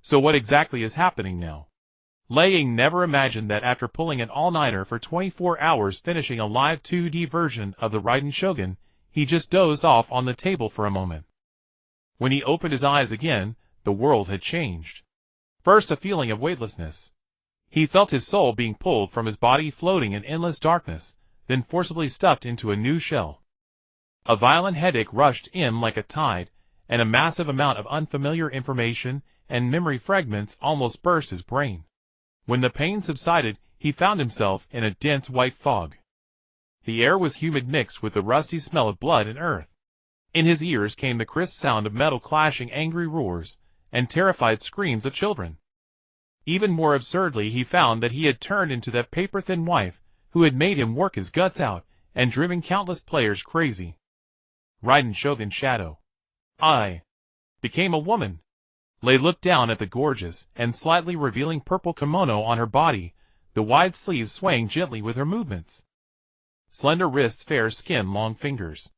So what exactly is happening now? Lei Ying never imagined that after pulling an all-nighter for 24 hours finishing a live 2D version of the Raiden Shogun, he just dozed off on the table for a moment. When he opened his eyes again, the world had changed. First a feeling of weightlessness. He felt his soul being pulled from his body floating in endless darkness, then forcibly stuffed into a new shell. A violent headache rushed in like a tide, and a massive amount of unfamiliar information and memory fragments almost burst his brain. When the pain subsided, he found himself in a dense white fog. The air was humid mixed with the rusty smell of blood and earth. In his ears came the crisp sound of metal clashing, angry roars, and terrified screams of children. Even more absurdly, he found that he had turned into that paper-thin wife who had made him work his guts out and driven countless players crazy. Raiden Shogun Shadow. I became a woman. Lei looked down at the gorgeous and slightly revealing purple kimono on her body, the wide sleeves swaying gently with her movements. Slender wrists, fair skin, long fingers.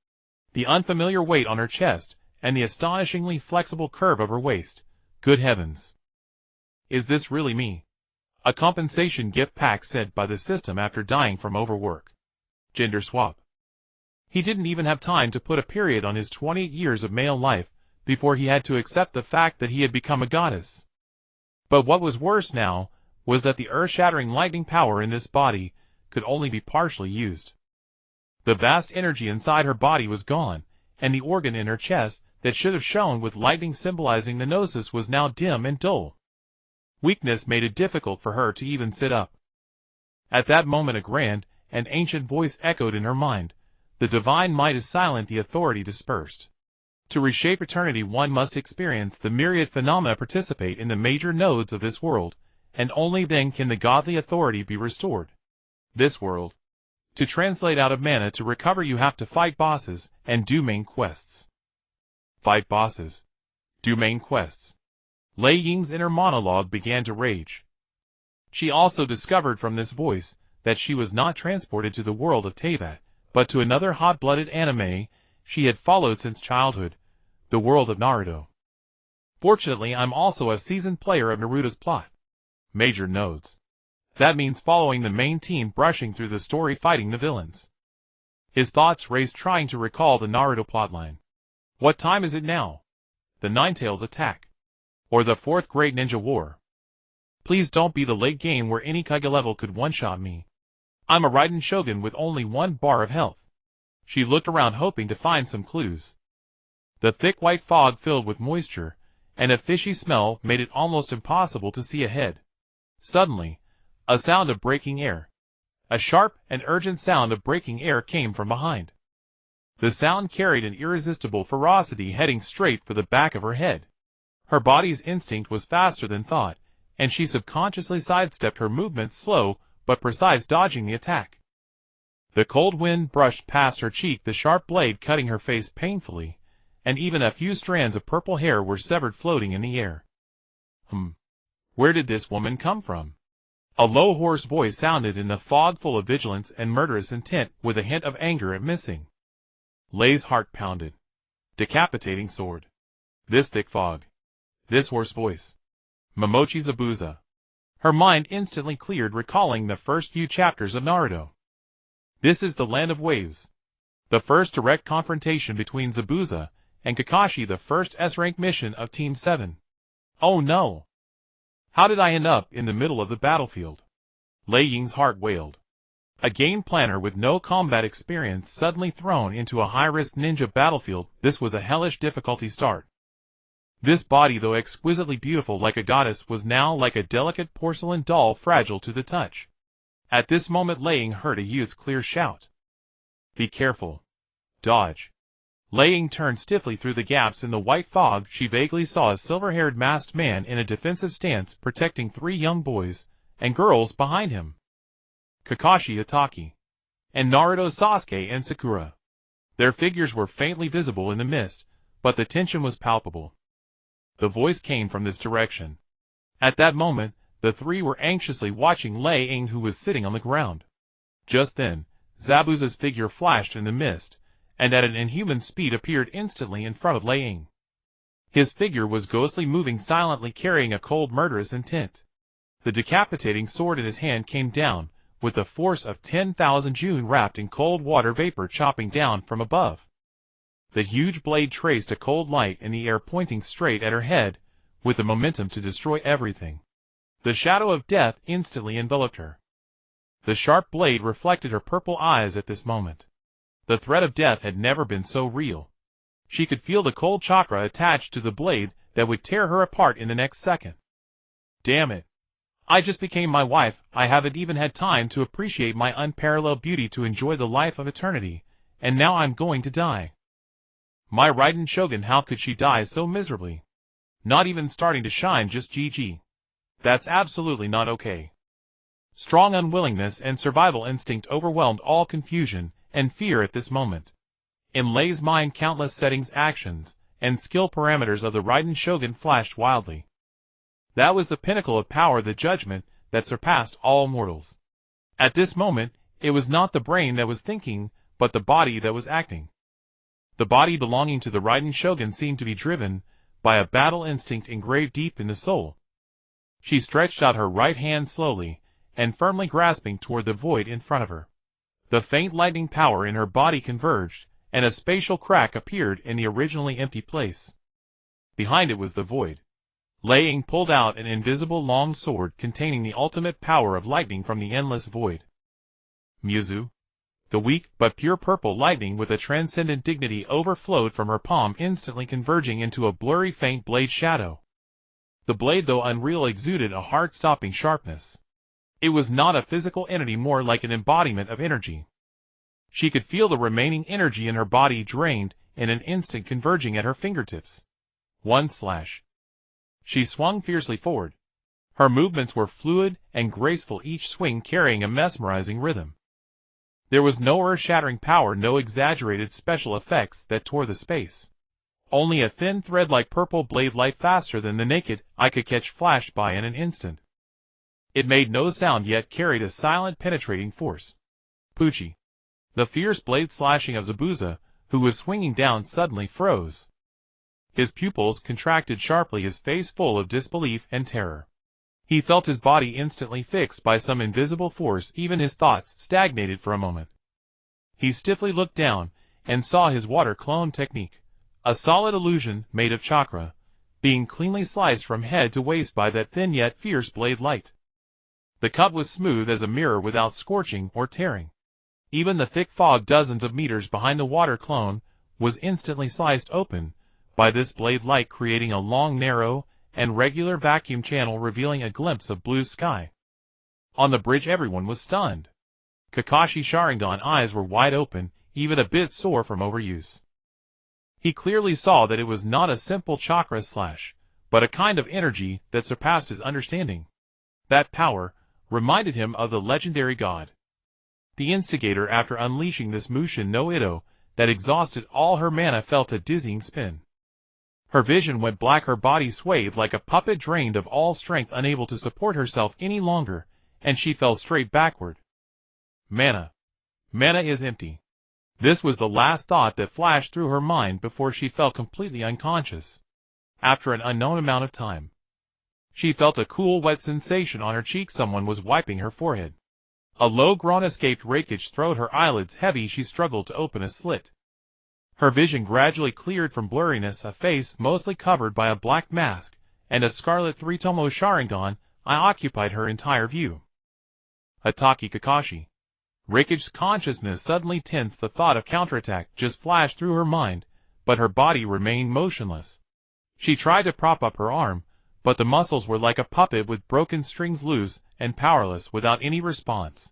The unfamiliar weight on her chest, and the astonishingly flexible curve of her waist. Good heavens! Is this really me? A compensation gift pack sent by the system after dying from overwork. Gender swap. He didn't even have time to put a period on his 28 years of male life before he had to accept the fact that he had become a goddess. But what was worse now was that the earth-shattering lightning power in this body could only be partially used. The vast energy inside her body was gone, and the organ in her chest that should have shone with lightning symbolizing the gnosis was now dim and dull. Weakness made it difficult for her to even sit up. At that moment a grand and ancient voice echoed in her mind. The divine might is silent, the authority dispersed. To reshape eternity one must experience the myriad phenomena, participate in the major nodes of this world, and only then can the godly authority be restored. This world. To translate out of mana to recover you have to fight bosses and do main quests. Fight bosses. Do main quests. Lei Ying's inner monologue began to rage. She also discovered from this voice that she was not transported to the world of Teyvat, but to another hot-blooded anime she had followed since childhood, the world of Naruto. Fortunately, I'm also a seasoned player of Naruto's plot. Major nodes. That means following the main team, brushing through the story, fighting the villains. His thoughts raced, trying to recall the Naruto plotline. What time is it now? The Ninetales attack. Or the Fourth Great Ninja War. Please don't be the late game where any Kage level could one-shot me. I'm a Raiden Shogun with only 1 bar of health. She looked around hoping to find some clues. The thick white fog filled with moisture, and a fishy smell made it almost impossible to see ahead. Suddenly, a sound of breaking air. A sharp and urgent sound of breaking air came from behind. The sound carried an irresistible ferocity, heading straight for the back of her head. Her body's instinct was faster than thought, and she subconsciously sidestepped, her movements slow but precise, dodging the attack. The cold wind brushed past her cheek, the sharp blade cutting her face painfully, and even a few strands of purple hair were severed, floating in the air. Where did this woman come from? A low, hoarse voice sounded in the fog, full of vigilance and murderous intent, with a hint of anger at missing. Lei's heart pounded. Decapitating sword. This thick fog. This hoarse voice. Momochi Zabuza. Her mind instantly cleared, recalling the first few chapters of Naruto. This is the land of waves. The first direct confrontation between Zabuza and Kakashi, the first S-rank mission of Team 7. Oh no! How did I end up in the middle of the battlefield? Lei Ying's heart wailed. A game planner with no combat experience suddenly thrown into a high-risk ninja battlefield, this was a hellish difficulty start. This body, though exquisitely beautiful like a goddess, was now like a delicate porcelain doll, fragile to the touch. At this moment Lei Ying heard a youth's clear shout. Be careful. Dodge. Lei Ying turned stiffly through the gaps in the white fog. She vaguely saw a silver-haired masked man in a defensive stance, protecting 3 young boys and girls behind him. Kakashi, Hitotachi, and Naruto, Sasuke, and Sakura. Their figures were faintly visible in the mist, but the tension was palpable. The voice came from this direction. At that moment, the 3 were anxiously watching Lei Ying, who was sitting on the ground. Just then, Zabuza's figure flashed in the mist, and at an inhuman speed appeared instantly in front of Lei Ying. His figure was ghostly, moving silently, carrying a cold, murderous intent. The decapitating sword in his hand came down, with the force of 10,000 June wrapped in cold water vapor chopping down from above. The huge blade traced a cold light in the air, pointing straight at her head, with the momentum to destroy everything. The shadow of death instantly enveloped her. The sharp blade reflected her purple eyes at this moment. The threat of death had never been so real. She could feel the cold chakra attached to the blade that would tear her apart in the next second. Damn it. I just became my wife. I haven't even had time to appreciate my unparalleled beauty, to enjoy the life of eternity, and now I'm going to die. My Raiden Shogun, how could she die so miserably? Not even starting to shine, just GG. That's absolutely not okay. Strong unwillingness and survival instinct overwhelmed all confusion and fear at this moment. In Lei's mind, countless settings, actions, and skill parameters of the Raiden Shogun flashed wildly. That was the pinnacle of power, the judgment that surpassed all mortals. At this moment, it was not the brain that was thinking, but the body that was acting. The body belonging to the Raiden Shogun seemed to be driven by a battle instinct engraved deep in the soul. She stretched out her right hand slowly and firmly, grasping toward the void in front of her. The faint lightning power in her body converged, and a spatial crack appeared in the originally empty place. Behind it was the void. Lei pulled out an invisible long sword containing the ultimate power of lightning from the endless void. Musou. The weak but pure purple lightning with a transcendent dignity overflowed from her palm, instantly converging into a blurry faint blade shadow. The blade, though unreal, exuded a heart-stopping sharpness. It was not a physical entity, more like an embodiment of energy. She could feel the remaining energy in her body drained in an instant, converging at her fingertips. One slash. She swung fiercely forward. Her movements were fluid and graceful, each swing carrying a mesmerizing rhythm. There was no earth-shattering power, no exaggerated special effects that tore the space. Only a thin thread-like purple blade, light faster than the naked eye could catch, flashed by in an instant. It made no sound, yet carried a silent, penetrating force. Pucci. The fierce blade slashing of Zabuza, who was swinging down, suddenly froze. His pupils contracted sharply, his face full of disbelief and terror. He felt his body instantly fixed by some invisible force, even his thoughts stagnated for a moment. He stiffly looked down, and saw his water clone technique, a solid illusion made of chakra, being cleanly sliced from head to waist by that thin yet fierce blade light. The cut was smooth as a mirror, without scorching or tearing. Even the thick fog dozens of meters behind the water clone was instantly sliced open by this blade light, creating a long, narrow, and regular vacuum channel, revealing a glimpse of blue sky. On the bridge, everyone was stunned. Kakashi's Sharingan eyes were wide open, even a bit sore from overuse. He clearly saw that it was not a simple chakra slash, but a kind of energy that surpassed his understanding. That power reminded him of the legendary god, the instigator. After unleashing this Mushin no Ito that exhausted all her mana, felt a dizzying spin. Her vision went black, her body swayed like a puppet, drained of all strength, unable to support herself any longer, and she fell straight backward. Mana. Mana is empty. This was the last thought that flashed through her mind before she fell completely unconscious. After an unknown amount of time, she felt a cool, wet sensation on her cheek. Someone was wiping her forehead. A low groan escaped Rakich's throat, her eyelids heavy. She struggled to open a slit. Her vision gradually cleared from blurriness. A face mostly covered by a black mask and a scarlet three-tomo Sharingan occupied her entire view. Hitotachi Kakashi. Rakich's consciousness suddenly tensed. The thought of counterattack just flashed through her mind, but her body remained motionless. She tried to prop up her arm, but the muscles were like a puppet with broken strings, loose and powerless, without any response.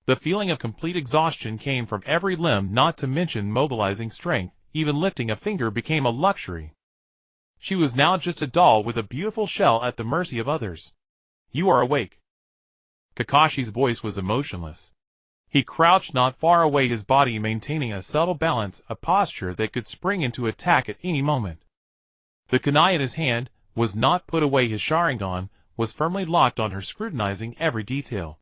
The feeling of complete exhaustion came from every limb, not to mention mobilizing strength. Even lifting a finger became a luxury. She was now just a doll with a beautiful shell at the mercy of others. You are awake. Kakashi's voice was emotionless. He crouched not far away, his body maintaining a subtle balance, a posture that could spring into attack at any moment. The kunai in his hand was not put away. His Sharingan was firmly locked on her, scrutinizing every detail.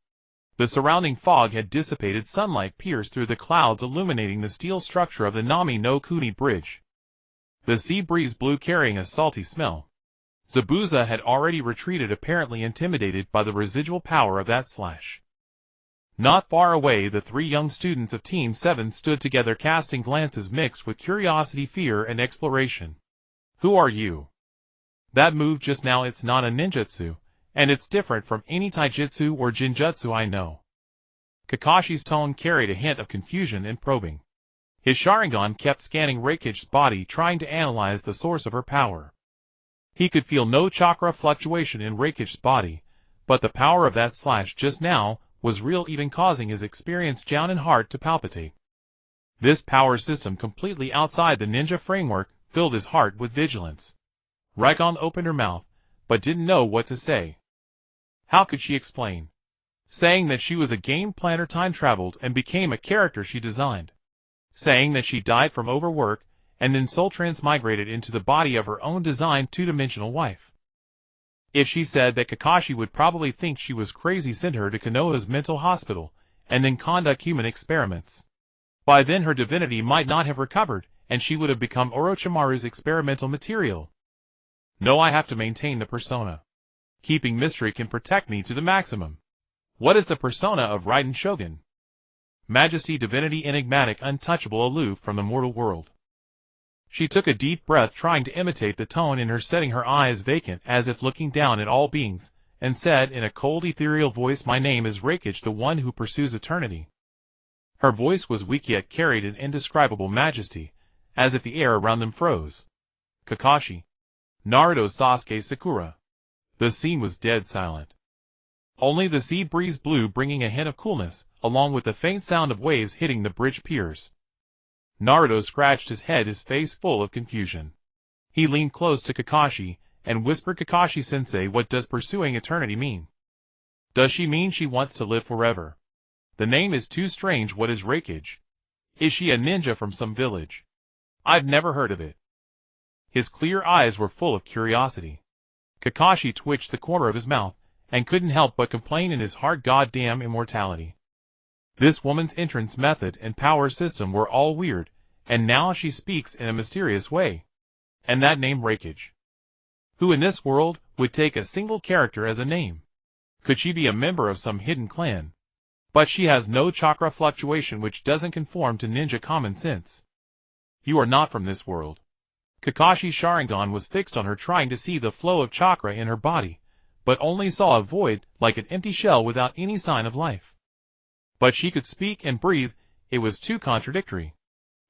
The surrounding fog had dissipated. Sunlight pierced through the clouds, illuminating the steel structure of the Nami no Kuni bridge. The sea breeze blew carrying a salty smell. Zabuza had already retreated, apparently intimidated by the residual power of that slash. Not far away, the three young students of Team 7 stood together, casting glances mixed with curiosity, fear, and exploration. Who are you? That move just now, it's not a ninjutsu, and it's different from any taijutsu or jinjutsu I know. Kakashi's tone carried a hint of confusion and probing. His Sharingan kept scanning Reikai's body, trying to analyze the source of her power. He could feel no chakra fluctuation in Reikai's body, but the power of that slash just now was real, even causing his experienced Jounin heart to palpitate. This power system, completely outside the ninja framework, filled his heart with vigilance. Raiden opened her mouth, but didn't know what to say. How could she explain? Saying that she was a game planner, time-traveled, and became a character she designed. Saying that she died from overwork, and then soul transmigrated into the body of her own designed two-dimensional wife. If she said that, Kakashi would probably think she was crazy, send her to Konoha's mental hospital, and then conduct human experiments. By then her divinity might not have recovered, and she would have become Orochimaru's experimental material. No, I have to maintain the persona. Keeping mystery can protect me to the maximum. What is the persona of Raiden Shogun? Majesty, divinity, enigmatic, untouchable, aloof from the mortal world. She took a deep breath, trying to imitate the tone in her setting, her eyes vacant as if looking down at all beings, and said in a cold, ethereal voice, "My name is Reikage, the one who pursues eternity." Her voice was weak, yet carried an indescribable majesty, as if the air around them froze. Kakashi. Naruto, Sasuke, Sakura. The scene was dead silent. Only the sea breeze blew, bringing a hint of coolness, along with the faint sound of waves hitting the bridge piers. Naruto scratched his head, his face full of confusion. He leaned close to Kakashi, and whispered, "Kakashi-sensei, what does pursuing eternity mean? Does she mean she wants to live forever? The name is too strange. What is Reikage? Is she a ninja from some village? I've never heard of it." His clear eyes were full of curiosity. Kakashi twitched the corner of his mouth, and couldn't help but complain in his heart, "Goddamn immortality. This woman's entrance method and power system were all weird, and now she speaks in a mysterious way. And that name, Reikage. Who in this world would take a single character as a name? Could she be a member of some hidden clan? But she has no chakra fluctuation, which doesn't conform to ninja common sense. You are not from this world." Kakashi's Sharingan was fixed on her, trying to see the flow of chakra in her body, but only saw a void, like an empty shell without any sign of life. But she could speak and breathe. It was too contradictory.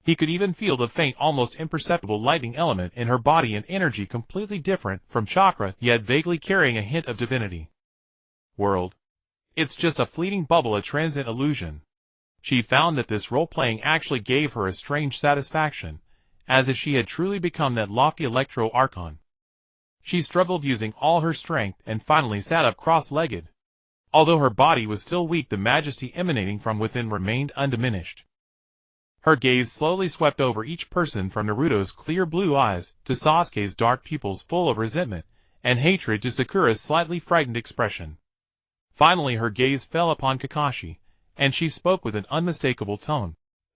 He could even feel the faint, almost imperceptible lightning element in her body, an energy completely different from chakra, yet vaguely carrying a hint of divinity. World. It's just a fleeting bubble, a transient illusion. She found that this role-playing actually gave her a strange satisfaction, as if she had truly become that lofty Electro Archon. She struggled, using all her strength, and finally sat up cross-legged. Although her body was still weak, the majesty emanating from within remained undiminished. Her gaze slowly swept over each person, from Naruto's clear blue eyes to Sasuke's dark pupils full of resentment and hatred to Sakura's slightly frightened expression. Finally her gaze fell upon Kakashi, and she spoke with an unmistakable tone.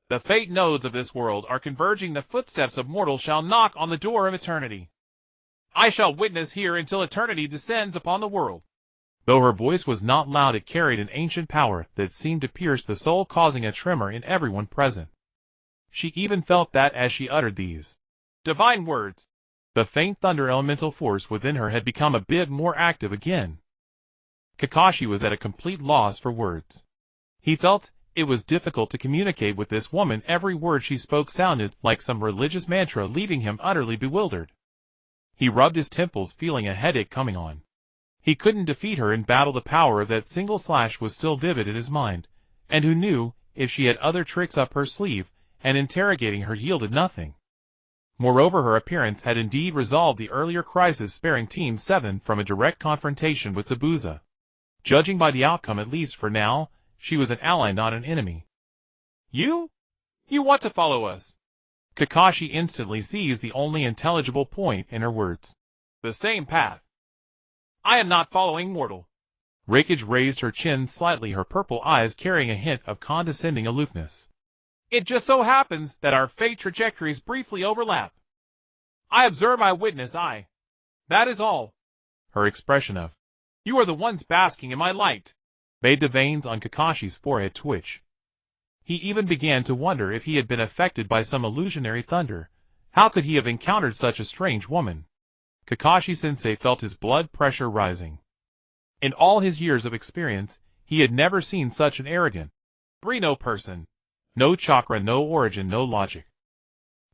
"The fate nodes of this world are converging. The footsteps of mortals shall knock on the door of eternity. I shall witness here until eternity descends upon the world." Though her voice was not loud, it carried an ancient power that seemed to pierce the soul, causing a tremor in everyone present. She even felt that as she uttered these divine words, the faint thunder elemental force within her had become a bit more active again. Kakashi was at a complete loss for words. He felt it was difficult to communicate with this woman. Every word she spoke sounded like some religious mantra, leaving him utterly bewildered. He rubbed his temples, feeling a headache coming on. He couldn't defeat her in battle. The power of that single slash was still vivid in his mind, and who knew if she had other tricks up her sleeve, and interrogating her yielded nothing. Moreover, her appearance had indeed resolved the earlier crisis, sparing Team 7 from a direct confrontation with Zabuza. Judging by the outcome, at least for now, she was an ally, not an enemy. You want to follow us?" Kakashi instantly seized the only intelligible point in her words. "The same path. I am not following mortal." Reikage raised her chin slightly, her purple eyes carrying a hint of condescending aloofness. "It just so happens that our fate trajectories briefly overlap. I observe, I witness, that is all. Her expression of, "You are the ones basking in my light," made the veins on Kakashi's forehead twitch. He even began to wonder if he had been affected by some illusionary thunder. How could he have encountered such a strange woman? Kakashi-sensei felt his blood pressure rising. In all his years of experience, he had never seen such an arrogant, no person. No chakra, no origin, no logic.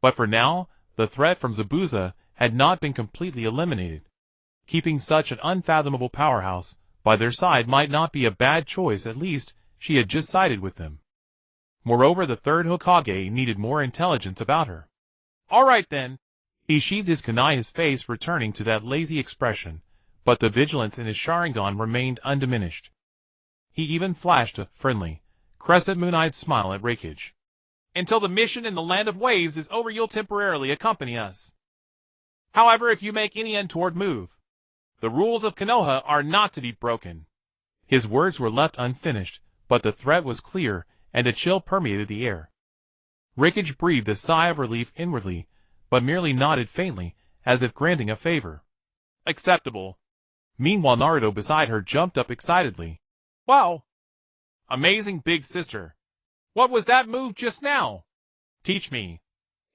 But for now, the threat from Zabuza had not been completely eliminated. Keeping such an unfathomable powerhouse by their side might not be a bad choice. At least, she had just sided with them. Moreover, the third Hokage needed more intelligence about her. All right then. He sheathed his kunai, his face returning to that lazy expression, but the vigilance in his Sharingan remained undiminished. He even flashed a friendly, crescent moon-eyed smile at Raikage. Until the mission in the Land of Waves is over, you'll temporarily accompany us. However, if you make any untoward move, the rules of Konoha are not to be broken. His words were left unfinished, but the threat was clear, and a chill permeated the air. Raikage breathed a sigh of relief inwardly, but merely nodded faintly, as if granting a favor. Acceptable. Meanwhile, Naruto beside her jumped up excitedly. Wow! Amazing, big sister. What was that move just now? Teach me.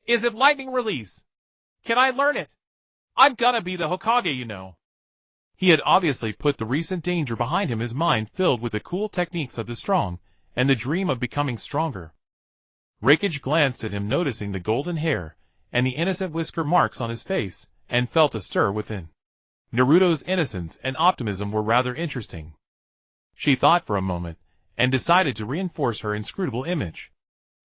Is it lightning release? Can I learn it? I'm gonna be the Hokage, you know. He had obviously put the recent danger behind him, his mind filled with the cool techniques of the strong, and the dream of becoming stronger. Raikage glanced at him, noticing the golden hair, and the innocent whisker marks on his face, and felt a stir within. Naruto's innocence and optimism were rather interesting. She thought for a moment, and decided to reinforce her inscrutable image.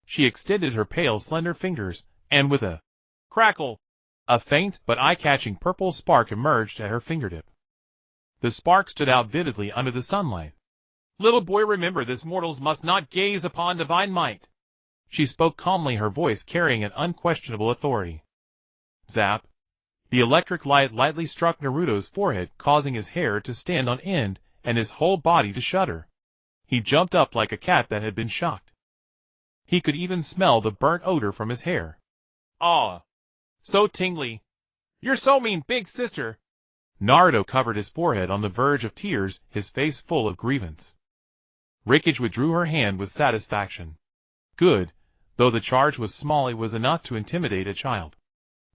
She extended her pale, slender fingers, and with a crackle, a faint but eye-catching purple spark emerged at her fingertip. The spark stood out vividly under the sunlight. Little boy, remember this, mortals must not gaze upon divine might. She spoke calmly, her voice carrying an unquestionable authority. Zap! The electric light lightly struck Naruto's forehead, causing his hair to stand on end and his whole body to shudder. He jumped up like a cat that had been shocked. He could even smell the burnt odor from his hair. Ah! So tingly. You're so mean, big sister. Naruto covered his forehead on the verge of tears, his face full of grievance. Raikage withdrew her hand with satisfaction. Good. Though the charge was small, it was enough to intimidate a child.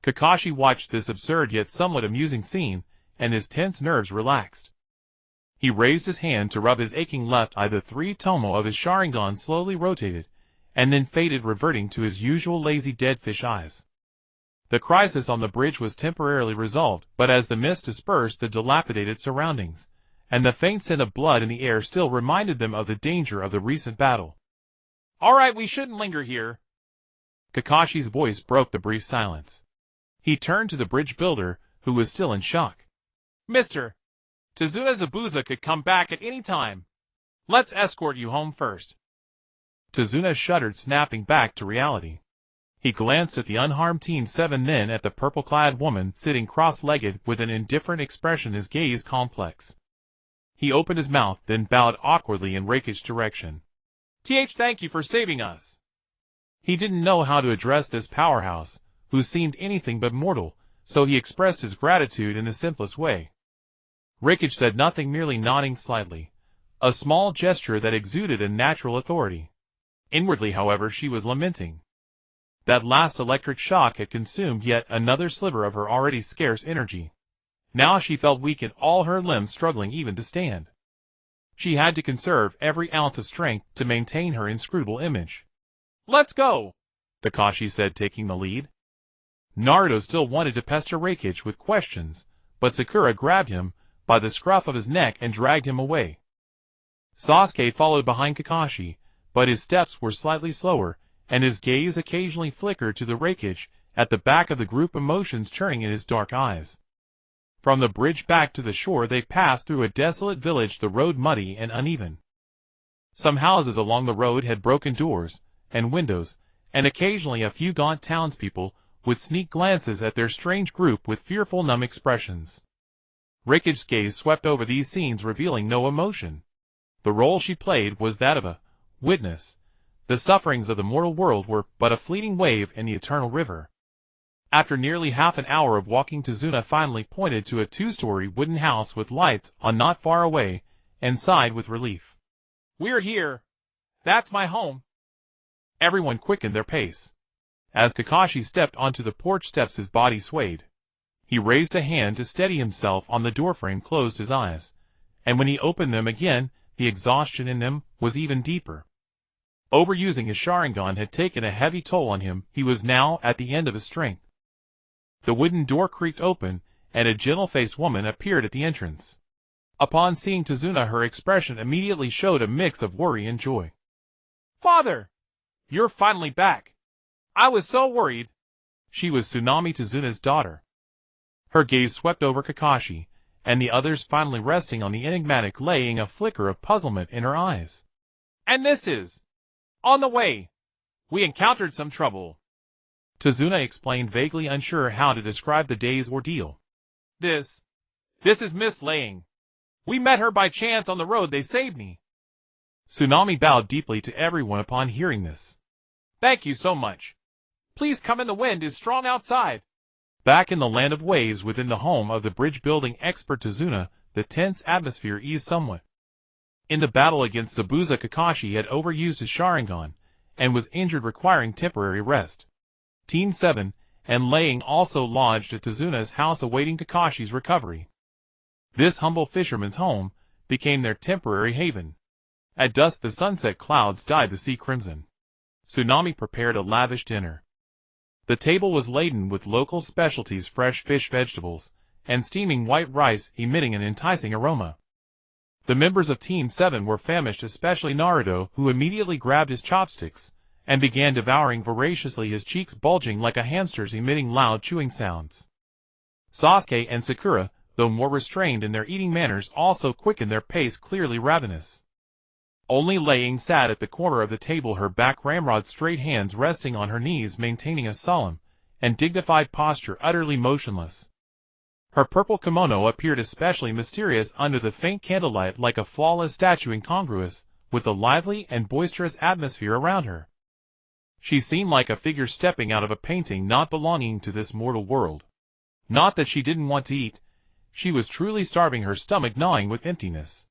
Kakashi watched this absurd yet somewhat amusing scene, and his tense nerves relaxed. He raised his hand to rub his aching left eye. The three tomo of his Sharingan slowly rotated, and then faded, reverting to his usual lazy deadfish eyes. The crisis on the bridge was temporarily resolved, but as the mist dispersed the dilapidated surroundings, and the faint scent of blood in the air still reminded them of the danger of the recent battle. All right, we shouldn't linger here. Kakashi's voice broke the brief silence. He turned to the bridge builder, who was still in shock. Mr. Tazuna, Zabuza could come back at any time. Let's escort you home first. Tazuna shuddered, snapping back to reality. He glanced at the unharmed Team 7, then at the purple-clad woman sitting cross-legged with an indifferent expression, his gaze complex. He opened his mouth, then bowed awkwardly in Raikage's direction. Thank you for saving us. He didn't know how to address this powerhouse, who seemed anything but mortal, so he expressed his gratitude in the simplest way. Raikage said nothing, merely nodding slightly, a small gesture that exuded a natural authority. Inwardly, however, she was lamenting. That last electric shock had consumed yet another sliver of her already scarce energy. Now she felt weak in all her limbs, struggling even to stand. She had to conserve every ounce of strength to maintain her inscrutable image. Let's go, Kakashi said, taking the lead. Naruto still wanted to pester Raikage with questions, but Sakura grabbed him by the scruff of his neck and dragged him away. Sasuke followed behind Kakashi, but his steps were slightly slower, and his gaze occasionally flickered to the Raikage at the back of the group, emotions churning in his dark eyes. From the bridge back to the shore they passed through a desolate village, the road muddy and uneven. Some houses along the road had broken doors and windows, and occasionally a few gaunt townspeople would sneak glances at their strange group with fearful, numb expressions. Raikage's gaze swept over these scenes, revealing no emotion. The role she played was that of a witness. The sufferings of the mortal world were but a fleeting wave in the eternal river. After nearly half an hour of walking, Tazuna finally pointed to a two-story wooden house with lights on not far away, and sighed with relief. "We're here. That's my home." Everyone quickened their pace. As Kakashi stepped onto the porch steps, his body swayed. He raised a hand to steady himself on the doorframe, closed his eyes, and when he opened them again, the exhaustion in them was even deeper. Overusing his Sharingan had taken a heavy toll on him. He was now at the end of his strength. The wooden door creaked open, and a gentle-faced woman appeared at the entrance. Upon seeing Tazuna, her expression immediately showed a mix of worry and joy. "Father! You're finally back! I was so worried." She was Tsunami, Tazuna's daughter. Her gaze swept over Kakashi, and the others, finally resting on the enigmatic, laying a flicker of puzzlement in her eyes. "And this is... on the way. We encountered some trouble." Tazuna explained, vaguely unsure how to describe the day's ordeal. This is Miss Laying. We met her by chance on the road. They saved me." Tsunami bowed deeply to everyone upon hearing this. "Thank you so much. Please come in, the wind is strong outside." Back in the land of waves within the home of the bridge-building expert Tazuna, the tense atmosphere eased somewhat. In the battle against Zabuza, Kakashi had overused his Sharingan, and was injured, requiring temporary rest. Team 7 and Laying also lodged at Tazuna's house, awaiting Kakashi's recovery. This humble fisherman's home became their temporary haven. At dusk, the sunset clouds dyed the sea crimson. Tsunami prepared a lavish dinner. The table was laden with local specialties, fresh fish, vegetables, and steaming white rice, emitting an enticing aroma. The members of Team 7 were famished, especially Naruto, who immediately grabbed his chopsticks and began devouring voraciously, his cheeks bulging like a hamster's, emitting loud chewing sounds. Sasuke and Sakura, though more restrained in their eating manners, also quickened their pace, clearly ravenous. Only Laying sat at the corner of the table, her back ramrod, straight hands resting on her knees, maintaining a solemn and dignified posture, utterly motionless. Her purple kimono appeared especially mysterious under the faint candlelight, like a flawless statue, incongruous with the lively and boisterous atmosphere around her. She seemed like a figure stepping out of a painting, not belonging to this mortal world. Not that she didn't want to eat, she was truly starving, her stomach gnawing with emptiness.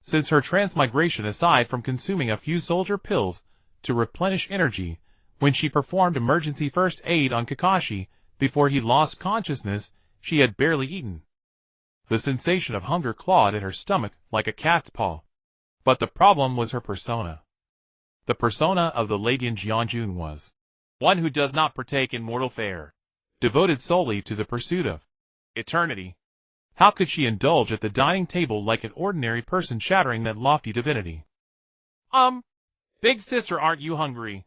Since her transmigration, aside from consuming a few soldier pills to replenish energy, when she performed emergency first aid on Kakashi before he lost consciousness, she had barely eaten. The sensation of hunger clawed at her stomach like a cat's paw. But the problem was her persona. The persona of the Lady Jianjun was one who does not partake in mortal fare, devoted solely to the pursuit of eternity. How could she indulge at the dining table like an ordinary person, shattering that lofty divinity? Big sister, aren't you hungry?"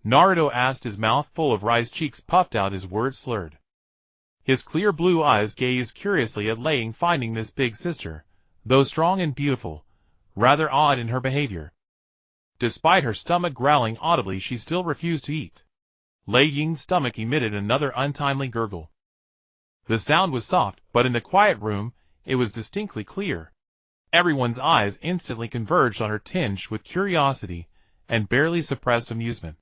Naruto asked, his mouth full of rice, cheeks puffed out, his words slurred. His clear blue eyes gazed curiously at Laying, finding this big sister, though strong and beautiful, rather odd in her behavior. Despite her stomach growling audibly, she still refused to eat. Laying's stomach emitted another untimely gurgle. The sound was soft, but in the quiet room, it was distinctly clear. Everyone's eyes instantly converged on her, tinged with curiosity and barely suppressed amusement.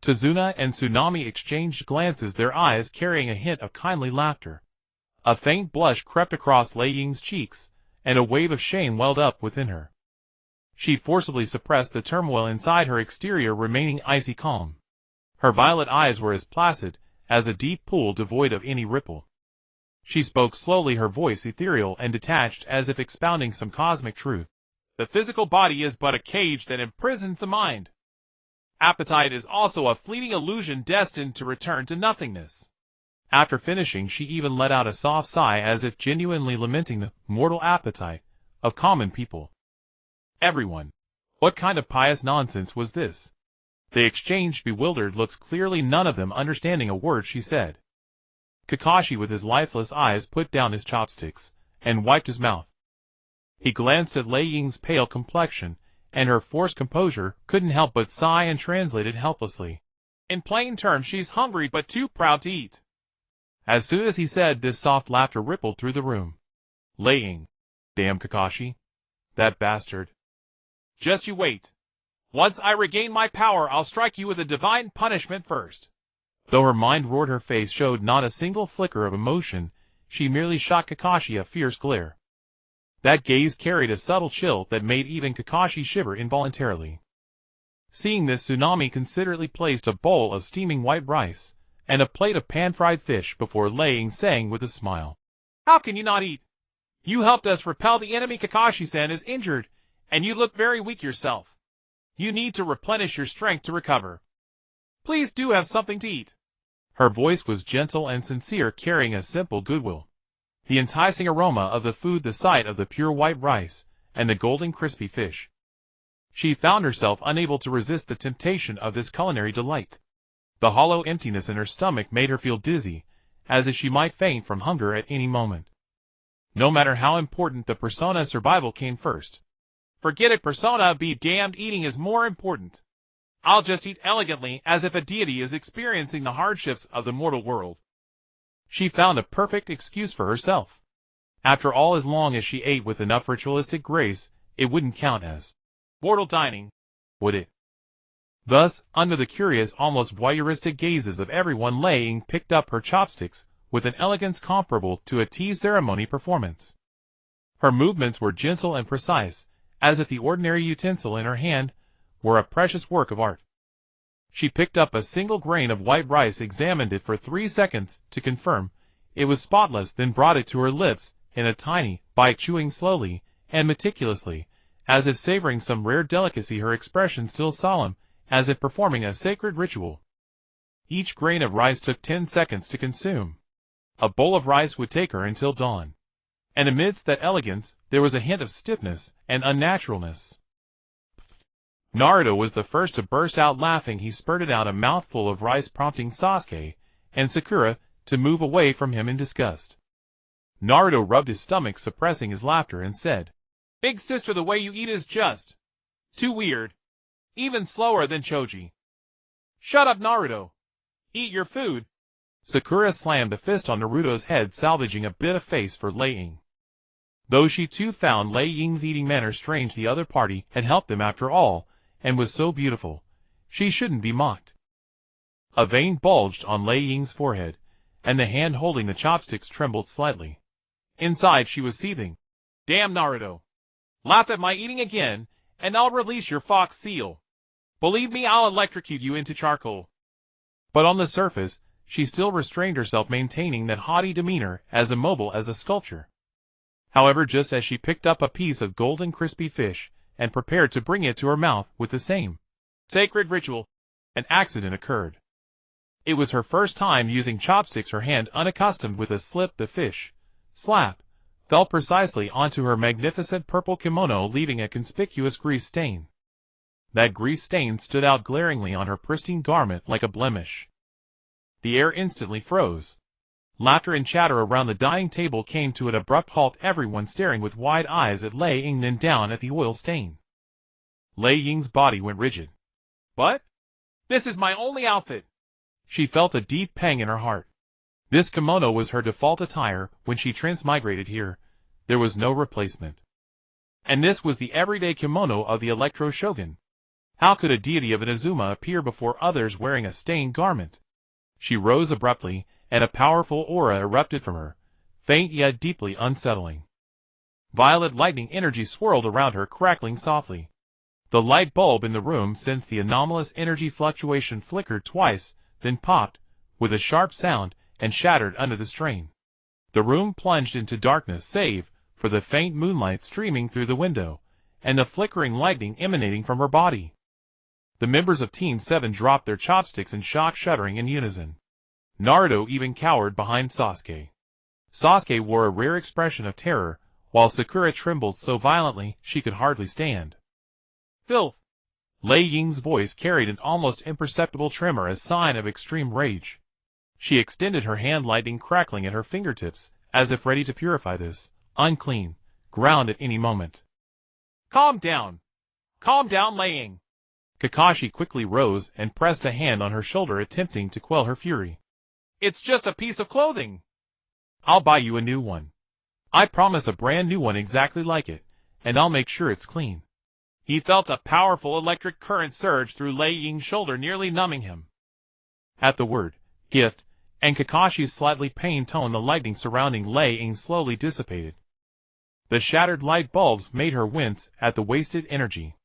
Tazuna and Tsunami exchanged glances, their eyes carrying a hint of kindly laughter. A faint blush crept across Laying's cheeks, and a wave of shame welled up within her. She forcibly suppressed the turmoil inside her, exterior remaining icy calm. Her violet eyes were as placid as a deep pool devoid of any ripple. She spoke slowly, her voice ethereal and detached, as if expounding some cosmic truth. "The physical body is but a cage that imprisons the mind. Appetite is also a fleeting illusion destined to return to nothingness." After finishing, she even let out a soft sigh, as if genuinely lamenting the mortal appetite of common people. Everyone. What kind of pious nonsense was this? They exchanged bewildered looks, clearly none of them understanding a word she said. Kakashi, with his lifeless eyes, put down his chopsticks and wiped his mouth. He glanced at Laying's pale complexion and her forced composure, couldn't help but sigh, and translated helplessly. "In plain terms, she's hungry but too proud to eat." As soon as he said this, soft laughter rippled through the room. Laying. "Damn Kakashi. That bastard. Just you wait. Once I regain my power, I'll strike you with a divine punishment first. Though her mind roared, her face showed not a single flicker of emotion. She merely shot Kakashi a fierce glare. That gaze carried a subtle chill that made even Kakashi shiver involuntarily. Seeing this, Tsunami considerately placed a bowl of steaming white rice and a plate of pan-fried fish before saying with a smile, "How can you not eat? You helped us repel the enemy. Kakashi-san is injured, and you look very weak yourself. You need to replenish your strength to recover. Please do have something to eat." Her voice was gentle and sincere, carrying a simple goodwill. The enticing aroma of the food, the sight of the pure white rice, and the golden crispy fish. She found herself unable to resist the temptation of this culinary delight. The hollow emptiness in her stomach made her feel dizzy, as if she might faint from hunger at any moment. No matter how important the persona, survival came first. "Forget it, persona, be damned, eating is more important. I'll just eat elegantly, as if a deity is experiencing the hardships of the mortal world." She found a perfect excuse for herself. After all, as long as she ate with enough ritualistic grace, it wouldn't count as mortal dining, would it? Thus, under the curious, almost voyeuristic gazes of everyone, Laying picked up her chopsticks with an elegance comparable to a tea ceremony performance. Her movements were gentle and precise, as if the ordinary utensil in her hand were a precious work of art. She picked up a single grain of white rice, examined it for 3 seconds to confirm it was spotless, then brought it to her lips in a tiny bite, chewing slowly and meticulously, as if savoring some rare delicacy, her expression still solemn, as if performing a sacred ritual. Each grain of rice took 10 seconds to consume. A bowl of rice would take her until dawn. And amidst that elegance, there was a hint of stiffness and unnaturalness. Naruto was the first to burst out laughing. He spurted out a mouthful of rice, prompting Sasuke and Sakura to move away from him in disgust. Naruto rubbed his stomach, suppressing his laughter, and said, "Big sister, the way you eat is just too weird. Even slower than Choji." "Shut up, Naruto. Eat your food." Sakura slammed a fist on Naruto's head, salvaging a bit of face for Laying. Though she too found Lei Ying's eating manner strange, the other party had helped them after all, and was so beautiful. She shouldn't be mocked. A vein bulged on Lei Ying's forehead, and the hand holding the chopsticks trembled slightly. Inside, she was seething. "Damn, Naruto. Laugh at my eating again, and I'll release your fox seal. Believe me, I'll electrocute you into charcoal." But on the surface, she still restrained herself, maintaining that haughty demeanor, as immobile as a sculpture. However, just as she picked up a piece of golden crispy fish and prepared to bring it to her mouth with the same sacred ritual, an accident occurred. It was her first time using chopsticks. Her hand, unaccustomed with a slip, the fish slap fell precisely onto her magnificent purple kimono, leaving a conspicuous grease stain. That grease stain stood out glaringly on her pristine garment like a blemish. The air instantly froze. Laughter and chatter around the dining table came to an abrupt halt, everyone staring with wide eyes at Lei Ying, then down at the oil stain. Lei Ying's body went rigid. "What? This is my only outfit." She felt a deep pang in her heart. This kimono was her default attire when she transmigrated here. There was no replacement. And this was the everyday kimono of the Electro Shogun. How could a deity of Inazuma appear before others wearing a stained garment? She rose abruptly, and a powerful aura erupted from her, faint yet deeply unsettling. Violet lightning energy swirled around her, crackling softly. The light bulb in the room sensed the anomalous energy fluctuation, flickered twice, then popped, with a sharp sound, and shattered under the strain. The room plunged into darkness, save for the faint moonlight streaming through the window, and the flickering lightning emanating from her body. The members of Team 7 dropped their chopsticks in shock, shuddering in unison. Naruto even cowered behind Sasuke. Sasuke wore a rare expression of terror, while Sakura trembled so violently she could hardly stand. "Filth!" Lei Ying's voice carried an almost imperceptible tremor, a sign of extreme rage. She extended her hand, lightning crackling at her fingertips, as if ready to purify this unclean ground at any moment. "Calm down! Calm down, Lei Ying!" Kakashi quickly rose and pressed a hand on her shoulder, attempting to quell her fury. "It's just a piece of clothing. I'll buy you a new one. I promise, a brand new one exactly like it, and I'll make sure it's clean." He felt a powerful electric current surge through Lei Ying's shoulder, nearly numbing him. At the word, gift, and Kakashi's slightly pained tone. The lightning surrounding Lei Ying slowly dissipated. The shattered light bulbs made her wince at the wasted energy.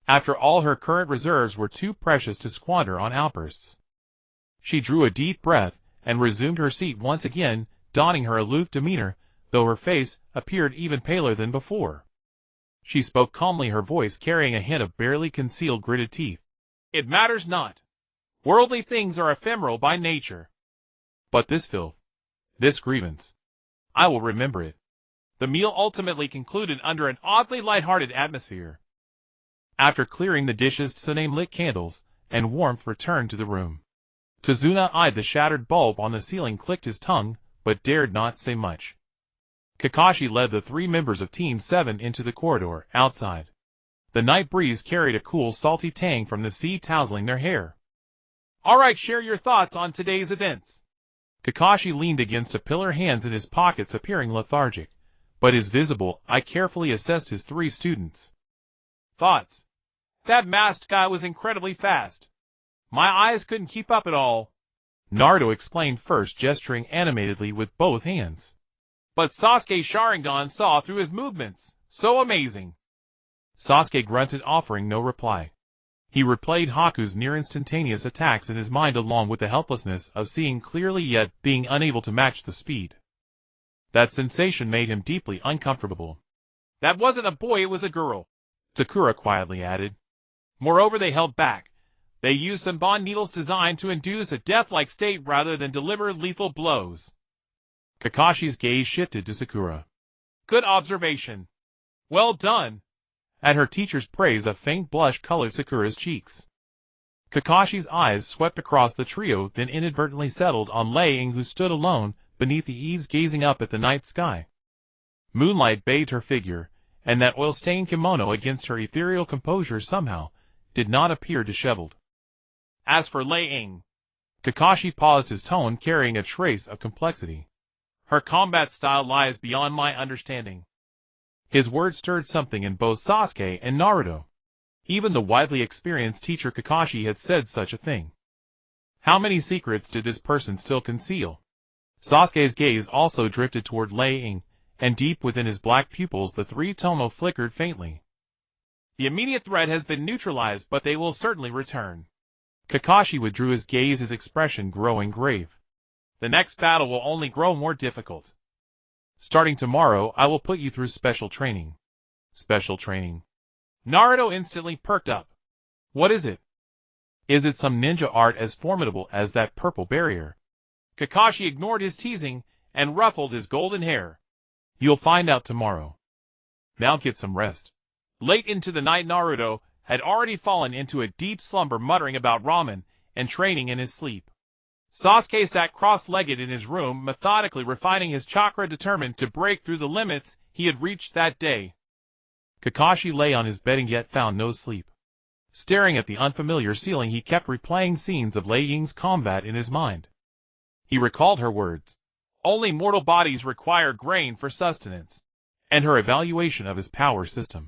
After all, her current reserves were too precious to squander on outbursts. She drew a deep breath and resumed her seat once again, donning her aloof demeanor, though her face appeared even paler than before. She spoke calmly, her voice carrying a hint of barely concealed gritted teeth. "It matters not. Worldly things are ephemeral by nature. But this filth, this grievance, I will remember it." The meal ultimately concluded under an oddly light-hearted atmosphere. After clearing the dishes, Tsuname lit candles, and warmth returned to the room. Tazuna eyed the shattered bulb on the ceiling, clicked his tongue, but dared not say much. Kakashi led the 3 members of Team 7 into the corridor outside. The night breeze carried a cool, salty tang from the sea, tousling their hair. "All right, share your thoughts on today's events." Kakashi leaned against a pillar, hands in his pockets, appearing lethargic, but his visible eye carefully assessed his 3 students. "Thoughts? That masked guy was incredibly fast. My eyes couldn't keep up at all," Naruto explained first, gesturing animatedly with both hands. "But Sasuke's Sharingan saw through his movements. So amazing." Sasuke grunted, offering no reply. He replayed Haku's near-instantaneous attacks in his mind, along with the helplessness of seeing clearly yet being unable to match the speed. That sensation made him deeply uncomfortable. "That wasn't a boy, it was a girl," Sakura quietly added. "Moreover, they held back. They used some bond needles designed to induce a death-like state rather than deliver lethal blows." Kakashi's gaze shifted to Sakura. "Good observation. Well done." At her teacher's praise, a faint blush colored Sakura's cheeks. Kakashi's eyes swept across the trio, then inadvertently settled on Lei Ying, who stood alone beneath the eaves, gazing up at the night sky. Moonlight bathed her figure, and that oil-stained kimono against her ethereal composure somehow did not appear disheveled. "As for Lei Ying," Kakashi paused, his tone carrying a trace of complexity, "her combat style lies beyond my understanding." His words stirred something in both Sasuke and Naruto. Even the widely experienced teacher Kakashi had said such a thing. How many secrets did this person still conceal? Sasuke's gaze also drifted toward Lei Ying, and deep within his black pupils the 3 tomo flickered faintly. "The immediate threat has been neutralized, but they will certainly return." Kakashi withdrew his gaze, his expression growing grave. "The next battle will only grow more difficult. Starting tomorrow, I will put you through special training." "Special training?" Naruto instantly perked up. "What is it? Is it some ninja art as formidable as that purple barrier?" Kakashi ignored his teasing and ruffled his golden hair. "You'll find out tomorrow. Now get some rest." Late into the night, Naruto had already fallen into a deep slumber, muttering about ramen and training in his sleep. Sasuke sat cross-legged in his room, methodically refining his chakra, determined to break through the limits he had reached that day. Kakashi lay on his bedding, yet found no sleep. Staring at the unfamiliar ceiling, he kept replaying scenes of Lei Ying's combat in his mind. He recalled her words, "Only mortal bodies require grain for sustenance," and her evaluation of his power system,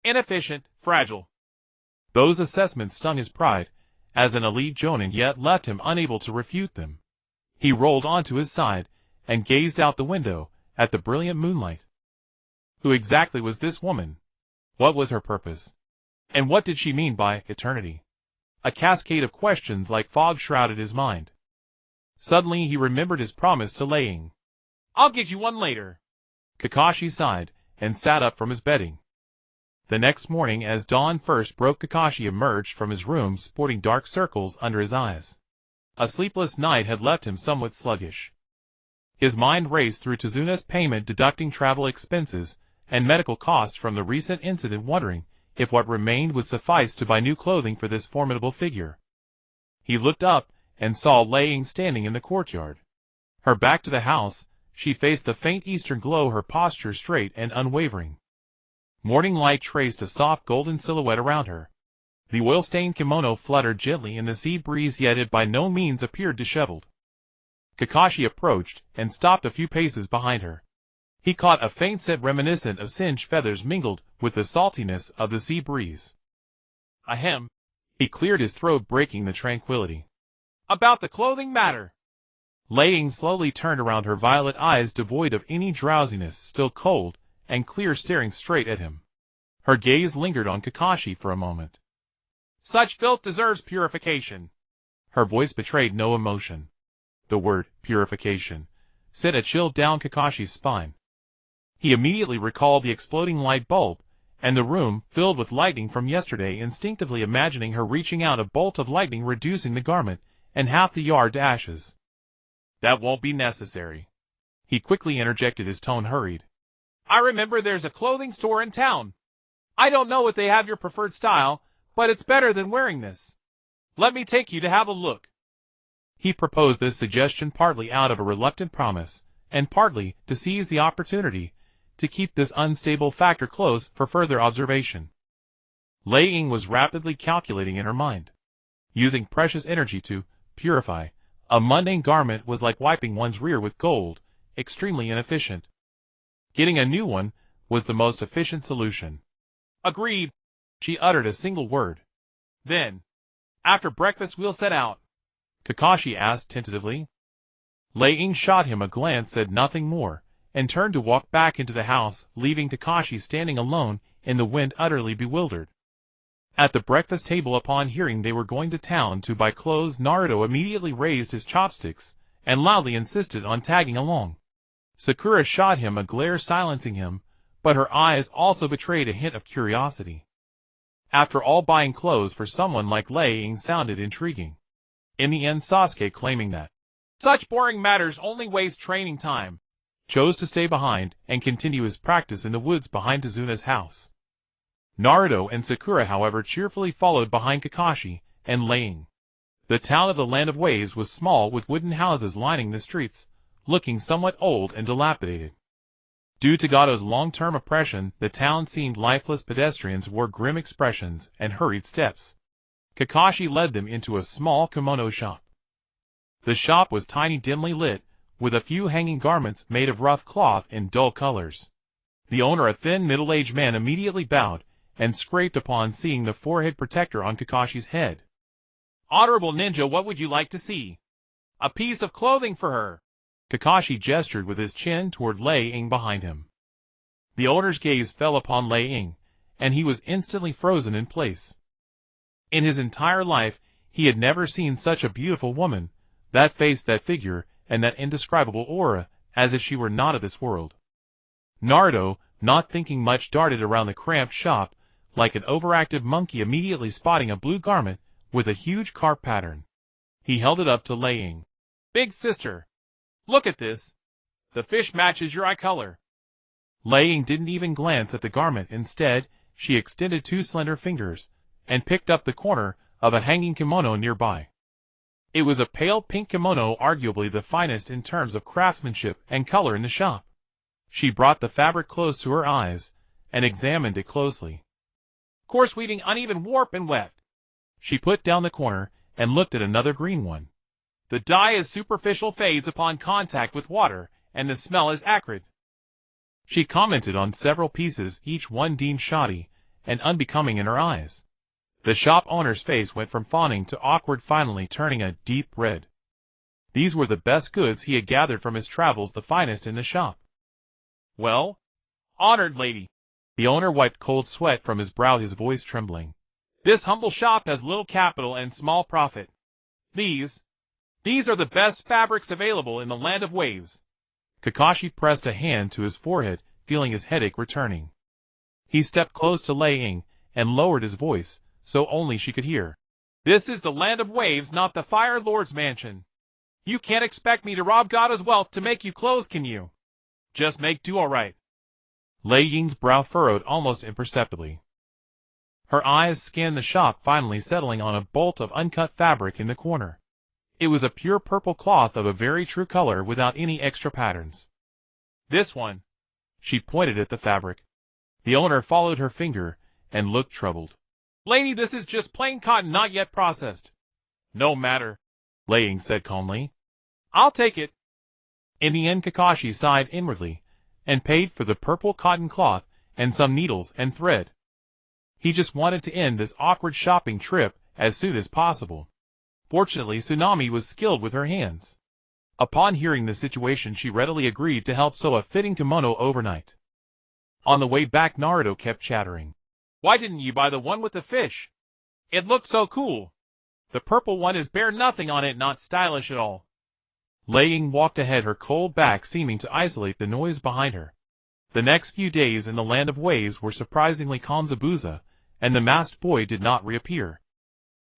"inefficient, fragile." Those assessments stung his pride as an elite jonin, yet left him unable to refute them. He rolled onto his side and gazed out the window at the brilliant moonlight. Who exactly was this woman? What was her purpose? And what did she mean by eternity? A cascade of questions like fog shrouded his mind. Suddenly he remembered his promise to Lei Ying. "I'll get you one later." Kakashi sighed and sat up from his bedding. The next morning, as dawn first broke, Kakashi emerged from his room sporting dark circles under his eyes. A sleepless night had left him somewhat sluggish. His mind raced through Tazuna's payment, deducting travel expenses and medical costs from the recent incident, wondering if what remained would suffice to buy new clothing for this formidable figure. He looked up and saw Lei Ying standing in the courtyard. Her back to the house, she faced the faint eastern glow, her posture straight and unwavering. Morning light traced a soft golden silhouette around her. The oil-stained kimono fluttered gently in the sea breeze, yet it by no means appeared disheveled. Kakashi approached and stopped a few paces behind her. He caught a faint scent reminiscent of singed feathers mingled with the saltiness of the sea breeze. Ahem. He cleared his throat, breaking the tranquility. "About the clothing matter," Lei Ying slowly turned around, her violet eyes devoid of any drowsiness, still cold and clear, staring straight at him. Her gaze lingered on Kakashi for a moment. Such filth deserves purification. Her voice betrayed no emotion. The word purification sent a chill down Kakashi's spine. He immediately recalled the exploding light bulb, and the room filled with lightning from yesterday, instinctively imagining her reaching out a bolt of lightning, reducing the garment and half the yard to ashes. That won't be necessary. He quickly interjected, his tone hurried. I remember there's a clothing store in town. I don't know if they have your preferred style, but it's better than wearing this. Let me take you to have a look. He proposed this suggestion partly out of a reluctant promise, and partly to seize the opportunity to keep this unstable factor close for further observation. Lei Ying was rapidly calculating in her mind. Using precious energy to purify a mundane garment was like wiping one's rear with gold, extremely inefficient. Getting a new one was the most efficient solution. Agreed. She uttered a single word. Then, after breakfast we'll set out. Kakashi asked tentatively. Lei Ying shot him a glance, said nothing more, and turned to walk back into the house, leaving Kakashi standing alone in the wind, utterly bewildered. At the breakfast table, upon hearing they were going to town to buy clothes, Naruto immediately raised his chopsticks and loudly insisted on tagging along. Sakura shot him a glare, silencing him, but her eyes also betrayed a hint of curiosity. After all, buying clothes for someone like Lei Ying sounded intriguing. In the end, Sasuke, claiming that such boring matters only waste training time, chose to stay behind and continue his practice in the woods behind Tazuna's house. Naruto and Sakura, however, cheerfully followed behind Kakashi and Lei Ying. The town of the Land of Waves was small, with wooden houses lining the streets, looking somewhat old and dilapidated. Due to Gado's long-term oppression, the town seemed lifeless. Pedestrians wore grim expressions and hurried steps. Kakashi led them into a small kimono shop. The shop was tiny, dimly lit, with a few hanging garments made of rough cloth in dull colors. The owner, a thin, middle-aged man, immediately bowed and scraped upon seeing the forehead protector on Kakashi's head. Honorable ninja, what would you like to see? A piece of clothing for her. Kakashi gestured with his chin toward Lei Ying behind him. The owner's gaze fell upon Lei Ying, and he was instantly frozen in place. In his entire life, he had never seen such a beautiful woman, that face, that figure, and that indescribable aura, as if she were not of this world. Naruto, not thinking much, darted around the cramped shop, like an overactive monkey, immediately spotting a blue garment with a huge carp pattern. He held it up to Lei Ying. Big sister, look at this. The fish matches your eye color. Lei Ying didn't even glance at the garment. Instead, she extended two slender fingers and picked up the corner of a hanging kimono nearby. It was a pale pink kimono, arguably the finest in terms of craftsmanship and color in the shop. She brought the fabric close to her eyes and examined it closely. Coarse weaving, uneven warp and weft. She put down the corner and looked at another green one. The dye is superficial, fades upon contact with water, and the smell is acrid. She commented on several pieces, each one deemed shoddy and unbecoming in her eyes. The shop owner's face went from fawning to awkward, finally turning a deep red. These were the best goods he had gathered from his travels, the finest in the shop. Well, honored lady. The owner wiped cold sweat from his brow, his voice trembling. This humble shop has little capital and small profit. These are the best fabrics available in the Land of Waves. Kakashi pressed a hand to his forehead, feeling his headache returning. He stepped close to Lei Ying and lowered his voice, so only she could hear. This is the Land of Waves, not the Fire Lord's mansion. You can't expect me to rob Gado's wealth to make you clothes, can you? Just make do, all right. Lei Ying's brow furrowed almost imperceptibly. Her eyes scanned the shop, finally settling on a bolt of uncut fabric in the corner. It was a pure purple cloth of a very true color without any extra patterns. This one. She pointed at the fabric. The owner followed her finger and looked troubled. Lady, this is just plain cotton, not yet processed. No matter, Lei Ying said calmly. I'll take it. In the end, Kakashi sighed inwardly and paid for the purple cotton cloth and some needles and thread. He just wanted to end this awkward shopping trip as soon as possible. Fortunately, Tsunami was skilled with her hands. Upon hearing the situation, she readily agreed to help sew a fitting kimono overnight. On the way back, Naruto kept chattering. Why didn't you buy the one with the fish? It looked so cool. The purple one is bare nothing on it, not stylish at all. Lei Ying walked ahead, her cold back seeming to isolate the noise behind her. The next few days in the land of waves were surprisingly calm. Zabuza, and the masked boy did not reappear.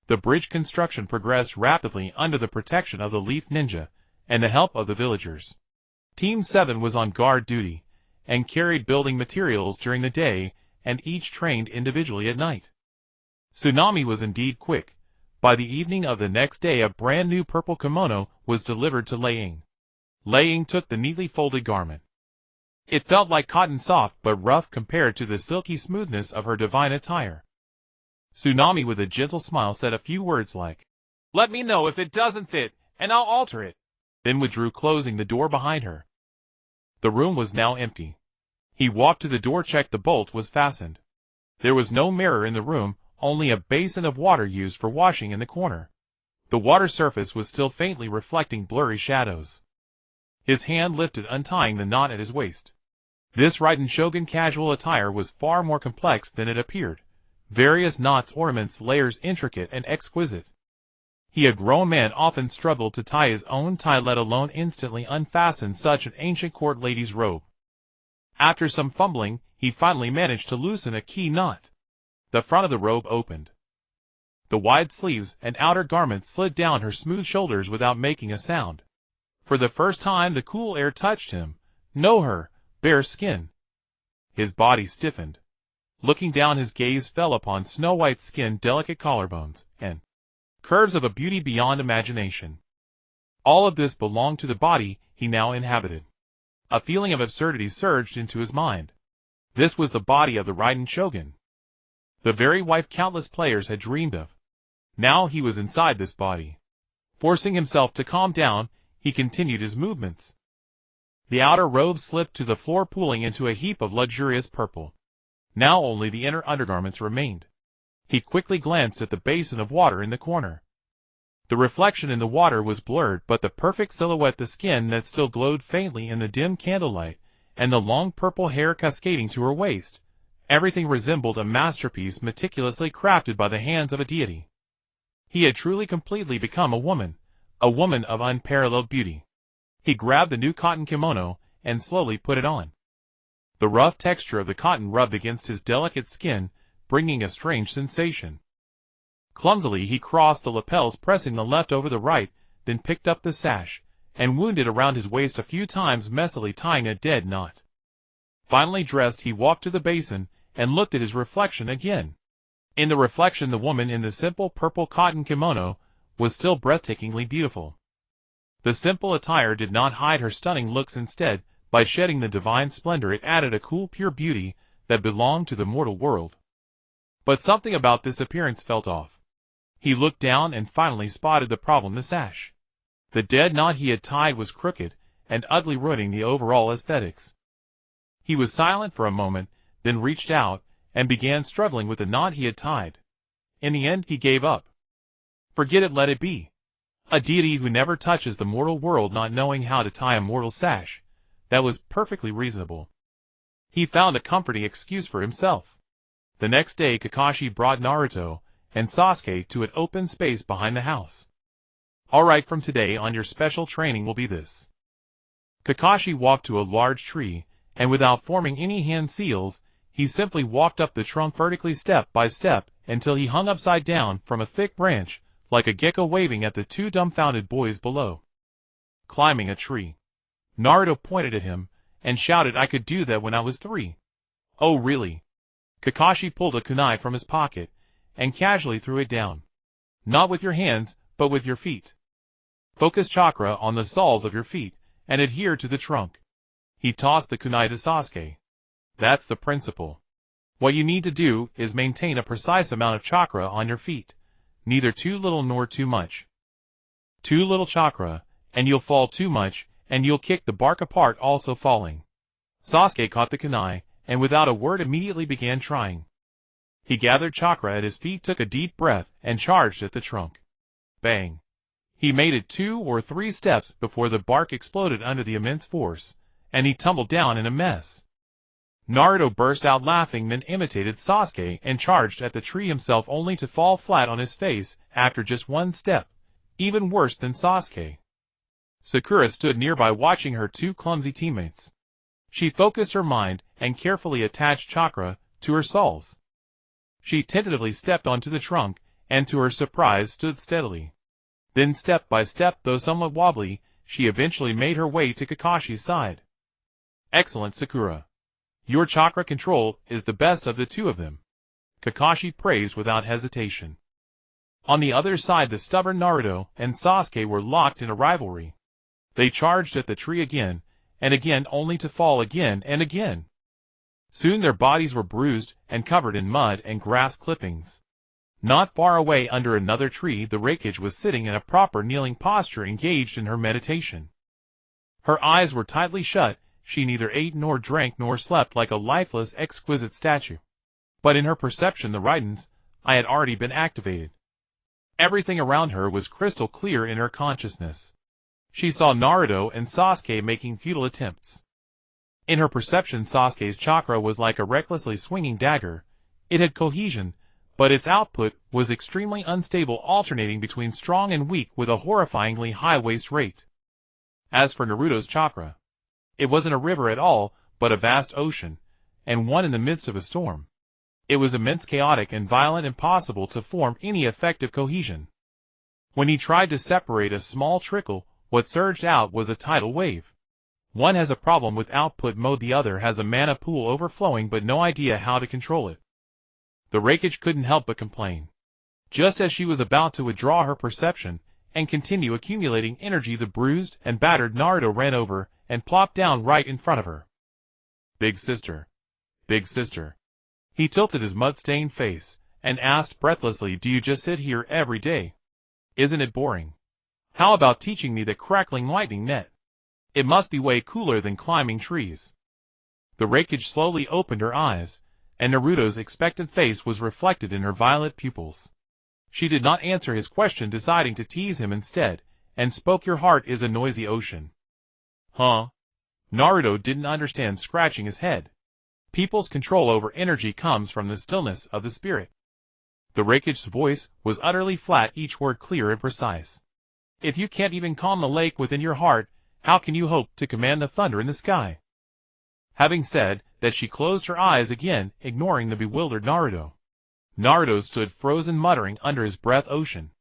The bridge construction progressed rapidly under the protection of the Leaf Ninja and the help of the villagers. Team 7 was on guard duty, and carried building materials during the day, and each trained individually at night. Tsunami was indeed quick. By the evening of the next day, a brand new purple kimono was delivered to Lei Ying. Lei Ying took the neatly folded garment. It felt like cotton, soft but rough compared to the silky smoothness of her divine attire. Tsunami, with a gentle smile, said a few words like, "Let me know if it doesn't fit, and I'll alter it," then withdrew, closing the door behind her. The room was now empty. He walked to the door, checked the bolt was fastened. There was no mirror in the room, only a basin of water used for washing in the corner. The water surface was still faintly reflecting blurry shadows. His hand lifted, untying the knot at his waist. This Raiden Shogun casual attire was far more complex than it appeared. Various knots, ornaments, layers, intricate and exquisite. He, a grown man, often struggled to tie his own tie, let alone instantly unfasten such an ancient court lady's robe. After some fumbling, he finally managed to loosen a key knot. The front of the robe opened. The wide sleeves and outer garments slid down her smooth shoulders without making a sound. For the first time the cool air touched him, her bare skin. His body stiffened. Looking down, his gaze fell upon snow-white skin, delicate collarbones, and curves of a beauty beyond imagination. All of this belonged to the body he now inhabited. A feeling of absurdity surged into his mind. This was the body of the Raiden Shogun. The very wife countless players had dreamed of. Now he was inside this body. Forcing himself to calm down, he continued his movements. The outer robe slipped to the floor, pooling into a heap of luxurious purple. Now only the inner undergarments remained. He quickly glanced at the basin of water in the corner. The reflection in the water was blurred, but the perfect silhouette, the skin that still glowed faintly in the dim candlelight, and the long purple hair cascading to her waist, everything resembled a masterpiece meticulously crafted by the hands of a deity. He had truly completely become a woman of unparalleled beauty. He grabbed the new cotton kimono and slowly put it on. The rough texture of the cotton rubbed against his delicate skin, bringing a strange sensation. Clumsily he crossed the lapels, pressing the left over the right, then picked up the sash, and wound it around his waist a few times, messily tying a dead knot. Finally dressed, he walked to the basin, and looked at his reflection again. In the reflection, the woman in the simple purple cotton kimono was still breathtakingly beautiful. The simple attire did not hide her stunning looks. Instead, by shedding the divine splendor, it added a cool, pure beauty that belonged to the mortal world. But something about this appearance felt off. He looked down and finally spotted the problem: the sash. The dead knot he had tied was crooked and ugly, ruining the overall aesthetics. He was silent for a moment, then reached out and began struggling with the knot he had tied. In the end, he gave up. Forget it, let it be. A deity who never touches the mortal world not knowing how to tie a mortal sash. That was perfectly reasonable. He found a comforting excuse for himself. The next day, Kakashi brought Naruto and Sasuke to an open space behind the house. "Alright, from today on your special training will be this." Kakashi walked to a large tree, and without forming any hand seals, he simply walked up the trunk vertically, step by step, until he hung upside down from a thick branch, like a gecko, waving at the two dumbfounded boys below. Climbing a tree. Naruto pointed at him and shouted, "I could do that when I was 3. "Oh really?" Kakashi pulled a kunai from his pocket and casually threw it down. "Not with your hands, but with your feet. Focus chakra on the soles of your feet and adhere to the trunk." He tossed the kunai to Sasuke. "That's the principle. What you need to do is maintain a precise amount of chakra on your feet, neither too little nor too much. Too little chakra, and you'll fall; too much, and you'll kick the bark apart, also falling." Sasuke caught the kunai, and without a word immediately began trying. He gathered chakra at his feet, took a deep breath, and charged at the trunk. Bang! He made it 2 or 3 steps before the bark exploded under the immense force, and he tumbled down in a mess. Naruto burst out laughing, then imitated Sasuke and charged at the tree himself, only to fall flat on his face after just 1 step, even worse than Sasuke. Sakura stood nearby watching her 2 clumsy teammates. She focused her mind and carefully attached chakra to her soles. She tentatively stepped onto the trunk, and to her surprise stood steadily. Then step by step, though somewhat wobbly, she eventually made her way to Kakashi's side. "Excellent, Sakura. Your chakra control is the best of the 2 of them," Kakashi praised without hesitation. On the other side, the stubborn Naruto and Sasuke were locked in a rivalry. They charged at the tree again and again, only to fall again and again. Soon their bodies were bruised and covered in mud and grass clippings. Not far away under another tree, the Raikage was sitting in a proper kneeling posture, engaged in her meditation. Her eyes were tightly shut. She neither ate nor drank nor slept, like a lifeless, exquisite statue. But in her perception, the Raidens I had already been activated. Everything around her was crystal clear in her consciousness. She saw Naruto and Sasuke making futile attempts. In her perception, Sasuke's chakra was like a recklessly swinging dagger. It had cohesion, but its output was extremely unstable, alternating between strong and weak with a horrifyingly high waste rate. As for Naruto's chakra, it wasn't a river at all, but a vast ocean, and one in the midst of a storm. It was immense, chaotic, and violent, impossible to form any effective cohesion. When he tried to separate a small trickle, what surged out was a tidal wave. One has a problem with output mode, the other has a mana pool overflowing but no idea how to control it. The Raikage couldn't help but complain. Just as she was about to withdraw her perception and continue accumulating energy, the bruised and battered Naruto ran over and plopped down right in front of her. "Big sister. Big sister." He tilted his mud-stained face and asked breathlessly, "Do you just sit here every day? Isn't it boring? How about teaching me the crackling lightning net? It must be way cooler than climbing trees." The Raikage slowly opened her eyes, and Naruto's expectant face was reflected in her violet pupils. She did not answer his question, deciding to tease him instead, and spoke, "Your heart is a noisy ocean." "Huh?" Naruto didn't understand, scratching his head. "People's control over energy comes from the stillness of the spirit." The Raikage's voice was utterly flat, each word clear and precise. "If you can't even calm the lake within your heart, how can you hope to command the thunder in the sky?" Having said that, she closed her eyes again, ignoring the bewildered Naruto. Naruto stood frozen, muttering under his breath, "Ocean,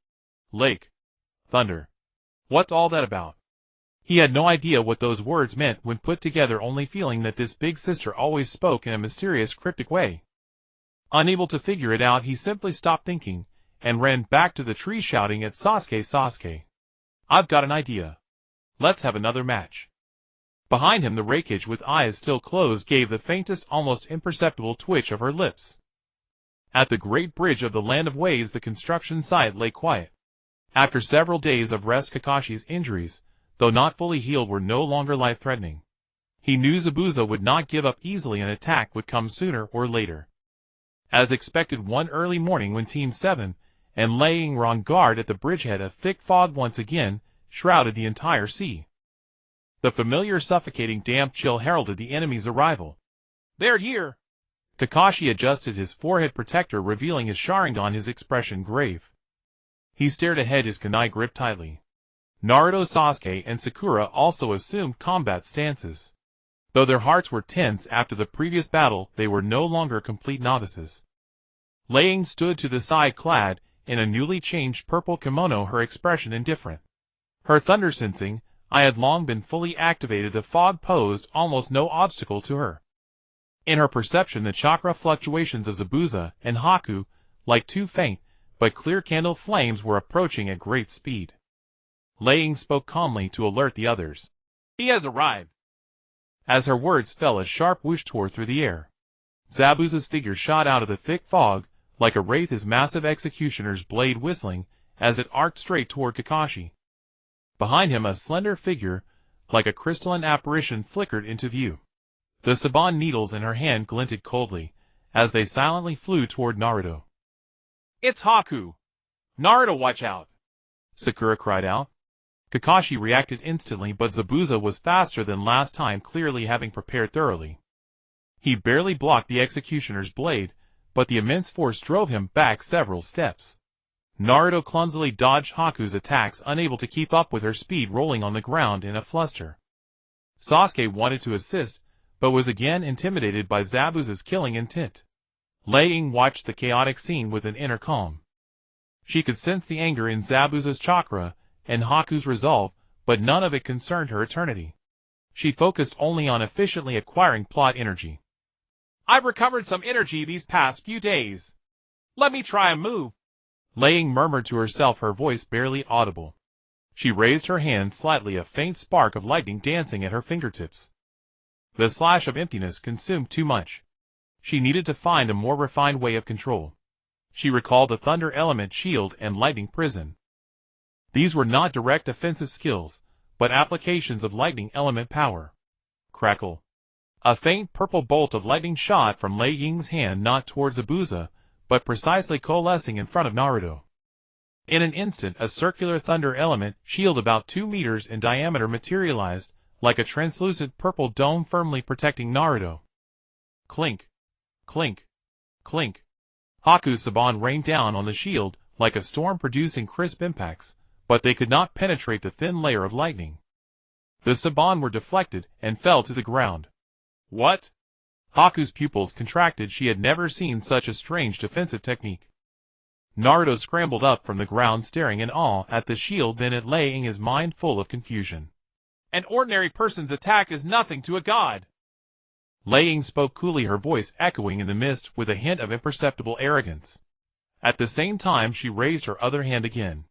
lake, thunder. What's all that about?" He had no idea what those words meant when put together, only feeling that this big sister always spoke in a mysterious, cryptic way. Unable to figure it out, he simply stopped thinking and ran back to the tree, shouting at Sasuke, "Sasuke, I've got an idea. Let's have another match." Behind him, the Raikage, with eyes still closed, gave the faintest, almost imperceptible twitch of her lips. At the great bridge of the Land of Waves, the construction site lay quiet. After several days of rest, Kakashi's injuries, though not fully healed, were no longer life-threatening. He knew Zabuza would not give up easily, an attack would come sooner or later. As expected, one early morning, when Team 7 and laying were on guard at the bridgehead, a thick fog once again shrouded the entire sea. The familiar suffocating damp chill heralded the enemy's arrival. "They're here!" Kakashi adjusted his forehead protector, revealing his Sharingan, his expression grave. He stared ahead, his kunai gripped tightly. Naruto, Sasuke, and Sakura also assumed combat stances. Though their hearts were tense after the previous battle, they were no longer complete novices. Laying stood to the side, clad in a newly changed purple kimono, her expression indifferent. Her thunder sensing I had long been fully activated. The fog posed almost no obstacle to her. In her perception, the chakra fluctuations of Zabuza and Haku, like 2 faint but clear candle flames, were approaching at great speed. Laying spoke calmly to alert the others. "He has arrived." As her words fell, a sharp whoosh tore through the air. Zabuza's figure shot out of the thick fog like a wraith, his massive executioner's blade whistling as it arced straight toward Kakashi. Behind him, a slender figure, like a crystalline apparition, flickered into view. The Saban needles in her hand glinted coldly as they silently flew toward Naruto. "It's Haku! Naruto, watch out!" Sakura cried out. Kakashi reacted instantly, but Zabuza was faster than last time, clearly having prepared thoroughly. He barely blocked the executioner's blade, but the immense force drove him back several steps. Naruto clumsily dodged Haku's attacks, unable to keep up with her speed, rolling on the ground in a fluster. Sasuke wanted to assist, but was again intimidated by Zabuza's killing intent. Lei Ying watched the chaotic scene with an inner calm. She could sense the anger in Zabuza's chakra and Haku's resolve, but none of it concerned her eternity. She focused only on efficiently acquiring plot energy. I've recovered some energy these past few days. Let me try a move. Lei Ying murmured to herself, her voice barely audible. She raised her hand slightly, a faint spark of lightning dancing at her fingertips. The slash of emptiness consumed too much. She needed to find a more refined way of control. She recalled the thunder element shield and lightning prison. These were not direct offensive skills, but applications of lightning element power. Crackle. A faint purple bolt of lightning shot from Lei Ying's hand, not towards Zabuza, but precisely coalescing in front of Naruto. In an instant, a circular thunder element shield about 2 meters in diameter materialized, like a translucent purple dome firmly protecting Naruto. Clink. Clink. Clink. Haku's Saban rained down on the shield, like a storm producing crisp impacts, but they could not penetrate the thin layer of lightning. The Saban were deflected and fell to the ground. What? Haku's pupils contracted. She had never seen such a strange defensive technique. Naruto scrambled up from the ground, staring in awe at the shield, then at Lei Ying, his mind full of confusion. An ordinary person's attack is nothing to a god. Lei Ying spoke coolly, her voice echoing in the mist with a hint of imperceptible arrogance. At the same time, she raised her other hand again.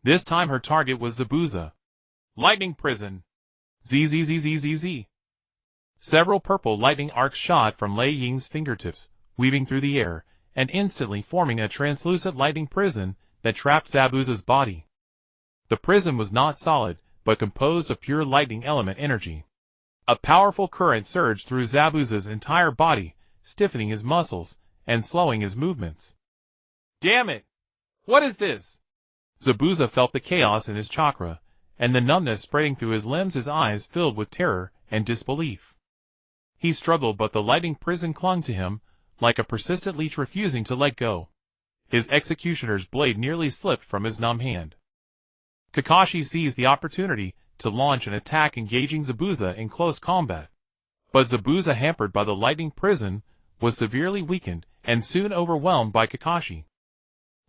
This time her target was Zabuza. Lightning prison. Zzzzzzz. Several purple lightning arcs shot from Lei Ying's fingertips, weaving through the air, and instantly forming a translucent lightning prison that trapped Zabuza's body. The prison was not solid, but composed of pure lightning element energy. A powerful current surged through Zabuza's entire body, stiffening his muscles and slowing his movements. Damn it! What is this? Zabuza felt the chaos in his chakra, and the numbness spreading through his limbs, his eyes filled with terror and disbelief. He struggled, but the lightning prison clung to him, like a persistent leech refusing to let go. His executioner's blade nearly slipped from his numb hand. Kakashi seized the opportunity to launch an attack, engaging Zabuza in close combat. But Zabuza, hampered by the lightning prison, was severely weakened and soon overwhelmed by Kakashi.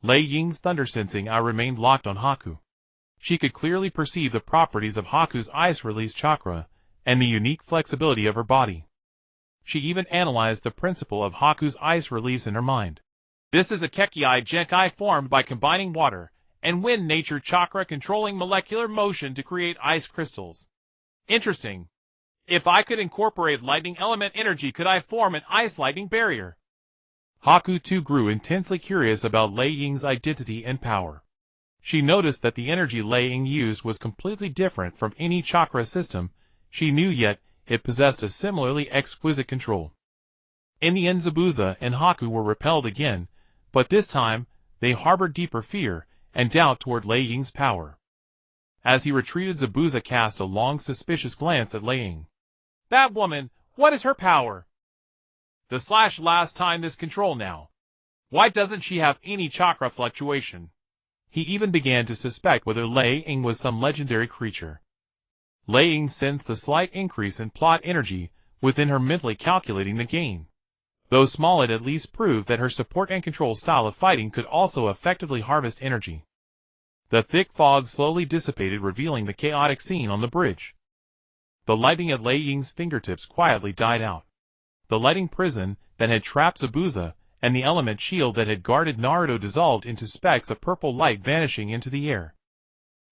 Lei Ying's thunder-sensing eye remained locked on Haku. She could clearly perceive the properties of Haku's ice-release chakra and the unique flexibility of her body. She even analyzed the principle of Haku's ice release in her mind. This is a Kekkai Genkai formed by combining water and wind nature chakra, controlling molecular motion to create ice crystals. Interesting. If I could incorporate lightning element energy, could I form an ice lightning barrier? Haku too grew intensely curious about Lei Ying's identity and power. She noticed that the energy Lei Ying used was completely different from any chakra system she knew, yet it possessed a similarly exquisite control. In the end, Zabuza and Haku were repelled again, but this time they harbored deeper fear and doubt toward Lei Ying's power. As he retreated, Zabuza cast a long, suspicious glance at Lei Ying. That woman, what is her power? The slash last time this control now. Why doesn't she have any chakra fluctuation? He even began to suspect whether Lei Ying was some legendary creature. Lei Ying sensed the slight increase in plot energy within her, mentally calculating the gain. Though small, it at least proved that her support and control style of fighting could also effectively harvest energy. The thick fog slowly dissipated, revealing the chaotic scene on the bridge. The lightning at Lei Ying's fingertips quietly died out. The lighting prison that had trapped Zabuza and the element shield that had guarded Naruto dissolved into specks of purple light, vanishing into the air.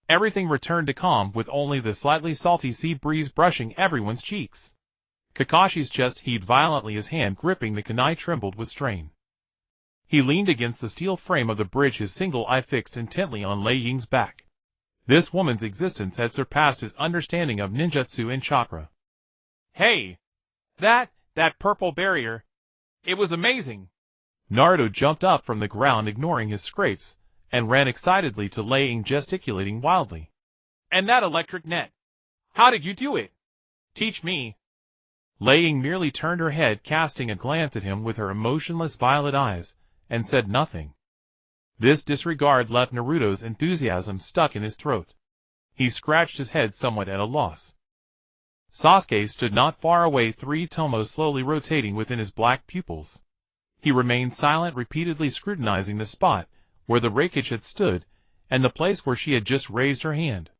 Everything returned to calm, with only the slightly salty sea breeze brushing everyone's cheeks. Kakashi's chest heaved violently, his hand gripping the kunai trembled with strain. He leaned against the steel frame of the bridge, his single eye fixed intently on Lei Ying's back. This woman's existence had surpassed his understanding of ninjutsu and chakra. Hey! That purple barrier. It was amazing. Naruto jumped up from the ground, ignoring his scrapes, and ran excitedly to Laying, gesticulating wildly. And that electric net. How did you do it? Teach me. Laying merely turned her head, casting a glance at him with her emotionless violet eyes, and said nothing. This disregard left Naruto's enthusiasm stuck in his throat. He scratched his head somewhat at a loss. Sasuke stood not far away, three tomos slowly rotating within his black pupils. He remained silent, repeatedly scrutinizing the spot where the wreckage had stood, and the place where she had just raised her hand.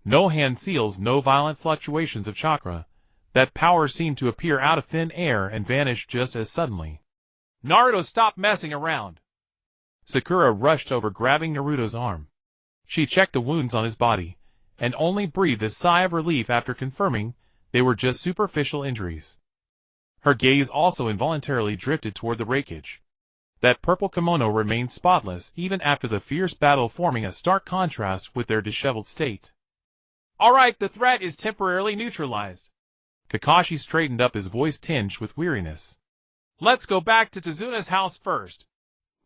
No hand seals, no violent fluctuations of chakra. That power seemed to appear out of thin air and vanish just as suddenly. Naruto, stop messing around. Sakura rushed over, grabbing Naruto's arm. She checked the wounds on his body, and only breathed a sigh of relief after confirming they were just superficial injuries. Her gaze also involuntarily drifted toward the wreckage. That purple kimono remained spotless even after the fierce battle, forming a stark contrast with their disheveled state. All right, the threat is temporarily neutralized. Kakashi straightened up, his voice tinged with weariness. Let's go back to Tazuna's house first.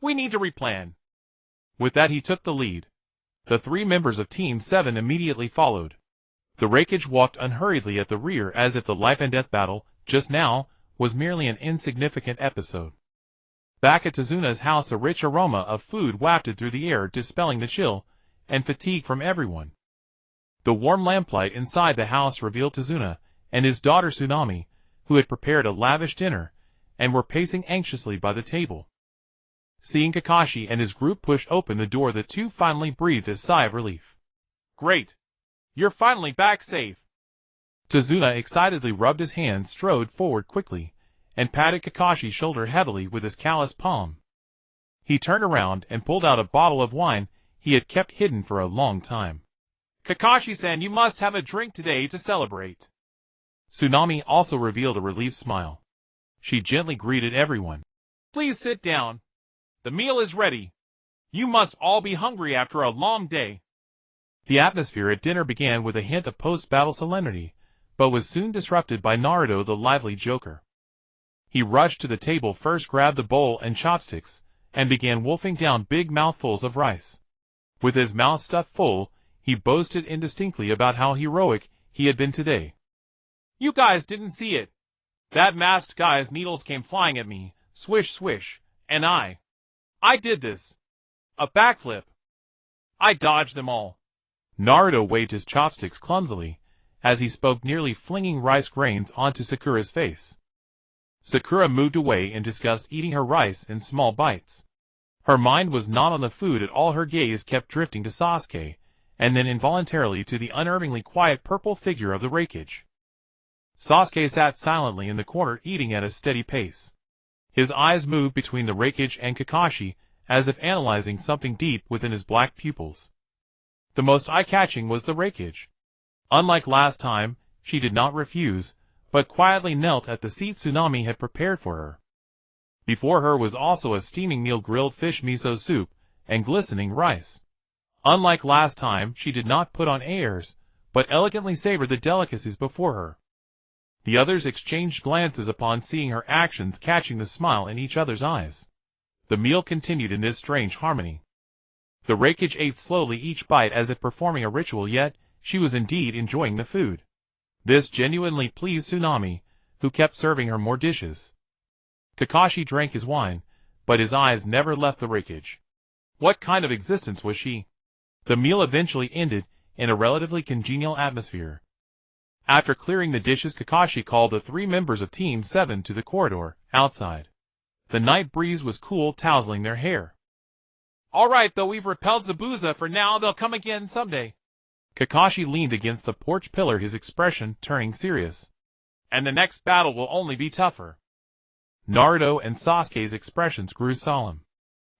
We need to replan. With that, he took the lead. The three members of Team 7 immediately followed. The wreckage walked unhurriedly at the rear, as if the life-and-death battle, just now, was merely an insignificant episode. Back at Tazuna's house, a rich aroma of food wafted through the air, dispelling the chill and fatigue from everyone. The warm lamplight inside the house revealed Tazuna and his daughter Tsunami, who had prepared a lavish dinner, and were pacing anxiously by the table. Seeing Kakashi and his group push open the door, the two finally breathed a sigh of relief. Great! You're finally back safe. Tazuna excitedly rubbed his hands, strode forward quickly, and patted Kakashi's shoulder heavily with his calloused palm. He turned around and pulled out a bottle of wine he had kept hidden for a long time. Kakashi-san, you must have a drink today to celebrate. Tsunami also revealed a relieved smile. She gently greeted everyone. Please sit down. The meal is ready. You must all be hungry after a long day. The atmosphere at dinner began with a hint of post-battle solemnity, but was soon disrupted by Naruto, the lively joker. He rushed to the table, first grabbed a bowl and chopsticks, and began wolfing down big mouthfuls of rice. With his mouth stuffed full, he boasted indistinctly about how heroic he had been today. You guys didn't see it. That masked guy's needles came flying at me, swish swish, and I did this. A backflip. I dodged them all. Naruto waved his chopsticks clumsily as he spoke, nearly flinging rice grains onto Sakura's face. Sakura moved away in disgust, eating her rice in small bites. Her mind was not on the food at all. Her gaze kept drifting to Sasuke, and then involuntarily to the unerringly quiet purple figure of the wreckage. Sasuke sat silently in the corner, eating at a steady pace. His eyes moved between the wreckage and Kakashi, as if analyzing something deep within his black pupils. The most eye-catching was the wreckage. Unlike last time, she did not refuse, but quietly knelt at the seat Tsunami had prepared for her. Before her was also a steaming meal, grilled fish, miso soup, and glistening rice. Unlike last time, she did not put on airs, but elegantly savored the delicacies before her. The others exchanged glances upon seeing her actions, catching the smile in each other's eyes. The meal continued in this strange harmony. The wreckage ate slowly, each bite as if performing a ritual, yet she was indeed enjoying the food. This genuinely pleased Tsunami, who kept serving her more dishes. Kakashi drank his wine, but his eyes never left the wreckage. What kind of existence was she? The meal eventually ended in a relatively congenial atmosphere. After clearing the dishes, Kakashi called the three members of Team 7 to the corridor outside. The night breeze was cool, tousling their hair. All right, though we've repelled Zabuza for now, they'll come again someday. Kakashi leaned against the porch pillar, his expression turning serious. And the next battle will only be tougher. Naruto and Sasuke's expressions grew solemn.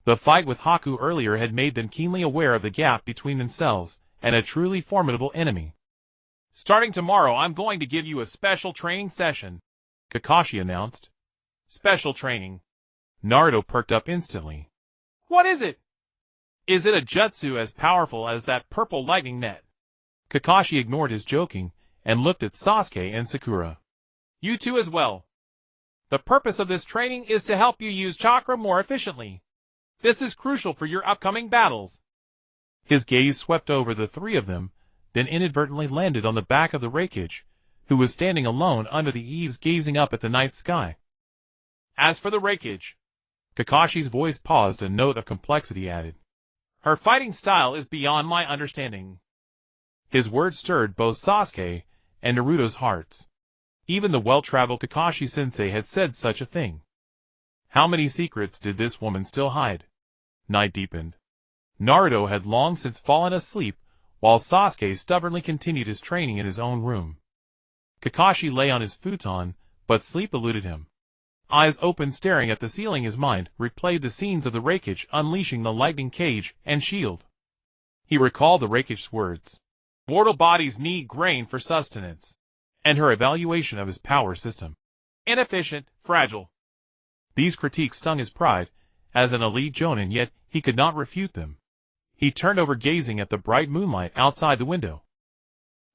The fight with Haku earlier had made them keenly aware of the gap between themselves and a truly formidable enemy. Starting tomorrow, I'm going to give you a special training session, Kakashi announced. Special training. Naruto perked up instantly. What is it? Is it a jutsu as powerful as that purple lightning net? Kakashi ignored his joking and looked at Sasuke and Sakura. You two as well. The purpose of this training is to help you use chakra more efficiently. This is crucial for your upcoming battles. His gaze swept over the three of them, then inadvertently landed on the back of the Raikage, who was standing alone under the eaves gazing up at the night sky. As for the Raikage, Kakashi's voice paused, a note of complexity added. Her fighting style is beyond my understanding. His words stirred both Sasuke and Naruto's hearts. Even the well-traveled Kakashi-sensei had said such a thing. How many secrets did this woman still hide? Night deepened. Naruto had long since fallen asleep, while Sasuke stubbornly continued his training in his own room. Kakashi lay on his futon, but sleep eluded him. Eyes open staring at the ceiling, his mind replayed the scenes of the Raikage unleashing the lightning cage and shield. He recalled the Raikage's words. Mortal bodies need grain for sustenance. And her evaluation of his power system. Inefficient, fragile. These critiques stung his pride, as an elite jonin, yet he could not refute them. He turned over gazing at the bright moonlight outside the window.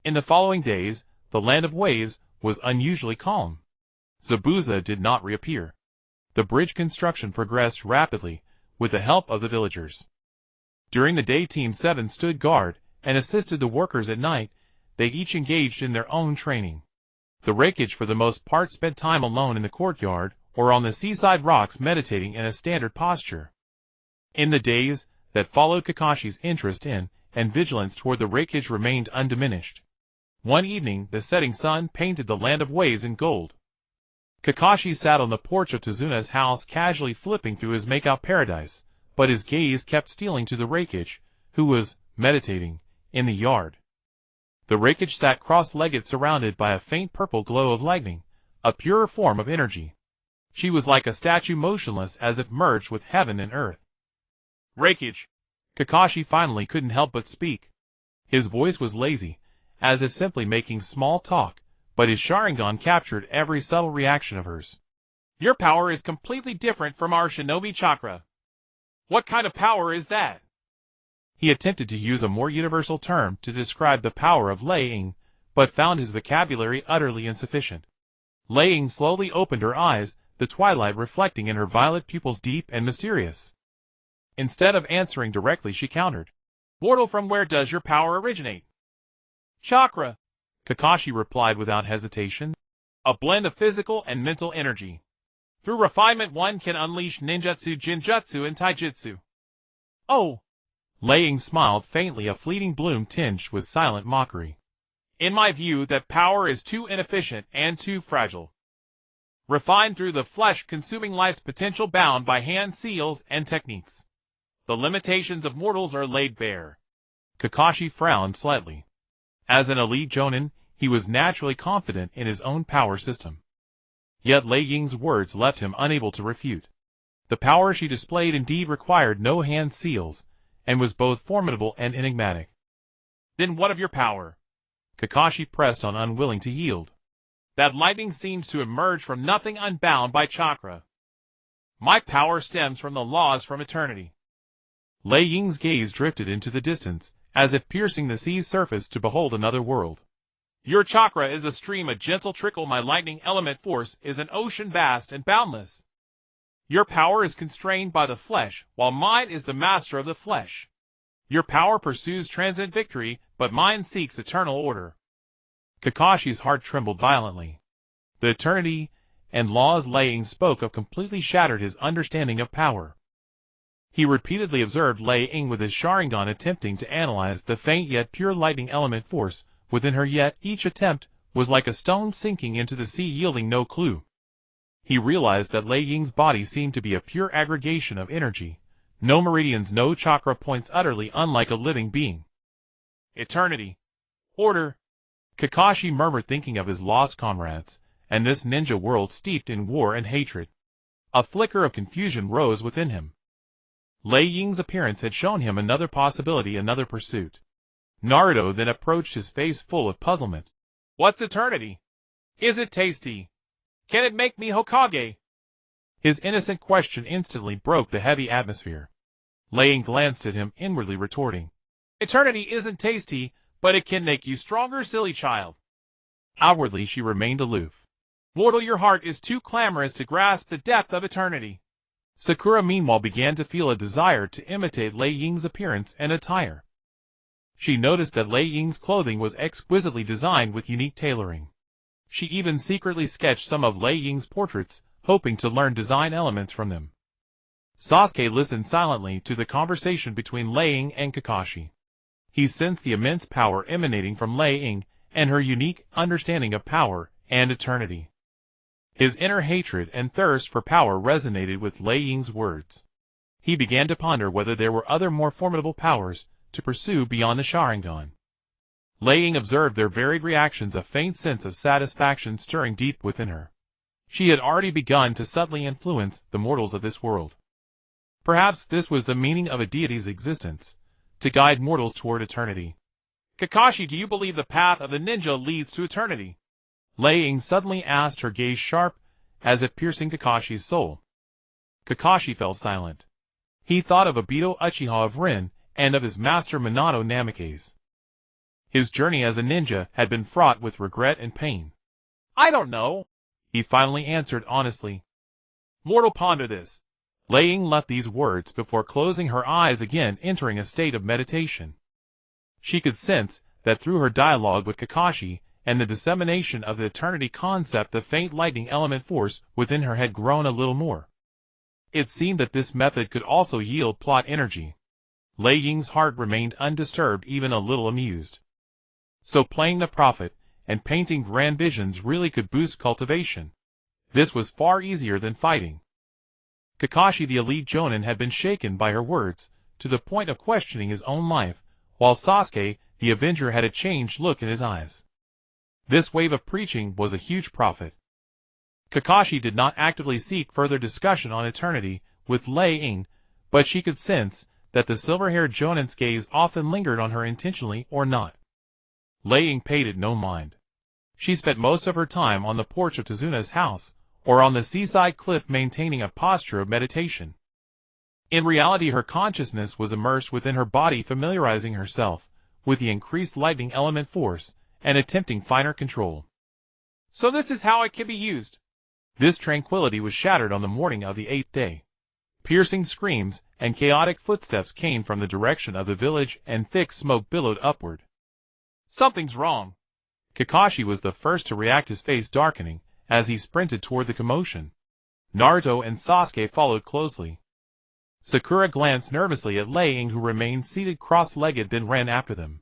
In the following days, the land of waves was unusually calm. Zabuza did not reappear. The bridge construction progressed rapidly, with the help of the villagers. During the day, Team 7 stood guard and assisted the workers. At night, they each engaged in their own training. The Raikage for the most part spent time alone in the courtyard or on the seaside rocks meditating in a standard posture. In the days that followed, Kakashi's interest in and vigilance toward the Raikage remained undiminished. One evening, the setting sun painted the land of waves in gold. Kakashi sat on the porch of Tazuna's house casually flipping through his make-out paradise, but his gaze kept stealing to the Raikage, who was meditating in the yard. The Raikage sat cross-legged surrounded by a faint purple glow of lightning, a purer form of energy. She was like a statue, motionless as if merged with heaven and earth. Raikage. Kakashi finally couldn't help but speak. His voice was lazy, as if simply making small talk, but his Sharingan captured every subtle reaction of hers. Your power is completely different from our shinobi chakra. What kind of power is that? He attempted to use a more universal term to describe the power of Lei Ying, but found his vocabulary utterly insufficient. Lei Ying slowly opened her eyes, the twilight reflecting in her violet pupils deep and mysterious. Instead of answering directly, she countered. Mortal, from where does your power originate? Chakra, Kakashi replied without hesitation. A blend of physical and mental energy. Through refinement, one can unleash ninjutsu, jinjutsu, and taijutsu. Oh! Lei Ying smiled faintly, a fleeting bloom tinged with silent mockery. In my view, that power is too inefficient and too fragile. Refined through the flesh, consuming life's potential, bound by hand seals and techniques. The limitations of mortals are laid bare. Kakashi frowned slightly. As an elite jonin, he was naturally confident in his own power system. Yet Lei Ying's words left him unable to refute. The power she displayed indeed required no hand seals, and was both formidable and enigmatic. Then what of your power? Kakashi pressed on, unwilling to yield. That lightning seems to emerge from nothing, unbound by chakra. My power stems from the laws from eternity. Lei Ying's gaze drifted into the distance, as if piercing the sea's surface to behold another world. Your chakra is a stream, a gentle trickle. My lightning element force is an ocean vast and boundless. Your power is constrained by the flesh, while mine is the master of the flesh. Your power pursues transcendent victory, but mine seeks eternal order. Kakashi's heart trembled violently. The eternity and laws Lei Ying spoke of completely shattered his understanding of power. He repeatedly observed Lei Ying with his Sharingan, attempting to analyze the faint yet pure lightning element force within her, yet each attempt was like a stone sinking into the sea, yielding no clue. He realized that Lei Ying's body seemed to be a pure aggregation of energy. No meridians, no chakra points, utterly unlike a living being. Eternity. Order. Kakashi murmured, thinking of his lost comrades, and this ninja world steeped in war and hatred. A flicker of confusion rose within him. Lei Ying's appearance had shown him another possibility, another pursuit. Naruto then approached, his face full of puzzlement. What's eternity? Is it tasty? Can it make me Hokage? His innocent question instantly broke the heavy atmosphere. Lei Ying glanced at him, inwardly retorting. Eternity isn't tasty, but it can make you stronger, silly child. Outwardly she remained aloof. Mortal, your heart is too clamorous to grasp the depth of eternity. Sakura meanwhile began to feel a desire to imitate Lei Ying's appearance and attire. She noticed that Lei Ying's clothing was exquisitely designed with unique tailoring. She even secretly sketched some of Lei Ying's portraits, hoping to learn design elements from them. Sasuke listened silently to the conversation between Lei Ying and Kakashi. He sensed the immense power emanating from Lei Ying and her unique understanding of power and eternity. His inner hatred and thirst for power resonated with Lei Ying's words. He began to ponder whether there were other more formidable powers to pursue beyond the Sharingan. Lei Ying observed their varied reactions, a faint sense of satisfaction stirring deep within her. She had already begun to subtly influence the mortals of this world. Perhaps this was the meaning of a deity's existence, to guide mortals toward eternity. Kakashi, do you believe the path of the ninja leads to eternity? Lei Ying suddenly asked, her gaze sharp, as if piercing Kakashi's soul. Kakashi fell silent. He thought of Obito Uchiha of Rin, and of his master Minato Namikaze. His journey as a ninja had been fraught with regret and pain. I don't know, he finally answered honestly. Mortal, ponder this. Lei Ying left these words before closing her eyes again, entering a state of meditation. She could sense that through her dialogue with Kakashi and the dissemination of the eternity concept, the faint lightning element force within her had grown a little more. It seemed that this method could also yield plot energy. Lei Ying's heart remained undisturbed, even a little amused. So playing the prophet and painting grand visions really could boost cultivation. This was far easier than fighting. Kakashi, the elite Jonin, had been shaken by her words, to the point of questioning his own life, while Sasuke, the Avenger, had a changed look in his eyes. This wave of preaching was a huge profit. Kakashi did not actively seek further discussion on eternity with Lei Ying, but she could sense that the silver-haired Jonin's gaze often lingered on her, intentionally or not. Lei Ying paid it no mind. She spent most of her time on the porch of Tazuna's house, or on the seaside cliff, maintaining a posture of meditation. In reality, her consciousness was immersed within her body, familiarizing herself with the increased lightning element force and attempting finer control. So this is how it can be used. This tranquility was shattered on the morning of the 8th day. Piercing screams and chaotic footsteps came from the direction of the village, and thick smoke billowed upward. Something's wrong. Kakashi was the first to react, his face darkening as he sprinted toward the commotion. Naruto and Sasuke followed closely. Sakura glanced nervously at Lei Ying, who remained seated cross-legged, then ran after them.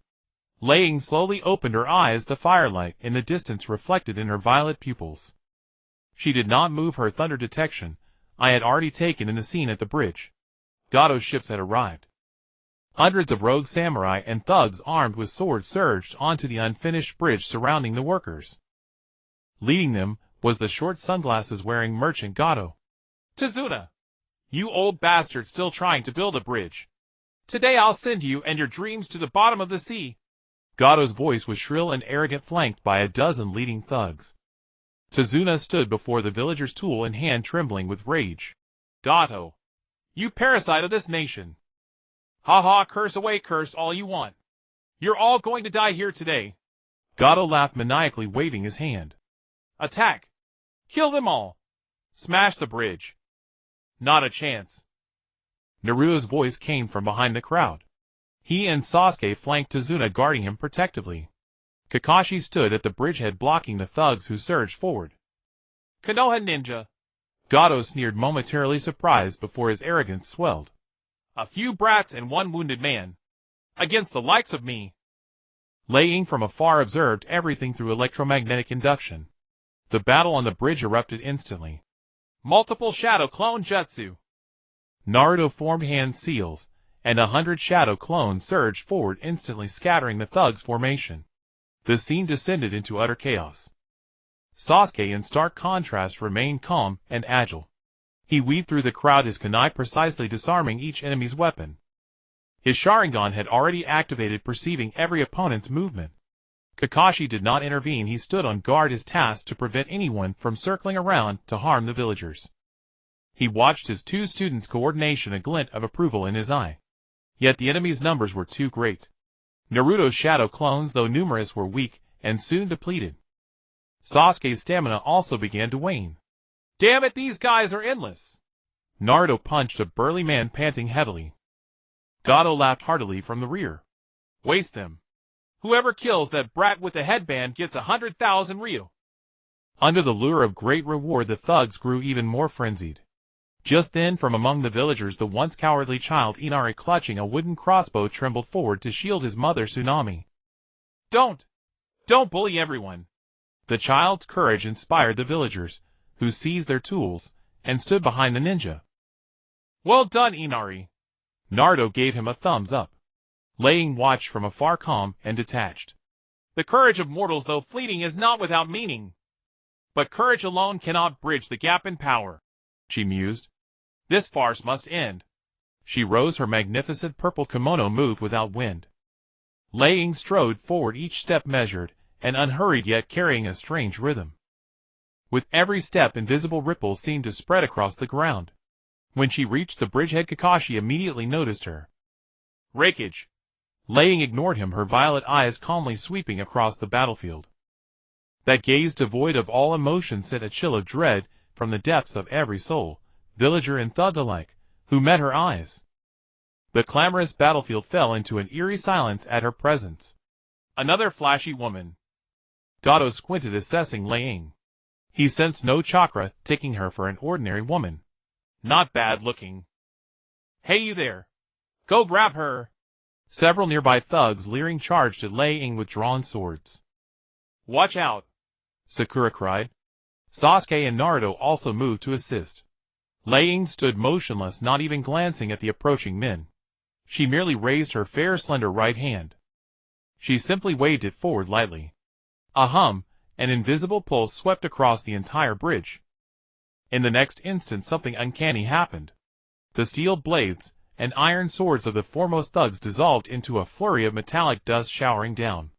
Lei Ying slowly opened her eyes, the firelight in the distance reflected in her violet pupils. She did not move. Her thunder detection I had already taken in the scene at the bridge. Gado's ships had arrived. Hundreds of rogue samurai and thugs armed with swords surged onto the unfinished bridge surrounding the workers. Leading them was the short sunglasses-wearing merchant Gado. Tazuna! You old bastard, still trying to build a bridge. Today I'll send you and your dreams to the bottom of the sea. Gado's voice was shrill and arrogant, flanked by a dozen leading thugs. Tazuna stood before the villager's tool in hand, trembling with rage. Gado! You parasite of this nation! Ha ha, curse away, curse all you want. You're all going to die here today. Gado laughed maniacally, waving his hand. Attack! Kill them all! Smash the bridge! Not a chance. Naruto's voice came from behind the crowd. He and Sasuke flanked Tazuna, guarding him protectively. Kakashi stood at the bridgehead, blocking the thugs who surged forward. Konoha ninja! Gado sneered, momentarily surprised before his arrogance swelled. A few brats and one wounded man. Against the likes of me. Lei Ying from afar observed everything through electromagnetic induction. The battle on the bridge erupted instantly. Multiple shadow clone jutsu. Naruto formed hand seals, and 100 shadow clones surged forward, instantly scattering the thugs' formation. The scene descended into utter chaos. Sasuke, in stark contrast, remained calm and agile. He weaved through the crowd, his kunai precisely disarming each enemy's weapon. His Sharingan had already activated, perceiving every opponent's movement. Kakashi did not intervene. He stood on guard, his task to prevent anyone from circling around to harm the villagers. He watched his two students' coordination, a glint of approval in his eye. Yet the enemy's numbers were too great. Naruto's shadow clones, though numerous, were weak and soon depleted. Sasuke's stamina also began to wane. Damn it, these guys are endless. Naruto punched a burly man panting heavily. Gato laughed heartily from the rear. Waste them. Whoever kills that brat with the headband gets 100,000 Ryu. Under the lure of great reward, the thugs grew even more frenzied. Just then, from among the villagers, the once cowardly child Inari, clutching a wooden crossbow, trembled forward to shield his mother Tsunami. Don't bully everyone. The child's courage inspired the villagers, who seized their tools and stood behind the ninja. Well done, Inari. Naruto gave him a thumbs up. Laying watched from afar, calm and detached. The courage of mortals, though fleeting, is not without meaning. But courage alone cannot bridge the gap in power, she mused. This farce must end. She rose, her magnificent purple kimono moved without wind. Laying strode forward, each step measured and unhurried, yet carrying a strange rhythm. With every step, invisible ripples seemed to spread across the ground. When she reached the bridgehead, Kakashi immediately noticed her. Rakeage. Laying ignored him, her violet eyes calmly sweeping across the battlefield. That gaze, devoid of all emotion, sent a chill of dread from the depths of every soul, villager and thug alike, who met her eyes. The clamorous battlefield fell into an eerie silence at her presence. Another flashy woman. Gato squinted, assessing Laying. He sensed no chakra, taking her for an ordinary woman. Not bad looking. Hey, you there. Go grab her. Several nearby thugs leering charged at Laying with drawn swords. Watch out, Sakura cried. Sasuke and Naruto also moved to assist. Laying stood motionless, not even glancing at the approaching men. She merely raised her fair, slender right hand. She simply waved it forward lightly. A hum, an invisible pulse swept across the entire bridge. In the next instant, something uncanny happened. The steel blades and iron swords of the foremost thugs dissolved into a flurry of metallic dust showering down.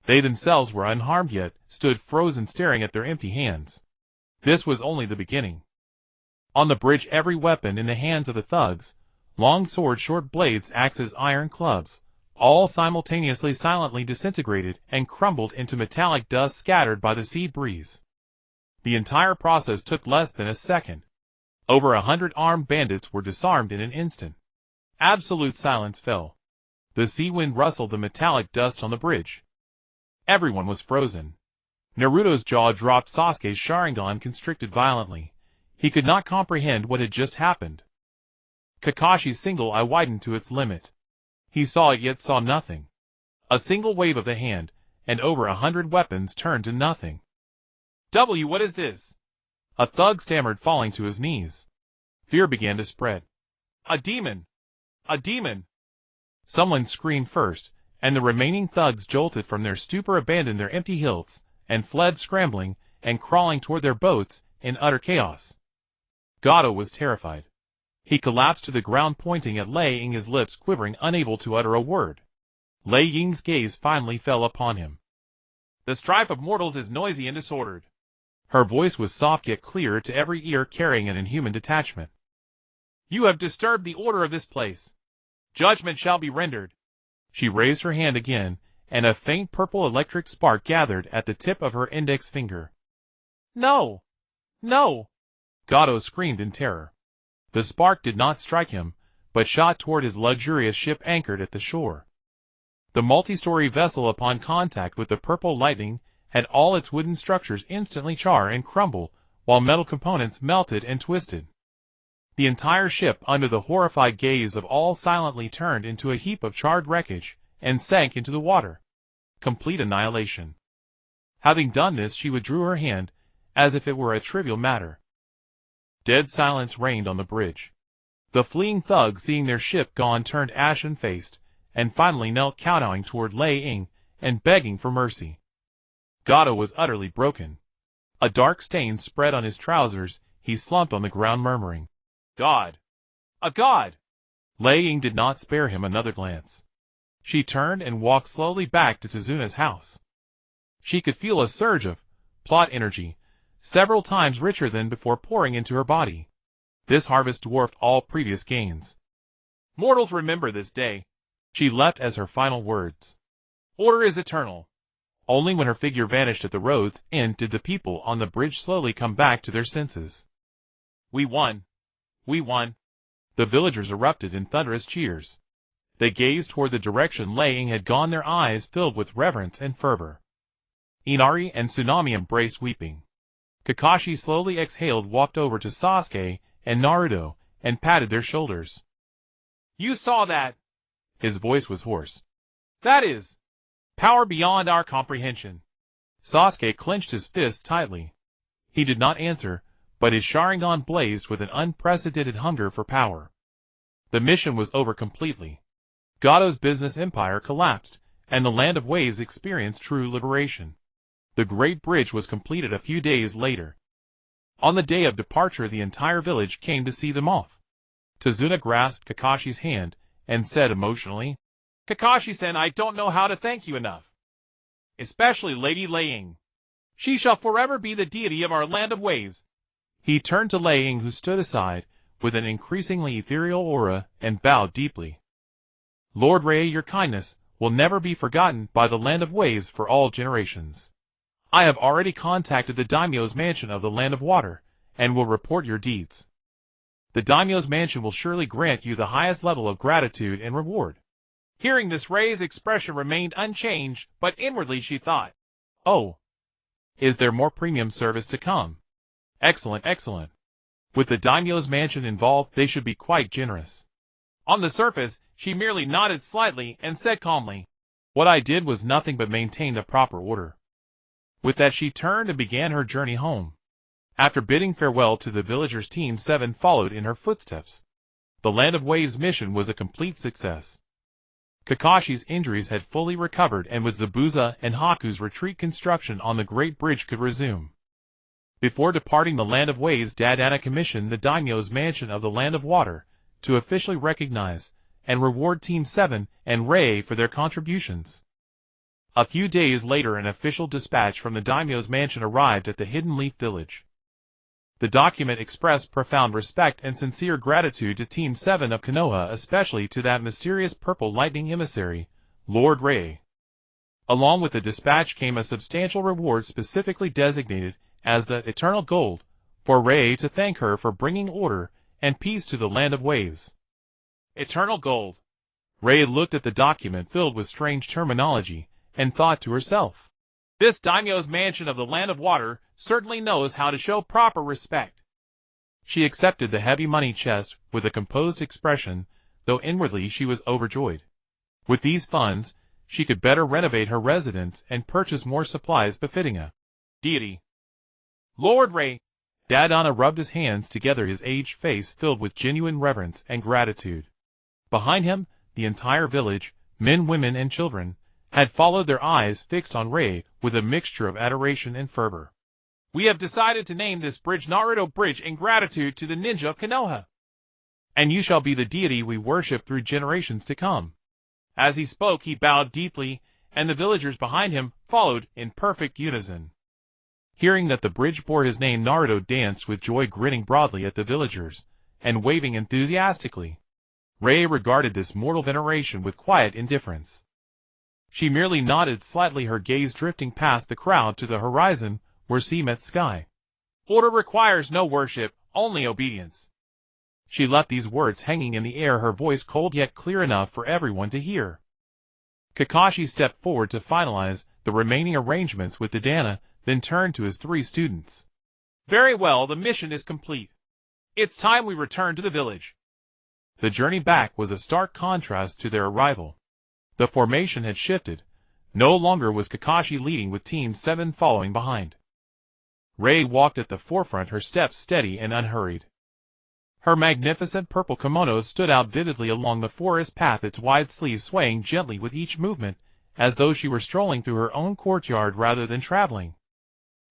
They themselves were unharmed, yet stood frozen, staring at their empty hands. This was only the beginning. On the bridge, every weapon in the hands of the thugs, long swords, short blades, axes, iron clubs, all simultaneously silently disintegrated and crumbled into metallic dust scattered by the sea breeze. The entire process took less than a second. Over 100 armed bandits were disarmed in an instant. Absolute silence fell. The sea wind rustled the metallic dust on the bridge. Everyone was frozen. Naruto's jaw dropped. Sasuke's Sharingan constricted violently. He could not comprehend what had just happened. Kakashi's single eye widened to its limit. He saw it, yet saw nothing. A single wave of the hand, and over 100 weapons turned to nothing. What is this? A thug stammered, falling to his knees. Fear began to spread. A demon! A demon! Someone screamed first, and the remaining thugs jolted from their stupor, abandoned their empty hilts, and fled, scrambling and crawling toward their boats in utter chaos. Gato was terrified. He collapsed to the ground, pointing at Laying, his lips quivering, unable to utter a word. Laying's gaze finally fell upon him. The strife of mortals is noisy and disordered. Her voice was soft yet clear to every ear, carrying an inhuman detachment. You have disturbed the order of this place. Judgment shall be rendered. She raised her hand again, and a faint purple electric spark gathered at the tip of her index finger. No! No! Gato screamed in terror. The spark did not strike him, but shot toward his luxurious ship anchored at the shore. The multi-story vessel, upon contact with the purple lightning, had all its wooden structures instantly char and crumble, while metal components melted and twisted. The entire ship, under the horrified gaze of all, silently turned into a heap of charred wreckage, and sank into the water. Complete annihilation. Having done this, she withdrew her hand, as if it were a trivial matter. Dead silence reigned on the bridge. The fleeing thugs, seeing their ship gone, turned ashen-faced, and finally knelt, kowtowing toward Laying and begging for mercy. Gato was utterly broken. A dark stain spread on his trousers. He slumped on the ground, murmuring, God! A god! Laying did not spare him another glance. She turned and walked slowly back to Tazuna's house. She could feel a surge of plot energy, several times richer than before, pouring into her body. This harvest dwarfed all previous gains. Mortals, remember this day. She left as her final words. Order is eternal. Only when her figure vanished at the road's end did the people on the bridge slowly come back to their senses. We won. We won. The villagers erupted in thunderous cheers. They gazed toward the direction Lei Ying had gone, their eyes filled with reverence and fervor. Inari and Tsunami embraced weeping. Kakashi slowly exhaled, walked over to Sasuke and Naruto, and patted their shoulders. You saw that? His voice was hoarse. That is power beyond our comprehension. Sasuke clenched his fists tightly. He did not answer, but his Sharingan blazed with an unprecedented hunger for power. The mission was over completely. Gado's business empire collapsed, and the Land of Waves experienced true liberation. The Great Bridge was completed a few days later. On the day of departure, the entire village came to see them off. Tazuna grasped Kakashi's hand and said emotionally, Kakashi-sen, I don't know how to thank you enough. Especially Lady Lei Ying. She shall forever be the deity of our Land of Waves. He turned to Lei Ying, who stood aside, with an increasingly ethereal aura, and bowed deeply. Lord Rei, your kindness will never be forgotten by the Land of Waves for all generations. I have already contacted the Daimyo's mansion of the Land of Water, and will report your deeds. The Daimyo's mansion will surely grant you the highest level of gratitude and reward. Hearing this, Rei's expression remained unchanged, but inwardly she thought, Oh, is there more premium service to come? Excellent, excellent. With the Daimyo's mansion involved, they should be quite generous. On the surface, she merely nodded slightly and said calmly, What I did was nothing but maintain the proper order. With that, she turned and began her journey home. After bidding farewell to the villagers, Team 7 followed in her footsteps. The Land of Waves mission was a complete success. Kakashi's injuries had fully recovered, and with Zabuza and Haku's retreat, construction on the Great Bridge could resume. Before departing the Land of Waves, Dadana commissioned the Daimyo's mansion of the Land of Water to officially recognize and reward Team 7 and Rei for their contributions. A few days later, an official dispatch from the Daimyo's mansion arrived at the Hidden Leaf Village. The document expressed profound respect and sincere gratitude to Team 7 of Konoha, especially to that mysterious purple lightning emissary, Lord Rei. Along with the dispatch came a substantial reward specifically designated as the Eternal Gold, for Rei to thank her for bringing order and peace to the Land of Waves. Eternal Gold. Rei looked at the document filled with strange terminology, and thought to herself, This Daimyo's mansion of the Land of Water certainly knows how to show proper respect. She accepted the heavy money chest with a composed expression, though inwardly she was overjoyed. With these funds, she could better renovate her residence and purchase more supplies befitting a deity. Lord Rei. Dadana rubbed his hands together, his aged face filled with genuine reverence and gratitude. Behind him, the entire village, men, women, and children, had followed, their eyes fixed on Rei with a mixture of adoration and fervor. We have decided to name this bridge Naruto Bridge in gratitude to the ninja of Konoha. And you shall be the deity we worship through generations to come. As he spoke, he bowed deeply, and the villagers behind him followed in perfect unison. Hearing that the bridge bore his name, Naruto danced with joy, grinning broadly at the villagers, and waving enthusiastically. Rei regarded this mortal veneration with quiet indifference. She merely nodded slightly, her gaze drifting past the crowd to the horizon, where sea met sky. Order requires no worship, only obedience. She left these words hanging in the air, her voice cold yet clear enough for everyone to hear. Kakashi stepped forward to finalize the remaining arrangements with Dadana, then turned to his 3 students. Very well, the mission is complete. It's time we return to the village. The journey back was a stark contrast to their arrival. The formation had shifted. No longer was Kakashi leading with Team 7 following behind. Rei walked at the forefront, her steps steady and unhurried. Her magnificent purple kimono stood out vividly along the forest path, its wide sleeves swaying gently with each movement, as though she were strolling through her own courtyard rather than traveling.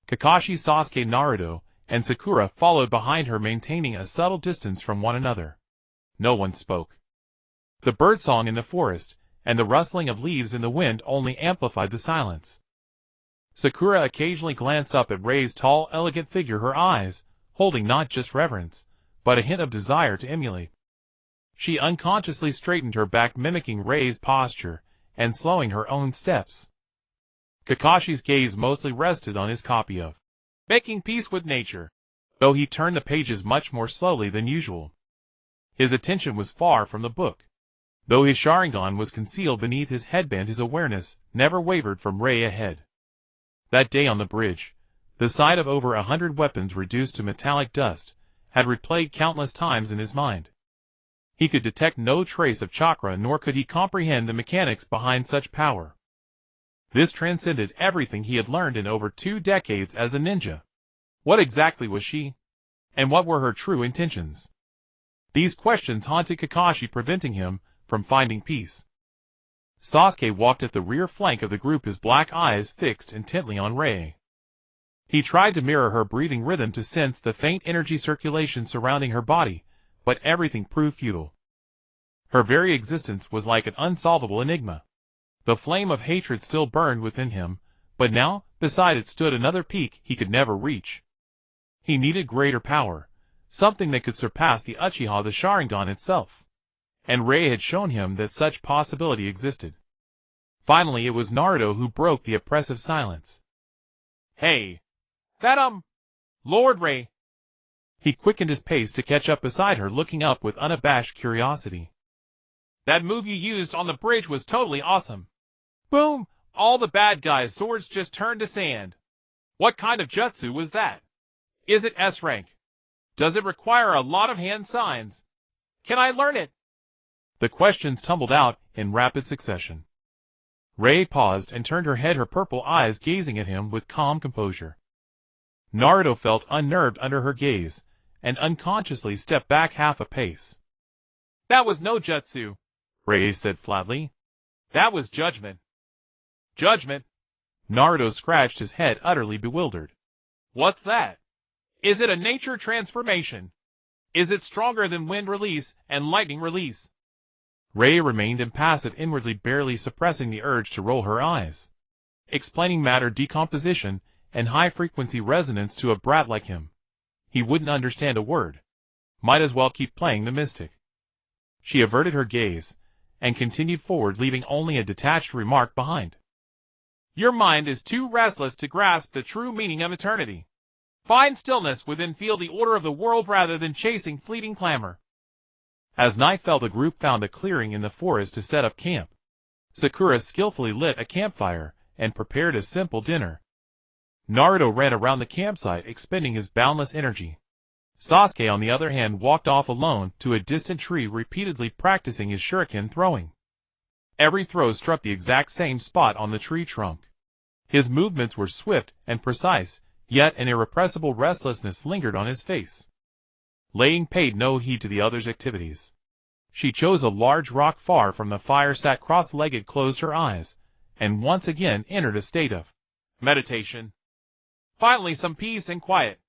Kakashi, Sasuke, Naruto, and Sakura followed behind her, maintaining a subtle distance from one another. No one spoke. The birdsong in the forest and the rustling of leaves in the wind only amplified the silence. Sakura occasionally glanced up at Rei's tall, elegant figure, her eyes holding not just reverence, but a hint of desire to emulate. She unconsciously straightened her back, mimicking Rei's posture and slowing her own steps. Kakashi's gaze mostly rested on his copy of Making Peace with Nature, though he turned the pages much more slowly than usual. His attention was far from the book. Though his Sharingan was concealed beneath his headband, his awareness never wavered from Rei ahead. That day on the bridge, the sight of over 100 weapons reduced to metallic dust had replayed countless times in his mind. He could detect no trace of chakra, nor could he comprehend the mechanics behind such power. This transcended everything he had learned in over 2 decades as a ninja. What exactly was she? And what were her true intentions? These questions haunted Kakashi, preventing him from finding peace. Sasuke walked at the rear flank of the group, his black eyes fixed intently on Rei. He tried to mirror her breathing rhythm to sense the faint energy circulation surrounding her body, but everything proved futile. Her very existence was like an unsolvable enigma. The flame of hatred still burned within him, but now, beside it stood another peak he could never reach. He needed greater power, something that could surpass the Uchiha, the Sharingan itself. And Rei had shown him that such possibility existed. Finally, it was Naruto who broke the oppressive silence. Hey! That, Lord Rei! He quickened his pace to catch up beside her, looking up with unabashed curiosity. That move you used on the bridge was totally awesome. Boom! All the bad guys' swords just turned to sand. What kind of jutsu was that? Is it S rank? Does it require a lot of hand signs? Can I learn it? The questions tumbled out in rapid succession. Rei paused and turned her head, her purple eyes gazing at him with calm composure. Naruto felt unnerved under her gaze, and unconsciously stepped back half a pace. That was no jutsu, Rei said flatly. That was judgment. Judgment? Naruto scratched his head, utterly bewildered. What's that? Is it a nature transformation? Is it stronger than wind release and lightning release? Rei remained impassive, inwardly barely suppressing the urge to roll her eyes. Explaining matter decomposition and high-frequency resonance to a brat like him. He wouldn't understand a word. Might as well keep playing the mystic. She averted her gaze and continued forward, leaving only a detached remark behind. Your mind is too restless to grasp the true meaning of eternity. Find stillness within, feel the order of the world rather than chasing fleeting clamor. As night fell, the group found a clearing in the forest to set up camp. Sakura skillfully lit a campfire and prepared a simple dinner. Naruto ran around the campsite, expending his boundless energy. Sasuke, on the other hand, walked off alone to a distant tree, repeatedly practicing his shuriken throwing. Every throw struck the exact same spot on the tree trunk. His movements were swift and precise, yet an irrepressible restlessness lingered on his face. Laying paid no heed to the other's activities. She chose a large rock far from the fire, sat cross-legged, closed her eyes, and once again entered a state of meditation. Finally, some peace and quiet.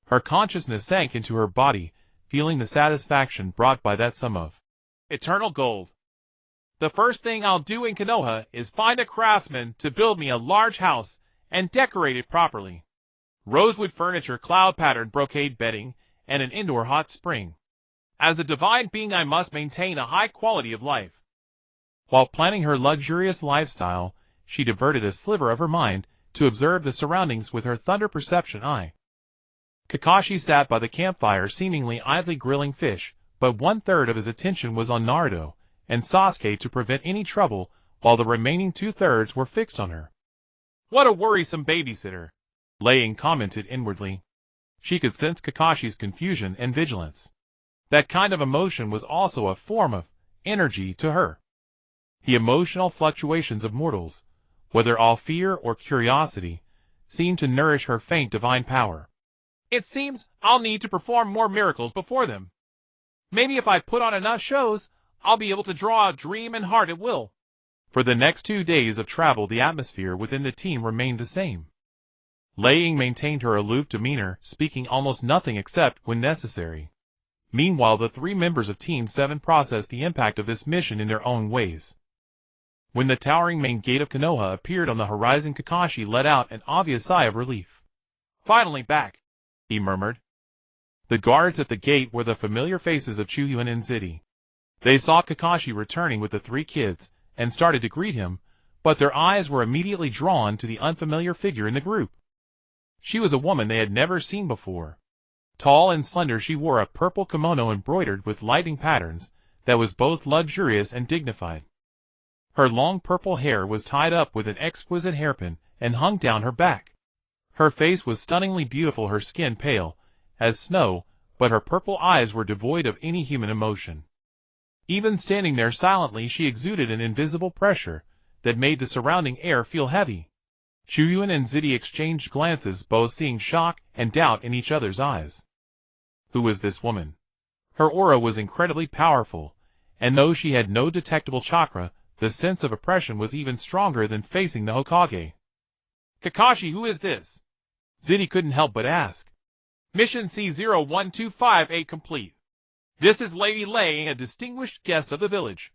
Her consciousness sank into her body, feeling the satisfaction brought by that sum of eternal gold. The first thing I'll do in Konoha is find a craftsman to build me a large house and decorate it properly. Rosewood furniture, cloud-patterned brocade bedding, and an indoor hot spring. As a divine being, I must maintain a high quality of life. While planning her luxurious lifestyle, she diverted a sliver of her mind to observe the surroundings with her thunder perception eye. Kakashi sat by the campfire, seemingly idly grilling fish, but 1/3 of his attention was on Naruto and Sasuke to prevent any trouble, while the remaining 2/3 were fixed on her. What a worrisome babysitter, Laying commented inwardly. She could sense Kakashi's confusion and vigilance. That kind of emotion was also a form of energy to her. The emotional fluctuations of mortals, whether all fear or curiosity, seemed to nourish her faint divine power. It seems I'll need to perform more miracles before them. Maybe if I put on enough shows, I'll be able to draw out dream and heart at will. For the next 2 days of travel, the atmosphere within the team remained the same. Laying maintained her aloof demeanor, speaking almost nothing except when necessary. Meanwhile, the 3 members of Team 7 processed the impact of this mission in their own ways. When the towering main gate of Konoha appeared on the horizon, Kakashi let out an obvious sigh of relief. Finally back, he murmured. The guards at the gate were the familiar faces of Chuyuan and Ziddy. They saw Kakashi returning with the 3 kids, and started to greet him, but their eyes were immediately drawn to the unfamiliar figure in the group. She was a woman they had never seen before. Tall and slender, she wore a purple kimono embroidered with lightning patterns that was both luxurious and dignified. Her long purple hair was tied up with an exquisite hairpin and hung down her back. Her face was stunningly beautiful, her skin pale as snow, but her purple eyes were devoid of any human emotion. Even standing there silently, she exuded an invisible pressure that made the surrounding air feel heavy. Chuyuan and Zidi exchanged glances, both seeing shock and doubt in each other's eyes. Who was this woman? Her aura was incredibly powerful, and though she had no detectable chakra, the sense of oppression was even stronger than facing the Hokage. Kakashi, who is this? Zidi couldn't help but ask. Mission C01258 complete. This is Lady Lei, a distinguished guest of the village.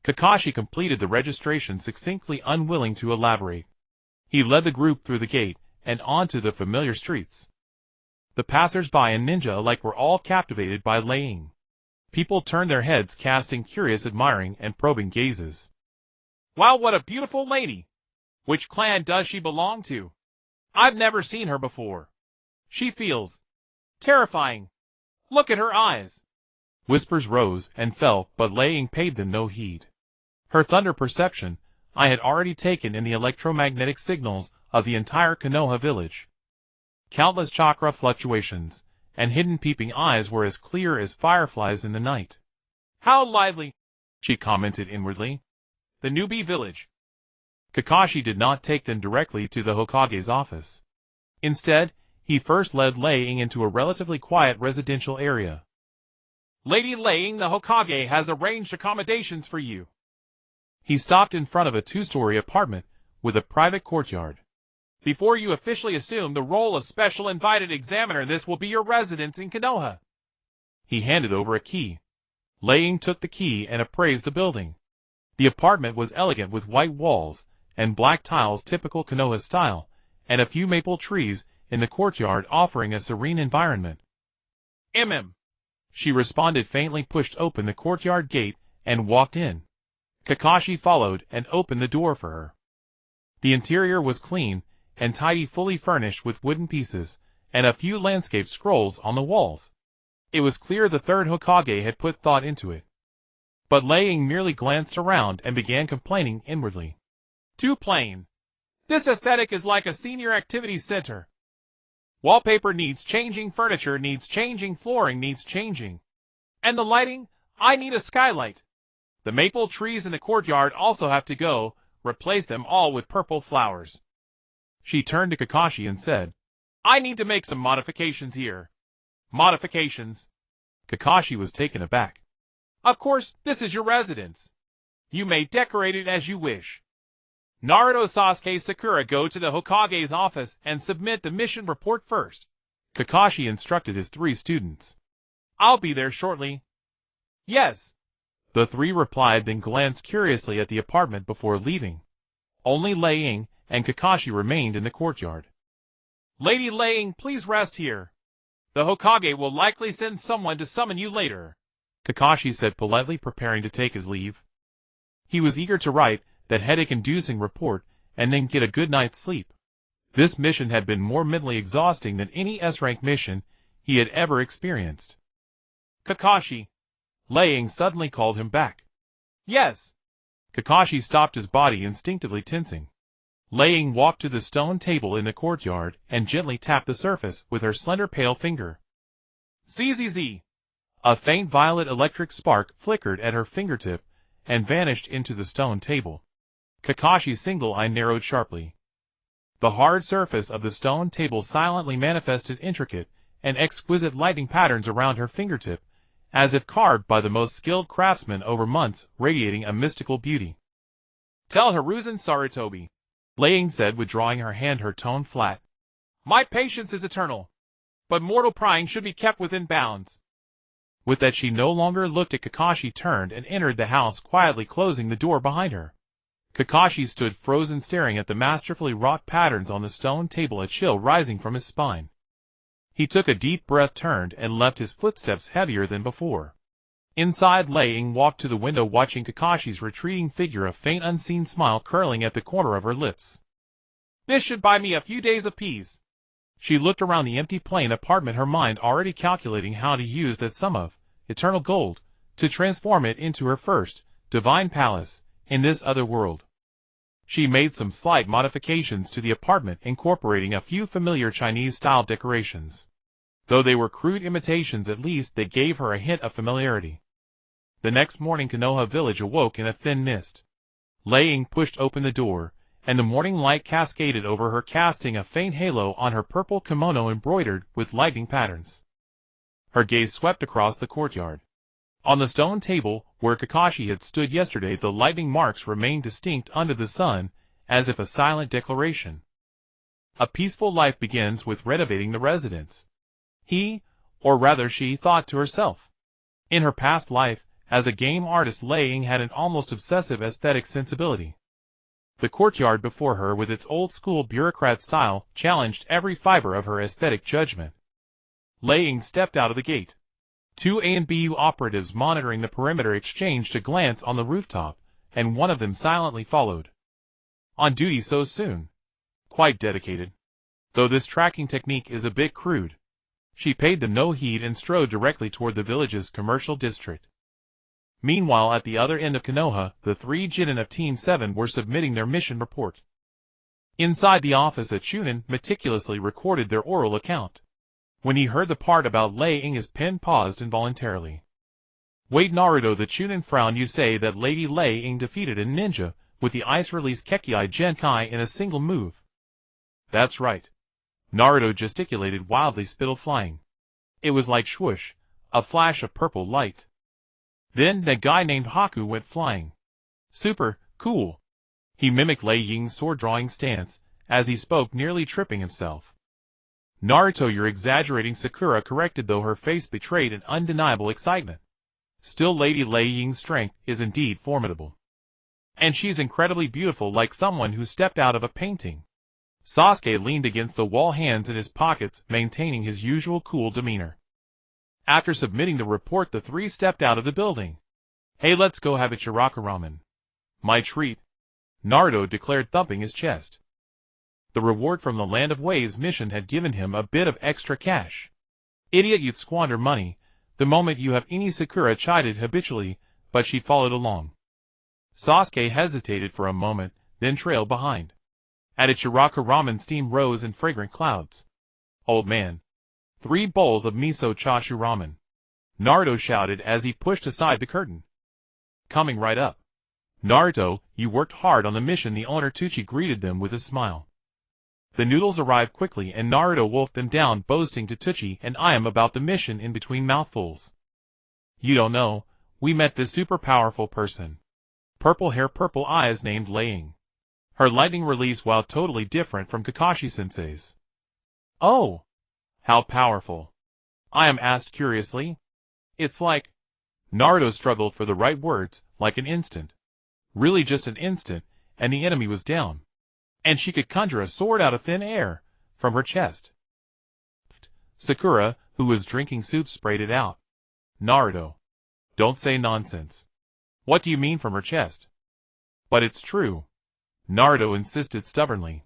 Kakashi completed the registration succinctly, unwilling to elaborate. He led the group through the gate and onto the familiar streets. The passers-by and ninja alike were all captivated by Lei. People turned their heads, casting curious, admiring, and probing gazes. Wow, what a beautiful lady! Which clan does she belong to? I've never seen her before. She feels terrifying. Look at her eyes. Whispers rose and fell, but Lei paid them no heed. Her thunder perception I had already taken in the electromagnetic signals of the entire Konoha village. Countless chakra fluctuations and hidden peeping eyes were as clear as fireflies in the night. How lively, she commented inwardly. The newbie village. Kakashi did not take them directly to the Hokage's office. Instead, he first led Lei into a relatively quiet residential area. Lady Lei, the Hokage has arranged accommodations for you. He stopped in front of a two-story apartment with a private courtyard. Before you officially assume the role of special invited examiner, this will be your residence in Konoha. He handed over a key. Lei took the key and appraised the building. The apartment was elegant, with white walls and black tiles typical Konoha style, and a few maple trees in the courtyard offering a serene environment. She responded faintly, pushed open the courtyard gate, and walked in. Kakashi followed and opened the door for her. The interior was clean and tidy, fully furnished with wooden pieces and a few landscape scrolls on the walls. It was clear the third Hokage had put thought into it. But Lei merely glanced around and began complaining inwardly. Too plain. This aesthetic is like a senior activities center. Wallpaper needs changing, furniture needs changing, flooring needs changing. And the lighting? I need a skylight. The maple trees in the courtyard also have to go, replace them all with purple flowers. She turned to Kakashi and said, I need to make some modifications here. Modifications? Kakashi was taken aback. Of course, this is your residence. You may decorate it as you wish. Naruto, Sasuke, Sakura, go to the Hokage's office and submit the mission report first. Kakashi instructed his 3 students. I'll be there shortly. Yes. The 3 replied, then glanced curiously at the apartment before leaving. Only Lei and Kakashi remained in the courtyard. Lady Lei, please rest here. The Hokage will likely send someone to summon you later, Kakashi said politely, preparing to take his leave. He was eager to write that headache-inducing report and then get a good night's sleep. This mission had been more mentally exhausting than any S-rank mission he had ever experienced. Kakashi. Lei suddenly called him back. Yes. Kakashi stopped, his body instinctively tensing. Lei walked to the stone table in the courtyard and gently tapped the surface with her slender pale finger. ZZZ. A faint violet electric spark flickered at her fingertip and vanished into the stone table. Kakashi's single eye narrowed sharply. The hard surface of the stone table silently manifested intricate and exquisite lightning patterns around her fingertip, as if carved by the most skilled craftsman over months, radiating a mystical beauty. Tell Hiruzen Sarutobi, Lei said, withdrawing her hand, her tone flat. My patience is eternal, but mortal prying should be kept within bounds. With that, she no longer looked at Kakashi, turned and entered the house, quietly closing the door behind her. Kakashi stood frozen, staring at the masterfully wrought patterns on the stone table, a chill rising from his spine. He took a deep breath, turned, and left his footsteps heavier than before. Inside, Lei walked to the window, watching Kakashi's retreating figure, a faint unseen smile curling at the corner of her lips. This should buy me a few days of peace. She looked around the empty plain apartment, her mind already calculating how to use that sum of eternal gold to transform it into her first divine palace in this other world. She made some slight modifications to the apartment, incorporating a few familiar Chinese-style decorations. Though they were crude imitations, at least they gave her a hint of familiarity. The next morning Konoha village awoke in a thin mist. Lei Ying pushed open the door, and the morning light cascaded over her, casting a faint halo on her purple kimono embroidered with lightning patterns. Her gaze swept across the courtyard. On the stone table, where Kakashi had stood yesterday, the lightning marks remained distinct under the sun, as if a silent declaration. A peaceful life begins with renovating the residence. He, or rather she, thought to herself. In her past life, as a game artist, Lei Ying had an almost obsessive aesthetic sensibility. The courtyard before her, with its old-school bureaucrat style, challenged every fiber of her aesthetic judgment. Lei Ying stepped out of the gate. Two ANBU operatives monitoring the perimeter exchanged a glance on the rooftop, and one of them silently followed. On duty so soon? Quite dedicated. Though this tracking technique is a bit crude. She paid them no heed and strode directly toward the village's commercial district. Meanwhile, at the other end of Konoha, the three Jinin of Team 7 were submitting their mission report. Inside the office, a Chunin meticulously recorded their oral account. When he heard the part about Lei Ying, his pen paused involuntarily. Wait, Naruto, the Chunin frowned. You say that Lady Lei Ying defeated a ninja with the ice-release Kekkai Genkai in a single move? That's right. Naruto gesticulated wildly, spittle flying. It was like swoosh, a flash of purple light. Then that guy named Haku went flying. Super cool. He mimicked Lei Ying's sword-drawing stance as he spoke, nearly tripping himself. Naruto, you're exaggerating, Sakura corrected, though her face betrayed an undeniable excitement. Still, Lady Lei Ying's strength is indeed formidable. And she's incredibly beautiful, like someone who stepped out of a painting. Sasuke leaned against the wall, hands in his pockets, maintaining his usual cool demeanor. After submitting the report, the three stepped out of the building. Hey, let's go have a Chiraka ramen. My treat, Naruto declared, thumping his chest. The reward from the Land of Waves mission had given him a bit of extra cash. Idiot, you'd squander money the moment you have any, Sakura chided habitually, but she followed along. Sasuke hesitated for a moment, then trailed behind. At a Chiraka ramen, steam rose in fragrant clouds. Old man. 3 bowls of miso chashu ramen. Naruto shouted as he pushed aside the curtain. Coming right up. Naruto, you worked hard on the mission, the owner Tucci greeted them with a smile. The noodles arrived quickly and Naruto wolfed them down, boasting to Tucci and I am about the mission in between mouthfuls. You don't know, we met this super powerful person. Purple hair, purple eyes, named Lei Ying. Her lightning release, while totally different from Kakashi-sensei's. Oh! How powerful? I am asked curiously. It's like... Naruto struggled for the right words, like an instant. Really just an instant, and the enemy was down. And she could conjure a sword out of thin air, from her chest. Sakura, who was drinking soup, sprayed it out. Naruto. Don't say nonsense. What do you mean from her chest? But it's true. Naruto insisted stubbornly.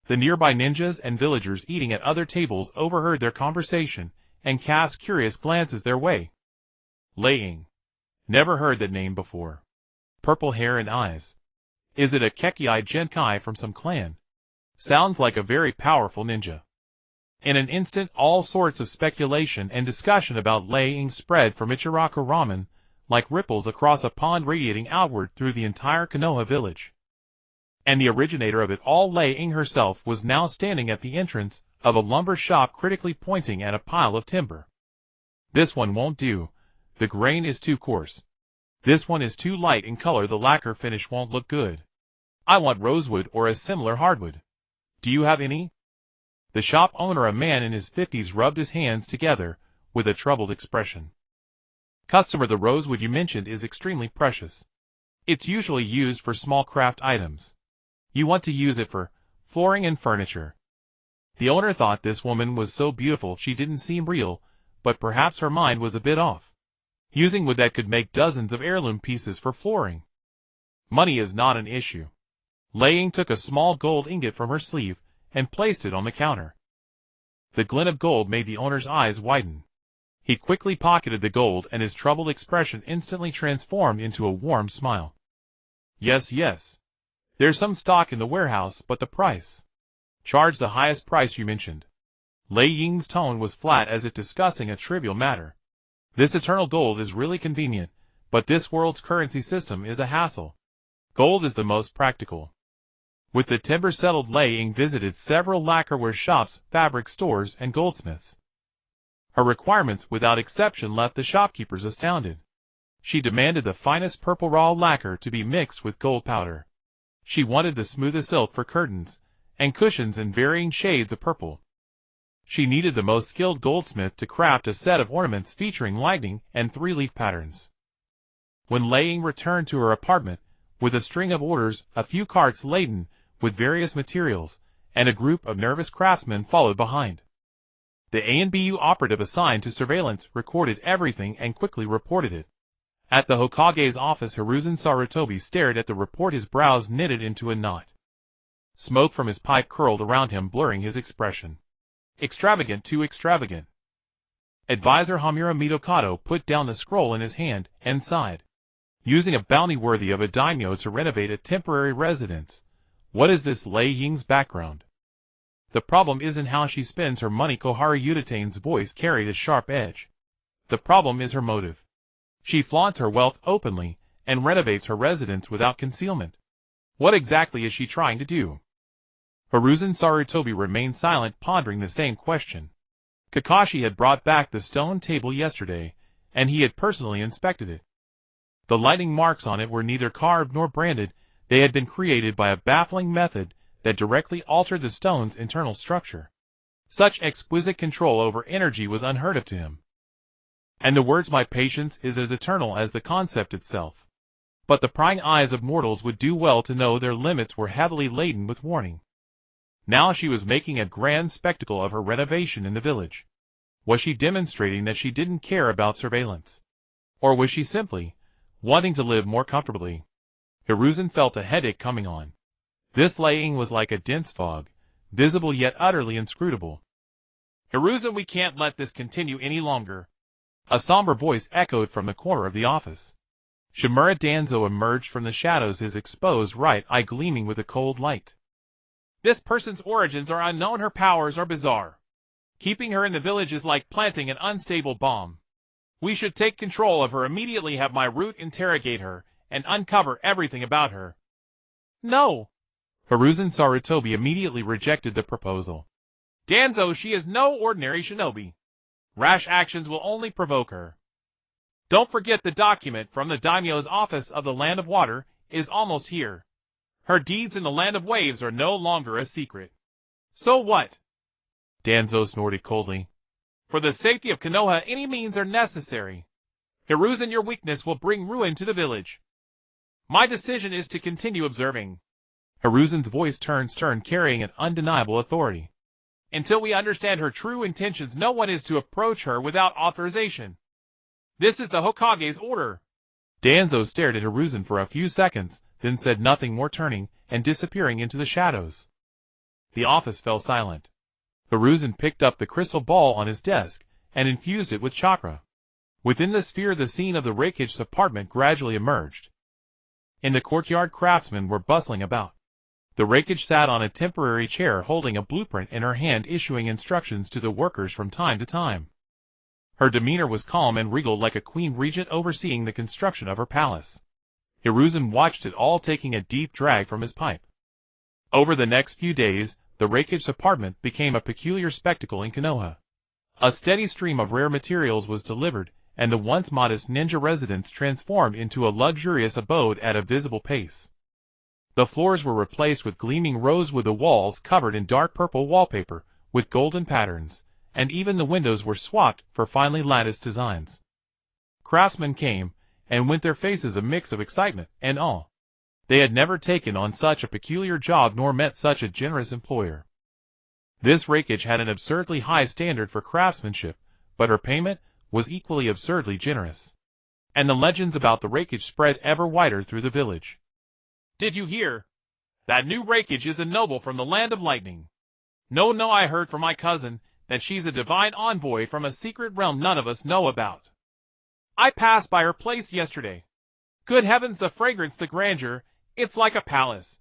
The nearby ninjas and villagers eating at other tables overheard their conversation and cast curious glances their way. Lei Ying. Never heard that name before. Purple hair and eyes. Is it a Kekkai Genkai from some clan? Sounds like a very powerful ninja. In an instant, all sorts of speculation and discussion about Lei Ying spread from Ichiraka ramen, like ripples across a pond, radiating outward through the entire Konoha village. And the originator of it all, Lei Ying herself, was now standing at the entrance of a lumber shop, critically pointing at a pile of timber. This one won't do. The grain is too coarse. This one is too light in color. The lacquer finish won't look good. I want rosewood or a similar hardwood. Do you have any? The shop owner, a man in his 50s, rubbed his hands together with a troubled expression. Customer, the rosewood you mentioned is extremely precious. It's usually used for small craft items. You want to use it for flooring and furniture. The owner thought this woman was so beautiful she didn't seem real, but perhaps her mind was a bit off. Using wood that could make dozens of heirloom pieces for flooring. Money is not an issue. Lei Ying took a small gold ingot from her sleeve and placed it on the counter. The glint of gold made the owner's eyes widen. He quickly pocketed the gold and his troubled expression instantly transformed into a warm smile. Yes, yes. There's some stock in the warehouse, but the price. Charge the highest price you mentioned. Lei Ying's tone was flat as if discussing a trivial matter. This eternal gold is really convenient, but this world's currency system is a hassle. Gold is the most practical. With the timber settled, Lei Ying visited several lacquerware shops, fabric stores, and goldsmiths. Her requirements without exception left the shopkeepers astounded. She demanded the finest purple raw lacquer to be mixed with gold powder. She wanted the smoothest silk for curtains, and cushions in varying shades of purple. She needed the most skilled goldsmith to craft a set of ornaments featuring lightning and three-leaf patterns. When Lei Ying returned to her apartment, with a string of orders, a few carts laden with various materials, and a group of nervous craftsmen followed behind. The ANBU operative assigned to surveillance recorded everything and quickly reported it. At the Hokage's office, Hiruzen Sarutobi stared at the report, his brows knitted into a knot. Smoke from his pipe curled around him, blurring his expression. Extravagant, too extravagant. Advisor Hamura Mitokado put down the scroll in his hand and sighed. Using a bounty worthy of a daimyo to renovate a temporary residence. What is this Lei Ying's background? The problem isn't how she spends her money. Kohara Udatane's voice carried a sharp edge. The problem is her motive. She flaunts her wealth openly, and renovates her residence without concealment. What exactly is she trying to do? Hiruzen Sarutobi remained silent, pondering the same question. Kakashi had brought back the stone table yesterday, and he had personally inspected it. The lightning marks on it were neither carved nor branded. They had been created by a baffling method that directly altered the stone's internal structure. Such exquisite control over energy was unheard of to him. And the words "my patience is as eternal" as the concept itself. But the prying eyes of mortals would do well to know their limits were heavily laden with warning. Now she was making a grand spectacle of her renovation in the village. Was she demonstrating that she didn't care about surveillance? Or was she simply wanting to live more comfortably? Hiruzen felt a headache coming on. This Lei Ying was like a dense fog, visible yet utterly inscrutable. Hiruzen, we can't let this continue any longer. A somber voice echoed from the corner of the office. Shimura Danzo emerged from the shadows, his exposed right eye gleaming with a cold light. This person's origins are unknown, her powers are bizarre. Keeping her in the village is like planting an unstable bomb. We should take control of her immediately, have my root interrogate her, and uncover everything about her. No! Hiruzen Sarutobi immediately rejected the proposal. Danzo, she is no ordinary shinobi. Rash actions will only provoke her. Don't forget the document from the daimyo's office of the Land of Water is almost here. Her deeds in the Land of Waves are no longer a secret. So what? Danzo snorted coldly. For the safety of Konoha, any means are necessary. Hiruzen, your weakness will bring ruin to the village. My decision is to continue observing. Hiruzen's voice turned stern, carrying an undeniable authority. Until we understand her true intentions, no one is to approach her without authorization. This is the Hokage's order. Danzo stared at Hiruzen for a few seconds, then said nothing more, turning and disappearing into the shadows. The office fell silent. Hiruzen picked up the crystal ball on his desk and infused it with chakra. Within the sphere, the scene of the Raikage apartment gradually emerged. In the courtyard, craftsmen were bustling about. The Raikage sat on a temporary chair, holding a blueprint in her hand, issuing instructions to the workers from time to time. Her demeanor was calm and regal, like a queen regent overseeing the construction of her palace. Hiruzen watched it all, taking a deep drag from his pipe. Over the next few days, the Raikage apartment became a peculiar spectacle in Konoha. A steady stream of rare materials was delivered, and the once modest ninja residence transformed into a luxurious abode at a visible pace. The floors were replaced with gleaming rosewood, the walls covered in dark purple wallpaper with golden patterns, and even the windows were swapped for finely latticed designs. Craftsmen came and went, their faces a mix of excitement and awe. They had never taken on such a peculiar job nor met such a generous employer. This Raikage had an absurdly high standard for craftsmanship, but her payment was equally absurdly generous. And the legends about the Raikage spread ever wider through the village. Did you hear? That new Raikage is a noble from the Land of Lightning. No, I heard from my cousin that she's a divine envoy from a secret realm none of us know about. I passed by her place yesterday. Good heavens, the fragrance, the grandeur, it's like a palace.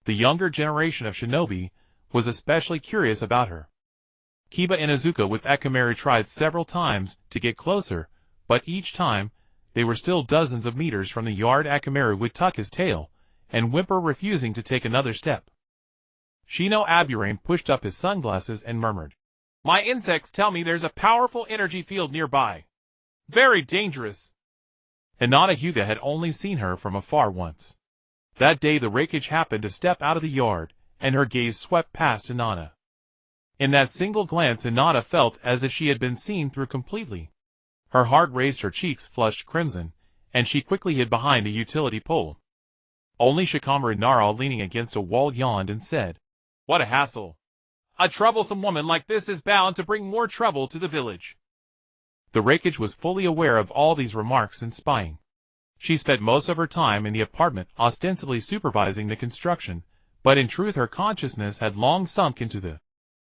The younger generation of shinobi was especially curious about her. Kiba and Izuka with Akamaru tried several times to get closer, but each time, they were still dozens of meters from the yard. Akamaru would tuck his tail and whimper, refusing to take another step. Shino Aburame pushed up his sunglasses and murmured, "My insects tell me there's a powerful energy field nearby. Very dangerous." Hinata Hyuga had only seen her from afar once. That day the Raikage happened to step out of the yard, and her gaze swept past Hinata. In that single glance Hinata felt as if she had been seen through completely. Her heart raced, her cheeks flushed crimson, and she quickly hid behind a utility pole. Only Shikamaru Nara, leaning against a wall, yawned and said, "What a hassle. A troublesome woman like this is bound to bring more trouble to the village." The Raikage was fully aware of all these remarks and spying. She spent most of her time in the apartment ostensibly supervising the construction, but in truth her consciousness had long sunk into the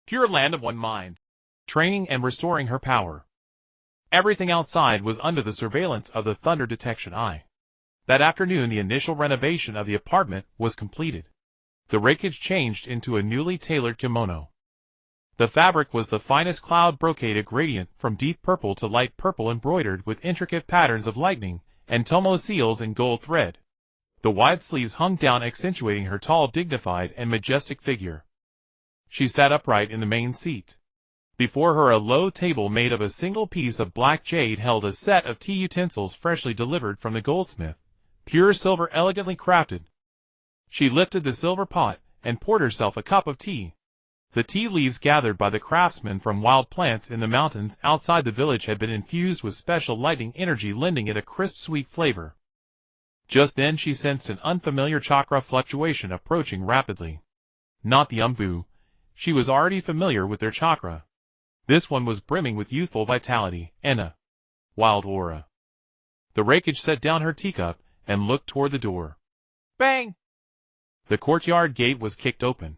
pure land of one mind, training and restoring her power. Everything outside was under the surveillance of the Thunder Detection Eye. That afternoon the initial renovation of the apartment was completed. The Raikage changed into a newly tailored kimono. The fabric was the finest cloud brocade, gradient from deep purple to light purple, embroidered with intricate patterns of lightning and tomo seals in gold thread. The wide sleeves hung down, accentuating her tall, dignified, and majestic figure. She sat upright in the main seat. Before her a low table made of a single piece of black jade held a set of tea utensils freshly delivered from the goldsmith, pure silver elegantly crafted. She lifted the silver pot and poured herself a cup of tea. The tea leaves gathered by the craftsmen from wild plants in the mountains outside the village had been infused with special lightning energy, lending it a crisp, sweet flavor. Just then she sensed an unfamiliar chakra fluctuation approaching rapidly. Not the Umbu. She was already familiar with their chakra. This one was brimming with youthful vitality and a wild aura. The Raikage set down her teacup and looked toward the door. Bang! The courtyard gate was kicked open.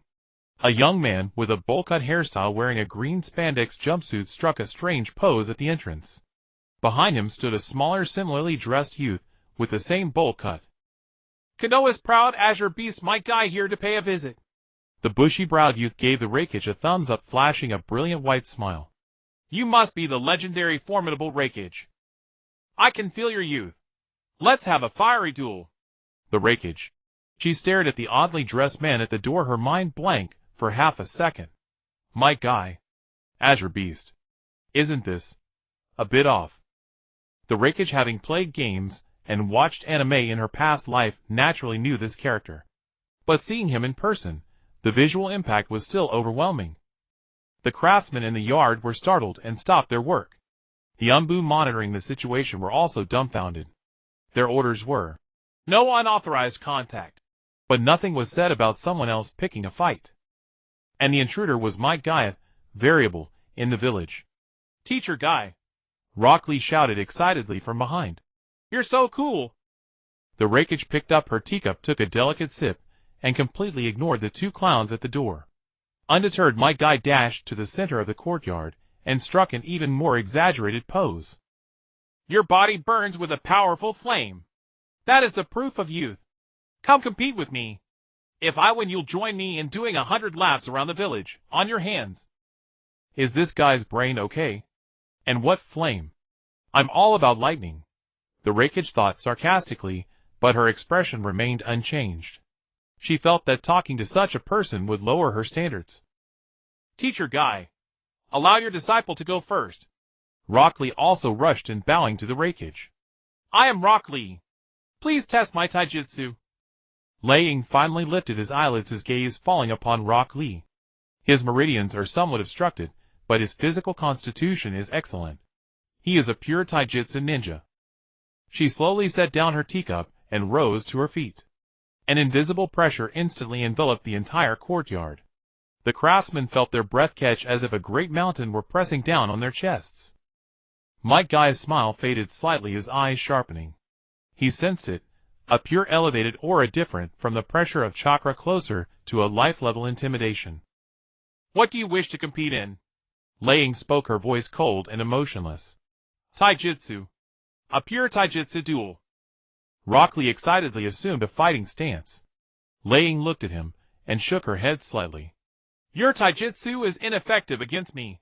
A young man with a bowl-cut hairstyle wearing a green spandex jumpsuit struck a strange pose at the entrance. Behind him stood a smaller, similarly dressed youth with the same bowl cut. "Konoha's proud Azure Beast Might Guy here to pay a visit." The bushy-browed youth gave the Raikage a thumbs up, flashing a brilliant white smile. "You must be the legendary formidable Raikage. I can feel your youth. Let's have a fiery duel." The Raikage. She stared at the oddly dressed man at the door, her mind blank for half a second. Might Guy. Azure Beast. Isn't this a bit off? The Raikage, having played games and watched anime in her past life, naturally knew this character. But seeing him in person, the visual impact was still overwhelming. The craftsmen in the yard were startled and stopped their work. The Umbu monitoring the situation were also dumbfounded. Their orders were, "No unauthorized contact." But nothing was said about someone else picking a fight. And the intruder was Might Guy, variable, in the village. "Teacher Guy," Rock Lee shouted excitedly from behind. "You're so cool." The Raikage picked up her teacup, took a delicate sip, and completely ignored the two clowns at the door. Undeterred, Might Guy dashed to the center of the courtyard and struck an even more exaggerated pose. "Your body burns with a powerful flame. That is the proof of youth. Come compete with me. If I win, you'll join me in doing 100 laps around the village, on your hands." Is this guy's brain okay? And what flame? I'm all about lightning. The Raikage thought sarcastically, but her expression remained unchanged. She felt that talking to such a person would lower her standards. "Teacher Guy, allow your disciple to go first." Rock Lee also rushed in, bowing to the Raikage. "I am Rock Lee. Please test my taijutsu." Laying finally lifted his eyelids, his gaze falling upon Rock Lee. His meridians are somewhat obstructed, but his physical constitution is excellent. He is a pure taijutsu ninja. She slowly set down her teacup and rose to her feet. An invisible pressure instantly enveloped the entire courtyard. The craftsmen felt their breath catch as if a great mountain were pressing down on their chests. Might Guy's smile faded slightly, his eyes sharpening. He sensed it, a pure elevated aura different from the pressure of chakra, closer to a life-level intimidation. "What do you wish to compete in?" Lei Ying spoke, her voice cold and emotionless. Taijutsu. A pure taijutsu duel. Rock Lee excitedly assumed a fighting stance. Lei Ying looked at him and shook her head slightly. Your taijutsu is ineffective against me.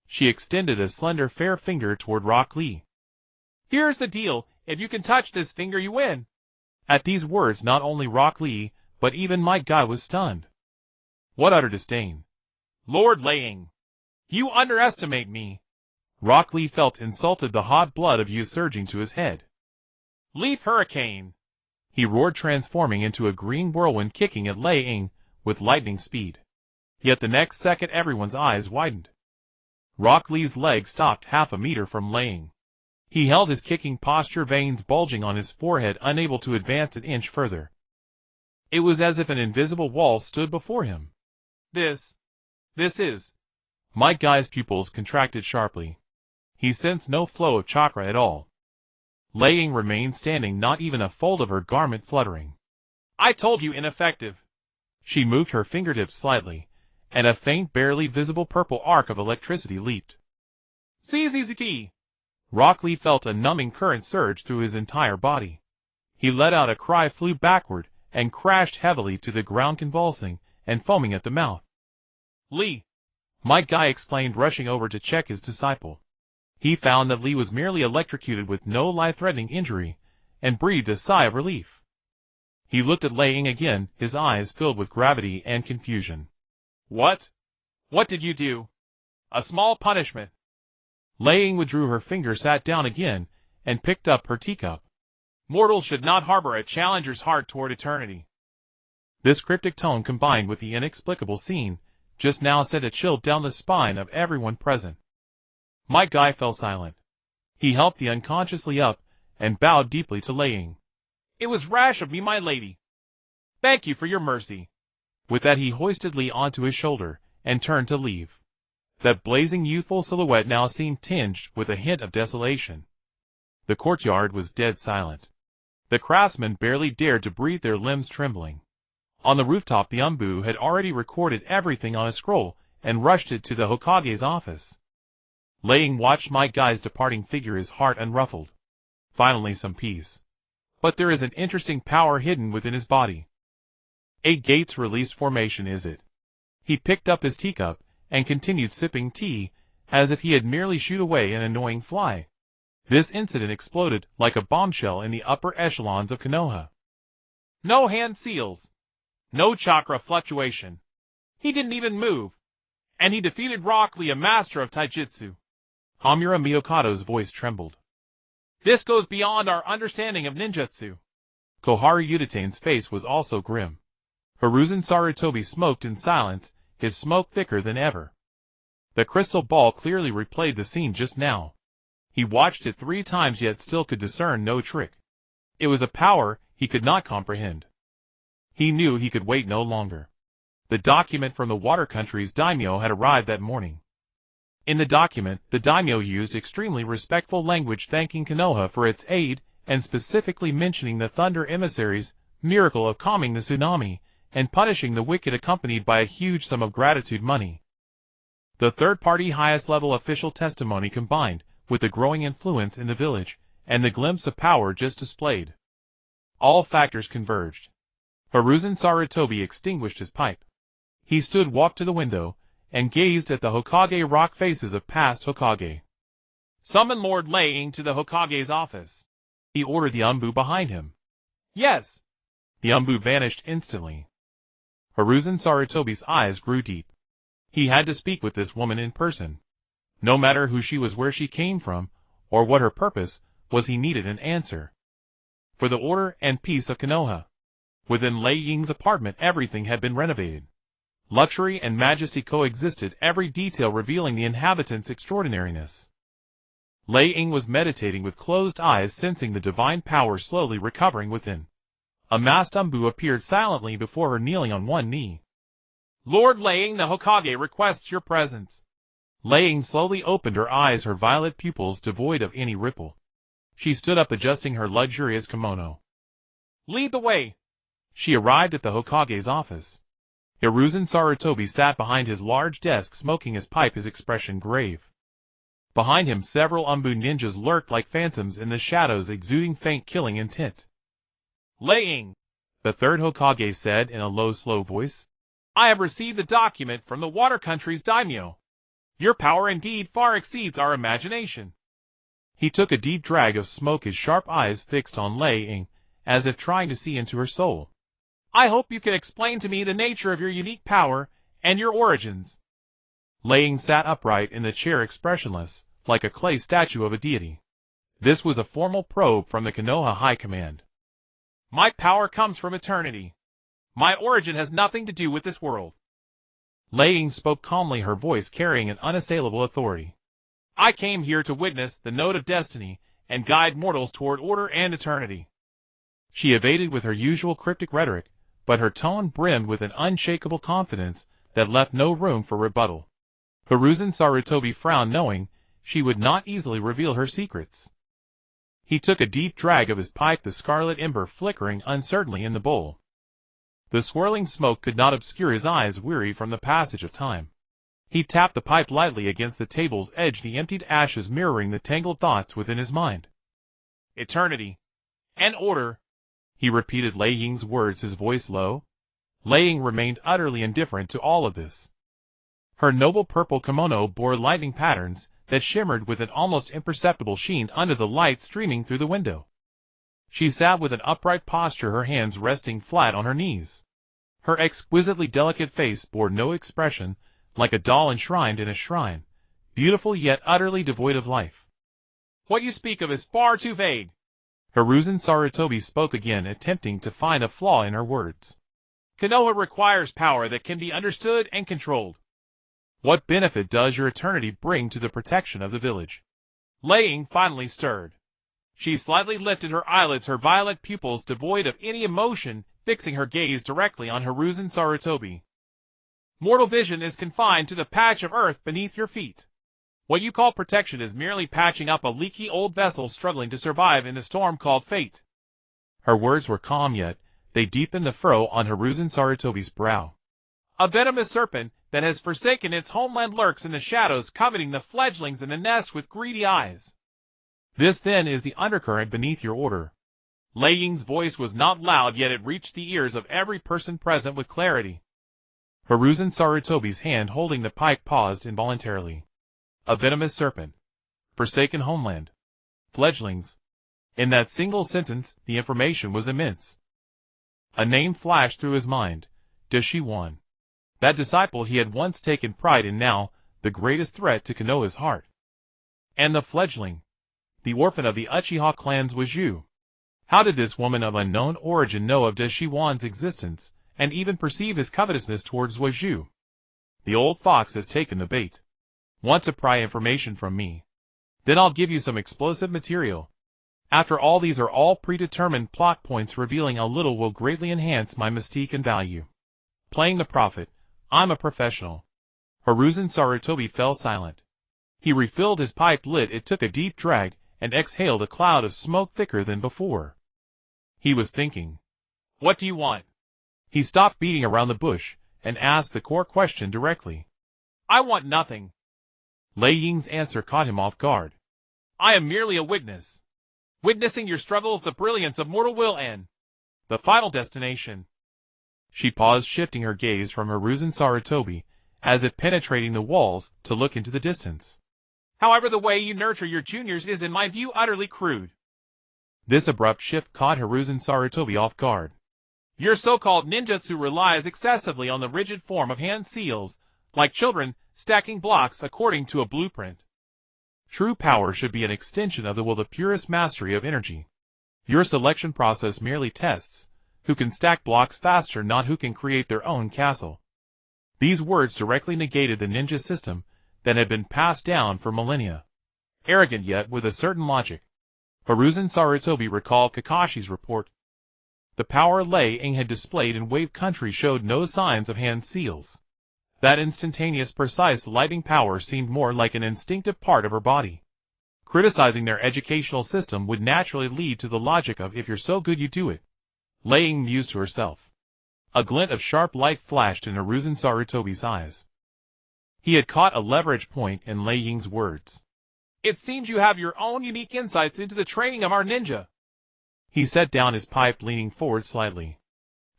She extended a slender fair finger toward Rock Lee. Here's the deal, if you can touch this finger you win. At these words not only Rock Lee, but even my guy was stunned. What utter disdain. Lord Lei Ying. You underestimate me. Rock Lee felt insulted, the hot blood of youth surging to his head. Leaf Hurricane. He roared, transforming into a green whirlwind, kicking at Lei Ying with lightning speed. Yet the next second everyone's eyes widened. Rock Lee's leg stopped half a meter from Lei Ying. He held his kicking posture, veins bulging on his forehead, unable to advance an inch further. It was as if an invisible wall stood before him. This is... My guy's pupils contracted sharply. He sensed no flow of chakra at all. Lei Ying remained standing, not even a fold of her garment fluttering. I told you, ineffective. She moved her fingertips slightly, and a faint, barely visible purple arc of electricity leaped. CZZT. Rock Lee felt a numbing current surge through his entire body. He let out a cry, flew backward, and crashed heavily to the ground, convulsing and foaming at the mouth. Lee. My guy explained, rushing over to check his disciple. He found that Lee was merely electrocuted with no life-threatening injury, and breathed a sigh of relief. He looked at Lei Ying again, his eyes filled with gravity and confusion. What? What did you do? A small punishment. Lei Ying withdrew her finger, sat down again, and picked up her teacup. Mortals should not harbor a challenger's heart toward eternity. This cryptic tone, combined with the inexplicable scene just now, sent a chill down the spine of everyone present. My guy fell silent. He helped the unconsciously up and bowed deeply to Lei Ying. It was rash of me, my lady. Thank you for your mercy. With that he hoisted Lee onto his shoulder and turned to leave. That blazing youthful silhouette now seemed tinged with a hint of desolation. The courtyard was dead silent. The craftsmen barely dared to breathe, their limbs trembling. On the rooftop the Umbu had already recorded everything on a scroll and rushed it to the Hokage's office. Lei Ying watched my guy's departing figure, his heart unruffled. Finally some peace. But there is an interesting power hidden within his body. 8 gates release formation, is it? He picked up his teacup and continued sipping tea, as if he had merely shooed away an annoying fly. This incident exploded like a bombshell in the upper echelons of Konoha. No hand seals. No chakra fluctuation. He didn't even move. And he defeated Rock Lee, a master of taijutsu. Hamura Miyokado's voice trembled. This goes beyond our understanding of ninjutsu. Koharu Yudatane's face was also grim. Hiruzen Sarutobi smoked in silence, his smoke thicker than ever. The crystal ball clearly replayed the scene just now. He watched it 3 times, yet still could discern no trick. It was a power he could not comprehend. He knew he could wait no longer. The document from the Water Country's daimyo had arrived that morning. In the document, the daimyo used extremely respectful language, thanking Konoha for its aid, and specifically mentioning the Thunder Emissary's miracle of calming the tsunami, and punishing the wicked, accompanied by a huge sum of gratitude money. The third-party highest-level official testimony combined with the growing influence in the village, and the glimpse of power just displayed. All factors converged. Hiruzen Sarutobi extinguished his pipe. He stood, walked to the window, and gazed at the Hokage rock faces of past Hokage. Summon Lord Lei Ying to the Hokage's office. He ordered the Umbu behind him. Yes. The Umbu vanished instantly. Hiruzen Sarutobi's eyes grew deep. He had to speak with this woman in person. No matter who she was, where she came from, or what her purpose was, he needed an answer. For the order and peace of Konoha. Within Lei Ying's apartment everything had been renovated. Luxury and majesty coexisted, every detail revealing the inhabitants' extraordinariness. Lei Ying was meditating with closed eyes, sensing the divine power slowly recovering within. A masked Umbu appeared silently before her, kneeling on one knee. Lord Lei Ying, the Hokage requests your presence. Lei Ying slowly opened her eyes, her violet pupils devoid of any ripple. She stood up, adjusting her luxurious kimono. Lead the way. She arrived at the Hokage's office. Hiruzen Sarutobi sat behind his large desk smoking his pipe, his expression grave. Behind him several Umbu ninjas lurked like phantoms in the shadows, exuding faint killing intent. Laying, the third Hokage said in a low, slow voice. I have received the document from the Water Country's daimyo. Your power indeed far exceeds our imagination. He took a deep drag of smoke, his sharp eyes fixed on Lei Ying, as if trying to see into her soul. I hope you can explain to me the nature of your unique power and your origins. Lei Ying sat upright in the chair, expressionless, like a clay statue of a deity. This was a formal probe from the Konoha High Command. My power comes from eternity. My origin has nothing to do with this world. Lei Ying spoke calmly, her voice carrying an unassailable authority. I came here to witness the note of destiny and guide mortals toward order and eternity. She evaded with her usual cryptic rhetoric, but her tone brimmed with an unshakable confidence that left no room for rebuttal. Hiruzen Sarutobi frowned, knowing she would not easily reveal her secrets. He took a deep drag of his pipe, the scarlet ember flickering uncertainly in the bowl. The swirling smoke could not obscure his eyes, weary from the passage of time. He tapped the pipe lightly against the table's edge, the emptied ashes mirroring the tangled thoughts within his mind. Eternity. And order. He repeated Lei Ying's words, his voice low. Lei Ying remained utterly indifferent to all of this. Her noble purple kimono bore lightning patterns that shimmered with an almost imperceptible sheen under the light streaming through the window. She sat with an upright posture, her hands resting flat on her knees. Her exquisitely delicate face bore no expression, like a doll enshrined in a shrine, beautiful yet utterly devoid of life. What you speak of is far too vague. Hiruzen Sarutobi spoke again, attempting to find a flaw in her words. Konoha requires power that can be understood and controlled. What benefit does your eternity bring to the protection of the village? Lei Ying finally stirred. She slightly lifted her eyelids, her violet pupils devoid of any emotion, fixing her gaze directly on Hiruzen Sarutobi. Mortal vision is confined to the patch of earth beneath your feet. What you call protection is merely patching up a leaky old vessel struggling to survive in the storm called fate. Her words were calm, yet they deepened the furrow on Hiruzen Sarutobi's brow. A venomous serpent that has forsaken its homeland lurks in the shadows, coveting the fledglings in the nest with greedy eyes. This then is the undercurrent beneath your order. Lei Ying's voice was not loud, yet it reached the ears of every person present with clarity. Hiruzen Sarutobi's hand holding the pipe paused involuntarily. A venomous serpent. Forsaken homeland. Fledglings. In that single sentence, the information was immense. A name flashed through his mind. Deshiwan. That disciple he had once taken pride in, now the greatest threat to Konoha's heart. And the fledgling. The orphan of the Uchiha clan's Waju. How did this woman of unknown origin know of Deshiwan's existence, and even perceive his covetousness towards Waju? The old fox has taken the bait. Want to pry information from me? Then I'll give you some explosive material. After all, these are all predetermined plot points. Revealing a little will greatly enhance my mystique and value. Playing the prophet, I'm a professional. Hiruzen Sarutobi fell silent. He refilled his pipe, lit it, took a deep drag, and exhaled a cloud of smoke thicker than before. He was thinking. What do you want? He stopped beating around the bush, and asked the core question directly. I want nothing. Lei Ying's answer caught him off guard. I am merely a witness. Witnessing your struggles, the brilliance of mortal will, and the final destination. She paused, shifting her gaze from Hiruzen Sarutobi, as if penetrating the walls, to look into the distance. However, the way you nurture your juniors is, in my view, utterly crude. This abrupt shift caught Hiruzen Sarutobi off guard. Your so-called ninjutsu relies excessively on the rigid form of hand seals, like children stacking blocks according to a blueprint. True power should be an extension of the will, the purest mastery of energy. Your selection process merely tests who can stack blocks faster, not who can create their own castle. These words directly negated the ninja system that had been passed down for millennia. Arrogant yet with a certain logic, Hiruzen Sarutobi recalled Kakashi's report. The power Lei Ying had displayed in Wave Country showed no signs of hand seals. That instantaneous, precise lightning power seemed more like an instinctive part of her body. Criticizing their educational system would naturally lead to the logic of, if you're so good you do it. Lei Ying mused to herself. A glint of sharp light flashed in Hiruzen Sarutobi's eyes. He had caught a leverage point in Lei Ying's words. It seems you have your own unique insights into the training of our ninja. He set down his pipe, leaning forward slightly.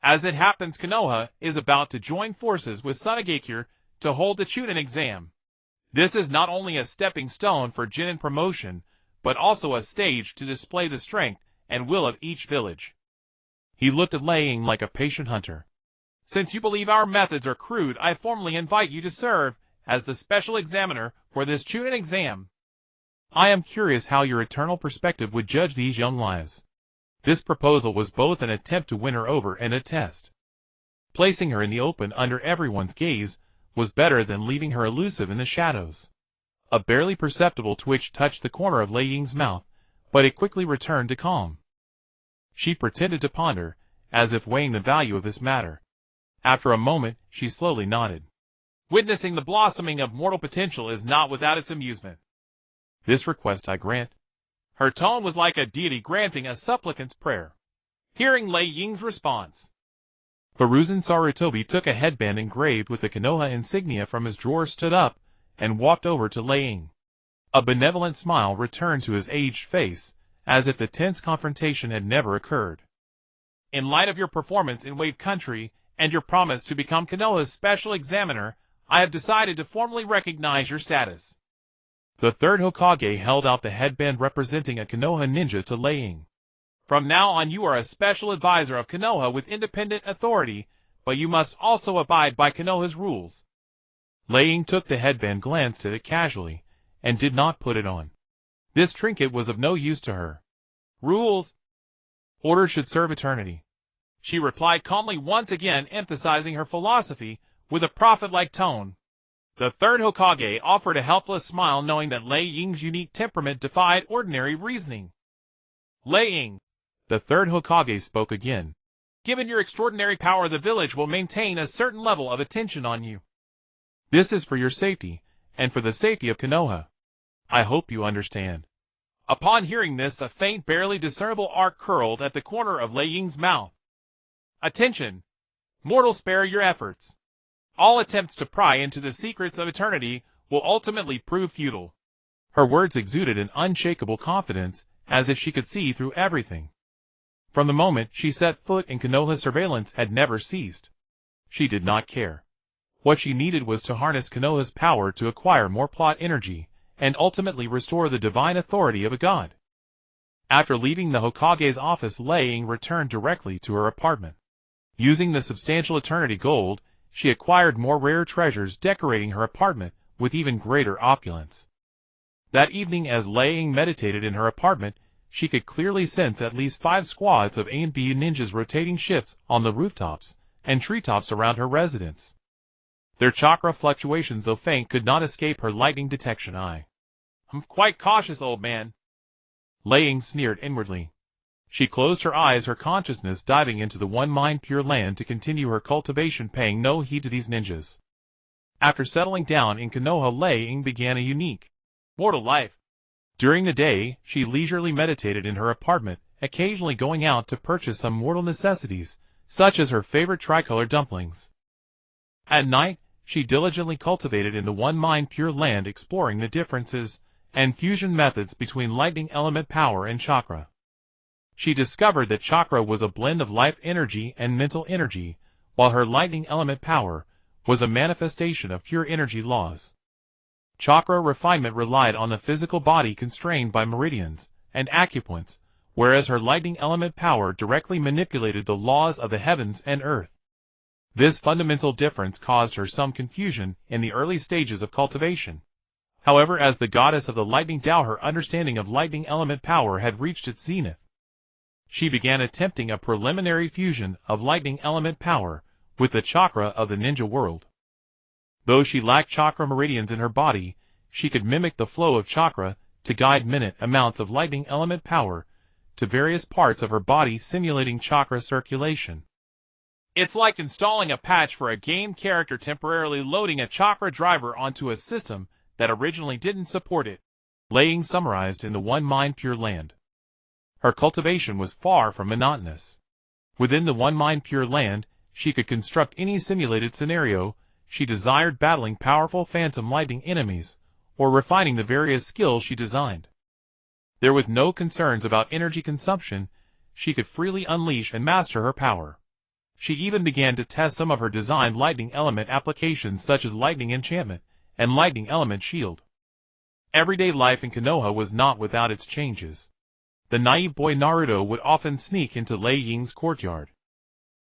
As it happens, Konoha is about to join forces with Sunagakure to hold the Chunin exam. This is not only a stepping stone for Jinin promotion, but also a stage to display the strength and will of each village. He looked at Lei Ying like a patient hunter. Since you believe our methods are crude, I formally invite you to serve as the special examiner for this Chunin exam. I am curious how your eternal perspective would judge these young lives. This proposal was both an attempt to win her over and a test. Placing her in the open under everyone's gaze was better than leaving her elusive in the shadows. A barely perceptible twitch touched the corner of Lei Ying's mouth, but it quickly returned to calm. She pretended to ponder, as if weighing the value of this matter. After a moment, she slowly nodded. Witnessing the blossoming of mortal potential is not without its amusement. This request I grant. Her tone was like a deity granting a supplicant's prayer. Hearing Lei Ying's response, Hiruzen Sarutobi took a headband engraved with the Konoha insignia from his drawer, stood up, and walked over to Lei Ying. A benevolent smile returned to his aged face, as if the tense confrontation had never occurred. In light of your performance in Wave Country and your promise to become Konoha's special examiner, I have decided to formally recognize your status. The third Hokage held out the headband representing a Konoha ninja to Lei Ying. From now on you are a special advisor of Konoha with independent authority, but you must also abide by Konoha's rules. Lei Ying took the headband, glanced at it casually, and did not put it on. This trinket was of no use to her. Rules? Order should serve eternity. She replied calmly, once again emphasizing her philosophy with a prophet-like tone. The third Hokage offered a helpless smile, knowing that Lei Ying's unique temperament defied ordinary reasoning. Lei Ying, the third Hokage spoke again. Given your extraordinary power, the village will maintain a certain level of attention on you. This is for your safety, and for the safety of Konoha. I hope you understand. Upon hearing this, a faint, barely discernible arc curled at the corner of Lei Ying's mouth. Attention! Mortals, spare your efforts. All attempts to pry into the secrets of eternity will ultimately prove futile. Her words exuded an unshakable confidence, as if she could see through everything. From the moment she set foot in Konoha, surveillance had never ceased. She did not care. What she needed was to harness Konoha's power to acquire more plot energy, and ultimately restore the divine authority of a god. After leaving the Hokage's office, Lei Ying returned directly to her apartment. Using the substantial eternity gold, she acquired more rare treasures, decorating her apartment with even greater opulence. That evening, as Lei Ying meditated in her apartment, she could clearly sense at least 5 squads of A and B ninjas rotating shifts on the rooftops and treetops around her residence. Their chakra fluctuations, though faint, could not escape her lightning detection eye. I'm quite cautious, old man. Lei Ying sneered inwardly. She closed her eyes, her consciousness diving into the one mind pure land to continue her cultivation, paying no heed to these ninjas. After settling down in Konoha, Lei Ying began a unique, mortal life. During the day, she leisurely meditated in her apartment, occasionally going out to purchase some mortal necessities, such as her favorite tricolor dumplings. At night, she diligently cultivated in the one mind pure land, exploring the differences and fusion methods between lightning element power and chakra. She discovered that chakra was a blend of life energy and mental energy, while her lightning element power was a manifestation of pure energy laws. Chakra refinement relied on the physical body constrained by meridians and acupoints, whereas her lightning element power directly manipulated the laws of the heavens and earth. This fundamental difference caused her some confusion in the early stages of cultivation. However, as the goddess of the lightning Tao, her understanding of lightning element power had reached its zenith. She began attempting a preliminary fusion of lightning element power with the chakra of the ninja world. Though she lacked chakra meridians in her body, she could mimic the flow of chakra to guide minute amounts of lightning element power to various parts of her body, simulating chakra circulation. It's like installing a patch for a game character, temporarily loading a chakra driver onto a system that originally didn't support it. Lei Ying summarized in the one mind pure land. Her cultivation was far from monotonous. Within the one mind pure land, she could construct any simulated scenario she desired, battling powerful phantom lightning enemies, or refining the various skills she designed. There were no concerns about energy consumption. She could freely unleash and master her power. She even began to test some of her designed lightning element applications, such as lightning enchantment and lightning element shield. Everyday life in Konoha was not without its changes. The naive boy Naruto would often sneak into Lei Ying's courtyard.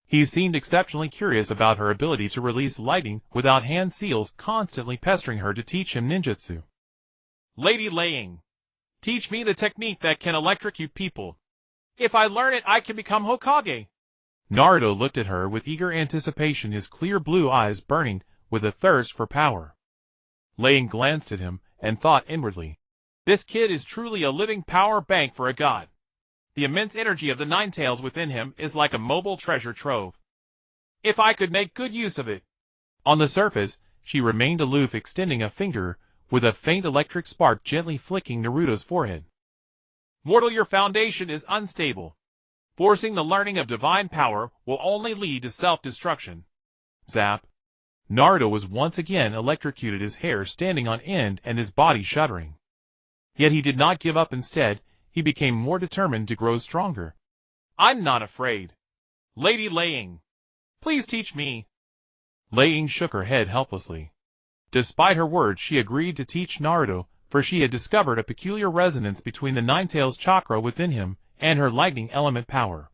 He seemed exceptionally curious about her ability to release lightning without hand seals, constantly pestering her to teach him ninjutsu. Lady Lei Ying, teach me the technique that can electrocute people. If I learn it, I can become Hokage. Naruto looked at her with eager anticipation, his clear blue eyes burning with a thirst for power. Lei Ying glanced at him and thought inwardly, this kid is truly a living power bank for a god. The immense energy of the Nine Tails within him is like a mobile treasure trove. If I could make good use of it. On the surface, she remained aloof, extending a finger with a faint electric spark gently flicking Naruto's forehead. Mortal, your foundation is unstable. Forcing the learning of divine power will only lead to self-destruction. Zap. Naruto was once again electrocuted, his hair standing on end and his body shuddering. Yet he did not give up. Instead, he became more determined to grow stronger. I'm not afraid. Lady Lei Ying, please teach me. Lei Ying shook her head helplessly. Despite her words, she agreed to teach Naruto, for she had discovered a peculiar resonance between the Nine-Tails chakra within him and her lightning element power.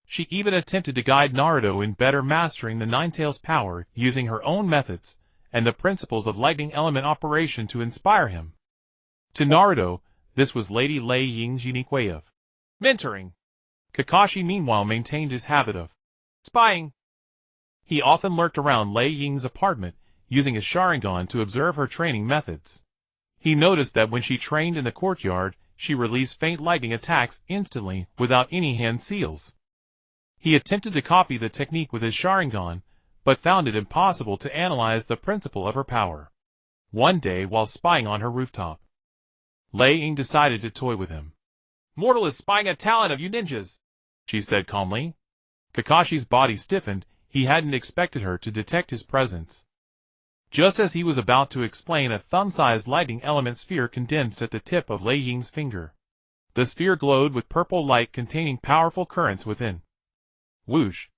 She even attempted to guide Naruto in better mastering the Nine-Tails power, using her own methods and the principles of lightning element operation to inspire him. To Naruto, this was Lady Lei Ying's unique way of mentoring. Kakashi meanwhile maintained his habit of spying. He often lurked around Lei Ying's apartment, using his Sharingan to observe her training methods. He noticed that when she trained in the courtyard, she released faint lightning attacks instantly, without any hand seals. He attempted to copy the technique with his Sharingan, but found it impossible to analyze the principle of her power. One day, while spying on her rooftop, Lei Ying decided to toy with him. Mortal is spying a talent of you ninjas, she said calmly. Kakashi's body stiffened. He hadn't expected her to detect his presence. Just as he was about to explain, a thumb-sized lightning element sphere condensed at the tip of Lei Ying's finger. The sphere glowed with purple light containing powerful currents within. Whoosh!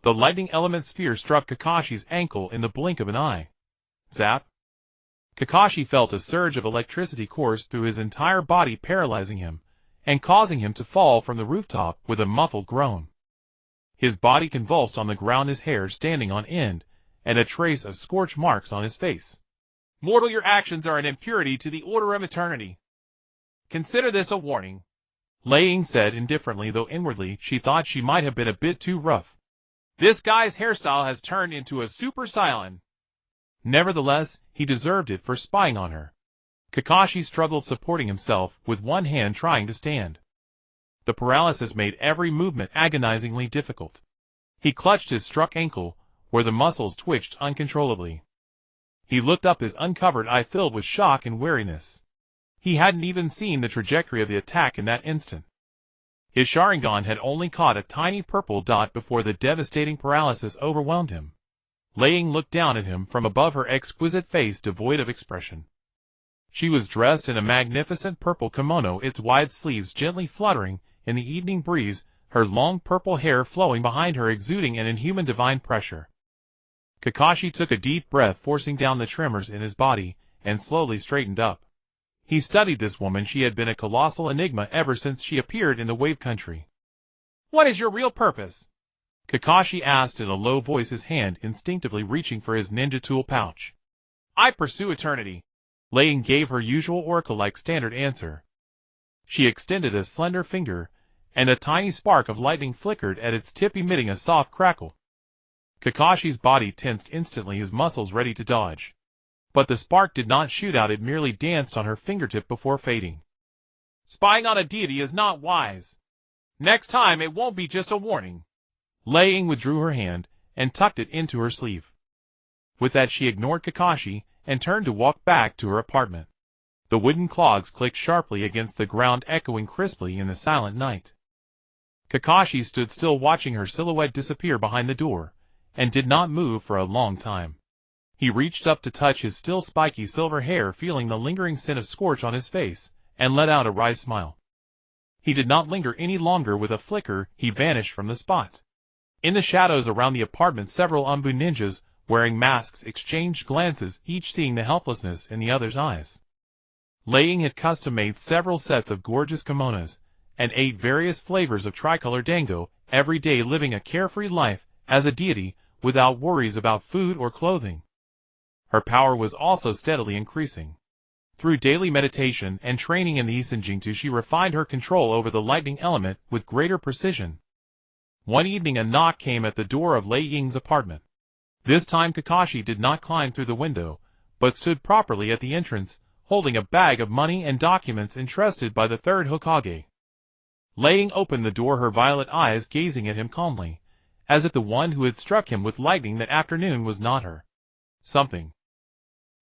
The lightning element sphere struck Kakashi's ankle in the blink of an eye. Zap! Kakashi felt a surge of electricity course through his entire body, paralyzing him, and causing him to fall from the rooftop with a muffled groan. His body convulsed on the ground, his hair standing on end, and a trace of scorch marks on his face. Mortal, your actions are an impurity to the order of eternity. Consider this a warning, Lei Ying said indifferently, though inwardly she thought she might have been a bit too rough. This guy's hairstyle has turned into a Super Saiyan. Nevertheless, he deserved it for spying on her. Kakashi struggled, supporting himself, with one hand trying to stand. The paralysis made every movement agonizingly difficult. He clutched his struck ankle, where the muscles twitched uncontrollably. He looked up, his uncovered eye filled with shock and weariness. He hadn't even seen the trajectory of the attack in that instant. His Sharingan had only caught a tiny purple dot before the devastating paralysis overwhelmed him. Lei Ying looked down at him from above, her exquisite face devoid of expression. She was dressed in a magnificent purple kimono, its wide sleeves gently fluttering in the evening breeze, her long purple hair flowing behind her, exuding an inhuman divine pressure. Kakashi took a deep breath, forcing down the tremors in his body, and slowly straightened up. He studied this woman. She had been a colossal enigma ever since she appeared in the Wave Country. What is your real purpose? Kakashi asked in a low voice, his hand instinctively reaching for his ninja tool pouch. I pursue eternity. Lei Ying gave her usual oracle-like standard answer. She extended a slender finger, and a tiny spark of lightning flickered at its tip, emitting a soft crackle. Kakashi's body tensed instantly, his muscles ready to dodge. But the spark did not shoot out, it merely danced on her fingertip before fading. Spying on a deity is not wise. Next time it won't be just a warning. Lei Ying withdrew her hand, and tucked it into her sleeve. With that she ignored Kakashi, and turned to walk back to her apartment. The wooden clogs clicked sharply against the ground, echoing crisply in the silent night. Kakashi stood still, watching her silhouette disappear behind the door, and did not move for a long time. He reached up to touch his still spiky silver hair, feeling the lingering scent of scorch on his face, and let out a wry smile. He did not linger any longer. With a flicker, he vanished from the spot. In the shadows around the apartment, several Umbu ninjas, wearing masks, exchanged glances, each seeing the helplessness in the other's eyes. Lei Ying had custom-made several sets of gorgeous kimonos, and ate various flavors of tricolor dango, every day living a carefree life, as a deity, without worries about food or clothing. Her power was also steadily increasing. Through daily meditation and training in the Isenjintu, she refined her control over the lightning element with greater precision. One evening a knock came at the door of Lei Ying's apartment. This time Kakashi did not climb through the window, but stood properly at the entrance, holding a bag of money and documents entrusted by the third Hokage. Lei Ying opened the door, her violet eyes gazing at him calmly, as if the one who had struck him with lightning that afternoon was not her. Something.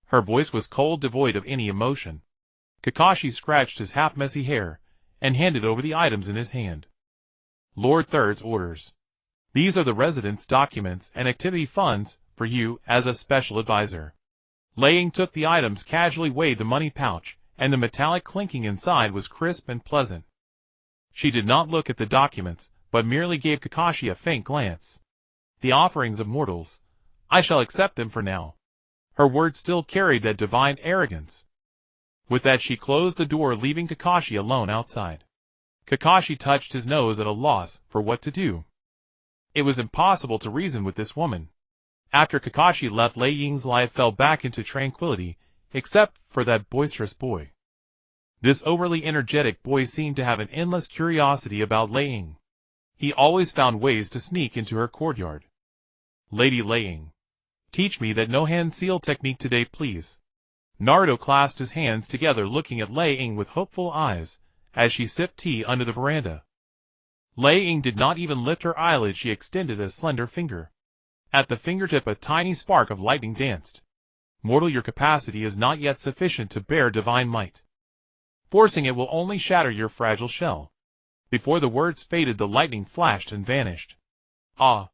Her voice was cold, devoid of any emotion. Kakashi scratched his half-messy hair, and handed over the items in his hand. Lord Third's orders. These are the residence documents and activity funds for you as a special advisor. Lei Ying took the items, casually weighed the money pouch, and the metallic clinking inside was crisp and pleasant. She did not look at the documents, but merely gave Kakashi a faint glance. The offerings of mortals. I shall accept them for now. Her words still carried that divine arrogance. With that she closed the door, leaving Kakashi alone outside. Kakashi touched his nose, at a loss for what to do. It was impossible to reason with this woman. After Kakashi left, Lei Ying's life fell back into tranquility, except for that boisterous boy. This overly energetic boy seemed to have an endless curiosity about Lei Ying. He always found ways to sneak into her courtyard. Lady Lei Ying, teach me that no-hand seal technique today, please. Naruto clasped his hands together, looking at Lei Ying with hopeful eyes, as she sipped tea under the veranda. Lei Ying did not even lift her eyelids. She extended a slender finger. At the fingertip a tiny spark of lightning danced. Mortal, your capacity is not yet sufficient to bear divine might. Forcing it will only shatter your fragile shell. Before the words faded, the lightning flashed and vanished. Ah!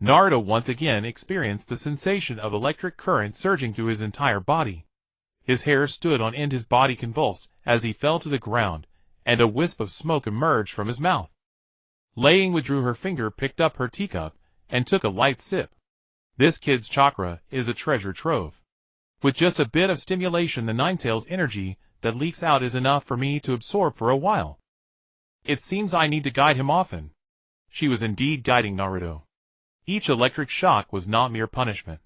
Naruto once again experienced the sensation of electric current surging through his entire body. His hair stood on end, his body convulsed as he fell to the ground, and a wisp of smoke emerged from his mouth. Lei Ying withdrew her finger, picked up her teacup, and took a light sip. This kid's chakra is a treasure trove. With just a bit of stimulation, the Ninetales energy that leaks out is enough for me to absorb for a while. It seems I need to guide him often. She was indeed guiding Naruto. Each electric shock was not mere punishment.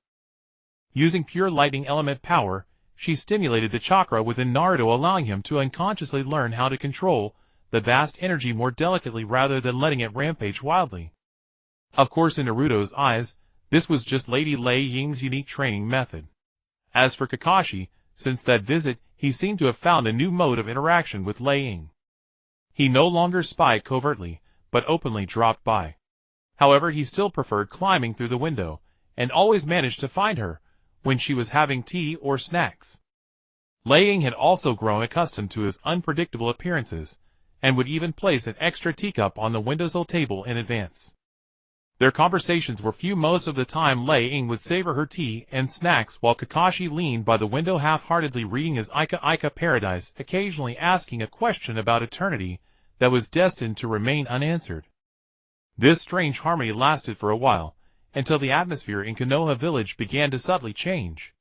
Using pure lightning element power, she stimulated the chakra within Naruto, allowing him to unconsciously learn how to control the vast energy more delicately rather than letting it rampage wildly. Of course, in Naruto's eyes, this was just Lady Lei Ying's unique training method. As for Kakashi, since that visit, he seemed to have found a new mode of interaction with Lei Ying. He no longer spied covertly, but openly dropped by. However, he still preferred climbing through the window, and always managed to find her when she was having tea or snacks. Lei Ying had also grown accustomed to his unpredictable appearances, and would even place an extra teacup on the windowsill table in advance. Their conversations were few. Most of the time Lei Ying would savor her tea and snacks while Kakashi leaned by the window half-heartedly reading his Ika Paradise, occasionally asking a question about eternity that was destined to remain unanswered. This strange harmony lasted for a while, until the atmosphere in Konoha village began to subtly change.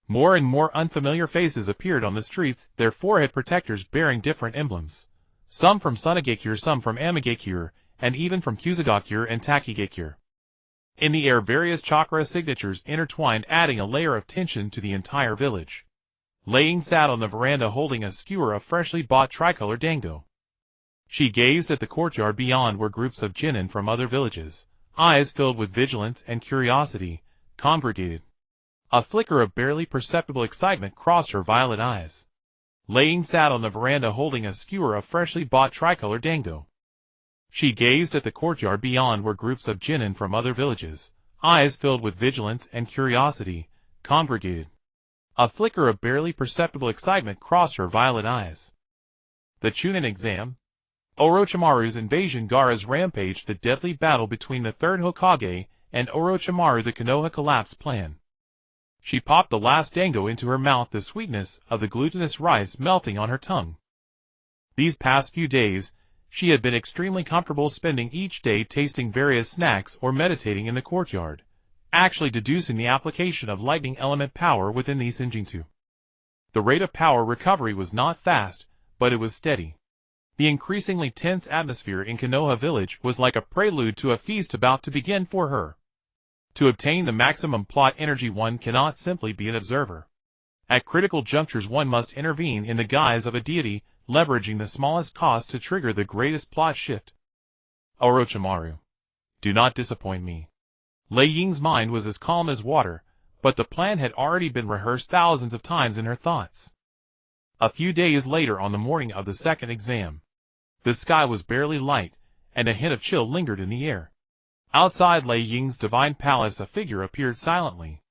More and more unfamiliar faces appeared on the streets, their forehead protectors bearing different emblems. Some from Sunagekure, some from Amagekure, and even from Kusagakure and Takigekure. In the air, various chakra signatures intertwined, adding a layer of tension to the entire village. Lei Ying sat on the veranda holding a skewer of freshly bought tricolor dango. She gazed at the courtyard beyond, where groups of genin from other villages, eyes filled with vigilance and curiosity, congregated. A flicker of barely perceptible excitement crossed her violet eyes. Lei Ying sat on the veranda holding a skewer of freshly bought tricolor dango. She gazed at the courtyard beyond, where groups of genin from other villages, eyes filled with vigilance and curiosity, congregated. A flicker of barely perceptible excitement crossed her violet eyes. The Chunin exam. Orochimaru's invasion. Gaara's rampage. The deadly battle between the third Hokage and Orochimaru the Konoha collapse plan. She popped the last dango into her mouth, the sweetness of the glutinous rice melting on her tongue. These past few days, she had been extremely comfortable spending each day tasting various snacks or meditating in the courtyard, actually deducing the application of lightning element power within these ninjutsu. The rate of power recovery was not fast, but it was steady. The increasingly tense atmosphere in Konoha village was like a prelude to a feast about to begin for her. To obtain the maximum plot energy, one cannot simply be an observer. At critical junctures one must intervene in the guise of a deity, leveraging the smallest cost to trigger the greatest plot shift. Orochimaru, do not disappoint me. Lei Ying's mind was as calm as water, but the plan had already been rehearsed thousands of times in her thoughts. A few days later, on the morning of the second exam, the sky was barely light, and a hint of chill lingered in the air. Outside Lei Ying's divine palace, a figure appeared silently.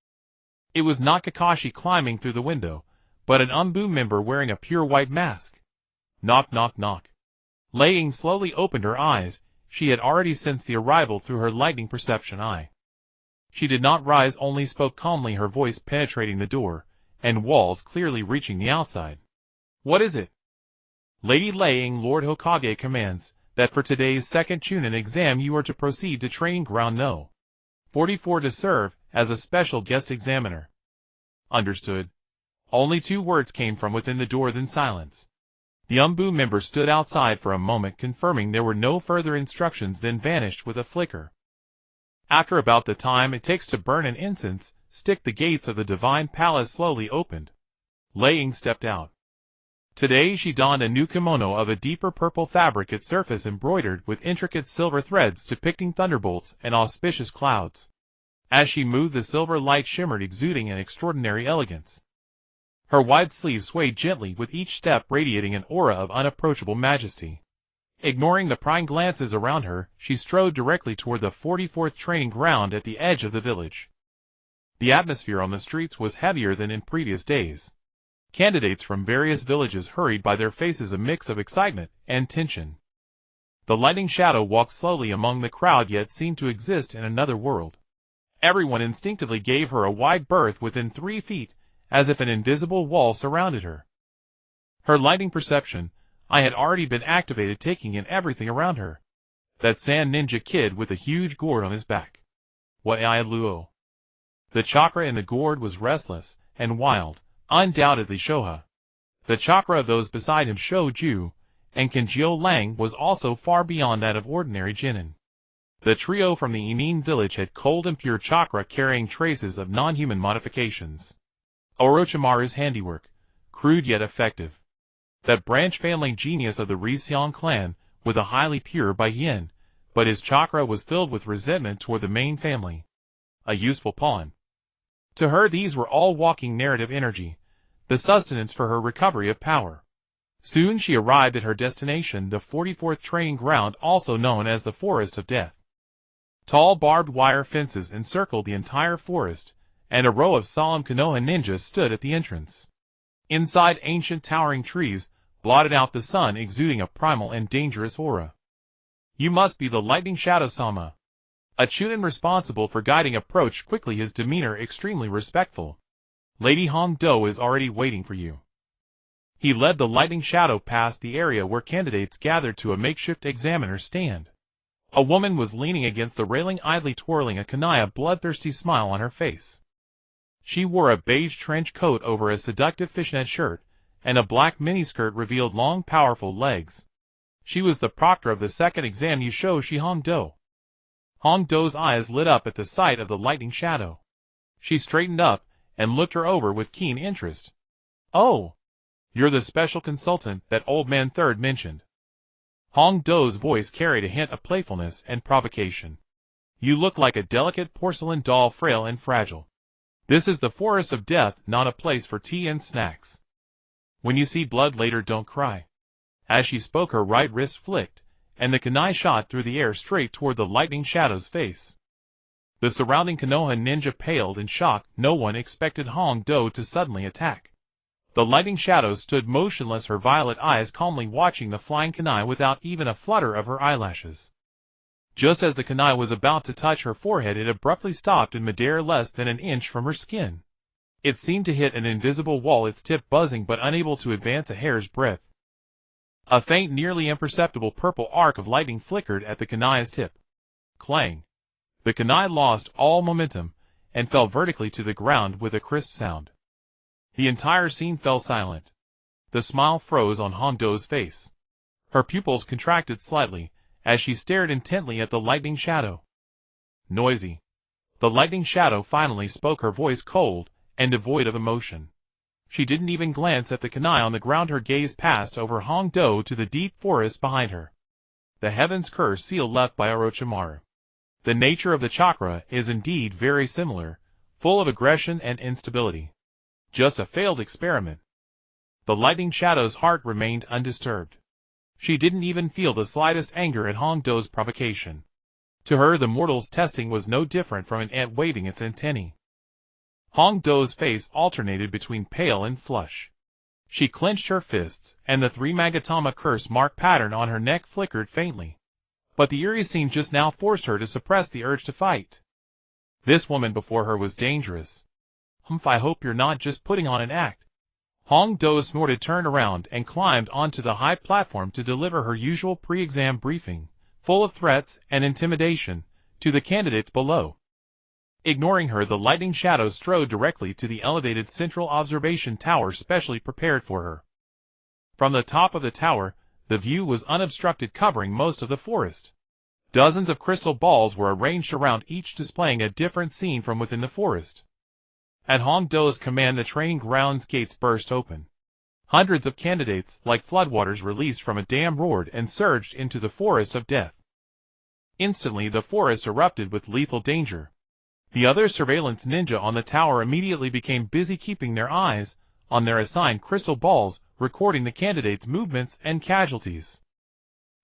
It was not Kakashi climbing through the window, but an Umbu member wearing a pure white mask. Knock, knock, knock. Lei Ying slowly opened her eyes. She had already sensed the arrival through her lightning perception eye. She did not rise, only spoke calmly, her voice penetrating the door and walls, clearly reaching the outside. What is it? Lady Lei Ying, Lord Hokage commands that for today's second Chunin exam you are to proceed to training ground No. 44 to serve as a special guest examiner. Understood. Only 2 words came from within the door, then silence. The Umbu member stood outside for a moment, confirming there were no further instructions, then vanished with a flicker. After about the time it takes to burn an incense stick, the gates of the divine palace slowly opened. Lei Ying stepped out. Today she donned a new kimono of a deeper purple fabric, its surface embroidered with intricate silver threads depicting thunderbolts and auspicious clouds. As she moved, the silver light shimmered, exuding an extraordinary elegance. Her wide sleeves swayed gently with each step, radiating an aura of unapproachable majesty. Ignoring the prying glances around her, she strode directly toward the 44th training ground at the edge of the village. The atmosphere on the streets was heavier than in previous days. Candidates from various villages hurried by, their faces a mix of excitement and tension. The lightning shadow walked slowly among the crowd, yet seemed to exist in another world. Everyone instinctively gave her a wide berth within 3 feet, as if an invisible wall surrounded her. Her lightning perception eye had already been activated, taking in everything around her. That sand ninja kid with a huge gourd on his back. Wai Luo. The chakra in the gourd was restless and wild. Undoubtedly Shoha. The chakra of those beside him, Shouju, and Kenjio Lang, was also far beyond that of ordinary Jinin. The trio from the Inin village had cold and pure chakra, carrying traces of non-human modifications. Orochimaru's handiwork, crude yet effective. That branch family genius of the Rixiang clan, with a highly pure Baiyin, but his chakra was filled with resentment toward the main family. A useful pawn. To her these were all walking narrative energy, the sustenance for her recovery of power. Soon she arrived at her destination, the 44th training ground, also known as the Forest of Death. Tall barbed wire fences encircled the entire forest, and a row of solemn Konoha ninjas stood at the entrance. Inside, ancient towering trees blotted out the sun, exuding a primal and dangerous aura. You must be the Lightning Shadow-sama. A Chunin responsible for guiding approached quickly, his demeanor extremely respectful. Lady Hong Do is already waiting for you. He led the Lightning Shadow past the area where candidates gathered to a makeshift examiner stand. A woman was leaning against the railing, idly twirling a kunai, a bloodthirsty smile on her face. She wore a beige trench coat over a seductive fishnet shirt, and a black miniskirt revealed long, powerful legs. She was the proctor of the second exam, Yusho Shi Hong Do. Hong Do's eyes lit up at the sight of the lightning shadow. She straightened up and looked her over with keen interest. Oh, you're the special consultant that old man Third mentioned. Hong Do's voice carried a hint of playfulness and provocation. You look like a delicate porcelain doll, frail and fragile. This is the Forest of Death, not a place for tea and snacks. When you see blood later, don't cry. As she spoke, her right wrist flicked, and the kunai shot through the air straight toward the lightning shadow's face. The surrounding Konoha ninja paled in shock. No one expected Hong Do to suddenly attack. The lightning shadow stood motionless, her violet eyes calmly watching the flying kunai without even a flutter of her eyelashes. Just as the kunai was about to touch her forehead, it abruptly stopped in midair less than an inch from her skin. It seemed to hit an invisible wall, its tip buzzing but unable to advance a hair's breadth. A faint, nearly imperceptible purple arc of lightning flickered at the kunai's tip. Clang! The kunai lost all momentum and fell vertically to the ground with a crisp sound. The entire scene fell silent. The smile froze on Hongdo's face. Her pupils contracted slightly as she stared intently at the lightning shadow. Noisy. The lightning shadow finally spoke, her voice cold and devoid of emotion. She didn't even glance at the kunai on the ground. Her gaze passed over Hongdo to the deep forest behind her. The heaven's curse seal left by Orochimaru. The nature of the chakra is indeed very similar, full of aggression and instability. Just a failed experiment. The lightning shadow's heart remained undisturbed. She didn't even feel the slightest anger at Hongdo's provocation. To her, the mortal's testing was no different from an ant waving its antennae. Hongdo's face alternated between pale and flush. She clenched her fists, and the three Magatama curse mark pattern on her neck flickered faintly. But the eerie scene just now forced her to suppress the urge to fight. This woman before her was dangerous. I hope you're not just putting on an act. Hongdo snorted, turned around, and climbed onto the high platform to deliver her usual pre-exam briefing, full of threats and intimidation, to the candidates below. Ignoring her, the lightning shadow strode directly to the elevated central observation tower specially prepared for her. From the top of the tower, the view was unobstructed, covering most of the forest. Dozens of crystal balls were arranged around each, displaying a different scene from within the forest. At Hongdo's command, the training grounds gates burst open. Hundreds of candidates, like floodwaters released from a dam, roared and surged into the forest of death. Instantly, the forest erupted with lethal danger. The other surveillance ninja on the tower immediately became busy keeping their eyes on their assigned crystal balls, recording the candidates' movements and casualties.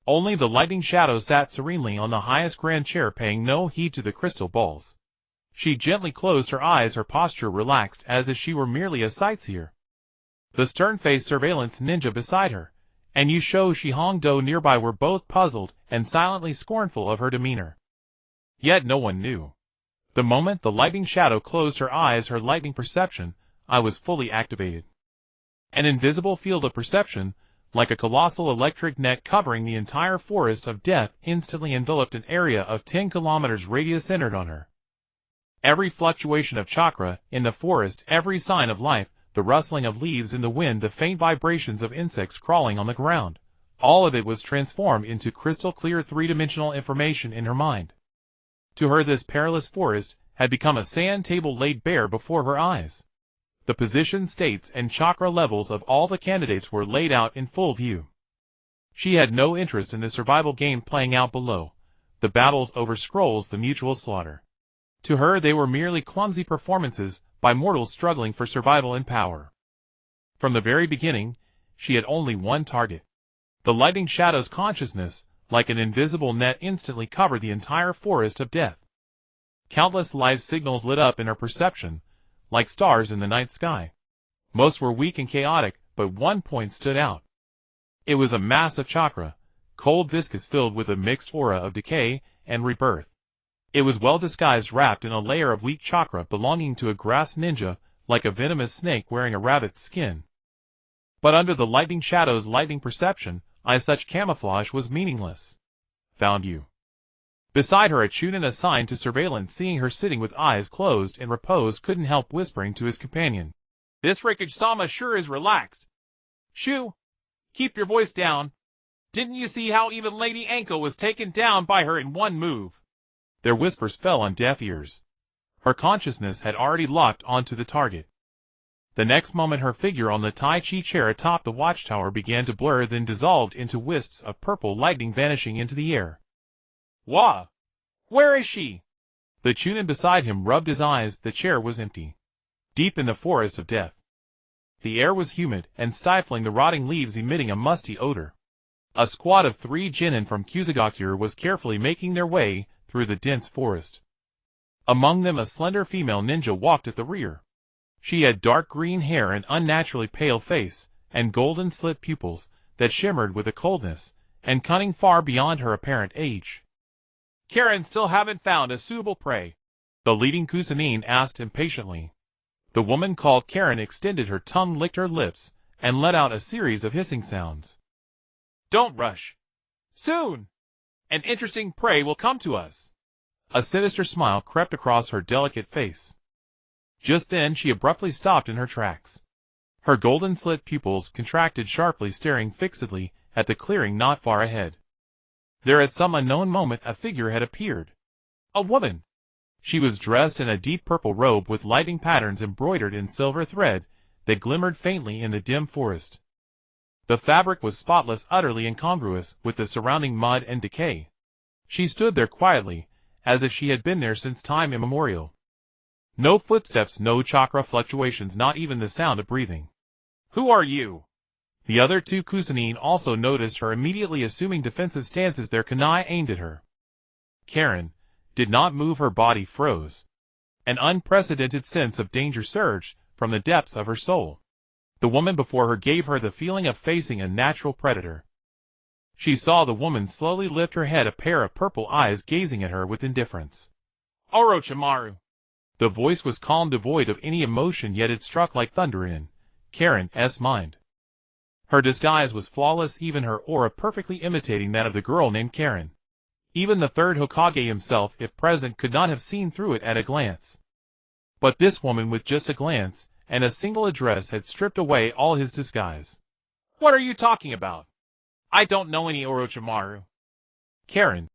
Only the lightning shadow sat serenely on the highest grand chair, paying no heed to the crystal balls. She gently closed her eyes, her posture relaxed as if she were merely a sightseer. The stern-faced surveillance ninja beside her, and Yusho Hongdo nearby, were both puzzled and silently scornful of her demeanor. Yet no one knew. The moment the lightning shadow closed her eyes, her lightning perception eye was fully activated. An invisible field of perception, like a colossal electric net covering the entire forest of death, instantly enveloped an area of 10 kilometers radius centered on her. Every fluctuation of chakra in the forest, every sign of life, the rustling of leaves in the wind, the faint vibrations of insects crawling on the ground, all of it was transformed into crystal clear three-dimensional information in her mind. To her, this perilous forest had become a sand table laid bare before her eyes. The position, states, and chakra levels of all the candidates were laid out in full view. She had no interest in the survival game playing out below, the battles over scrolls, the mutual slaughter. To her, they were merely clumsy performances by mortals struggling for survival and power. From the very beginning, she had only one target. The lightning shadow's consciousness, like an invisible net, instantly covered the entire forest of death. Countless life signals lit up in her perception, like stars in the night sky. Most were weak and chaotic, but one point stood out. It was a mass of chakra, cold, viscous, filled with a mixed aura of decay and rebirth. It was well disguised, wrapped in a layer of weak chakra belonging to a grass ninja, like a venomous snake wearing a rabbit's skin. But under the lightning shadow's lightning perception, such camouflage was meaningless. Found you. Beside her, a Chunin assigned to surveillance, seeing her sitting with eyes closed in repose, couldn't help whispering to his companion, "This Rikage-sama sure is relaxed. Shu, keep your voice down. Didn't you see how even Lady Anko was taken down by her in one move?" Their whispers fell on deaf ears. Her consciousness had already locked onto the target. The next moment, her figure on the Tai Chi chair atop the watchtower began to blur, then dissolved into wisps of purple lightning, vanishing into the air. "Wah! Where is she?" The Chunin beside him rubbed his eyes. The chair was empty. Deep in the forest of death. The air was humid and stifling, the rotting leaves emitting a musty odor. A squad of 3 genin from Kusagakure was carefully making their way through the dense forest. Among them, a slender female ninja walked at the rear. She had dark green hair, an unnaturally pale face, and golden slit pupils that shimmered with a coldness and cunning far beyond her apparent age. Karen still haven't found a suitable prey? The leading Kusanine asked impatiently. The woman called Karen extended her tongue, licked her lips, and let out a series of hissing sounds. Don't rush. Soon, an interesting prey will come to us. A sinister smile crept across her delicate face. Just then she abruptly stopped in her tracks. Her golden-slit pupils contracted sharply, staring fixedly at the clearing not far ahead. There at some unknown moment a figure had appeared. A woman. She was dressed in a deep purple robe with lightning patterns embroidered in silver thread that glimmered faintly in the dim forest. The fabric was spotless, utterly incongruous with the surrounding mud and decay. She stood there quietly, as if she had been there since time immemorial. No footsteps, no chakra fluctuations, not even the sound of breathing. Who are you? The other two Kusanine also noticed her, immediately assuming defensive stances, their kunai aimed at her. Karen did not move, her body froze. An unprecedented sense of danger surged from the depths of her soul. The woman before her gave her the feeling of facing a natural predator. She saw the woman slowly lift her head, a pair of purple eyes gazing at her with indifference. Orochimaru. The voice was calm, devoid of any emotion, yet it struck like thunder in Karen's mind. Her disguise was flawless, even her aura perfectly imitating that of the girl named Karen. Even the third Hokage himself, if present, could not have seen through it at a glance. But this woman, with just a glance and a single address, had stripped away all his disguise. What are you talking about? I don't know any Orochimaru. Karen's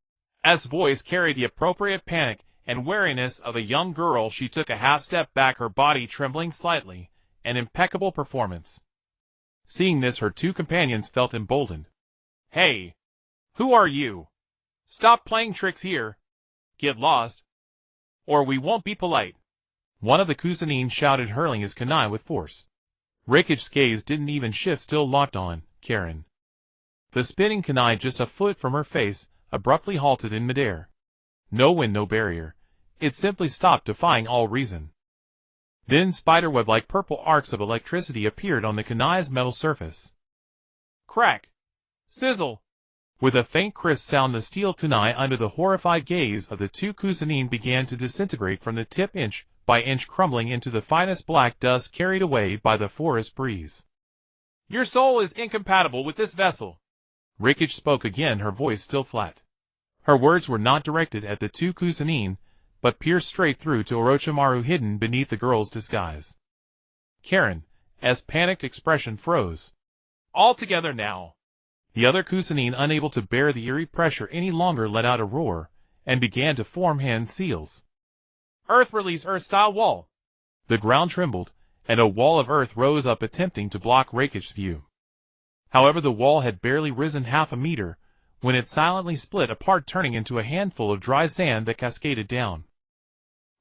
voice carried the appropriate panic and wariness of a young girl. She took a half step back, her body trembling slightly, an impeccable performance. Seeing this, her two companions felt emboldened. Hey! Who are you? Stop playing tricks here. Get lost, or we won't be polite. One of the Kusanine shouted, hurling his kunai with force. Rikich's gaze didn't even shift, still locked on Karen. The spinning kunai just a foot from her face abruptly halted in midair. No wind, no barrier. It simply stopped, defying all reason. Then spiderweb-like purple arcs of electricity appeared on the kunai's metal surface. Crack! Sizzle! With a faint crisp sound, the steel kunai, under the horrified gaze of the two Kusanine, began to disintegrate from the tip, inch by inch, crumbling into the finest black dust carried away by the forest breeze. Your soul is incompatible with this vessel. Rikich spoke again, her voice still flat. Her words were not directed at the two Kusanine, but pierced straight through to Orochimaru, hidden beneath the girl's disguise. Karen's panicked expression froze. All together now. The other Kusanine, unable to bear the eerie pressure any longer, let out a roar and began to form hand seals. Earth, release Earth-style wall. The ground trembled, and a wall of earth rose up, attempting to block Rikich's view. However, the wall had barely risen half a meter when it silently split apart, turning into a handful of dry sand that cascaded down.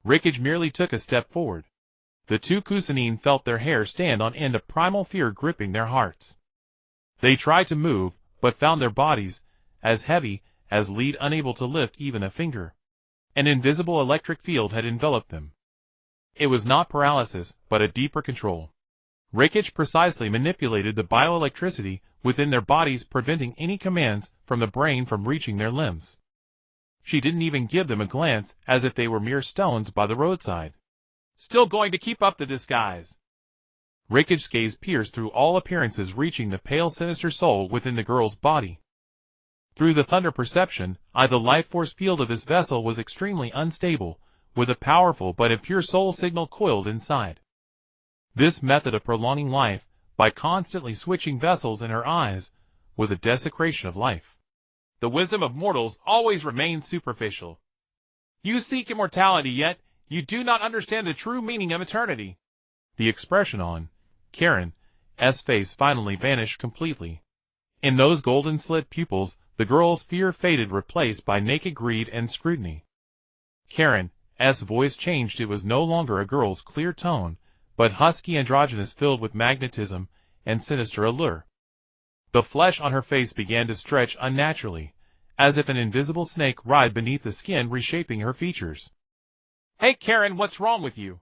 Rikich merely took a step forward. The two Kusanine felt their hair stand on end, a primal fear gripping their hearts. They tried to move, but found their bodies as heavy as lead, unable to lift even a finger. An invisible electric field had enveloped them. It was not paralysis, but a deeper control. Rikich precisely manipulated the bioelectricity within their bodies, preventing any commands from the brain from reaching their limbs. She didn't even give them a glance, as if they were mere stones by the roadside. Still going to keep up the disguise? Rikich's gaze pierced through all appearances, reaching the pale, sinister soul within the girl's body. Through the thunder perception, the life force field of this vessel was extremely unstable, with a powerful but impure soul signal coiled inside. This method of prolonging life, by constantly switching vessels in her eyes, was a desecration of life. The wisdom of mortals always remains superficial. You seek immortality, yet you do not understand the true meaning of eternity. The expression on Karen's face finally vanished completely. In those golden-slit pupils, the girl's fear faded, replaced by naked greed and scrutiny. Karen's voice changed. It was no longer a girl's clear tone, but husky, androgynous, filled with magnetism and sinister allure. The flesh on her face began to stretch unnaturally, as if an invisible snake writhed beneath the skin, reshaping her features. Hey Karen, what's wrong with you?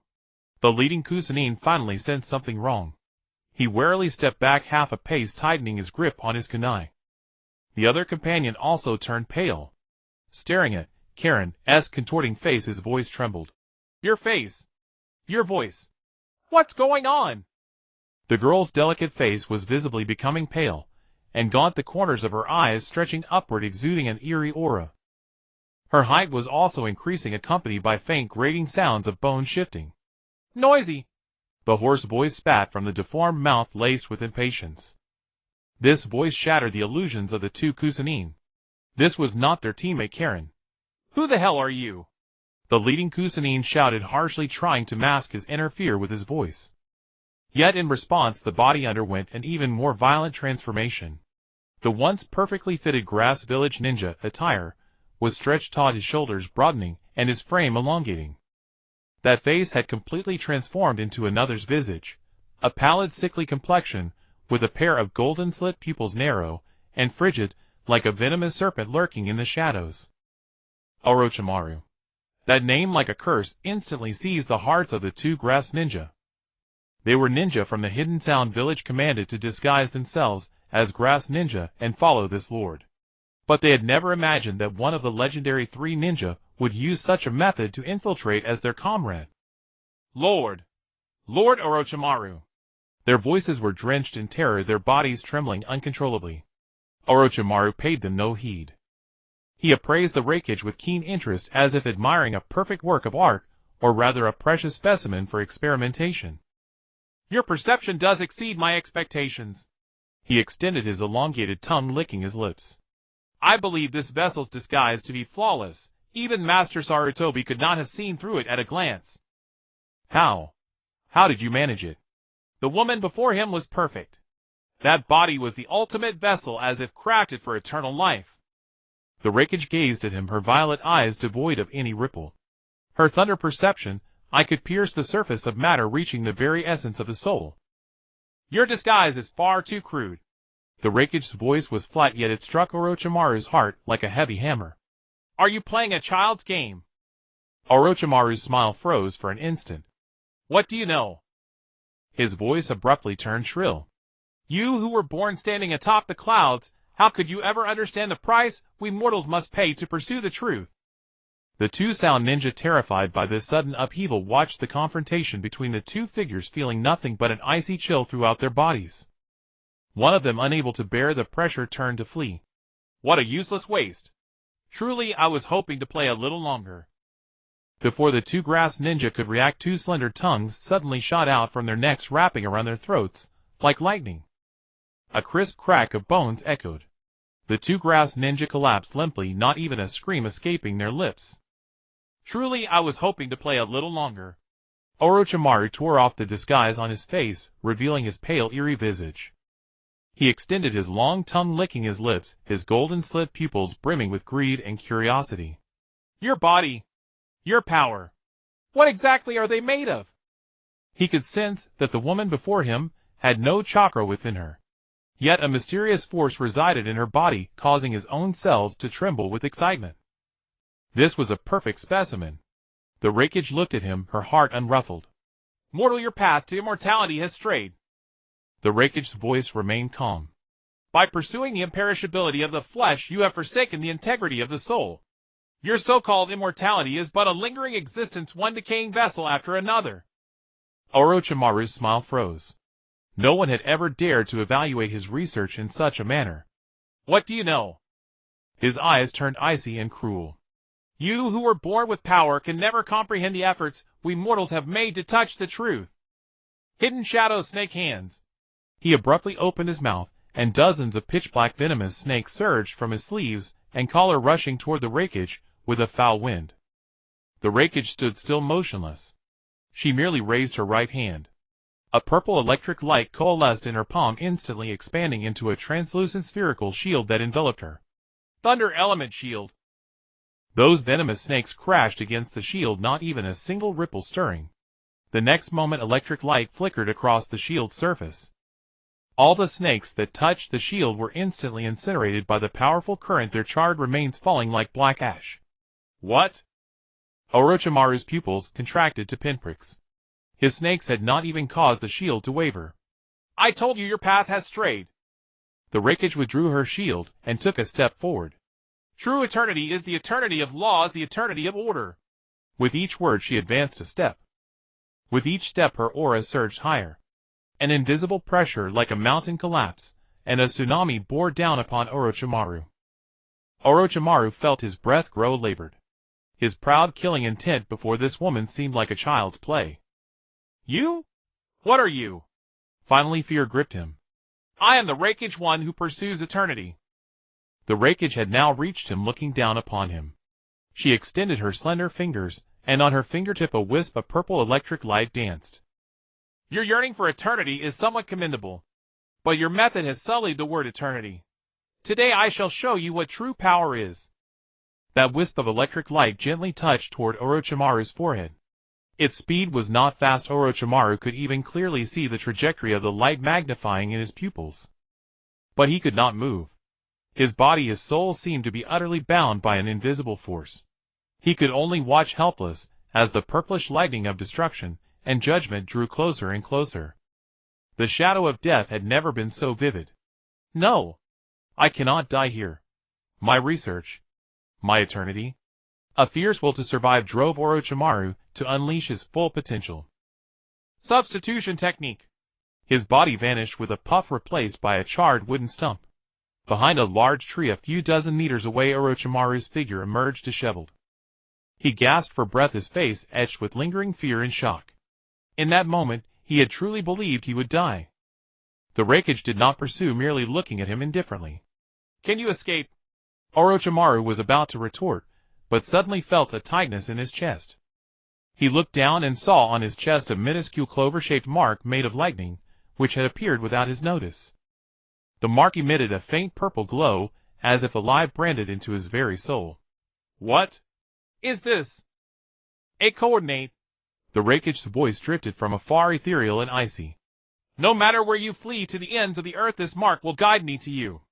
The leading Kusanine finally sensed something wrong. He warily stepped back half a pace, tightening his grip on his kunai. The other companion also turned pale. Staring at Karen's contorting face, his voice trembled. Your face. Your voice. What's going on? The girl's delicate face was visibly becoming pale, and gaunt, the corners of her eyes stretching upward, exuding an eerie aura. Her height was also increasing, accompanied by faint grating sounds of bone shifting. Noisy. The hoarse voice spat from the deformed mouth laced with impatience. This voice shattered the illusions of the two Kusanine. This was not their teammate Karen. Who the hell are you? The leading Kusanine shouted harshly, trying to mask his inner fear with his voice. Yet in response the body underwent an even more violent transformation. The once perfectly fitted grass village ninja attire was stretched taut, his shoulders broadening and his frame elongating. That face had completely transformed into another's visage, a pallid, sickly complexion, with a pair of golden slit pupils, narrow and frigid, like a venomous serpent lurking in the shadows. Orochimaru. That name, like a curse, instantly seized the hearts of the two grass ninja. They were ninja from the Hidden Sound village, commanded to disguise themselves as grass ninja and follow this lord. But they had never imagined that one of the legendary three ninja would use such a method to infiltrate as their comrade. Lord Orochimaru. Their voices were drenched in terror, their bodies trembling uncontrollably. Orochimaru paid them no heed. He appraised the wreckage with keen interest, as if admiring a perfect work of art, or rather a precious specimen for experimentation. Your perception does exceed my expectations. He extended his elongated tongue, licking his lips. I believe this vessel's disguise to be flawless. Even Master Sarutobi could not have seen through it at a glance. How? How did you manage it? The woman before him was perfect. That body was the ultimate vessel, as if crafted for eternal life. The wreckage gazed at him, her violet eyes devoid of any ripple. Her thunder perception, I could pierce the surface of matter, reaching the very essence of the soul. Your disguise is far too crude. The wreckage's voice was flat, yet it struck Orochimaru's heart like a heavy hammer. Are you playing a child's game? Orochimaru's smile froze for an instant. What do you know? His voice abruptly turned shrill. You who were born standing atop the clouds, how could you ever understand the price we mortals must pay to pursue the truth? The two sound ninja, terrified by this sudden upheaval, watched the confrontation between the two figures, feeling nothing but an icy chill throughout their bodies. One of them, unable to bear the pressure, turned to flee. What a useless waste. Truly, I was hoping to play a little longer. Before the two grass ninja could react, two slender tongues suddenly shot out from their necks, wrapping around their throats like lightning. A crisp crack of bones echoed. The two grass ninja collapsed limply, not even a scream escaping their lips. Truly, I was hoping to play a little longer. Orochimaru tore off the disguise on his face, revealing his pale, eerie visage. He extended his long tongue, licking his lips, his golden slit pupils brimming with greed and curiosity. Your body. Your power. What exactly are they made of? He could sense that the woman before him had no chakra within her. Yet a mysterious force resided in her body, causing his own cells to tremble with excitement. This was a perfect specimen. The wreckage looked at him, her heart unruffled. Mortal, your path to immortality has strayed. The wreckage's voice remained calm. By pursuing the imperishability of the flesh, you have forsaken the integrity of the soul. Your so-called immortality is but a lingering existence, one decaying vessel after another. Orochimaru's smile froze. No one had ever dared to evaluate his research in such a manner. What do you know? His eyes turned icy and cruel. You who were born with power can never comprehend the efforts we mortals have made to touch the truth. Hidden shadow snake hands. He abruptly opened his mouth, and dozens of pitch-black venomous snakes surged from his sleeves and collar, rushing toward the wreckage with a foul wind. The wreckage stood still, motionless. She merely raised her right hand. A purple electric light coalesced in her palm, instantly expanding into a translucent spherical shield that enveloped her. Thunder element shield. Those venomous snakes crashed against the shield, not even a single ripple stirring. The next moment, electric light flickered across the shield's surface. All the snakes that touched the shield were instantly incinerated by the powerful current, their charred remains falling like black ash. What? Orochimaru's pupils contracted to pinpricks. His snakes had not even caused the shield to waver. I told you your path has strayed. The wreckage withdrew her shield and took a step forward. True eternity is the eternity of laws, the eternity of order. With each word she advanced a step. With each step her aura surged higher. An invisible pressure like a mountain collapsed, and a tsunami bore down upon Orochimaru. Orochimaru felt his breath grow labored. His proud killing intent before this woman seemed like a child's play. You? What are you? Finally fear gripped him. I am the Raikage one who pursues eternity. The Raikage had now reached him, looking down upon him. She extended her slender fingers, and on her fingertip a wisp of purple electric light danced. Your yearning for eternity is somewhat commendable, but your method has sullied the word eternity. Today I shall show you what true power is. That wisp of electric light gently touched toward Orochimaru's forehead. Its speed was not fast. Orochimaru could even clearly see the trajectory of the light magnifying in his pupils. But he could not move. His body, his soul seemed to be utterly bound by an invisible force. He could only watch helpless, as the purplish lightning of destruction and judgment drew closer and closer. The shadow of death had never been so vivid. No! I cannot die here. My research. My eternity. A fierce will to survive drove Orochimaru to unleash his full potential. Substitution technique. His body vanished with a puff, replaced by a charred wooden stump. Behind a large tree a few dozen meters away, Orochimaru's figure emerged disheveled. He gasped for breath, his face etched with lingering fear and shock. In that moment, he had truly believed he would die. The Raikage did not pursue, merely looking at him indifferently. Can you escape? Orochimaru was about to retort, but suddenly felt a tightness in his chest. He looked down and saw on his chest a minuscule clover-shaped mark made of lightning, which had appeared without his notice. The mark emitted a faint purple glow, as if alive, branded into his very soul. What is this? A coordinate. The Raikage's voice drifted from afar, ethereal and icy. No matter where you flee to the ends of the earth, this mark will guide me to you.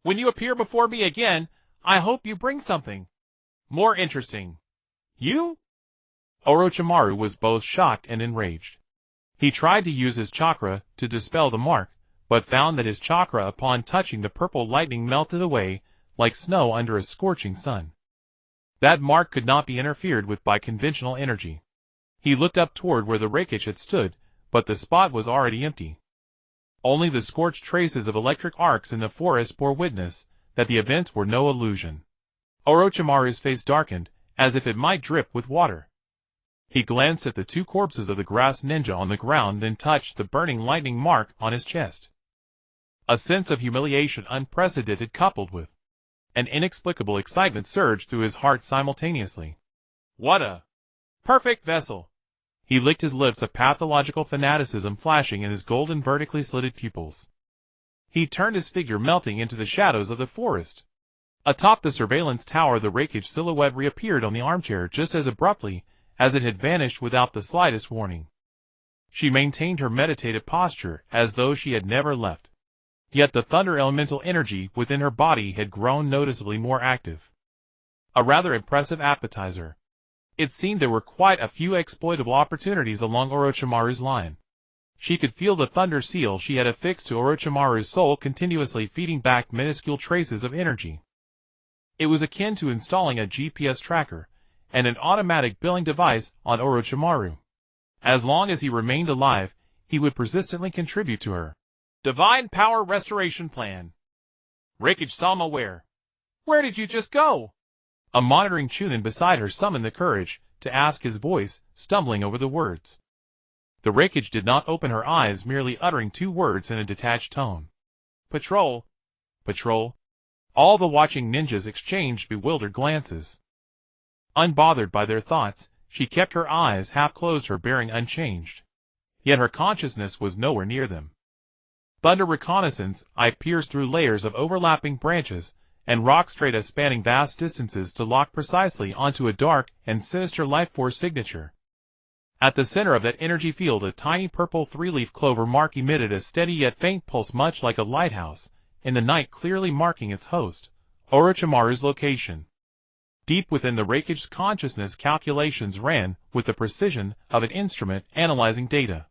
When you appear before me again, I hope you bring something more interesting. You? Orochimaru was both shocked and enraged. He tried to use his chakra to dispel the mark, but found that his chakra upon touching the purple lightning melted away, like snow under a scorching sun. That mark could not be interfered with by conventional energy. He looked up toward where the Raikage had stood, but the spot was already empty. Only the scorched traces of electric arcs in the forest bore witness that the events were no illusion. Orochimaru's face darkened, as if it might drip with water. He glanced at the two corpses of the grass ninja on the ground, then touched the burning lightning mark on his chest. A sense of humiliation unprecedented, coupled with an inexplicable excitement, surged through his heart simultaneously. What a perfect vessel! He licked his lips, a pathological fanaticism flashing in his golden, vertically slitted pupils. He turned, his figure melting into the shadows of the forest. Atop the surveillance tower, the Raikage silhouette reappeared on the armchair just as abruptly as it had vanished without the slightest warning. She maintained her meditative posture as though she had never left. Yet the thunder elemental energy within her body had grown noticeably more active. A rather impressive appetizer. It seemed there were quite a few exploitable opportunities along Orochimaru's line. She could feel the thunder seal she had affixed to Orochimaru's soul continuously feeding back minuscule traces of energy. It was akin to installing a GPS tracker and an automatic billing device on Orochimaru. As long as he remained alive, he would persistently contribute to her divine power restoration plan. Raikage-sama, where did you just go? A monitoring Chunin beside her summoned the courage to ask, his voice stumbling over the words. The Raikage did not open her eyes, merely uttering two words in a detached tone. Patrol. Patrol. All the watching ninjas exchanged bewildered glances. Unbothered by their thoughts, she kept her eyes half closed, her bearing unchanged. Yet her consciousness was nowhere near them. Thunder reconnaissance eye pierced through layers of overlapping branches and rock strata spanning vast distances to lock precisely onto a dark and sinister life force signature. At the center of that energy field, a tiny purple three-leaf clover mark emitted a steady yet faint pulse, much like a lighthouse in the night, clearly marking its host, Orochimaru's location. Deep within the Raikage's consciousness, calculations ran with the precision of an instrument analyzing data.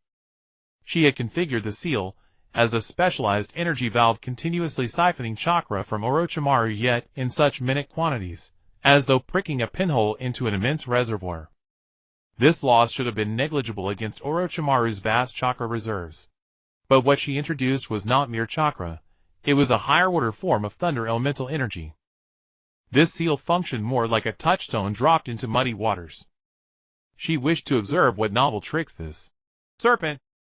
She had configured the seal as a specialized energy valve continuously siphoning chakra from Orochimaru, yet in such minute quantities, as though pricking a pinhole into an immense reservoir. This loss should have been negligible against Orochimaru's vast chakra reserves. But what she introduced was not mere chakra, it was a higher-order form of thunder elemental energy. This seal functioned more like a touchstone dropped into muddy waters. She wished to observe what novel tricks this serpent,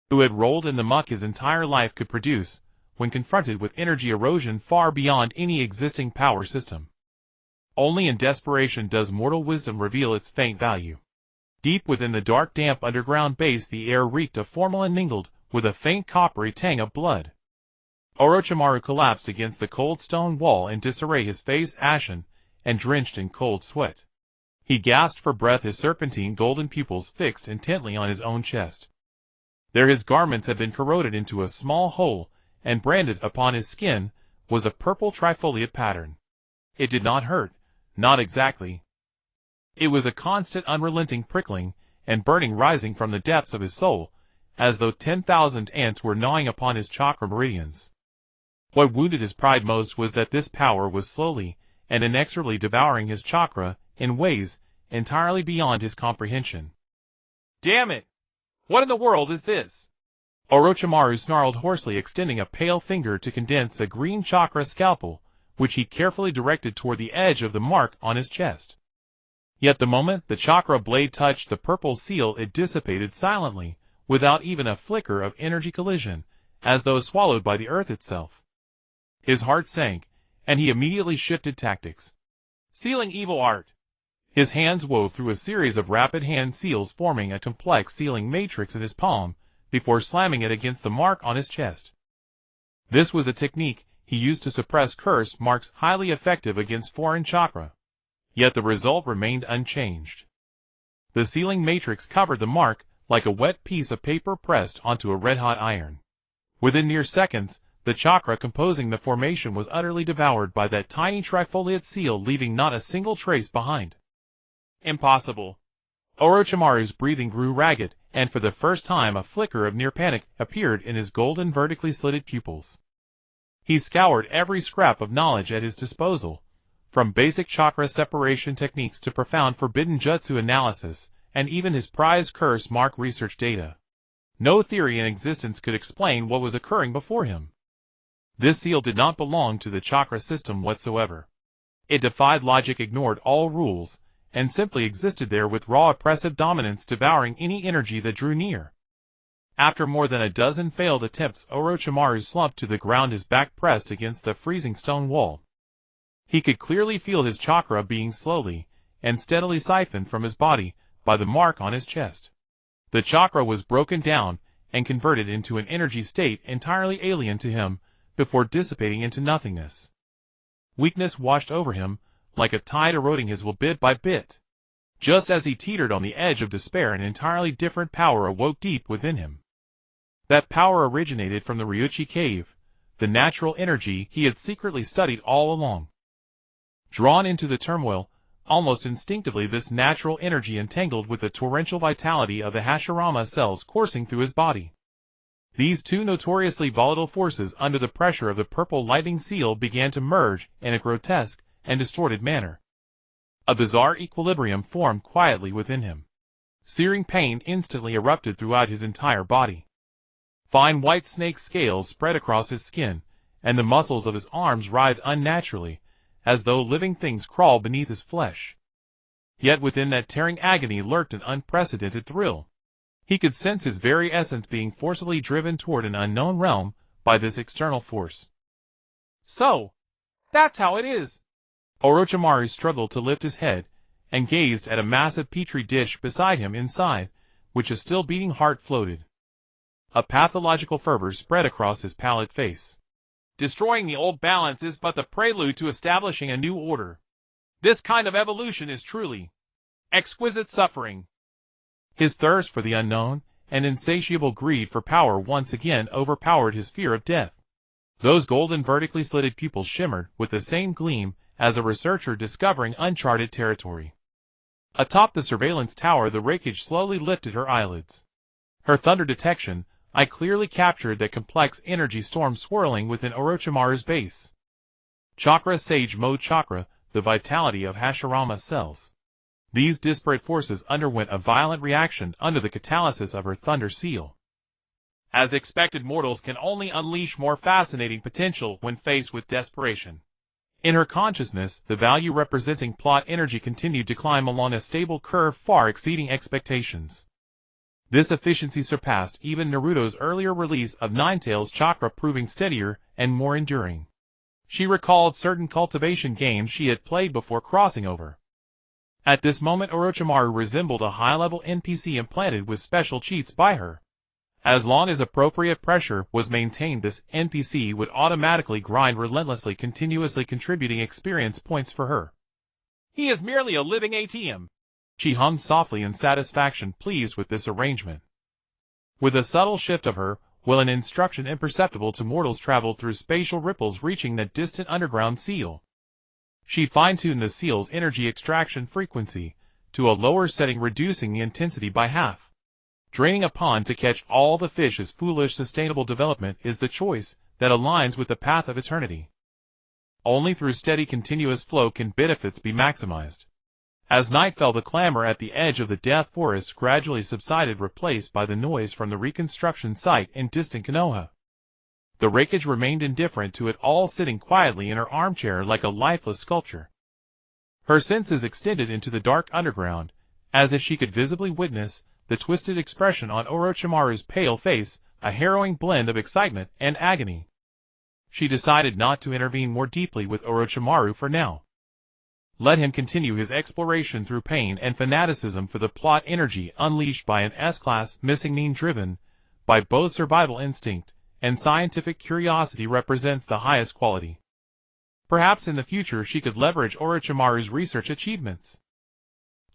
who had rolled in the muck his entire life, could produce, when confronted with energy erosion far beyond any existing power system. Only in desperation does mortal wisdom reveal its faint value. Deep within the dark, damp underground base, the air reeked of formalin mingled with a faint coppery tang of blood. Orochimaru collapsed against the cold stone wall in disarray, his face ashen and drenched in cold sweat. He gasped for breath, his serpentine golden pupils fixed intently on his own chest. There his garments had been corroded into a small hole, and branded upon his skin was a purple trifoliate pattern. It did not hurt, not exactly. It was a constant unrelenting prickling and burning rising from the depths of his soul, as though 10,000 ants were gnawing upon his chakra meridians. What wounded his pride most was that this power was slowly and inexorably devouring his chakra in ways entirely beyond his comprehension. Damn it! What in the world is this? Orochimaru snarled hoarsely, extending a pale finger to condense a green chakra scalpel, which he carefully directed toward the edge of the mark on his chest. Yet the moment the chakra blade touched the purple seal, it dissipated silently, without even a flicker of energy collision, as though swallowed by the earth itself. His heart sank, and he immediately shifted tactics. Sealing evil art. His hands wove through a series of rapid hand seals, forming a complex sealing matrix in his palm, before slamming it against the mark on his chest. This was a technique he used to suppress curse marks, highly effective against foreign chakra. Yet the result remained unchanged. The sealing matrix covered the mark like a wet piece of paper pressed onto a red-hot iron. Within mere seconds, the chakra composing the formation was utterly devoured by that tiny trifoliate seal, leaving not a single trace behind. Impossible. Orochimaru's breathing grew ragged, and for the first time a flicker of near panic appeared in his golden vertically slitted pupils. He scoured every scrap of knowledge at his disposal, from basic chakra separation techniques to profound forbidden jutsu analysis, and even his prized curse mark research data. No theory in existence could explain what was occurring before him. This seal did not belong to the chakra system whatsoever. It defied logic, ignored all rules, and simply existed there with raw oppressive dominance, devouring any energy that drew near. After more than a dozen failed attempts, Orochimaru slumped to the ground, his back pressed against the freezing stone wall. He could clearly feel his chakra being slowly and steadily siphoned from his body by the mark on his chest. The chakra was broken down and converted into an energy state entirely alien to him before dissipating into nothingness. Weakness washed over him, like a tide eroding his will bit by bit. Just as he teetered on the edge of despair, an entirely different power awoke deep within him. That power originated from the Ryuchi cave, the natural energy he had secretly studied all along. Drawn into the turmoil, almost instinctively, this natural energy entangled with the torrential vitality of the Hashirama cells coursing through his body. These two notoriously volatile forces, under the pressure of the purple lightning seal, began to merge in a grotesque and distorted manner. A bizarre equilibrium formed quietly within him. Searing pain instantly erupted throughout his entire body. Fine white snake scales spread across his skin, and the muscles of his arms writhed unnaturally, as though living things crawled beneath his flesh. Yet within that tearing agony lurked an unprecedented thrill. He could sense his very essence being forcibly driven toward an unknown realm by this external force. So, that's how it is. Orochimaru struggled to lift his head, and gazed at a massive petri dish beside him, inside which a still beating heart floated. A pathological fervor spread across his pallid face. Destroying the old balance is but the prelude to establishing a new order. This kind of evolution is truly exquisite suffering. His thirst for the unknown and insatiable greed for power once again overpowered his fear of death. Those golden vertically slitted pupils shimmered with the same gleam as a researcher discovering uncharted territory. Atop the surveillance tower, the Raikage slowly lifted her eyelids. Her thunder detection, I clearly captured that complex energy storm swirling within Orochimaru's base. Chakra Sage Mode Chakra, the vitality of Hashirama's cells. These disparate forces underwent a violent reaction under the catalysis of her Thunder Seal. As expected, mortals can only unleash more fascinating potential when faced with desperation. In her consciousness, the value representing plot energy continued to climb along a stable curve far exceeding expectations. This efficiency surpassed even Naruto's earlier release of Ninetales Chakra, proving steadier and more enduring. She recalled certain cultivation games she had played before crossing over. At this moment, Orochimaru resembled a high-level NPC implanted with special cheats by her. As long as appropriate pressure was maintained, this NPC would automatically grind relentlessly, continuously contributing experience points for her. He is merely a living ATM. She hummed softly in satisfaction, pleased with this arrangement. With a subtle shift of her will, an instruction imperceptible to mortals traveled through spatial ripples, reaching the distant underground seal. She fine-tuned the seal's energy extraction frequency to a lower setting, reducing the intensity by half. Draining a pond to catch all the fish is foolish. Sustainable development is the choice that aligns with the path of eternity. Only through steady, continuous flow can benefits be maximized. As night fell, the clamor at the edge of the Death Forest gradually subsided, replaced by the noise from the reconstruction site in distant Konoha. The Raikage remained indifferent to it all, sitting quietly in her armchair like a lifeless sculpture. Her senses extended into the dark underground, as if she could visibly witness the twisted expression on Orochimaru's pale face, a harrowing blend of excitement and agony. She decided not to intervene more deeply with Orochimaru for now. Let him continue his exploration through pain and fanaticism for the plot energy unleashed by an S-class missing mean, driven by both survival instinct and scientific curiosity, represents the highest quality. Perhaps in the future she could leverage Orochimaru's research achievements.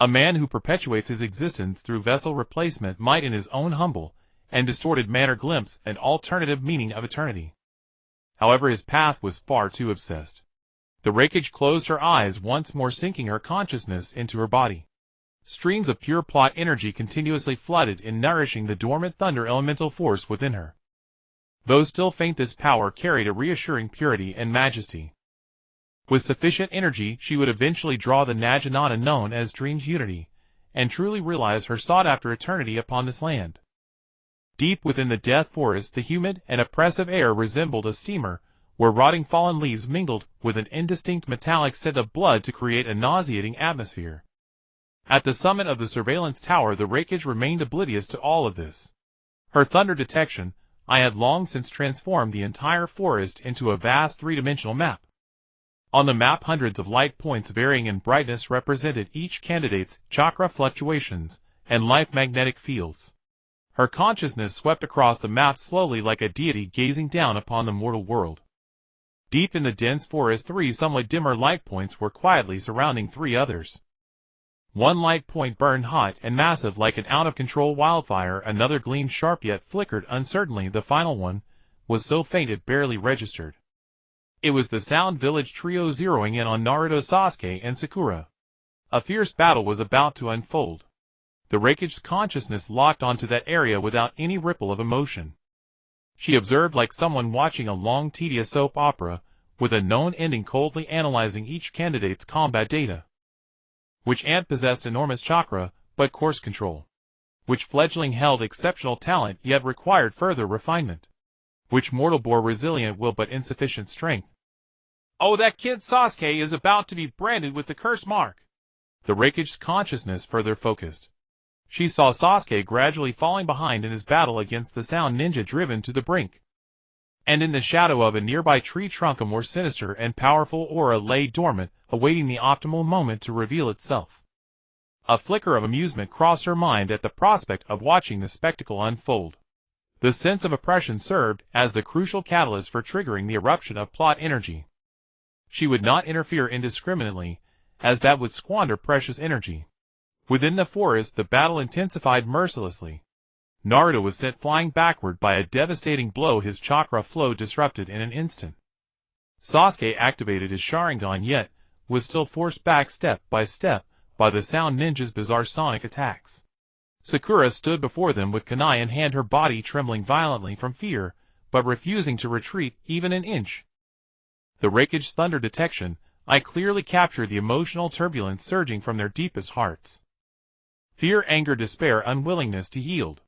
A man who perpetuates his existence through vessel replacement might in his own humble and distorted manner glimpse an alternative meaning of eternity. However, his path was far too obsessed. The Raikage closed her eyes once more, sinking her consciousness into her body. Streams of pure plot energy continuously flooded in, nourishing the dormant thunder elemental force within her. Though still faint, this power carried a reassuring purity and majesty. With sufficient energy, she would eventually draw the Naginata known as Dream's Unity, and truly realize her sought-after eternity upon this land. Deep within the Death Forest, the humid and oppressive air resembled a steamer, where rotting fallen leaves mingled with an indistinct metallic scent of blood to create a nauseating atmosphere. At the summit of the surveillance tower, the Raikage remained oblivious to all of this. Her thunder detection eye had long since transformed the entire forest into a vast three-dimensional map. On the map, hundreds of light points varying in brightness represented each candidate's chakra fluctuations and life magnetic fields. Her consciousness swept across the map slowly, like a deity gazing down upon the mortal world. Deep in the dense forest, three somewhat dimmer light points were quietly surrounding three others. One light point burned hot and massive like an out-of-control wildfire, another gleamed sharp yet flickered uncertainly, the final one was so faint it barely registered. It was the Sound Village trio zeroing in on Naruto, Sasuke, and Sakura. A fierce battle was about to unfold. The Raikage's consciousness locked onto that area without any ripple of emotion. She observed like someone watching a long, tedious soap opera, with a known ending, coldly analyzing each candidate's combat data. Which ant possessed enormous chakra, but coarse control? Which fledgling held exceptional talent, yet required further refinement? Which mortal bore resilient will but insufficient strength? Oh, that kid Sasuke is about to be branded with the curse mark. The Raikage's consciousness further focused. She saw Sasuke gradually falling behind in his battle against the Sound Ninja, driven to the brink. And in the shadow of a nearby tree trunk, a more sinister and powerful aura lay dormant, awaiting the optimal moment to reveal itself. A flicker of amusement crossed her mind at the prospect of watching the spectacle unfold. The sense of oppression served as the crucial catalyst for triggering the eruption of plot energy. She would not interfere indiscriminately, as that would squander precious energy. Within the forest, the battle intensified mercilessly. Naruto was sent flying backward by a devastating blow, his chakra flow disrupted in an instant. Sasuke activated his Sharingan, yet was still forced back step by the Sound Ninja's bizarre sonic attacks. Sakura stood before them with kunai in hand, her body trembling violently from fear, but refusing to retreat even an inch. The Raikage's thunder detection, I clearly captured the emotional turbulence surging from their deepest hearts. Fear, anger, despair, unwillingness to yield.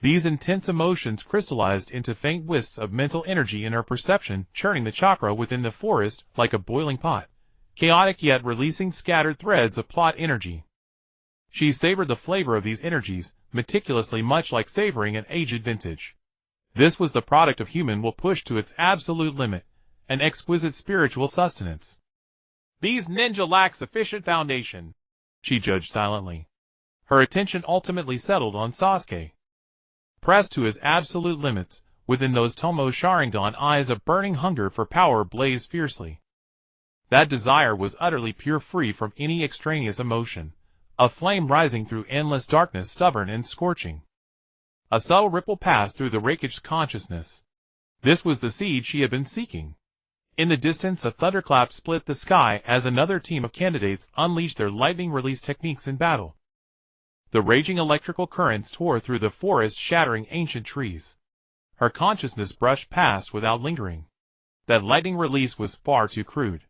These intense emotions crystallized into faint wisps of mental energy in her perception, churning the chakra within the forest like a boiling pot, chaotic yet releasing scattered threads of plot energy. She savored the flavor of these energies, meticulously, much like savoring an aged vintage. This was the product of human will pushed to its absolute limit, an exquisite spiritual sustenance. These ninja lack sufficient foundation, she judged silently. Her attention ultimately settled on Sasuke. Pressed to his absolute limits, within those Tomo Sharingan eyes a burning hunger for power blazed fiercely. That desire was utterly pure, free from any extraneous emotion, a flame rising through endless darkness, stubborn and scorching. A subtle ripple passed through the Raikage's consciousness. This was the seed she had been seeking. In the distance, a thunderclap split the sky as another team of candidates unleashed their lightning release techniques in battle. The raging electrical currents tore through the forest, shattering ancient trees. Her consciousness brushed past without lingering. That lightning release was far too crude.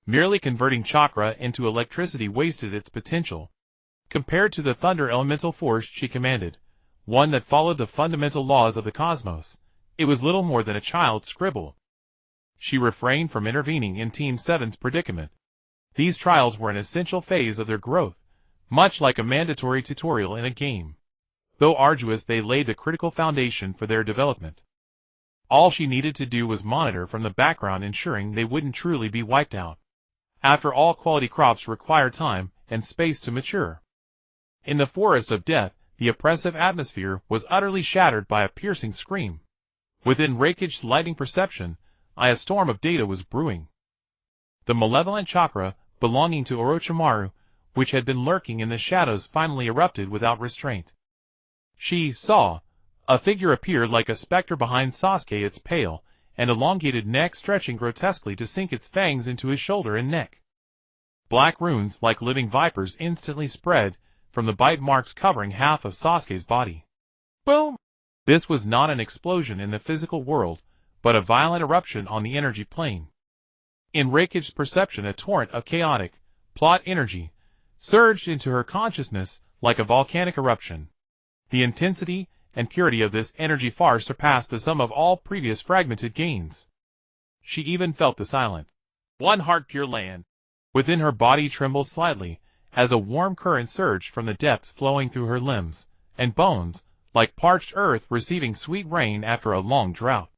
Merely converting chakra into electricity wasted its potential. Compared to the thunder elemental force she commanded, one that followed the fundamental laws of the cosmos, it was little more than a child's scribble. She refrained from intervening in Team 7's predicament. These trials were an essential phase of their growth, much like a mandatory tutorial in a game. Though arduous, they laid the critical foundation for their development. All she needed to do was monitor from the background, ensuring they wouldn't truly be wiped out. After all, quality crops require time and space to mature. In the forest of death, the oppressive atmosphere was utterly shattered by a piercing scream. Within Raikage's lightning perception, a storm of data was brewing. The malevolent chakra, belonging to Orochimaru, which had been lurking in the shadows, finally erupted without restraint. She saw a figure appear like a specter behind Sasuke, its pale and elongated neck stretching grotesquely to sink its fangs into his shoulder and neck. Black runes, like living vipers, instantly spread from the bite marks covering half of Sasuke's body. Boom! This was not an explosion in the physical world, but a violent eruption on the energy plane. In Raikage's perception, a torrent of chaotic plot energy surged into her consciousness like a volcanic eruption. The intensity and purity of this energy far surpassed the sum of all previous fragmented gains. She even felt the silent, one heart pure land within her body tremble slightly, as a warm current surged from the depths, flowing through her limbs and bones, like parched earth receiving sweet rain after a long drought.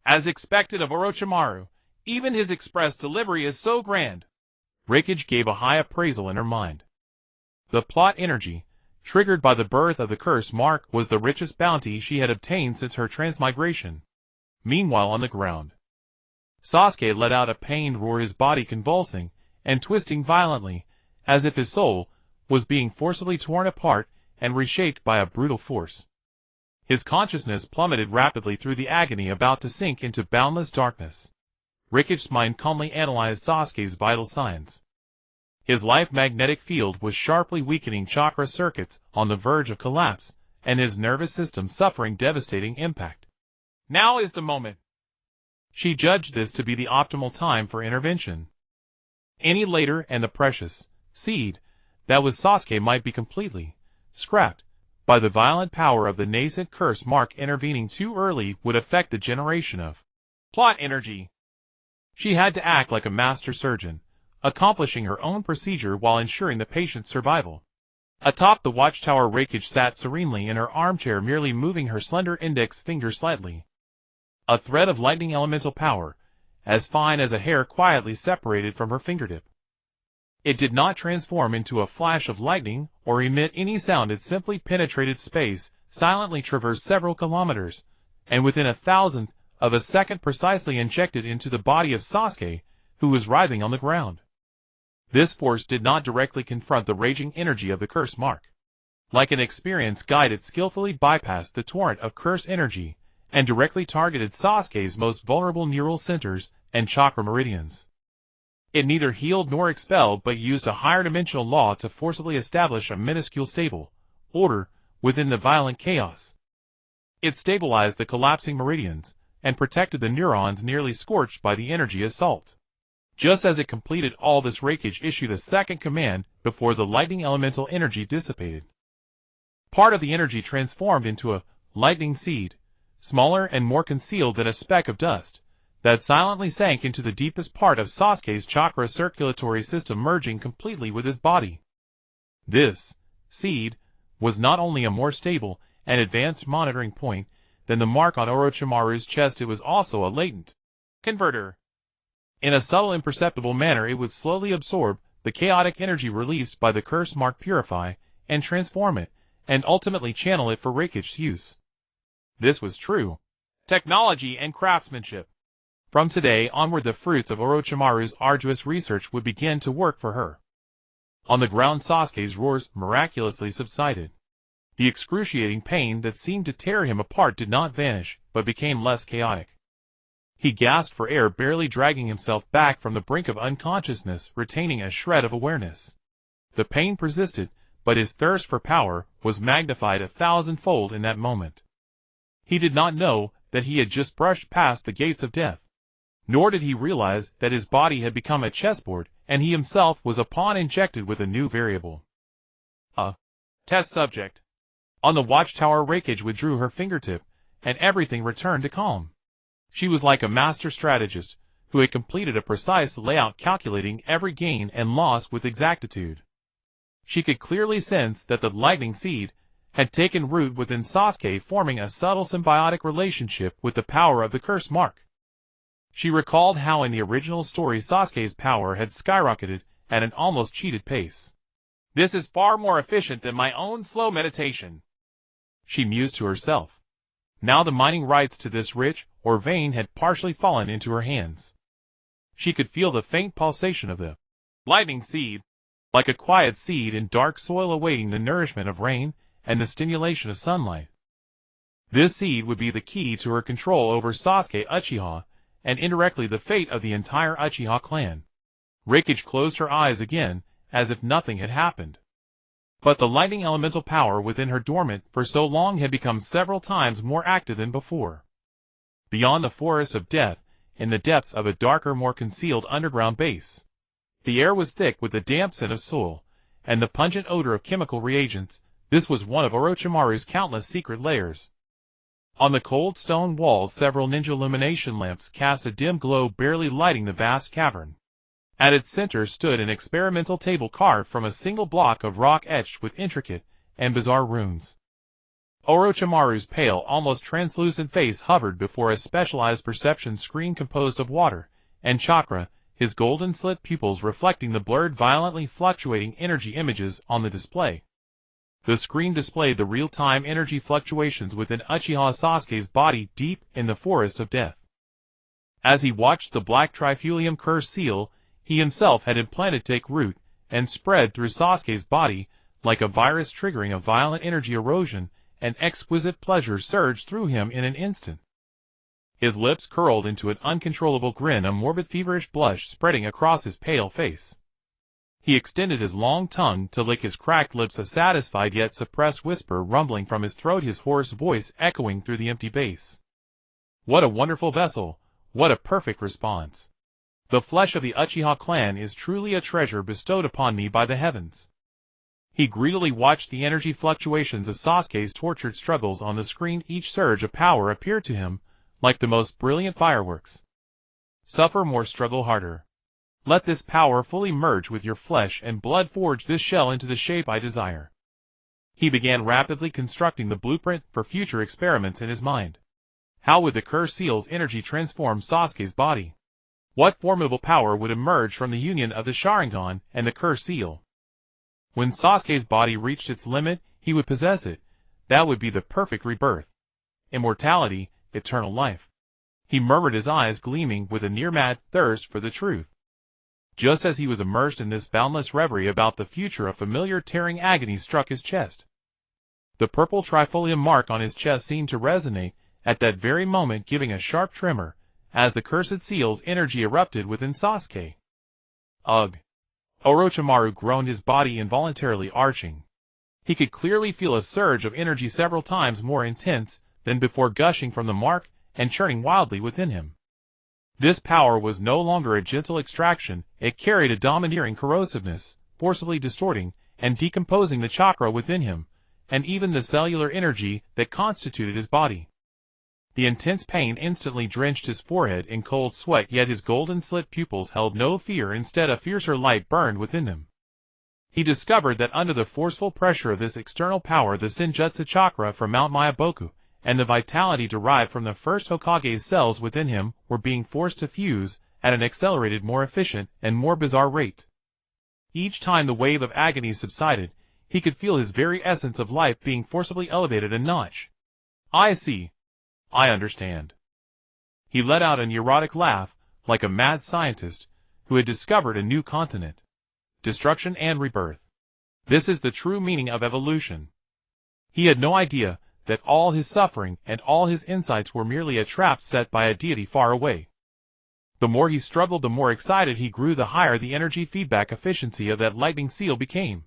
As expected of Orochimaru, even his express delivery is so grand. Raikage gave a high appraisal in her mind. The plot energy, triggered by the birth of the curse mark, was the richest bounty she had obtained since her transmigration. Meanwhile, on the ground, Sasuke let out a pained roar, his body convulsing and twisting violently, as if his soul was being forcibly torn apart and reshaped by a brutal force. His consciousness plummeted rapidly through the agony, about to sink into boundless darkness. Raikage's mind calmly analyzed Sasuke's vital signs. His life magnetic field was sharply weakening, chakra circuits on the verge of collapse, and his nervous system suffering devastating impact. Now is the moment. She judged this to be the optimal time for intervention. Any later, and the precious seed that was Sasuke might be completely scrapped by the violent power of the nascent curse mark. Intervening too early would affect the generation of plot energy. She had to act like a master surgeon, accomplishing her own procedure while ensuring the patient's survival. Atop the watchtower, Raikage sat serenely in her armchair, merely moving her slender index finger slightly. A thread of lightning elemental power, as fine as a hair, quietly separated from her fingertip. It did not transform into a flash of lightning or emit any sound. It simply penetrated space, silently traversed several kilometers, and within a thousandth of a second precisely injected into the body of Sasuke, who was writhing on the ground. This force did not directly confront the raging energy of the curse mark. Like an experienced guide, it skillfully bypassed the torrent of curse energy and directly targeted Sasuke's most vulnerable neural centers and chakra meridians. It neither healed nor expelled, but used a higher dimensional law to forcibly establish a minuscule stable, order within the violent chaos. It stabilized the collapsing meridians, and protected the neurons nearly scorched by the energy assault. Just as it completed all this, Raikage issued a second command before the lightning elemental energy dissipated. Part of the energy transformed into a lightning seed, smaller and more concealed than a speck of dust, that silently sank into the deepest part of Sasuke's chakra circulatory system, merging completely with his body. This seed was not only a more stable and advanced monitoring point than the mark on Orochimaru's chest, it was also a latent converter. In a subtle, imperceptible manner, it would slowly absorb the chaotic energy released by the curse mark, purify and transform it, and ultimately channel it for Raikage's use. This was true technology and craftsmanship. From today onward, the fruits of Orochimaru's arduous research would begin to work for her. On the ground, Sasuke's roars miraculously subsided. The excruciating pain that seemed to tear him apart did not vanish, but became less chaotic. He gasped for air, barely dragging himself back from the brink of unconsciousness, retaining a shred of awareness. The pain persisted, but his thirst for power was magnified 1,000-fold in that moment. He did not know that he had just brushed past the gates of death. Nor did he realize that his body had become a chessboard, and he himself was a pawn injected with a new variable. A test subject. On the watchtower, Raikage withdrew her fingertip, and everything returned to calm. She was like a master strategist, who had completed a precise layout, calculating every gain and loss with exactitude. She could clearly sense that the lightning seed had taken root within Sasuke, forming a subtle symbiotic relationship with the power of the curse mark. She recalled how in the original story Sasuke's power had skyrocketed at an almost cheated pace. This is far more efficient than my own slow meditation, she mused to herself. Now the mining rights to this rich ore vein had partially fallen into her hands. She could feel the faint pulsation of the lightning seed, like a quiet seed in dark soil awaiting the nourishment of rain and the stimulation of sunlight. This seed would be the key to her control over Sasuke Uchiha, and indirectly the fate of the entire Uchiha clan. Raikage closed her eyes again, as if nothing had happened. But the lightning elemental power within her, dormant for so long, had become several times more active than before. Beyond the forest of death, in the depths of a darker, more concealed underground base, the air was thick with the damp scent of soil, and the pungent odor of chemical reagents. This was one of Orochimaru's countless secret layers. On the cold stone walls, several ninja illumination lamps cast a dim glow, barely lighting the vast cavern. At its center stood an experimental table carved from a single block of rock etched with intricate and bizarre runes. Orochimaru's pale, almost translucent face hovered before a specialized perception screen composed of water and chakra, his golden slit pupils reflecting the blurred, violently fluctuating energy images on the display. The screen displayed the real-time energy fluctuations within Uchiha Sasuke's body deep in the forest of death. As he watched the black trifolium curse seal he himself had implanted take root and spread through Sasuke's body like a virus, triggering a violent energy erosion, and exquisite pleasure surged through him in an instant. His lips curled into an uncontrollable grin, a morbid, feverish blush spreading across his pale face. He extended his long tongue to lick his cracked lips, a satisfied yet suppressed whisper rumbling from his throat, his hoarse voice echoing through the empty base. What a wonderful vessel! What a perfect response! The flesh of the Uchiha clan is truly a treasure bestowed upon me by the heavens. He greedily watched the energy fluctuations of Sasuke's tortured struggles on the screen. Each surge of power appeared to him like the most brilliant fireworks. Suffer more, struggle harder. Let this power fully merge with your flesh and blood, forge this shell into the shape I desire. He began rapidly constructing the blueprint for future experiments in his mind. How would the curse seal's energy transform Sasuke's body? What formidable power would emerge from the union of the Sharingan and the curse seal? When Sasuke's body reached its limit, he would possess it. That would be the perfect rebirth. Immortality, eternal life. He murmured, his eyes gleaming with a near-mad thirst for the truth. Just as he was immersed in this boundless reverie about the future, a familiar tearing agony struck his chest. The purple trifolium mark on his chest seemed to resonate at that very moment, giving a sharp tremor, as the cursed seal's energy erupted within Sasuke. Ugh! Orochimaru groaned, his body involuntarily arching. He could clearly feel a surge of energy several times more intense than before gushing from the mark and churning wildly within him. This power was no longer a gentle extraction, it carried a domineering corrosiveness, forcibly distorting and decomposing the chakra within him, and even the cellular energy that constituted his body. The intense pain instantly drenched his forehead in cold sweat, yet his golden-slit pupils held no fear, instead a fiercer light burned within them. He discovered that under the forceful pressure of this external power, the Senjutsu chakra from Mount Mayaboku and the vitality derived from the first Hokage's cells within him were being forced to fuse at an accelerated, more efficient, and more bizarre rate. Each time the wave of agony subsided, he could feel his very essence of life being forcibly elevated a notch. I see. I understand. He let out an erotic laugh, like a mad scientist who had discovered a new continent. Destruction and rebirth. This is the true meaning of evolution. He had no idea that all his suffering and all his insights were merely a trap set by a deity far away. The more he struggled, the more excited he grew, the higher the energy feedback efficiency of that lightning seal became.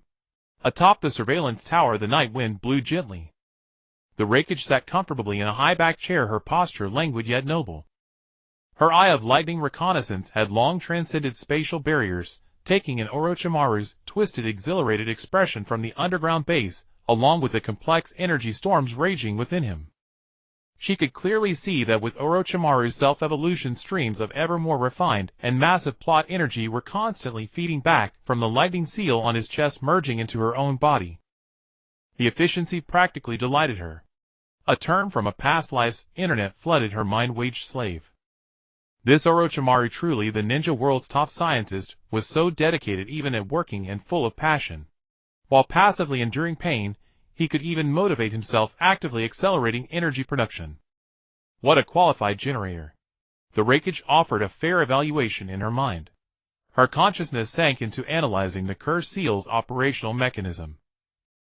Atop the surveillance tower, the night wind blew gently. The Raikage sat comfortably in a high-backed chair, her posture languid yet noble. Her eye of lightning reconnaissance had long transcended spatial barriers, taking in Orochimaru's twisted, exhilarated expression from the underground base, along with the complex energy storms raging within him. She could clearly see that with Orochimaru's self-evolution, streams of ever more refined and massive plot energy were constantly feeding back from the lightning seal on his chest, merging into her own body. The efficiency practically delighted her. A term from a past life's internet flooded her mind, wage slave. This Orochimaru, truly the ninja world's top scientist, was so dedicated even at working and full of passion. While passively enduring pain, he could even motivate himself, actively accelerating energy production. What a qualified generator! The Raikage offered a fair evaluation in her mind. Her consciousness sank into analyzing the curse seal's operational mechanism.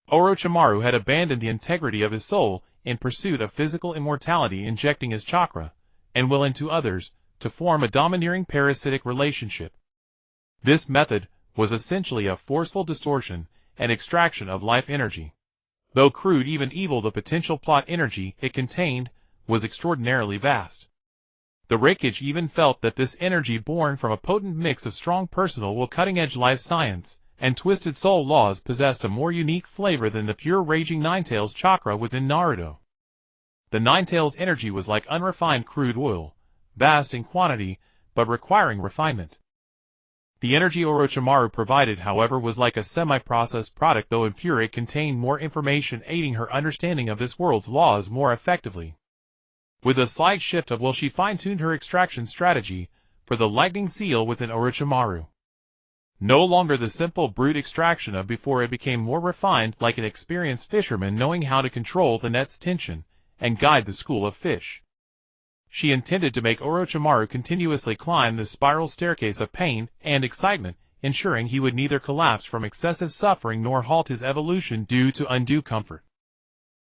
Orochimaru had abandoned the integrity of his soul in pursuit of physical immortality, injecting his chakra and will into others to form a domineering parasitic relationship. This method was essentially a forceful distortion and extraction of life energy. Though crude, even evil, the potential plot energy it contained was extraordinarily vast. The Raikage even felt that this energy, born from a potent mix of strong personal will, cutting-edge life science, and twisted soul laws, possessed a more unique flavor than the pure raging Ninetales chakra within Naruto. The Ninetales energy was like unrefined crude oil, vast in quantity, but requiring refinement. The energy Orochimaru provided, however, was like a semi-processed product. Though impure, it contained more information, aiding her understanding of this world's laws more effectively. With a slight shift of will, she fine-tuned her extraction strategy for the lightning seal within Orochimaru. No longer the simple brute extraction of before, it became more refined, like an experienced fisherman knowing how to control the net's tension and guide the school of fish. She intended to make Orochimaru continuously climb the spiral staircase of pain and excitement, ensuring he would neither collapse from excessive suffering nor halt his evolution due to undue comfort.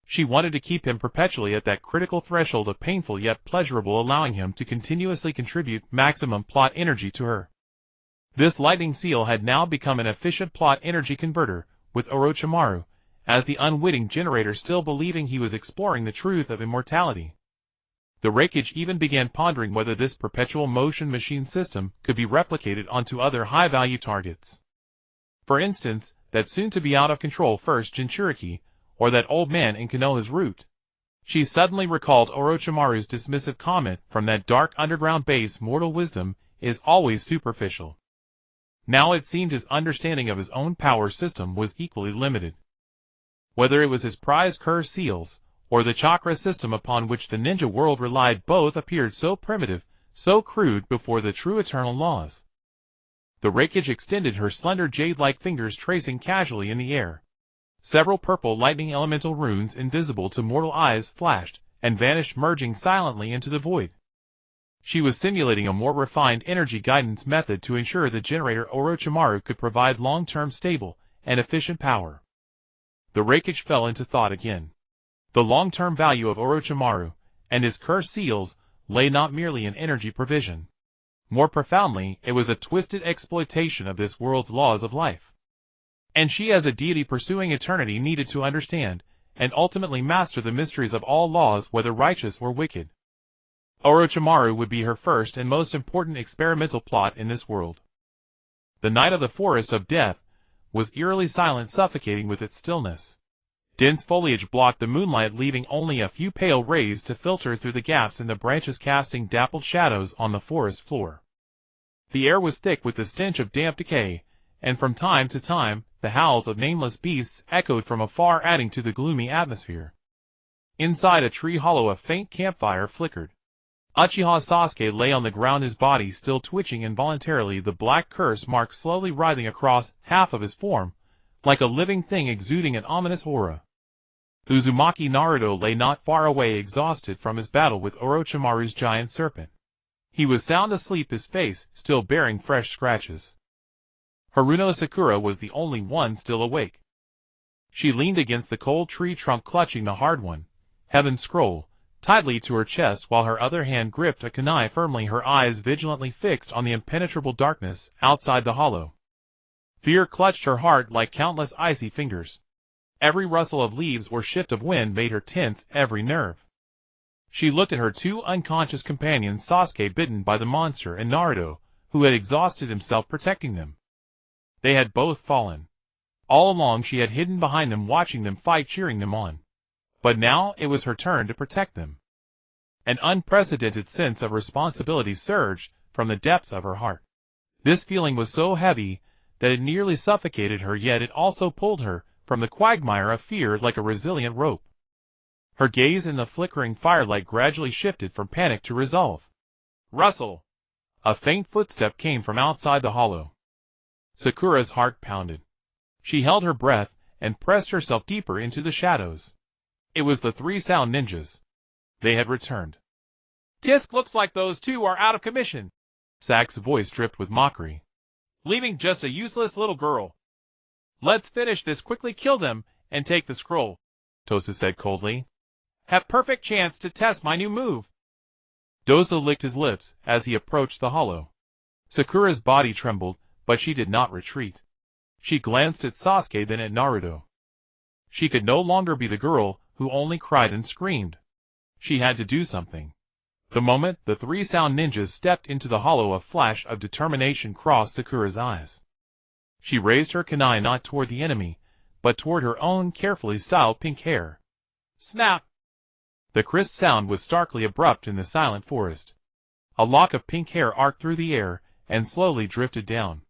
She wanted to keep him perpetually at that critical threshold of painful yet pleasurable, allowing him to continuously contribute maximum plot energy to her. This lightning seal had now become an efficient plot energy converter, with Orochimaru as the unwitting generator, still believing he was exploring the truth of immortality. The Raikage even began pondering whether this perpetual motion machine system could be replicated onto other high-value targets. For instance, that soon-to-be out-of-control first Jinchuriki, or that old man in Konoha's route. She suddenly recalled Orochimaru's dismissive comment from that dark underground base, "Mortal wisdom is always superficial." Now it seemed his understanding of his own power system was equally limited. Whether it was his prized curse seals, or the chakra system upon which the ninja world relied, both appeared so primitive, so crude before the true eternal laws. The Raikage extended her slender jade-like fingers, tracing casually in the air. Several purple lightning elemental runes, invisible to mortal eyes, flashed and vanished, merging silently into the void. She was simulating a more refined energy guidance method to ensure the generator Orochimaru could provide long-term stable and efficient power. The Raikage fell into thought again. The long-term value of Orochimaru and his cursed seals lay not merely in energy provision. More profoundly, it was a twisted exploitation of this world's laws of life. And she as a deity pursuing eternity needed to understand, and ultimately master the mysteries of all laws whether righteous or wicked. Orochimaru would be her first and most important experimental plot in this world. The night of the Forest of Death was eerily silent, suffocating with its stillness. Dense foliage blocked the moonlight, leaving only a few pale rays to filter through the gaps in the branches, casting dappled shadows on the forest floor. The air was thick with the stench of damp decay, and from time to time, the howls of nameless beasts echoed from afar, adding to the gloomy atmosphere. Inside a tree hollow, a faint campfire flickered. Uchiha Sasuke lay on the ground, his body still twitching involuntarily, the black curse mark slowly writhing across half of his form, like a living thing exuding an ominous aura. Uzumaki Naruto lay not far away, exhausted from his battle with Orochimaru's giant serpent. He was sound asleep, his face still bearing fresh scratches. Haruno Sakura was the only one still awake. She leaned against the cold tree trunk, clutching the hard one, Heaven Scroll, tightly to her chest, while her other hand gripped a kunai firmly, her eyes vigilantly fixed on the impenetrable darkness outside the hollow. Fear clutched her heart like countless icy fingers. Every rustle of leaves or shift of wind made her tense every nerve. She looked at her two unconscious companions, Sasuke bitten by the monster and Naruto, who had exhausted himself protecting them. They had both fallen. All along she had hidden behind them, watching them fight, cheering them on. But now it was her turn to protect them. An unprecedented sense of responsibility surged from the depths of her heart. This feeling was so heavy that it nearly suffocated her, yet it also pulled her from the quagmire of fear like a resilient rope. Her gaze in the flickering firelight gradually shifted from panic to resolve. Rustle! A faint footstep came from outside the hollow. Sakura's heart pounded. She held her breath and pressed herself deeper into the shadows. It was the three sound ninjas. They had returned. Tisk, looks like those two are out of commission. Sak's voice dripped with mockery. Leaving just a useless little girl. Let's finish this quickly, kill them, and take the scroll, Tosa said coldly. Have perfect chance to test my new move. Dosa licked his lips as he approached the hollow. Sakura's body trembled, but she did not retreat. She glanced at Sasuke, then at Naruto. She could no longer be the girl who only cried and screamed. She had to do something. The moment the three sound ninjas stepped into the hollow, a flash of determination crossed Sakura's eyes. She raised her kunai not toward the enemy, but toward her own carefully styled pink hair. Snap! The crisp sound was starkly abrupt in the silent forest. A lock of pink hair arced through the air and slowly drifted down.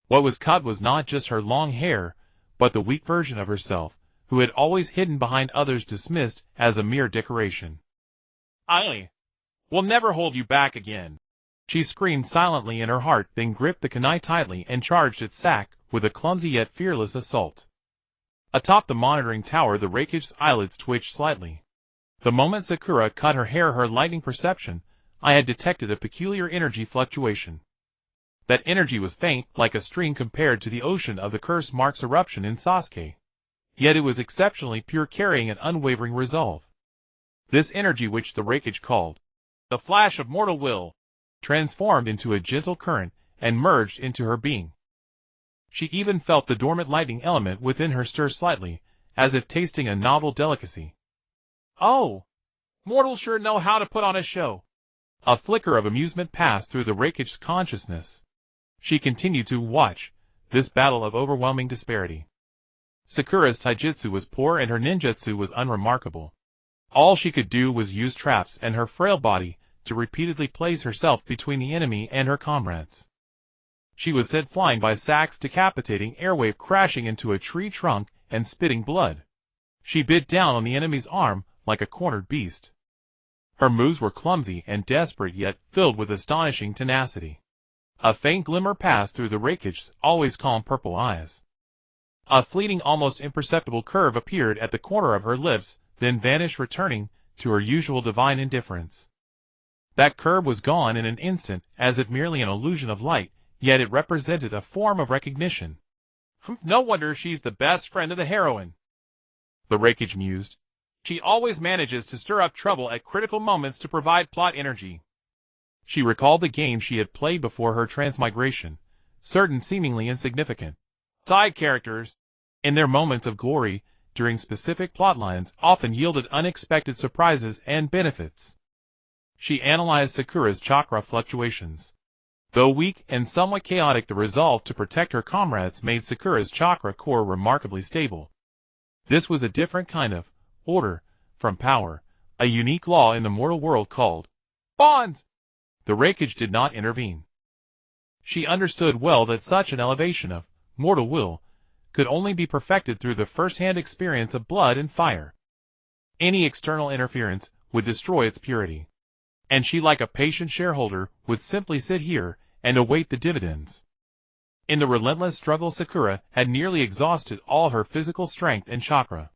What was cut was not just her long hair, but the weak version of herself, who had always hidden behind others, dismissed as a mere decoration. I will never hold you back again. She screamed silently in her heart, then gripped the kunai tightly and charged at Sak with a clumsy yet fearless assault. Atop the monitoring tower, the Raikage's eyelids twitched slightly. The moment Sakura cut her hair, her lightning perception, I had detected a peculiar energy fluctuation. That energy was faint, like a stream compared to the ocean of the curse mark's eruption in Sasuke. Yet it was exceptionally pure, carrying an unwavering resolve. This energy, which the Raikage called the flash of mortal will, transformed into a gentle current and merged into her being. She even felt the dormant lightning element within her stir slightly, as if tasting a novel delicacy. Oh! Mortals sure know how to put on a show. A flicker of amusement passed through the Raikage's consciousness. She continued to watch this battle of overwhelming disparity. Sakura's taijutsu was poor and her ninjutsu was unremarkable. All she could do was use traps and her frail body to repeatedly place herself between the enemy and her comrades. She was sent flying by Sak's decapitating airwave, crashing into a tree trunk and spitting blood. She bit down on the enemy's arm like a cornered beast. Her moves were clumsy and desperate, yet filled with astonishing tenacity. A faint glimmer passed through the Raikage's always calm purple eyes. A fleeting, almost imperceptible curve appeared at the corner of her lips, then vanished, returning to her usual divine indifference. That curve was gone in an instant, as if merely an illusion of light, yet it represented a form of recognition. No wonder she's the best friend of the heroine, the Raikage mused. She always manages to stir up trouble at critical moments to provide plot energy. She recalled the game she had played before her transmigration, certain seemingly insignificant Side characters, in their moments of glory, during specific plotlines, often yielded unexpected surprises and benefits. She analyzed Sakura's chakra fluctuations. Though weak and somewhat chaotic, the resolve to protect her comrades made Sakura's chakra core remarkably stable. This was a different kind of order from power, a unique law in the mortal world called bonds. The Raikage did not intervene. She understood well that such an elevation of mortal will could only be perfected through the first-hand experience of blood and fire. Any external interference would destroy its purity. And she, like a patient shareholder, would simply sit here and await the dividends. In the relentless struggle, Sakura had nearly exhausted all her physical strength and chakra.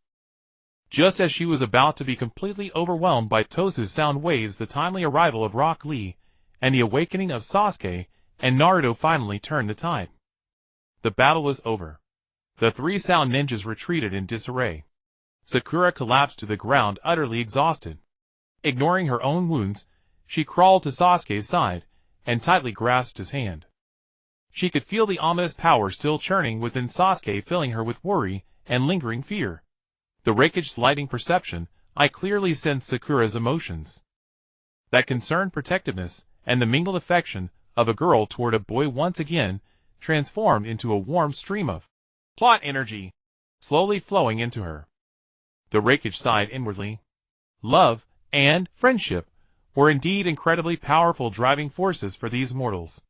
Just as she was about to be completely overwhelmed by Tosu's sound waves, the timely arrival of Rock Lee and the awakening of Sasuke and Naruto finally turned the tide. The battle was over. The three sound ninjas retreated in disarray. Sakura collapsed to the ground, utterly exhausted. Ignoring her own wounds, she crawled to Sasuke's side and tightly grasped his hand. She could feel the ominous power still churning within Sasuke, filling her with worry and lingering fear. The Raikage's lighting perception, I clearly sensed Sakura's emotions. That concerned protectiveness and the mingled affection of a girl toward a boy once again transformed into a warm stream of plot energy, slowly flowing into her. The Raikage sighed inwardly. Love and friendship were indeed incredibly powerful driving forces for these mortals.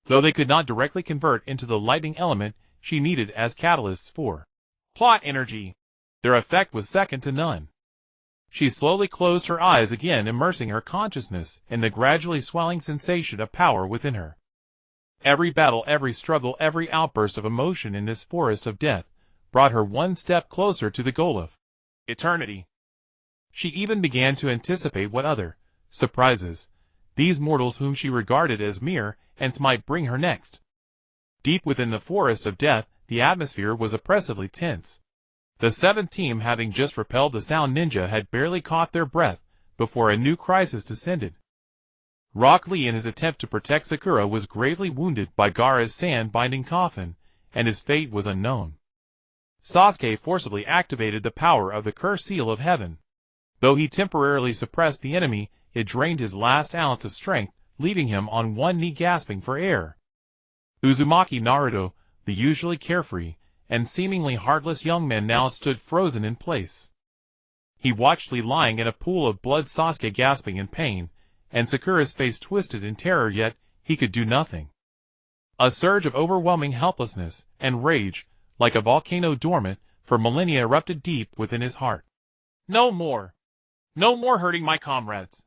Though they could not directly convert into the lightning element she needed as catalysts for plot energy, their effect was second to none. She slowly closed her eyes again, immersing her consciousness in the gradually swelling sensation of power within her. Every battle, every struggle, every outburst of emotion in this forest of death brought her one step closer to the goal of eternity. She even began to anticipate what other surprises these mortals whom she regarded as mere ants might bring her next. Deep within the forest of death, the atmosphere was oppressively tense. The seventh team, having just repelled the sound ninja, had barely caught their breath before a new crisis descended. Rock Lee, in his attempt to protect Sakura, was gravely wounded by Gaara's sand-binding coffin, and his fate was unknown. Sasuke forcibly activated the power of the Curse Seal of Heaven. Though he temporarily suppressed the enemy, it drained his last ounce of strength, leaving him on one knee gasping for air. Uzumaki Naruto, the usually carefree and seemingly heartless young man, now stood frozen in place. He watched Lee lying in a pool of blood, Sasuke gasping in pain, and Sakura's face twisted in terror, yet he could do nothing. A surge of overwhelming helplessness and rage, like a volcano dormant for millennia, erupted deep within his heart. No more! No more hurting my comrades!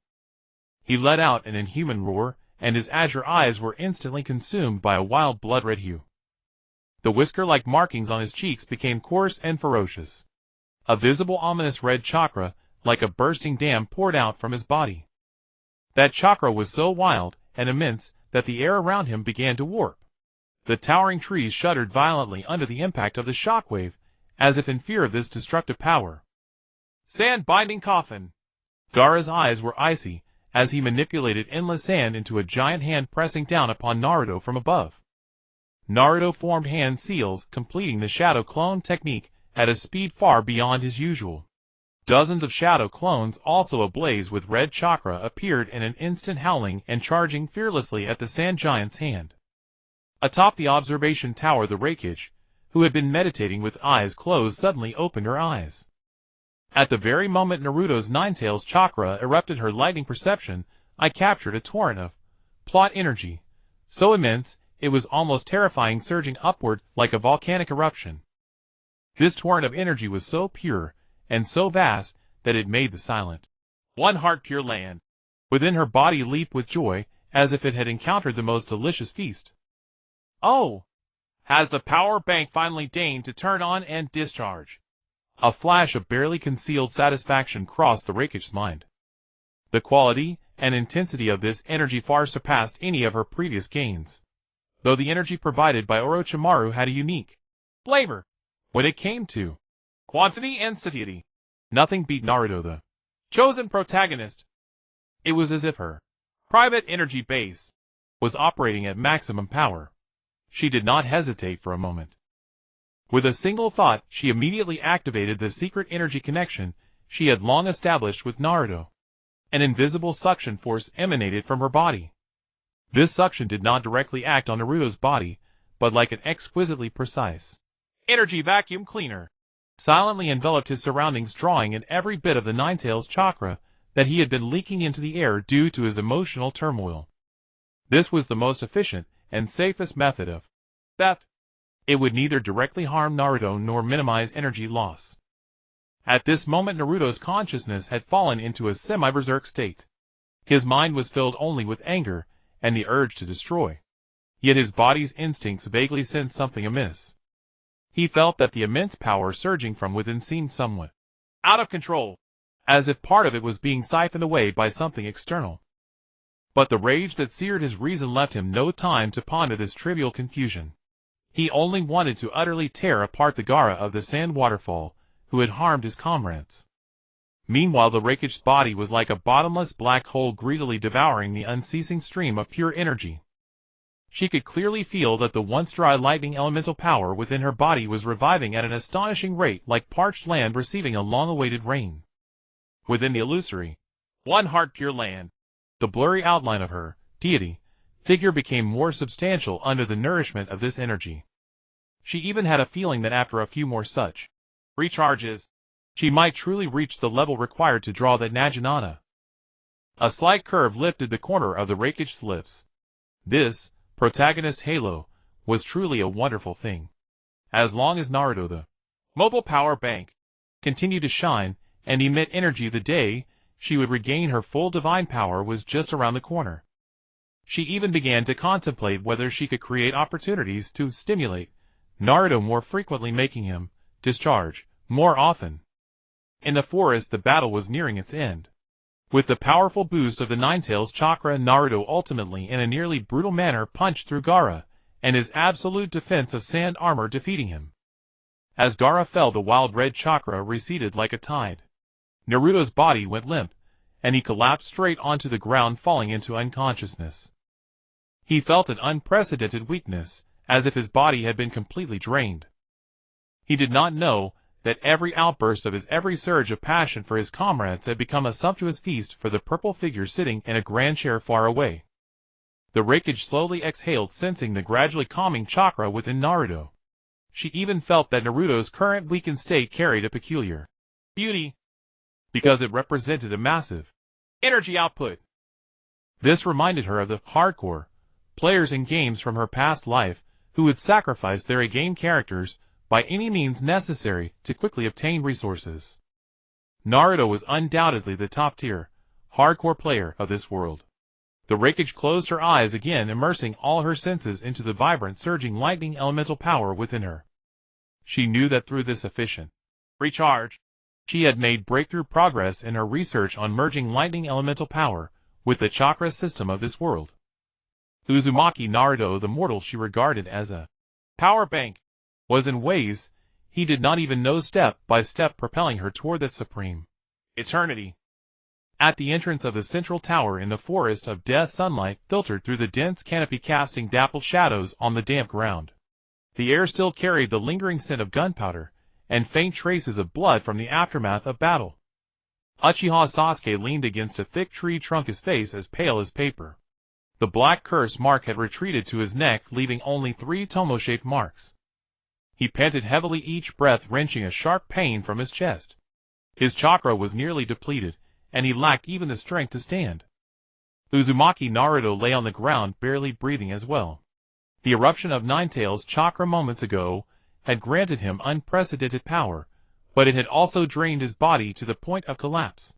He let out an inhuman roar, and his azure eyes were instantly consumed by a wild blood-red hue. The whisker-like markings on his cheeks became coarse and ferocious. A visible ominous red chakra, like a bursting dam, poured out from his body. That chakra was so wild and immense that the air around him began to warp. The towering trees shuddered violently under the impact of the shockwave, as if in fear of this destructive power. Sand-binding coffin! Gaara's eyes were icy as he manipulated endless sand into a giant hand, pressing down upon Naruto from above. Naruto formed hand seals, completing the shadow clone technique at a speed far beyond his usual. Dozens of shadow clones, also ablaze with red chakra, appeared in an instant, howling and charging fearlessly at the sand giant's hand. Atop the observation tower, the Raikage, who had been meditating with eyes closed, suddenly opened her eyes. At the very moment Naruto's Ninetales chakra erupted her lightning perception, I captured a torrent of plot energy, so immense it was almost terrifying, surging upward like a volcanic eruption. This torrent of energy was so pure and so vast that it made the silent one heart pure land within her body leap with joy, as if it had encountered the most delicious feast. Oh! Has the power bank finally deigned to turn on and discharge? A flash of barely concealed satisfaction crossed the Raikage's mind. The quality and intensity of this energy far surpassed any of her previous gains, though the energy provided by Orochimaru had a unique flavor. When it came to quantity and satiety, nothing beat Naruto, the chosen protagonist. It was as if her private energy base was operating at maximum power. She did not hesitate for a moment. With a single thought, she immediately activated the secret energy connection she had long established with Naruto. An invisible suction force emanated from her body. This suction did not directly act on Naruto's body, but like an exquisitely precise energy vacuum cleaner, silently enveloped his surroundings, drawing in every bit of the Ninetales chakra that he had been leaking into the air due to his emotional turmoil. This was the most efficient and safest method of theft. It would neither directly harm Naruto nor minimize energy loss. At this moment, Naruto's consciousness had fallen into a semi-berserk state. His mind was filled only with anger and the urge to destroy. Yet his body's instincts vaguely sensed something amiss. He felt that the immense power surging from within seemed somewhat out of control, as if part of it was being siphoned away by something external. But the rage that seared his reason left him no time to ponder this trivial confusion. He only wanted to utterly tear apart the Gaara of the sand waterfall, who had harmed his comrades. Meanwhile, the Raikage body was like a bottomless black hole, greedily devouring the unceasing stream of pure energy. She could clearly feel that the once dry lightning elemental power within her body was reviving at an astonishing rate, like parched land receiving a long-awaited rain. Within the illusory, one heart pure land, the blurry outline of her deity figure became more substantial under the nourishment of this energy. She even had a feeling that after a few more such recharges, she might truly reach the level required to draw that Naginata. A slight curve lifted the corner of the Raikage's lips. This protagonist halo was truly a wonderful thing. As long as Naruto, the mobile power bank, continued to shine and emit energy, the day she would regain her full divine power was just around the corner. She even began to contemplate whether she could create opportunities to stimulate Naruto more frequently, making him discharge more often. In the forest, the battle was nearing its end. With the powerful boost of the Ninetales chakra, Naruto ultimately, in a nearly brutal manner, punched through Gaara, and his absolute defense of sand armor defeating him. As Gaara fell, the wild red chakra receded like a tide. Naruto's body went limp, and he collapsed straight onto the ground, falling into unconsciousness. He felt an unprecedented weakness, as if his body had been completely drained. He did not know that every outburst of his every surge of passion for his comrades had become a sumptuous feast for the purple figure sitting in a grand chair far away. The Raikage slowly exhaled, sensing the gradually calming chakra within Naruto. She even felt that Naruto's current weakened state carried a peculiar beauty, because it represented a massive energy output. This reminded her of the hardcore players in games from her past life who would sacrifice their A-game characters by any means necessary to quickly obtain resources. Naruto was undoubtedly the top-tier, hardcore player of this world. The Raikage closed her eyes again, immersing all her senses into the vibrant, surging lightning elemental power within her. She knew that through this efficient recharge, she had made breakthrough progress in her research on merging lightning elemental power with the chakra system of this world. Uzumaki Naruto, the mortal she regarded as a power bank, was in ways he did not even know step by step propelling her toward that supreme eternity. At the entrance of the central tower in the forest of death, sunlight filtered through the dense canopy, casting dappled shadows on the damp ground. The air still carried the lingering scent of gunpowder and faint traces of blood from the aftermath of battle. Uchiha Sasuke leaned against a thick tree trunk, his face as pale as paper. The black curse mark had retreated to his neck, leaving only 3 tomo-shaped marks. He panted heavily, each breath wrenching a sharp pain from his chest. His chakra was nearly depleted, and he lacked even the strength to stand. Uzumaki Naruto lay on the ground, barely breathing as well. The eruption of Ninetales chakra moments ago had granted him unprecedented power, but it had also drained his body to the point of collapse.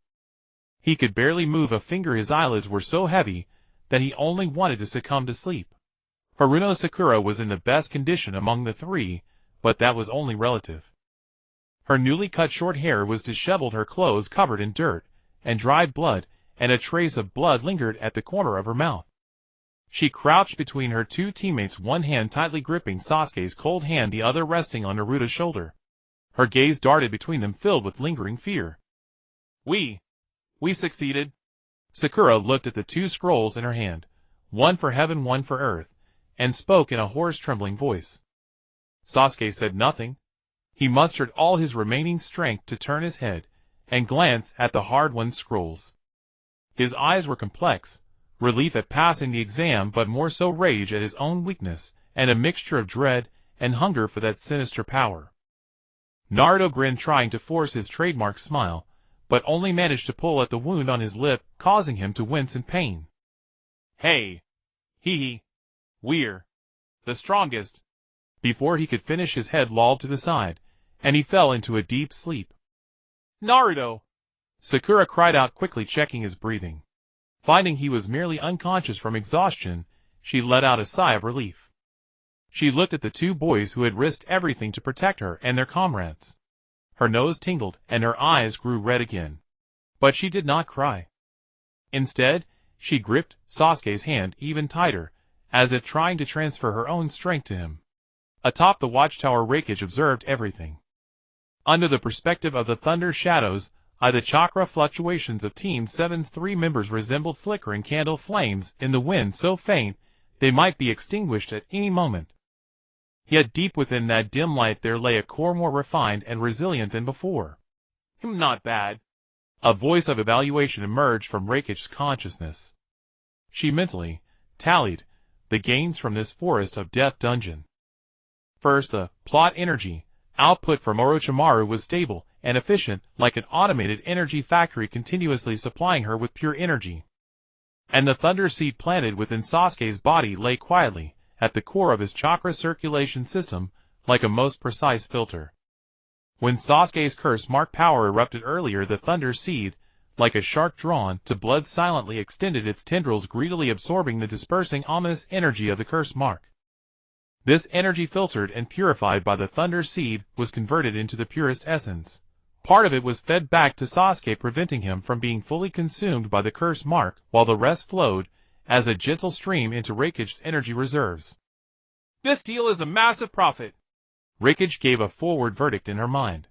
He could barely move a finger, his eyelids were so heavy that he only wanted to succumb to sleep. Haruno Sakura was in the best condition among the 3, but that was only relative. Her newly cut short hair was disheveled, her clothes covered in dirt and dried blood, and a trace of blood lingered at the corner of her mouth. She crouched between her 2 teammates, one hand tightly gripping Sasuke's cold hand, the other resting on Naruto's shoulder. Her gaze darted between them, filled with lingering fear. We succeeded." Sakura looked at the 2 scrolls in her hand, one for heaven, one for earth, and spoke in a hoarse, trembling voice. Sasuke said nothing. He mustered all his remaining strength to turn his head and glance at the hard-won scrolls. His eyes were complex, relief at passing the exam but more so rage at his own weakness, and a mixture of dread and hunger for that sinister power. Naruto grinned, trying to force his trademark smile, but only managed to pull at the wound on his lip, causing him to wince in pain. Hey! Hee. We're the strongest. Before he could finish, his head lolled to the side, and he fell into a deep sleep. Naruto! Sakura cried out, quickly checking his breathing. Finding he was merely unconscious from exhaustion, she let out a sigh of relief. She looked at the two boys who had risked everything to protect her and their comrades. Her nose tingled and her eyes grew red again. But she did not cry. Instead, she gripped Sasuke's hand even tighter, as if trying to transfer her own strength to him. Atop the watchtower, Raikage observed everything. Under the perspective of the thunder shadows, the chakra fluctuations of Team 7's three members resembled flickering candle flames in the wind, so faint they might be extinguished at any moment. Yet deep within that dim light there lay a core more refined and resilient than before. Not bad. A voice of evaluation emerged from Raikage's consciousness. She mentally tallied the gains from this forest of death dungeon. First, the plot energy output from Orochimaru was stable and efficient, like an automated energy factory continuously supplying her with pure energy. And the thunder seed planted within Sasuke's body lay quietly at the core of his chakra circulation system, like a most precise filter. When Sasuke's curse mark power erupted earlier, the thunder seed, like a shark drawn to blood, silently extended its tendrils, greedily absorbing the dispersing ominous energy of the curse mark. This energy, filtered and purified by the thunder seed, was converted into the purest essence. Part of it was fed back to Sasuke, preventing him from being fully consumed by the curse mark, while the rest flowed as a gentle stream into Raikage's energy reserves. This deal is a massive profit. Raikage gave a forward verdict in her mind.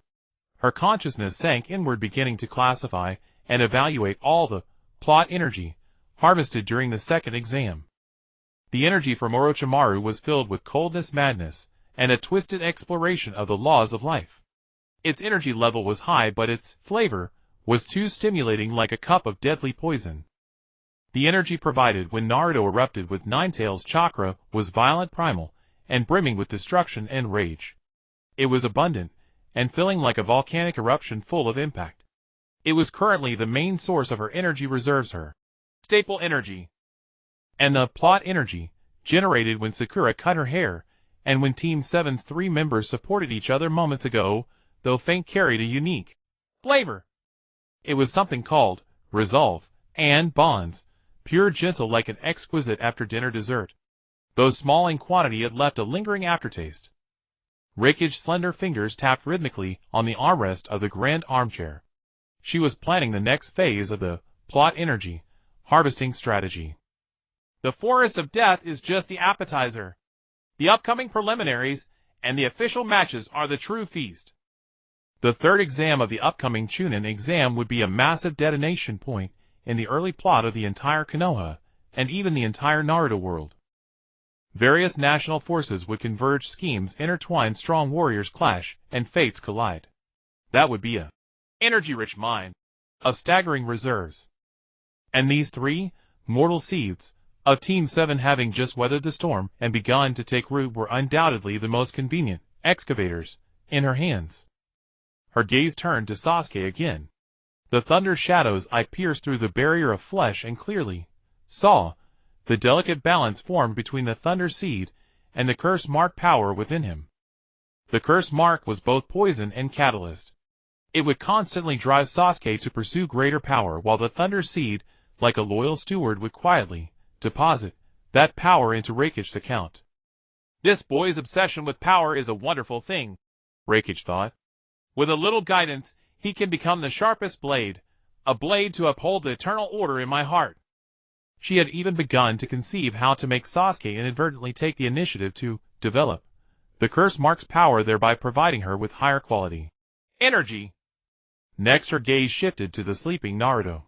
Her consciousness sank inward, beginning to classify and evaluate all the plot energy harvested during the second exam. The energy from Orochimaru was filled with coldness, madness, and a twisted exploration of the laws of life. Its energy level was high, but its flavor was too stimulating, like a cup of deadly poison. The energy provided when Naruto erupted with Ninetales chakra was violent, primal, and brimming with destruction and rage. It was abundant, and filling like a volcanic eruption full of impact. It was currently the main source of her energy reserves, her staple energy. And the plot energy, generated when Sakura cut her hair, and when Team 7's three members supported each other moments ago, though faint, carried a unique flavor. It was something called resolve and bonds, pure, gentle, like an exquisite after-dinner dessert. Though small in quantity, it left a lingering aftertaste. Raikage's slender fingers tapped rhythmically on the armrest of the grand armchair. She was planning the next phase of the plot energy harvesting strategy. The Forest of Death is just the appetizer. The upcoming preliminaries and the official matches are the true feast. The third exam of the upcoming Chunin exam would be a massive detonation point in the early plot of the entire Konoha, and even the entire Naruto world. Various national forces would converge, schemes intertwine, strong warriors clash, and fates collide. That would be a energy-rich mine of staggering reserves. And these three mortal seeds of Team 7, having just weathered the storm and begun to take root, were undoubtedly the most convenient excavators in her hands. Her gaze turned to Sasuke again. The thunder shadows pierced through the barrier of flesh and clearly saw the delicate balance formed between the thunder seed and the curse mark power within him. The curse mark was both poison and catalyst. It would constantly drive Sasuke to pursue greater power, while the thunder seed, like a loyal steward, would quietly deposit that power into Raikage's account. This boy's obsession with power is a wonderful thing, Raikage thought. With a little guidance, he can become the sharpest blade, a blade to uphold the eternal order in my heart. She had even begun to conceive how to make Sasuke inadvertently take the initiative to develop the curse mark's power, thereby providing her with higher quality energy. Next, her gaze shifted to the sleeping Naruto.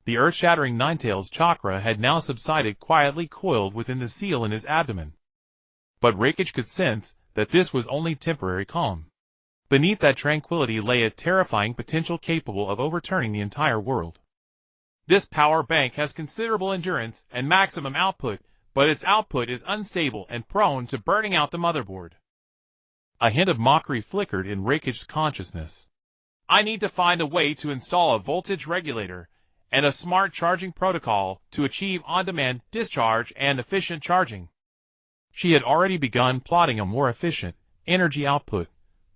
The earth-shattering Ninetales chakra had now subsided, quietly coiled within the seal in his abdomen. But Raikage could sense that this was only temporary calm. Beneath that tranquility lay a terrifying potential capable of overturning the entire world. This power bank has considerable endurance and maximum output, but its output is unstable and prone to burning out the motherboard. A hint of mockery flickered in Rakich's consciousness. I need to find a way to install a voltage regulator and a smart charging protocol to achieve on-demand discharge and efficient charging. She had already begun plotting a more efficient energy output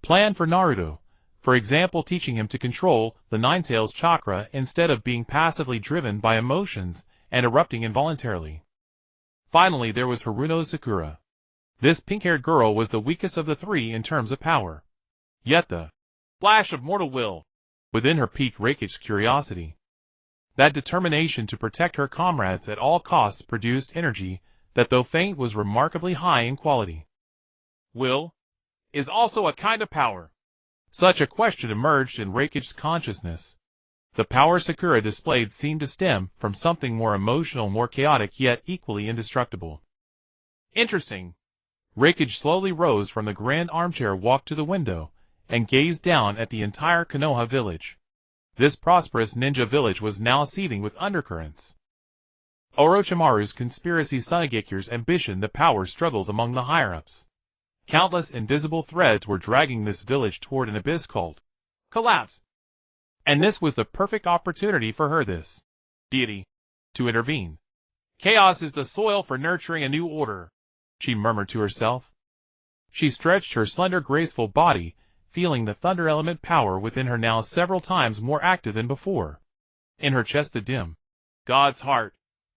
plan for Naruto, for example teaching him to control the Nine-Tails chakra instead of being passively driven by emotions and erupting involuntarily. Finally there was Haruno Sakura. This pink-haired girl was the weakest of the three in terms of power. Yet the flash of mortal will within her piqued Rakich's curiosity. That determination to protect her comrades at all costs produced energy that, though faint, was remarkably high in quality. Will is also a kind of power. Such a question emerged in Rakich's consciousness. The power Sakura displayed seemed to stem from something more emotional, more chaotic, yet equally indestructible. Interesting. Rakich slowly rose from the grand armchair, walked to the window, and gazed down at the entire Konoha village. This prosperous ninja village was now seething with undercurrents. Orochimaru's conspiracy, Sunageku's ambition, the power struggles among the higher-ups. Countless invisible threads were dragging this village toward an abyss called collapse. And this was the perfect opportunity for her, this deity, to intervene. Chaos is the soil for nurturing a new order, she murmured to herself. She stretched her slender, graceful body, feeling the thunder element power within her now several times more active than before. In her chest the dim God's heart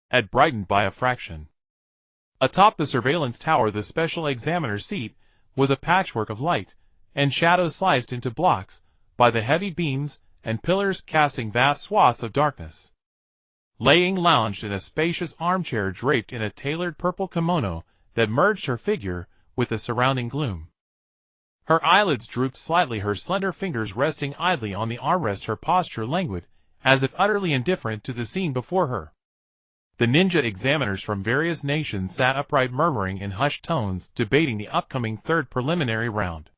had brightened by a fraction. Atop the surveillance tower, the special examiner's seat, was a patchwork of light and shadows sliced into blocks by the heavy beams and pillars casting vast swaths of darkness. Lei Ying lounged in a spacious armchair draped in a tailored purple kimono that merged her figure with the surrounding gloom. Her eyelids drooped slightly, her slender fingers resting idly on the armrest, her posture languid, as if utterly indifferent to the scene before her. The ninja examiners from various nations sat upright, murmuring in hushed tones, debating the upcoming third preliminary round.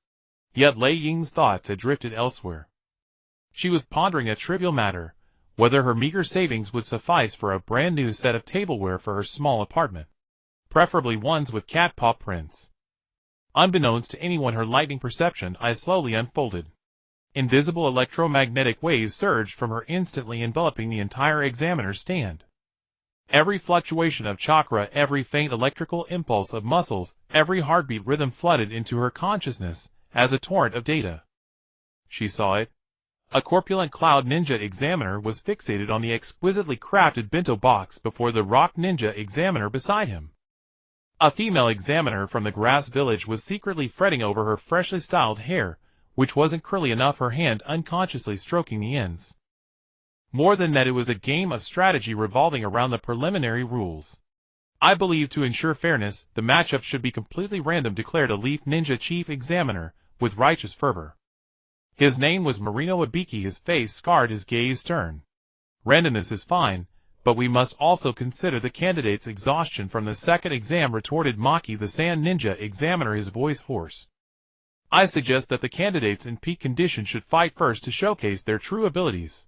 Yet Lei Ying's thoughts had drifted elsewhere. She was pondering a trivial matter, whether her meager savings would suffice for a brand new set of tableware for her small apartment, preferably ones with cat paw prints. Unbeknownst to anyone, her lightning perception eyes slowly unfolded. Invisible electromagnetic waves surged from her, instantly enveloping the entire examiner's stand. Every fluctuation of chakra, every faint electrical impulse of muscles, every heartbeat rhythm flooded into her consciousness as a torrent of data. She saw it. A corpulent cloud ninja examiner was fixated on the exquisitely crafted bento box before the rock ninja examiner beside him. A female examiner from the grass village was secretly fretting over her freshly styled hair, which wasn't curly enough, her hand unconsciously stroking the ends. More than that, it was a game of strategy revolving around the preliminary rules. I believe to ensure fairness, the matchup should be completely random, declared a Leaf Ninja chief examiner, with righteous fervor. His name was Marino Ibiki, his face scarred, his gaze stern. Randomness is fine, but we must also consider the candidate's exhaustion from the second exam, retorted Maki the Sand Ninja examiner, his voice hoarse. I suggest that the candidates in peak condition should fight first to showcase their true abilities.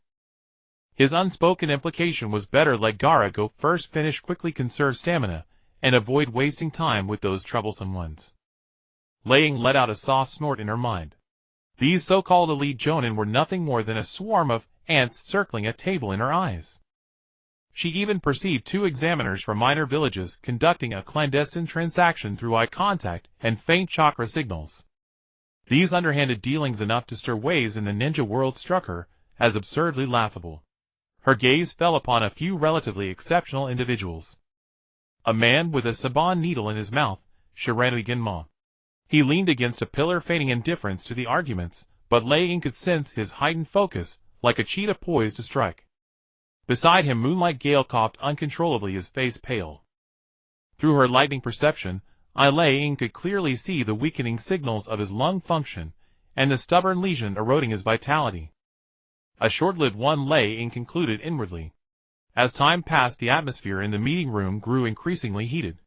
His unspoken implication was better let Gaara go first, finish quickly, conserve stamina, and avoid wasting time with those troublesome ones. Lei Ying let out a soft snort in her mind. These so-called elite jonin were nothing more than a swarm of ants circling a table in her eyes. She even perceived two examiners from minor villages conducting a clandestine transaction through eye contact and faint chakra signals. These underhanded dealings, enough to stir waves in the ninja world, struck her as absurdly laughable. Her gaze fell upon a few relatively exceptional individuals. A man with a saban needle in his mouth, Sharingan. He leaned against a pillar, feigning indifference to the arguments, but Lei Ying could sense his heightened focus, like a cheetah poised to strike. Beside him, Moonlight Gale coughed uncontrollably, his face pale. Through her lightning perception, Lei Ying could clearly see the weakening signals of his lung function, and the stubborn lesion eroding his vitality. A short-lived one, Lei Ying concluded inwardly. As time passed, the atmosphere in the meeting room grew increasingly heated.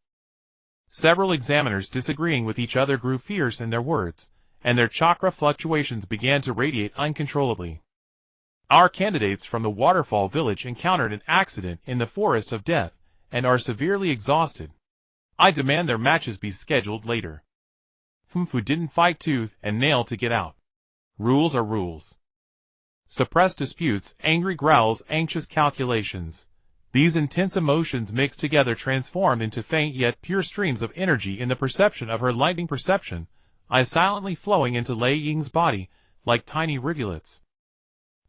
Several examiners disagreeing with each other grew fierce in their words, and their chakra fluctuations began to radiate uncontrollably. Our candidates from the waterfall village encountered an accident in the forest of death, and are severely exhausted. I demand their matches be scheduled later. Fu didn't fight tooth and nail to get out. Rules are rules. Suppressed disputes, angry growls, anxious calculations. These intense emotions mixed together transformed into faint yet pure streams of energy in the perception of her lightning perception, eyes silently flowing into Lei Ying's body, like tiny rivulets.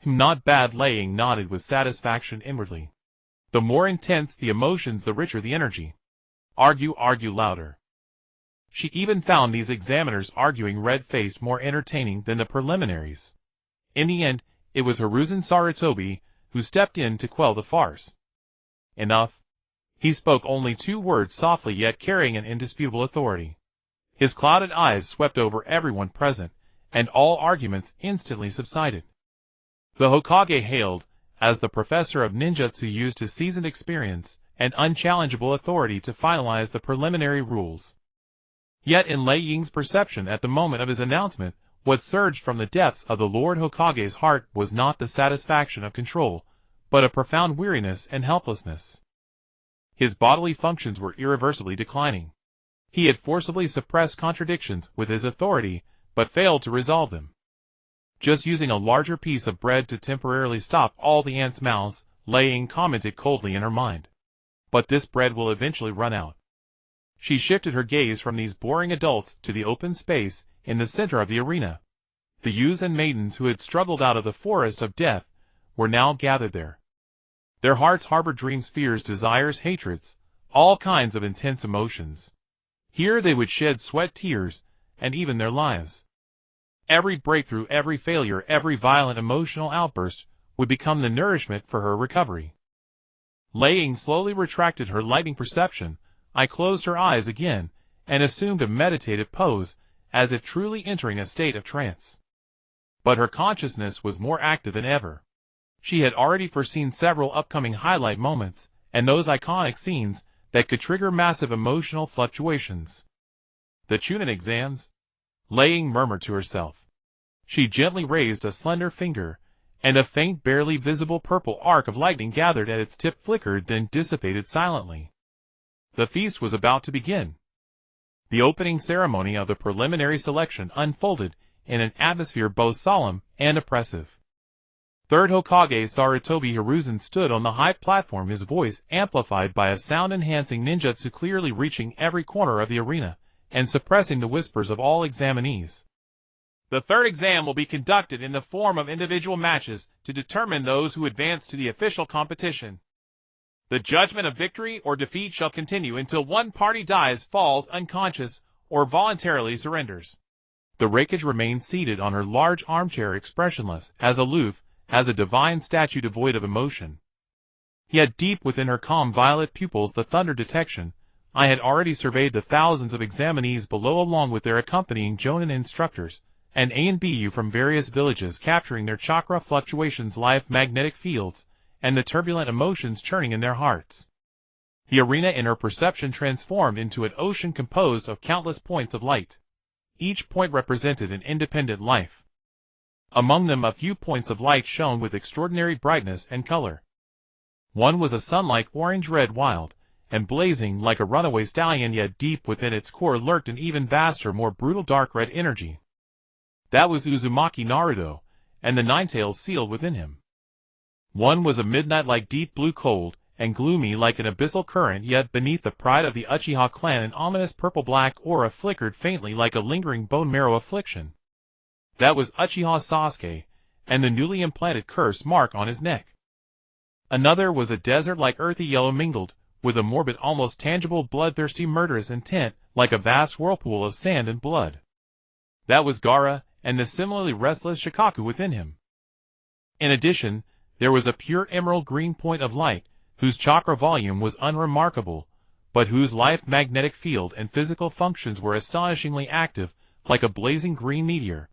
Not bad. Lei Ying nodded with satisfaction inwardly. The more intense the emotions, the richer the energy. Argue louder. She even found these examiners arguing red-faced more entertaining than the preliminaries. In the end, it was Hiruzen Sarutobi who stepped in to quell the farce. Enough. He spoke only 2 words softly yet carrying an indisputable authority. His clouded eyes swept over everyone present, and all arguments instantly subsided. The Hokage hailed, as the professor of ninjutsu used his seasoned experience and unchallengeable authority to finalize the preliminary rules. Yet in Lei Ying's perception at the moment of his announcement, what surged from the depths of the Lord Hokage's heart was not the satisfaction of control, but a profound weariness and helplessness. His bodily functions were irreversibly declining. He had forcibly suppressed contradictions with his authority, but failed to resolve them. Just using a larger piece of bread to temporarily stop all the ants' mouths, Lei Ying commented coldly in her mind. But this bread will eventually run out. She shifted her gaze from these boring adults to the open space in the center of the arena. The youths and maidens who had struggled out of the forest of death were now gathered there. Their hearts harbored dreams, fears, desires, hatreds, all kinds of intense emotions. Here they would shed sweat, tears, and even their lives. Every breakthrough, every failure, every violent emotional outburst would become the nourishment for her recovery. Lei Ying slowly retracted her lightning perception. I closed her eyes again, and assumed a meditative pose, as if truly entering a state of trance. But her consciousness was more active than ever. She had already foreseen several upcoming highlight moments, and those iconic scenes that could trigger massive emotional fluctuations. The Chunin exams? Lei Ying murmured to herself. She gently raised a slender finger, and a faint, barely visible purple arc of lightning gathered at its tip, flickered, then dissipated silently. The feast was about to begin. The opening ceremony of the preliminary selection unfolded in an atmosphere both solemn and oppressive. Third Hokage Sarutobi Hiruzen stood on the high platform, his voice amplified by a sound-enhancing ninjutsu clearly reaching every corner of the arena, and suppressing the whispers of all examinees. The third exam will be conducted in the form of individual matches to determine those who advance to the official competition. The judgment of victory or defeat shall continue until one party dies, falls unconscious, or voluntarily surrenders. The Raikage remained seated on her large armchair, expressionless, as aloof as a divine statue devoid of emotion. Yet deep within her calm violet pupils the thunder detection. I had already surveyed the thousands of examinees below along with their accompanying Jonin instructors, and A and BU from various villages, capturing their chakra fluctuations, life magnetic fields, and the turbulent emotions churning in their hearts. The arena in her perception transformed into an ocean composed of countless points of light. Each point represented an independent life. Among them a few points of light shone with extraordinary brightness and color. One was a sun-like orange-red, wild, and blazing like a runaway stallion, yet deep within its core lurked an even vaster, more brutal dark red energy. That was Uzumaki Naruto, and the Nine-Tails sealed within him. One was a midnight-like deep blue, cold and gloomy like an abyssal current, yet beneath the pride of the Uchiha clan an ominous purple-black aura flickered faintly like a lingering bone-marrow affliction. That was Uchiha Sasuke, and the newly implanted curse mark on his neck. Another was a desert-like earthy yellow mingled with a morbid, almost tangible, bloodthirsty, murderous intent, like a vast whirlpool of sand and blood. That was Gaara, and the similarly restless Shikaku within him. In addition, there was a pure emerald green point of light, whose chakra volume was unremarkable, but whose life magnetic field and physical functions were astonishingly active, like a blazing green meteor.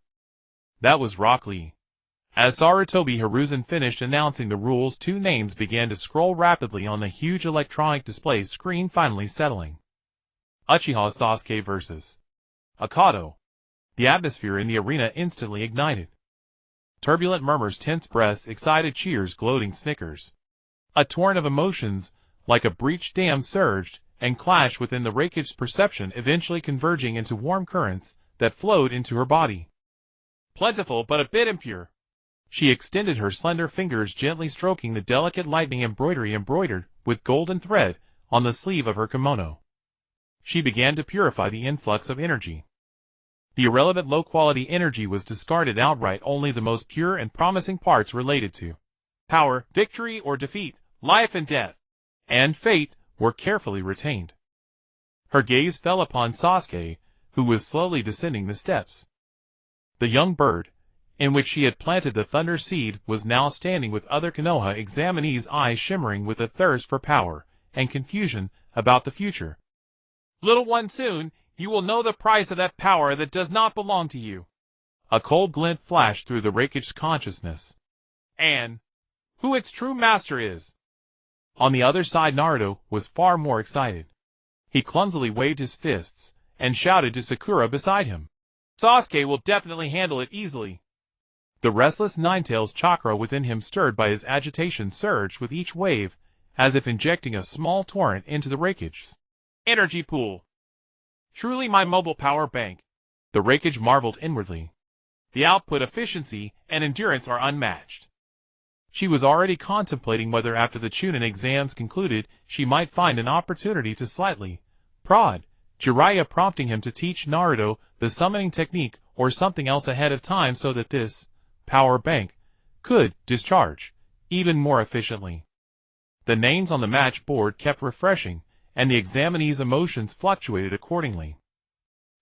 That was Rock Lee. As Sarutobi Hiruzen finished announcing the rules, 2 names began to scroll rapidly on the huge electronic display screen, finally settling. Uchiha Sasuke vs. Akado. The atmosphere in the arena instantly ignited. Turbulent murmurs, tense breaths, excited cheers, gloating snickers. A torrent of emotions, like a breached dam, surged and clashed within the Raikage's perception, eventually converging into warm currents that flowed into her body. Plentiful but a bit impure. She extended her slender fingers, gently stroking the delicate lightning embroidery embroidered with golden thread on the sleeve of her kimono. She began to purify the influx of energy. The irrelevant low-quality energy was discarded outright. Only the most pure and promising parts related to power, victory or defeat, life and death, and fate were carefully retained. Her gaze fell upon Sasuke, who was slowly descending the steps. The young bird, in which she had planted the thunder seed, was now standing with other Konoha examinees, eyes shimmering with a thirst for power and confusion about the future. Little one, soon you will know the price of that power that does not belong to you. A cold glint flashed through the Raikage's consciousness. And who its true master is. On the other side, Naruto was far more excited. He clumsily waved his fists and shouted to Sakura beside him. Sasuke will definitely handle it easily. The restless Ninetales chakra within him, stirred by his agitation, surged with each wave, as if injecting a small torrent into the Raikage's energy pool. Truly my mobile power bank. The Raikage marveled inwardly. The output efficiency and endurance are unmatched. She was already contemplating whether after the Chunin exams concluded she might find an opportunity to slightly prod Jiraiya, prompting him to teach Naruto the summoning technique or something else ahead of time so that this power bank could discharge even more efficiently. The names on the match board kept refreshing, and the examinees' emotions fluctuated accordingly.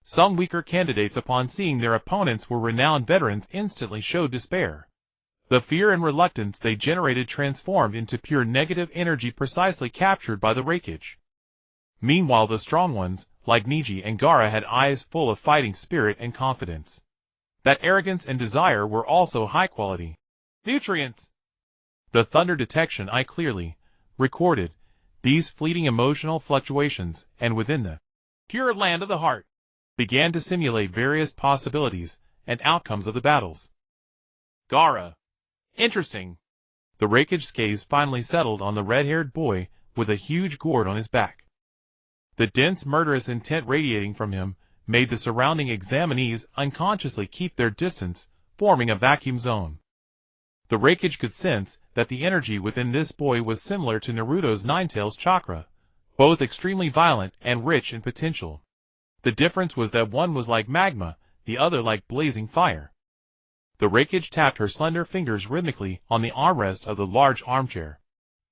Some weaker candidates, upon seeing their opponents were renowned veterans, instantly showed despair. The fear and reluctance they generated transformed into pure negative energy, precisely captured by the Raikage. Meanwhile, the strong ones, like Neji and Gaara, had eyes full of fighting spirit and confidence. That arrogance and desire were also high quality nutrients. The thunder detection eye clearly recorded these fleeting emotional fluctuations, and within the pure land of the heart began to simulate various possibilities and outcomes of the battles. Gaara. Interesting. The Raikage's gaze finally settled on the red-haired boy with a huge gourd on his back. The dense murderous intent radiating from him made the surrounding examinees unconsciously keep their distance, forming a vacuum zone. The Raikage could sense that the energy within this boy was similar to Naruto's Ninetales chakra, both extremely violent and rich in potential. The difference was that one was like magma, the other like blazing fire. The Raikage tapped her slender fingers rhythmically on the armrest of the large armchair.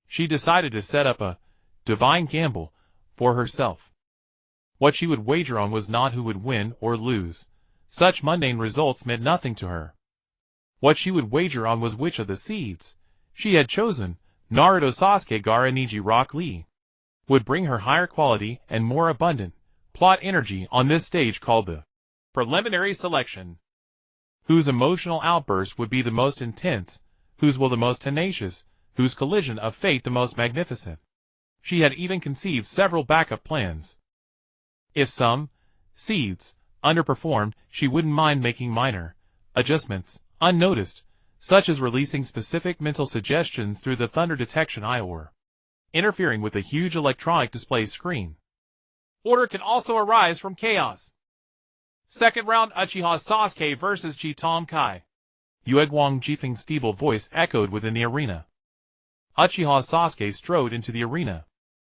She decided to set up a divine gamble for herself. What she would wager on was not who would win or lose. Such mundane results meant nothing to her. What she would wager on was which of the seeds she had chosen, Naruto, Sasuke, Gaara, Neji, Rock Lee, would bring her higher quality and more abundant plot energy on this stage called the preliminary selection. Whose emotional outburst would be the most intense, whose will the most tenacious, whose collision of fate the most magnificent. She had even conceived several backup plans. If some seeds underperformed, she wouldn't mind making minor adjustments, unnoticed, such as releasing specific mental suggestions through the thunder detection eye or interfering with a huge electronic display screen. Order can also arise from chaos. Second round, Uchiha Sasuke versus Chitom Kai. Yue Guang Jifeng's feeble voice echoed within the arena. Uchiha Sasuke strode into the arena.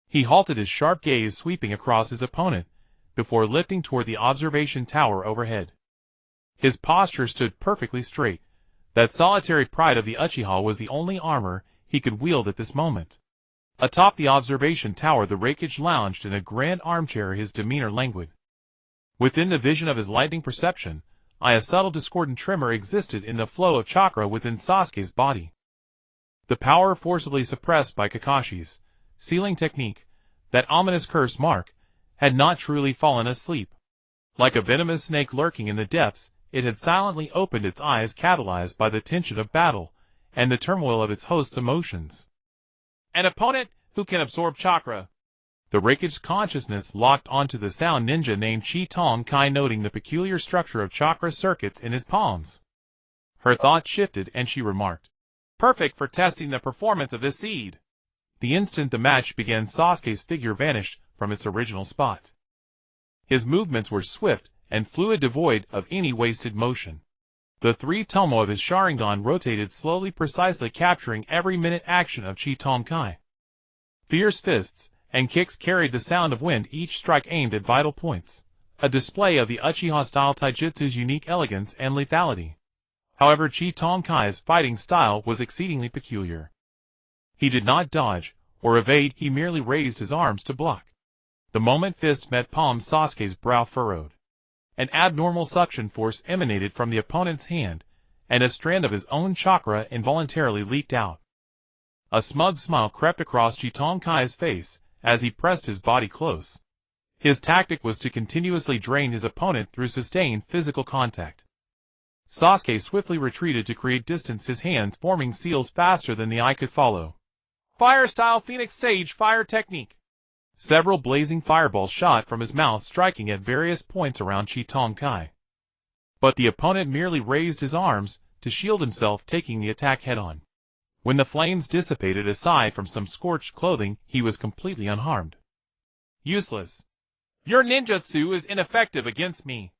He halted, his sharp gaze sweeping across his opponent, before lifting toward the observation tower overhead. His posture stood perfectly straight. That solitary pride of the Uchiha was the only armor he could wield at this moment. Atop the observation tower, the Raikage lounged in a grand armchair, his demeanor languid. Within the vision of his lightning perception, a subtle discordant tremor existed in the flow of chakra within Sasuke's body. The power forcibly suppressed by Kakashi's sealing technique, that ominous curse mark, had not truly fallen asleep. Like a venomous snake lurking in the depths, it had silently opened its eyes, catalyzed by the tension of battle and the turmoil of its host's emotions. An opponent who can absorb chakra. The Raikage's consciousness locked onto the sound ninja named Chi Tong Kai, noting the peculiar structure of chakra circuits in his palms. Her thought shifted and she remarked, "Perfect for testing the performance of this seed." The instant the match began, Sasuke's figure vanished from its original spot. His movements were swift and fluid, devoid of any wasted motion. The three tomo of his Sharingan rotated slowly, precisely capturing every minute action of Chi Tong Kai. Fierce fists and kicks carried the sound of wind, each strike aimed at vital points, a display of the Uchiha-style taijutsu's unique elegance and lethality. However, Chi Tong Kai's fighting style was exceedingly peculiar. He did not dodge or evade, he merely raised his arms to block. The moment fist met palm, Sasuke's brow furrowed. An abnormal suction force emanated from the opponent's hand, and a strand of his own chakra involuntarily leaked out. A smug smile crept across Chi Tong Kai's face as he pressed his body close. His tactic was to continuously drain his opponent through sustained physical contact. Sasuke swiftly retreated to create distance, his hands forming seals faster than the eye could follow. Fire-style Phoenix Sage fire technique. Several blazing fireballs shot from his mouth, striking at various points around Chi Tong Kai. But the opponent merely raised his arms to shield himself, taking the attack head-on. When the flames dissipated, aside from some scorched clothing, he was completely unharmed. Useless. Your ninjutsu is ineffective against me.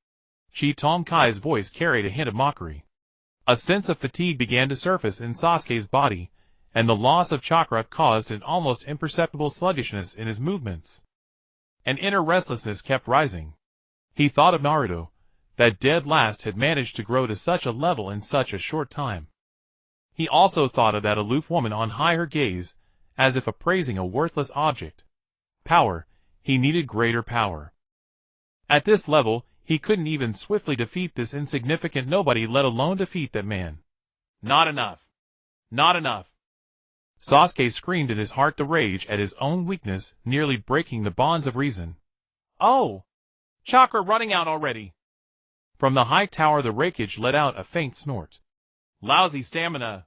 Chi Tong Kai's voice carried a hint of mockery. A sense of fatigue began to surface in Sasuke's body, and the loss of chakra caused an almost imperceptible sluggishness in his movements. An inner restlessness kept rising. He thought of Naruto, that dead last had managed to grow to such a level in such a short time. He also thought of that aloof woman on high, her gaze, as if appraising a worthless object. Power. He needed greater power. At this level, he couldn't even swiftly defeat this insignificant nobody, let alone defeat that man. Not enough. Not enough. Sasuke screamed in his heart, the rage at his own weakness nearly breaking the bonds of reason. Oh! Chakra running out already. From the high tower, the Raikage let out a faint snort. Lousy stamina.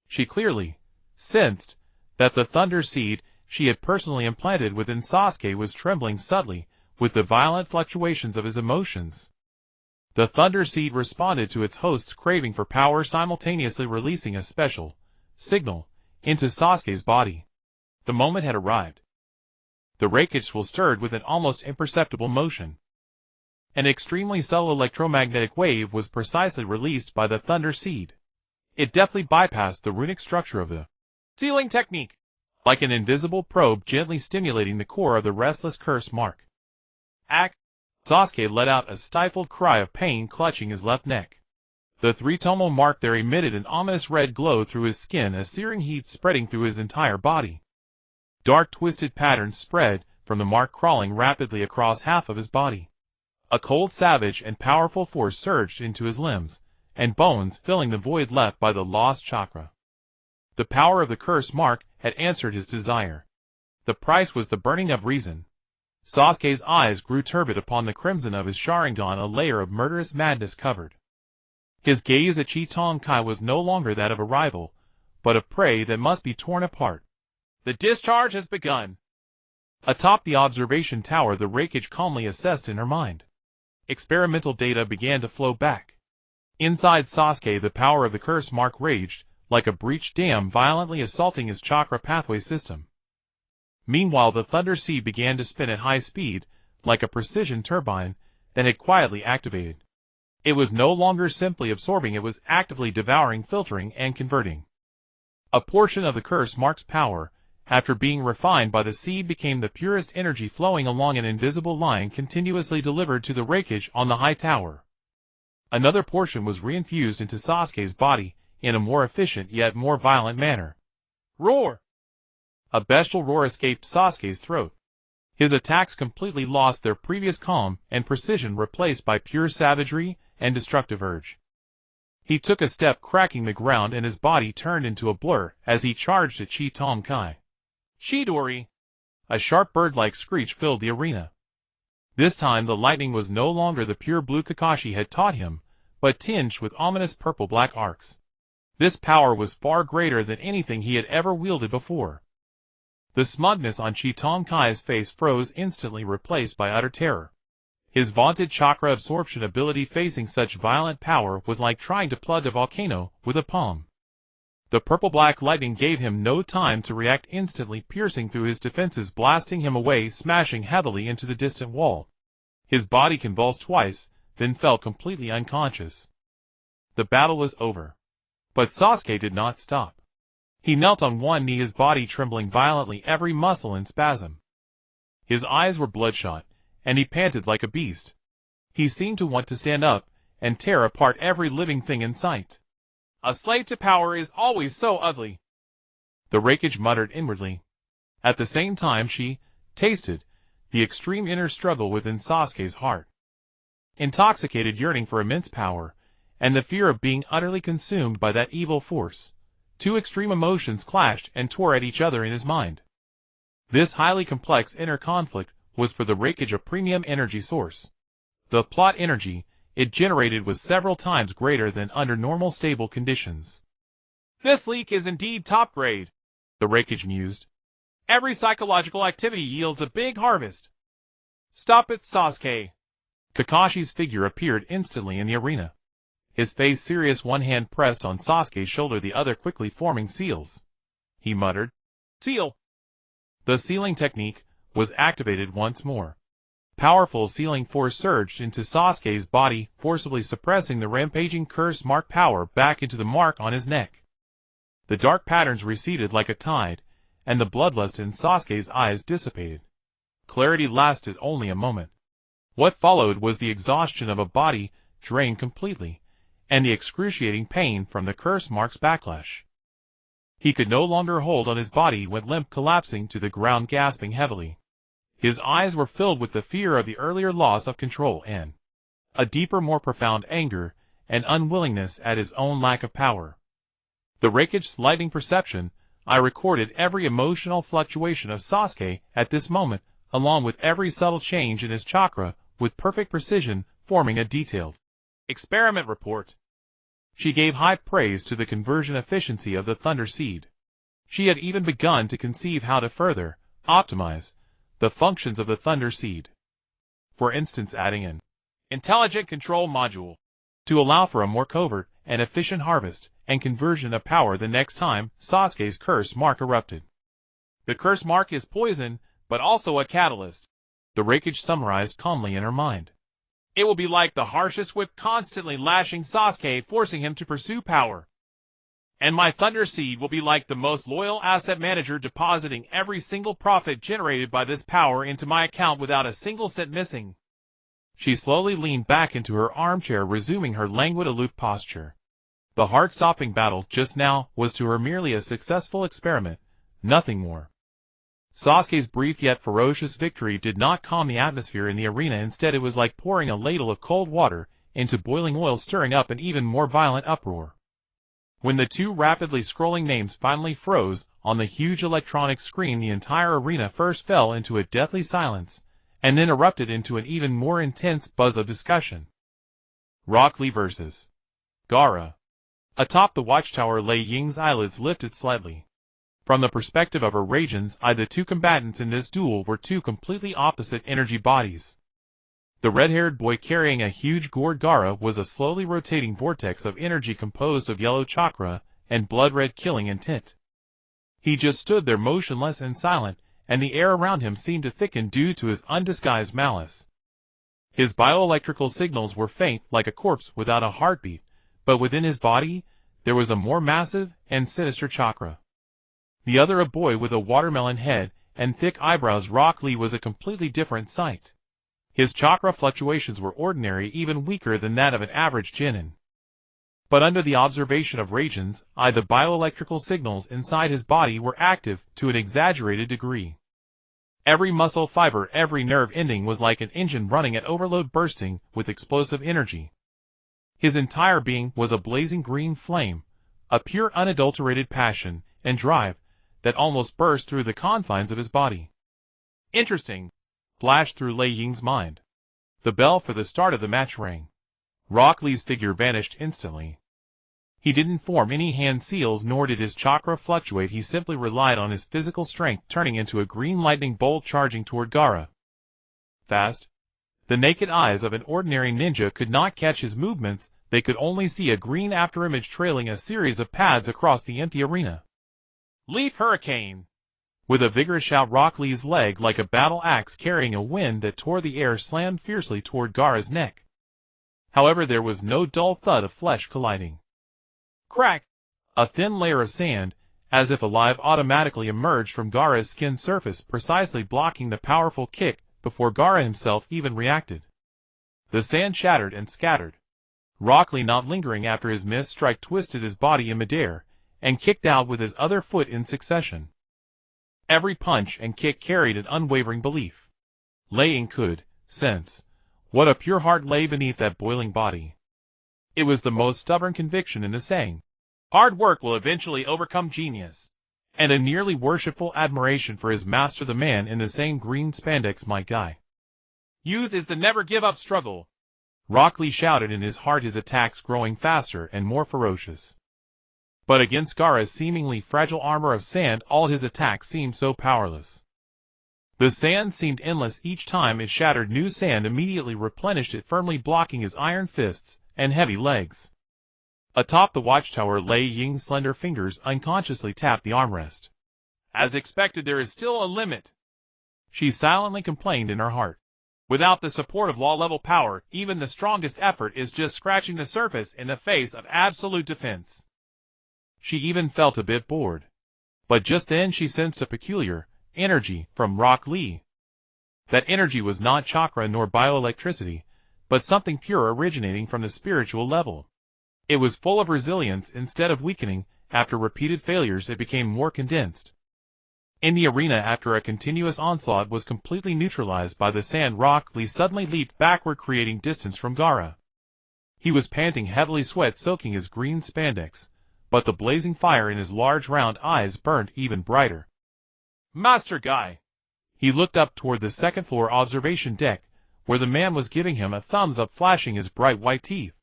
She clearly sensed that the thunder seed she had personally implanted within Sasuke was trembling subtly with the violent fluctuations of his emotions. The thunder seed responded to its host's craving for power, simultaneously releasing a special signal into Sasuke's body. The moment had arrived. The Raikage was stirred with an almost imperceptible motion. An extremely subtle electromagnetic wave was precisely released by the thunder seed. It deftly bypassed the runic structure of the sealing technique, like an invisible probe gently stimulating the core of the restless curse mark. Ack! Sasuke let out a stifled cry of pain, clutching his left neck. The three-tomo mark there emitted an ominous red glow through his skin, a searing heat spreading through his entire body. Dark twisted patterns spread from the mark, crawling rapidly across half of his body. A cold, savage, and powerful force surged into his limbs and bones, filling the void left by the lost chakra. The power of the curse mark had answered his desire. The price was the burning of reason. Sasuke's eyes grew turbid upon the crimson of his Sharingan, a layer of murderous madness covered. His gaze at Chi Tong Kai was no longer that of a rival, but of prey that must be torn apart. The discharge has begun. Atop the observation tower, the Raikage calmly assessed in her mind. Experimental data began to flow back. Inside Sasuke, the power of the curse mark raged, like a breached dam, violently assaulting his chakra pathway system. Meanwhile, the thunder seed began to spin at high speed, like a precision turbine that had quietly activated. It was no longer simply absorbing, it was actively devouring, filtering, and converting. A portion of the curse mark's power, after being refined by the seed, became the purest energy, flowing along an invisible line continuously delivered to the Raikage on the high tower. Another portion was reinfused into Sasuke's body in a more efficient yet more violent manner. Roar! A bestial roar escaped Sasuke's throat. His attacks completely lost their previous calm and precision, replaced by pure savagery and destructive urge. He took a step, cracking the ground, and his body turned into a blur as he charged at Chi Tong Kai. Chidori! A sharp bird-like screech filled the arena. This time the lightning was no longer the pure blue Kakashi had taught him, but tinged with ominous purple-black arcs. This power was far greater than anything he had ever wielded before. The smugness on Chitonkai's face froze, instantly replaced by utter terror. His vaunted chakra absorption ability facing such violent power was like trying to plug a volcano with a palm. The purple-black lightning gave him no time to react, instantly piercing through his defenses, blasting him away, smashing heavily into the distant wall. His body convulsed twice, then fell completely unconscious. The battle was over. But Sasuke did not stop. He knelt on one knee, his body trembling violently, every muscle in spasm. His eyes were bloodshot, and he panted like a beast. He seemed to want to stand up and tear apart every living thing in sight. A slave to power is always so ugly, the Raikage muttered inwardly. At the same time she tasted the extreme inner struggle within Sasuke's heart. Intoxicated yearning for immense power, and the fear of being utterly consumed by that evil force. Two extreme emotions clashed and tore at each other in his mind. This highly complex inner conflict was for the Raikage a premium energy source. The plot energy it generated was several times greater than under normal stable conditions. This leak is indeed top grade, the Raikage mused. Every psychological activity yields a big harvest. Stop it, Sasuke. Kakashi's figure appeared instantly in the arena. His face serious, one hand pressed on Sasuke's shoulder, the other quickly forming seals. He muttered, "Seal!" The sealing technique was activated once more. Powerful sealing force surged into Sasuke's body, forcibly suppressing the rampaging curse mark power back into the mark on his neck. The dark patterns receded like a tide, and the bloodlust in Sasuke's eyes dissipated. Clarity lasted only a moment. What followed was the exhaustion of a body drained completely, and the excruciating pain from the curse mark's backlash. He could no longer hold on, his body went limp, collapsing to the ground, gasping heavily. His eyes were filled with the fear of the earlier loss of control and a deeper, more profound anger and unwillingness at his own lack of power. The Raikage's lightning perception, I recorded every emotional fluctuation of Sasuke at this moment, along with every subtle change in his chakra, with perfect precision, forming a detailed experiment report. She gave high praise to the conversion efficiency of the Thunder Seed. She had even begun to conceive how to further optimize the functions of the Thunder Seed. For instance, adding an intelligent control module to allow for a more covert and efficient harvest and conversion of power the next time Sasuke's curse mark erupted. The curse mark is poison, but also a catalyst, the Raikage summarized calmly in her mind. It will be like the harshest whip, constantly lashing Sasuke, forcing him to pursue power. And my Thunder Seed will be like the most loyal asset manager, depositing every single profit generated by this power into my account without a single cent missing. She slowly leaned back into her armchair, resuming her languid, aloof posture. The heart-stopping battle just now was to her merely a successful experiment, nothing more. Sasuke's brief yet ferocious victory did not calm the atmosphere in the arena. Instead, it was like pouring a ladle of cold water into boiling oil, stirring up an even more violent uproar. When the two rapidly scrolling names finally froze on the huge electronic screen, the entire arena first fell into a deathly silence, and then erupted into an even more intense buzz of discussion. Rock Lee versus Gaara. Atop the watchtower, Lei Ying's eyelids lifted slightly. From the perspective of her Raiden's eye, the two combatants in this duel were two completely opposite energy bodies. The red-haired boy carrying a huge gourd Gaara was a slowly rotating vortex of energy composed of yellow chakra and blood-red killing intent. He just stood there motionless and silent, and the air around him seemed to thicken due to his undisguised malice. His bioelectrical signals were faint, like a corpse without a heartbeat, but within his body there was a more massive and sinister chakra. The other, a boy with a watermelon head and thick eyebrows, Rock Lee, was a completely different sight. His chakra fluctuations were ordinary, even weaker than that of an average genin. But under the observation of Raiden's eye, the bioelectrical signals inside his body were active to an exaggerated degree. Every muscle fiber, every nerve ending was like an engine running at overload, bursting with explosive energy. His entire being was a blazing green flame, a pure unadulterated passion and drive that almost burst through the confines of his body. Interesting, flashed through Lei Ying's mind. The bell for the start of the match rang. Rock Lee's figure vanished instantly. He didn't form any hand seals nor did his chakra fluctuate, he simply relied on his physical strength, turning into a green lightning bolt charging toward Gaara. Fast. The naked eyes of an ordinary ninja could not catch his movements, they could only see a green afterimage trailing a series of paths across the empty arena. Leaf Hurricane! With a vigorous shout, Rock Lee's leg, like a battle axe carrying a wind that tore the air, slammed fiercely toward Gaara's neck. However, there was no dull thud of flesh colliding. Crack! A thin layer of sand, as if alive, automatically emerged from Gaara's skin surface, precisely blocking the powerful kick before Gaara himself even reacted. The sand shattered and scattered. Rock Lee, not lingering after his missed strike, twisted his body in midair and kicked out with his other foot in succession. Every punch and kick carried an unwavering belief. Lei Ying could sense what a pure heart lay beneath that boiling body. It was the most stubborn conviction in the saying, "Hard work will eventually overcome genius," and a nearly worshipful admiration for his master, the man in the same green spandex. "My guy. Youth is the never-give-up struggle," Rock Lee shouted in his heart, his attacks growing faster and more ferocious. But against Gaara's seemingly fragile armor of sand, all his attacks seemed so powerless. The sand seemed endless. Each time it shattered, new sand immediately replenished it, firmly blocking his iron fists and heavy legs. Atop the watchtower, Lei Ying's slender fingers unconsciously tapped the armrest. "As expected, there is still a limit," she silently complained in her heart. "Without the support of law-level power, even the strongest effort is just scratching the surface in the face of absolute defense." She even felt a bit bored. But just then she sensed a peculiar energy from Rock Lee. That energy was not chakra nor bioelectricity, but something pure originating from the spiritual level. It was full of resilience. Instead of weakening after repeated failures, it became more condensed. In the arena, after a continuous onslaught was completely neutralized by the sand, Rock Lee suddenly leaped backward, creating distance from Gaara. He was panting heavily, sweat soaking his green spandex, but the blazing fire in his large round eyes burned even brighter. "Master Guy!" He looked up toward the second-floor observation deck, where the man was giving him a thumbs-up, flashing his bright white teeth.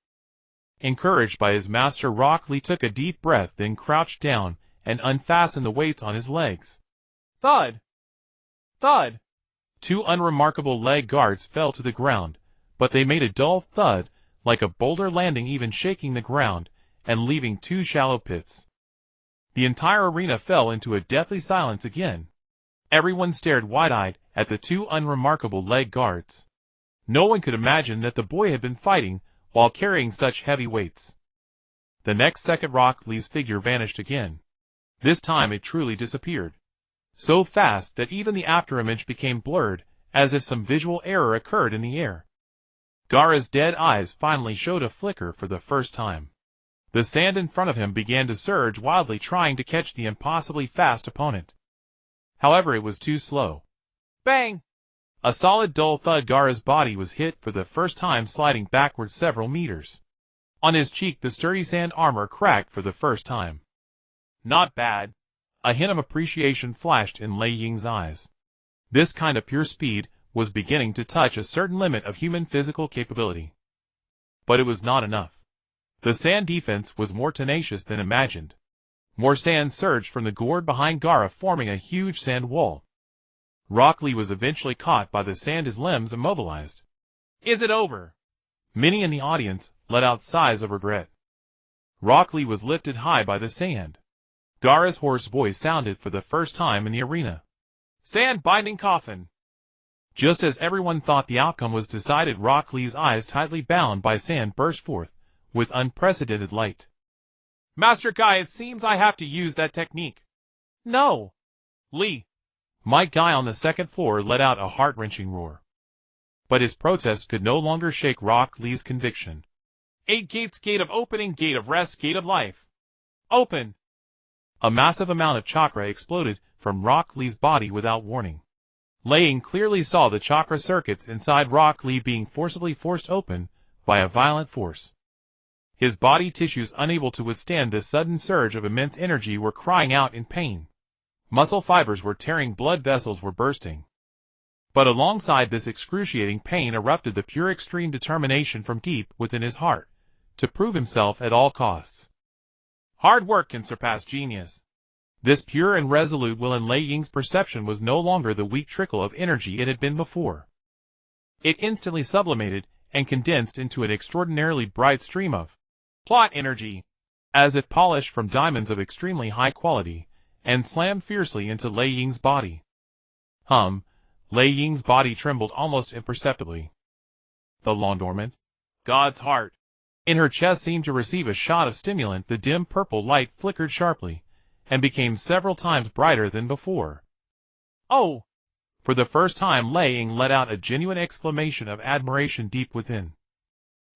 Encouraged by his master, Rock Lee took a deep breath, then crouched down and unfastened the weights on his legs. Thud! Thud! 2 unremarkable leg guards fell to the ground, but they made a dull thud, like a boulder landing, even shaking the ground and leaving 2 shallow pits. The entire arena fell into a deathly silence again. Everyone stared wide-eyed at the 2 unremarkable leg guards. No one could imagine that the boy had been fighting while carrying such heavy weights. The next second, Rock Lee's figure vanished again. This time it truly disappeared. So fast that even the afterimage became blurred, as if some visual error occurred in the air. Gaara's dead eyes finally showed a flicker for the first time. The sand in front of him began to surge wildly, trying to catch the impossibly fast opponent. However, it was too slow. Bang! A solid dull thud. Gaara's body was hit for the first time, sliding backwards several meters. On his cheek, the sturdy sand armor cracked for the first time. Not bad. A hint of appreciation flashed in Lei Ying's eyes. This kind of pure speed was beginning to touch a certain limit of human physical capability. But it was not enough. The sand defense was more tenacious than imagined. More sand surged from the gourd behind Gaara, forming a huge sand wall. Rock Lee was eventually caught by the sand, his limbs immobilized. Is it over? Many in the audience let out sighs of regret. Rock Lee was lifted high by the sand. Gaara's hoarse voice sounded for the first time in the arena. Sand binding coffin. Just as everyone thought the outcome was decided, Rock Lee's eyes, tightly bound by sand, burst forth with unprecedented light. Master Guy, it seems I have to use that technique. No! Lee! My guy on the second floor let out a heart-wrenching roar. But his protest could no longer shake Rock Lee's conviction. 8 gates, gate of opening, gate of rest, gate of life. Open! A massive amount of chakra exploded from Rock Lee's body without warning. Lei Ying clearly saw the chakra circuits inside Rock Lee being forcibly forced open by a violent force. His body tissues, unable to withstand this sudden surge of immense energy, were crying out in pain. Muscle fibers were tearing, blood vessels were bursting. But alongside this excruciating pain erupted the pure extreme determination from deep within his heart, to prove himself at all costs. Hard work can surpass genius. This pure and resolute will in Lei Ying's perception was no longer the weak trickle of energy it had been before. It instantly sublimated and condensed into an extraordinarily bright stream of plot energy, as if polished from diamonds of extremely high quality, and slammed fiercely into Lei Ying's body. Lei Ying's body trembled almost imperceptibly. The lawn-dormant god's heart in her chest seemed to receive a shot of stimulant. The dim purple light flickered sharply, and became several times brighter than before. Oh! For the first time Lei Ying let out a genuine exclamation of admiration deep within.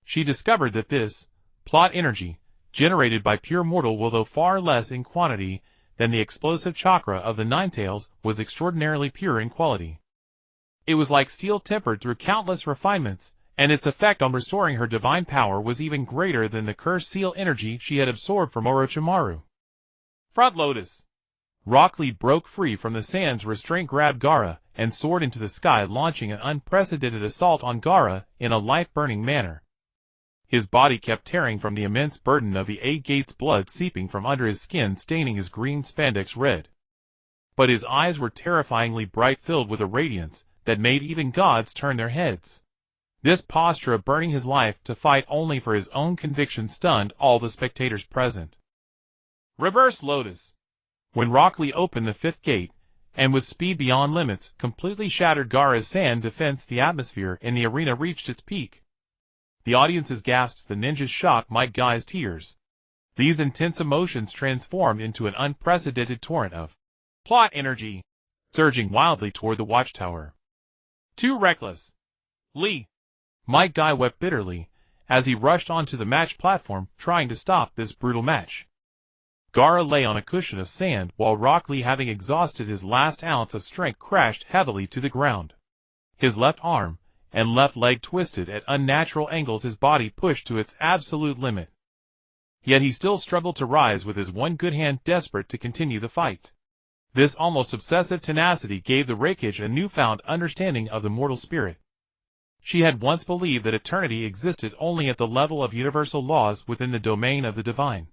She discovered that this plot energy, generated by pure mortal will, though far less in quantity than the explosive chakra of the Ninetales, was extraordinarily pure in quality. It was like steel tempered through countless refinements, and its effect on restoring her divine power was even greater than the cursed seal energy she had absorbed from Orochimaru. Front Lotus. Rock Lee broke free from the sand's restraint, grabbed Gaara, and soared into the sky, launching an unprecedented assault on Gaara in a life-burning manner. His body kept tearing from the immense burden of the 8 Gates, blood seeping from under his skin, staining his green spandex red. But his eyes were terrifyingly bright, filled with a radiance that made even gods turn their heads. This posture of burning his life to fight only for his own conviction stunned all the spectators present. Reverse Lotus. When Rock Lee opened the 5th gate, and with speed beyond limits, completely shattered Gaara's sand defense, the atmosphere in the arena reached its peak. The audience's gasps, the ninja's shock, Might Guy's tears. These intense emotions transformed into an unprecedented torrent of plot energy, surging wildly toward the watchtower. Too reckless. Lee. Might Guy wept bitterly as he rushed onto the match platform, trying to stop this brutal match. Gaara lay on a cushion of sand, while Rock Lee, having exhausted his last ounce of strength, crashed heavily to the ground. His left arm and left leg twisted at unnatural angles, his body pushed to its absolute limit. Yet he still struggled to rise with his one good hand, desperate to continue the fight. This almost obsessive tenacity gave the Raikage a newfound understanding of the mortal spirit. She had once believed that eternity existed only at the level of universal laws within the domain of the divine.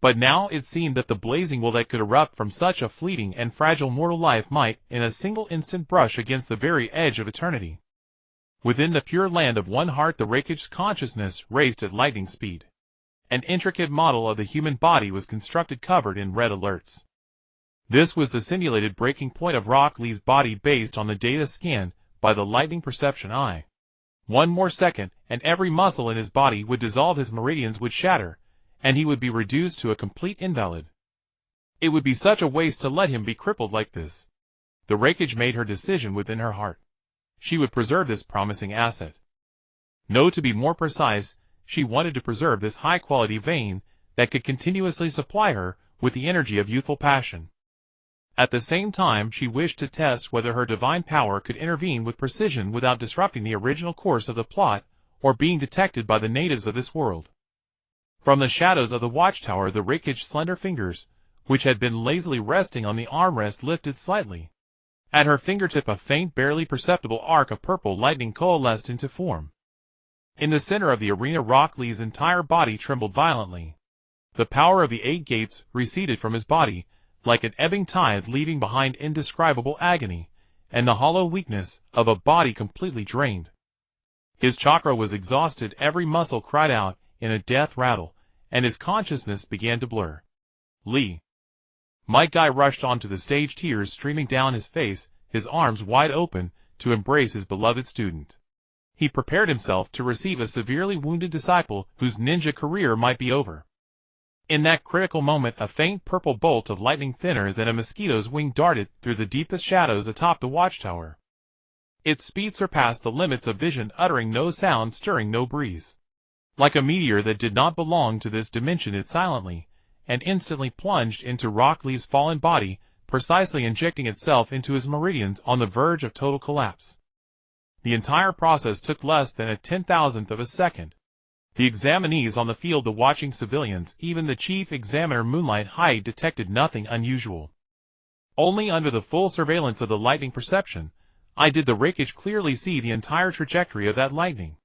But now it seemed that the blazing will that could erupt from such a fleeting and fragile mortal life might, in a single instant, brush against the very edge of eternity. Within the pure land of one heart, the Raikage's consciousness raced at lightning speed. An intricate model of the human body was constructed, covered in red alerts. This was the simulated breaking point of Rock Lee's body based on the data scanned by the lightning perception eye. One more second, and every muscle in his body would dissolve, his meridians would shatter, and he would be reduced to a complete invalid. It would be such a waste to let him be crippled like this. The Raikage made her decision within her heart. She would preserve this promising asset. No, to be more precise, she wanted to preserve this high-quality vein that could continuously supply her with the energy of youthful passion. At the same time, she wished to test whether her divine power could intervene with precision without disrupting the original course of the plot or being detected by the natives of this world. From the shadows of the watchtower, the Raikage's slender fingers, which had been lazily resting on the armrest, lifted slightly. At her fingertip a faint, barely perceptible arc of purple lightning coalesced into form. In the center of the arena, Rock Lee's entire body trembled violently. The power of the 8 Gates receded from his body, like an ebbing tide, leaving behind indescribable agony, and the hollow weakness of a body completely drained. His chakra was exhausted, every muscle cried out in a death rattle, and his consciousness began to blur. Lee. Might Guy rushed onto the stage, tears streaming down his face, his arms wide open to embrace his beloved student. He prepared himself to receive a severely wounded disciple whose ninja career might be over. In that critical moment, a faint purple bolt of lightning, thinner than a mosquito's wing, darted through the deepest shadows atop the watchtower. Its speed surpassed the limits of vision, uttering no sound, stirring no breeze. Like a meteor that did not belong to this dimension, it silently and instantly plunged into Rock Lee's fallen body, precisely injecting itself into his meridians on the verge of total collapse. The entire process took less than a 10,000th of a second. The examinees on the field, the watching civilians, even the chief examiner Moonlight Hyde, detected nothing unusual. Only under the full surveillance of the lightning perception eye did the Raikage clearly see the entire trajectory of that lightning.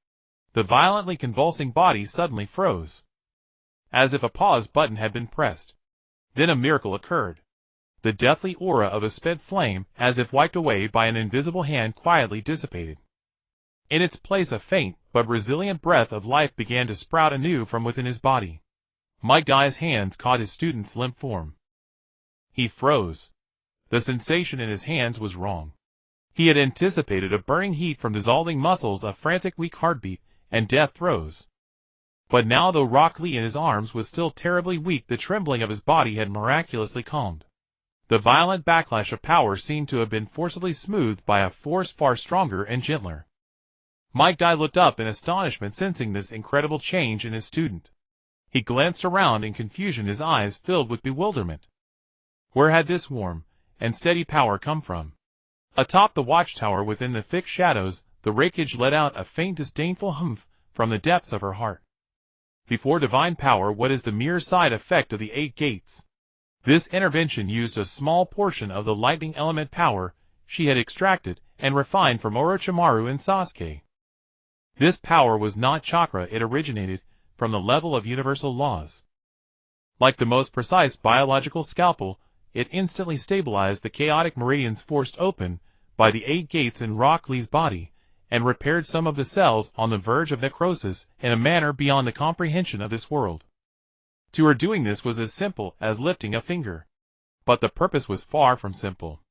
The violently convulsing body suddenly froze. as if a pause button had been pressed. Then a miracle occurred. The deathly aura of a spent flame, as if wiped away by an invisible hand, quietly dissipated. In its place, a faint but resilient breath of life began to sprout anew from within his body. Might Guy's hands caught his student's limp form. He froze. The sensation in his hands was wrong. He had anticipated a burning heat from dissolving muscles, a frantic weak heartbeat, and death throes. But now, though Rock Lee in his arms was still terribly weak, the trembling of his body had miraculously calmed. The violent backlash of power seemed to have been forcibly smoothed by a force far stronger and gentler. Might Guy looked up in astonishment, sensing this incredible change in his student. He glanced around in confusion, his eyes filled with bewilderment. Where had this warm and steady power come from? Atop the watchtower, within the thick shadows, the Raikage let out a faint disdainful humph from the depths of her heart. Before divine power, what is the mere side effect of the 8 gates? This intervention used a small portion of the lightning element power she had extracted and refined from Orochimaru and Sasuke. This power was not chakra, it originated from the level of universal laws. Like the most precise biological scalpel, it instantly stabilized the chaotic meridians forced open by the 8 gates in Rock Lee's body, and repaired some of the cells on the verge of necrosis in a manner beyond the comprehension of this world. To her, doing this was as simple as lifting a finger. But the purpose was far from simple.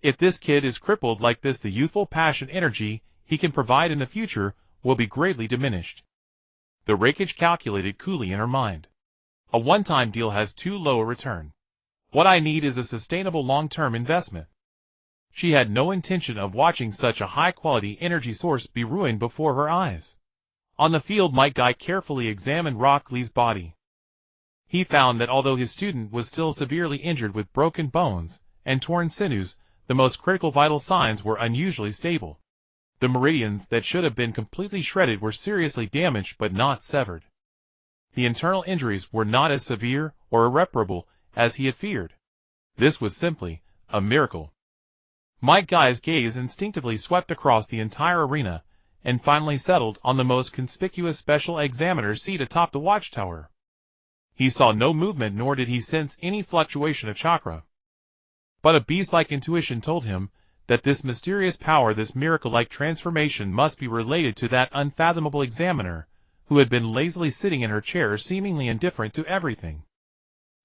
If this kid is crippled like this, the youthful passion energy he can provide in the future will be greatly diminished. The Raikage calculated coolly in her mind. A one-time deal has too low a return. What I need is a sustainable long-term investment. She had no intention of watching such a high-quality energy source be ruined before her eyes. On the field, Might Guy carefully examined Rock Lee's body. He found that although his student was still severely injured with broken bones and torn sinews, the most critical vital signs were unusually stable. The meridians that should have been completely shredded were seriously damaged but not severed. The internal injuries were not as severe or irreparable as he had feared. This was simply a miracle. Might Guy's gaze instinctively swept across the entire arena, and finally settled on the most conspicuous special examiner's seat atop the watchtower. He saw no movement, nor did he sense any fluctuation of chakra. But a beast-like intuition told him that this mysterious power, this miracle-like transformation, must be related to that unfathomable examiner who had been lazily sitting in her chair, seemingly indifferent to everything.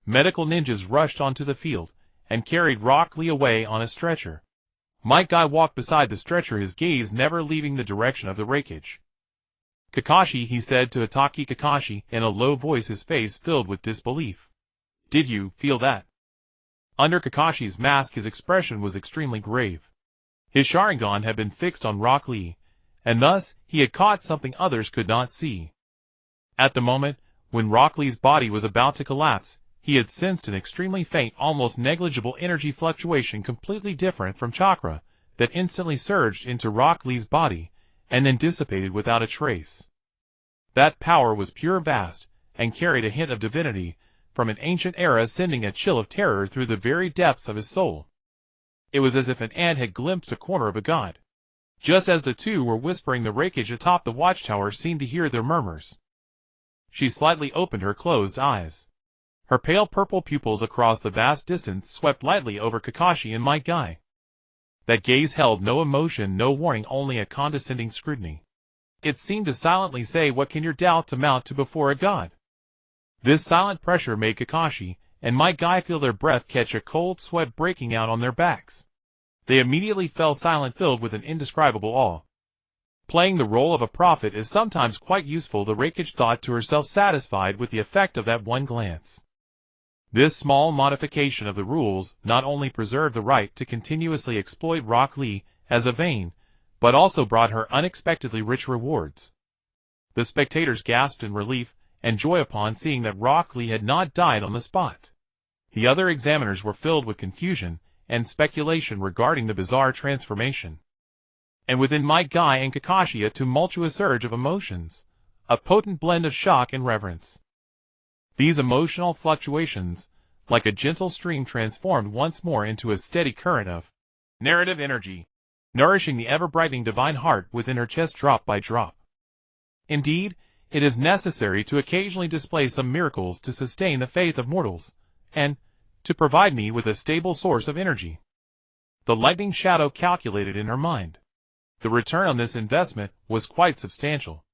Medical ninjas rushed onto the field and carried Rock Lee away on a stretcher. Might Guy walked beside the stretcher, his gaze never leaving the direction of the Raikage. "Kakashi," he said to Hitotachi Kakashi in a low voice, his face filled with disbelief. "Did you feel that?" Under Kakashi's mask, his expression was extremely grave. His Sharingan had been fixed on Rock Lee, and thus he had caught something others could not see. At the moment when Rock Lee's body was about to collapse, he had sensed an extremely faint, almost negligible energy fluctuation completely different from chakra that instantly surged into Rock Lee's body and then dissipated without a trace. That power was pure, vast, and carried a hint of divinity from an ancient era, sending a chill of terror through the very depths of his soul. It was as if an ant had glimpsed a corner of a god. Just as the two were whispering, the Raikage atop the watchtower seemed to hear their murmurs. She slightly opened her closed eyes. Her pale purple pupils across the vast distance swept lightly over Kakashi and Might Guy. That gaze held no emotion, no warning, only a condescending scrutiny. It seemed to silently say, "What can your doubts amount to before a god?" This silent pressure made Kakashi and Might Guy feel their breath catch, a cold sweat breaking out on their backs. They immediately fell silent, filled with an indescribable awe. Playing the role of a prophet is sometimes quite useful, the Raikage thought to herself, satisfied with the effect of that one glance. This small modification of the rules not only preserved the right to continuously exploit Rock Lee as a vain, but also brought her unexpectedly rich rewards. The spectators gasped in relief and joy upon seeing that Rock Lee had not died on the spot. The other examiners were filled with confusion and speculation regarding the bizarre transformation. And within Might Guy and Kakashi a tumultuous surge of emotions, a potent blend of shock and reverence. These emotional fluctuations, like a gentle stream, transformed once more into a steady current of narrative energy, nourishing the ever-brightening divine heart within her chest drop by drop. Indeed, it is necessary to occasionally display some miracles to sustain the faith of mortals, and to provide me with a stable source of energy. The lightning shadow calculated in her mind. The return on this investment was quite substantial.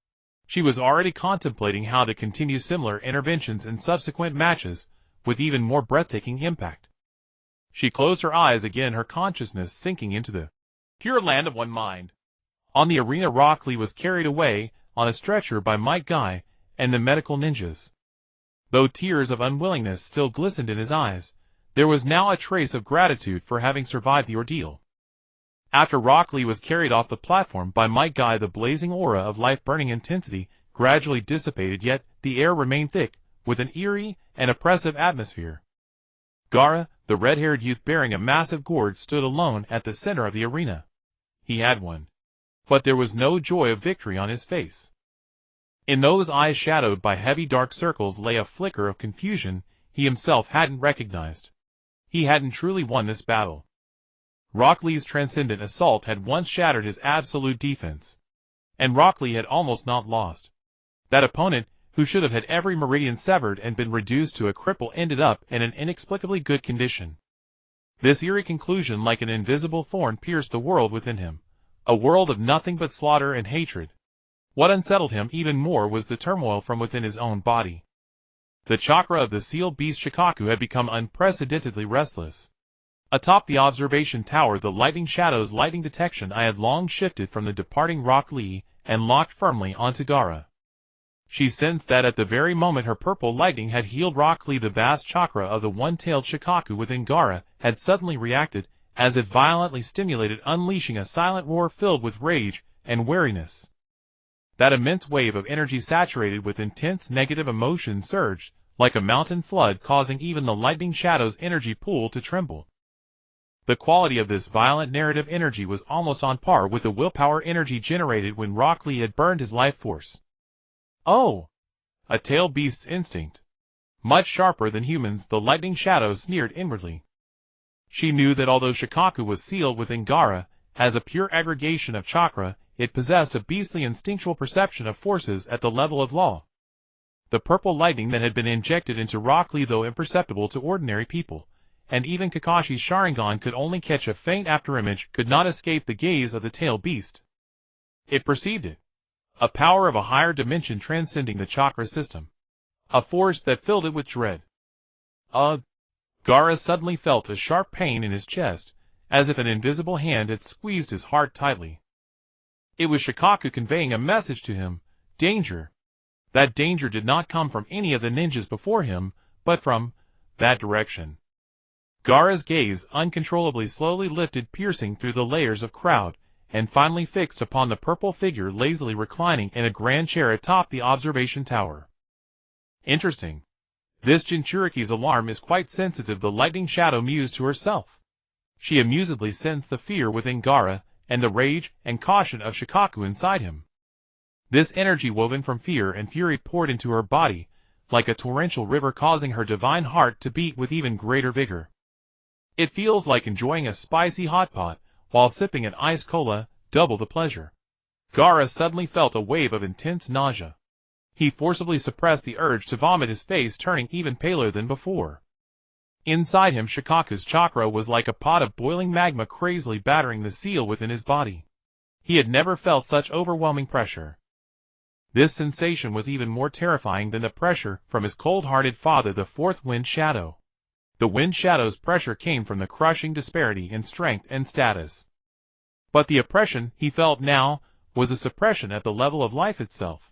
She was already contemplating how to continue similar interventions in subsequent matches, with even more breathtaking impact. She closed her eyes again, her consciousness sinking into the pure land of one mind. On the arena, Rock Lee was carried away on a stretcher by Might Guy and the medical ninjas. Though tears of unwillingness still glistened in his eyes, there was now a trace of gratitude for having survived the ordeal. After Rock Lee was carried off the platform by Might Guy, the blazing aura of life-burning intensity gradually dissipated, yet the air remained thick with an eerie and oppressive atmosphere. Gaara, the red-haired youth bearing a massive gourd, stood alone at the center of the arena. He had won, but there was no joy of victory on his face. In those eyes shadowed by heavy dark circles lay a flicker of confusion he himself hadn't recognized. He hadn't truly won this battle. Rock Lee's transcendent assault had once shattered his absolute defense, and Rock Lee had almost not lost. That opponent, who should have had every meridian severed and been reduced to a cripple, ended up in an inexplicably good condition. This eerie conclusion, like an invisible thorn, pierced the world within him, a world of nothing but slaughter and hatred. What unsettled him even more was the turmoil from within his own body. The chakra of the sealed beast Shikaku had become unprecedentedly restless. Atop the observation tower, the lightning shadow's lightning detection eye had long shifted from the departing Rock Lee and locked firmly onto Gaara. She sensed that at the very moment her purple lightning had healed Rock Lee, the vast chakra of the one-tailed Shikaku within Gaara had suddenly reacted, as if violently stimulated, unleashing a silent roar filled with rage and weariness. That immense wave of energy, saturated with intense negative emotion, surged like a mountain flood, causing even the lightning shadow's energy pool to tremble. The quality of this violent narrative energy was almost on par with the willpower energy generated when Rock Lee had burned his life force. Oh! A tail beast's instinct. Much sharper than humans, the lightning shadow sneered inwardly. She knew that although Shikaku was sealed within Gaara as a pure aggregation of chakra, it possessed a beastly instinctual perception of forces at the level of law. The purple lightning that had been injected into Rock Lee, though imperceptible to ordinary people, and even Kakashi's Sharingan could only catch a faint afterimage, could not escape the gaze of the tail beast. It perceived it. A power of a higher dimension transcending the chakra system. A force that filled it with dread. Gaara suddenly felt a sharp pain in his chest, as if an invisible hand had squeezed his heart tightly. It was Shikaku conveying a message to him: danger. That danger did not come from any of the ninjas before him, but from that direction. Gaara's gaze uncontrollably slowly lifted, piercing through the layers of crowd, and finally fixed upon the purple figure lazily reclining in a grand chair atop the observation tower. Interesting. This Jinchuriki's alarm is quite sensitive, the lightning shadow mused to herself. She amusedly sensed the fear within Gaara, and the rage and caution of Shikaku inside him. This energy woven from fear and fury poured into her body, like a torrential river, causing her divine heart to beat with even greater vigor. It feels like enjoying a spicy hot pot, while sipping an iced cola, double the pleasure. Gaara suddenly felt a wave of intense nausea. He forcibly suppressed the urge to vomit, his face turning even paler than before. Inside him, Shikaku's chakra was like a pot of boiling magma, crazily battering the seal within his body. He had never felt such overwhelming pressure. This sensation was even more terrifying than the pressure from his cold-hearted father, the fourth Wind Shadow. The Wind Shadow's pressure came from the crushing disparity in strength and status. But the oppression he felt now was a suppression at the level of life itself.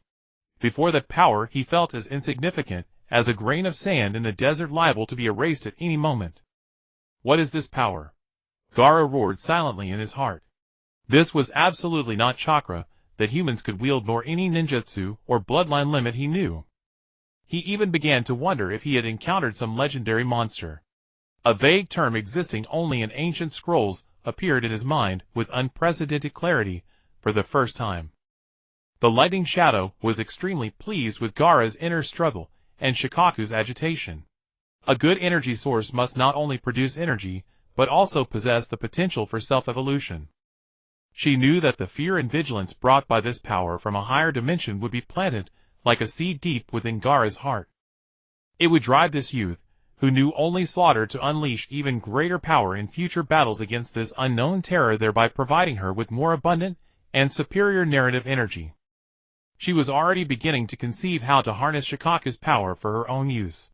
Before that power, he felt as insignificant as a grain of sand in the desert, liable to be erased at any moment. What is this power? Gaara roared silently in his heart. This was absolutely not chakra that humans could wield, nor any ninjutsu or bloodline limit he knew. He even began to wonder if he had encountered some legendary monster. A vague term existing only in ancient scrolls appeared in his mind with unprecedented clarity for the first time. The lightning shadow was extremely pleased with Gaara's inner struggle and Shikaku's agitation. A good energy source must not only produce energy, but also possess the potential for self-evolution. She knew that the fear and vigilance brought by this power from a higher dimension would be planted like a seed deep within Gaara's heart. It would drive this youth, who knew only slaughter, to unleash even greater power in future battles against this unknown terror, thereby providing her with more abundant and superior narrative energy. She was already beginning to conceive how to harness Shikaku's power for her own use.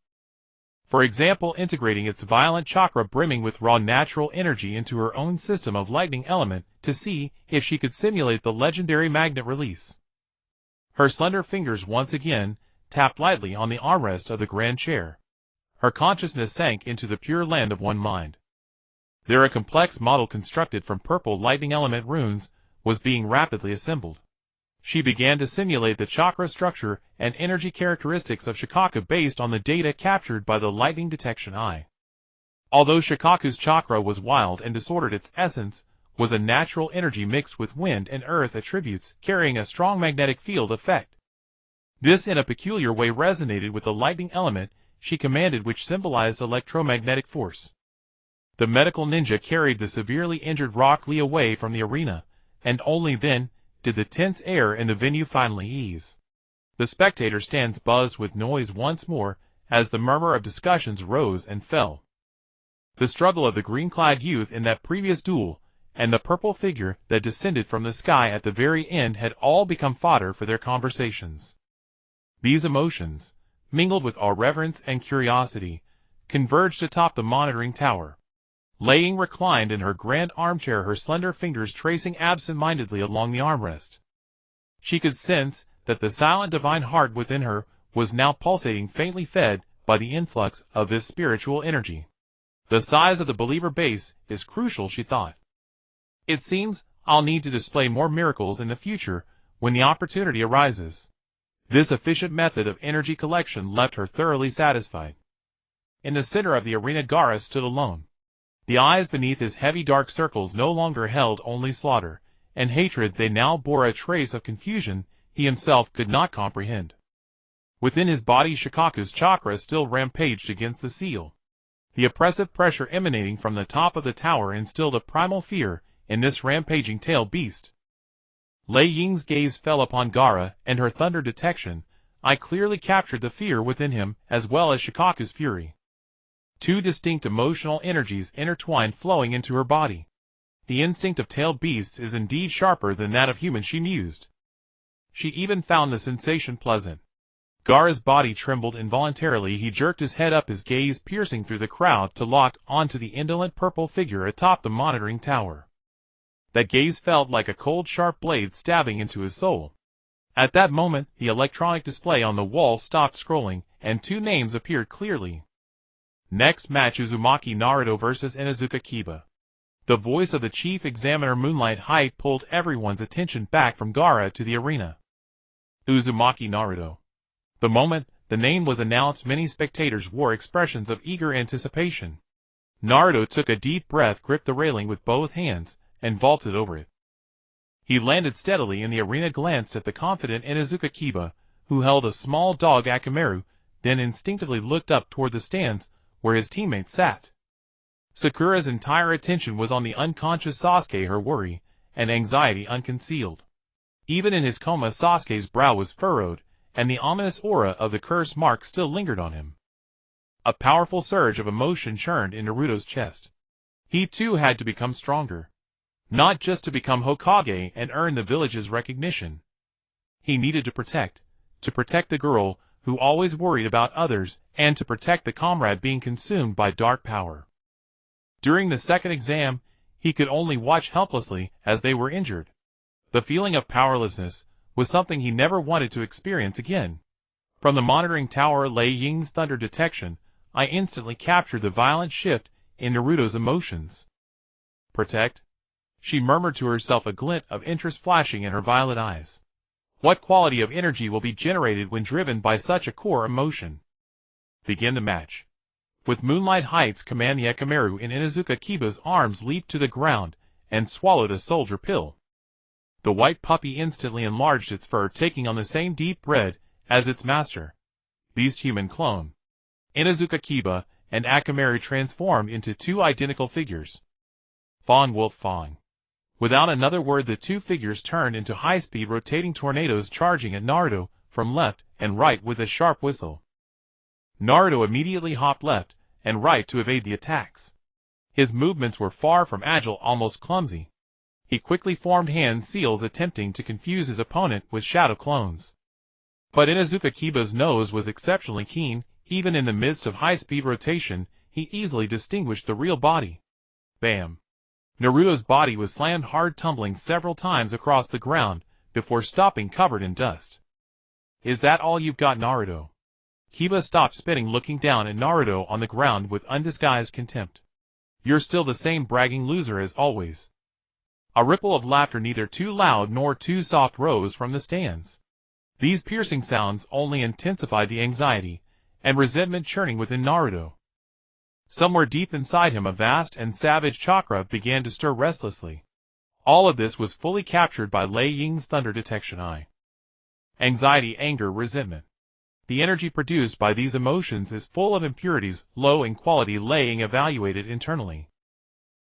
For example, integrating its violent chakra brimming with raw natural energy into her own system of lightning element to see if she could simulate the legendary magnet release. Her slender fingers once again tapped lightly on the armrest of the grand chair. Her consciousness sank into the pure land of one mind. There a complex model constructed from purple lightning element runes was being rapidly assembled. She began to simulate the chakra structure and energy characteristics of Shikaku based on the data captured by the lightning detection eye. Although Shikaku's chakra was wild and disordered, its essence was a natural energy mixed with wind and earth attributes, carrying a strong magnetic field effect. This in a peculiar way resonated with the lightning element she commanded, which symbolized electromagnetic force. The medical ninja carried the severely injured Rock Lee away from the arena, and only then did the tense air in the venue finally ease. The spectator stands buzzed with noise once more as the murmur of discussions rose and fell. The struggle of the green-clad youth in that previous duel and the purple figure that descended from the sky at the very end had all become fodder for their conversations. These emotions, mingled with our reverence and curiosity, converged atop the monitoring tower. Laying reclined in her grand armchair, her slender fingers tracing absent-mindedly along the armrest. She could sense that the silent divine heart within her was now pulsating, faintly fed by the influx of this spiritual energy. The size of the believer base is crucial, she thought. It seems I'll need to display more miracles in the future when the opportunity arises. This efficient method of energy collection left her thoroughly satisfied. In the center of the arena, Gaara stood alone. The eyes beneath his heavy dark circles no longer held only slaughter and hatred, they now bore a trace of confusion he himself could not comprehend. Within his body, Shikaku's chakra still rampaged against the seal. The oppressive pressure emanating from the top of the tower instilled a primal fear in this rampaging tail beast. Lei Ying's gaze fell upon Gaara, and her thunder detection eye clearly captured the fear within him as well as Shikaku's fury. Two distinct emotional energies intertwined, flowing into her body. The instinct of tailed beasts is indeed sharper than that of humans, she mused. She even found the sensation pleasant. Gaara's body trembled involuntarily. He jerked his head up, his gaze piercing through the crowd to lock onto the indolent purple figure atop the monitoring tower. That gaze felt like a cold, sharp blade stabbing into his soul. At that moment, the electronic display on the wall stopped scrolling, and two names appeared clearly. Next match: Uzumaki Naruto vs Inuzuka Kiba. The voice of the chief examiner Moonlight Height pulled everyone's attention back from Gaara to the arena. Uzumaki Naruto. The moment the name was announced, many spectators wore expressions of eager anticipation. Naruto took a deep breath, gripped the railing with both hands, and vaulted over it. He landed steadily in the arena, glanced at the confident Inuzuka Kiba, who held a small dog Akamaru, then instinctively looked up toward the stands where his teammates sat. Sakura's entire attention was on the unconscious Sasuke, her worry and anxiety unconcealed. Even in his coma, Sasuke's brow was furrowed, and the ominous aura of the curse mark still lingered on him. A powerful surge of emotion churned in Naruto's chest. He too had to become stronger. Not just to become Hokage and earn the village's recognition. He needed to protect the girl who always worried about others, and to protect the comrade being consumed by dark power. During the second exam, he could only watch helplessly as they were injured. The feeling of powerlessness was something he never wanted to experience again. From the monitoring tower, Lei Ying's thunder detection eye instantly captured the violent shift in Naruto's emotions. Protect? She murmured to herself, a glint of interest flashing in her violet eyes. What quality of energy will be generated when driven by such a core emotion? Begin the match. With Moonlight Height's command, the Akamaru in Inuzuka Kiba's arms leaped to the ground and swallowed a soldier pill. The white puppy instantly enlarged its fur, taking on the same deep red as its master. Beast-human clone. Inuzuka Kiba and Akamaru transformed into two identical figures. Fawn Wolf Fawn. Without another word, the two figures turned into high-speed rotating tornadoes, charging at Naruto from left and right with a sharp whistle. Naruto immediately hopped left and right to evade the attacks. His movements were far from agile, almost clumsy. He quickly formed hand seals attempting to confuse his opponent with shadow clones. But Inuzuka Kiba's nose was exceptionally keen. Even in the midst of high-speed rotation, he easily distinguished the real body. Bam! Naruto's body was slammed hard, tumbling several times across the ground before stopping covered in dust. "Is that all you've got, Naruto?" Kiba stopped spitting, looking down at Naruto on the ground with undisguised contempt. "You're still the same bragging loser as always." A ripple of laughter, neither too loud nor too soft, rose from the stands. These piercing sounds only intensified the anxiety and resentment churning within Naruto. Somewhere deep inside him a vast and savage chakra began to stir restlessly. All of this was fully captured by Lei Ying's thunder detection eye. Anxiety, anger, resentment. The energy produced by these emotions is full of impurities, low in quality. Lei Ying evaluated internally.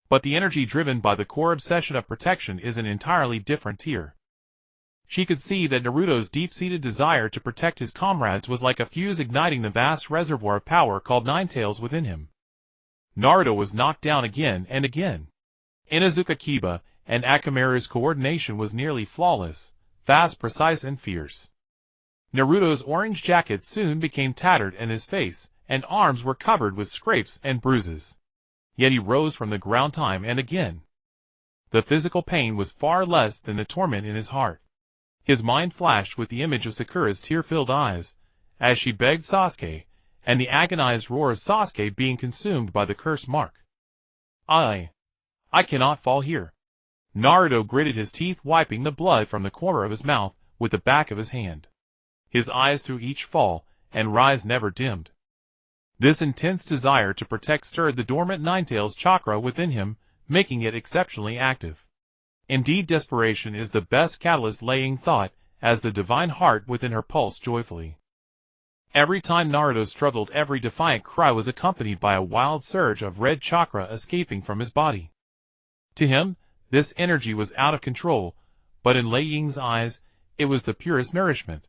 But the energy driven by the core obsession of protection is an entirely different tier. She could see that Naruto's deep-seated desire to protect his comrades was like a fuse igniting the vast reservoir of power called Ninetales within him. Naruto was knocked down again and again. Inuzuka Kiba and Akamaru's coordination was nearly flawless, fast, precise, and fierce. Naruto's orange jacket soon became tattered and his face and arms were covered with scrapes and bruises. Yet he rose from the ground time and again. The physical pain was far less than the torment in his heart. His mind flashed with the image of Sakura's tear-filled eyes as she begged Sasuke, and the agonized roar of Sasuke being consumed by the curse mark. I cannot fall here." Naruto gritted his teeth, wiping the blood from the corner of his mouth with the back of his hand. His eyes through each fall and rise never dimmed. This intense desire to protect stirred the dormant Ninetales chakra within him, making it exceptionally active. Indeed, desperation is the best catalyst, Lei Ying thought, as the divine heart within her pulsed joyfully. Every time Naruto struggled, every defiant cry was accompanied by a wild surge of red chakra escaping from his body. To him, this energy was out of control, but in Lei Ying's eyes, it was the purest nourishment.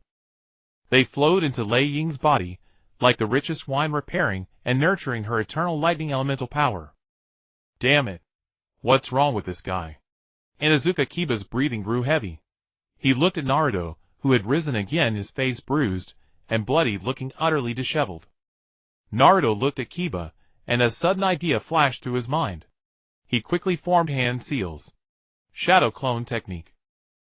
They flowed into Lei Ying's body, like the richest wine, repairing and nurturing her eternal lightning elemental power. "Damn it! What's wrong with this guy?" Inuzuka Kiba's breathing grew heavy. He looked at Naruto, who had risen again, his face bruised and bloody, looking utterly disheveled. Naruto looked at Kiba, and a sudden idea flashed through his mind. He quickly formed hand seals. Shadow clone technique.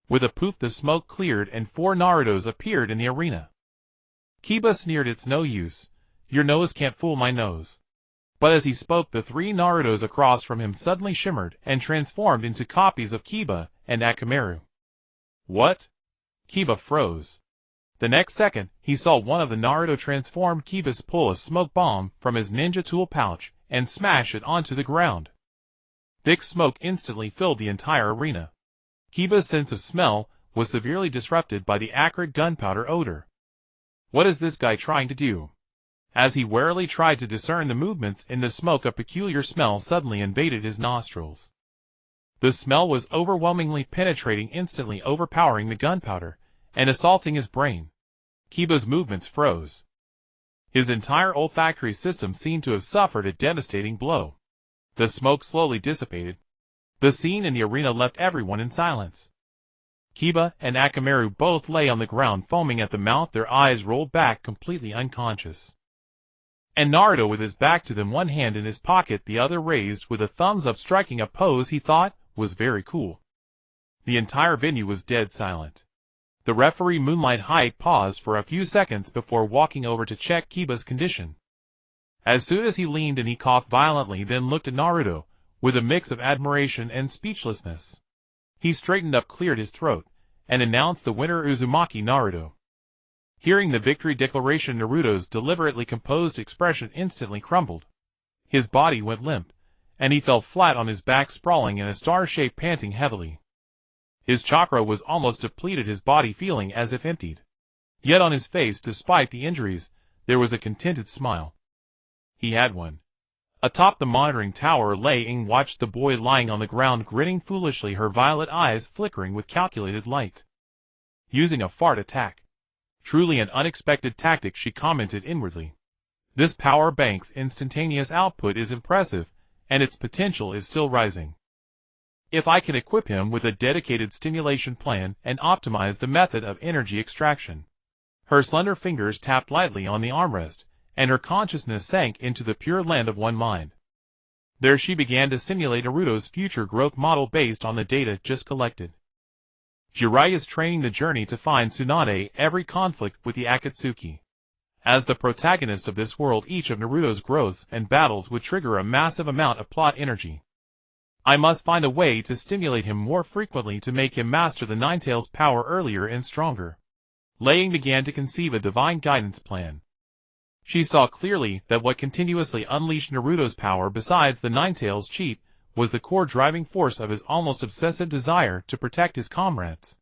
With a poof, the smoke cleared and 4 Narutos appeared in the arena. Kiba sneered, "It's no use. Your nose can't fool my nose." But as he spoke, the 3 Narutos across from him suddenly shimmered and transformed into copies of Kiba and Akamaru. "What?" Kiba froze. The next second, he saw one of the Naruto transformed Kibas pull a smoke bomb from his ninja tool pouch and smash it onto the ground. Thick smoke instantly filled the entire arena. Kiba's sense of smell was severely disrupted by the acrid gunpowder odor. What is this guy trying to do? As he warily tried to discern the movements in the smoke, a peculiar smell suddenly invaded his nostrils. The smell was overwhelmingly penetrating, instantly overpowering the gunpowder and assaulting his brain. Kiba's movements froze. His entire olfactory system seemed to have suffered a devastating blow. The smoke slowly dissipated. The scene in the arena left everyone in silence. Kiba and Akamaru both lay on the ground, foaming at the mouth, their eyes rolled back, completely unconscious. And Naruto, with his back to them, one hand in his pocket, the other raised with a thumbs up, striking a pose he thought was very cool. The entire venue was dead silent. The referee, Moonlight Height, paused for a few seconds before walking over to check Kiba's condition. As soon as he leaned in, he coughed violently, then looked at Naruto with a mix of admiration and speechlessness. He straightened up, cleared his throat, and announced the winner, Uzumaki Naruto. Hearing the victory declaration, Naruto's deliberately composed expression instantly crumbled. His body went limp, and he fell flat on his back, sprawling in a star shape, panting heavily. His chakra was almost depleted, his body feeling as if emptied. Yet on his face, despite the injuries, there was a contented smile. He had one. Atop the monitoring tower, Lei Ying watched the boy lying on the ground, grinning foolishly, her violet eyes flickering with calculated light. Using a fart attack. Truly an unexpected tactic, she commented inwardly. This power bank's instantaneous output is impressive, and its potential is still rising. If I can equip him with a dedicated stimulation plan and optimize the method of energy extraction. Her slender fingers tapped lightly on the armrest, and her consciousness sank into the pure land of one mind. There she began to simulate Naruto's future growth model based on the data just collected. Jiraiya's training the journey to find Tsunade, every conflict with the Akatsuki. As the protagonist of this world, each of Naruto's growths and battles would trigger a massive amount of plot energy. I must find a way to stimulate him more frequently to make him master the Ninetales' power earlier and stronger. Laying began to conceive a divine guidance plan. She saw clearly that what continuously unleashed Naruto's power besides the Ninetales chief was the core driving force of his almost obsessive desire to protect his comrades.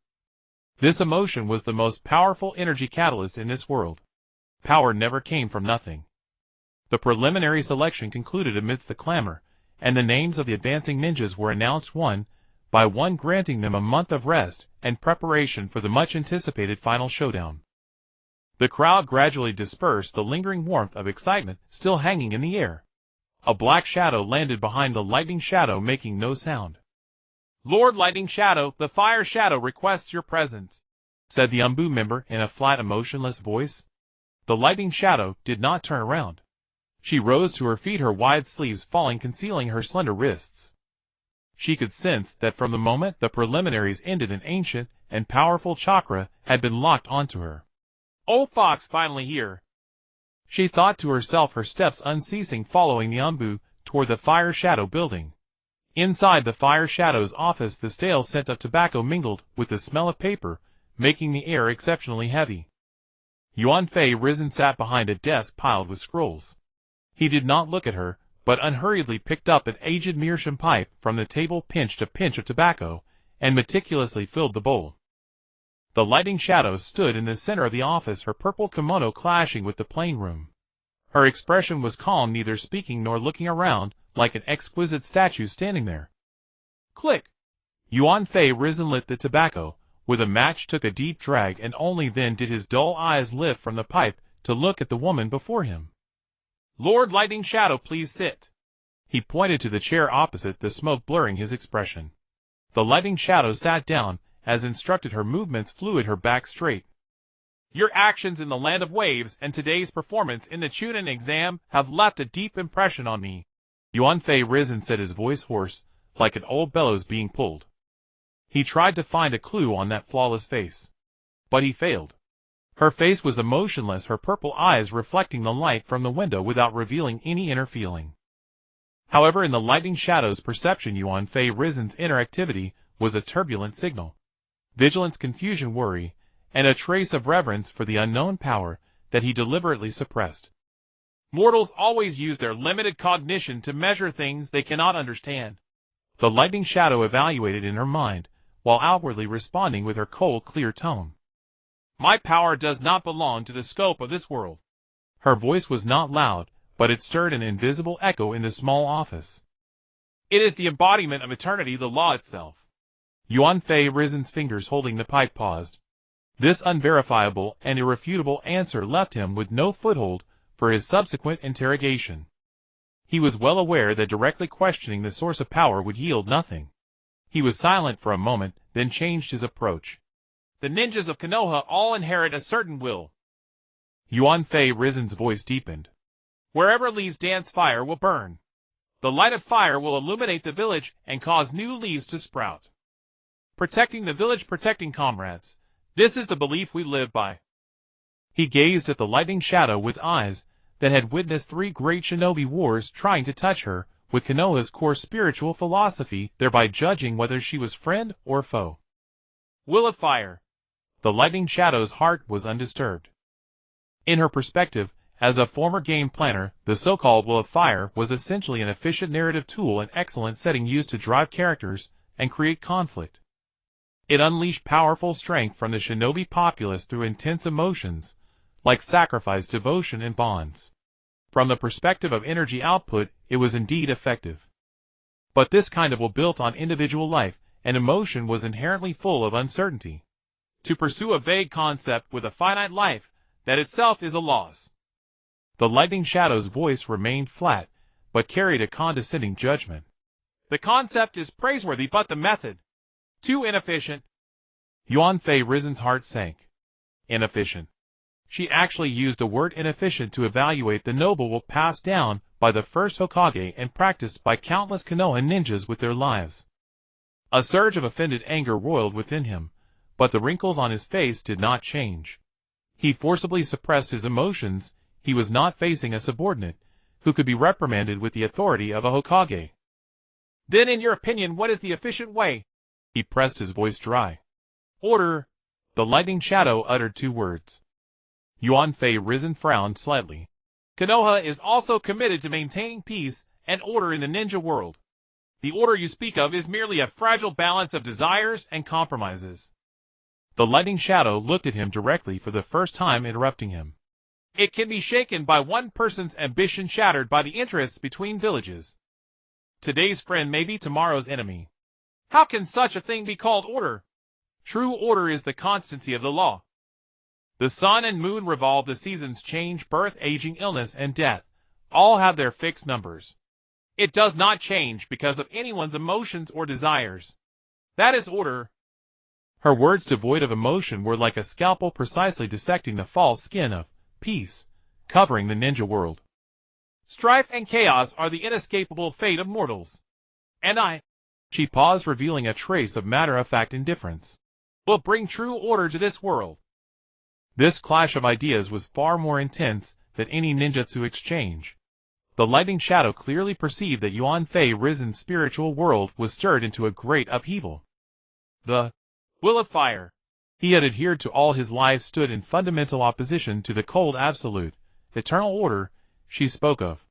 This emotion was the most powerful energy catalyst in this world. Power never came from nothing. The preliminary selection concluded amidst the clamor, and the names of the advancing ninjas were announced one by one, granting them a month of rest and preparation for the much-anticipated final showdown. The crowd gradually dispersed, the lingering warmth of excitement still hanging in the air. A black shadow landed behind the lightning shadow, making no sound. "Lord Lightning Shadow, the Fire Shadow requests your presence," said the Umbu member in a flat, emotionless voice. The lightning shadow did not turn around. She rose to her feet, her wide sleeves falling, concealing her slender wrists. She could sense that from the moment the preliminaries ended, an ancient and powerful chakra had been locked onto her. "Old Fox finally here," she thought to herself, her steps unceasing following the Umbu toward the Fire Shadow building. Inside the Fire Shadow's office, the stale scent of tobacco mingled with the smell of paper, making the air exceptionally heavy. Yuan Fei Risen sat behind a desk piled with scrolls. He did not look at her, but unhurriedly picked up an aged meerschaum pipe from the table, pinched a pinch of tobacco, and meticulously filled the bowl. The lightning shadow stood in the center of the office, her purple kimono clashing with the plain room. Her expression was calm, neither speaking nor looking around, like an exquisite statue standing there. Click! Yuan Fei Risen lit the tobacco with a match, took a deep drag, and only then did his dull eyes lift from the pipe to look at the woman before him. "Lord Lightning Shadow, please sit." He pointed to the chair opposite, the smoke blurring his expression. The lightning shadow sat down, as instructed, her movements fluid, her back straight. "Your actions in the Land of Waves and today's performance in the Chunin exam have left a deep impression on me," Yuan Fei Risen said, his voice hoarse, like an old bellows being pulled. He tried to find a clue on that flawless face. But he failed. Her face was emotionless, her purple eyes reflecting the light from the window without revealing any inner feeling. However, in the lightning shadow's perception, Yuan Fei Risen's inner activity was a turbulent signal. Vigilance, confusion, worry, and a trace of reverence for the unknown power that he deliberately suppressed. "Mortals always use their limited cognition to measure things they cannot understand," the lightning shadow evaluated in her mind, while outwardly responding with her cold, clear tone. "My power does not belong to the scope of this world." Her voice was not loud, but it stirred an invisible echo in the small office. "It is the embodiment of eternity, the law itself." Yuan Fei Risen's fingers holding the pipe paused. This unverifiable and irrefutable answer left him with no foothold for his subsequent interrogation. He was well aware that directly questioning the source of power would yield nothing. He was silent for a moment, then changed his approach. "The ninjas of Konoha all inherit a certain will." Yuan Fei Risen's voice deepened. "Wherever leaves dance, fire will burn. The light of fire will illuminate the village and cause new leaves to sprout. Protecting the village, protecting comrades. This is the belief we live by." He gazed at the lightning shadow with eyes that had witnessed 3 great shinobi wars, trying to touch her with Konoha's core spiritual philosophy, thereby judging whether she was friend or foe. "Will of fire." The lightning shadow's heart was undisturbed. In her perspective, as a former game planner, the so-called Will of Fire was essentially an efficient narrative tool, an excellent setting used to drive characters and create conflict. It unleashed powerful strength from the shinobi populace through intense emotions, like sacrifice, devotion, and bonds. From the perspective of energy output, it was indeed effective. But this kind of will built on individual life and emotion was inherently full of uncertainty. To pursue a vague concept with a finite life, that itself is a loss. The lightning shadow's voice remained flat, but carried a condescending judgment. The concept is praiseworthy, but the method, too inefficient. Yuan Fei Risen's heart sank. Inefficient. She actually used the word inefficient to evaluate the noble will passed down by the first Hokage and practiced by countless Konoha ninjas with their lives. A surge of offended anger roiled within him, but the wrinkles on his face did not change. He forcibly suppressed his emotions. He was not facing a subordinate, who could be reprimanded with the authority of a Hokage. Then in your opinion, what is the efficient way? He pressed his voice dry. Order. The lightning shadow uttered 2 words. Yuan Fei Risen frowned slightly. Konoha is also committed to maintaining peace and order in the ninja world. The order you speak of is merely a fragile balance of desires and compromises. The lightning shadow looked at him directly for the first time, interrupting him. It can be shaken by one person's ambition, shattered by the interests between villages. Today's friend may be tomorrow's enemy. How can such a thing be called order? True order is the constancy of the law. The sun and moon revolve, the seasons change, birth, aging, illness, and death all have their fixed numbers. It does not change because of anyone's emotions or desires. That is order. Her words, devoid of emotion, were like a scalpel precisely dissecting the false skin of peace, covering the ninja world. Strife and chaos are the inescapable fate of mortals. And I, she paused, revealing a trace of matter-of-fact indifference, will bring true order to this world. This clash of ideas was far more intense than any ninjutsu exchange. The lightning shadow clearly perceived that Yuan Fei Risen's spiritual world was stirred into a great upheaval. The will of fire he had adhered to all his life stood in fundamental opposition to the cold absolute, eternal order she spoke of.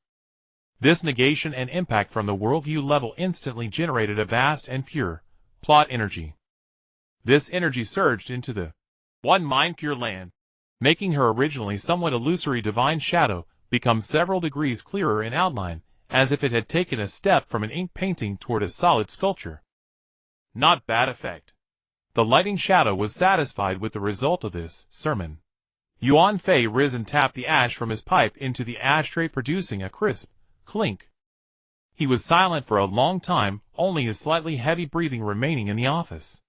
This negation and impact from the worldview level instantly generated a vast and pure plot energy. This energy surged into the one mind pure land, making her originally somewhat illusory divine shadow become several degrees clearer in outline, as if it had taken a step from an ink painting toward a solid sculpture. Not bad effect. The lightning shadow was satisfied with the result of this sermon. Yuan Fei Risen tapped the ash from his pipe into the ashtray, producing a crisp clink. He was silent for a long time, only his slightly heavy breathing remaining in the office.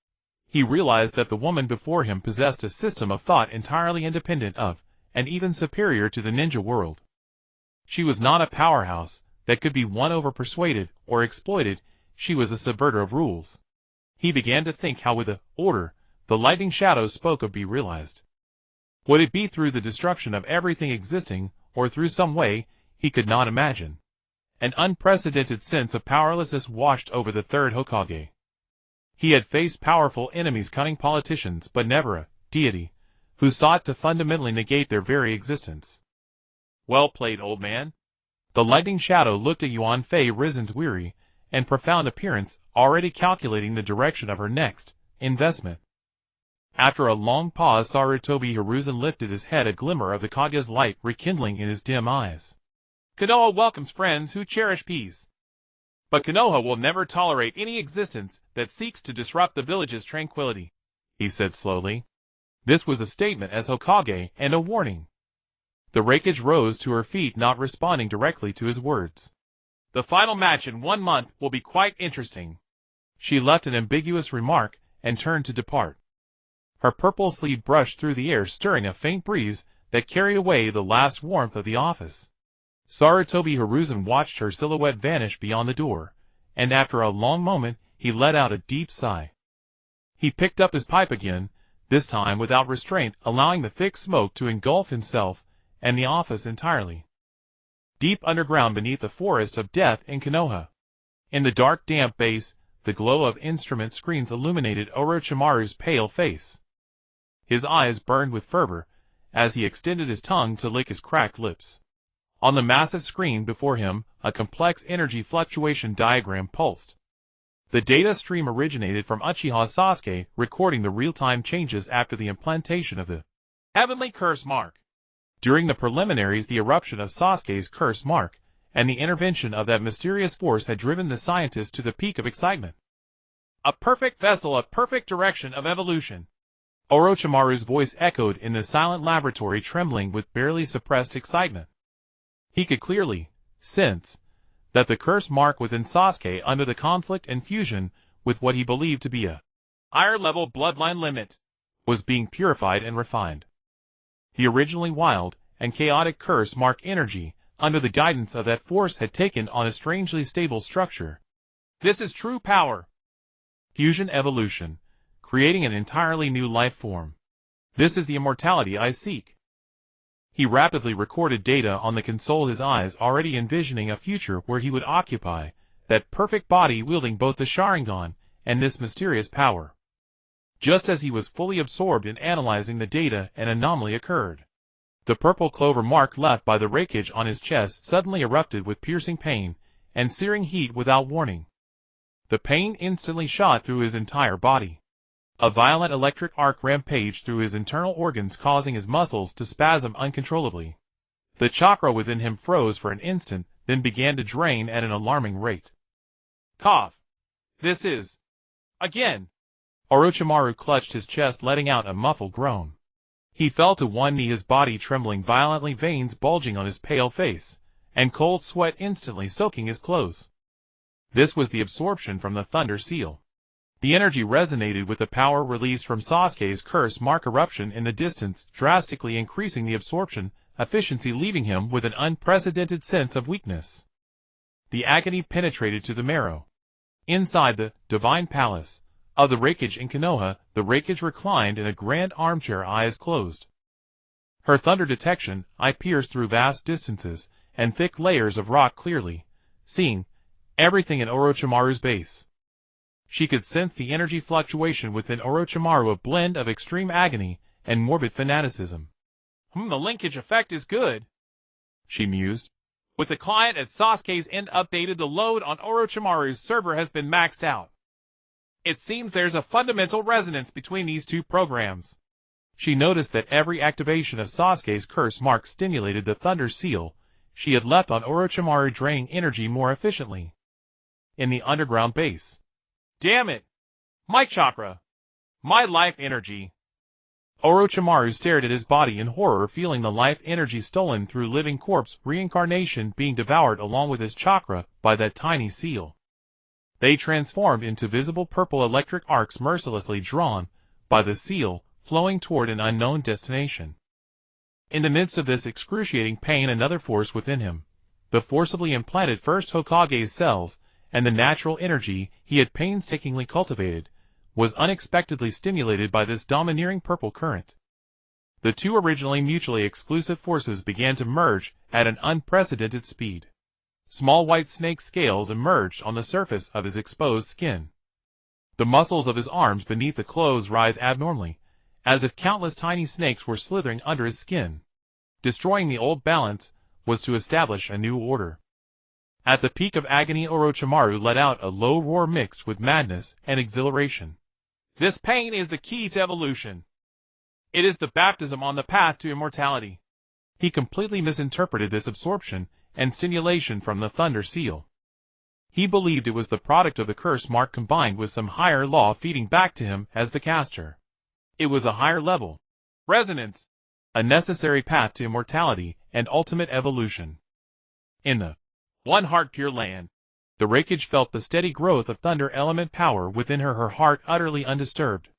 He realized that the woman before him possessed a system of thought entirely independent of, and even superior to, the ninja world. She was not a powerhouse that could be won over, persuaded, or exploited. She was a subverter of rules. He began to think how with the order the lightning shadow spoke of be realized. Would it be through the destruction of everything existing, or through some way he could not imagine? An unprecedented sense of powerlessness washed over the third Hokage. He had faced powerful enemies, cunning politicians, but never a deity who sought to fundamentally negate their very existence. Well played, old man. The lightning shadow looked at Yuan Fei Risen's weary and profound appearance, already calculating the direction of her next investment. After a long pause, Sarutobi Hiruzen lifted his head, a glimmer of the Kage's light rekindling in his dim eyes. Konoha welcomes friends who cherish peace. But Konoha will never tolerate any existence that seeks to disrupt the village's tranquility, he said slowly. This was a statement as Hokage and a warning. The Raikage rose to her feet, not responding directly to his words. The final match in 1 month will be quite interesting. She left an ambiguous remark and turned to depart. Her purple sleeve brushed through the air, stirring a faint breeze that carried away the last warmth of the office. Sarutobi Hiruzen watched her silhouette vanish beyond the door, and after a long moment he let out a deep sigh. He picked up his pipe again, this time without restraint, allowing the thick smoke to engulf himself and the office entirely. Deep underground beneath the forest of death in Konoha. In the dark damp base, the glow of instrument screens illuminated Orochimaru's pale face. His eyes burned with fervor as he extended his tongue to lick his cracked lips. On the massive screen before him, a complex energy fluctuation diagram pulsed. The data stream originated from Uchiha Sasuke, recording the real-time changes after the implantation of the heavenly curse mark. During the preliminaries, the eruption of Sasuke's curse mark and the intervention of that mysterious force had driven the scientists to the peak of excitement. A perfect vessel, a perfect direction of evolution. Orochimaru's voice echoed in the silent laboratory, trembling with barely suppressed excitement. He could clearly sense that the curse mark within Sasuke, under the conflict and fusion with what he believed to be a higher-level bloodline limit, was being purified and refined. The originally wild and chaotic curse mark energy, under the guidance of that force, had taken on a strangely stable structure. This is true power. Fusion evolution, creating an entirely new life form. This is the immortality I seek. He rapidly recorded data on the console, his eyes already envisioning a future where he would occupy that perfect body, wielding both the Sharingan and this mysterious power. Just as he was fully absorbed in analyzing the data, an anomaly occurred. The purple clover mark left by the rakeage on his chest suddenly erupted with piercing pain and searing heat without warning. The pain instantly shot through his entire body. A violent electric arc rampaged through his internal organs, causing his muscles to spasm uncontrollably. The chakra within him froze for an instant, then began to drain at an alarming rate. Cough. This is... again. Orochimaru clutched his chest, letting out a muffled groan. He fell to one knee, his body trembling violently, veins bulging on his pale face, and cold sweat instantly soaking his clothes. This was the absorption from the Thunder Seal. The energy resonated with the power released from Sasuke's curse mark eruption in the distance, drastically increasing the absorption efficiency, leaving him with an unprecedented sense of weakness. The agony penetrated to the marrow. Inside the Divine Palace of the Raikage in Konoha, the Raikage reclined in a grand armchair, eyes closed. Her thunder detection eye pierced through vast distances and thick layers of rock clearly, seeing everything in Orochimaru's base. She could sense the energy fluctuation within Orochimaru, a blend of extreme agony and morbid fanaticism. The linkage effect is good, she mused. With the client at Sasuke's end updated, the load on Orochimaru's server has been maxed out. It seems there's a fundamental resonance between these two programs. She noticed that every activation of Sasuke's curse mark stimulated the Thunder Seal she had left on Orochimaru, draining energy more efficiently. In the underground base. Damn it! My chakra! My life energy! Orochimaru stared at his body in horror, feeling the life energy stolen through living corpse reincarnation being devoured along with his chakra by that tiny seal. They transformed into visible purple electric arcs mercilessly drawn by the seal, flowing toward an unknown destination. In the midst of this excruciating pain, another force within him, the forcibly implanted first Hokage's cells, and the natural energy he had painstakingly cultivated, was unexpectedly stimulated by this domineering purple current. The two originally mutually exclusive forces began to merge at an unprecedented speed. Small white snake scales emerged on the surface of his exposed skin. The muscles of his arms beneath the clothes writhed abnormally, as if countless tiny snakes were slithering under his skin. Destroying the old balance was to establish a new order. At the peak of agony, Orochimaru let out a low roar mixed with madness and exhilaration. This pain is the key to evolution. It is the baptism on the path to immortality. He completely misinterpreted this absorption and stimulation from the Thunder Seal. He believed it was the product of the curse mark combined with some higher law feeding back to him as the caster. It was a higher level resonance, a necessary path to immortality and ultimate evolution. In the One Heart Pure Land, the Raikage felt the steady growth of thunder element power within her, her heart utterly undisturbed.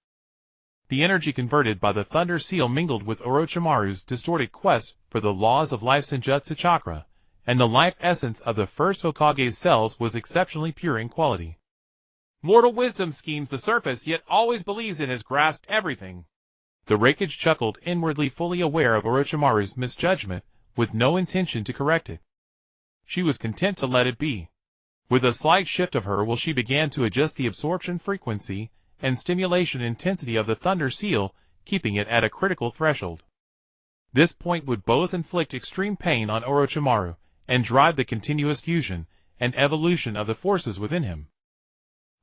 The energy converted by the Thunder Seal mingled with Orochimaru's distorted quest for the laws of life Senjutsu chakra, and the life essence of the first Hokage's cells was exceptionally pure in quality. Mortal wisdom schemes the surface, yet always believes it has grasped everything. The Raikage chuckled inwardly, fully aware of Orochimaru's misjudgment, with no intention to correct it. She was content to let it be. With a slight shift of her will, she began to adjust the absorption frequency and stimulation intensity of the Thunder Seal, keeping it at a critical threshold. This point would both inflict extreme pain on Orochimaru and drive the continuous fusion and evolution of the forces within him.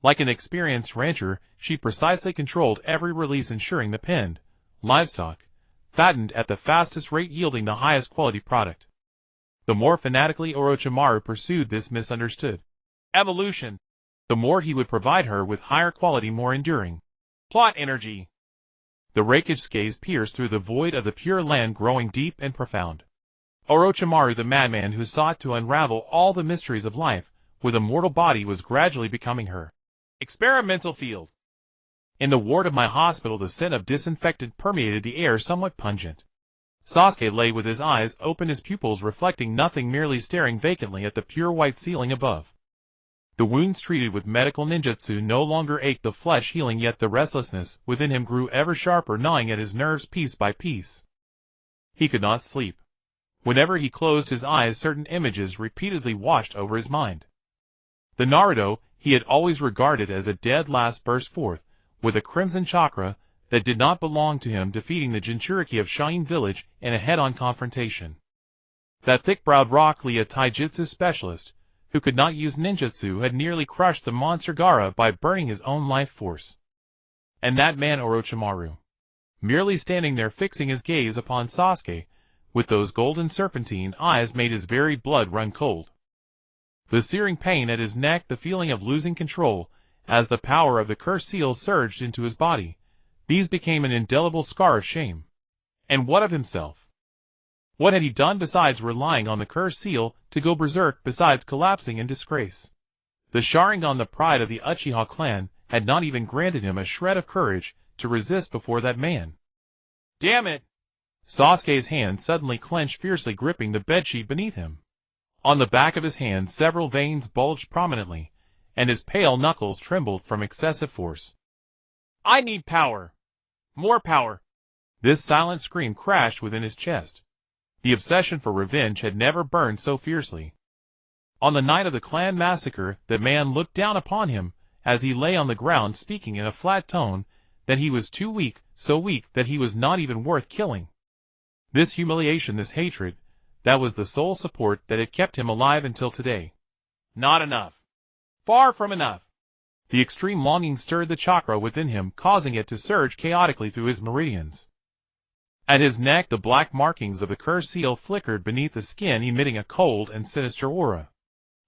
Like an experienced rancher, she precisely controlled every release, ensuring the penned livestock fattened at the fastest rate, yielding the highest quality product. The more fanatically Orochimaru pursued this misunderstood evolution, the more he would provide her with higher quality, more enduring plot energy. The rakish gaze pierced through the void of the pure land, growing deep and profound. Orochimaru, the madman who sought to unravel all the mysteries of life with a mortal body, was gradually becoming her experimental field. In the ward of my hospital, the scent of disinfectant permeated the air, somewhat pungent. Sasuke lay with his eyes open, his pupils reflecting nothing, merely staring vacantly at the pure white ceiling above. The wounds treated with medical ninjutsu no longer ached, the flesh healing, yet the restlessness within him grew ever sharper, gnawing at his nerves piece by piece. He could not sleep. Whenever he closed his eyes, certain images repeatedly washed over his mind. The Naruto he had always regarded as a dead last burst forth, with a crimson chakra that did not belong to him, defeating the Jinchuriki of Sharingan village in a head-on confrontation. That thick-browed rock Lee, a taijutsu specialist, who could not use ninjutsu, had nearly crushed the monster Gaara by burning his own life force. And that man Orochimaru, merely standing there fixing his gaze upon Sasuke, with those golden serpentine eyes, made his very blood run cold. The searing pain at his neck, the feeling of losing control, as the power of the cursed seal surged into his body, these became an indelible scar of shame. And what of himself? What had he done besides relying on the cursed seal to go berserk, besides collapsing in disgrace? The Sharingan, the pride of the Uchiha clan, had not even granted him a shred of courage to resist before that man. Damn it! Sasuke's hand suddenly clenched, fiercely gripping the bedsheet beneath him. On the back of his hand several veins bulged prominently, and his pale knuckles trembled from excessive force. I need power. More power. This silent scream crashed within his chest. The obsession for revenge had never burned so fiercely. On the night of the clan massacre, the man looked down upon him as he lay on the ground, speaking in a flat tone that he was too weak, so weak that he was not even worth killing. This humiliation, this hatred, that was the sole support that had kept him alive until today. Not enough. Far from enough. The extreme longing stirred the chakra within him, causing it to surge chaotically through his meridians. At his neck, the black markings of the cursed seal flickered beneath the skin, emitting a cold and sinister aura.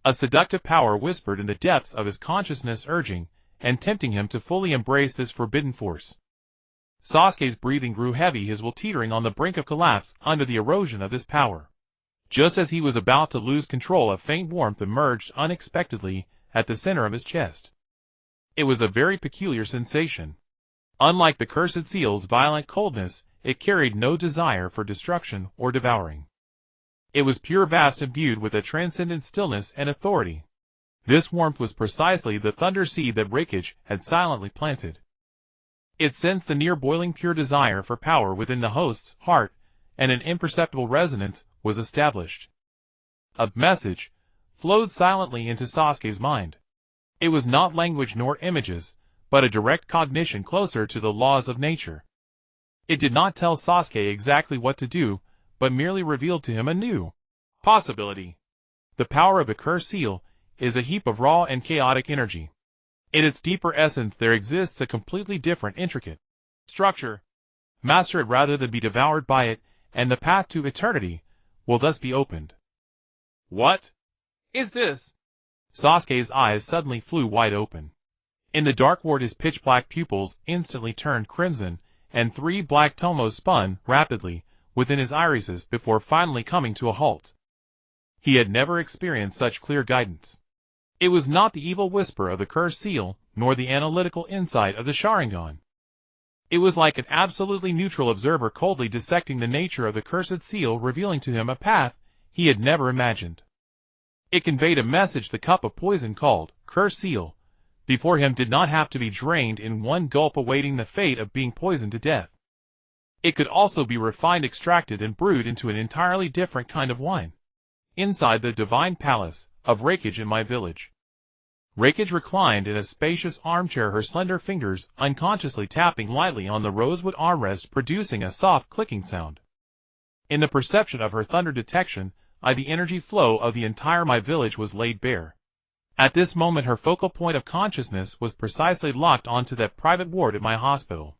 A seductive power whispered in the depths of his consciousness, urging and tempting him to fully embrace this forbidden force. Sasuke's breathing grew heavy, his will teetering on the brink of collapse under the erosion of this power. Just as he was about to lose control, a faint warmth emerged unexpectedly at the center of his chest. It was a very peculiar sensation. Unlike the cursed seal's violent coldness, it carried no desire for destruction or devouring. It was pure, vast, imbued with a transcendent stillness and authority. This warmth was precisely the thunder seed that Raikage had silently planted. It sensed the near-boiling pure desire for power within the host's heart, and an imperceptible resonance was established. A message flowed silently into Sasuke's mind. It was not language nor images, but a direct cognition closer to the laws of nature. It did not tell Sasuke exactly what to do, but merely revealed to him a new possibility. The power of the cursed seal is a heap of raw and chaotic energy. In its deeper essence there exists a completely different, intricate structure. Master it rather than be devoured by it, and the path to eternity will thus be opened. What is this? Sasuke's eyes suddenly flew wide open. In the dark ward his pitch-black pupils instantly turned crimson, and 3 black tomos spun rapidly within his irises before finally coming to a halt. He had never experienced such clear guidance. It was not the evil whisper of the cursed seal, nor the analytical insight of the Sharingan. It was like an absolutely neutral observer coldly dissecting the nature of the cursed seal, revealing to him a path he had never imagined. It conveyed a message the cup of poison called cursed seal before him did not have to be drained in one gulp, awaiting the fate of being poisoned to death. It could also be refined, extracted, and brewed into an entirely different kind of wine. Inside the divine palace of Raikage in my village. Raikage reclined in a spacious armchair, her slender fingers unconsciously tapping lightly on the rosewood armrest, producing a soft clicking sound. In the perception of her thunder detection, the energy flow of the entire my village was laid bare. At this moment her focal point of consciousness was precisely locked onto that private ward at my hospital.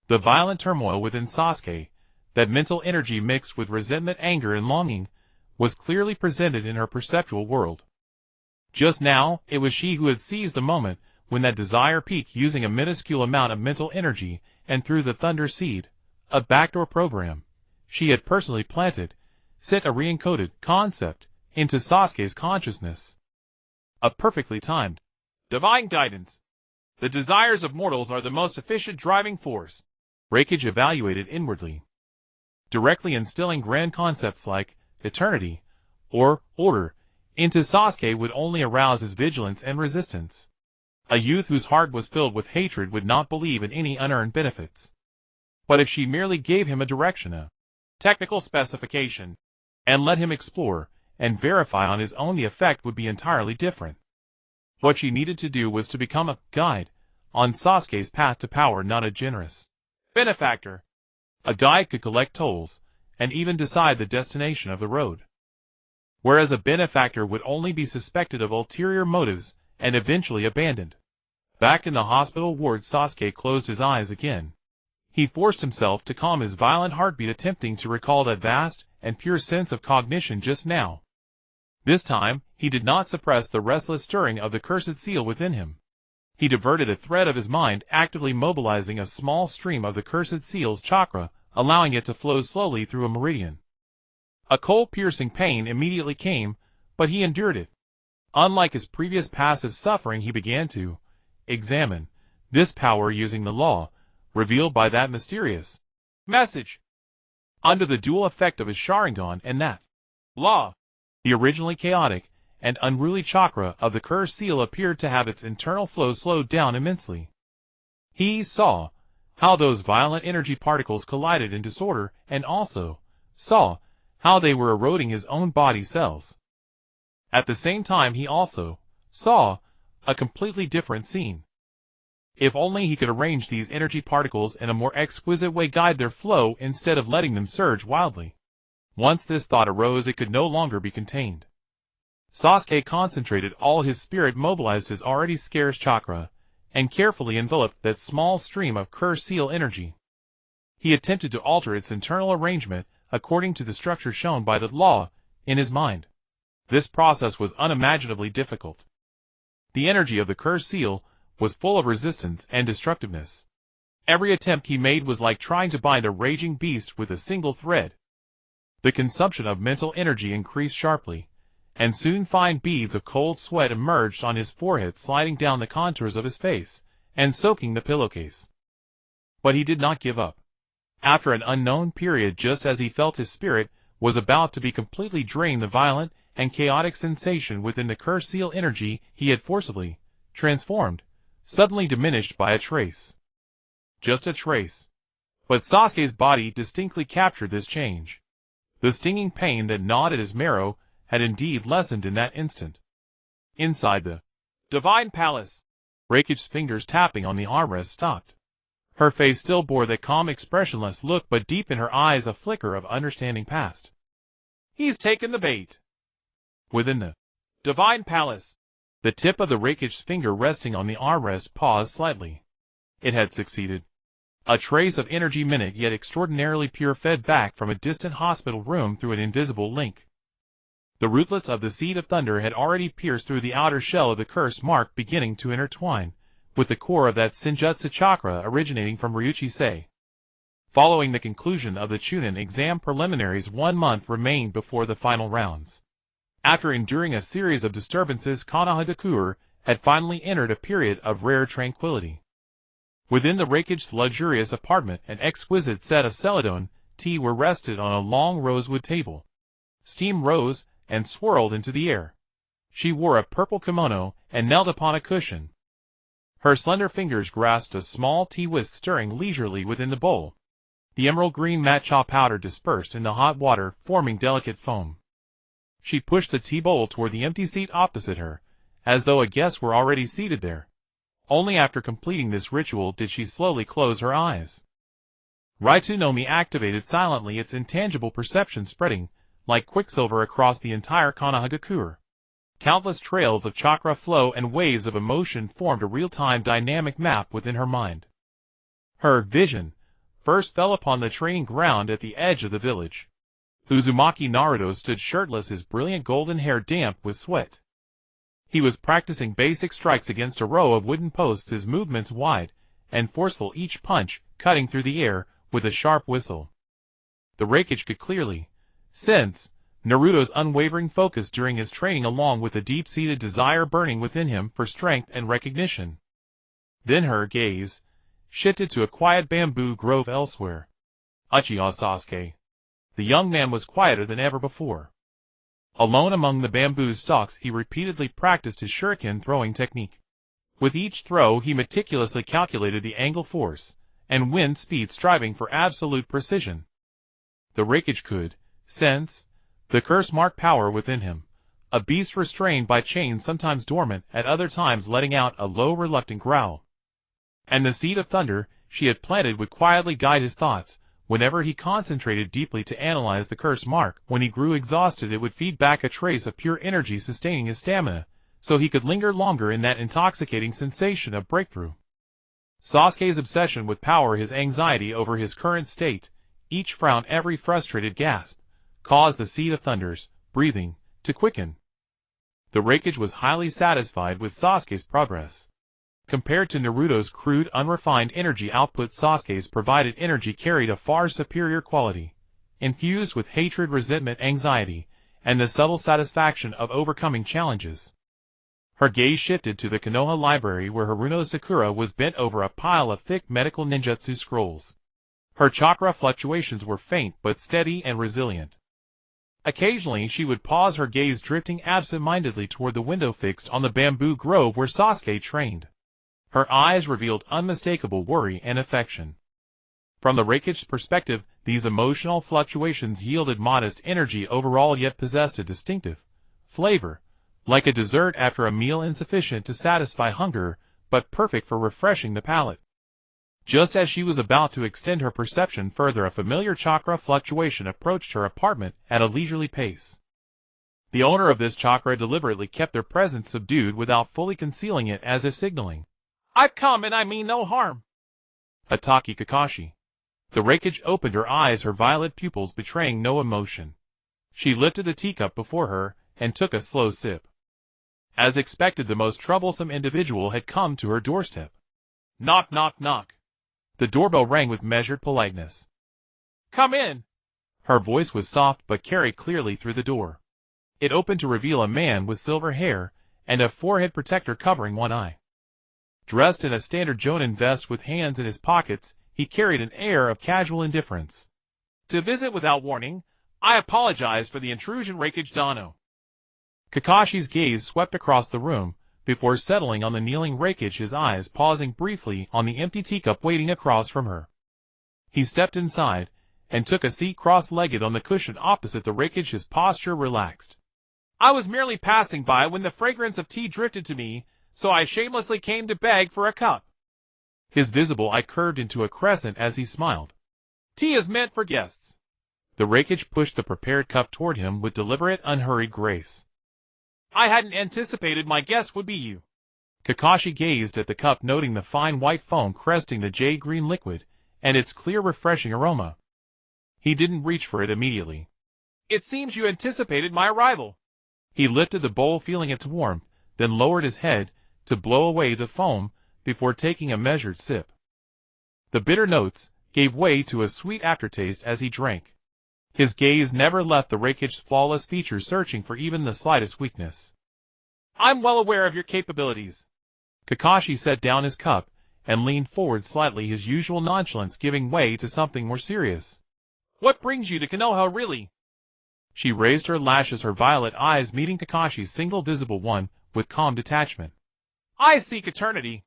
The violent turmoil within Sasuke, that mental energy mixed with resentment, anger, and longing, was clearly presented in her perceptual world. Just now, it was she who had seized the moment when that desire peaked using a minuscule amount of mental energy, and through the Thunder Seed, a backdoor program she had personally planted, sent a re-encoded concept into Sasuke's consciousness. A perfectly timed divine guidance. The desires of mortals are the most efficient driving force. Reikage evaluated inwardly. Directly instilling grand concepts like eternity or order into Sasuke would only arouse his vigilance and resistance. A youth whose heart was filled with hatred would not believe in any unearned benefits. But if she merely gave him a direction, a technical specification, and let him explore and verify on his own, the effect would be entirely different. What she needed to do was to become a guide on Sasuke's path to power, not a generous benefactor. A guide could collect tolls and even decide the destination of the road, whereas a benefactor would only be suspected of ulterior motives and eventually abandoned. Back in the hospital ward, Sasuke closed his eyes again. He forced himself to calm his violent heartbeat, attempting to recall that vast and pure sense of cognition just now. This time, he did not suppress the restless stirring of the cursed seal within him. He diverted a thread of his mind, actively mobilizing a small stream of the cursed seal's chakra, allowing it to flow slowly through a meridian. A cold, piercing pain immediately came, but he endured it. Unlike his previous passive suffering, he began to examine this power using the law revealed by that mysterious message. Under the dual effect of his Sharingan and that law, the originally chaotic and unruly chakra of the cursed seal appeared to have its internal flow slowed down immensely. He saw how those violent energy particles collided in disorder, and also saw how they were eroding his own body cells. At the same time, he also saw a completely different scene. If only he could arrange these energy particles in a more exquisite way, guide their flow instead of letting them surge wildly. Once this thought arose, it could no longer be contained. Sasuke concentrated all his spirit, mobilized his already scarce chakra, and carefully enveloped that small stream of cursed seal energy. He attempted to alter its internal arrangement according to the structure shown by the law in his mind. This process was unimaginably difficult. The energy of the cursed seal was full of resistance and destructiveness. Every attempt he made was like trying to bind a raging beast with a single thread. The consumption of mental energy increased sharply, and soon fine beads of cold sweat emerged on his forehead, sliding down the contours of his face and soaking the pillowcase. But he did not give up. After an unknown period, just as he felt his spirit was about to be completely drained, the violent and chaotic sensation within the cursed seal energy he had forcibly transformed suddenly diminished by a trace. Just a trace. But Sasuke's body distinctly captured this change. The stinging pain that gnawed at his marrow had indeed lessened in that instant. Inside the divine palace, Reikage's fingers tapping on the armrest stopped. Her face still bore that calm, expressionless look, but deep in her eyes a flicker of understanding passed. He's taken the bait. Within the divine palace, the tip of the Reikage's finger resting on the armrest paused slightly. It had succeeded. A trace of energy, minute yet extraordinarily pure, fed back from a distant hospital room through an invisible link. The rootlets of the Seed of Thunder had already pierced through the outer shell of the curse mark, beginning to intertwine with the core of that Ninjutsu chakra originating from Ryuchi-sei. Following the conclusion of the Chunin exam preliminaries, 1 month remained before the final rounds. After enduring a series of disturbances, Konohagakure had finally entered a period of rare tranquility. Within the Reikage's luxurious apartment, an exquisite set of celadon tea were rested on a long rosewood table. Steam rose and swirled into the air. She wore a purple kimono and knelt upon a cushion. Her slender fingers grasped a small tea whisk, stirring leisurely within the bowl. The emerald green matcha powder dispersed in the hot water, forming delicate foam. She pushed the tea bowl toward the empty seat opposite her, as though a guest were already seated there. Only after completing this ritual did she slowly close her eyes. Raiden Nomi activated silently, its intangible perception spreading like quicksilver across the entire Konohagakure. Countless trails of chakra flow and waves of emotion formed a real-time dynamic map within her mind. Her vision first fell upon the training ground at the edge of the village. Uzumaki Naruto stood shirtless, his brilliant golden hair damp with sweat. He was practicing basic strikes against a row of wooden posts, his movements wide and forceful, each punch cutting through the air with a sharp whistle. The Raikage could clearly sense Naruto's unwavering focus during his training, along with a deep-seated desire burning within him for strength and recognition. Then her gaze shifted to a quiet bamboo grove elsewhere. Uchiha Sasuke. The young man was quieter than ever before. Alone among the bamboo stalks, he repeatedly practiced his shuriken throwing technique. With each throw, he meticulously calculated the angle, force, and wind speed, striving for absolute precision. The Raikage could sense the curse-mark power within him, a beast restrained by chains, sometimes dormant, at other times letting out a low, reluctant growl. And the seed of thunder she had planted would quietly guide his thoughts. Whenever he concentrated deeply to analyze the curse mark, when he grew exhausted, it would feed back a trace of pure energy, sustaining his stamina, so he could linger longer in that intoxicating sensation of breakthrough. Sasuke's obsession with power, his anxiety over his current state, each frown, every frustrated gasp, caused the seed of thunder's breathing to quicken. The Raikage was highly satisfied with Sasuke's progress. Compared to Naruto's crude, unrefined energy output, Sasuke's provided energy carried a far superior quality, infused with hatred, resentment, anxiety, and the subtle satisfaction of overcoming challenges. Her gaze shifted to the Konoha library, where Haruno Sakura was bent over a pile of thick medical ninjutsu scrolls. Her chakra fluctuations were faint but steady and resilient. Occasionally she would pause, her gaze drifting absent-mindedly toward the window fixed on the bamboo grove where Sasuke trained. Her eyes revealed unmistakable worry and affection. From the Raikage's perspective, these emotional fluctuations yielded modest energy overall, yet possessed a distinctive flavor, like a dessert after a meal, insufficient to satisfy hunger, but perfect for refreshing the palate. Just as she was about to extend her perception further, a familiar chakra fluctuation approached her apartment at a leisurely pace. The owner of this chakra deliberately kept their presence subdued without fully concealing it, as if signaling, "I've come and I mean no harm." Ataki Kakashi. The Raikage opened her eyes, her violet pupils betraying no emotion. She lifted the teacup before her and took a slow sip. As expected, the most troublesome individual had come to her doorstep. Knock, knock, knock. The doorbell rang with measured politeness. "Come in." Her voice was soft but carried clearly through the door. It opened to reveal a man with silver hair and a forehead protector covering one eye. Dressed in a standard Jonin vest with hands in his pockets, he carried an air of casual indifference. "To visit without warning, I apologize for the intrusion, Raikage Dano." Kakashi's gaze swept across the room, before settling on the kneeling Raikage, his eyes pausing briefly on the empty teacup waiting across from her. He stepped inside, and took a seat cross-legged on the cushion opposite the Raikage, his posture relaxed. "I was merely passing by when the fragrance of tea drifted to me, so I shamelessly came to beg for a cup." His visible eye curved into a crescent as he smiled. "Tea is meant for guests." The Raikage pushed the prepared cup toward him with deliberate, unhurried grace. "I hadn't anticipated my guest would be you." Kakashi gazed at the cup, noting the fine white foam cresting the jade-green liquid, and its clear, refreshing aroma. He didn't reach for it immediately. "It seems you anticipated my arrival." He lifted the bowl, feeling its warmth, then lowered his head to blow away the foam before taking a measured sip. The bitter notes gave way to a sweet aftertaste as he drank. His gaze never left the Raikage's flawless features, searching for even the slightest weakness. "I'm well aware of your capabilities." Kakashi set down his cup and leaned forward slightly, his usual nonchalance giving way to something more serious. "What brings you to Konoha, really?" She raised her lashes, her violet eyes meeting Kakashi's single visible one with calm detachment. "I seek eternity.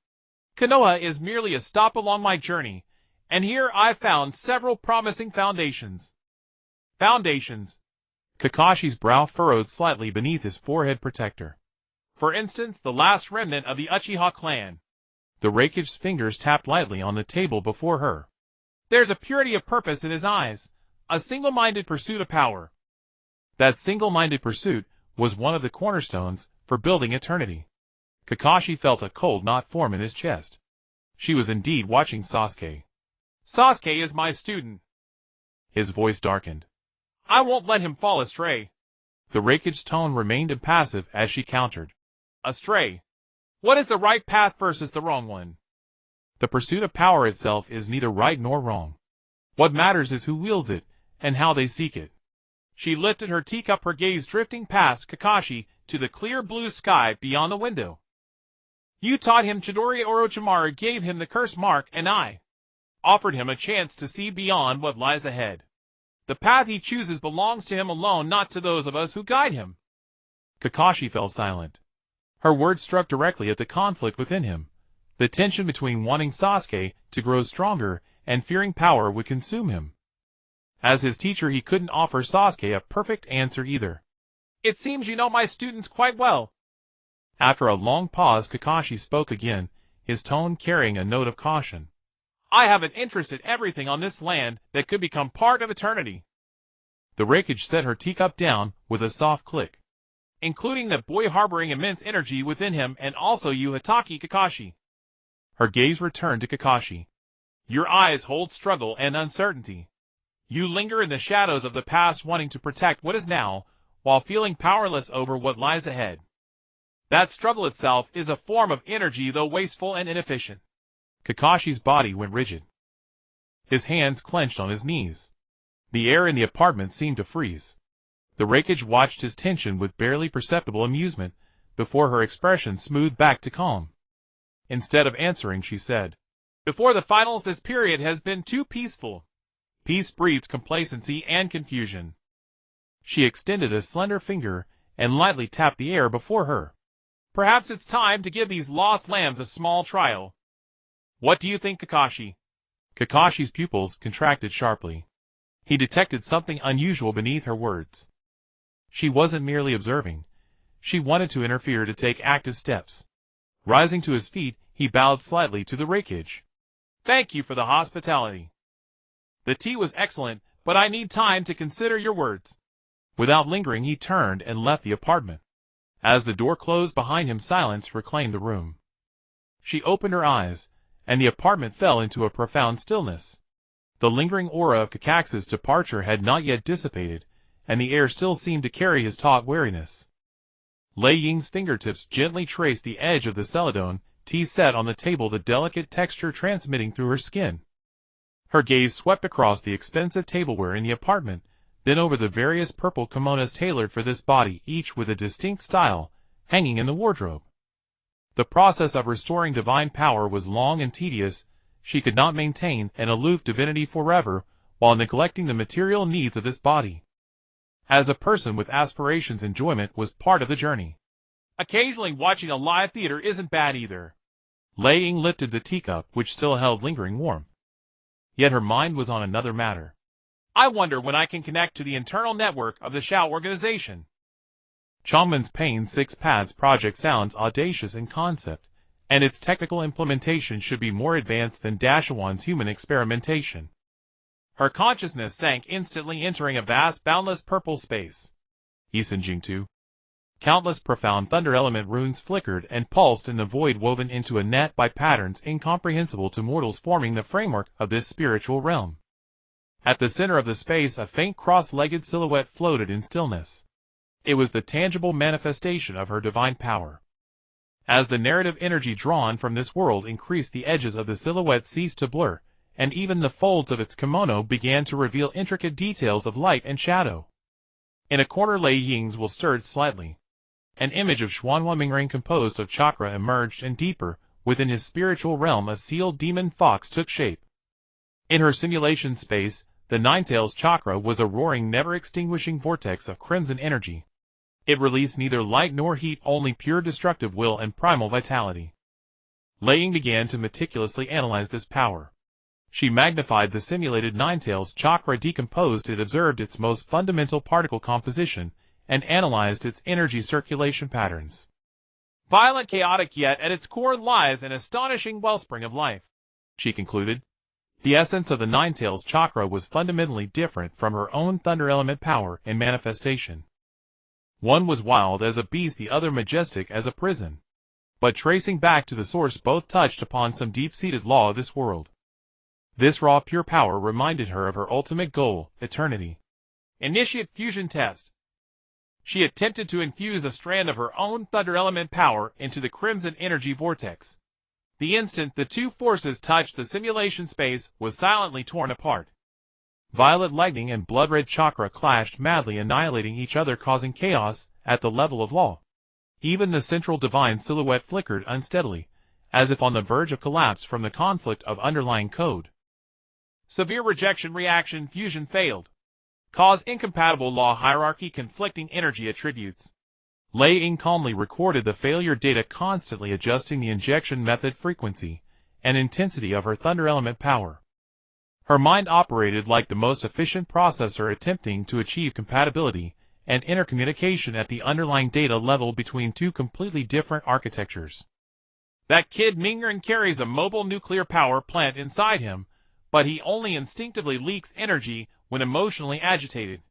Konoha is merely a stop along my journey, and here I've found several promising foundations." "Foundations?" Kakashi's brow furrowed slightly beneath his forehead protector. "For instance, the last remnant of the Uchiha clan." The Raikage's fingers tapped lightly on the table before her. "There's a purity of purpose in his eyes, a single-minded pursuit of power." That single-minded pursuit was one of the cornerstones for building eternity. Kakashi felt a cold knot form in his chest. She was indeed watching Sasuke. "Sasuke is my student." His voice darkened. "I won't let him fall astray." The Raikage's tone remained impassive as she countered. astray. What is the right path versus the wrong one? The pursuit of power itself is neither right nor wrong. What matters is who wields it, and how they seek it. She lifted her teacup, her gaze drifting past Kakashi to the clear blue sky beyond the window. You taught him Chidori Orochimaru, gave him the curse mark, and I offered him a chance to see beyond what lies ahead. The path he chooses belongs to him alone, not to those of us who guide him. Kakashi fell silent. Her words struck directly at the conflict within him. The tension between wanting Sasuke to grow stronger and fearing power would consume him. As his teacher, he couldn't offer Sasuke a perfect answer either. It seems you know my students quite well. After a long pause, Kakashi spoke again, his tone carrying a note of caution. I have an interest in everything on this land that could become part of eternity. The Raikage set her teacup down with a soft click. Including that boy harboring immense energy within him, and also you, Hitotachi Kakashi. Her gaze returned to Kakashi. Your eyes hold struggle and uncertainty. You linger in the shadows of the past, wanting to protect what is now, while feeling powerless over what lies ahead. That struggle itself is a form of energy, though wasteful and inefficient. Kakashi's body went rigid. His hands clenched on his knees. The air in the apartment seemed to freeze. The Raikage watched his tension with barely perceptible amusement, before her expression smoothed back to calm. Instead of answering, she said, Before the finals, this period has been too peaceful. Peace breeds complacency and confusion. She extended a slender finger and lightly tapped the air before her. Perhaps it's time to give these lost lambs a small trial. What do you think, Kakashi? Kakashi's pupils contracted sharply. He detected something unusual beneath her words. She wasn't merely observing. She wanted to interfere, to take active steps. Rising to his feet, he bowed slightly to the Raikage. Thank you for the hospitality. The tea was excellent, but I need time to consider your words. Without lingering, he turned and left the apartment. As the door closed behind him, silence reclaimed the room. She opened her eyes, and the apartment fell into a profound stillness. The lingering aura of Kakaxi's departure had not yet dissipated, and the air still seemed to carry his taut wariness. Lei Ying's fingertips gently traced the edge of the celadon tea set on the table, the delicate texture transmitting through her skin. Her gaze swept across the expensive tableware in the apartment, then over the various purple kimonos tailored for this body, each with a distinct style, hanging in the wardrobe. The process of restoring divine power was long and tedious. She could not maintain an aloof divinity forever while neglecting the material needs of this body. As a person with aspirations, enjoyment was part of the journey. Occasionally watching a live theater isn't bad either. Lei Ying lifted the teacup, which still held lingering warmth. Yet her mind was on another matter. I wonder when I can connect to the internal network of the Shao organization. Changmen's Pain 6 Paths project sounds audacious in concept, and its technical implementation should be more advanced than Dashawan's human experimentation. Her consciousness sank instantly, entering a vast, boundless purple space. Isenjingtu. Countless profound thunder element runes flickered and pulsed in the void, woven into a net by patterns incomprehensible to mortals, forming the framework of this spiritual realm. At the center of the space, a faint cross-legged silhouette floated in stillness. It was the tangible manifestation of her divine power. As the narrative energy drawn from this world increased, the edges of the silhouette ceased to blur, and even the folds of its kimono began to reveal intricate details of light and shadow. In a corner, Lei Ying's will stirred slightly. An image of Xuanhua Mingring composed of chakra emerged, and deeper, within his spiritual realm, a sealed demon fox took shape. In her simulation space, the Ninetails chakra was a roaring, never-extinguishing vortex of crimson energy. It released neither light nor heat, only pure destructive will and primal vitality. Lei Ying began to meticulously analyze this power. She magnified the simulated Ninetails chakra, decomposed it, observed its most fundamental particle composition, and analyzed its energy circulation patterns. Violent, chaotic, yet at its core lies an astonishing wellspring of life, she concluded. The essence of the Ninetails chakra was fundamentally different from her own thunder element power and manifestation. One was wild as a beast, the other majestic as a prison. But tracing back to the source, both touched upon some deep-seated law of this world. This raw, pure power reminded her of her ultimate goal, eternity. Initiate fusion test. she attempted to infuse a strand of her own thunder element power into the crimson energy vortex. The instant the two forces touched, the simulation space was silently torn apart. Violet lightning and blood-red chakra clashed madly, annihilating each other, causing chaos at the level of law. Even the central divine silhouette flickered unsteadily, as if on the verge of collapse from the conflict of underlying code. Severe rejection reaction fusion failed. Cause incompatible law hierarchy, conflicting energy attributes. Lei Ying calmly recorded the failure data, constantly adjusting the injection method, frequency, and intensity of her thunder element power. Her mind operated like the most efficient processor, attempting to achieve compatibility and intercommunication at the underlying data level between two completely different architectures. That kid Mingren carries a mobile nuclear power plant inside him, but he only instinctively leaks energy when emotionally agitated.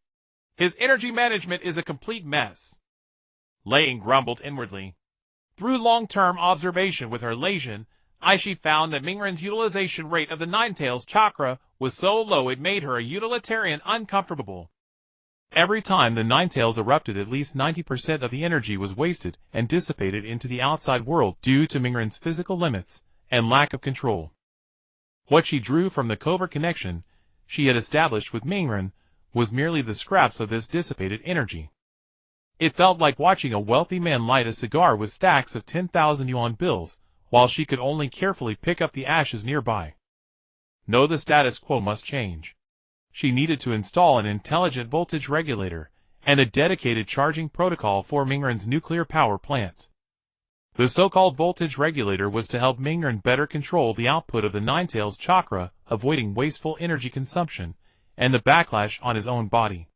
His energy management is a complete mess. Lei Ying grumbled inwardly. Through long-term observation with her Legion, she found that Mingren's utilization rate of the Ninetales chakra was so low it made her a utilitarian uncomfortable. Every time the Ninetales erupted, at least 90% of the energy was wasted and dissipated into the outside world due to Mingren's physical limits and lack of control. What she drew from the covert connection she had established with Mingren was merely the scraps of this dissipated energy. It felt like watching a wealthy man light a cigar with stacks of 10,000 yuan bills, while she could only carefully pick up the ashes nearby. No, the status quo must change. She needed to install an intelligent voltage regulator and a dedicated charging protocol for Mingren's nuclear power plant. The so-called voltage regulator was to help Mingren better control the output of the Ninetales chakra, avoiding wasteful energy consumption and the backlash on his own body.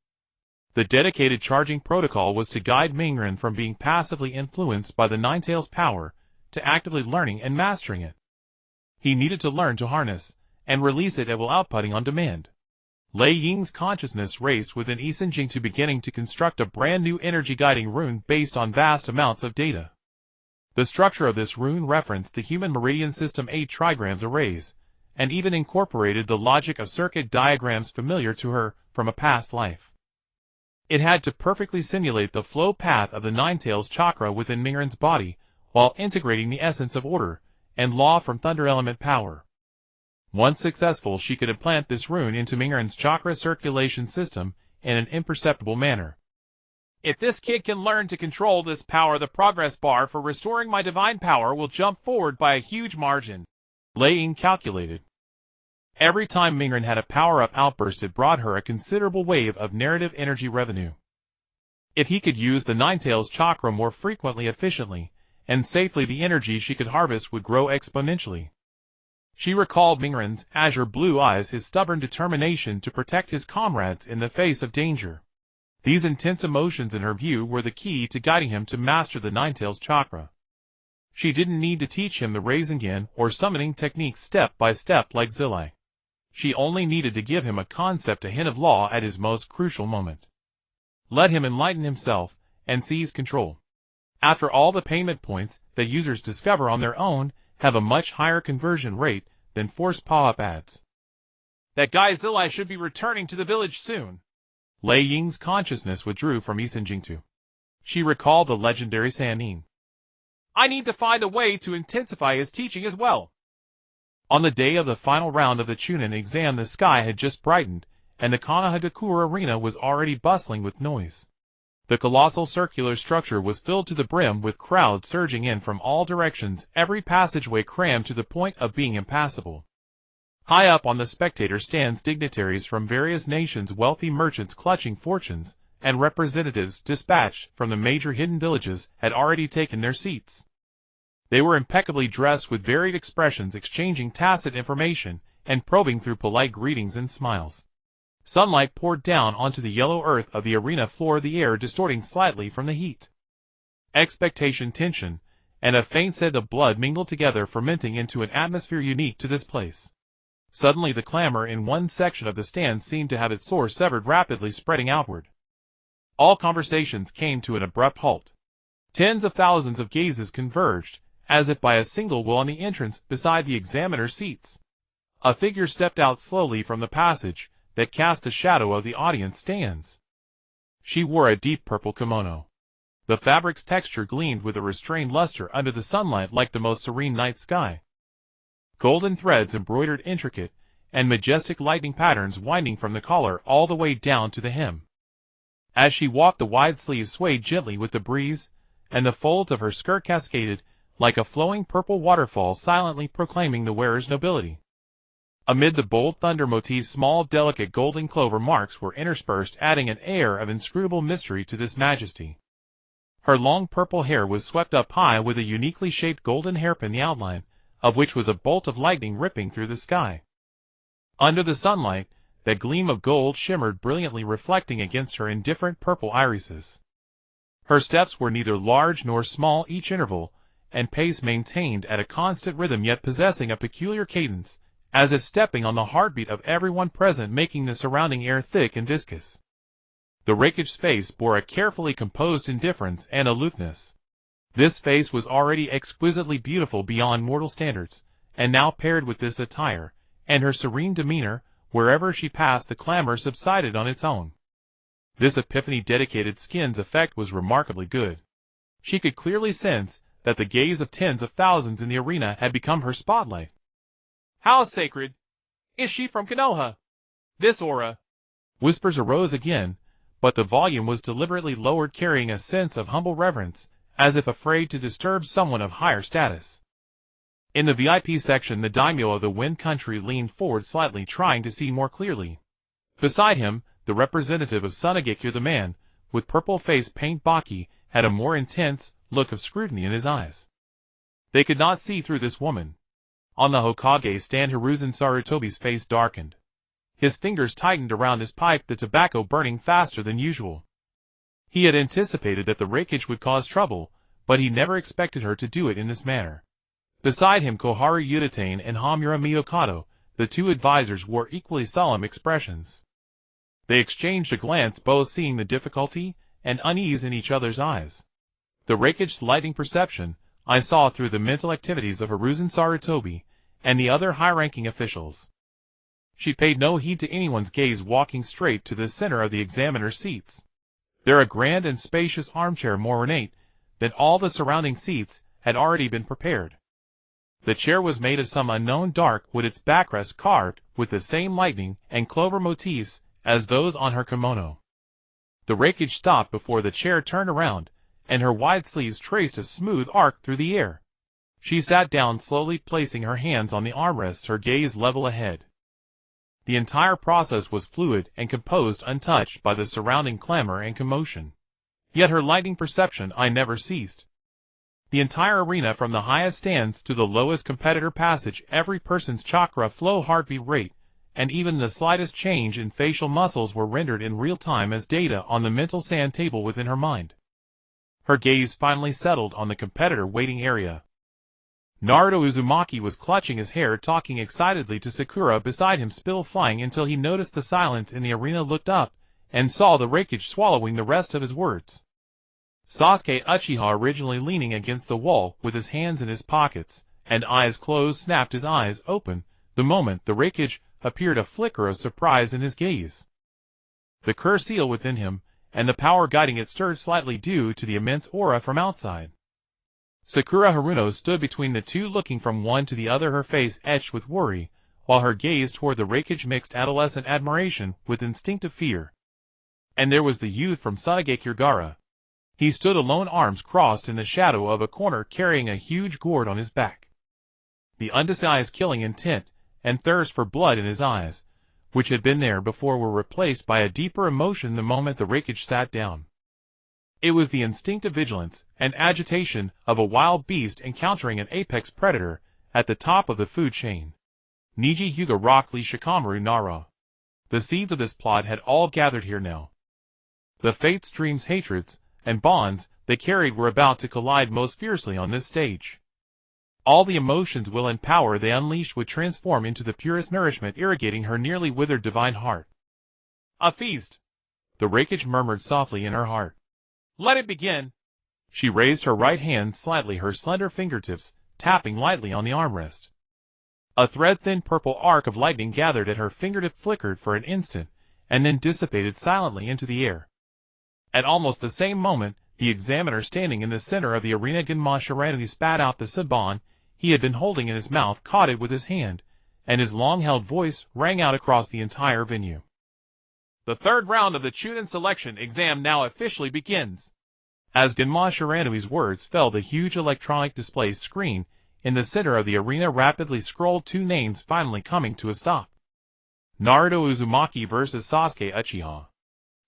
The dedicated charging protocol was to guide Mingren from being passively influenced by the Ninetales power to actively learning and mastering it. He needed to learn to harness and release it while outputting on demand. Lei Ying's consciousness raced within Isenjing to beginning to construct a brand new energy guiding rune based on vast amounts of data. The structure of this rune referenced the human meridian system 8 trigrams arrays, and even incorporated the logic of circuit diagrams familiar to her from a past life. It had to perfectly simulate the flow path of the Ninetales chakra within Mingren's body, while integrating the essence of order and law from thunder element power. Once successful, she could implant this rune into Mingren's chakra circulation system in an imperceptible manner. If this kid can learn to control this power, the progress bar for restoring my divine power will jump forward by a huge margin. Lei Ying calculated. Every time Mingren had a power-up outburst, it brought her a considerable wave of narrative energy revenue. If he could use the Ninetales chakra more frequently, efficiently, and safely, the energy she could harvest would grow exponentially. She recalled Mingren's azure blue eyes, his stubborn determination to protect his comrades in the face of danger. These intense emotions, in her view, were the key to guiding him to master the Ninetales chakra. She didn't need to teach him the Rasengan or summoning techniques step by step like Zilai. She only needed to give him a concept, a hint of law at his most crucial moment. Let him enlighten himself and seize control. After all, the payment points that users discover on their own have a much higher conversion rate than forced pop-up ads. That guy Zilai should be returning to the village soon. Lei Ying's consciousness withdrew from Isenjingtu. She recalled the legendary Sanin. I need to find a way to intensify his teaching as well. On the day of the final round of the Chunin exam, the sky had just brightened, and the Konohagakure arena was already bustling with noise. The colossal circular structure was filled to the brim with crowds surging in from all directions, every passageway crammed to the point of being impassable. High up on the spectator stands, dignitaries from various nations, wealthy merchants clutching fortunes, and representatives dispatched from the major hidden villages had already taken their seats. They were impeccably dressed with varied expressions, exchanging tacit information and probing through polite greetings and smiles. Sunlight poured down onto the yellow earth of the arena floor, the air distorting slightly from the heat. Expectation, tension, and a faint scent of blood mingled together, fermenting into an atmosphere unique to this place. Suddenly the clamor in one section of the stand seemed to have its source severed, rapidly spreading outward. All conversations came to an abrupt halt. Tens of thousands of gazes converged, as if by a single will, on the entrance beside the examiner's seats. A figure stepped out slowly from the passage that cast the shadow of the audience stands. She wore a deep purple kimono. The fabric's texture gleamed with a restrained luster under the sunlight like the most serene night sky. Golden threads embroidered intricate and majestic lightning patterns winding from the collar all the way down to the hem. As she walked, the wide sleeves swayed gently with the breeze, and the folds of her skirt cascaded like a flowing purple waterfall, silently proclaiming the wearer's nobility. Amid the bold thunder motifs, small, delicate golden clover marks were interspersed, adding an air of inscrutable mystery to this majesty. Her long purple hair was swept up high with a uniquely shaped golden hairpin, the outline of which was a bolt of lightning ripping through the sky. Under the sunlight, that gleam of gold shimmered brilliantly, reflecting against her indifferent purple irises. Her steps were neither large nor small, each interval and pace maintained at a constant rhythm, yet possessing a peculiar cadence, as if stepping on the heartbeat of everyone present, making the surrounding air thick and viscous. The rakich's face bore a carefully composed indifference and aloofness. This face was already exquisitely beautiful beyond mortal standards, and now paired with this attire, and her serene demeanor, wherever she passed the clamor subsided on its own. This epiphany-dedicated skin's effect was remarkably good. She could clearly sense that the gaze of tens of thousands in the arena had become her spotlight. How sacred! Is she from Konoha? This aura! Whispers arose again, but the volume was deliberately lowered, carrying a sense of humble reverence, as if afraid to disturb someone of higher status. In the VIP section, the daimyo of the Wind Country leaned forward slightly, trying to see more clearly. Beside him, the representative of Sunagekyo, the man with purple face paint Baki, had a more intense look of scrutiny in his eyes. They could not see through this woman. On the Hokage stand, Hiruzen Sarutobi's face darkened. His fingers tightened around his pipe, the tobacco burning faster than usual. He had anticipated that the rakish would cause trouble, but he never expected her to do it in this manner. Beside him, Koharu Udatane and Hamura Miyokado, the two advisors, wore equally solemn expressions. They exchanged a glance, both seeing the difficulty and unease in each other's eyes. The rakish's lightning perception I saw through the mental activities of Hiruzen Sarutobi and the other high-ranking officials. She paid no heed to anyone's gaze, walking straight to the center of the examiner's seats. There, a grand and spacious armchair, more ornate than all the surrounding seats, had already been prepared. The chair was made of some unknown dark wood, its backrest carved with the same lightning and clover motifs as those on her kimono. The rakish stopped before the chair, turned around, and her wide sleeves traced a smooth arc through the air. She sat down slowly, placing her hands on the armrests, her gaze level ahead. The entire process was fluid and composed, untouched by the surrounding clamor and commotion. Yet her lightning perception I never ceased. The entire arena, from the highest stands to the lowest competitor passage, every person's chakra flow, heartbeat rate, and even the slightest change in facial muscles were rendered in real time as data on the mental sand table within her mind. Her gaze finally settled on the competitor waiting area. Naruto Uzumaki was clutching his hair, talking excitedly to Sakura beside him, still flying, until he noticed the silence in the arena, looked up, and saw the rakish swallowing the rest of his words. Sasuke Uchiha, originally leaning against the wall with his hands in his pockets and eyes closed, snapped his eyes open the moment the rakish appeared, a flicker of surprise in his gaze. The curse seal within him and the power guiding it stirred slightly due to the immense aura from outside. Sakura Haruno stood between the two, looking from one to the other, her face etched with worry, while her gaze toward the rakish mixed adolescent admiration with instinctive fear. And there was the youth from Sunagekyo, Gaara. He stood alone, arms crossed in the shadow of a corner, carrying a huge gourd on his back. The undisguised killing intent and thirst for blood in his eyes, which had been there before, were replaced by a deeper emotion the moment the rakish sat down. It was the instinctive vigilance and agitation of a wild beast encountering an apex predator at the top of the food chain. Niji Hyuga Rock Lee Shikamaru Nara. The seeds of this plot had all gathered here now. The fates, dreams, hatreds, and bonds they carried were about to collide most fiercely on this stage. All the emotions, will, and power they unleashed would transform into the purest nourishment, irrigating her nearly withered divine heart. A feast! The rakish murmured softly in her heart. Let it begin! She raised her right hand slightly, her slender fingertips tapping lightly on the armrest. A thread-thin purple arc of lightning gathered at her fingertip, flickered for an instant, and then dissipated silently into the air. At almost the same moment, the examiner standing in the center of the arena Genma Shiranui spat out the sabon he had been holding in his mouth, caught it with his hand, and his long-held voice rang out across the entire venue. The third round of the Chunin selection exam now officially begins. As Genma Shiranui's words fell, the huge electronic display screen in the center of the arena rapidly scrolled two names, finally coming to a stop. Naruto Uzumaki versus Sasuke Uchiha.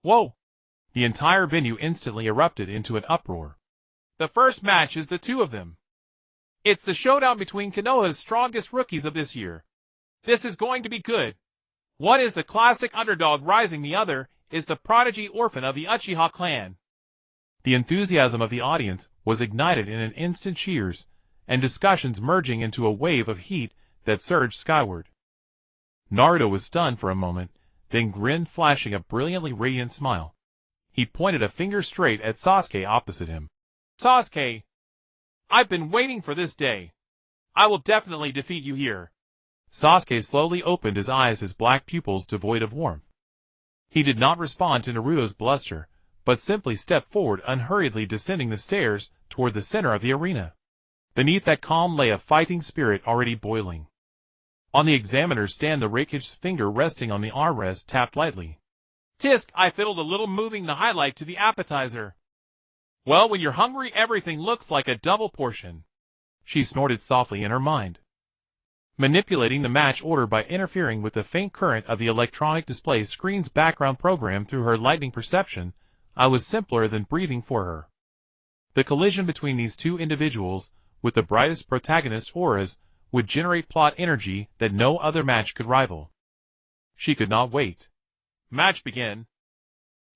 Whoa! The entire venue instantly erupted into an uproar. The first match is the two of them. It's the showdown between Konoha's strongest rookies of this year. This is going to be good. One is the classic underdog rising, the other is the prodigy orphan of the Uchiha clan. The enthusiasm of the audience was ignited in an instant, cheers and discussions merging into a wave of heat that surged skyward. Naruto was stunned for a moment, then grinned, flashing a brilliantly radiant smile. He pointed a finger straight at Sasuke opposite him. Sasuke, I've been waiting for this day. I will definitely defeat you here. Sasuke slowly opened his eyes, his black pupils devoid of warmth. He did not respond to Naruto's bluster, but simply stepped forward, unhurriedly descending the stairs toward the center of the arena. Beneath that calm lay a fighting spirit already boiling. On the examiner's stand, the Raikage's finger resting on the armrest tapped lightly. Tisk, I fiddled a little, moving the highlight to the appetizer. Well, when you're hungry, everything looks like a double portion. She snorted softly in her mind. Manipulating the match order by interfering with the faint current of the electronic display screen's background program through her lightning perception, I was simpler than breathing for her. The collision between these two individuals, with the brightest protagonist auras, would generate plot energy that no other match could rival. She could not wait. Match begin.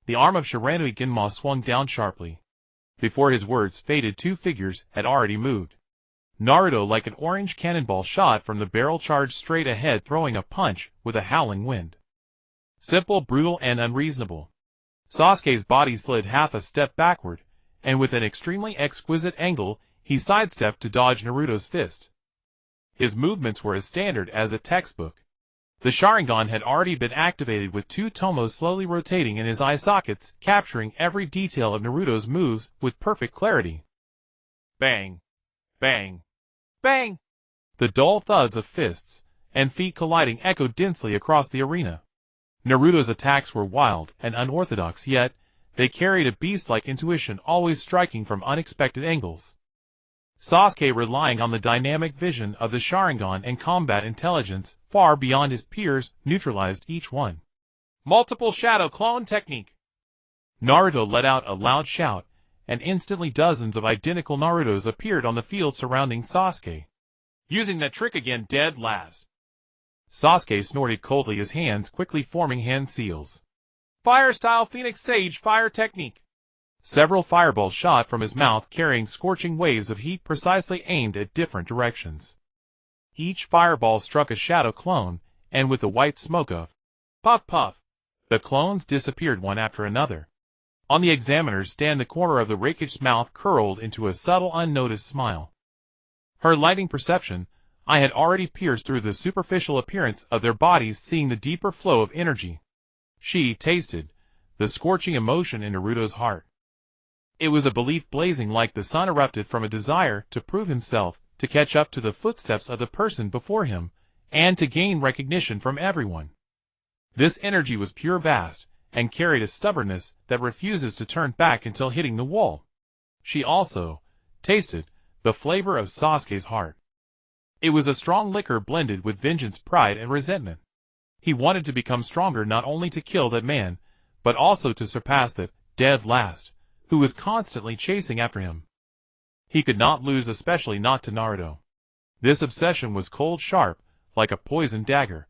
The arm of Shiranui Genma swung down sharply. Before his words faded, two figures had already moved. Naruto, like an orange cannonball shot from the barrel, charged straight ahead, throwing a punch with a howling wind. Simple, brutal, and unreasonable. Sasuke's body slid half a step backward, and with an extremely exquisite angle, he sidestepped to dodge Naruto's fist. His movements were as standard as a textbook. The Sharingan had already been activated, with two tomos slowly rotating in his eye sockets, capturing every detail of Naruto's moves with perfect clarity. Bang! Bang! Bang! The dull thuds of fists and feet colliding echoed densely across the arena. Naruto's attacks were wild and unorthodox, yet they carried a beast-like intuition, always striking from unexpected angles. Sasuke, relying on the dynamic vision of the Sharingan and combat intelligence far beyond his peers, neutralized each one. Multiple shadow clone technique. Naruto let out a loud shout, and instantly dozens of identical Narutos appeared on the field surrounding Sasuke. Using that trick again, dead last. Sasuke snorted coldly, his hands quickly forming hand seals. Fire-style Phoenix Sage fire technique. Several fireballs shot from his mouth, carrying scorching waves of heat precisely aimed at different directions. Each fireball struck a shadow clone, and with the white smoke of puff puff, the clones disappeared one after another. On the examiner's stand, the corner of the Raikage's mouth curled into a subtle, unnoticed smile. Her lightning perception, I had already pierced through the superficial appearance of their bodies, seeing the deeper flow of energy. She tasted the scorching emotion in Naruto's heart. It was a belief blazing like the sun, erupted from a desire to prove himself, to catch up to the footsteps of the person before him, and to gain recognition from everyone. This energy was pure, vast, and carried a stubbornness that refuses to turn back until hitting the wall. She also tasted the flavor of Sasuke's heart. It was a strong liquor blended with vengeance, pride, and resentment. He wanted to become stronger, not only to kill that man, but also to surpass that dead last, who was constantly chasing after him. He could not lose, especially not to Naruto. This obsession was cold, sharp, like a poisoned dagger.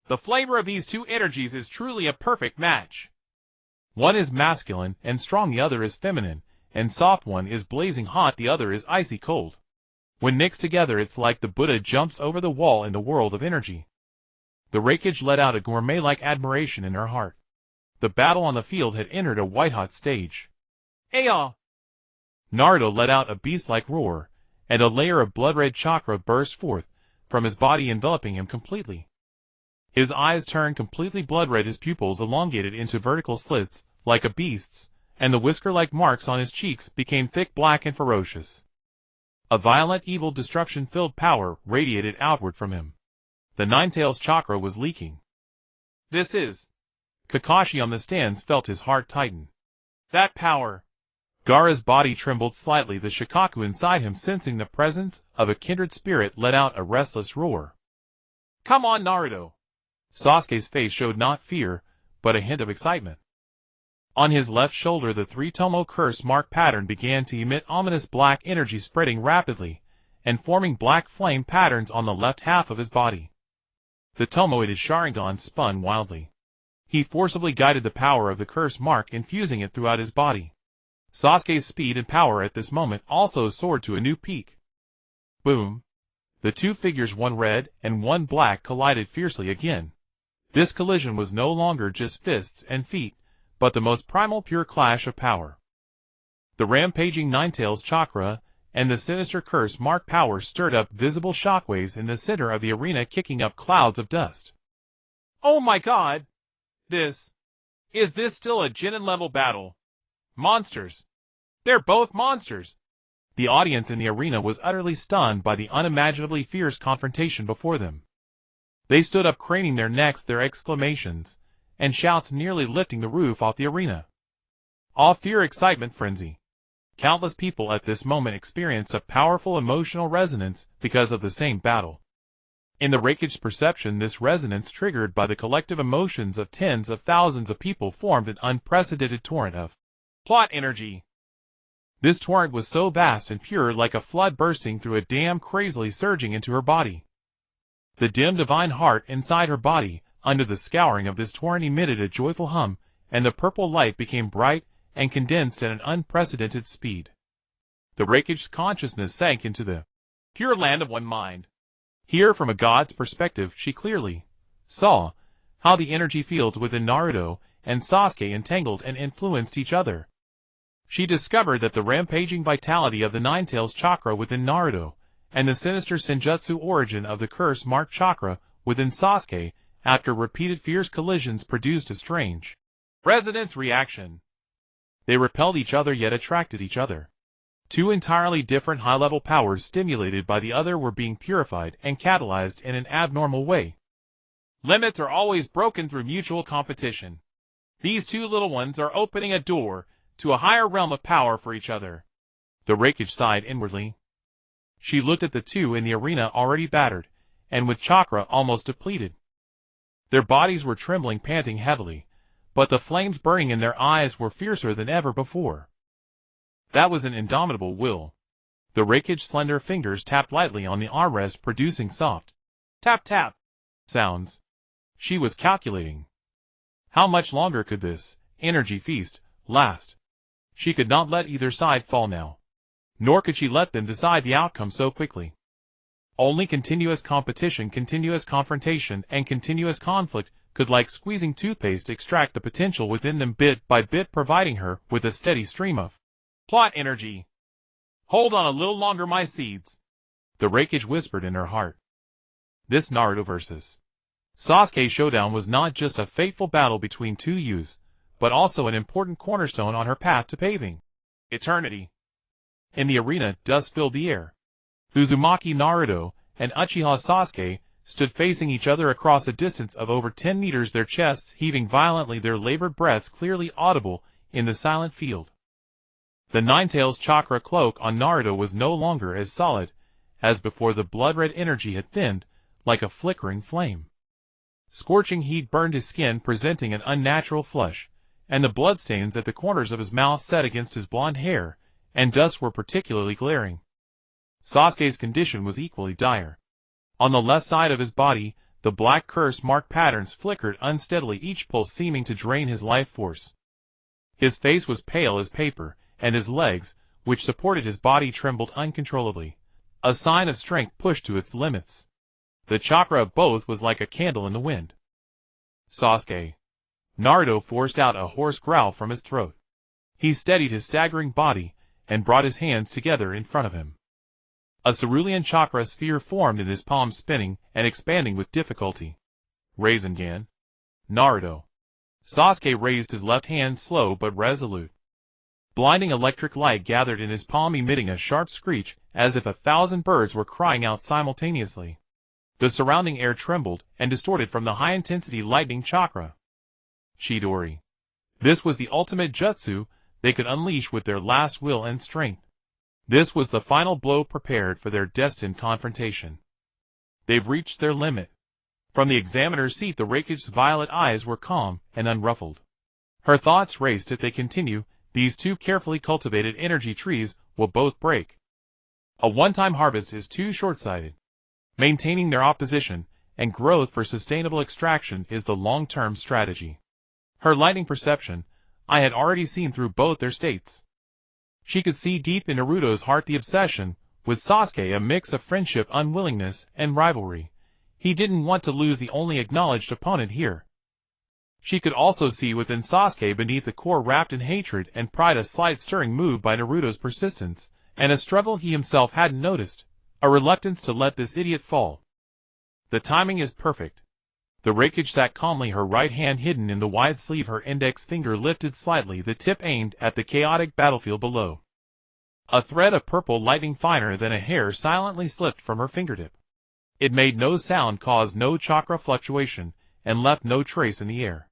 The flavor of these two energies is truly a perfect match. One is masculine and strong, the other is feminine and soft. One is blazing hot, the other is icy cold. When mixed together, it's like the Buddha jumps over the wall in the world of energy. The Raikage let out a gourmet-like admiration in her heart. The battle on the field had entered a white-hot stage. Ayo! Naruto let out a beast-like roar, and a layer of blood-red chakra burst forth from his body, enveloping him completely. His eyes turned completely blood-red, his pupils elongated into vertical slits, like a beast's, and the whisker-like marks on his cheeks became thick black and ferocious. A violent evil destruction-filled power radiated outward from him. The Ninetales chakra was leaking. This is... Kakashi on the stands felt his heart tighten. That power... Gaara's body trembled slightly, the Shikaku inside him sensing the presence of a kindred spirit let out a restless roar. Come on, Naruto! Sasuke's face showed not fear, but a hint of excitement. On his left shoulder the three-tomo curse mark pattern began to emit ominous black energy, spreading rapidly, and forming black flame patterns on the left half of his body. The tomoed Sharingan spun wildly. He forcibly guided the power of the curse mark, infusing it throughout his body. Sasuke's speed and power at this moment also soared to a new peak. Boom! The two figures, one red and one black, collided fiercely again. This collision was no longer just fists and feet, but the most primal pure clash of power. The rampaging Ninetales chakra and the sinister curse mark power stirred up visible shockwaves in the center of the arena, kicking up clouds of dust. Oh my god! Is this still a Genin-level battle? Monsters! They're both monsters! The audience in the arena was utterly stunned by the unimaginably fierce confrontation before them. They stood up, craning their necks, their exclamations and shouts nearly lifting the roof off the arena. Awe, fear, excitement, frenzy. Countless people at this moment experienced a powerful emotional resonance because of the same battle. In the Raikage's perception, this resonance, triggered by the collective emotions of tens of thousands of people, formed an unprecedented torrent of plot energy. This torrent was so vast and pure, like a flood bursting through a dam, crazily surging into her body. The dim divine heart inside her body, under the scouring of this torrent, emitted a joyful hum, and the purple light became bright and condensed at an unprecedented speed. The Raikage's consciousness sank into the pure land of one mind. Here, from a god's perspective, she clearly saw how the energy fields within Naruto and Sasuke entangled and influenced each other. She discovered that the rampaging vitality of the Ninetales chakra within Naruto and the sinister senjutsu origin of the curse-marked chakra within Sasuke, after repeated fierce collisions, produced a strange resonance reaction. They repelled each other yet attracted each other. Two entirely different high-level powers stimulated by the other were being purified and catalyzed in an abnormal way. Limits are always broken through mutual competition. These two little ones are opening a door to a higher realm of power for each other. The Raikage sighed inwardly. She looked at the two in the arena, already battered, and with chakra almost depleted. Their bodies were trembling, panting heavily, but the flames burning in their eyes were fiercer than ever before. That was an indomitable will. The Raikage's slender fingers tapped lightly on the armrest, producing soft tap-tap sounds. She was calculating. How much longer could this energy feast last? She could not let either side fall now. Nor could she let them decide the outcome so quickly. Only continuous competition, continuous confrontation, and continuous conflict could, like squeezing toothpaste, extract the potential within them bit by bit, providing her with a steady stream of plot energy. Hold on a little longer, my seeds, the Raikage whispered in her heart. This Naruto vs. Sasuke showdown was not just a fateful battle between two youths, but also an important cornerstone on her path to paving eternity. In the arena, dust filled the air. Uzumaki Naruto and Uchiha Sasuke stood facing each other across a distance of over 10 meters, their chests heaving violently, their labored breaths clearly audible in the silent field. The Ninetales chakra cloak on Naruto was no longer as solid as before. The blood-red energy had thinned like a flickering flame. Scorching heat burned his skin, presenting an unnatural flush, and the bloodstains at the corners of his mouth set against his blonde hair and dust were particularly glaring. Sasuke's condition was equally dire. On the left side of his body, the black curse-marked patterns flickered unsteadily, each pulse seeming to drain his life force. His face was pale as paper, and his legs, which supported his body, trembled uncontrollably, a sign of strength pushed to its limits. The chakra of both was like a candle in the wind. Sasuke. Naruto forced out a hoarse growl from his throat. He steadied his staggering body and brought his hands together in front of him. A cerulean chakra sphere formed in his palms, spinning and expanding with difficulty. Rasengan. Naruto. Sasuke raised his left hand, slow but resolute. Blinding electric light gathered in his palm, emitting a sharp screech, as if 1,000 birds were crying out simultaneously. The surrounding air trembled and distorted from the high-intensity lightning chakra. Chidori. This was the ultimate jutsu they could unleash with their last will and strength. This was the final blow prepared for their destined confrontation. They've reached their limit. From the examiner's seat, the Raikage's violet eyes were calm and unruffled. Her thoughts raced. If they continue, these two carefully cultivated energy trees will both break. A one-time harvest is too short-sighted. Maintaining their opposition and growth for sustainable extraction is the long-term strategy. Her lightning perception, I had already seen through both their states. She could see deep in Naruto's heart the obsession with Sasuke, a mix of friendship, unwillingness, and rivalry. He didn't want to lose the only acknowledged opponent here. She could also see within Sasuke, beneath the core wrapped in hatred and pride, a slight stirring moved by Naruto's persistence, and a struggle he himself hadn't noticed, a reluctance to let this idiot fall. The timing is perfect. The Raikage sat calmly, her right hand hidden in the wide sleeve, her index finger lifted slightly, the tip aimed at the chaotic battlefield below. A thread of purple lightning finer than a hair silently slipped from her fingertip. It made no sound, caused no chakra fluctuation, and left no trace in the air.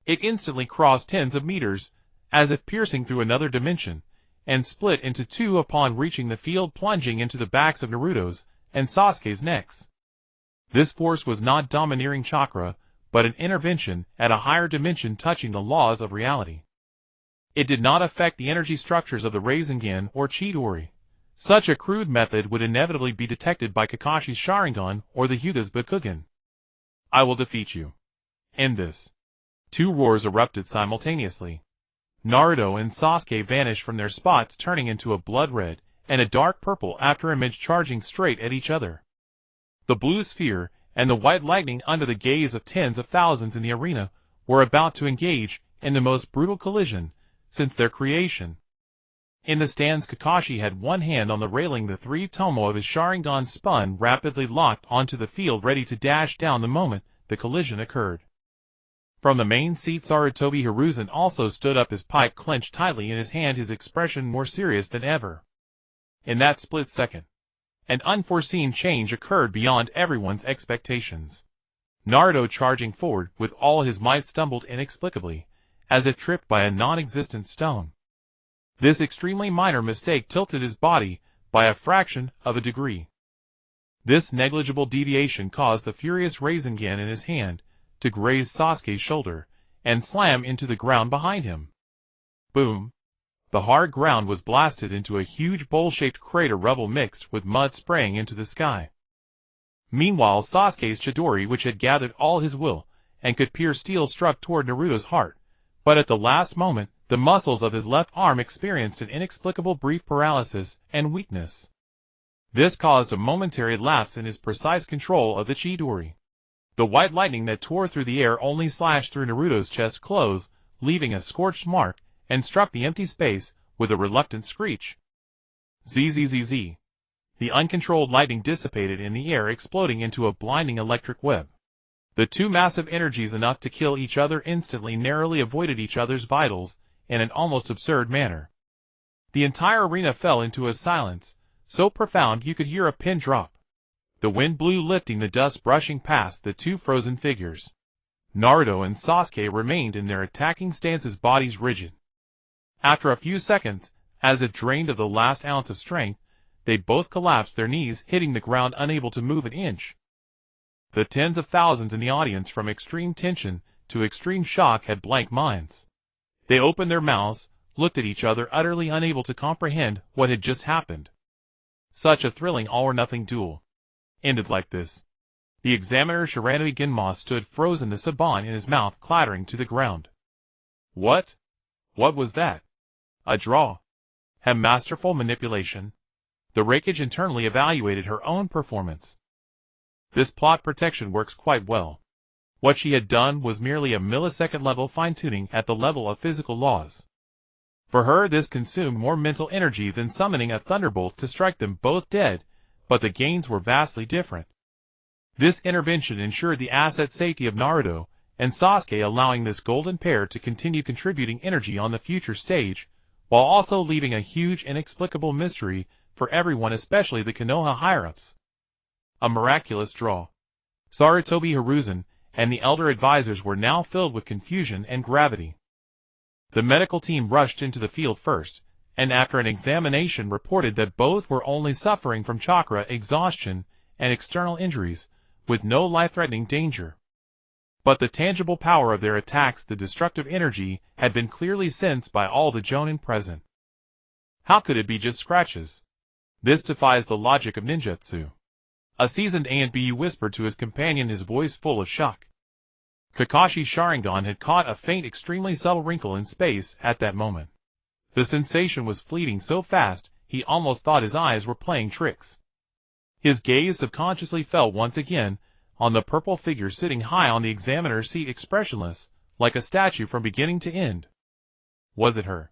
It instantly crossed tens of meters, as if piercing through another dimension, and split into two upon reaching the field, plunging into the backs of Naruto's and Sasuke's necks. This force was not domineering chakra, but an intervention at a higher dimension touching the laws of reality. It did not affect the energy structures of the Rasengan or Chidori. Such a crude method would inevitably be detected by Kakashi's Sharingan or the Hyuga's Bakugan. I will defeat you. End this. Two roars erupted simultaneously. Naruto and Sasuke vanished from their spots, turning into a blood red and a dark purple after image, charging straight at each other. The blue sphere and the white lightning, under the gaze of tens of thousands in the arena, were about to engage in the most brutal collision since their creation. In the stands, Kakashi had one hand on the railing, the three tomo of his Sharingan spun rapidly, locked onto the field, ready to dash down the moment the collision occurred. From the main seat, Sarutobi Hiruzen also stood up, his pipe clenched tightly in his hand, his expression more serious than ever. In that split second, an unforeseen change occurred beyond everyone's expectations. Naruto, charging forward with all his might, stumbled inexplicably, as if tripped by a non-existent stone. This extremely minor mistake tilted his body by a fraction of a degree. This negligible deviation caused the furious Rasengan in his hand to graze Sasuke's shoulder and slam into the ground behind him. Boom! The hard ground was blasted into a huge bowl-shaped crater, rubble mixed with mud spraying into the sky. Meanwhile, Sasuke's Chidori, which had gathered all his will and could pierce steel, struck toward Naruto's heart, but at the last moment, the muscles of his left arm experienced an inexplicable brief paralysis and weakness. This caused a momentary lapse in his precise control of the Chidori. The white lightning that tore through the air only slashed through Naruto's chest clothes, leaving a scorched mark, and struck the empty space with a reluctant screech. Zzz. The uncontrolled lightning dissipated in the air, exploding into a blinding electric web. The two massive energies, enough to kill each other instantly, narrowly avoided each other's vitals in an almost absurd manner. The entire arena fell into a silence, so profound you could hear a pin drop. The wind blew, lifting the dust, brushing past the two frozen figures. Naruto and Sasuke remained in their attacking stances, bodies rigid. After a few seconds, as if drained of the last ounce of strength, they both collapsed, their knees hitting the ground, unable to move an inch. The tens of thousands in the audience, from extreme tension to extreme shock, had blank minds. They opened their mouths, looked at each other, utterly unable to comprehend what had just happened. Such a thrilling all-or-nothing duel ended like this. The examiner Shiranui Genma stood frozen, the saban in his mouth clattering to the ground. What? What was that? A draw? A masterful manipulation? The Raikage internally evaluated her own performance. This plot protection works quite well. What she had done was merely a millisecond-level fine-tuning at the level of physical laws. For her, this consumed more mental energy than summoning a thunderbolt to strike them both dead, but the gains were vastly different. This intervention ensured the asset safety of Naruto and Sasuke, allowing this golden pair to continue contributing energy on the future stage, while also leaving a huge inexplicable mystery for everyone, especially the Konoha higher-ups. A miraculous draw. Sarutobi Hiruzen and the elder advisors were now filled with confusion and gravity. The medical team rushed into the field first, and after an examination reported that both were only suffering from chakra exhaustion and external injuries, with no life-threatening danger. But the tangible power of their attacks, the destructive energy, had been clearly sensed by all the Jonin present. How could it be just scratches? This defies the logic of ninjutsu. A seasoned A&B whispered to his companion, his voice full of shock. Kakashi's Sharingan had caught a faint, extremely subtle wrinkle in space at that moment. The sensation was fleeting so fast, he almost thought his eyes were playing tricks. His gaze subconsciously fell once again on the purple figure sitting high on the examiner's seat, expressionless, like a statue from beginning to end. Was it her?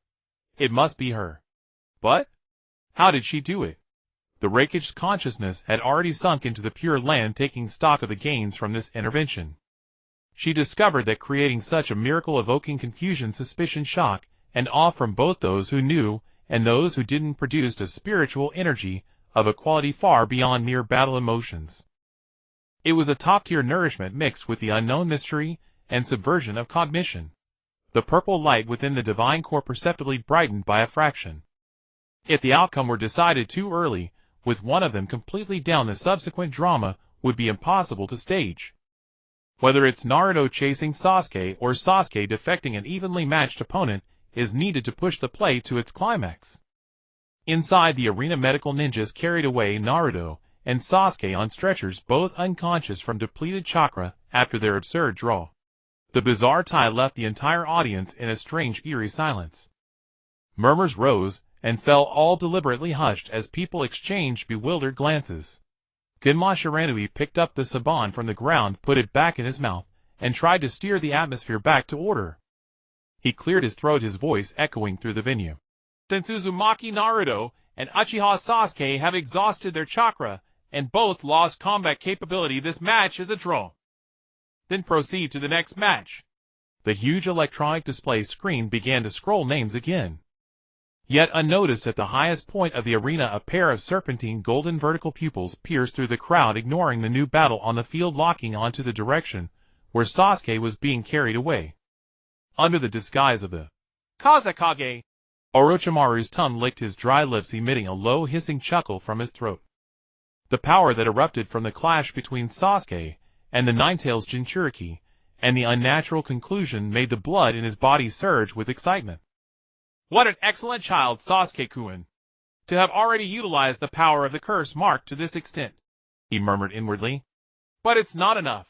It must be her. But how did she do it? The Raikage's consciousness had already sunk into the Pure Land, taking stock of the gains from this intervention. She discovered that creating such a miracle, evoking confusion, suspicion, shock, and awe from both those who knew and those who didn't, produced a spiritual energy of a quality far beyond mere battle emotions. It was a top-tier nourishment mixed with the unknown mystery and subversion of cognition. The purple light within the divine core perceptibly brightened by a fraction. If the outcome were decided too early, with one of them completely down, the subsequent drama would be impossible to stage. Whether it's Naruto chasing Sasuke or Sasuke defecting, an evenly matched opponent is needed to push the play to its climax. Inside the arena, medical ninjas carried away Naruto and Sasuke on stretchers, both unconscious from depleted chakra after their absurd draw. The bizarre tie left the entire audience in a strange, eerie silence. Murmurs rose and fell, all deliberately hushed as people exchanged bewildered glances. Genma Shiranui picked up the saban from the ground, put it back in his mouth, and tried to steer the atmosphere back to order. He cleared his throat, his voice echoing through the venue. Since Uzumaki Naruto and Uchiha Sasuke have exhausted their chakra, and both lost combat capability, this match is a draw. Then proceed to the next match. The huge electronic display screen began to scroll names again. Yet unnoticed at the highest point of the arena, a pair of serpentine golden vertical pupils pierced through the crowd, ignoring the new battle on the field, locking onto the direction where Sasuke was being carried away. Under the disguise of the Kazekage, Orochimaru's tongue licked his dry lips, emitting a low hissing chuckle from his throat. The power that erupted from the clash between Sasuke and the Ninetales Jinchuriki, and the unnatural conclusion, made the blood in his body surge with excitement. What an excellent child, Sasuke-kun! To have already utilized the power of the curse mark to this extent, he murmured inwardly. But it's not enough.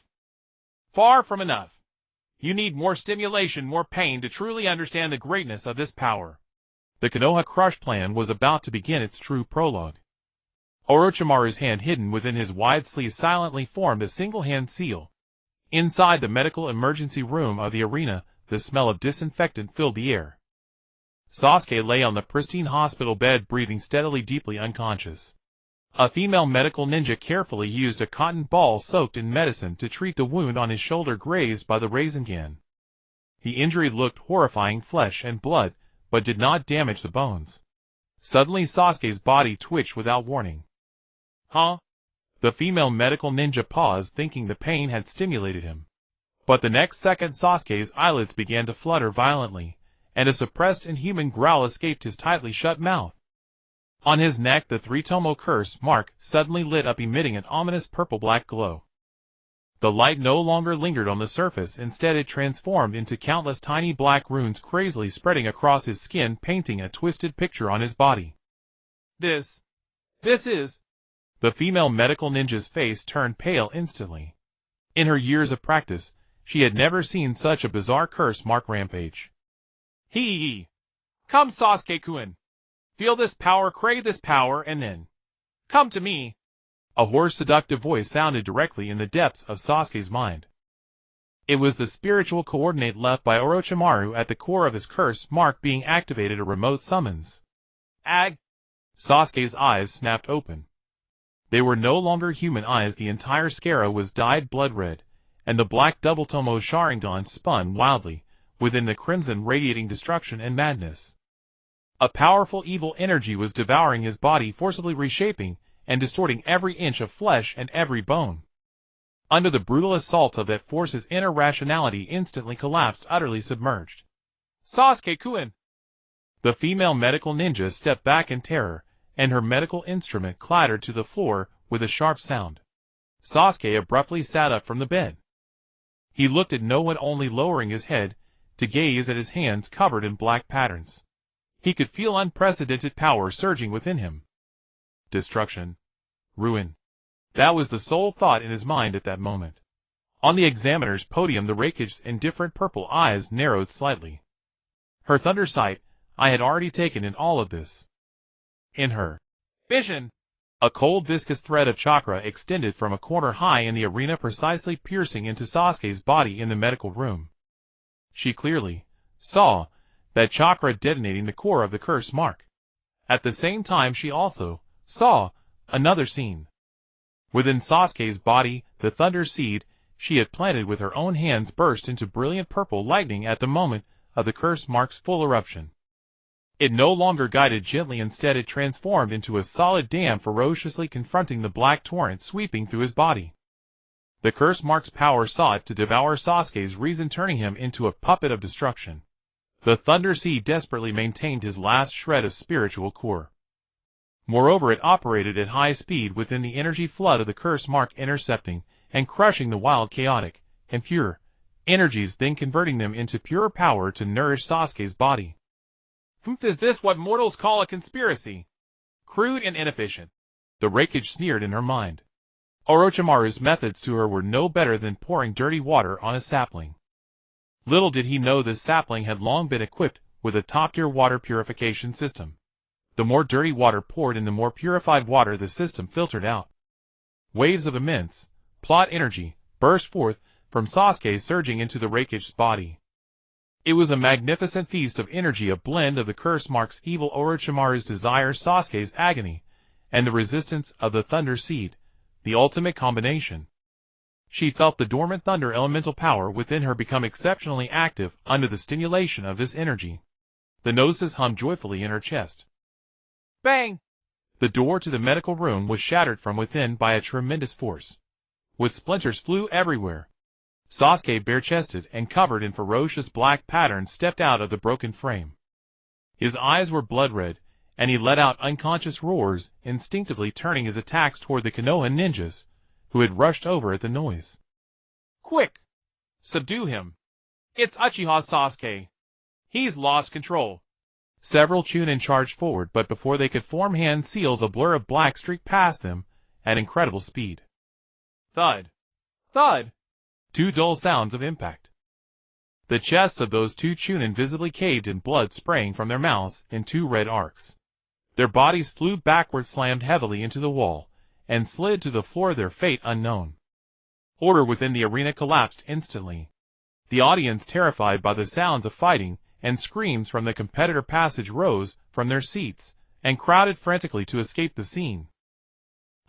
Far from enough. You need more stimulation, more pain to truly understand the greatness of this power. The Konoha Crush plan was about to begin its true prologue. Orochimaru's hand, hidden within his wide sleeve, silently formed a single-hand seal. Inside the medical emergency room of the arena, the smell of disinfectant filled the air. Sasuke lay on the pristine hospital bed, breathing steadily, deeply unconscious. A female medical ninja carefully used a cotton ball soaked in medicine to treat the wound on his shoulder grazed by the Rasengan. The injury looked horrifying, flesh and blood, but did not damage the bones. Suddenly Sasuke's body twitched without warning. Huh? The female medical ninja paused, thinking the pain had stimulated him. But the next second Sasuke's eyelids began to flutter violently, and a suppressed inhuman growl escaped his tightly shut mouth. On his neck the three-tomo curse mark suddenly lit up, emitting an ominous purple-black glow. The light no longer lingered on the surface, instead it transformed into countless tiny black runes crazily spreading across his skin, painting a twisted picture on his body. This is... The female medical ninja's face turned pale instantly. In her years of practice, she had never seen such a bizarre curse mark rampage. Hee. Come, Sasuke-kun. Feel this power, crave this power, and then come to me. A hoarse, seductive voice sounded directly in the depths of Sasuke's mind. It was the spiritual coordinate left by Orochimaru at the core of his curse mark being activated, a remote summons. Ag! Sasuke's eyes snapped open. They were no longer human eyes, the entire scara was dyed blood red, and the black double-tomo Sharingan spun wildly within the crimson, radiating destruction and madness. A powerful evil energy was devouring his body, forcibly reshaping and distorting every inch of flesh and every bone. Under the brutal assault of that force, his inner rationality instantly collapsed, utterly submerged. Sasuke-kun! The female medical ninja stepped back in terror, and her medical instrument clattered to the floor with a sharp sound. Sasuke abruptly sat up from the bed. He looked at no one, only lowering his head to gaze at his hands covered in black patterns. He could feel unprecedented power surging within him. Destruction. Ruin. That was the sole thought in his mind at that moment. On the examiner's podium, the Raikage's indifferent purple eyes narrowed slightly. Her thunder sight, I had already taken in all of this. In her vision, a cold viscous thread of chakra extended from a corner high in the arena, precisely piercing into Sasuke's body in the medical room. She clearly saw that chakra detonating the core of the curse mark. At the same time, she also saw another scene. Within Sasuke's body, the thunder seed she had planted with her own hands burst into brilliant purple lightning at the moment of the curse mark's full eruption. It no longer guided gently, instead it transformed into a solid dam, ferociously confronting the black torrent sweeping through his body. The curse mark's power sought to devour Sasuke's reason, turning him into a puppet of destruction. The thunder seed desperately maintained his last shred of spiritual core. Moreover, it operated at high speed within the energy flood of the curse mark, intercepting and crushing the wild, chaotic, and pure energies, then converting them into pure power to nourish Sasuke's body. Is this what mortals call a conspiracy? Crude and inefficient. The Raikage sneered in her mind. Orochimaru's methods to her were no better than pouring dirty water on a sapling. Little did he know this sapling had long been equipped with a top-tier water purification system. The more dirty water poured in, the more purified water the system filtered out. Waves of immense plot energy burst forth from Sasuke, surging into the Raikage's body. It was a magnificent feast of energy, a blend of the curse mark's evil, Orochimaru's desire, Sasuke's agony, and the resistance of the thunder seed, the ultimate combination. She felt the dormant thunder elemental power within her become exceptionally active under the stimulation of this energy. The noses hummed joyfully in her chest. Bang! The door to the medical room was shattered from within by a tremendous force. With splinters flew everywhere. Sasuke, bare-chested and covered in ferocious black patterns, stepped out of the broken frame. His eyes were blood-red, and he let out unconscious roars, instinctively turning his attacks toward the Konoha ninjas, who had rushed over at the noise. Quick! Subdue him! It's Uchiha Sasuke! He's lost control! Several Chunin charged forward, but before they could form hand seals, a blur of black streaked past them at incredible speed. Thud! Thud! Two dull sounds of impact. The chests of those two Chunin visibly caved in, blood spraying from their mouths in two red arcs. Their bodies flew backward, slammed heavily into the wall, and slid to the floor, their fate unknown. Order within the arena collapsed instantly. The audience, terrified by the sounds of fighting and screams from the competitor passage, rose from their seats and crowded frantically to escape the scene.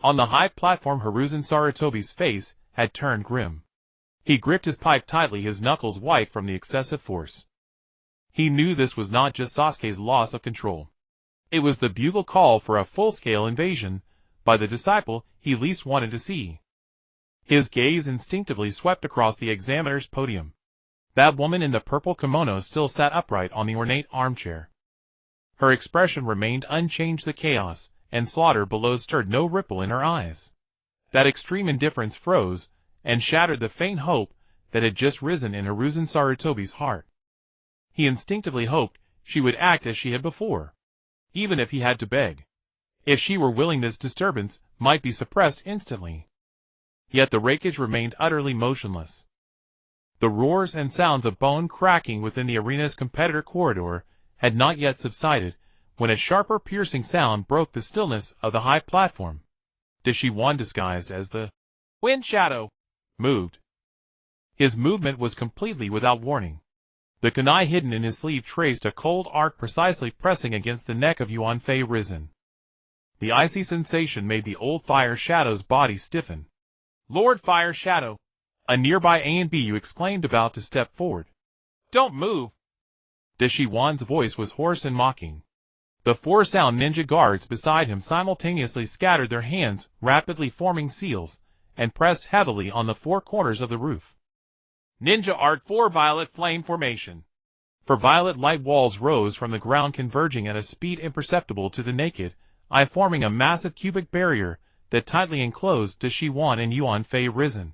On the high platform, Hiruzen Sarutobi's face had turned grim. He gripped his pipe tightly, his knuckles white from the excessive force. He knew this was not just Sasuke's loss of control. It was the bugle call for a full-scale invasion by the disciple he least wanted to see. His gaze instinctively swept across the examiner's podium. That woman in the purple kimono still sat upright on the ornate armchair. Her expression remained unchanged. The chaos and slaughter below stirred no ripple in her eyes. That extreme indifference froze and shattered the faint hope that had just risen in Hiruzen Sarutobi's heart. He instinctively hoped she would act as she had before, even if he had to beg. If she were willing, this disturbance might be suppressed instantly. Yet the Raikage remained utterly motionless. The roars and sounds of bone cracking within the arena's competitor corridor had not yet subsided, when a sharper, piercing sound broke the stillness of the high platform. Deshiwan, disguised as the Wind Shadow, moved. His movement was completely without warning. The kunai hidden in his sleeve traced a cold arc, precisely pressing against the neck of Yuan Fei Risen. The icy sensation made the old Fire Shadow's body stiffen. Lord Fire Shadow! A nearby ANBU exclaimed, about to step forward. Don't move! Deshiwan's voice was hoarse and mocking. The 4 sound ninja guards beside him simultaneously scattered their hands, rapidly forming seals, and pressed heavily on the 4 corners of the roof. Ninja Art 4 Violet Flame Formation. 4 violet light walls rose from the ground, converging at a speed imperceptible to the naked eye, forming a massive cubic barrier that tightly enclosed Da Shi-Wan and Yuan Fei Risen.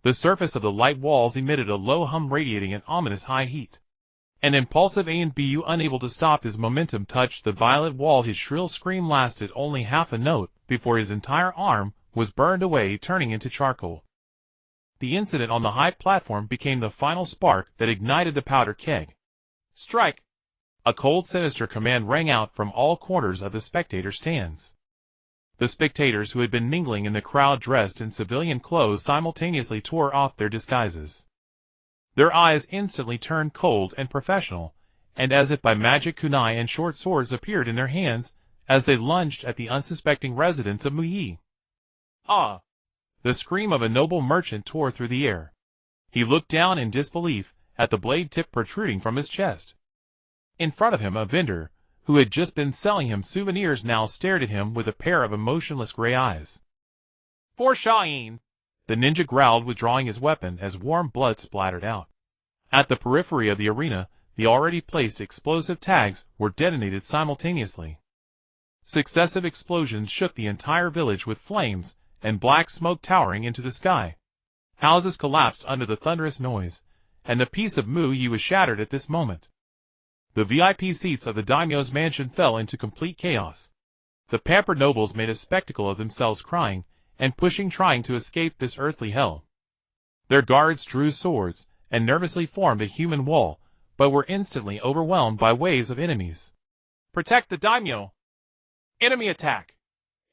The surface of the light walls emitted a low hum, radiating an ominous high heat. An impulsive ANBU, unable to stop his momentum, touched the violet wall. His shrill scream lasted only half a note before his entire arm was burned away, turning into charcoal. The incident on the high platform became the final spark that ignited the powder keg. Strike! A cold, sinister command rang out from all corners of the spectator stands. The spectators, who had been mingling in the crowd dressed in civilian clothes, simultaneously tore off their disguises. Their eyes instantly turned cold and professional, and as if by magic, kunai and short swords appeared in their hands as they lunged at the unsuspecting residents of Muyi. Ah! The scream of a noble merchant tore through the air. He looked down in disbelief at the blade tip protruding from his chest. In front of him, a vendor, who had just been selling him souvenirs, now stared at him with a pair of emotionless gray eyes. For Shain! The ninja growled, withdrawing his weapon as warm blood splattered out. At the periphery of the arena, the already placed explosive tags were detonated simultaneously. Successive explosions shook the entire village, with flames and black smoke towering into the sky. Houses collapsed under the thunderous noise, and the peace of Muyi was shattered at this moment. The VIP seats of the daimyo's mansion fell into complete chaos. The pampered nobles made a spectacle of themselves, crying and pushing, trying to escape this earthly hell. Their guards drew swords and nervously formed a human wall, but were instantly overwhelmed by waves of enemies. Protect the daimyo! Enemy attack!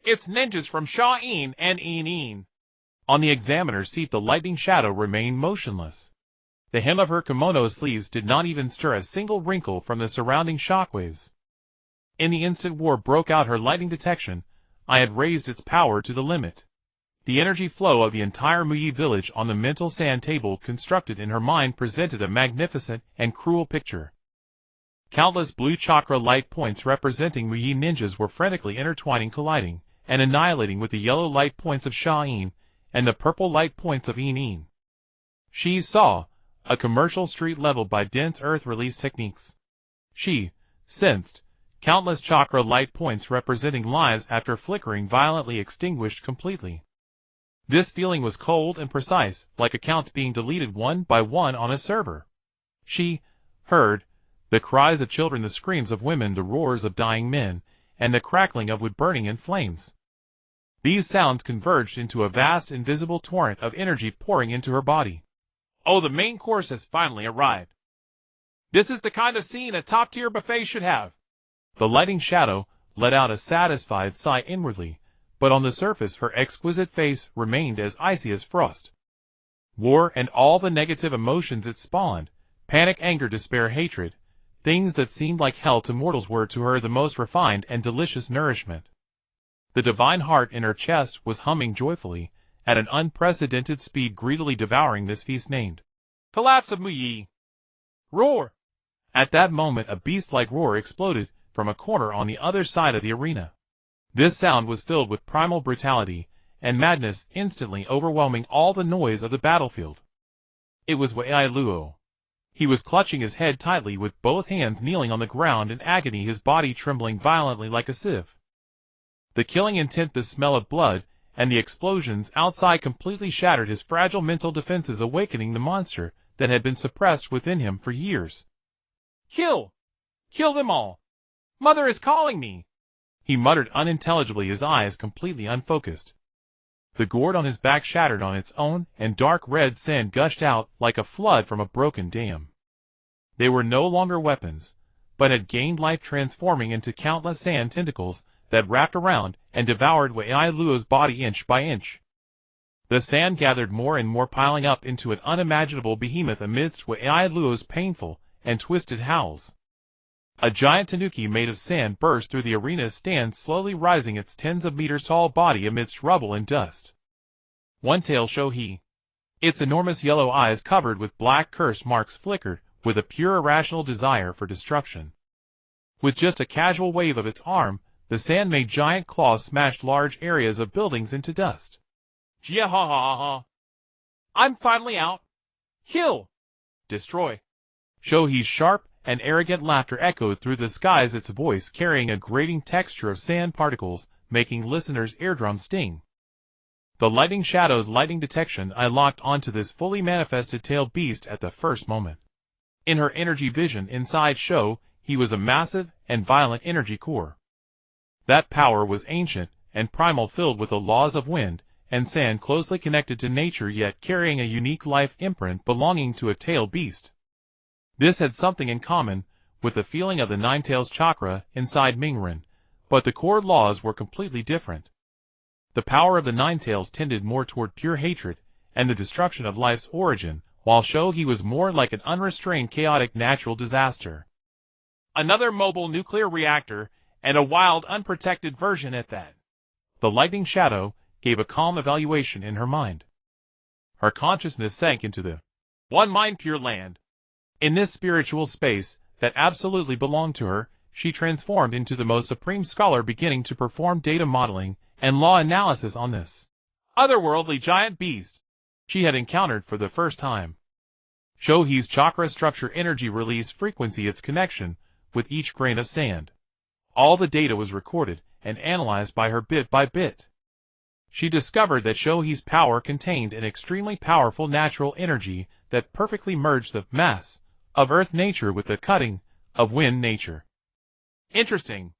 It's ninjas from Sha-in and In-in. On the examiner's seat, the lightning shadow remained motionless. The hem of her kimono sleeves did not even stir a single wrinkle from the surrounding shockwaves. In the instant war broke out, her lightning detection eye had raised its power to the limit. The energy flow of the entire Muyi village on the mental sand table constructed in her mind presented a magnificent and cruel picture. Countless blue chakra light points representing Muyi ninjas were frantically intertwining, colliding, and annihilating with the yellow light points of Sha-in and the purple light points of In-in. She saw a commercial street leveled by dense earth release techniques. She sensed countless chakra light points representing lives after flickering, violently extinguished completely. This feeling was cold and precise, like accounts being deleted one by one on a server. She heard the cries of children, the screams of women, the roars of dying men, and the crackling of wood burning in flames. These sounds converged into a vast invisible torrent of energy pouring into her body. Oh, the main course has finally arrived. This is the kind of scene a top-tier buffet should have. The lightning shadow let out a satisfied sigh inwardly, but on the surface her exquisite face remained as icy as frost. War and all the negative emotions it spawned, panic, anger, despair, hatred, things that seemed like hell to mortals, were to her the most refined and delicious nourishment. The divine heart in her chest was humming joyfully, at an unprecedented speed, greedily devouring this feast named Collapse of Muyi. Roar! At that moment a beast-like roar exploded from a corner on the other side of the arena. This sound was filled with primal brutality and madness, instantly overwhelming all the noise of the battlefield. It was Wei Luo. He was clutching his head tightly, with both hands kneeling on the ground in agony, his body trembling violently like a sieve. The killing intent, the smell of blood, and the explosions outside completely shattered his fragile mental defenses, awakening the monster that had been suppressed within him for years. Kill! Kill them all! Mother is calling me! He muttered unintelligibly, his eyes completely unfocused. The gourd on his back shattered on its own, and dark red sand gushed out like a flood from a broken dam. They were no longer weapons, but had gained life, transforming into countless sand tentacles that wrapped around and devoured Wei Luo's body inch by inch. The sand gathered more and more, piling up into an unimaginable behemoth amidst Wei Luo's painful and twisted howls. A giant tanuki made of sand burst through the arena's stands, slowly rising its tens of meters tall body amidst rubble and dust. One tail showed he. Its enormous yellow eyes covered with black curse marks flickered with a pure irrational desire for destruction. With just a casual wave of its arm, the sand-made giant claws smashed large areas of buildings into dust. Jia ha ha ha. I'm finally out. Kill. Destroy. Shohei's sharp and arrogant laughter echoed through the skies, its voice carrying a grating texture of sand particles, making listeners' eardrums sting. The lightning shadow's lightning detection eye locked onto this fully manifested tailed beast at the first moment. In her energy vision inside Sho, he was a massive and violent energy core. That power was ancient and primal, filled with the laws of wind and sand, closely connected to nature yet carrying a unique life imprint belonging to a tailed beast. This had something in common with the feeling of the Nine-Tails chakra inside Mingren, but the core laws were completely different. The power of the Nine-Tails tended more toward pure hatred and the destruction of life's origin, while Shohei was more like an unrestrained chaotic natural disaster. Another mobile nuclear reactor, and a wild, unprotected version at that. The lightning shadow gave a calm evaluation in her mind. Her consciousness sank into the one mind pure land. In this spiritual space that absolutely belonged to her, she transformed into the most supreme scholar, beginning to perform data modeling and law analysis on this otherworldly giant beast she had encountered for the first time. Shohei's chakra structure energy release frequency, its connection with each grain of sand. All the data was recorded and analyzed by her bit by bit. She discovered that Shohei's power contained an extremely powerful natural energy that perfectly merged the mass of earth nature with the cutting of wind nature. Interesting.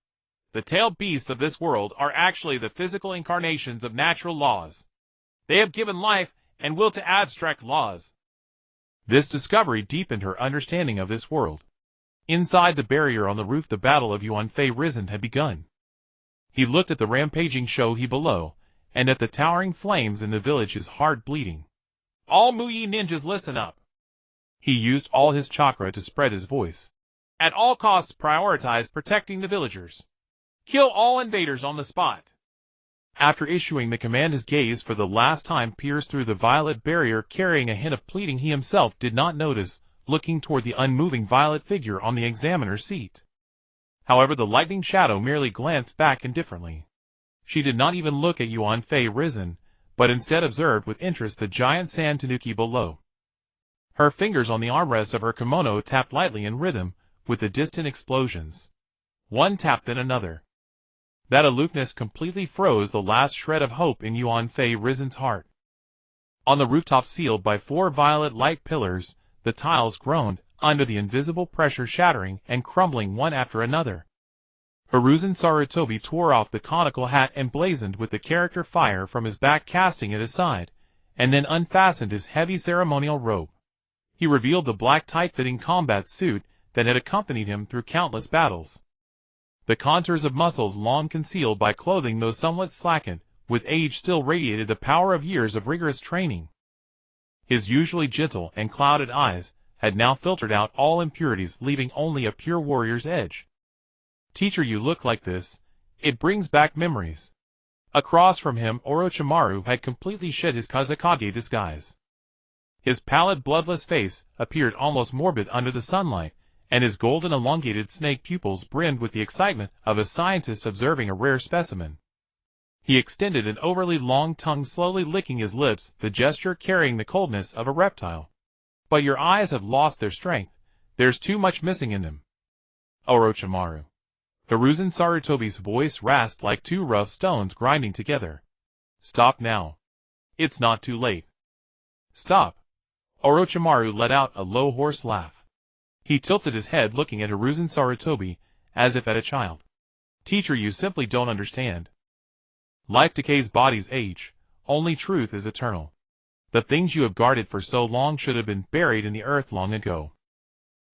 The tailed beasts of this world are actually the physical incarnations of natural laws. They have given life and will to abstract laws. This discovery deepened her understanding of this world. Inside the barrier on the roof, the battle of Yuanfei Risen had begun. He looked at the rampaging Shohei below, and at the towering flames in the village, his heart bleeding. All Muyi ninjas, listen up. He used all his chakra to spread his voice. At all costs, prioritize protecting the villagers. Kill all invaders on the spot. After issuing the command, his gaze for the last time pierced through the violet barrier, carrying a hint of pleading he himself did not notice, looking toward the unmoving violet figure on the examiner's seat. However, the lightning shadow merely glanced back indifferently. She did not even look at Yuanfei Risen, but instead observed with interest the giant sand tanuki below. Her fingers on the armrest of her kimono tapped lightly in rhythm with the distant explosions. One tap, then another. That aloofness completely froze the last shred of hope in Yuanfei Risen's heart. On the rooftop, sealed by 4 violet light pillars, the tiles groaned under the invisible pressure, shattering and crumbling one after another. Hiruzen Sarutobi tore off the conical hat emblazoned with the character fire from his back, casting it aside, and then unfastened his heavy ceremonial robe. He revealed the black tight-fitting combat suit that had accompanied him through countless battles. The contours of muscles long concealed by clothing, though somewhat slackened with age, still radiated the power of years of rigorous training. His usually gentle and clouded eyes had now filtered out all impurities, leaving only a pure warrior's edge. "Teacher, you look like this. It brings back memories." Across from him, Orochimaru had completely shed his Kazekage disguise. His pallid, bloodless face appeared almost morbid under the sunlight, and his golden, elongated snake pupils brimmed with the excitement of a scientist observing a rare specimen. He extended an overly long tongue, slowly licking his lips, the gesture carrying the coldness of a reptile. "But your eyes have lost their strength. There's too much missing in them." Orochimaru. Hiruzen Sarutobi's voice rasped like 2 rough stones grinding together. "Stop now. It's not too late." "Stop." Orochimaru let out a low, hoarse laugh. He tilted his head, looking at Hiruzen Sarutobi as if at a child. "Teacher, you simply don't understand. Life decays, bodies age. Only truth is eternal. The things you have guarded for so long should have been buried in the earth long ago."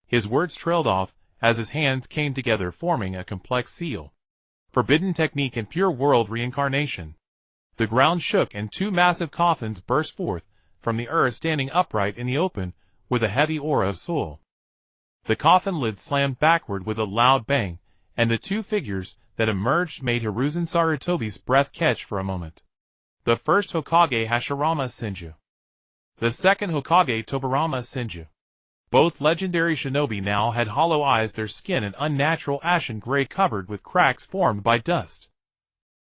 His words trailed off as his hands came together, forming a complex seal. Forbidden technique and pure world reincarnation. The ground shook and 2 massive coffins burst forth from the earth, standing upright in the open with a heavy aura of soul. The coffin lid slammed backward with a loud bang, and the 2 figures that emerged made Hiruzen Sarutobi's breath catch for a moment. The first Hokage, Hashirama Senju. The second Hokage, Tobirama Senju. Both legendary shinobi now had hollow eyes, their skin an unnatural ashen gray covered with cracks formed by dust.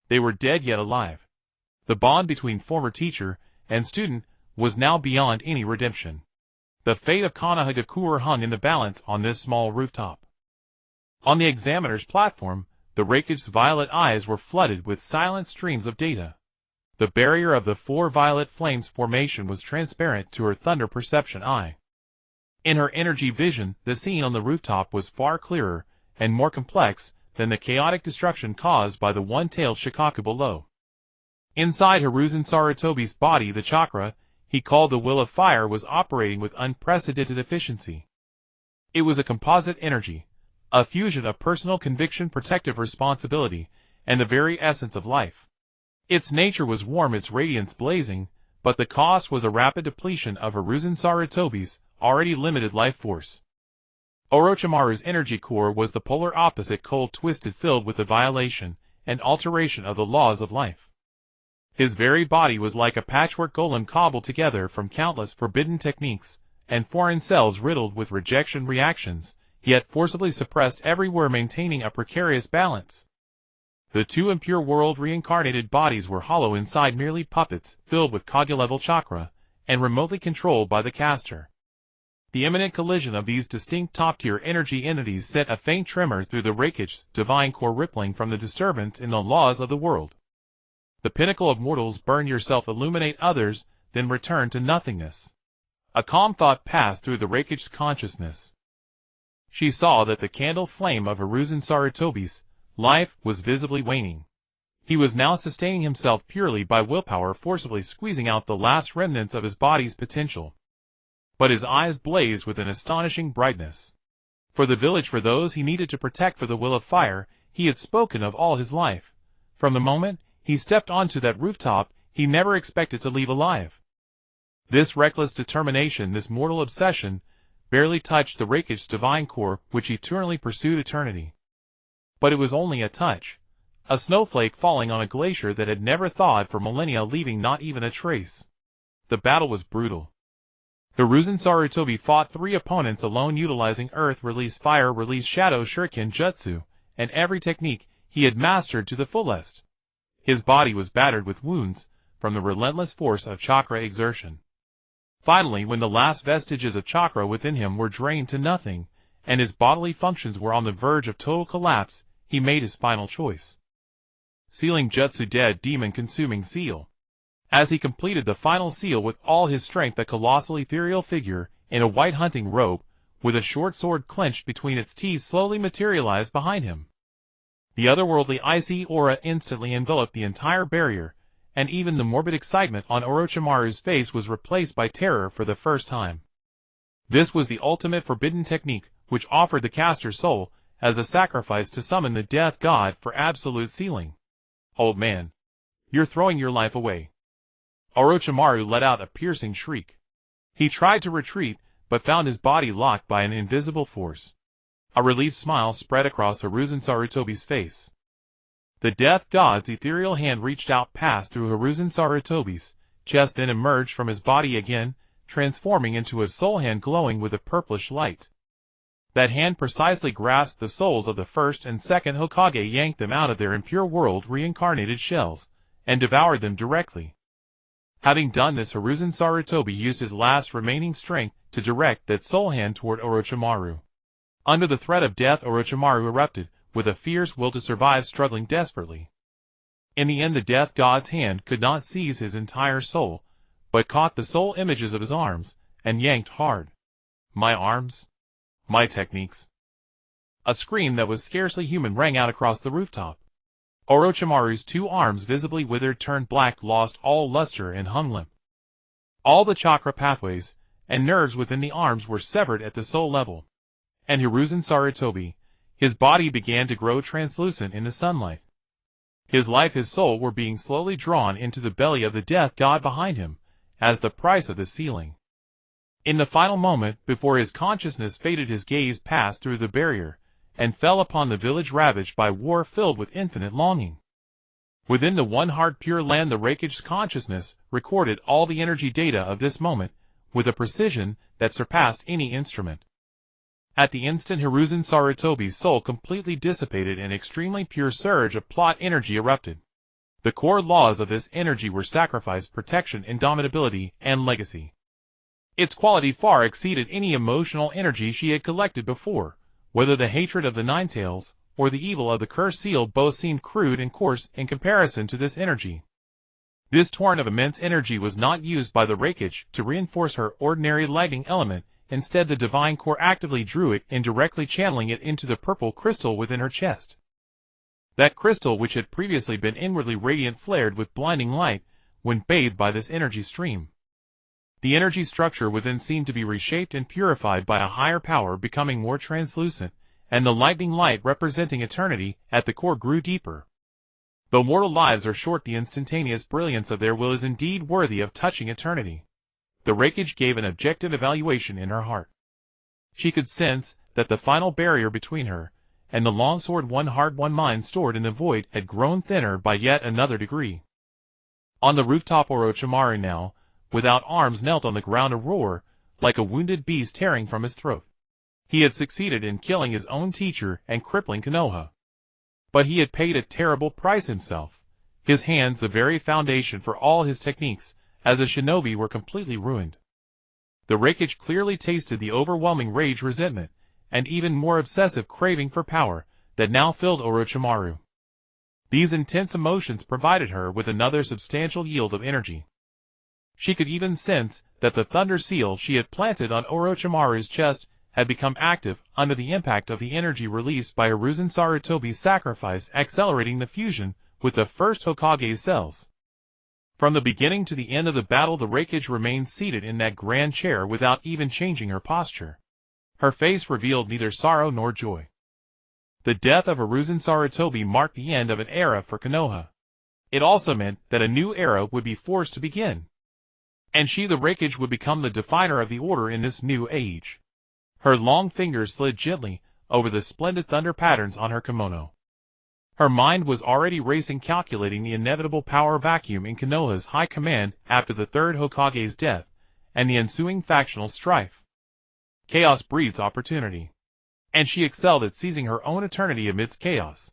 They were dead yet alive. The bond between former teacher and student was now beyond any redemption. The fate of Konohagakure hung in the balance on this small rooftop. On the examiner's platform, the Raikish's violet eyes were flooded with silent streams of data. The barrier of the four violet flames formation was transparent to her thunder perception eye. In her energy vision, the scene on the rooftop was far clearer and more complex than the chaotic destruction caused by the one-tailed Shikaku below. Inside Hiruzen Sarutobi's body, the chakra he called the Will of Fire was operating with unprecedented efficiency. It was a composite energy, a fusion of personal conviction, protective responsibility, and the very essence of life. Its nature was warm, its radiance blazing, but the cost was a rapid depletion of Hiruzen Sarutobi's already limited life force. Orochimaru's energy core was the polar opposite, cold, twisted, filled with the violation and alteration of the laws of life. His very body was like a patchwork golem cobbled together from countless forbidden techniques and foreign cells riddled with rejection reactions, yet forcibly suppressed everywhere, maintaining a precarious balance. The two impure world reincarnated bodies were hollow inside, merely puppets filled with Kage-level chakra and remotely controlled by the caster. The imminent collision of these distinct top-tier energy entities sent a faint tremor through the Raikish's divine core, rippling from the disturbance in the laws of the world. The pinnacle of mortals: burn yourself, illuminate others, then return to nothingness. A calm thought passed through the Raikish's consciousness. She saw that the candle flame of Hiruzen Sarutobi's life was visibly waning. He was now sustaining himself purely by willpower, forcibly squeezing out the last remnants of his body's potential. But his eyes blazed with an astonishing brightness. For the village, for those he needed to protect, for the Will of Fire he had spoken of all his life. From the moment he stepped onto that rooftop, he never expected to leave alive. This reckless determination, this mortal obsession, barely touched the Raikish's divine core, which eternally pursued eternity. But it was only a touch, a snowflake falling on a glacier that had never thawed for millennia, leaving not even a trace. The battle was brutal. Hiruzen Sarutobi fought three opponents alone, utilizing Earth Release, Fire Release, Shadow Shuriken Jutsu, and every technique he had mastered to the fullest. His body was battered with wounds from the relentless force of chakra exertion. Finally, when the last vestiges of chakra within him were drained to nothing, and his bodily functions were on the verge of total collapse, he made his final choice. Sealing Jutsu, Dead Demon Consuming Seal. As he completed the final seal with all his strength, a colossal ethereal figure in a white hunting robe, with a short sword clenched between its teeth, slowly materialized behind him. The otherworldly icy aura instantly enveloped the entire barrier, and even the morbid excitement on Orochimaru's face was replaced by terror for the first time. This was the ultimate forbidden technique, which offered the caster's soul as a sacrifice to summon the death god for absolute sealing. Old man, you're throwing your life away. Orochimaru let out a piercing shriek. He tried to retreat, but found his body locked by an invisible force. A relieved smile spread across Hiruzen Sarutobi's face. The death god's ethereal hand reached out past through Hiruzen Sarutobi's chest, then emerged from his body again, transforming into a soul hand glowing with a purplish light. That hand precisely grasped the souls of the first and second Hokage, yanked them out of their impure world reincarnated shells, and devoured them directly. Having done this, Hiruzen Sarutobi used his last remaining strength to direct that soul hand toward Orochimaru. Under the threat of death, Orochimaru erupted, with a fierce will to survive, struggling desperately. In the end, the death god's hand could not seize his entire soul, but caught the soul images of his arms, and yanked hard. My arms? My techniques? A scream that was scarcely human rang out across the rooftop. Orochimaru's two arms, visibly withered, turned black, lost all luster, and hung limp. All the chakra pathways and nerves within the arms were severed at the soul level. And Hiruzen Sarutobi, his body began to grow translucent in the sunlight. His life, his soul, were being slowly drawn into the belly of the death god behind him, as the price of the sealing. In the final moment, before his consciousness faded, his gaze passed through the barrier, and fell upon the village ravaged by war, filled with infinite longing. Within the one heart pure land, the Raikish's consciousness recorded all the energy data of this moment, with a precision that surpassed any instrument. At the instant Hiruzen Sarutobi's soul completely dissipated, an extremely pure surge of plot energy erupted. The core laws of this energy were sacrifice, protection, indomitability, and legacy. Its quality far exceeded any emotional energy she had collected before, whether the hatred of the Ninetales, or the evil of the cursed seal both seemed crude and coarse in comparison to this energy. This torrent of immense energy was not used by the Raikage to reinforce her ordinary lightning element. Instead, the divine core actively drew it in, directly channeling it into the purple crystal within her chest. That crystal, which had previously been inwardly radiant, flared with blinding light when bathed by this energy stream. The energy structure within seemed to be reshaped and purified by a higher power, becoming more translucent, and the lightning light representing eternity at the core grew deeper. Though mortal lives are short, the instantaneous brilliance of their will is indeed worthy of touching eternity. The Raikage gave an objective evaluation in her heart. She could sense that the final barrier between her and the longsword, one heart, one mind stored in the void, had grown thinner by yet another degree. On the rooftop, Orochimaru now, without arms, knelt on the ground, a roar like a wounded beast tearing from his throat. He had succeeded in killing his own teacher and crippling Konoha. But he had paid a terrible price himself. His hands, the very foundation for all his techniques as a shinobi, were completely ruined. The Raikage clearly tasted the overwhelming rage, resentment, and even more obsessive craving for power that now filled Orochimaru. These intense emotions provided her with another substantial yield of energy. She could even sense that the thunder seal she had planted on Orochimaru's chest had become active under the impact of the energy released by Hiruzen Sarutobi's sacrifice, accelerating the fusion with the first Hokage's cells. From the beginning to the end of the battle, the Raikage remained seated in that grand chair without even changing her posture. Her face revealed neither sorrow nor joy. The death of Hiruzen Sarutobi marked the end of an era for Konoha. It also meant that a new era would be forced to begin. And she, the Raikage, would become the definer of the order in this new age. Her long fingers slid gently over the splendid thunder patterns on her kimono. Her mind was already racing, calculating the inevitable power vacuum in Konoha's high command after the third Hokage's death, and the ensuing factional strife. Chaos breeds opportunity. And she excelled at seizing her own eternity amidst chaos.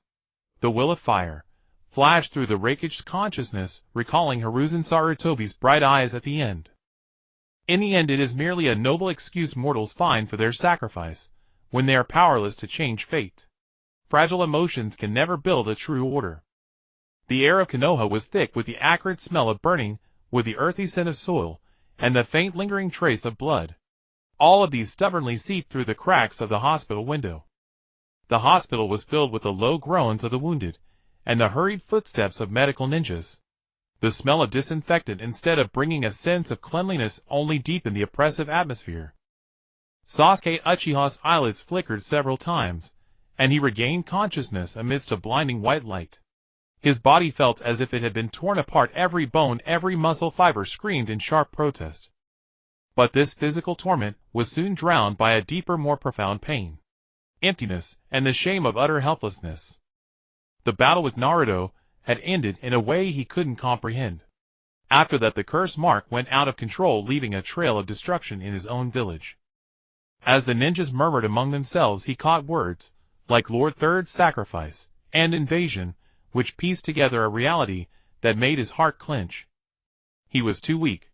The will of fire flashed through the Raikage's consciousness, recalling Hiruzen Sarutobi's bright eyes at the end. In the end, it is merely a noble excuse mortals find for their sacrifice, when they are powerless to change fate. Fragile emotions can never build a true order. The air of Konoha was thick with the acrid smell of burning, with the earthy scent of soil, and the faint lingering trace of blood. All of these stubbornly seeped through the cracks of the hospital window. The hospital was filled with the low groans of the wounded, and the hurried footsteps of medical ninjas. The smell of disinfectant, instead of bringing a sense of cleanliness, only deepened the oppressive atmosphere. Sasuke Uchiha's eyelids flickered several times, and he regained consciousness amidst a blinding white light. His body felt as if it had been torn apart, every bone, every muscle fiber screamed in sharp protest. But this physical torment was soon drowned by a deeper, more profound pain, emptiness, and the shame of utter helplessness. The battle with Naruto had ended in a way he couldn't comprehend. After that, the curse mark went out of control, leaving a trail of destruction in his own village. As the ninjas murmured among themselves, he caught words like Lord Third's sacrifice and invasion, which pieced together a reality that made his heart clench. He was too weak.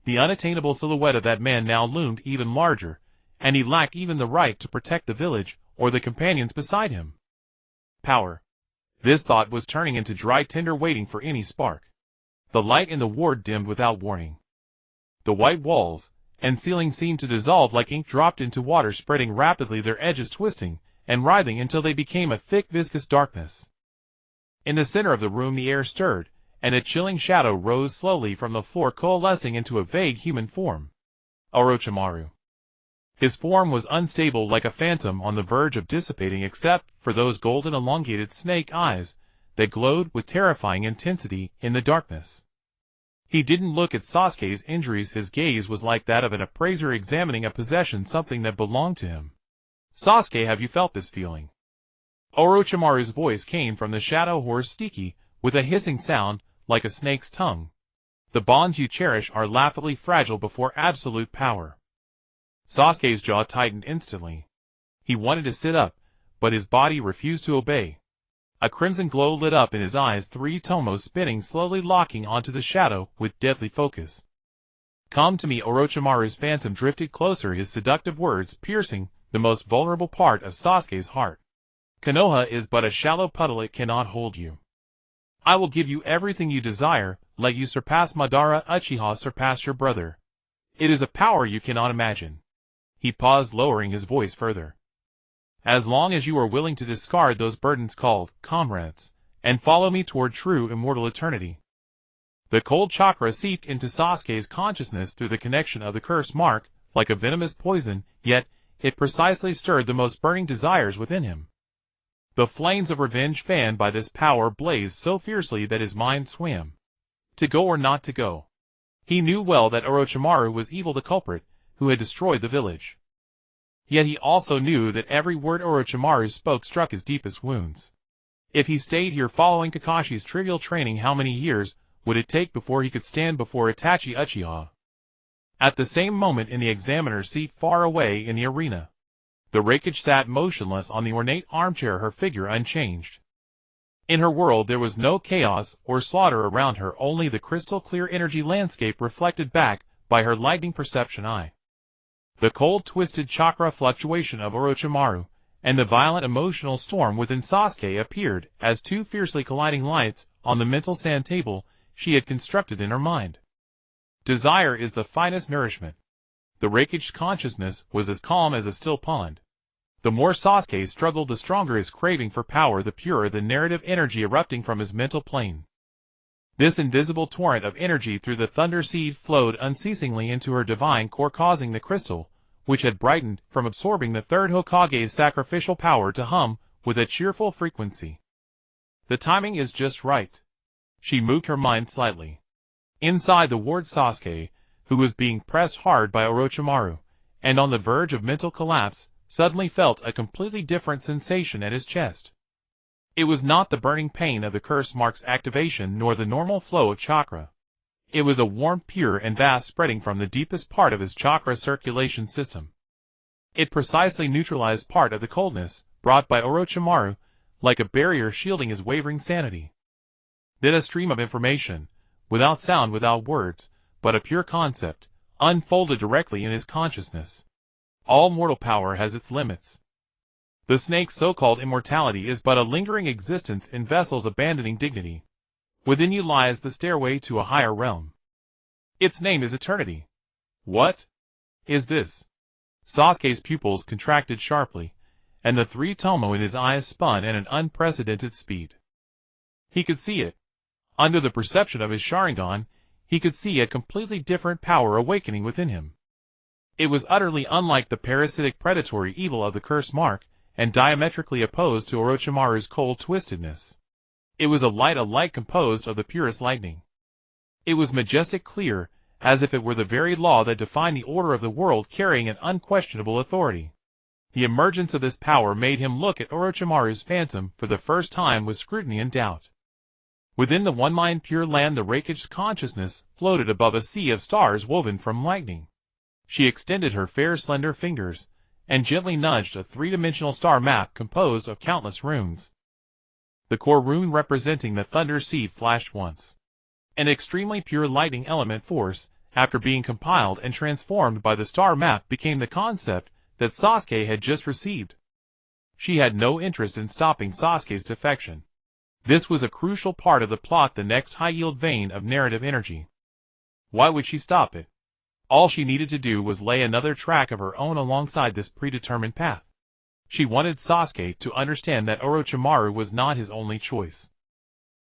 The unattainable silhouette of that man now loomed even larger, and he lacked even the right to protect the village or the companions beside him. Power. This thought was turning into dry tinder, waiting for any spark. The light in the ward dimmed without warning. The white walls and ceiling seemed to dissolve like ink dropped into water, spreading rapidly, their edges twisting and writhing until they became a thick, viscous darkness. In the center of the room, the air stirred, and a chilling shadow rose slowly from the floor, coalescing into a vague human form. Orochimaru. His form was unstable, like a phantom on the verge of dissipating, except for those golden, elongated snake eyes that glowed with terrifying intensity in the darkness. He didn't look at Sasuke's injuries. His gaze was like that of an appraiser examining a possession, something that belonged to him. Sasuke, have you felt this feeling? Orochimaru's voice came from the shadow, hoarse, sticky, with a hissing sound like a snake's tongue. The bonds you cherish are laughably fragile before absolute power. Sasuke's jaw tightened instantly. He wanted to sit up, but his body refused to obey. A crimson glow lit up in his eyes, 3 tomos spinning slowly, locking onto the shadow with deadly focus. "Come to me." Orochimaru's phantom drifted closer, his seductive words piercing the most vulnerable part of Sasuke's heart. "Konoha is but a shallow puddle, it cannot hold you. I will give you everything you desire, let you surpass Madara Uchiha, surpass your brother. It is a power you cannot imagine." He paused, lowering his voice further. "As long as you are willing to discard those burdens called comrades, and follow me toward true immortal eternity." The cold chakra seeped into Sasuke's consciousness through the connection of the curse mark, like a venomous poison, yet it precisely stirred the most burning desires within him. The flames of revenge fanned by this power blazed so fiercely that his mind swam. To go or not to go? He knew well that Orochimaru was evil, the culprit, who had destroyed the village. Yet he also knew that every word Orochimaru spoke struck his deepest wounds. If he stayed here following Kakashi's trivial training, how many years would it take before he could stand before Itachi Uchiha? At the same moment, in the examiner's seat far away in the arena, the Raikage sat motionless on the ornate armchair, her figure unchanged. In her world there was no chaos or slaughter around her, only the crystal-clear energy landscape reflected back by her lightning perception eye. The cold, twisted chakra fluctuation of Orochimaru and the violent emotional storm within Sasuke appeared as 2 fiercely colliding lights on the mental sand table she had constructed in her mind. Desire is the finest nourishment. The Raikage's consciousness was as calm as a still pond. The more Sasuke struggled, the stronger his craving for power, the purer the narrative energy erupting from his mental plane. This invisible torrent of energy through the thunder seed flowed unceasingly into her divine core, causing the crystal, which had brightened from absorbing the 3rd Hokage's sacrificial power, to hum with a cheerful frequency. The timing is just right. She moved her mind slightly. Inside the ward, Sasuke, who was being pressed hard by Orochimaru, and on the verge of mental collapse, suddenly felt a completely different sensation at his chest. It was not the burning pain of the curse mark's activation, nor the normal flow of chakra. It was a warmth, pure and vast, spreading from the deepest part of his chakra circulation system. It precisely neutralized part of the coldness brought by Orochimaru, like a barrier shielding his wavering sanity. Then a stream of information, without sound, without words, but a pure concept, unfolded directly in his consciousness. All mortal power has its limits. The snake's so-called immortality is but a lingering existence in vessels abandoning dignity. Within you lies the stairway to a higher realm. Its name is eternity. What is this? Sasuke's pupils contracted sharply, and the 3 tomo in his eyes spun at an unprecedented speed. He could see it. Under the perception of his Sharingan, he could see a completely different power awakening within him. It was utterly unlike the parasitic predatory evil of the curse mark, and diametrically opposed to Orochimaru's cold twistedness. It was a light composed of the purest lightning. It was majestic, clear, as if it were the very law that defined the order of the world, carrying an unquestionable authority. The emergence of this power made him look at Orochimaru's phantom for the first time with scrutiny and doubt. Within the one-mind pure land, the Raikage's consciousness floated above a sea of stars woven from lightning. She extended her fair slender fingers, and gently nudged a 3-dimensional star map composed of countless runes. The core rune representing the thunder seed flashed once. An extremely pure lightning element force, after being compiled and transformed by the star map, became the concept that Sasuke had just received. She had no interest in stopping Sasuke's defection. This was a crucial part of the plot, the next high-yield vein of narrative energy. Why would she stop it? All she needed to do was lay another track of her own alongside this predetermined path. She wanted Sasuke to understand that Orochimaru was not his only choice.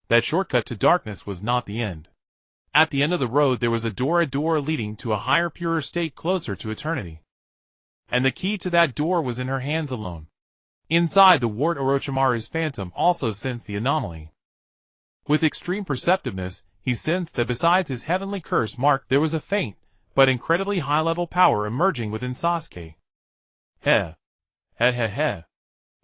That shortcut to darkness was not the end. At the end of the road there was a door leading to a higher, purer state, closer to eternity. And the key to that door was in her hands alone. Inside the ward, Orochimaru's phantom also sensed the anomaly. With extreme perceptiveness, he sensed that besides his heavenly curse mark there was a faint, but incredibly high-level power emerging within Sasuke. Heh. Heh heh heh.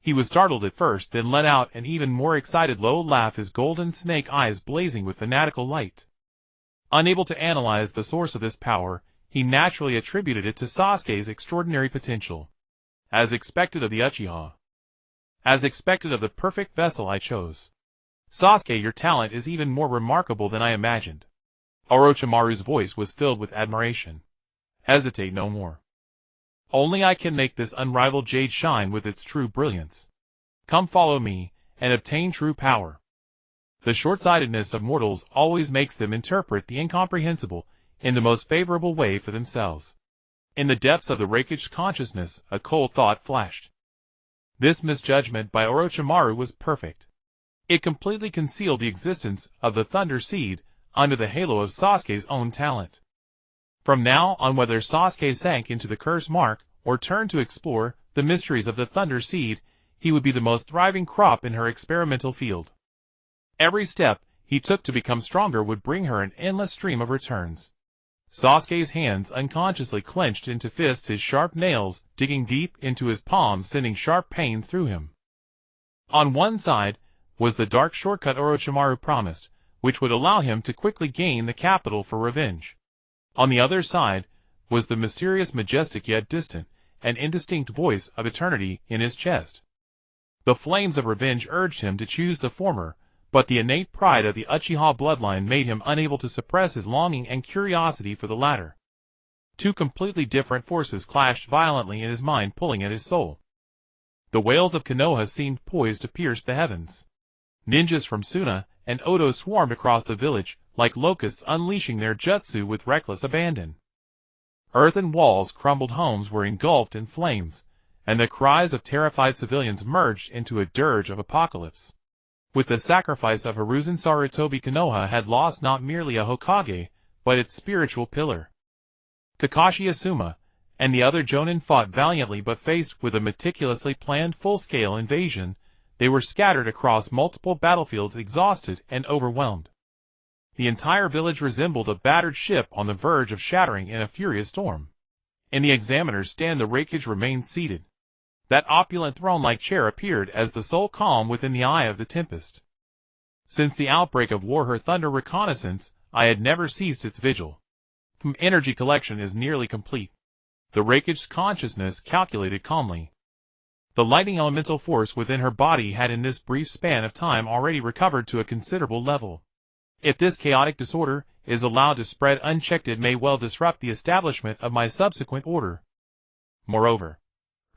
He was startled at first, then let out an even more excited low laugh, his golden snake eyes blazing with fanatical light. Unable to analyze the source of this power, he naturally attributed it to Sasuke's extraordinary potential. As expected of the Uchiha. As expected of the perfect vessel I chose. Sasuke, your talent is even more remarkable than I imagined. Orochimaru's voice was filled with admiration. Hesitate no more. Only I can make this unrivaled jade shine with its true brilliance. Come follow me, and obtain true power. The short-sightedness of mortals always makes them interpret the incomprehensible in the most favorable way for themselves. In the depths of the Raikage consciousness, a cold thought flashed. This misjudgment by Orochimaru was perfect. It completely concealed the existence of the Thunder Seed under the halo of Sasuke's own talent. From now on, whether Sasuke sank into the curse mark or turned to explore the mysteries of the Thunder Seed, he would be the most thriving crop in her experimental field. Every step he took to become stronger would bring her an endless stream of returns. Sasuke's hands unconsciously clenched into fists, his sharp nails digging deep into his palms, sending sharp pains through him. On one side was the dark shortcut Orochimaru promised, which would allow him to quickly gain the capital for revenge. On the other side was the mysterious, majestic yet distant and indistinct voice of eternity in his chest. The flames of revenge urged him to choose the former, but the innate pride of the Uchiha bloodline made him unable to suppress his longing and curiosity for the latter. Two completely different forces clashed violently in his mind, pulling at his soul. The wails of Konoha seemed poised to pierce the heavens. Ninjas from Suna and Odo swarmed across the village, like locusts unleashing their jutsu with reckless abandon. Earthen walls crumbled, homes were engulfed in flames, and the cries of terrified civilians merged into a dirge of apocalypse. With the sacrifice of Hiruzen, Sarutobi Konoha had lost not merely a Hokage, but its spiritual pillar. Kakashi, Asuma, and the other Jonin fought valiantly, but faced with a meticulously planned full-scale invasion, they were scattered across multiple battlefields, exhausted and overwhelmed. The entire village resembled a battered ship on the verge of shattering in a furious storm. In the examiner's stand the Raikage remained seated. That opulent throne-like chair appeared as the sole calm within the eye of the tempest. Since the outbreak of war, her thunder reconnaissance, I had never ceased its vigil. Energy collection is nearly complete. The Raikage's consciousness calculated calmly. The lightning elemental force within her body had in this brief span of time already recovered to a considerable level. If this chaotic disorder is allowed to spread unchecked, it may well disrupt the establishment of my subsequent order. Moreover,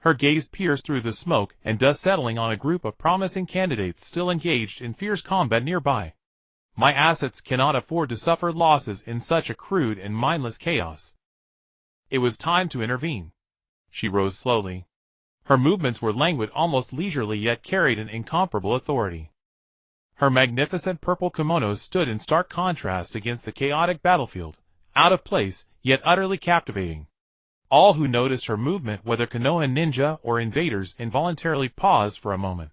her gaze pierced through the smoke and dust, settling on a group of promising candidates still engaged in fierce combat nearby. My assets cannot afford to suffer losses in such a crude and mindless chaos. It was time to intervene. She rose slowly. Her movements were languid, almost leisurely, yet carried an incomparable authority. Her magnificent purple kimono stood in stark contrast against the chaotic battlefield, out of place, yet utterly captivating. All who noticed her movement, whether Konoha ninja or invaders, involuntarily paused for a moment.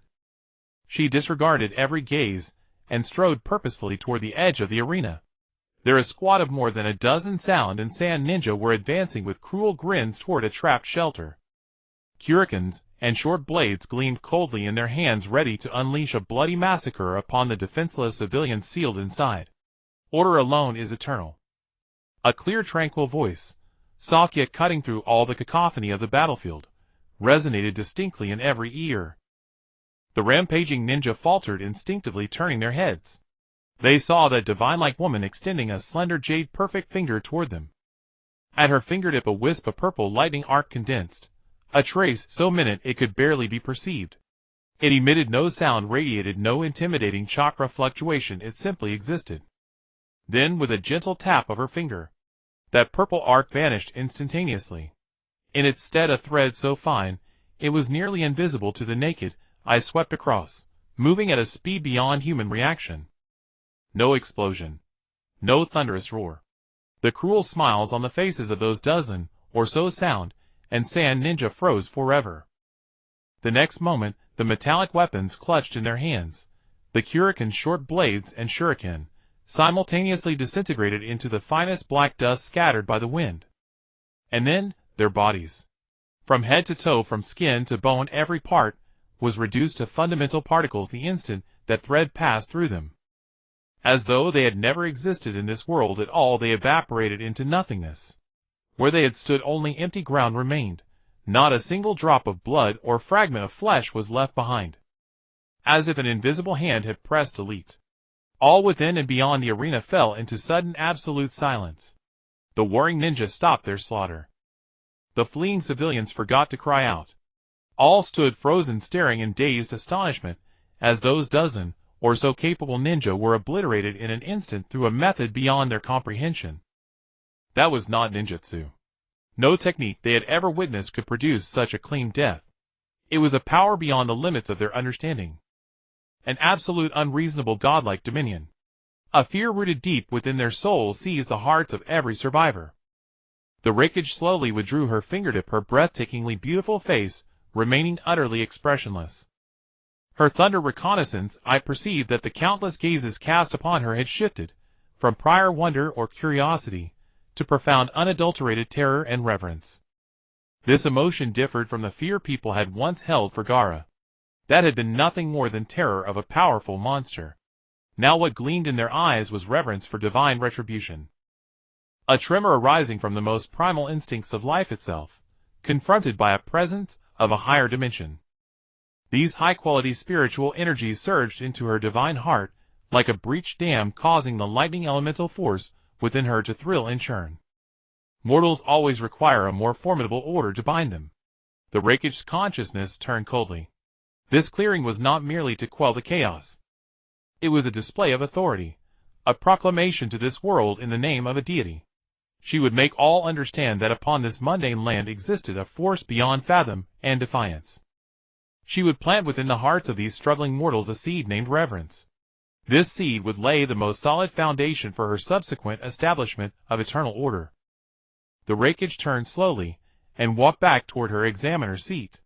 She disregarded every gaze and strode purposefully toward the edge of the arena. There a squad of more than a dozen sound and sand ninja were advancing with cruel grins toward a trapped shelter. Shurikens and short blades gleamed coldly in their hands, ready to unleash a bloody massacre upon the defenseless civilians sealed inside. Order alone is eternal. A clear, tranquil voice, soft yet cutting through all the cacophony of the battlefield, resonated distinctly in every ear. The rampaging ninja faltered, instinctively turning their heads. They saw that divine-like woman extending a slender jade-perfect finger toward them. At her fingertip a wisp of purple lightning arc condensed, a trace so minute it could barely be perceived. It emitted no sound, radiated no intimidating chakra fluctuation, it simply existed. Then, with a gentle tap of her finger, that purple arc vanished instantaneously. In its stead a thread so fine, it was nearly invisible to the naked eye swept across, moving at a speed beyond human reaction. No explosion. No thunderous roar. The cruel smiles on the faces of those dozen or so sound and sand ninja froze forever. The next moment, the metallic weapons clutched in their hands, the Shuriken's short blades and shuriken, simultaneously disintegrated into the finest black dust scattered by the wind. And then, their bodies. From head to toe, from skin to bone, every part was reduced to fundamental particles the instant that thread passed through them. As though they had never existed in this world at all, they evaporated into nothingness. Where they had stood, only empty ground remained. Not a single drop of blood or fragment of flesh was left behind. As if an invisible hand had pressed delete. All within and beyond the arena fell into sudden absolute silence. The warring ninja stopped their slaughter. The fleeing civilians forgot to cry out. All stood frozen, staring in dazed astonishment, as those dozen or so capable ninja were obliterated in an instant through a method beyond their comprehension. That was not ninjutsu. No technique they had ever witnessed could produce such a clean death. It was a power beyond the limits of their understanding. An absolute unreasonable godlike dominion. A fear rooted deep within their souls seized the hearts of every survivor. The Raikage slowly withdrew her fingertip, her breathtakingly beautiful face remaining utterly expressionless. Her thunder reconnaissance, I perceived that the countless gazes cast upon her had shifted, from prior wonder or curiosity, to profound unadulterated terror and reverence. This emotion differed from the fear people had once held for Gaara. That had been nothing more than terror of a powerful monster. Now what gleamed in their eyes was reverence for divine retribution. A tremor arising from the most primal instincts of life itself, confronted by a presence of a higher dimension. These high-quality spiritual energies surged into her divine heart, like a breached dam, causing the lightning elemental force within her to thrill and churn. Mortals always require a more formidable order to bind them. The Raikage's consciousness turned coldly. This clearing was not merely to quell the chaos. It was a display of authority, a proclamation to this world in the name of a deity. She would make all understand that upon this mundane land existed a force beyond fathom and defiance. She would plant within the hearts of these struggling mortals a seed named reverence. This seed would lay the most solid foundation for her subsequent establishment of eternal order. The Raikage turned slowly, and walked back toward her examiner's seat.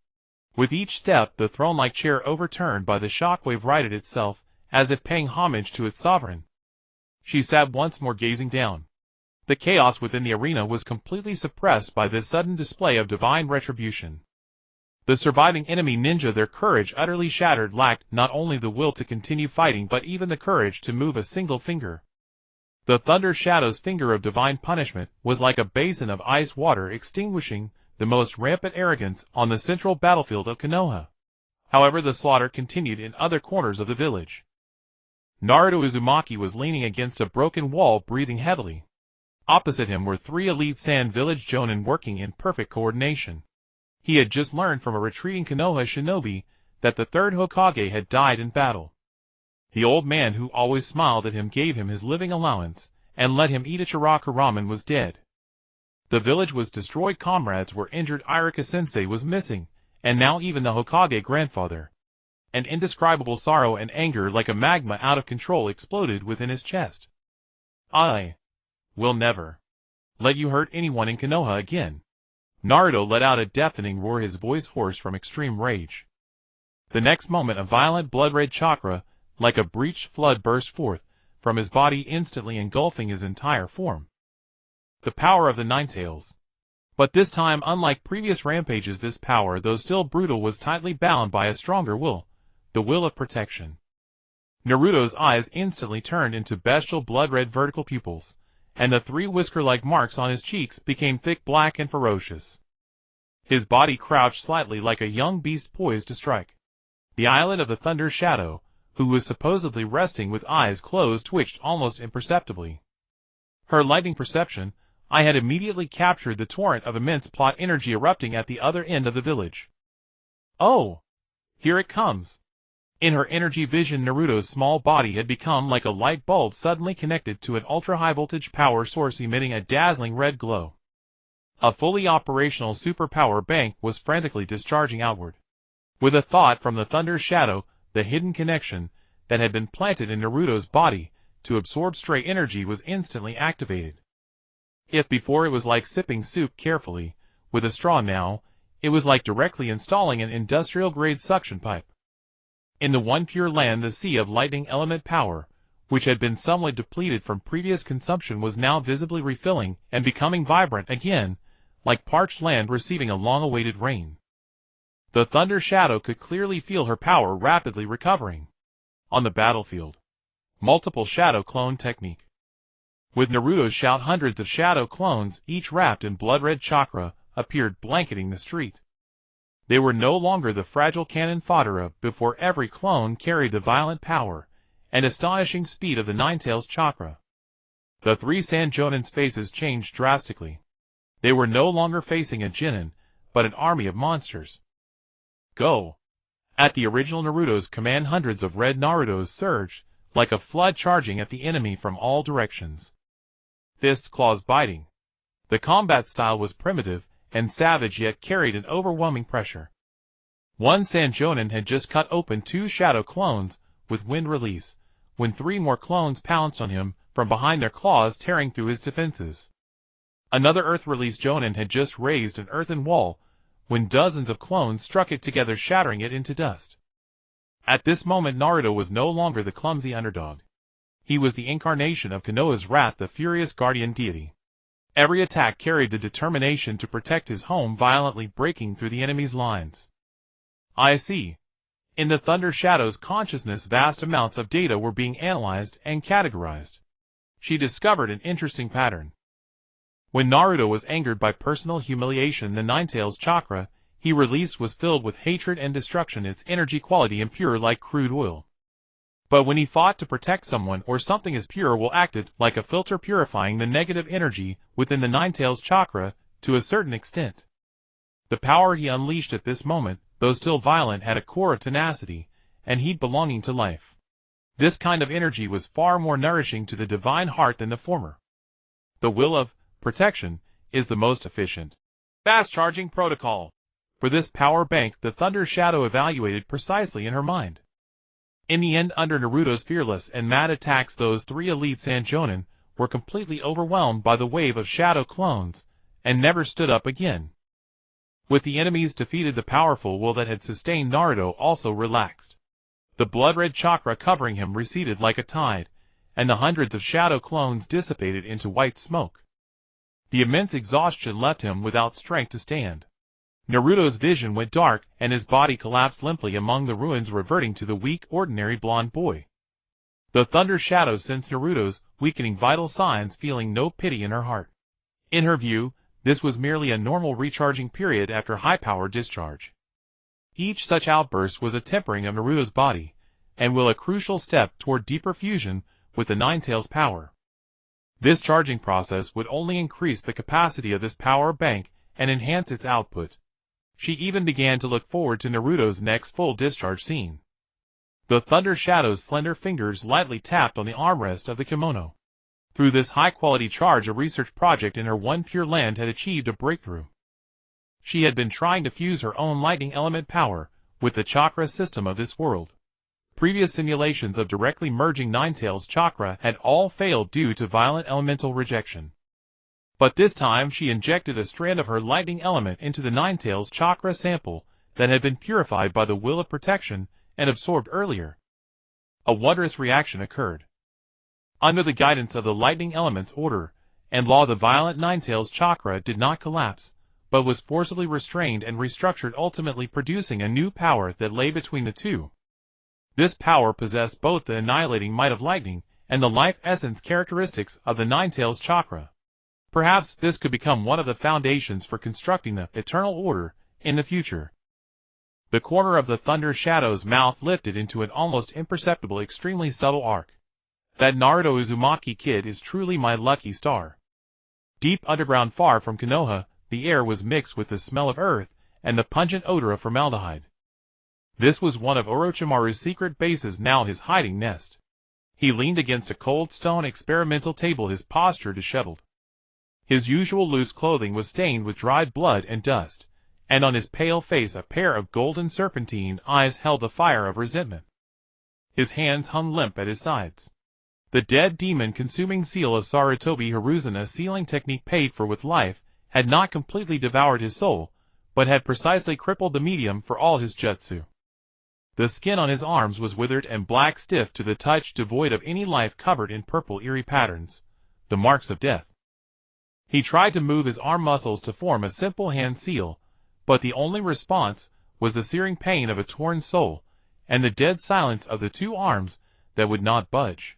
With each step the throne-like chair overturned by the shockwave righted itself, as if paying homage to its sovereign. She sat once more gazing down. The chaos within the arena was completely suppressed by this sudden display of divine retribution. The surviving enemy ninja, their courage utterly shattered, lacked not only the will to continue fighting but even the courage to move a single finger. The Thunder Shadow's finger of divine punishment was like a basin of ice water extinguishing the most rampant arrogance on the central battlefield of Konoha. However, the slaughter continued in other corners of the village. Naruto Uzumaki was leaning against a broken wall, breathing heavily. Opposite him were 3 elite Sand Village Jonin working in perfect coordination. He had just learned from a retreating Konoha shinobi that the 3rd Hokage had died in battle. The old man who always smiled at him, gave him his living allowance, and let him eat a chiraku ramen, was dead. The village was destroyed, comrades were injured, Irika-sensei was missing, and now even the Hokage grandfather. An indescribable sorrow and anger like a magma out of control exploded within his chest. I will never let you hurt anyone in Konoha again. Naruto let out a deafening roar, his voice hoarse from extreme rage. The next moment a violent blood-red chakra, like a breached flood, burst forth from his body, instantly engulfing his entire form. The power of the Ninetales. But this time, unlike previous rampages, this power, though still brutal, was tightly bound by a stronger will, the will of protection. Naruto's eyes instantly turned into bestial blood-red vertical pupils, and the 3 whisker-like marks on his cheeks became thick, black, and ferocious. His body crouched slightly like a young beast poised to strike. The eyelid of the Thunder Shadow, who was supposedly resting with eyes closed, twitched almost imperceptibly. Her lightning perception, I had immediately captured the torrent of immense plot energy erupting at the other end of the village. Oh! Here it comes! In her energy vision, Naruto's small body had become like a light bulb suddenly connected to an ultra-high-voltage power source emitting a dazzling red glow. A fully operational superpower bank was frantically discharging outward. With a thought from the Thunder Shadow, the hidden connection that had been planted in Naruto's body to absorb stray energy was instantly activated. If before it was like sipping soup carefully with a straw, now it was like directly installing an industrial-grade suction pipe. In the one pure land, the sea of lightning element power, which had been somewhat depleted from previous consumption, was now visibly refilling and becoming vibrant again, like parched land receiving a long-awaited rain. The Thunder Shadow could clearly feel her power rapidly recovering. On the battlefield, Multiple shadow clone technique. With Naruto's shout, hundreds of shadow clones, each wrapped in blood-red chakra, appeared blanketing the street. They were no longer the fragile cannon fodder of before. Every clone carried the violent power and astonishing speed of the Ninetales chakra. The three Sanjonins' faces changed drastically. They were no longer facing a Genin, but an army of monsters. Go! At the original Naruto's command, hundreds of red Narutos surged, like a flood, charging at the enemy from all directions. Fists, claws biting. The combat style was primitive and savage, yet carried an overwhelming pressure. One Sanjonin had just cut open two shadow clones with wind release, when three more clones pounced on him from behind, their claws tearing through his defenses. Another earth release Jonin had just raised an earthen wall, when dozens of clones struck it together, shattering it into dust. At this moment, Naruto was no longer the clumsy underdog. He was the incarnation of Konoha's wrath, the furious guardian deity. Every attack carried the determination to protect his home, violently breaking through the enemy's lines. I see. In the Thunder Shadow's consciousness, vast amounts of data were being analyzed and categorized. She discovered an interesting pattern. When Naruto was angered by personal humiliation, the Ninetales chakra he released was filled with hatred and destruction, its energy quality impure like crude oil. But when he fought to protect someone or something, as pure will acted like a filter, purifying the negative energy within the Ninetales chakra to a certain extent. The power he unleashed at this moment, though still violent, had a core of tenacity and heat belonging to life. This kind of energy was far more nourishing to the divine heart than the former. The will of protection is the most efficient, fast-charging protocol. For this power bank, the Thunder Shadow evaluated precisely in her mind. In the end, under Naruto's fearless and mad attacks, those three elite Sanjonin were completely overwhelmed by the wave of shadow clones, and never stood up again. With the enemies defeated, the powerful will that had sustained Naruto also relaxed. The blood-red chakra covering him receded like a tide, and the hundreds of shadow clones dissipated into white smoke. The immense exhaustion left him without strength to stand. Naruto's vision went dark, and his body collapsed limply among the ruins, reverting to the weak, ordinary blonde boy. The Thunder Shadow sensed Naruto's weakening vital signs, feeling no pity in her heart. In her view, this was merely a normal recharging period after high-power discharge. Each such outburst was a tempering of Naruto's body, and will a crucial step toward deeper fusion with the Ninetales power. This charging process would only increase the capacity of this power bank and enhance its output. She even began to look forward to Naruto's next full discharge scene. The Thunder Shadow's slender fingers lightly tapped on the armrest of the kimono. Through this high-quality charge, a research project in her one pure land had achieved a breakthrough. She had been trying to fuse her own lightning element power with the chakra system of this world. Previous simulations of directly merging Ninetales chakra had all failed due to violent elemental rejection. But this time she injected a strand of her lightning element into the Ninetales chakra sample that had been purified by the will of protection and absorbed earlier. A wondrous reaction occurred. Under the guidance of the lightning element's order and law, the violent Ninetales chakra did not collapse, but was forcibly restrained and restructured, ultimately producing a new power that lay between the two. This power possessed both the annihilating might of lightning and the life essence characteristics of the Ninetales chakra. Perhaps this could become one of the foundations for constructing the eternal order in the future. The corner of the Thunder Shadow's mouth lifted into an almost imperceptible, extremely subtle arc. That Naruto Uzumaki kid is truly my lucky star. Deep underground, far from Konoha, the air was mixed with the smell of earth and the pungent odor of formaldehyde. This was one of Orochimaru's secret bases, now his hiding nest. He leaned against a cold stone experimental table, his posture disheveled. His usual loose clothing was stained with dried blood and dust, and on his pale face a pair of golden serpentine eyes held the fire of resentment. His hands hung limp at his sides. The dead demon-consuming seal of Sarutobi Hiruzen, a sealing technique paid for with life, had not completely devoured his soul, but had precisely crippled the medium for all his jutsu. The skin on his arms was withered and black, stiff to the touch, devoid of any life, covered in purple eerie patterns, the marks of death. He tried to move his arm muscles to form a simple hand seal, but the only response was the searing pain of a torn soul, and the dead silence of the two arms that would not budge.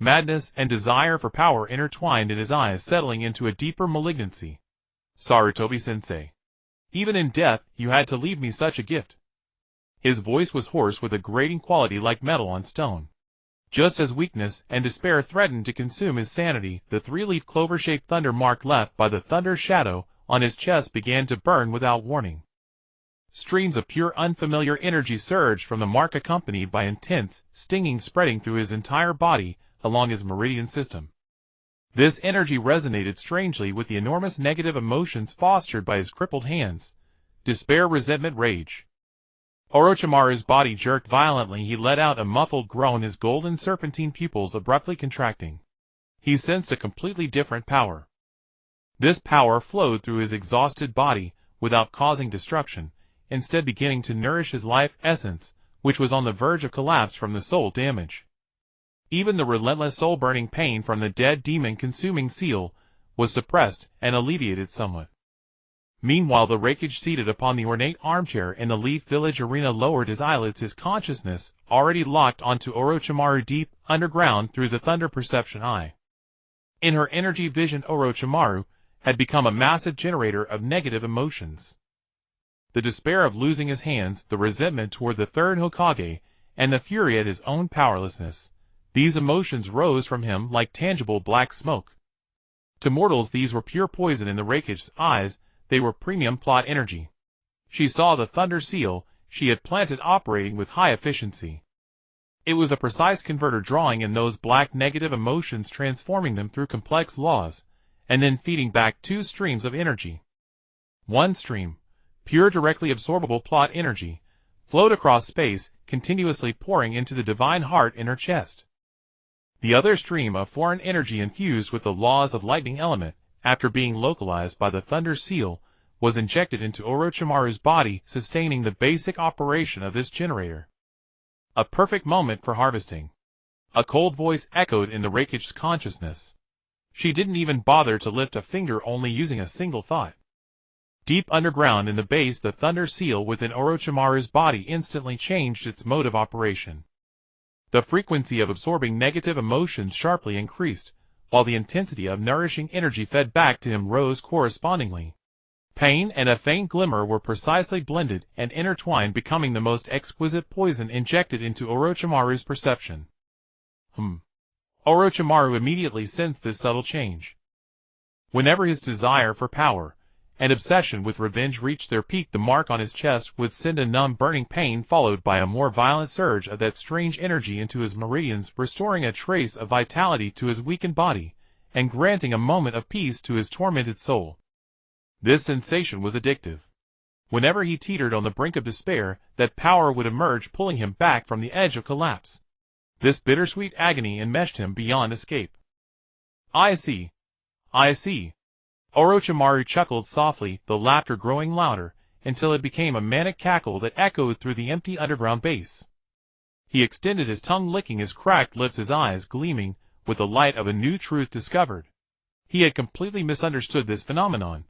Madness and desire for power intertwined in his eyes, settling into a deeper malignancy. Sarutobi-sensei. Even in death, you had to leave me such a gift. His voice was hoarse with a grating quality like metal on stone. Just as weakness and despair threatened to consume his sanity, the three-leaf clover-shaped thunder mark left by the thunder shadow on his chest began to burn without warning. Streams of pure unfamiliar energy surged from the mark, accompanied by intense, stinging spreading through his entire body along his meridian system. This energy resonated strangely with the enormous negative emotions fostered by his crippled hands: despair, resentment, rage. Orochimaru's body jerked violently. He let out a muffled groan, his golden serpentine pupils abruptly contracting. He sensed a completely different power. This power flowed through his exhausted body without causing destruction, instead beginning to nourish his life essence, which was on the verge of collapse from the soul damage. Even the relentless soul-burning pain from the dead demon-consuming seal was suppressed and alleviated somewhat. Meanwhile, the Raikage seated upon the ornate armchair in the Leaf Village arena lowered his eyelids, his consciousness already locked onto Orochimaru deep underground through the thunder perception eye. In her energy vision, Orochimaru had become a massive generator of negative emotions. The despair of losing his hands, the resentment toward the third Hokage, and the fury at his own powerlessness. These emotions rose from him like tangible black smoke. To mortals, these were pure poison. In the Raikage's eyes, they were premium plot energy. She saw the Thunder Seal she had planted operating with high efficiency. It was a precise converter, drawing in those black negative emotions, transforming them through complex laws, and then feeding back two streams of energy. One stream, pure directly absorbable plot energy, flowed across space, continuously pouring into the divine heart in her chest. The other stream of foreign energy, infused with the laws of lightning element, after being localized by the Thunder Seal, was injected into Orochimaru's body, sustaining the basic operation of this generator. A perfect moment for harvesting. A cold voice echoed in the Raikage's consciousness. She didn't even bother to lift a finger, only using a single thought. Deep underground in the base, the Thunder Seal within Orochimaru's body instantly changed its mode of operation. The frequency of absorbing negative emotions sharply increased, while the intensity of nourishing energy fed back to him rose correspondingly. Pain and a faint glimmer were precisely blended and intertwined, becoming the most exquisite poison injected into Orochimaru's perception. Orochimaru immediately sensed this subtle change. Whenever his desire for power and obsession with revenge reached their peak, the mark on his chest would send a numb burning pain, followed by a more violent surge of that strange energy into his meridians, restoring a trace of vitality to his weakened body, and granting a moment of peace to his tormented soul. This sensation was addictive. Whenever he teetered on the brink of despair, that power would emerge, pulling him back from the edge of collapse. This bittersweet agony enmeshed him beyond escape. I see. Orochimaru chuckled softly, the laughter growing louder, until it became a manic cackle that echoed through the empty underground base. He extended his tongue, licking his cracked lips, his eyes gleaming with the light of a new truth discovered. He had completely misunderstood this phenomenon.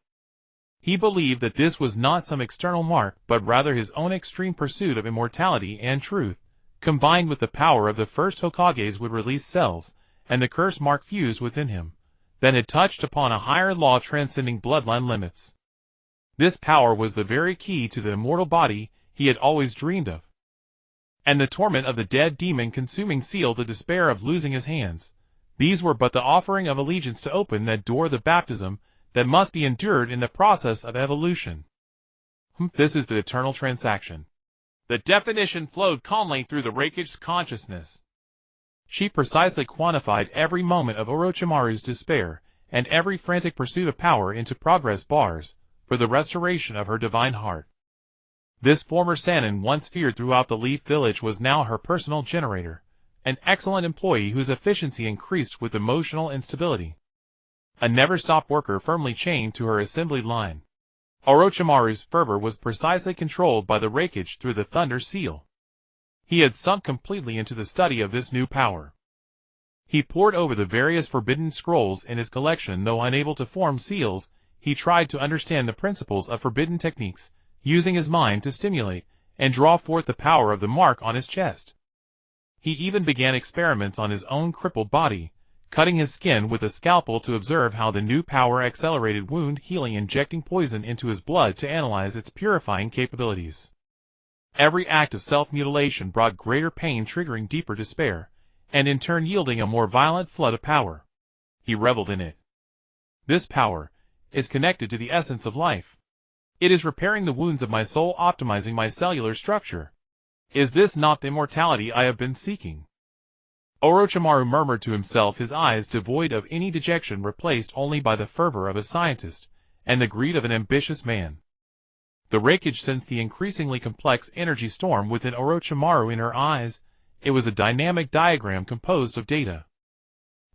He believed that this was not some external mark, but rather his own extreme pursuit of immortality and truth, combined with the power of the first Hokage's would release cells, and the curse mark fused within him, that had touched upon a higher law transcending bloodline limits. This power was the very key to the immortal body he had always dreamed of. And the torment of the dead demon-consuming seal, the despair of losing his hands, these were but the offering of allegiance to open that door, the baptism that must be endured in the process of evolution. This is the eternal transaction. The definition flowed calmly through the Raikage's consciousness. She precisely quantified every moment of Orochimaru's despair, and every frantic pursuit of power into progress bars, for the restoration of her divine heart. This former Sannin, once feared throughout the Leaf Village, was now her personal generator, an excellent employee whose efficiency increased with emotional instability. A never-stop worker firmly chained to her assembly line. Orochimaru's fervor was precisely controlled by the Raikage through the Thunder Seal. He had sunk completely into the study of this new power. He pored over the various forbidden scrolls in his collection. Though unable to form seals, he tried to understand the principles of forbidden techniques, using his mind to stimulate and draw forth the power of the mark on his chest. He even began experiments on his own crippled body, cutting his skin with a scalpel to observe how the new power accelerated wound healing, injecting poison into his blood to analyze its purifying capabilities. Every act of self-mutilation brought greater pain, triggering deeper despair, and in turn yielding a more violent flood of power. He reveled in it. This power is connected to the essence of life. It is repairing the wounds of my soul, optimizing my cellular structure. Is this not the immortality I have been seeking? Orochimaru murmured to himself, his eyes devoid of any dejection, replaced only by the fervor of a scientist and the greed of an ambitious man. The Raikage sensed the increasingly complex energy storm within Orochimaru in her eyes. It was a dynamic diagram composed of data.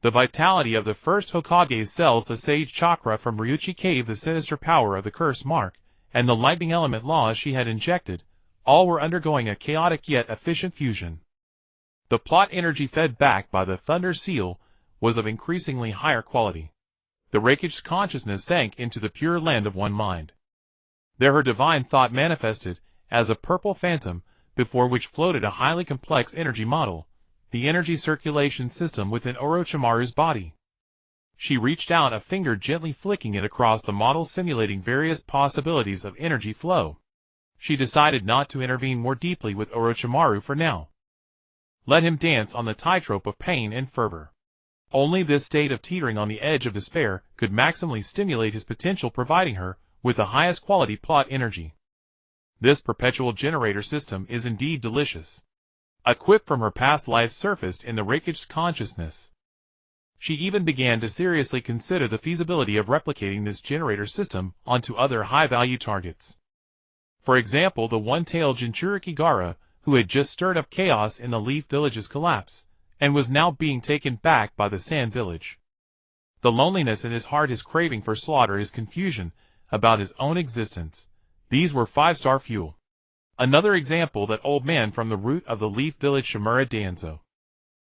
The vitality of the first Hokage's cells, the sage chakra from Ryuchi Cave, the sinister power of the curse mark, and the lightning element laws she had injected, all were undergoing a chaotic yet efficient fusion. The plot energy fed back by the Thunder Seal was of increasingly higher quality. The Raikage's consciousness sank into the pure land of one mind. There her divine thought manifested as a purple phantom, before which floated a highly complex energy model, the energy circulation system within Orochimaru's body. She reached out a finger, gently flicking it across the model, simulating various possibilities of energy flow. She decided not to intervene more deeply with Orochimaru for now. Let him dance on the tightrope of pain and fervor. Only this state of teetering on the edge of despair could maximally stimulate his potential, providing her with the highest quality plot energy. This perpetual generator system is indeed delicious. A quip from her past life surfaced in the Raikage's consciousness. She even began to seriously consider the feasibility of replicating this generator system onto other high-value targets. For example, the one-tailed Jinchuriki Gaara, who had just stirred up chaos in the Leaf Village's collapse, and was now being taken back by the Sand Village. The loneliness in his heart, his craving for slaughter, his confusion about his own existence, these were five-star fuel. Another example, that old man from the root of the Leaf Village, Shimura Danzo.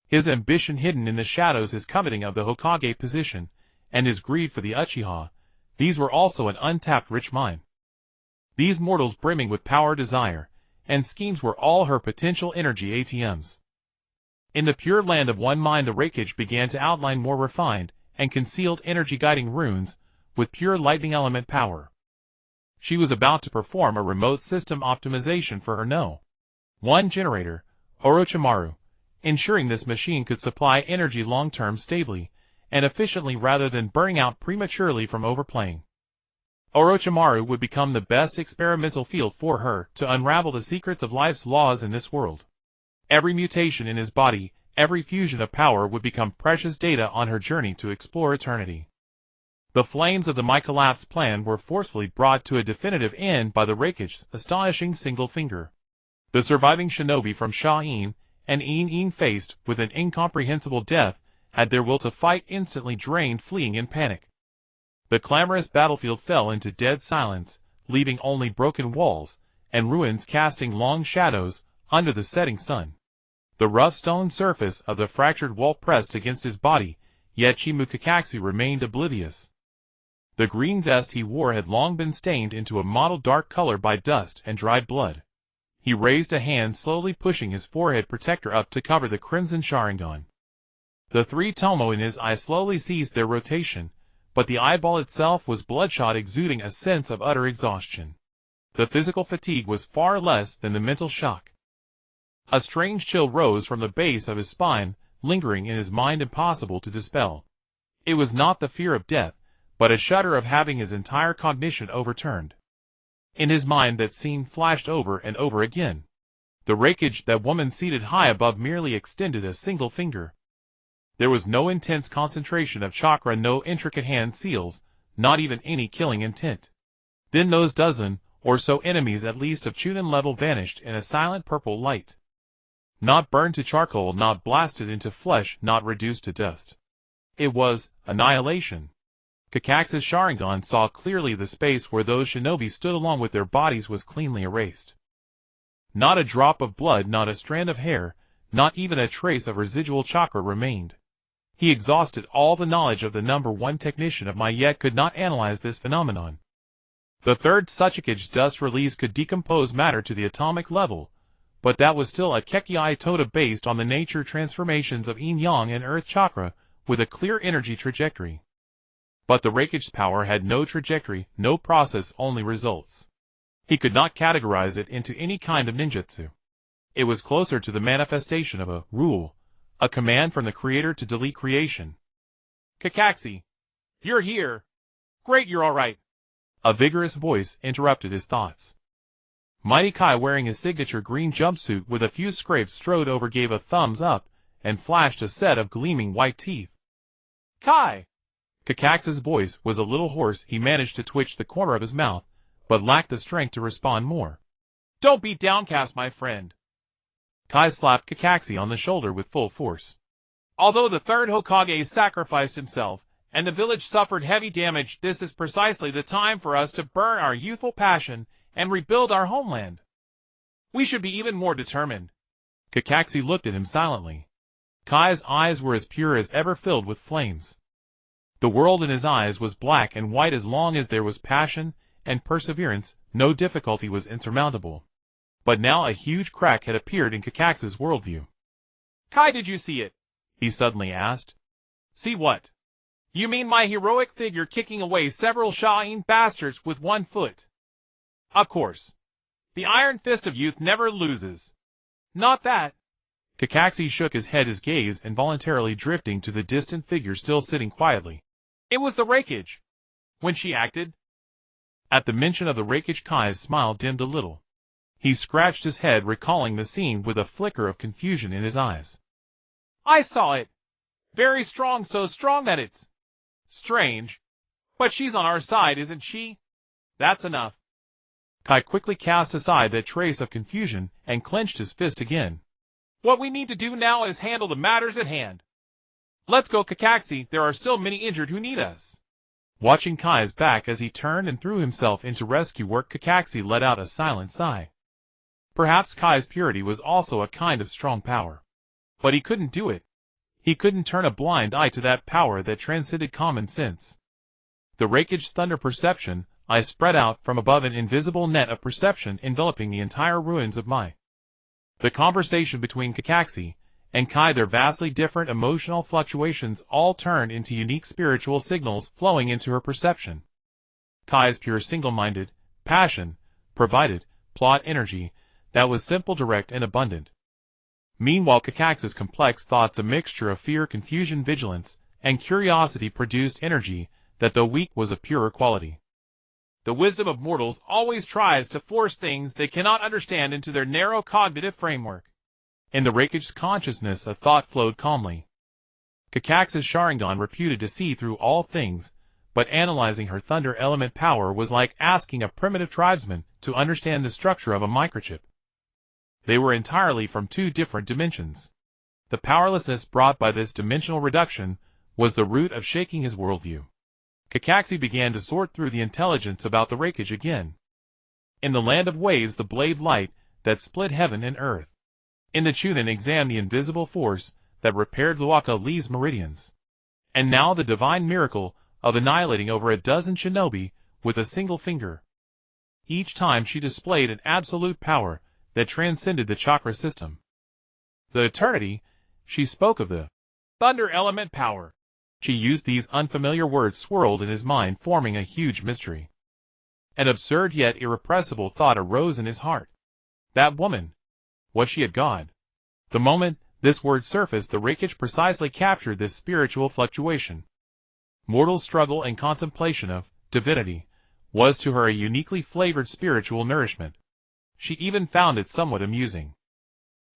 His ambition hidden in the shadows, his coveting of the Hokage position, and his greed for the Uchiha, these were also an untapped rich mine. These mortals brimming with power, desire, and schemes were all her potential energy ATMs. In the pure land of one mind, the Raikage began to outline more refined and concealed energy guiding runes with pure lightning element power. She was about to perform a remote system optimization for her No.1 generator, Orochimaru, ensuring this machine could supply energy long-term stably and efficiently rather than burning out prematurely from overplaying. Orochimaru would become the best experimental field for her to unravel the secrets of life's laws in this world. Every mutation in his body, every fusion of power would become precious data on her journey to explore eternity. The flames of the My Collapse plan were forcefully brought to a definitive end by the Raikage's astonishing single finger. The surviving shinobi from Sha'in and In, faced with an incomprehensible death, had their will to fight instantly drained, fleeing in panic. The clamorous battlefield fell into dead silence, leaving only broken walls and ruins casting long shadows under the setting sun. The rough stone surface of the fractured wall pressed against his body, yet Kakashi remained oblivious. The green vest he wore had long been stained into a mottled dark color by dust and dried blood. He raised a hand, slowly pushing his forehead protector up to cover the crimson Sharingan. The three tomo in his eye slowly ceased their rotation, but the eyeball itself was bloodshot, exuding a sense of utter exhaustion. The physical fatigue was far less than the mental shock. A strange chill rose from the base of his spine, lingering in his mind, impossible to dispel. It was not the fear of death, but a shudder of having his entire cognition overturned. In his mind that scene flashed over and over again. The Raikage, that woman seated high above, merely extended a single finger. There was no intense concentration of chakra, no intricate hand seals, not even any killing intent. Then those dozen or so enemies, at least of Chunin level, vanished in a silent purple light. Not burned to charcoal, not blasted into flesh, not reduced to dust. It was annihilation. Kakashi's Sharingan saw clearly the space where those shinobi stood along with their bodies was cleanly erased. Not a drop of blood, not a strand of hair, not even a trace of residual chakra remained. He exhausted all the knowledge of the #1 technician of Mai, yet could not analyze this phenomenon. The third Tsuchikage's dust release could decompose matter to the atomic level, but that was still a Kekkei Tota based on the nature transformations of Yin-Yang and Earth Chakra, with a clear energy trajectory. But the Raikage's power had no trajectory, no process, only results. He could not categorize it into any kind of ninjutsu. It was closer to the manifestation of a rule, a command from the creator to delete creation. Kakashi, you're here. Great, you're all right. A vigorous voice interrupted his thoughts. Mighty Kai, wearing his signature green jumpsuit with a few scrapes strode over, gave a thumbs up, and flashed a set of gleaming white teeth. Kai! Kakashi's voice was a little hoarse. He managed to twitch the corner of his mouth, but lacked the strength to respond more. Don't be downcast, my friend. Kai slapped Kakashi on the shoulder with full force. Although the third Hokage sacrificed himself, and the village suffered heavy damage, this is precisely the time for us to burn our youthful passion and rebuild our homeland. We should be even more determined. Kakashi looked at him silently. Kai's eyes were as pure as ever, filled with flames. The world in his eyes was black and white. As long as there was passion and perseverance, no difficulty was insurmountable. But now a huge crack had appeared in Kakashi's worldview. Kai, did you see it? He suddenly asked. See what? You mean my heroic figure kicking away several Shaolin bastards with one foot? Of course. The iron fist of youth never loses. Not that. Kakashi shook his head, his gaze involuntarily drifting to the distant figure still sitting quietly. It was the Raikage. When she acted. At the mention of the Raikage, Kai's smile dimmed a little. He scratched his head, recalling the scene with a flicker of confusion in his eyes. I saw it. Very strong, so strong that it's strange. But she's on our side, isn't she? That's enough. Kai quickly cast aside that trace of confusion and clenched his fist again. What we need to do now is handle the matters at hand. Let's go, Kakashi. There are still many injured who need us. Watching Kai's back as he turned and threw himself into rescue work, Kakashi let out a silent sigh. Perhaps Kai's purity was also a kind of strong power. But he couldn't do it. He couldn't turn a blind eye to that power that transcended common sense. The Raikage's thunder perception eye spread out from above, an invisible net of perception enveloping the entire ruins of Mai. The conversation between Kakashi and Kai, their vastly different emotional fluctuations, all turned into unique spiritual signals flowing into her perception. Kai's pure single-minded passion provided plot energy that was simple, direct, and abundant. Meanwhile, Kakashi's complex thoughts, a mixture of fear, confusion, vigilance, and curiosity, produced energy that, though weak, was of purer quality. The wisdom of mortals always tries to force things they cannot understand into their narrow cognitive framework. In the Raikage's consciousness, a thought flowed calmly. Kakashi's Sharingan reputed to see through all things, but analyzing her thunder element power was like asking a primitive tribesman to understand the structure of a microchip. They were entirely from two different dimensions. The powerlessness brought by this dimensional reduction was the root of shaking his worldview. Kakashi began to sort through the intelligence about the Raikage again. In the land of waves, the blade light that split heaven and earth. In the Chunin, examined the invisible force that repaired Luaka Lee's meridians. And now the divine miracle of annihilating over a dozen shinobi with a single finger. Each time she displayed an absolute power that transcended the chakra system. The eternity, she spoke of the thunder element power. She used these unfamiliar words, swirled in his mind, forming a huge mystery. An absurd yet irrepressible thought arose in his heart. That woman. Was she a god? The moment this word surfaced, the Raikage precisely captured this spiritual fluctuation. Mortal struggle and contemplation of divinity was to her a uniquely flavored spiritual nourishment. She even found it somewhat amusing.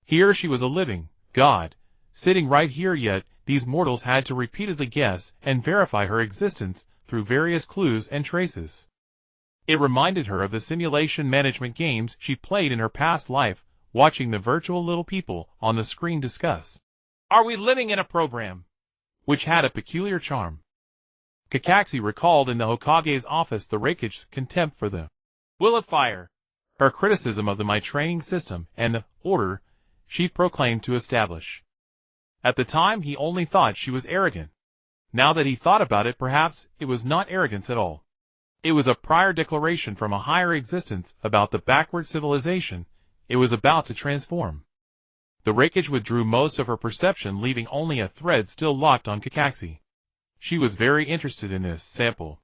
Here she was, a living god, sitting right here, yet these mortals had to repeatedly guess and verify her existence through various clues and traces. It reminded her of the simulation management games she played in her past life, watching the virtual little people on the screen discuss. Are we living in a program? Which had a peculiar charm. Kakashi recalled in the Hokage's office the Raikage's contempt for the will of fire, her criticism of the Mai training system, and the order she proclaimed to establish. At the time, he only thought she was arrogant. Now that he thought about it, perhaps it was not arrogance at all. It was a prior declaration from a higher existence about the backward civilization It was about to transform. The wreckage withdrew most of her perception, leaving only a thread still locked on Kakashi. She was very interested in this sample.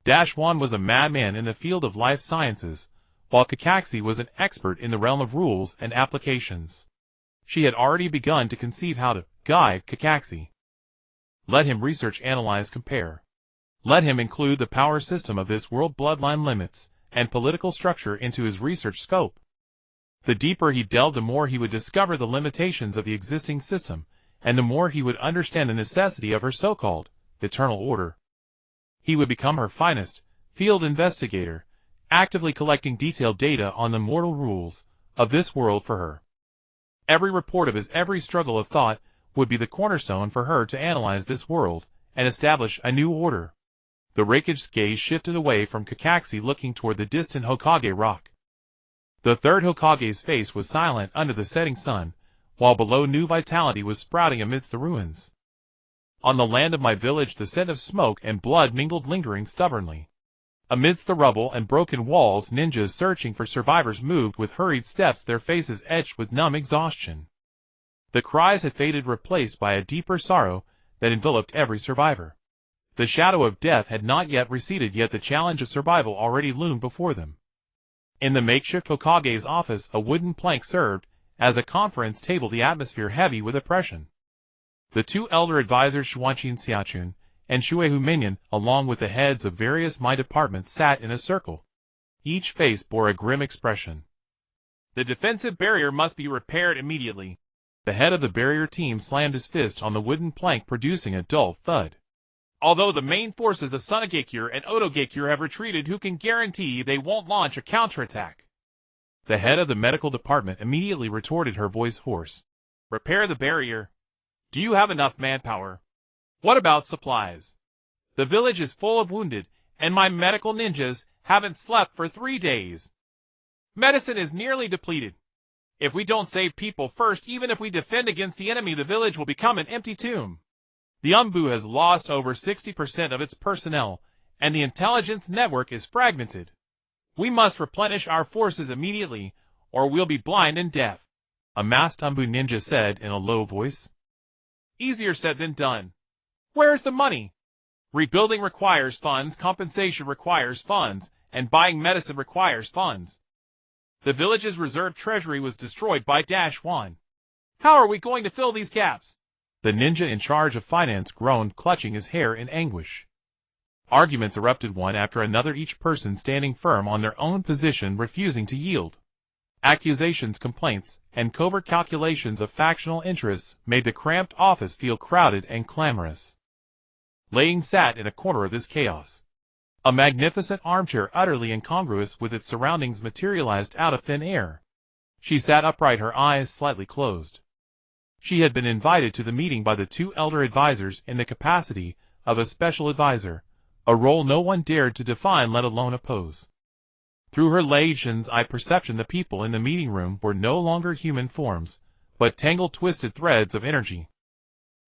Juan was a madman in the field of life sciences, while Kakashi was an expert in the realm of rules and applications. She had already begun to conceive how to guide Kakashi. Let him research, analyze, compare. Let him include the power system of this world, bloodline limits, and political structure into his research scope. The deeper he delved, the more he would discover the limitations of the existing system, and the more he would understand the necessity of her so-called eternal order. He would become her finest field investigator, actively collecting detailed data on the mortal rules of this world for her. Every report of his every struggle of thought would be the cornerstone for her to analyze this world and establish a new order. The Raikage's gaze shifted away from Kakashi, looking toward the distant Hokage rock. The third Hokage's face was silent under the setting sun, while below new vitality was sprouting amidst the ruins. On the land of my village the scent of smoke and blood mingled, lingering stubbornly. Amidst the rubble and broken walls, ninjas searching for survivors moved with hurried steps, their faces etched with numb exhaustion. The cries had faded, replaced by a deeper sorrow that enveloped every survivor. The shadow of death had not yet receded, yet the challenge of survival already loomed before them. In the makeshift Hokage's office, a wooden plank served as a conference table, the atmosphere heavy with oppression. The two elder advisors, Shuanchin Xiachun and Shuehu Minyan, along with the heads of various mind departments, sat in a circle. Each face bore a grim expression. The defensive barrier must be repaired immediately. The head of the barrier team slammed his fist on the wooden plank, producing a dull thud. Although the main forces of Sunagekure and Otogekure have retreated, who can guarantee they won't launch a counterattack? The head of the medical department immediately retorted, her voice hoarse. Repair the barrier. Do you have enough manpower? What about supplies? The village is full of wounded, and my medical ninjas haven't slept for 3 days. Medicine is nearly depleted. If we don't save people first, even if we defend against the enemy, the village will become an empty tomb. The Umbu has lost over 60% of its personnel, and the intelligence network is fragmented. We must replenish our forces immediately, or we'll be blind and deaf. A masked Umbu ninja said in a low voice. Easier said than done. Where's the money? Rebuilding requires funds, compensation requires funds, and buying medicine requires funds. The village's reserve treasury was destroyed by Juan. How are we going to fill these gaps? The ninja in charge of finance groaned, clutching his hair in anguish. Arguments erupted one after another, each person standing firm on their own position, refusing to yield. Accusations, complaints, and covert calculations of factional interests made the cramped office feel crowded and clamorous. Lei Ying sat in a corner of this chaos. A magnificent armchair, utterly incongruous with its surroundings, materialized out of thin air. She sat upright, her eyes slightly closed. She had been invited to the meeting by the two elder advisors in the capacity of a special advisor, a role no one dared to define, let alone oppose. Through her Lei Ying's eye perception, the people in the meeting room were no longer human forms, but tangled, twisted threads of energy.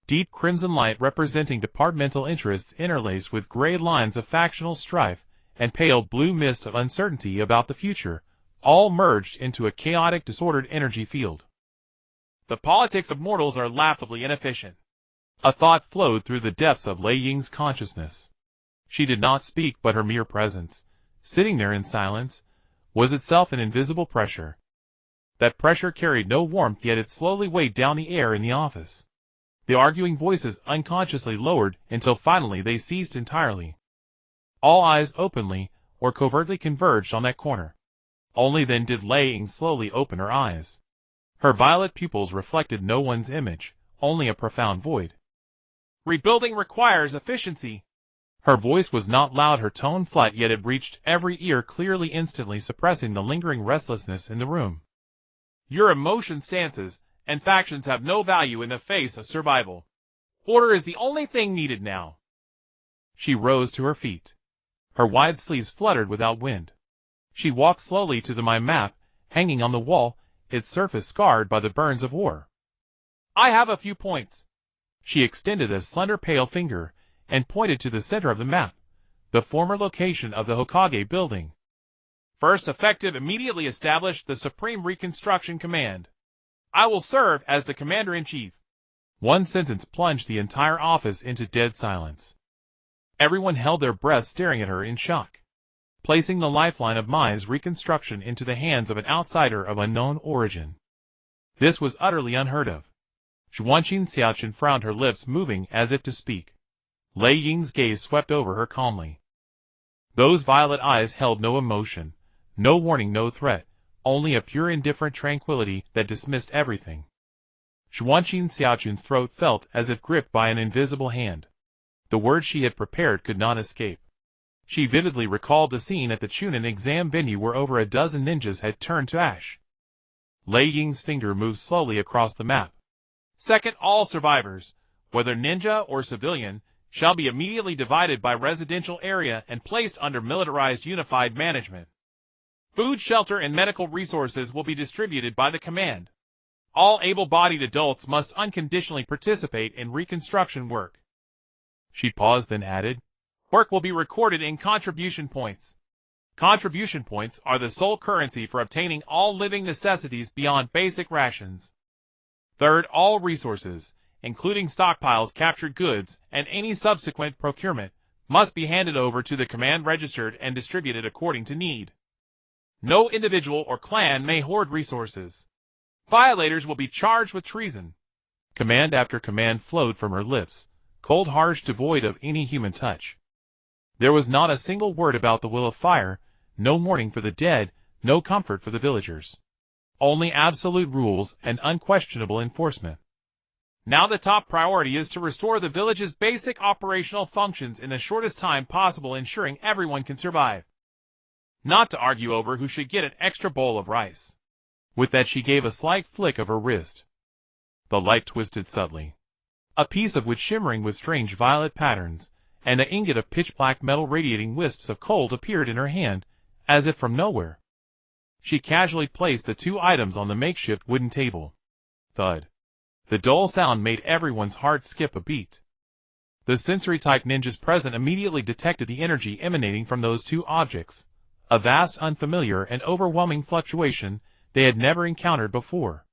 Deep crimson light representing departmental interests interlaced with gray lines of factional strife, and pale blue mist of uncertainty about the future, all merged into a chaotic, disordered energy field. The politics of mortals are laughably inefficient. A thought flowed through the depths of Lei Ying's consciousness. She did not speak, but her mere presence, sitting there in silence, was itself an invisible pressure. That pressure carried no warmth, yet it slowly weighed down the air in the office. The arguing voices unconsciously lowered until finally they ceased entirely. All eyes openly or covertly converged on that corner. Only then did Lei Ying slowly open her eyes. Her violet pupils reflected no one's image, only a profound void. Rebuilding requires efficiency. Her voice was not loud, her tone flat, yet it reached every ear clearly, instantly suppressing the lingering restlessness in the room. Your emotion stances and factions have no value in the face of survival. Order is the only thing needed now. She rose to her feet. Her wide sleeves fluttered without wind. She walked slowly to the map, hanging on the wall, its surface scarred by the burns of war. I have a few points. She extended a slender pale finger and pointed to the center of the map, the former location of the Hokage building. First Effective immediately established the Supreme Reconstruction Command. I will serve as the Commander-in-Chief. One sentence plunged the entire office into dead silence. Everyone held their breath staring at her in shock. Placing the lifeline of Mai's reconstruction into the hands of an outsider of unknown origin. This was utterly unheard of. Xuanqin Xiaoqun frowned, her lips moving as if to speak. Lei Ying's gaze swept over her calmly. Those violet eyes held no emotion, no warning, no threat, only a pure indifferent tranquility that dismissed everything. Xuanqin Xiaoqun's throat felt as if gripped by an invisible hand. The words she had prepared could not escape. She vividly recalled the scene at the Chunin exam venue where over a dozen ninjas had turned to ash. Lei Ying's finger moved slowly across the map. Second, all survivors, whether ninja or civilian, shall be immediately divided by residential area and placed under militarized unified management. Food, shelter, and medical resources will be distributed by the command. All able-bodied adults must unconditionally participate in reconstruction work. She paused, then added, Work will be recorded in contribution points. Contribution points are the sole currency for obtaining all living necessities beyond basic rations. Third, all resources, including stockpiles, captured goods, and any subsequent procurement, must be handed over to the command, registered and distributed according to need. No individual or clan may hoard resources. Violators will be charged with treason. Command after command flowed from her lips, cold, harsh, devoid of any human touch. There was not a single word about the will of fire, no mourning for the dead, no comfort for the villagers. Only absolute rules and unquestionable enforcement. Now the top priority is to restore the village's basic operational functions in the shortest time possible, ensuring everyone can survive. Not to argue over who should get an extra bowl of rice. With that she gave a slight flick of her wrist. The light twisted subtly. A piece of wood shimmering with strange violet patterns, and an ingot of pitch-black metal radiating wisps of cold appeared in her hand, as if from nowhere. She casually placed the two items on the makeshift wooden table. Thud. The dull sound made everyone's heart skip a beat. The sensory-type ninjas present immediately detected the energy emanating from those two objects, a vast, unfamiliar, and overwhelming fluctuation they had never encountered before.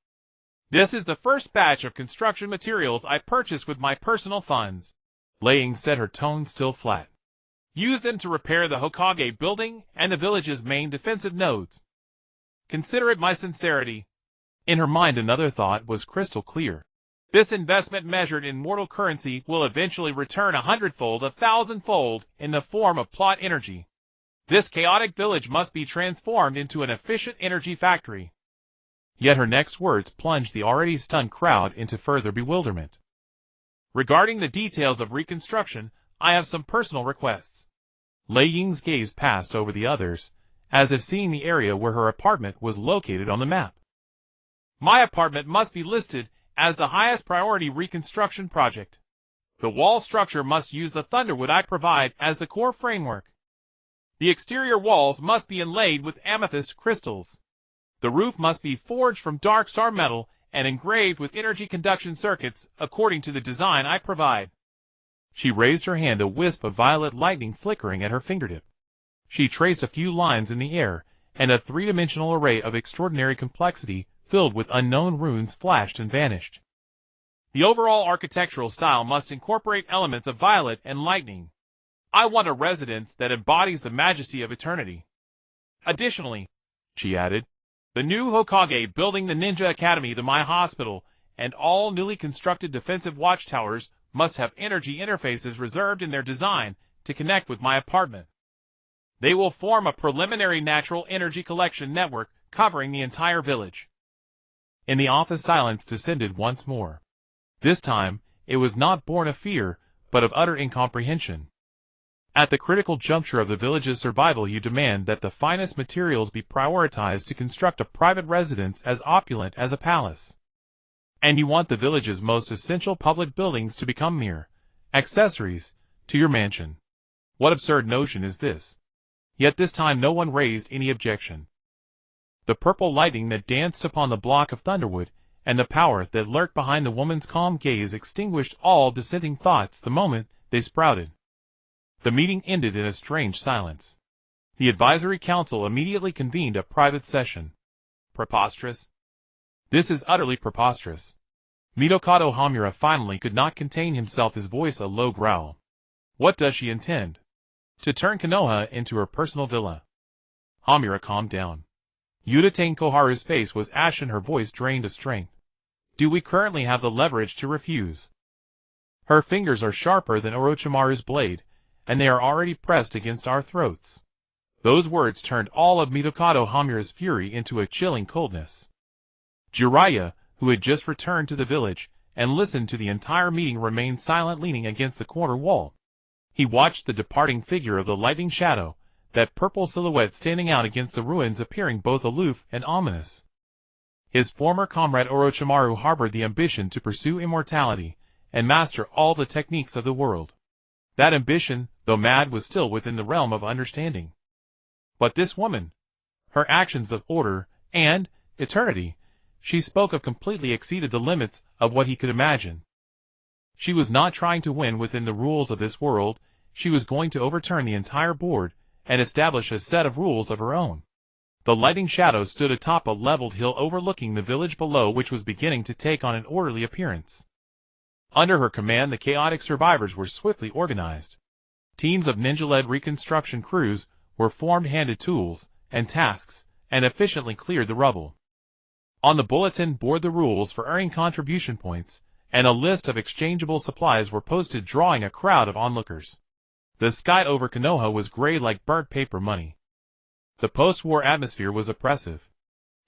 This is the first batch of construction materials I purchased with my personal funds. Lei Ying said, her tone still flat. Use them to repair the Hokage building and the village's main defensive nodes. Consider it my sincerity. In her mind another thought was crystal clear. This investment, measured in mortal currency, will eventually return 100-fold, 1,000-fold, in the form of plot energy. This chaotic village must be transformed into an efficient energy factory. Yet her next words plunged the already stunned crowd into further bewilderment. Regarding the details of reconstruction, I have some personal requests. Lei Ying's gaze passed over the others, as if seeing the area where her apartment was located on the map. My apartment must be listed as the highest priority reconstruction project. The wall structure must use the thunderwood I provide as the core framework. The exterior walls must be inlaid with amethyst crystals. The roof must be forged from dark star metal and engraved with energy conduction circuits according to the design I provide. She raised her hand, a wisp of violet lightning flickering at her fingertip. She traced a few lines in the air, and a three-dimensional array of extraordinary complexity, filled with unknown runes, flashed and vanished. The overall architectural style must incorporate elements of violet and lightning. I want a residence that embodies the majesty of eternity. Additionally, she added, the new Hokage building, the Ninja Academy, my hospital, and all newly constructed defensive watchtowers must have energy interfaces reserved in their design to connect with my apartment. They will form a preliminary natural energy collection network covering the entire village. In the office silence descended once more. This time, it was not born of fear, but of utter incomprehension. At the critical juncture of the village's survival, you demand that the finest materials be prioritized to construct a private residence as opulent as a palace. And you want the village's most essential public buildings to become mere accessories to your mansion. What absurd notion is this? Yet this time no one raised any objection. The purple lightning that danced upon the block of thunderwood, and the power that lurked behind the woman's calm gaze extinguished all dissenting thoughts the moment they sprouted. The meeting ended in a strange silence. The advisory council immediately convened a private session. Preposterous. This is utterly preposterous. Mitokado Hamura finally could not contain himself, his voice a low growl. What does she intend? To turn Konoha into her personal villa? Hamura calmed down. Yudatane Koharu's face was ashen, her voice drained of strength. Do we currently have the leverage to refuse? Her fingers are sharper than Orochimaru's blade, and they are already pressed against our throats. Those words turned all of Mitokado Hamura's fury into a chilling coldness. Jiraiya, who had just returned to the village, and listened to the entire meeting, remained silent, leaning against the corner wall. He watched the departing figure of the lightning shadow, that purple silhouette standing out against the ruins, appearing both aloof and ominous. His former comrade Orochimaru harbored the ambition to pursue immortality, and master all the techniques of the world. That ambition, though mad, was still within the realm of understanding. But this woman, her actions of order and eternity, she spoke of, completely exceeded the limits of what he could imagine. She was not trying to win within the rules of this world, she was going to overturn the entire board, and establish a set of rules of her own. The lightning shadow stood atop a leveled hill overlooking the village below, which was beginning to take on an orderly appearance. Under her command, the chaotic survivors were swiftly organized. Teams of ninja-led reconstruction crews were formed, handed tools and tasks, and efficiently cleared the rubble. On the bulletin board, the rules for earning contribution points and a list of exchangeable supplies were posted, drawing a crowd of onlookers. The sky over Konoha was gray like burnt paper money. The post-war atmosphere was oppressive.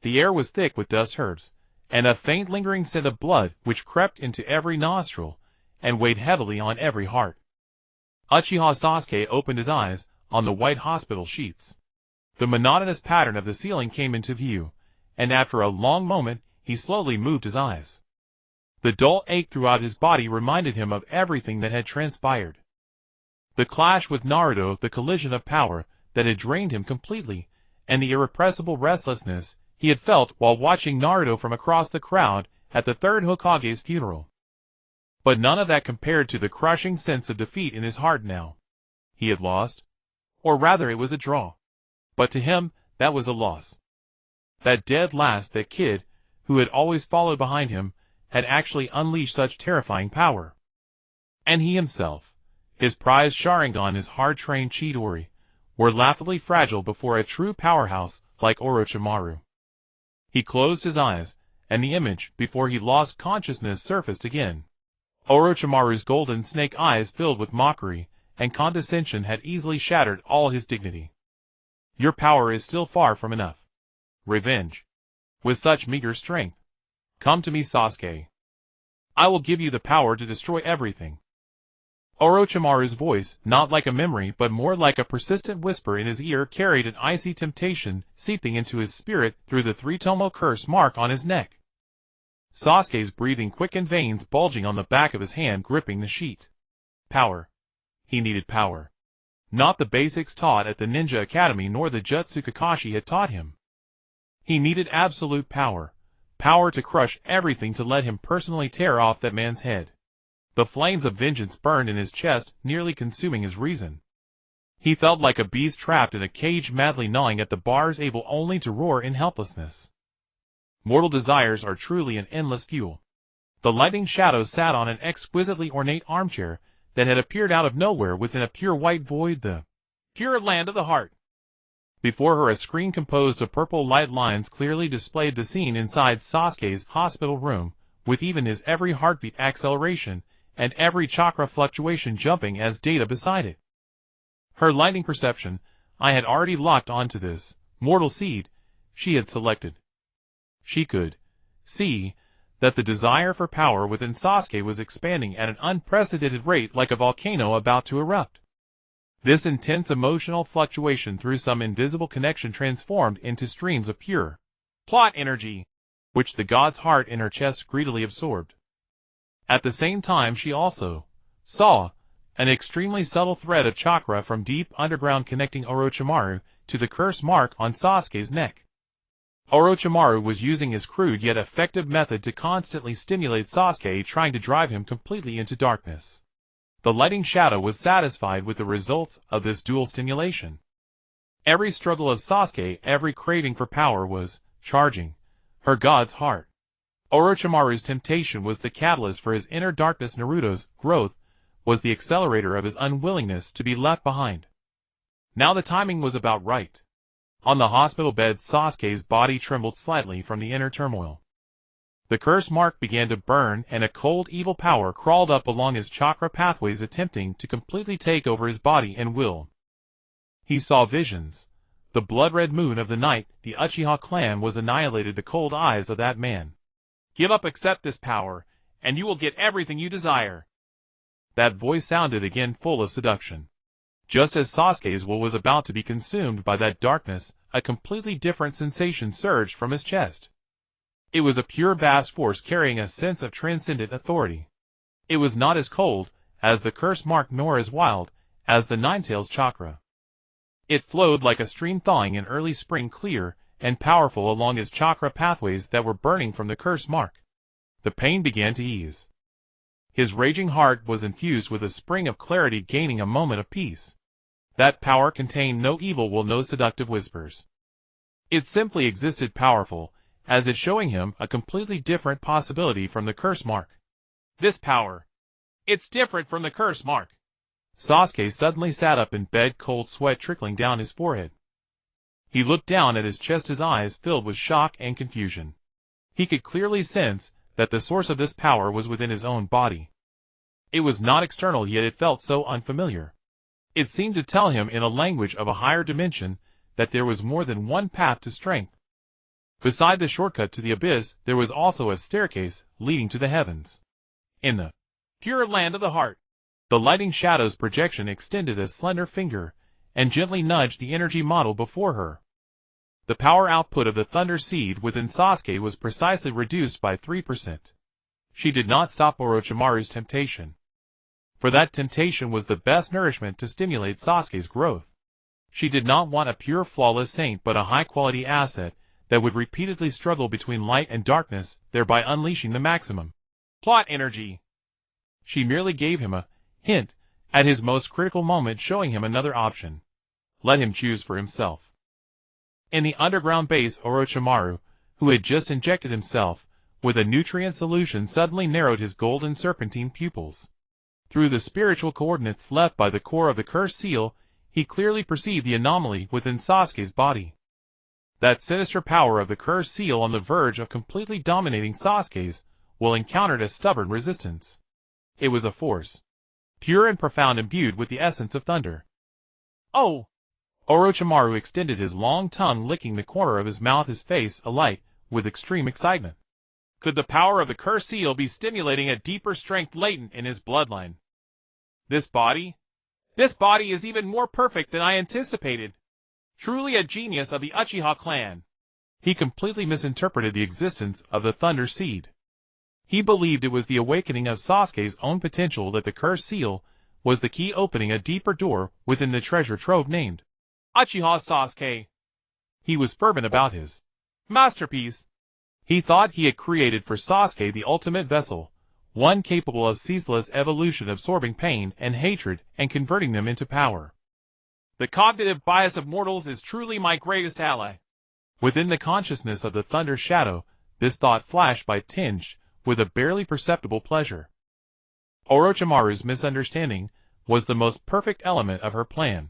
The air was thick with dust, herbs, and a faint lingering scent of blood which crept into every nostril and weighed heavily on every heart. Uchiha Sasuke opened his eyes on the white hospital sheets. The monotonous pattern of the ceiling came into view, and after a long moment, he slowly moved his eyes. The dull ache throughout his body reminded him of everything that had transpired. The clash with Naruto, the collision of power that had drained him completely, and the irrepressible restlessness he had felt while watching Naruto from across the crowd at the third Hokage's funeral. But none of that compared to the crushing sense of defeat in his heart now. He had lost. Or rather, it was a draw. But to him, that was a loss. That dead last, that kid, who had always followed behind him, had actually unleashed such terrifying power. And he himself, his prized Sharingan, his hard-trained Chidori, were laughably fragile before a true powerhouse like Orochimaru. He closed his eyes, and the image, before he lost consciousness, surfaced again. Orochimaru's golden snake eyes, filled with mockery and condescension, had easily shattered all his dignity. Your power is still far from enough. Revenge. With such meager strength. Come to me, Sasuke. I will give you the power to destroy everything. Orochimaru's voice, not like a memory but more like a persistent whisper in his ear, carried an icy temptation seeping into his spirit through the three-tomo curse mark on his neck. Sasuke's breathing quickened, veins bulging on the back of his hand gripping the sheet. Power. He needed power. Not the basics taught at the Ninja Academy nor the Jutsu Kakashi had taught him. He needed absolute power. Power to crush everything, to let him personally tear off that man's head. The flames of vengeance burned in his chest, nearly consuming his reason. He felt like a beast trapped in a cage, madly gnawing at the bars, able only to roar in helplessness. Mortal desires are truly an endless fuel. The lightning shadow sat on an exquisitely ornate armchair that had appeared out of nowhere within a pure white void, the pure land of the heart. Before her, a screen composed of purple light lines clearly displayed the scene inside Sasuke's hospital room, with even his every heartbeat acceleration and every chakra fluctuation jumping as data beside it. Her lightning perception, I had already locked onto this mortal seed she had selected. She could see that the desire for power within Sasuke was expanding at an unprecedented rate, like a volcano about to erupt. This intense emotional fluctuation, through some invisible connection, transformed into streams of pure plot energy, which the god's heart in her chest greedily absorbed. At the same time, she also saw an extremely subtle thread of chakra from deep underground connecting Orochimaru to the curse mark on Sasuke's neck. Orochimaru was using his crude yet effective method to constantly stimulate Sasuke, trying to drive him completely into darkness. The lightning shadow was satisfied with the results of this dual stimulation. Every struggle of Sasuke, every craving for power was charging her god's heart. Orochimaru's temptation was the catalyst for his inner darkness. Naruto's growth was the accelerator of his unwillingness to be left behind. Now the timing was about right. On the hospital bed, Sasuke's body trembled slightly from the inner turmoil. The curse mark began to burn, and a cold evil power crawled up along his chakra pathways, attempting to completely take over his body and will. He saw visions. The blood-red moon of the night, the Uchiha clan was annihilated. The cold eyes of that man. Give up, accept this power, and you will get everything you desire. That voice sounded again, full of seduction. Just as Sasuke's will was about to be consumed by that darkness, a completely different sensation surged from his chest. It was a pure vast force carrying a sense of transcendent authority. It was not as cold as the curse mark, nor as wild as the Ninetails chakra. It flowed like a stream thawing in early spring, clear and powerful along his chakra pathways that were burning from the curse mark. The pain began to ease. His raging heart was infused with a spring of clarity, gaining a moment of peace. That power contained no evil will, no seductive whispers. It simply existed, powerful, as it showing him a completely different possibility from the curse mark. This power. It's different from the curse mark. Sasuke suddenly sat up in bed, cold sweat trickling down his forehead. He looked down at his chest, his eyes filled with shock and confusion. He could clearly sense that the source of this power was within his own body. It was not external, yet it felt so unfamiliar. It seemed to tell him in a language of a higher dimension that there was more than one path to strength. Beside the shortcut to the abyss, there was also a staircase leading to the heavens. In the pure land of the heart, the lighting shadow's projection extended a slender finger and gently nudged the energy model before her. The power output of the thunder seed within Sasuke was precisely reduced by 3%. She did not stop Orochimaru's temptation. For that temptation was the best nourishment to stimulate Sasuke's growth. She did not want a pure, flawless saint, but a high-quality asset that would repeatedly struggle between light and darkness, thereby unleashing the maximum plot energy. She merely gave him a hint at his most critical moment, showing him another option. Let him choose for himself. In the underground base, Orochimaru, who had just injected himself with a nutrient solution, suddenly narrowed his golden serpentine pupils. Through the spiritual coordinates left by the core of the cursed seal, he clearly perceived the anomaly within Sasuke's body. That sinister power of the cursed seal on the verge of completely dominating Sasuke's will encountered a stubborn resistance. It was a force, pure and profound, imbued with the essence of thunder. Oh! Orochimaru extended his long tongue, licking the corner of his mouth, his face alight with extreme excitement. Could the power of the cursed seal be stimulating a deeper strength latent in his bloodline? This body is even more perfect than I anticipated. Truly a genius of the Uchiha clan. He completely misinterpreted the existence of the thunder seed. He believed it was the awakening of Sasuke's own potential, that the cursed seal was the key opening a deeper door within the treasure trove named Uchiha Sasuke. He was fervent about his masterpiece. He thought he had created for Sasuke the ultimate vessel, one capable of ceaseless evolution, absorbing pain and hatred and converting them into power. The cognitive bias of mortals is truly my greatest ally. Within the consciousness of the thunder shadow, this thought flashed by, tinged with a barely perceptible pleasure. Orochimaru's misunderstanding was the most perfect element of her plan.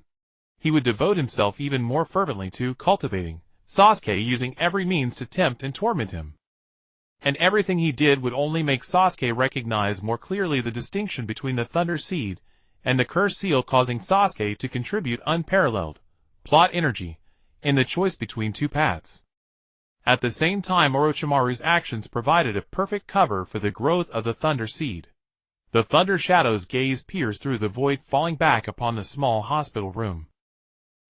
He would devote himself even more fervently to cultivating Sasuke, using every means to tempt and torment him. And everything he did would only make Sasuke recognize more clearly the distinction between the thunder seed and the cursed seal, causing Sasuke to contribute unparalleled plot energy in the choice between two paths. At the same time, Orochimaru's actions provided a perfect cover for the growth of the thunder seed. The thunder shadow's gaze pierced through the void, falling back upon the small hospital room.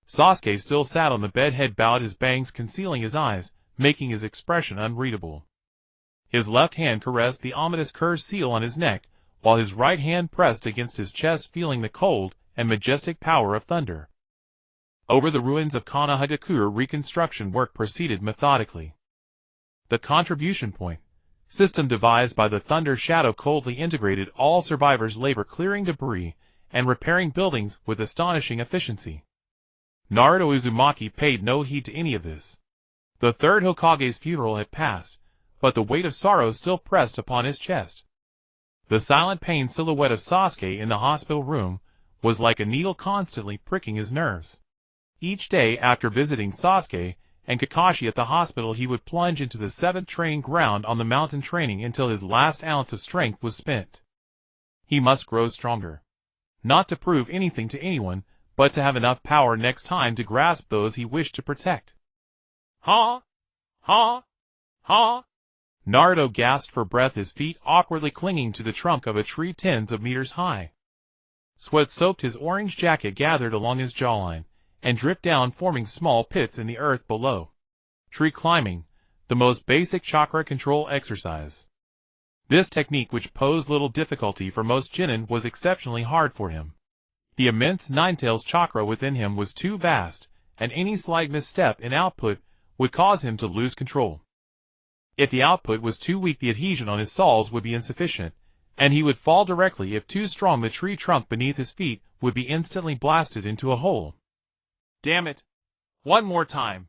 Sasuke still sat on the bed, head bowed, his bangs concealing his eyes, making his expression unreadable. His left hand caressed the ominous cursed seal on his neck, while his right hand pressed against his chest, feeling the cold and majestic power of thunder. Over the ruins of Konohagakure, reconstruction work proceeded methodically. The contribution point system devised by the thunder shadow coldly integrated all survivors' labor, clearing debris and repairing buildings with astonishing efficiency. Naruto Uzumaki paid no heed to any of this. The third Hokage's funeral had passed, but the weight of sorrow still pressed upon his chest. The silent pain silhouette of Sasuke in the hospital room was like a needle constantly pricking his nerves. Each day after visiting Sasuke and Kakashi at the hospital, he would plunge into the 7th training ground on the mountain, training until his last ounce of strength was spent. He must grow stronger. Not to prove anything to anyone, but to have enough power next time to grasp those he wished to protect. Ha! Ha! Ha! Naruto gasped for breath, his feet awkwardly clinging to the trunk of a tree tens of meters high. Sweat soaked his orange jacket, gathered along his jawline, and dripped down, forming small pits in the earth below. Tree climbing, the most basic chakra control exercise. This technique, which posed little difficulty for most genin, was exceptionally hard for him. The immense Ninetales chakra within him was too vast, and any slight misstep in output would cause him to lose control. If the output was too weak, the adhesion on his soles would be insufficient, and he would fall directly. If too strong, the tree trunk beneath his feet would be instantly blasted into a hole. Damn it! One more time!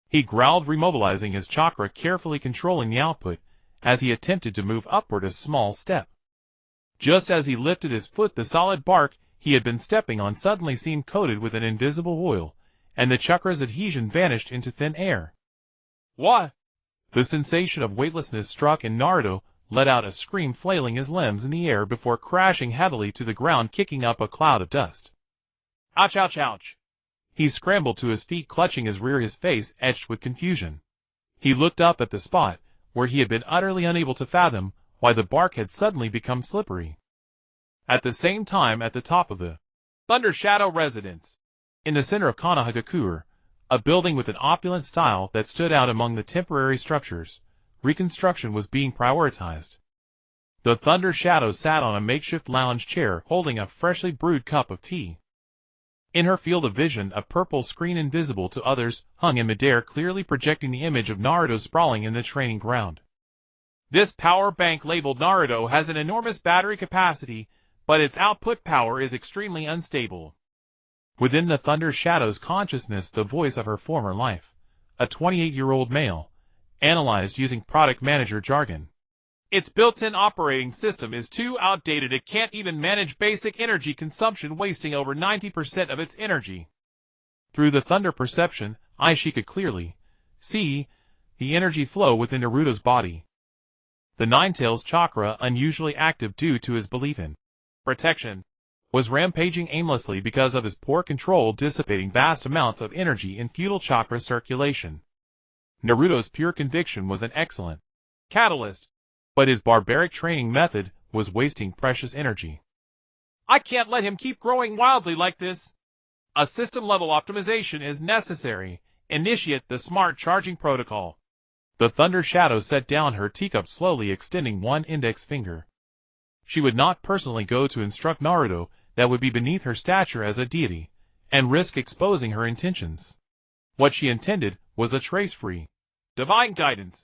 He growled, remobilizing his chakra, carefully controlling the output as he attempted to move upward a small step. Just as he lifted his foot, the solid bark he had been stepping on suddenly seemed coated with an invisible oil, and the chakra's adhesion vanished into thin air. What? The sensation of weightlessness struck, and Naruto let out a scream, flailing his limbs in the air before crashing heavily to the ground, kicking up a cloud of dust. Ouch, ouch, ouch! He scrambled to his feet, clutching his rear, his face etched with confusion. He looked up at the spot where he had been utterly unable to fathom why the bark had suddenly become slippery. At the same time, at the top of the Thunder Shadow residence, in the center of Konohagakure, a building with an opulent style that stood out among the temporary structures, reconstruction was being prioritized. The Thunder Shadow sat on a makeshift lounge chair, holding a freshly brewed cup of tea. In her field of vision, a purple screen invisible to others hung in midair, clearly projecting the image of Naruto sprawling in the training ground. This power bank labeled Naruto has an enormous battery capacity, but its output power is extremely unstable. Within the Thunder Shadow's consciousness, the voice of her former life, a 28-year-old male, analyzed using product manager jargon. Its built-in operating system is too outdated. It can't even manage basic energy consumption, wasting over 90% of its energy. Through the Thunder perception eye, she could clearly see the energy flow within Naruto's body. The Ninetales chakra, unusually active due to his belief in protection, was rampaging aimlessly because of his poor control, dissipating vast amounts of energy in futile chakra circulation. Naruto's pure conviction was an excellent catalyst, but his barbaric training method was wasting precious energy. I can't let him keep growing wildly like this. A system-level optimization is necessary. Initiate the smart charging protocol. The Thunder Shadow set down her teacup, slowly extending one index finger. She would not personally go to instruct Naruto, that would be beneath her stature as a deity, and risk exposing her intentions. What she intended was a trace-free, divine guidance.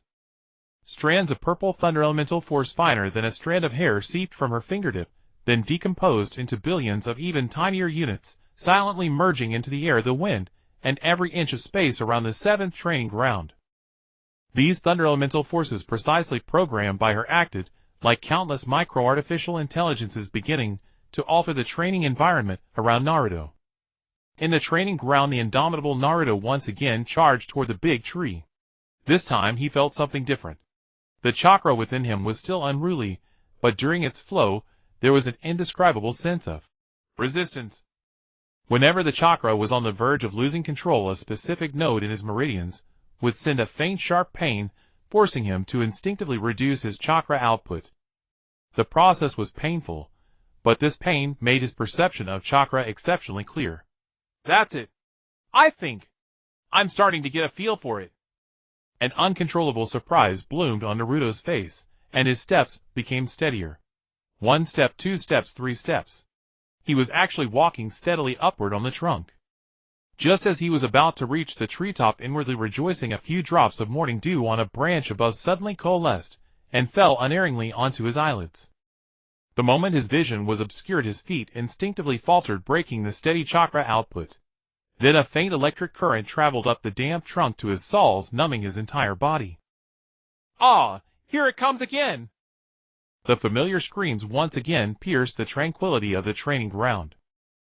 Strands of purple thunder elemental force, finer than a strand of hair, seeped from her fingertip, then decomposed into billions of even tinier units, silently merging into the air, the wind, and every inch of space around the 7th training ground. These thunder elemental forces, precisely programmed by her, acted like countless micro-artificial intelligences, beginning to alter the training environment around Naruto. In the training ground, the indomitable Naruto once again charged toward the big tree. This time he felt something different. The chakra within him was still unruly, but during its flow, there was an indescribable sense of resistance. Whenever the chakra was on the verge of losing control, a specific node in his meridians would send a faint sharp pain, forcing him to instinctively reduce his chakra output. The process was painful, but this pain made his perception of chakra exceptionally clear. That's it. I think I'm starting to get a feel for it. An uncontrollable surprise bloomed on Naruto's face, and his steps became steadier. 1 step, 2 steps, 3 steps. He was actually walking steadily upward on the trunk. Just as he was about to reach the treetop, inwardly rejoicing, a few drops of morning dew on a branch above suddenly coalesced and fell unerringly onto his eyelids. The moment his vision was obscured, his feet instinctively faltered, breaking the steady chakra output. Then a faint electric current traveled up the damp trunk to his soles, numbing his entire body. Ah, here it comes again! The familiar screams once again pierced the tranquility of the training ground.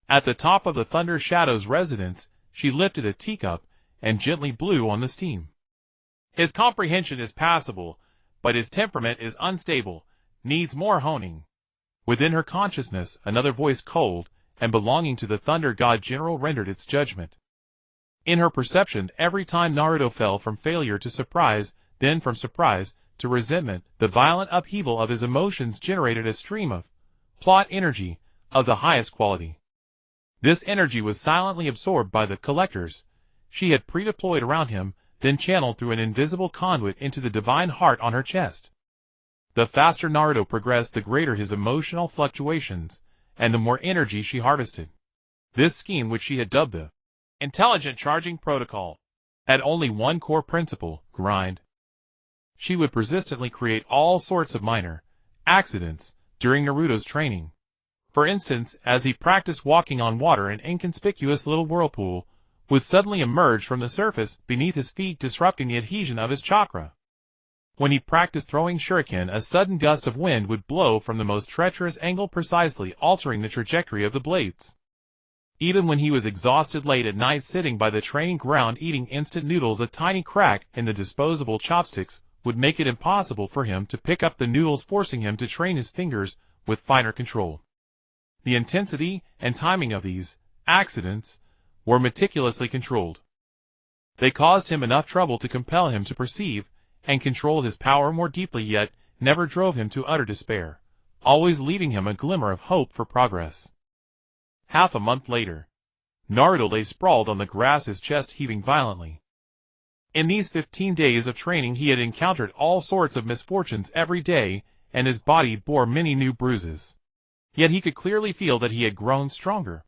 At the top of the Thunder Shadow's residence, she lifted a teacup and gently blew on the steam. His comprehension is passable, but his temperament is unstable, needs more honing. Within her consciousness, another voice, cold and belonging to the Thunder God General, rendered its judgment. In her perception, every time Naruto fell from failure to surprise, then from surprise to resentment, the violent upheaval of his emotions generated a stream of plot energy of the highest quality. This energy was silently absorbed by the collectors she had pre-deployed around him, then channeled through an invisible conduit into the divine heart on her chest. The faster Naruto progressed, the greater his emotional fluctuations, and the more energy she harvested. This scheme, which she had dubbed the Intelligent Charging Protocol, had only one core principle: grind. She would persistently create all sorts of minor accidents during Naruto's training. For instance, as he practiced walking on water, an inconspicuous little whirlpool would suddenly emerge from the surface beneath his feet, disrupting the adhesion of his chakra. When he practiced throwing shuriken, a sudden gust of wind would blow from the most treacherous angle, precisely altering the trajectory of the blades. Even when he was exhausted late at night sitting by the training ground eating instant noodles, a tiny crack in the disposable chopsticks would make it impossible for him to pick up the noodles, forcing him to train his fingers with finer control. The intensity and timing of these accidents were meticulously controlled. They caused him enough trouble to compel him to perceive and control his power more deeply, yet never drove him to utter despair, always leaving him a glimmer of hope for progress. Half a month later, Naruto lay sprawled on the grass, his chest heaving violently. In these 15 days of training he had encountered all sorts of misfortunes every day, and his body bore many new bruises. Yet he could clearly feel that he had grown stronger.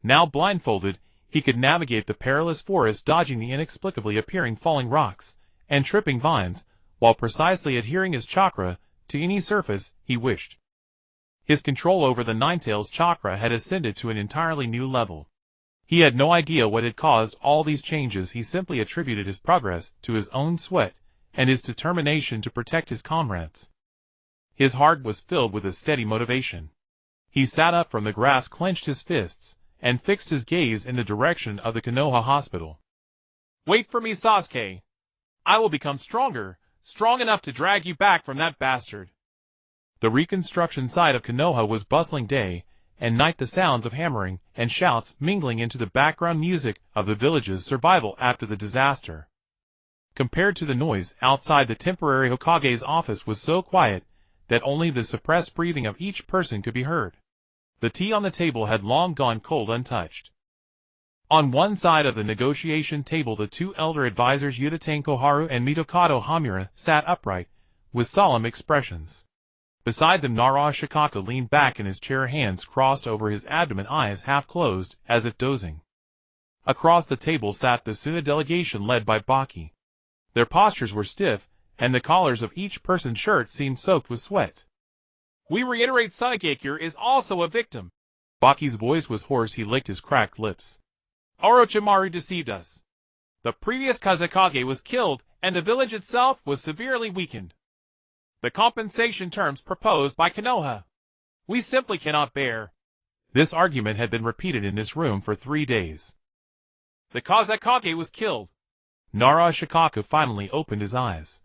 Now blindfolded, he could navigate the perilous forest, dodging the inexplicably appearing falling rocks and tripping vines, while precisely adhering his chakra to any surface he wished. His control over the Ninetales chakra had ascended to an entirely new level. He had no idea what had caused all these changes. He simply attributed his progress to his own sweat and his determination to protect his comrades. His heart was filled with a steady motivation. He sat up from the grass, clenched his fists, and fixed his gaze in the direction of the Konoha hospital. Wait for me, Sasuke. I will become stronger, strong enough to drag you back from that bastard. The reconstruction site of Konoha was bustling day and night, the sounds of hammering and shouts mingling into the background music of the village's survival after the disaster. Compared to the noise outside, the temporary Hokage's office was so quiet that only the suppressed breathing of each person could be heard. The tea on the table had long gone cold, untouched. On one side of the negotiation table, the two elder advisors Yuta Koharu and Mitokado Hamura sat upright, with solemn expressions. Beside them, Naruto Shikaka leaned back in his chair, hands crossed over his abdomen, eyes half closed, as if dozing. Across the table sat the Suna delegation led by Baki. Their postures were stiff, and the collars of each person's shirt seemed soaked with sweat. We reiterate, Sasuke is also a victim. Baki's voice was hoarse. He licked his cracked lips. Orochimaru deceived us. The previous Kazekage was killed, and the village itself was severely weakened. The compensation terms proposed by Konoha, we simply cannot bear. This argument had been repeated in this room for 3 days. The Kazekage was killed. Naruto Shikaka finally opened his eyes.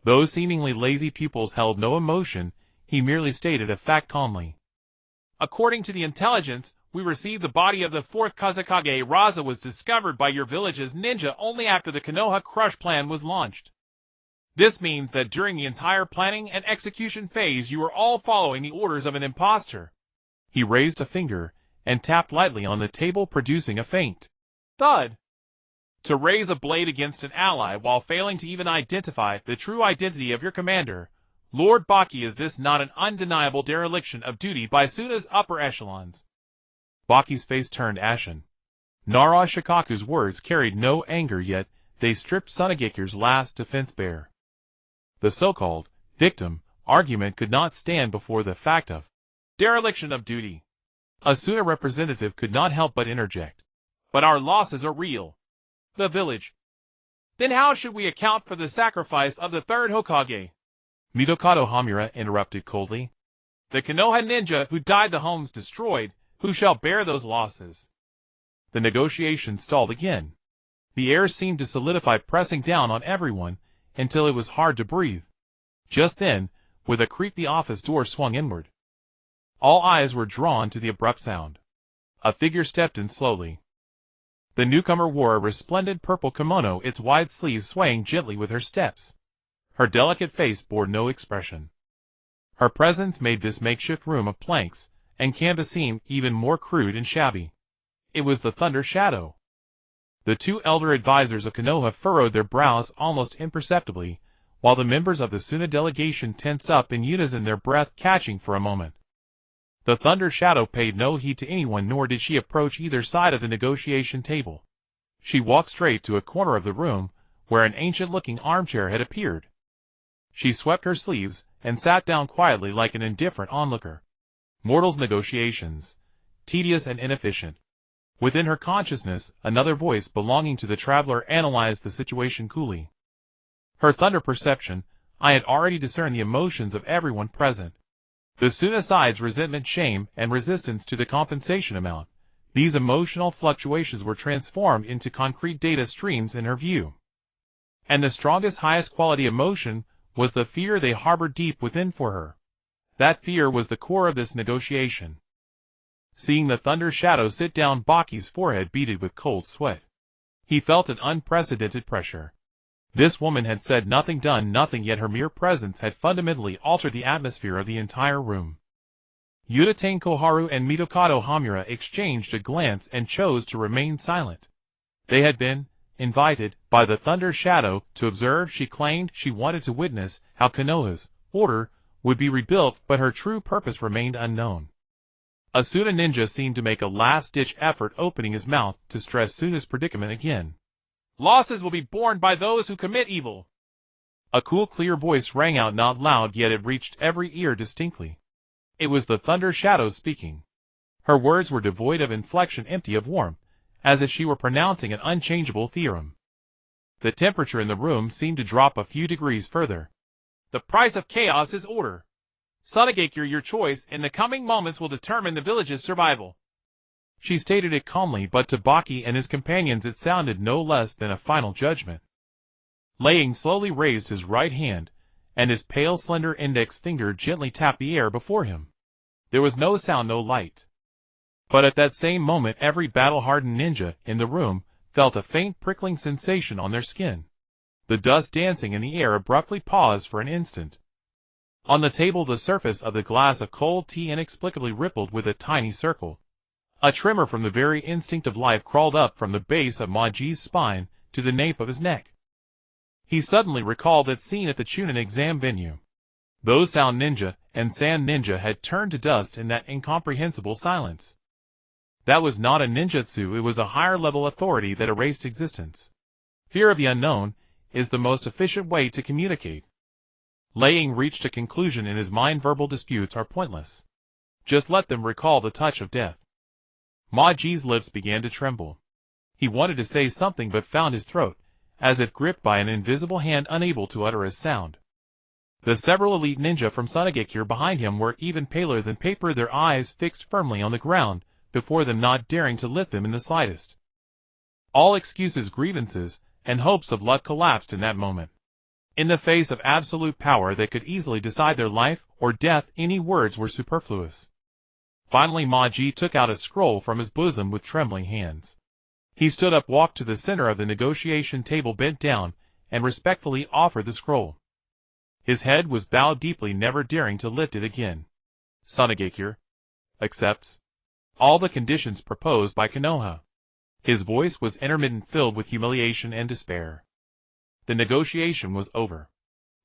Those seemingly lazy pupils held no emotion. He merely stated a fact calmly. According to the intelligence we received, the body of the fourth Kazekage Raza was discovered by your village's ninja only after the Konoha Crush plan was launched. This means that during the entire planning and execution phase you were all following the orders of an imposter. He raised a finger and tapped lightly on the table, producing a faint thud. To raise a blade against an ally while failing to even identify the true identity of your commander, Lord Baki, is this not an undeniable dereliction of duty by Suna's upper echelons? Baki's face turned ashen. Naruto Shikaku's words carried no anger, yet they stripped Tsunageki's last defense bare. The so-called victim argument could not stand before the fact of dereliction of duty. A Suna representative could not help but interject. but our losses are real. The village. Then how should we account for the sacrifice of the third Hokage? Mitokado Hamura interrupted coldly. The Konoha ninja who died, the homes destroyed, who shall bear those losses? The negotiation stalled again. The air seemed to solidify, pressing down on everyone until it was hard to breathe. Just then, with a creak, the office door swung inward. All eyes were drawn to the abrupt sound. A figure stepped in slowly. The newcomer wore a resplendent purple kimono, its wide sleeves swaying gently with her steps. Her delicate face bore no expression. Her presence made this makeshift room of planks and canvas seem even more crude and shabby. It was the Thunder Shadow. The two elder advisors of Konoha furrowed their brows almost imperceptibly, while the members of the Suna delegation tensed up in unison, their breath catching for a moment. The Thunder Shadow paid no heed to anyone, nor did she approach either side of the negotiation table. She walked straight to a corner of the room, where an ancient-looking armchair had appeared. She swept her sleeves and sat down quietly like an indifferent onlooker. Mortals' negotiations, tedious and inefficient. Within her consciousness, another voice belonging to the traveler analyzed the situation coolly. Her thunder perception, I had already discerned the emotions of everyone present. The Suna side's resentment, shame, and resistance to the compensation amount. These emotional fluctuations were transformed into concrete data streams in her view. And the strongest, highest quality emotion was the fear they harbored deep within for her. That fear was the core of this negotiation. Seeing the Thunder Shadow sit down, Baki's forehead beaded with cold sweat. He felt an unprecedented pressure. This woman had said nothing, done nothing, yet her mere presence had fundamentally altered the atmosphere of the entire room. Udatane Koharu and Mitokado Hamura exchanged a glance and chose to remain silent. They had been invited by the Thunder Shadow to observe. She claimed she wanted to witness how Konoha's order would be rebuilt, but her true purpose remained unknown. A Suna ninja seemed to make a last-ditch effort, opening his mouth to stress Suna's predicament again. Losses will be borne by those who commit evil. A cool, clear voice rang out, not loud, yet it reached every ear distinctly. It was the Thunder Shadow speaking. Her words were devoid of inflection, empty of warmth, as if she were pronouncing an unchangeable theorem. The temperature in the room seemed to drop a few degrees further. The price of chaos is order. Sunagakure, your choice in the coming moments will determine the village's survival. She stated it calmly, but to Baki and his companions it sounded no less than a final judgment. Laying slowly raised his right hand, and his pale, slender index finger gently tapped the air before him. There was no sound, no light. But at that same moment, every battle-hardened ninja in the room felt a faint prickling sensation on their skin. The dust dancing in the air abruptly paused for an instant. On the table, the surface of the glass of cold tea inexplicably rippled with a tiny circle. A tremor from the very instinct of life crawled up from the base of Maji's spine to the nape of his neck. He suddenly recalled that scene at the Chunin exam venue. Those Sound Ninja and Sand Ninja had turned to dust in that incomprehensible silence. That was not a ninjutsu, it was a higher-level authority that erased existence. Fear of the unknown is the most efficient way to communicate. Laying reached a conclusion in his mind. Verbal disputes are pointless. Just let them recall the touch of death. Maji's lips began to tremble. He wanted to say something but found his throat, as if gripped by an invisible hand, unable to utter a sound. The several elite ninja from Sunagakure behind him were even paler than paper, their eyes fixed firmly on the ground before them, not daring to lift them in the slightest. All excuses, grievances, and hopes of luck collapsed in that moment. In the face of absolute power that could easily decide their life or death, any words were superfluous. Finally, Maji took out a scroll from his bosom with trembling hands. He stood up, walked to the center of the negotiation table, bent down, and respectfully offered the scroll. His head was bowed deeply, never daring to lift it again. Sunagakure accepts all the conditions proposed by Konoha. His voice was intermittent, filled with humiliation and despair. The negotiation was over.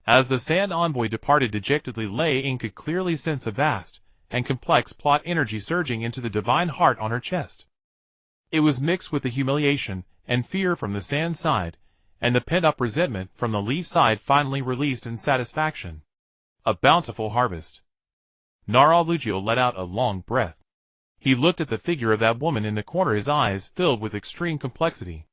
As the Sand envoy departed dejectedly, Lei could clearly sense a vast and complex plot energy surging into the divine heart on her chest. It was mixed with the humiliation and fear from the Sand side, and the pent-up resentment from the Leaf side, finally released in satisfaction. A bountiful harvest. Nara Lugio let out a long breath. He looked at the figure of that woman in the corner, his eyes filled with extreme complexity.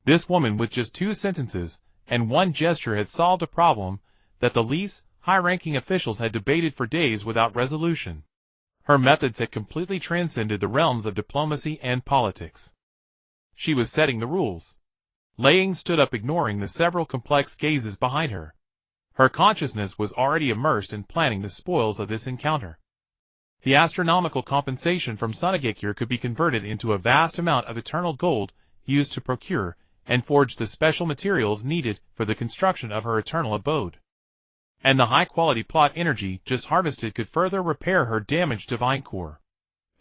This woman with just 2 sentences and 1 gesture had solved a problem that the least high-ranking officials had debated for days without resolution. Her methods had completely transcended the realms of diplomacy and politics. She was setting the rules. Lei Ying stood up, ignoring the several complex gazes behind her. Her consciousness was already immersed in planning the spoils of this encounter. The astronomical compensation from Sunagekure could be converted into a vast amount of eternal gold used to procure and forge the special materials needed for the construction of her eternal abode. And the high-quality plot energy just harvested could further repair her damaged divine core.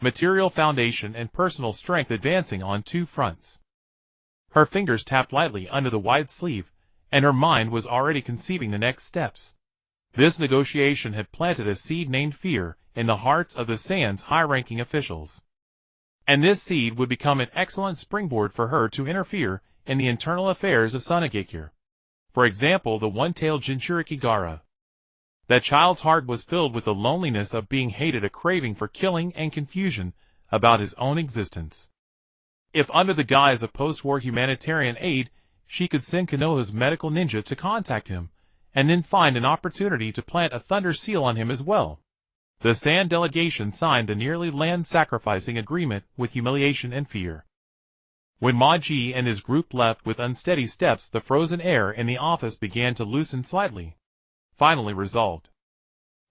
Material foundation and personal strength advancing on 2 fronts. Her fingers tapped lightly under the wide sleeve, and her mind was already conceiving the next steps. This negotiation had planted a seed named fear in the hearts of the Sands' high-ranking officials. And this seed would become an excellent springboard for her to interfere in the internal affairs of Sunagekure. For example, the one-tailed Jinchuriki Gaara. That child's heart was filled with the loneliness of being hated, a craving for killing and confusion about his own existence. If under the guise of post-war humanitarian aid, she could send Konoha's medical ninja to contact him, and then find an opportunity to plant a thunder seal on him as well. The Sand delegation signed the nearly land-sacrificing agreement with humiliation and fear. When Ma Ji and his group left with unsteady steps, the frozen air in the office began to loosen slightly. Finally resolved.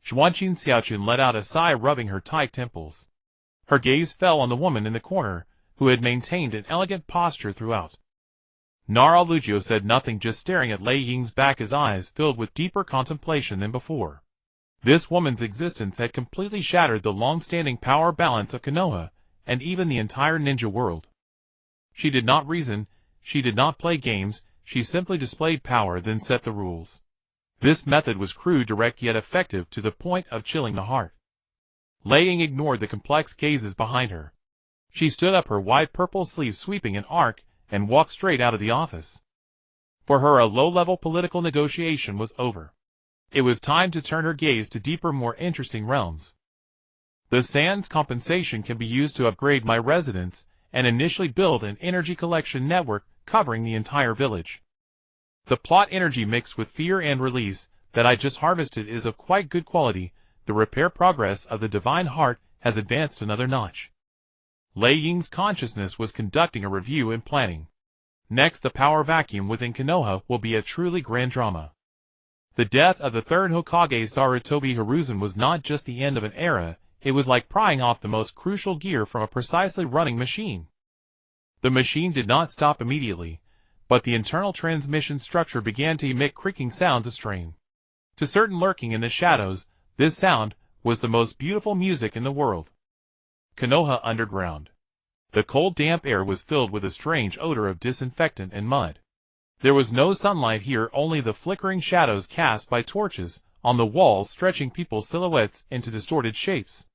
Xuanqin Xiaoqun let out a sigh, rubbing her tight temples. Her gaze fell on the woman in the corner, who had maintained an elegant posture throughout. Nara Lugio said nothing, just staring at Lei Ying's back, his eyes filled with deeper contemplation than before. This woman's existence had completely shattered the long-standing power balance of Konoha, and even the entire ninja world. She did not reason, she did not play games, she simply displayed power, then set the rules. This method was crude, direct, yet effective to the point of chilling the heart. Lei Ying ignored the complex gazes behind her. She stood up, her wide purple sleeves sweeping an arc, and walked straight out of the office. For her, a low-level political negotiation was over. It was time to turn her gaze to deeper, more interesting realms. The Sands compensation can be used to upgrade my residence and initially build an energy collection network covering the entire village. The plot energy mixed with fear and release that I just harvested is of quite good quality. The repair progress of the divine heart has advanced another notch. Lei Ying's consciousness was conducting a review and planning. Next, the power vacuum within Konoha will be a truly grand drama. The death of the third Hokage Sarutobi Hiruzen was not just the end of an era, it was like prying off the most crucial gear from a precisely running machine. The machine did not stop immediately, but the internal transmission structure began to emit creaking sounds of strain. To certain lurking in the shadows, this sound was the most beautiful music in the world. Konoha underground. The cold, damp air was filled with a strange odor of disinfectant and mud. There was no sunlight here, only the flickering shadows cast by torches on the walls, stretching people's silhouettes into distorted shapes.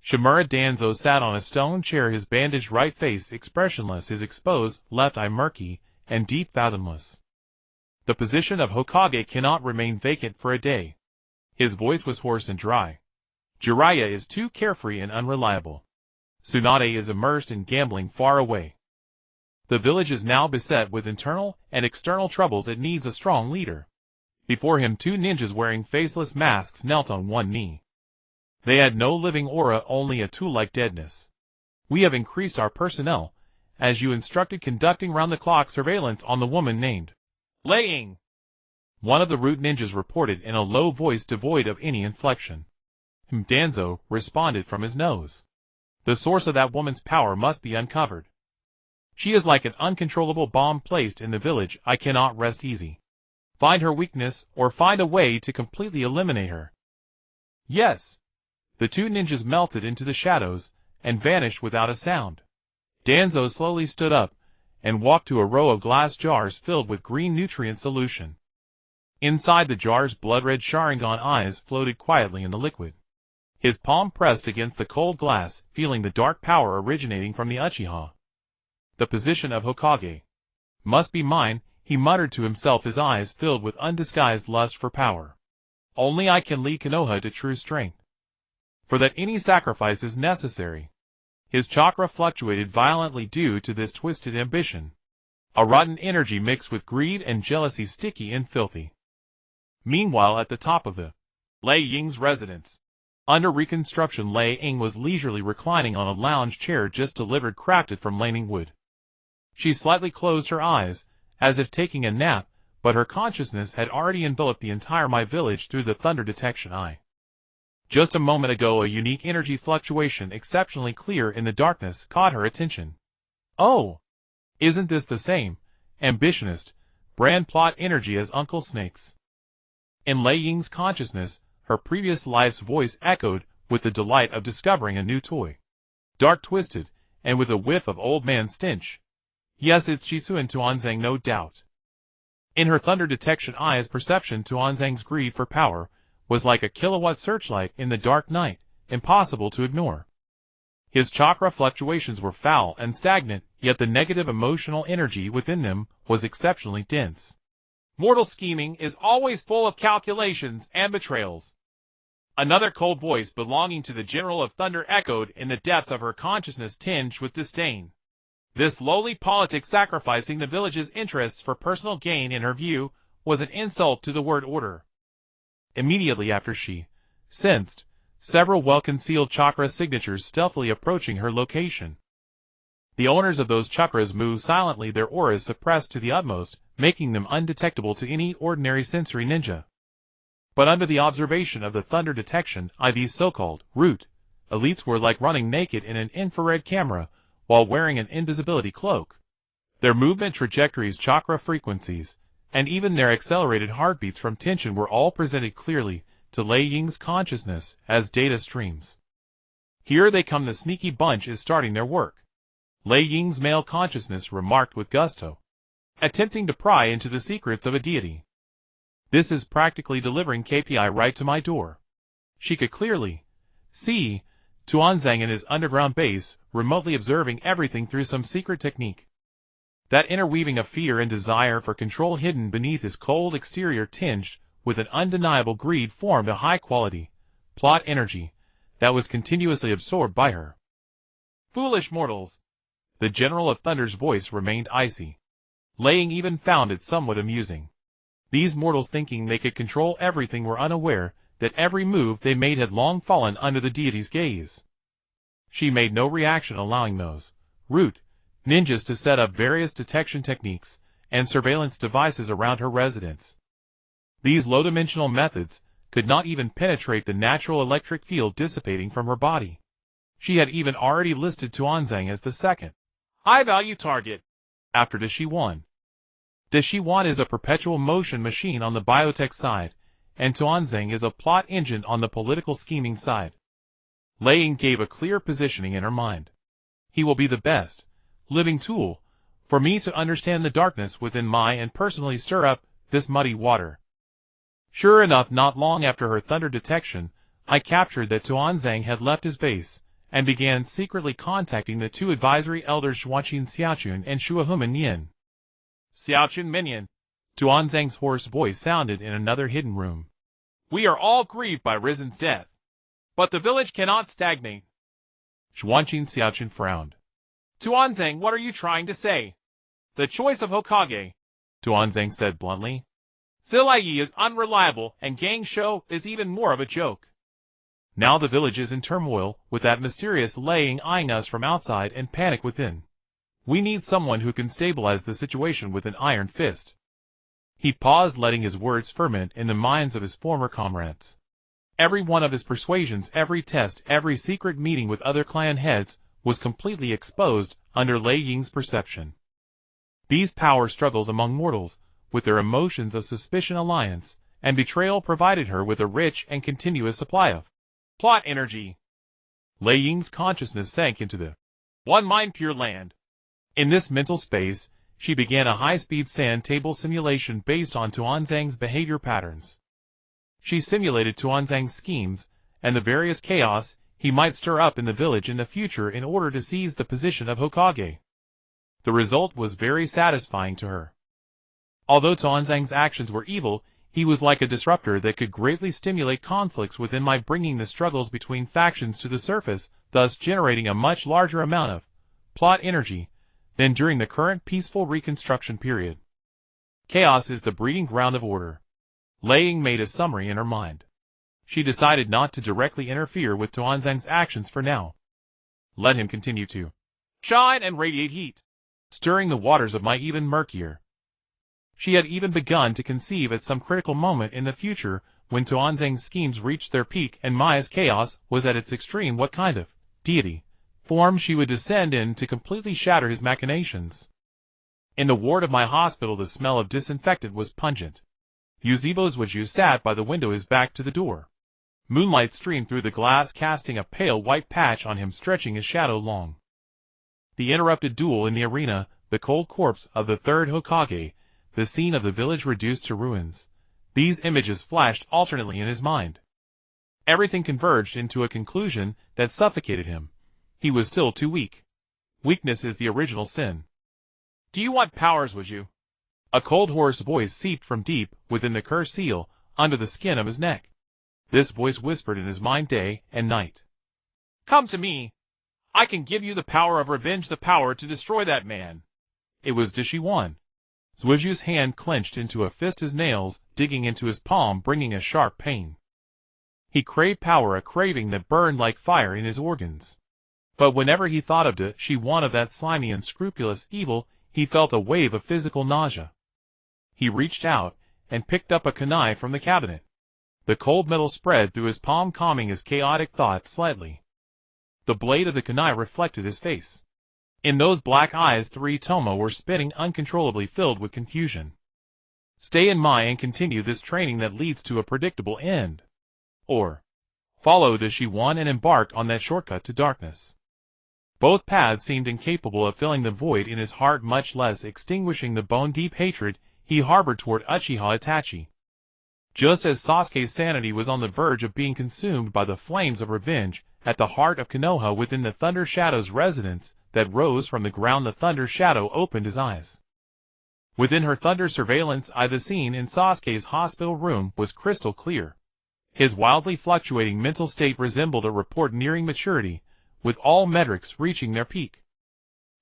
Shimura Danzo sat on a stone chair, his bandaged right face expressionless, his exposed left eye murky and deep, fathomless. The position of Hokage cannot remain vacant for a day. His voice was hoarse and dry. Jiraiya is too carefree and unreliable. Tsunade is immersed in gambling far away. The village is now beset with internal and external troubles. It needs a strong leader. Before him, 2 ninjas wearing faceless masks knelt on one knee. They had no living aura, only a tool-like deadness. We have increased our personnel, as you instructed, conducting round-the-clock surveillance on the woman named Lei Ying. One of the root ninjas reported in a low voice devoid of any inflection. Danzo responded from his nose. The source of that woman's power must be uncovered. She is like an uncontrollable bomb placed in the village. I cannot rest easy. Find her weakness, or find a way to completely eliminate her. Yes. The 2 ninjas melted into the shadows and vanished without a sound. Danzo slowly stood up and walked to a row of glass jars filled with green nutrient solution. Inside the jars, blood-red Sharingan eyes floated quietly in the liquid. His palm pressed against the cold glass, feeling the dark power originating from the Uchiha. The position of Hokage must be mine, he muttered to himself, his eyes filled with undisguised lust for power. Only I can lead Konoha to true strength. For that any sacrifice is necessary. His chakra fluctuated violently due to this twisted ambition. A rotten energy mixed with greed and jealousy, sticky and filthy. Meanwhile, at the top of the Lei Ying's residence, under reconstruction, Lei Ying was leisurely reclining on a lounge chair just delivered, crafted from laning wood. She slightly closed her eyes, as if taking a nap, but her consciousness had already enveloped the entire My Village through the thunder detection eye. Just a moment ago, a unique energy fluctuation, exceptionally clear in the darkness, caught her attention. Oh! Isn't this the same ambitionist, brand plot energy as Uncle Snake's? In Lei Ying's consciousness, her previous life's voice echoed with the delight of discovering a new toy. Dark, twisted, and with a whiff of old man stench. Yes, it's Shitsu and Tuanzang, no doubt. In her thunder detection eye's perception, Tuanzang's greed for power was like a kilowatt searchlight in the dark night, impossible to ignore. His chakra fluctuations were foul and stagnant, yet the negative emotional energy within them was exceptionally dense. Mortal scheming is always full of calculations and betrayals. Another cold voice belonging to the General of Thunder echoed in the depths of her consciousness, tinged with disdain. This lowly politic, sacrificing the village's interests for personal gain, in her view, was an insult to the word order. Immediately after, she sensed several well-concealed chakra signatures stealthily approaching her location. The owners of those chakras moved silently, their auras suppressed to the utmost, making them undetectable to any ordinary sensory ninja. But under the observation of the thunder detection eye, these so-called root elites were like running naked in an infrared camera while wearing an invisibility cloak. Their movement trajectories, chakra frequencies, and even their accelerated heartbeats from tension were all presented clearly to Lei Ying's consciousness as data streams. Here they come, the sneaky bunch is starting their work. Lei Ying's male consciousness remarked with gusto, attempting to pry into the secrets of a deity. This is practically delivering KPI right to my door. She could clearly see Tuanzang in his underground base, remotely observing everything through some secret technique. That interweaving of fear and desire for control hidden beneath his cold exterior, tinged with an undeniable greed, formed a high-quality plot energy that was continuously absorbed by her. Foolish mortals! The General of Thunder's voice remained icy. Lei Ying even found it somewhat amusing. These mortals, thinking they could control everything, were unaware that every move they made had long fallen under the deity's gaze. She made no reaction, allowing those root ninjas to set up various detection techniques and surveillance devices around her residence. These low-dimensional methods could not even penetrate the natural electric field dissipating from her body. She had even already listed Tuanzang as the second high-value target, after Dashiwan. Dashiwan is a perpetual motion machine on the biotech side, and Tuanzang is a plot engine on the political scheming side. Lei Ying gave a clear positioning in her mind. He will be the best living tool for me to understand the darkness within my and personally stir up this muddy water. Sure enough, not long after her thunder detection, I captured that Tuanzang had left his base and began secretly contacting the two advisory elders Xuanqin Xiaochun and Shuahuman Yin. Xiaochun Minion, Tuanzang's hoarse voice sounded in another hidden room. We are all grieved by Rizen's death, but the village cannot stagnate. Xuanqin Xiaochun frowned. Tuanzang, what are you trying to say? The choice of Hokage, Tuanzang said bluntly. Zilai Yi is unreliable, and Gang Shou is even more of a joke. Now the village is in turmoil, with that mysterious Lei Ying eyeing us from outside and panic within. We need someone who can stabilize the situation with an iron fist. He paused, letting his words ferment in the minds of his former comrades. Every one of his persuasions, every test, every secret meeting with other clan heads was completely exposed under Lei Ying's perception. These power struggles among mortals, with their emotions of suspicion, alliance, and betrayal, provided her with a rich and continuous supply of plot energy. Lei Ying's consciousness sank into the one mind, pure land. In this mental space, she began a high-speed sand table simulation based on Tuanzang's behavior patterns. She simulated Tuanzang's schemes and the various chaos he might stir up in the village in the future in order to seize the position of Hokage. The result was very satisfying to her. Although Tuanzang's actions were evil, he was like a disruptor that could greatly stimulate conflicts within my, bringing the struggles between factions to the surface, thus generating a much larger amount of plot energy than during the current peaceful reconstruction period. Chaos is the breeding ground of order. Laying made a summary in her mind. She decided not to directly interfere with Tuanzang's actions for now. Let him continue to shine and radiate heat, stirring the waters of my even murkier. She had even begun to conceive at some critical moment in the future when Tuanzang's schemes reached their peak and Maya's chaos was at its extreme what kind of deity form she would descend in to completely shatter his machinations. In the ward of my hospital the smell of disinfectant was pungent. Yuzebo's Waju sat by the window, his back to the door. Moonlight streamed through the glass, casting a pale white patch on him, stretching his shadow long. The interrupted duel in the arena, the cold corpse of the third Hokage, the scene of the village reduced to ruins. These images flashed alternately in his mind. Everything converged into a conclusion that suffocated him. He was still too weak. Weakness is the original sin. Do you want powers, Waju? A cold hoarse voice seeped from deep within the cursed seal, under the skin of his neck. This voice whispered in his mind day and night. Come to me. I can give you the power of revenge, the power to destroy that man. It was Dishiwan. Zwiju's hand clenched into a fist, his nails digging into his palm, bringing a sharp pain. He craved power, a craving that burned like fire in his organs. But whenever he thought of Dishiwan, of that slimy, unscrupulous evil, he felt a wave of physical nausea. He reached out and picked up a kunai from the cabinet. The cold metal spread through his palm, calming his chaotic thoughts slightly. The blade of the kunai reflected his face. In those black eyes 3 Tomo were spinning uncontrollably, filled with confusion. Stay in Mai and continue this training that leads to a predictable end. Or follow Dishiwan and embark on that shortcut to darkness. Both paths seemed incapable of filling the void in his heart, much less extinguishing the bone-deep hatred he harbored toward Uchiha Itachi. Just as Sasuke's sanity was on the verge of being consumed by the flames of revenge, at the heart of Konoha, within the Thunder Shadow's residence that rose from the ground, the Thunder Shadow opened his eyes. Within her thunder surveillance eye, the scene in Sasuke's hospital room was crystal clear. His wildly fluctuating mental state resembled a report nearing maturity, with all metrics reaching their peak.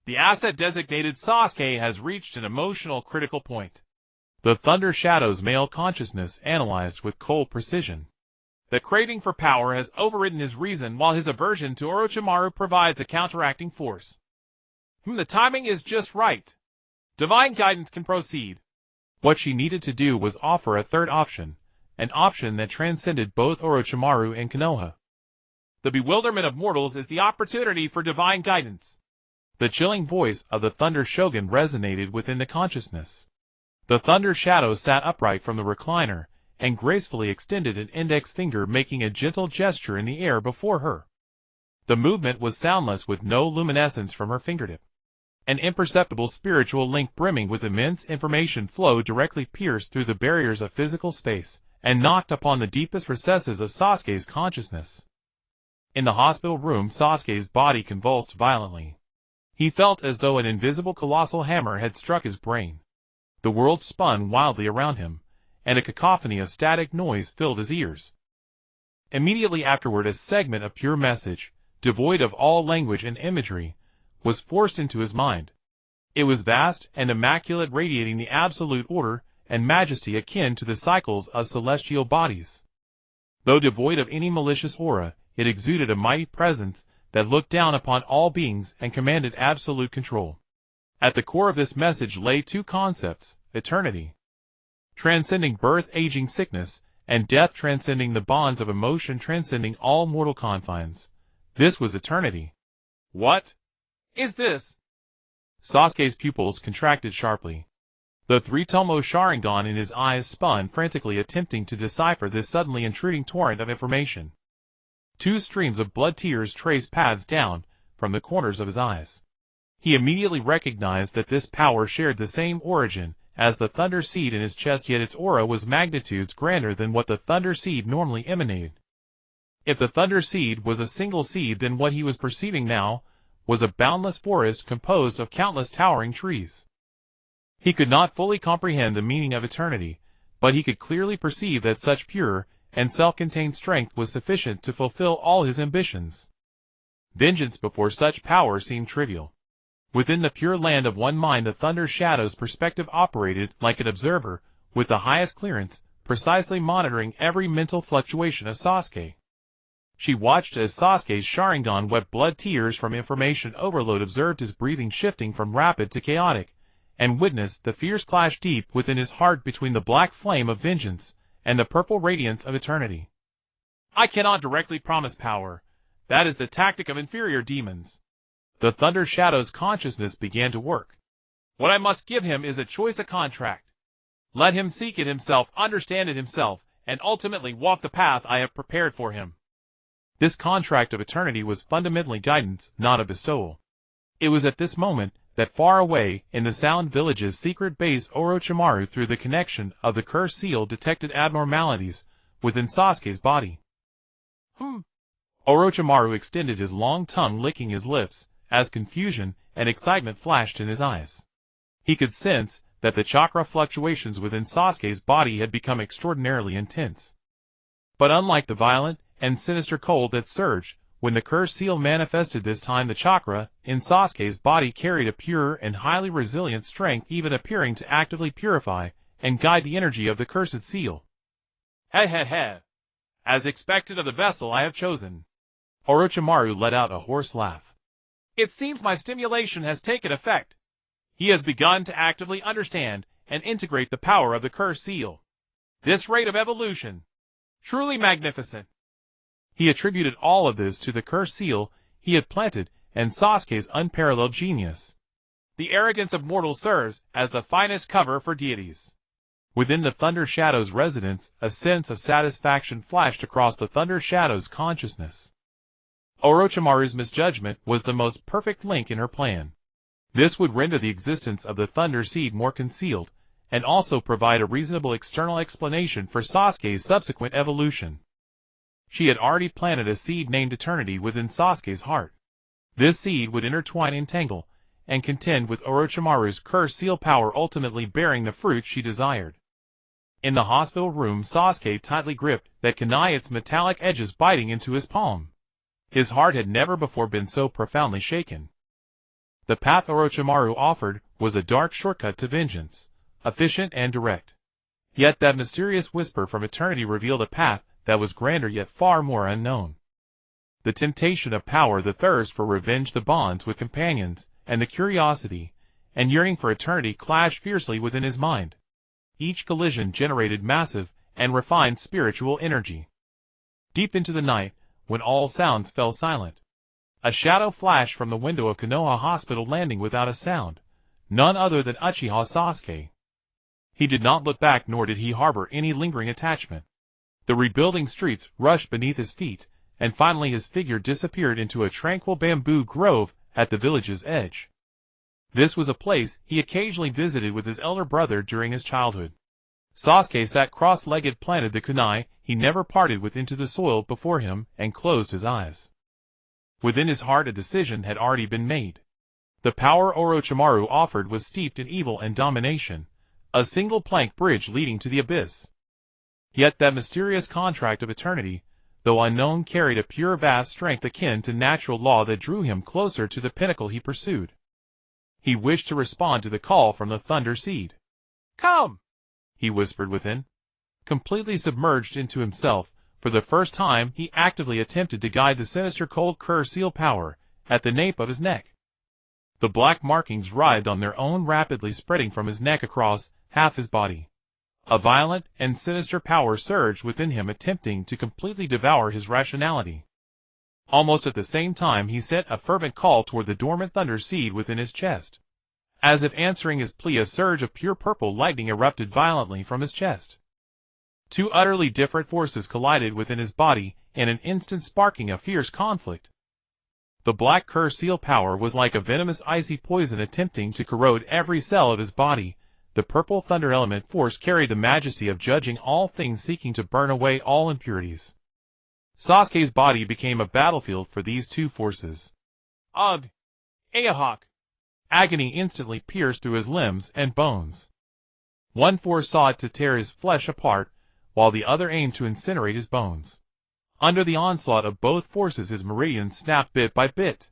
The asset designated Sasuke has reached an emotional critical point. The Thunder Shadow's male consciousness analyzed with cold precision. The craving for power has overridden his reason, while his aversion to Orochimaru provides a counteracting force. The timing is just right. Divine guidance can proceed. What she needed to do was offer a third option, an option that transcended both Orochimaru and Konoha. The bewilderment of mortals is the opportunity for divine guidance. The chilling voice of the Thunder Shogun resonated within the consciousness. The Thunder Shadow sat upright from the recliner, and gracefully extended an index finger, making a gentle gesture in the air before her. The movement was soundless, with no luminescence from her fingertip. An imperceptible spiritual link brimming with immense information flow directly pierced through the barriers of physical space, and knocked upon the deepest recesses of Sasuke's consciousness. In the hospital room, Sasuke's body convulsed violently. He felt as though an invisible colossal hammer had struck his brain. The world spun wildly around him, and a cacophony of static noise filled his ears. Immediately afterward, a segment of pure message, devoid of all language and imagery, was forced into his mind. It was vast and immaculate, radiating the absolute order and majesty akin to the cycles of celestial bodies. Though devoid of any malicious aura, it exuded a mighty presence that looked down upon all beings and commanded absolute control. At the core of this message lay 2 concepts: eternity, transcending birth, aging, sickness, and death, transcending the bonds of emotion, transcending all mortal confines. This was eternity. What is this? Sasuke's pupils contracted sharply. The 3 Tomo Sharingan in his eyes spun frantically, attempting to decipher this suddenly intruding torrent of information. 2 streams of blood tears traced paths down from the corners of his eyes. He immediately recognized that this power shared the same origin as the Thunder Seed in his chest, yet its aura was magnitudes grander than what the Thunder Seed normally emanated. If the Thunder Seed was a single seed, then what he was perceiving now was a boundless forest composed of countless towering trees. He could not fully comprehend the meaning of eternity, but he could clearly perceive that such pure and self-contained strength was sufficient to fulfill all his ambitions. Vengeance before such power seemed trivial. Within the pure land of one mind, the Thunder Shadow's perspective operated like an observer, with the highest clearance, precisely monitoring every mental fluctuation of Sasuke. She watched as Sasuke's Sharingan wept blood tears from information overload, observed his breathing shifting from rapid to chaotic, and witnessed the fierce clash deep within his heart between the black flame of vengeance and the purple radiance of eternity. I cannot directly promise power. That is the tactic of inferior demons. The Thunder Shadow's consciousness began to work. What I must give him is a choice, a contract. Let him seek it himself, understand it himself, and ultimately walk the path I have prepared for him. This contract of eternity was fundamentally guidance, not a bestowal. It was at this moment that far away, in the Sound Village's secret base, Orochimaru, through the connection of the curse seal, detected abnormalities within Sasuke's body. Orochimaru extended his long tongue, licking his lips, as confusion and excitement flashed in his eyes. He could sense that the chakra fluctuations within Sasuke's body had become extraordinarily intense. But unlike the violent and sinister cold that surged when the curse seal manifested this time, the chakra in Sasuke's body carried a pure and highly resilient strength, even appearing to actively purify and guide the energy of the cursed seal. He. As expected of the vessel I have chosen. Orochimaru let out a hoarse laugh. It seems my stimulation has taken effect. He has begun to actively understand and integrate the power of the curse seal. This rate of evolution, truly magnificent. He attributed all of this to the curse seal he had planted and Sasuke's unparalleled genius. The arrogance of mortals serves as the finest cover for deities. Within the Thunder Shadow's residence, a sense of satisfaction flashed across the Thunder Shadow's consciousness. Orochimaru's misjudgment was the most perfect link in her plan. This would render the existence of the Thunder Seed more concealed, and also provide a reasonable external explanation for Sasuke's subsequent evolution. She had already planted a seed named Eternity within Sasuke's heart. This seed would intertwine, entangle, and contend with Orochimaru's curse seal power, ultimately bearing the fruit she desired. In the hospital room, Sasuke tightly gripped that kunai, its metallic edges biting into his palm. His heart had never before been so profoundly shaken. The path Orochimaru offered was a dark shortcut to vengeance, efficient and direct. Yet that mysterious whisper from eternity revealed a path that was grander yet far more unknown. The temptation of power, the thirst for revenge, the bonds with companions, and the curiosity and yearning for eternity clashed fiercely within his mind. Each collision generated massive and refined spiritual energy. Deep into the night, when all sounds fell silent, a shadow flashed from the window of Konoha Hospital, landing without a sound, none other than Uchiha Sasuke. He did not look back, nor did he harbor any lingering attachment. The rebuilding streets rushed beneath his feet, and finally his figure disappeared into a tranquil bamboo grove at the village's edge. This was a place he occasionally visited with his elder brother during his childhood. Sasuke sat cross-legged, planted the kunai he never parted with into the soil before him, and closed his eyes. Within his heart a decision had already been made. The power Orochimaru offered was steeped in evil and domination, a single plank bridge leading to the abyss. Yet that mysterious contract of eternity, though unknown, carried a pure, vast strength akin to natural law that drew him closer to the pinnacle he pursued. He wished to respond to the call from the Thunder Seed. "Come!" he whispered within. Completely submerged into himself, for the first time he actively attempted to guide the sinister cold curse seal power at the nape of his neck. The black markings writhed on their own, rapidly spreading from his neck across half his body. A violent and sinister power surged within him, attempting to completely devour his rationality. Almost at the same time he sent a fervent call toward the dormant Thunder Seed within his chest. As if answering his plea, a surge of pure purple lightning erupted violently from his chest. Two utterly different forces collided within his body in an instant, sparking a fierce conflict. The black curse seal power was like a venomous icy poison attempting to corrode every cell of his body. The purple thunder element force carried the majesty of judging all things, seeking to burn away all impurities. Sasuke's body became a battlefield for these two forces. Ugh! Ahawk! Agony instantly pierced through his limbs and bones. One force sought to tear his flesh apart, while the other aimed to incinerate his bones. Under the onslaught of both forces, his meridians snapped bit by bit.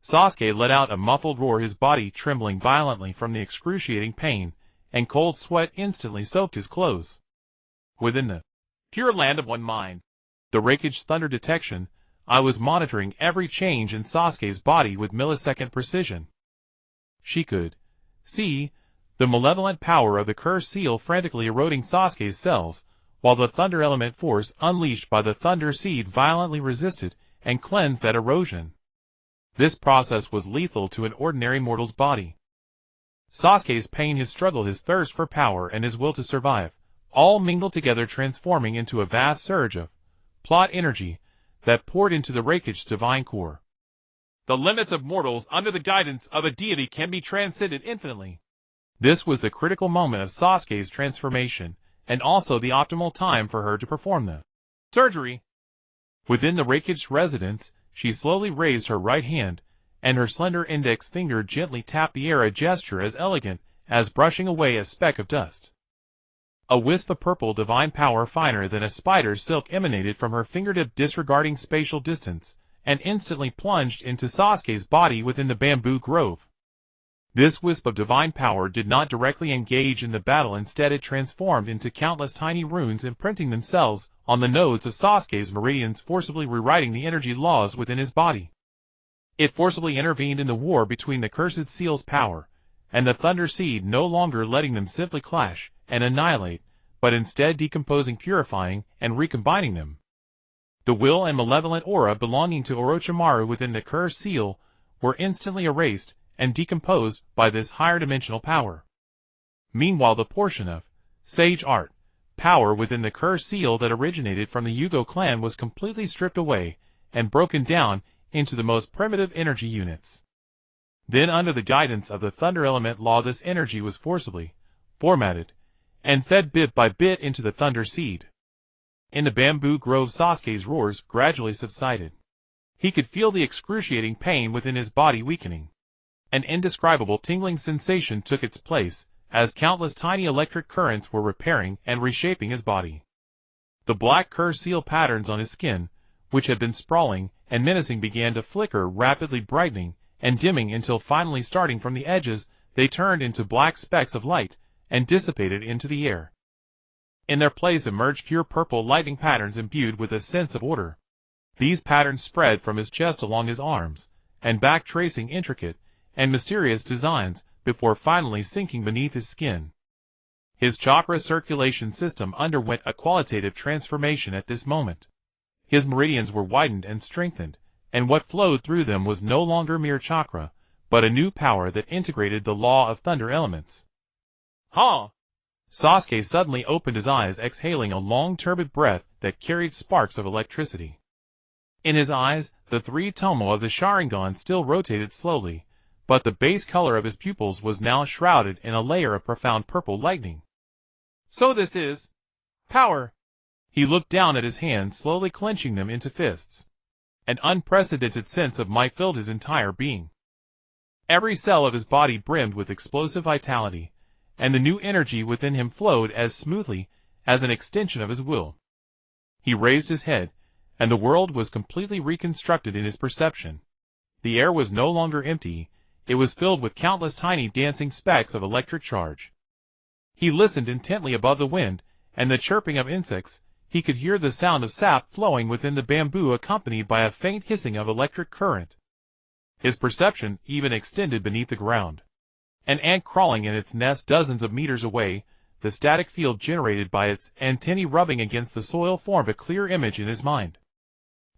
Sasuke let out a muffled roar, his body trembling violently from the excruciating pain, and cold sweat instantly soaked his clothes. Within the pure land of one mind, the Raikage thunder detection, I was monitoring every change in Sasuke's body with millisecond precision. She could see the malevolent power of the cursed seal frantically eroding Sasuke's cells, while the thunder element force unleashed by the thunder seed violently resisted and cleansed that erosion. This process was lethal to an ordinary mortal's body. Sasuke's pain, his struggle, his thirst for power, and his will to survive, all mingled together, transforming into a vast surge of plot energy that poured into the Raikage's divine core. The limits of mortals under the guidance of a deity can be transcended infinitely. This was the critical moment of Sasuke's transformation, and also the optimal time for her to perform the surgery. Within the Raikage's residence, she slowly raised her right hand, and her slender index finger gently tapped the air, a gesture as elegant as brushing away a speck of dust. A wisp of purple divine power finer than a spider's silk emanated from her fingertip, disregarding spatial distance, and instantly plunged into Sasuke's body within the bamboo grove. This wisp of divine power did not directly engage in the battle, instead it transformed into countless tiny runes, imprinting themselves on the nodes of Sasuke's meridians, forcibly rewriting the energy laws within his body. It forcibly intervened in the war between the cursed seal's power and the thunder seed, no longer letting them simply clash and annihilate, but instead decomposing, purifying, and recombining them. The will and malevolent aura belonging to Orochimaru within the cursed seal were instantly erased and decomposed by this higher dimensional power. Meanwhile, the portion of sage art power within the cursed seal that originated from the Yugo clan was completely stripped away and broken down into the most primitive energy units. Then, under the guidance of the thunder element law, this energy was forcibly formatted and fed bit by bit into the thunder seed. In the bamboo grove, Sasuke's roars gradually subsided. He could feel the excruciating pain within his body weakening. An indescribable tingling sensation took its place, as countless tiny electric currents were repairing and reshaping his body. The black cursed seal patterns on his skin, which had been sprawling and menacing, began to flicker, rapidly brightening and dimming until finally, starting from the edges, they turned into black specks of light and dissipated into the air. In their place emerged pure purple lightning patterns imbued with a sense of order. These patterns spread from his chest along his arms and back, tracing intricate and mysterious designs before finally sinking beneath his skin. His chakra circulation system underwent a qualitative transformation at this moment. His meridians were widened and strengthened, and what flowed through them was no longer mere chakra, but a new power that integrated the law of thunder elements. Huh! Sasuke suddenly opened his eyes, exhaling a long turbid breath that carried sparks of electricity. In his eyes, the three tomo of the Sharingan still rotated slowly, but the base color of his pupils was now shrouded in a layer of profound purple lightning. So this is power. He looked down at his hands, slowly clenching them into fists. An unprecedented sense of might filled his entire being. Every cell of his body brimmed with explosive vitality, and the new energy within him flowed as smoothly as an extension of his will. He raised his head, and the world was completely reconstructed in his perception. The air was no longer empty, it was filled with countless tiny dancing specks of electric charge. He listened intently above the wind and the chirping of insects. He could hear the sound of sap flowing within the bamboo, accompanied by a faint hissing of electric current. His perception even extended beneath the ground. An ant crawling in its nest dozens of meters away, the static field generated by its antennae rubbing against the soil formed a clear image in his mind.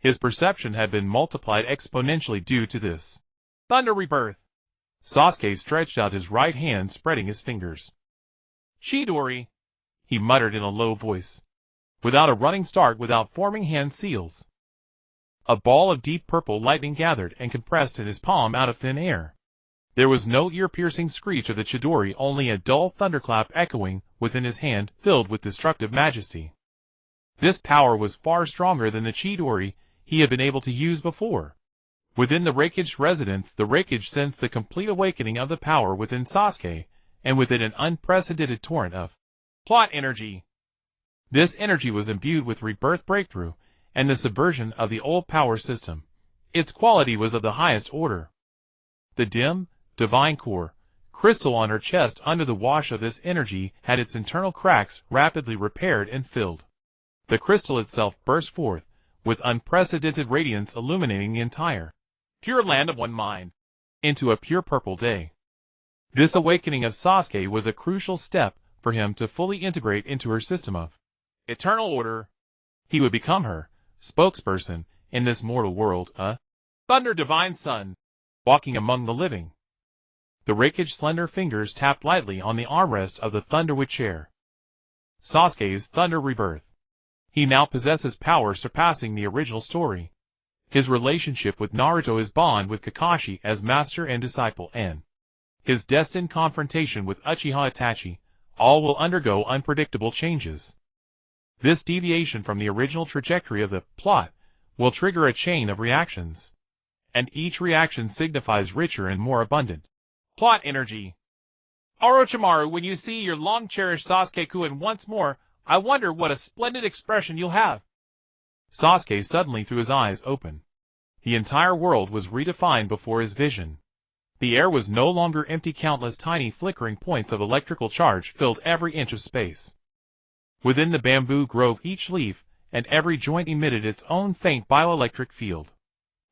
His perception had been multiplied exponentially due to this thunder rebirth. Sasuke stretched out his right hand, spreading his fingers. Chidori, he muttered in a low voice. Without a running start, without forming hand seals, a ball of deep purple lightning gathered and compressed in his palm out of thin air. There was no ear-piercing screech of the Chidori, only a dull thunderclap echoing within his hand, filled with destructive majesty. This power was far stronger than the Chidori he had been able to use before. Within the Raikage residence, the Raikage sensed the complete awakening of the power within Sasuke, and with it an unprecedented torrent of plot energy. This energy was imbued with rebirth breakthrough, and the subversion of the old power system. Its quality was of the highest order. The dim, divine core, crystal on her chest under the wash of this energy had its internal cracks rapidly repaired and filled. The crystal itself burst forth, with unprecedented radiance illuminating the entire pure land of one mind, into a pure purple day. This awakening of Sasuke was a crucial step for him to fully integrate into her system of eternal order. He would become her spokesperson in this mortal world, a thunder divine son, walking among the living. The rakish slender fingers tapped lightly on the armrest of the Thunderwood chair. Sasuke's Thunder Rebirth. He now possesses power surpassing the original story. His relationship with Naruto, his bond with Kakashi as master and disciple, and his destined confrontation with Uchiha Itachi, all will undergo unpredictable changes. This deviation from the original trajectory of the plot will trigger a chain of reactions, and each reaction signifies richer and more abundant plot energy. Orochimaru, when you see your long-cherished Sasuke-kun once more, I wonder what a splendid expression you'll have. Sasuke suddenly threw his eyes open. The entire world was redefined before his vision. The air was no longer empty. Countless tiny flickering points of electrical charge filled every inch of space. Within the bamboo grove, each leaf and every joint emitted its own faint bioelectric field.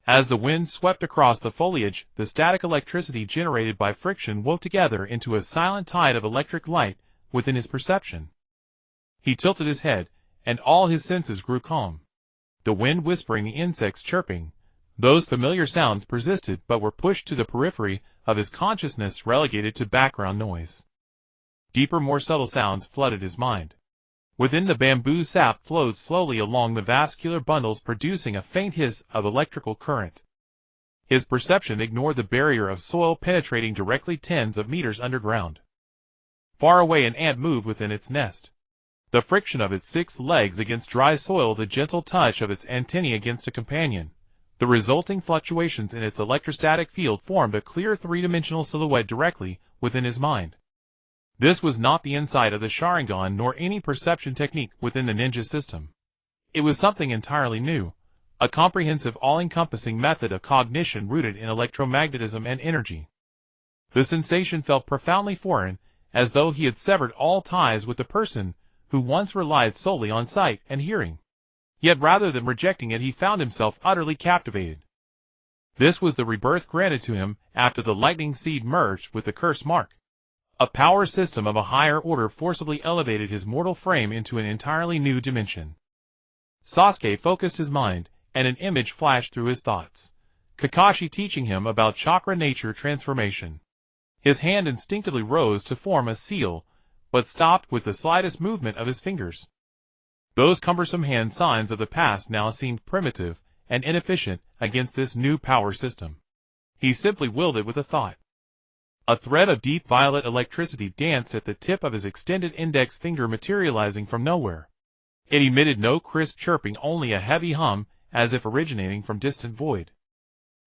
As the wind swept across the foliage, the static electricity generated by friction wove together into a silent tide of electric light within his perception. He tilted his head, and all his senses grew calm. The wind whispering, the insects chirping, those familiar sounds persisted but were pushed to the periphery of his consciousness, relegated to background noise. Deeper, more subtle sounds flooded his mind. Within, the bamboo sap flowed slowly along the vascular bundles, producing a faint hiss of electrical current. His perception ignored the barrier of soil penetrating directly tens of meters underground. Far away, an ant moved within its nest. The friction of its 6 legs against dry soil, the gentle touch of its antennae against a companion, the resulting fluctuations in its electrostatic field formed a clear 3-dimensional silhouette directly within his mind. This was not the inside of the Sharingan nor any perception technique within the ninja system. It was something entirely new, a comprehensive, all-encompassing method of cognition rooted in electromagnetism and energy. The sensation felt profoundly foreign, as though he had severed all ties with the person who once relied solely on sight and hearing. Yet rather than rejecting it, he found himself utterly captivated. This was the rebirth granted to him after the lightning seed merged with the curse mark. A power system of a higher order forcibly elevated his mortal frame into an entirely new dimension. Sasuke focused his mind, and an image flashed through his thoughts. Kakashi teaching him about chakra nature transformation. His hand instinctively rose to form a seal, but stopped with the slightest movement of his fingers. Those cumbersome hand signs of the past now seemed primitive and inefficient against this new power system. He simply willed it with a thought. A thread of deep violet electricity danced at the tip of his extended index finger, materializing from nowhere. It emitted no crisp chirping, only a heavy hum, as if originating from distant void.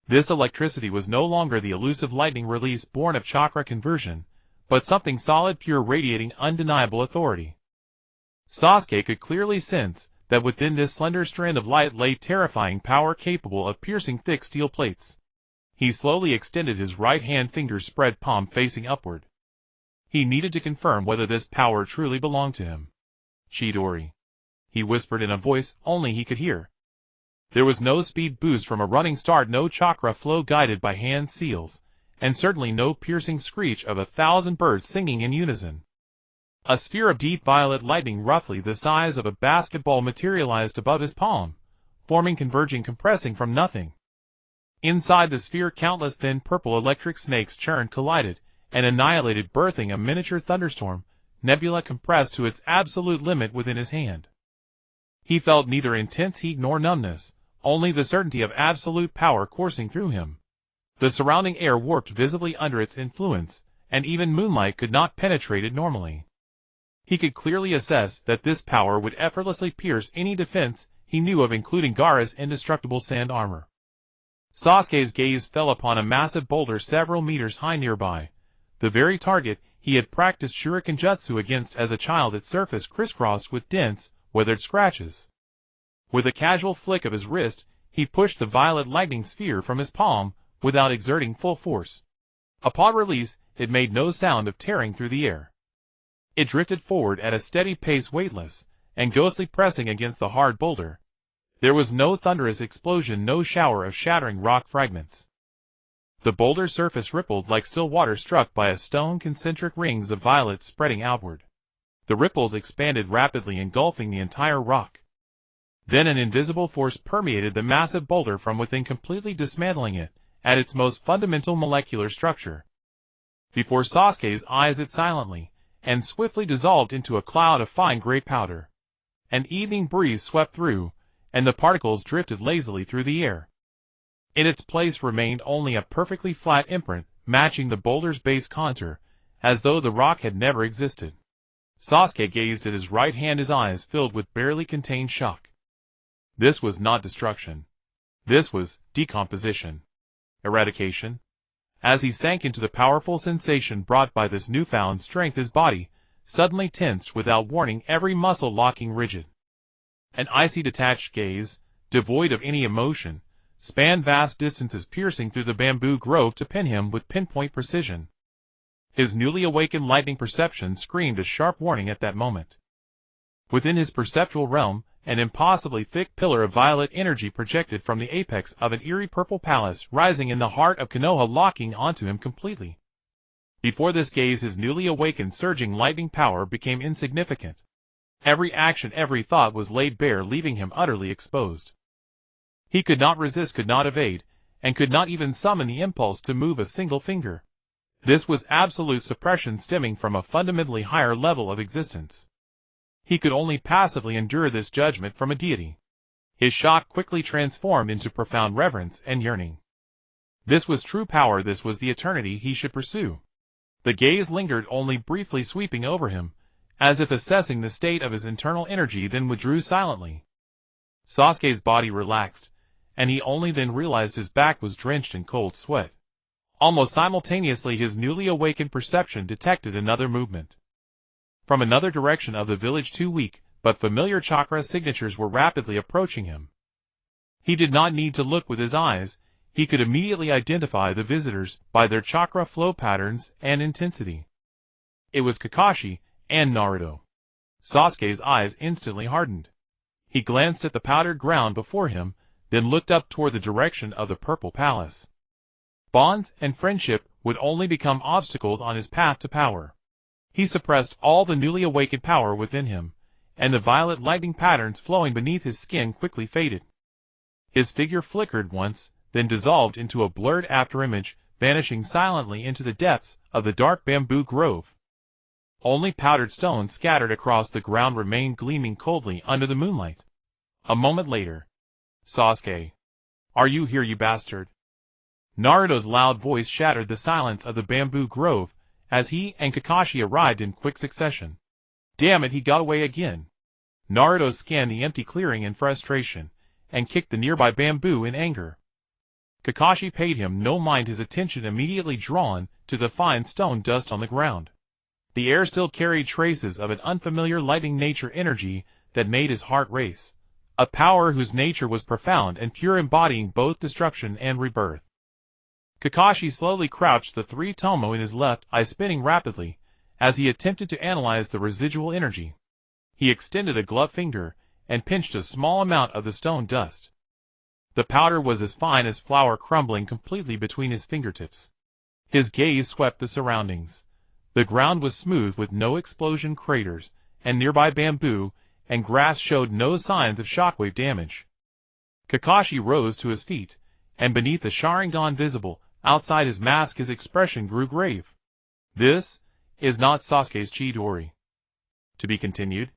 This electricity was no longer the elusive lightning release born of chakra conversion, but something solid, pure, radiating undeniable authority. Sasuke could clearly sense that within this slender strand of light lay terrifying power capable of piercing thick steel plates. He slowly extended his right hand, fingers spread, palm facing upward. He needed to confirm whether this power truly belonged to him. Chidori, he whispered in a voice only he could hear. There was no speed boost from a running start, no chakra flow guided by hand seals, and certainly no piercing screech of 1,000 birds singing in unison. A sphere of deep violet lightning roughly the size of a basketball materialized above his palm, forming, converging, compressing from nothing. Inside the sphere, countless thin purple electric snakes churned, collided, and annihilated, birthing a miniature thunderstorm, nebula compressed to its absolute limit within his hand. He felt neither intense heat nor numbness, only the certainty of absolute power coursing through him. The surrounding air warped visibly under its influence, and even moonlight could not penetrate it normally. He could clearly assess that this power would effortlessly pierce any defense he knew of, including Gaara's indestructible sand armor. Sasuke's gaze fell upon a massive boulder several meters high nearby, the very target he had practiced shuriken jutsu against as a child. Its surface crisscrossed with dense, weathered scratches. With a casual flick of his wrist, he pushed the violet lightning sphere from his palm without exerting full force. Upon release, it made no sound of tearing through the air. It drifted forward at a steady pace, weightless and ghostly, pressing against the hard boulder. There was no thunderous explosion, no shower of shattering rock fragments. The boulder's surface rippled like still water struck by a stone, concentric rings of violet spreading outward. The ripples expanded rapidly, engulfing the entire rock. Then an invisible force permeated the massive boulder from within, completely dismantling it at its most fundamental molecular structure. Before Sasuke's eyes it silently and swiftly dissolved into a cloud of fine gray powder. An evening breeze swept through, and the particles drifted lazily through the air. In its place remained only a perfectly flat imprint, matching the boulder's base contour, as though the rock had never existed. Sasuke gazed at his right hand, his eyes filled with barely contained shock. This was not destruction. This was decomposition. Eradication. As he sank into the powerful sensation brought by this newfound strength, his body suddenly tensed without warning, every muscle locking rigid. An icy, detached gaze, devoid of any emotion, spanned vast distances, piercing through the bamboo grove to pin him with pinpoint precision. His newly awakened lightning perception screamed a sharp warning at that moment. Within his perceptual realm, an impossibly thick pillar of violet energy projected from the apex of an eerie purple palace rising in the heart of Konoha, locking onto him completely. Before this gaze, his newly awakened surging lightning power became insignificant. Every action, every thought was laid bare, leaving him utterly exposed. He could not resist, could not evade, and could not even summon the impulse to move a single finger. This was absolute suppression stemming from a fundamentally higher level of existence. He could only passively endure this judgment from a deity. His shock quickly transformed into profound reverence and yearning. This was true power, this was the eternity he should pursue. The gaze lingered only briefly, sweeping over him, as if assessing the state of his internal energy, then withdrew silently. Sasuke's body relaxed, and he only then realized his back was drenched in cold sweat. Almost simultaneously, his newly awakened perception detected another movement. From another direction of the village, two weak but familiar chakra signatures were rapidly approaching him. He did not need to look with his eyes, he could immediately identify the visitors by their chakra flow patterns and intensity. It was Kakashi and Naruto. Sasuke's eyes instantly hardened. He glanced at the powdered ground before him, then looked up toward the direction of the purple palace. Bonds and friendship would only become obstacles on his path to power. He suppressed all the newly awakened power within him, and the violet lightning patterns flowing beneath his skin quickly faded. His figure flickered once, then dissolved into a blurred afterimage, vanishing silently into the depths of the dark bamboo grove. Only powdered stones scattered across the ground remained gleaming coldly under the moonlight. A moment later. "Sasuke. Are you here, you bastard?" Naruto's loud voice shattered the silence of the bamboo grove, as he and Kakashi arrived in quick succession. Damn it, he got away again. Naruto scanned the empty clearing in frustration, and kicked the nearby bamboo in anger. Kakashi paid him no mind, his attention immediately drawn to the fine stone dust on the ground. The air still carried traces of an unfamiliar lightning nature energy that made his heart race, a power whose nature was profound and pure, embodying both destruction and rebirth. Kakashi slowly crouched, the three tomo in his left eye spinning rapidly, as he attempted to analyze the residual energy. He extended a gloved finger and pinched a small amount of the stone dust. The powder was as fine as flour, crumbling completely between his fingertips. His gaze swept the surroundings. The ground was smooth with no explosion craters, and nearby bamboo and grass showed no signs of shockwave damage. Kakashi rose to his feet, and beneath the Sharingan visible outside his mask, his expression grew grave. This is not Sasuke's Chidori. To be continued.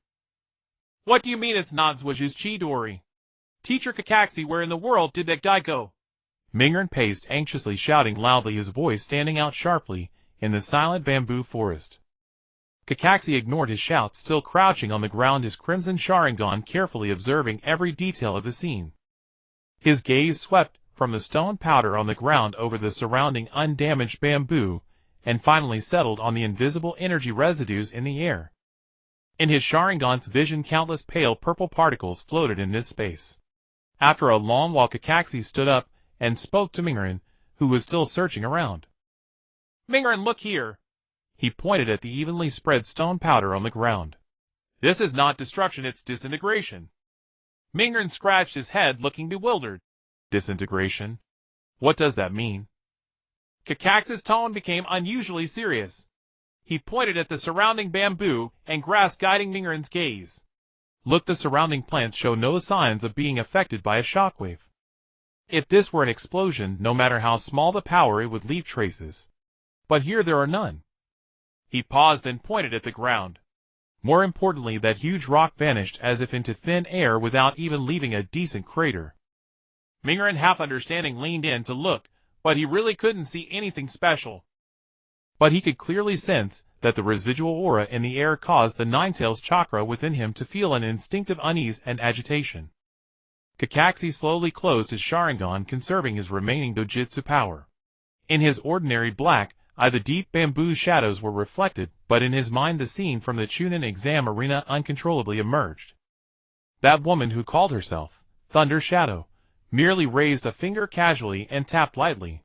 What do you mean it's not Zabuza's Chidori? Teacher Kakashi, where in the world did that guy go? Mingern paced anxiously, shouting loudly, his voice standing out sharply in the silent bamboo forest. Kakashi ignored his shout, still crouching on the ground, his crimson Sharingan carefully observing every detail of the scene. His gaze swept from the stone powder on the ground over the surrounding undamaged bamboo, and finally settled on the invisible energy residues in the air. In his Sharingan's vision, countless pale purple particles floated in this space. After a long while, Kakashi stood up and spoke to Mingren, who was still searching around. Mingren, look here. He pointed at the evenly spread stone powder on the ground. This is not destruction, it's disintegration. Mingren scratched his head, looking bewildered. Disintegration? What does that mean? Kakashi's tone became unusually serious. He pointed at the surrounding bamboo and grass, guiding Mingren's gaze. Look, the surrounding plants show no signs of being affected by a shockwave. If this were an explosion, no matter how small the power, it would leave traces. But here there are none. He paused and pointed at the ground. More importantly, that huge rock vanished as if into thin air without even leaving a decent crater. Mingren, half understanding, leaned in to look, but he really couldn't see anything special. But he could clearly sense that the residual aura in the air caused the Ninetails chakra within him to feel an instinctive unease and agitation. Kakashi slowly closed his Sharingan, conserving his remaining dojutsu power. In his ordinary black eye, the deep bamboo shadows were reflected, but in his mind the scene from the Chunin exam arena uncontrollably emerged. That woman who called herself Thunder Shadow merely raised a finger casually and tapped lightly.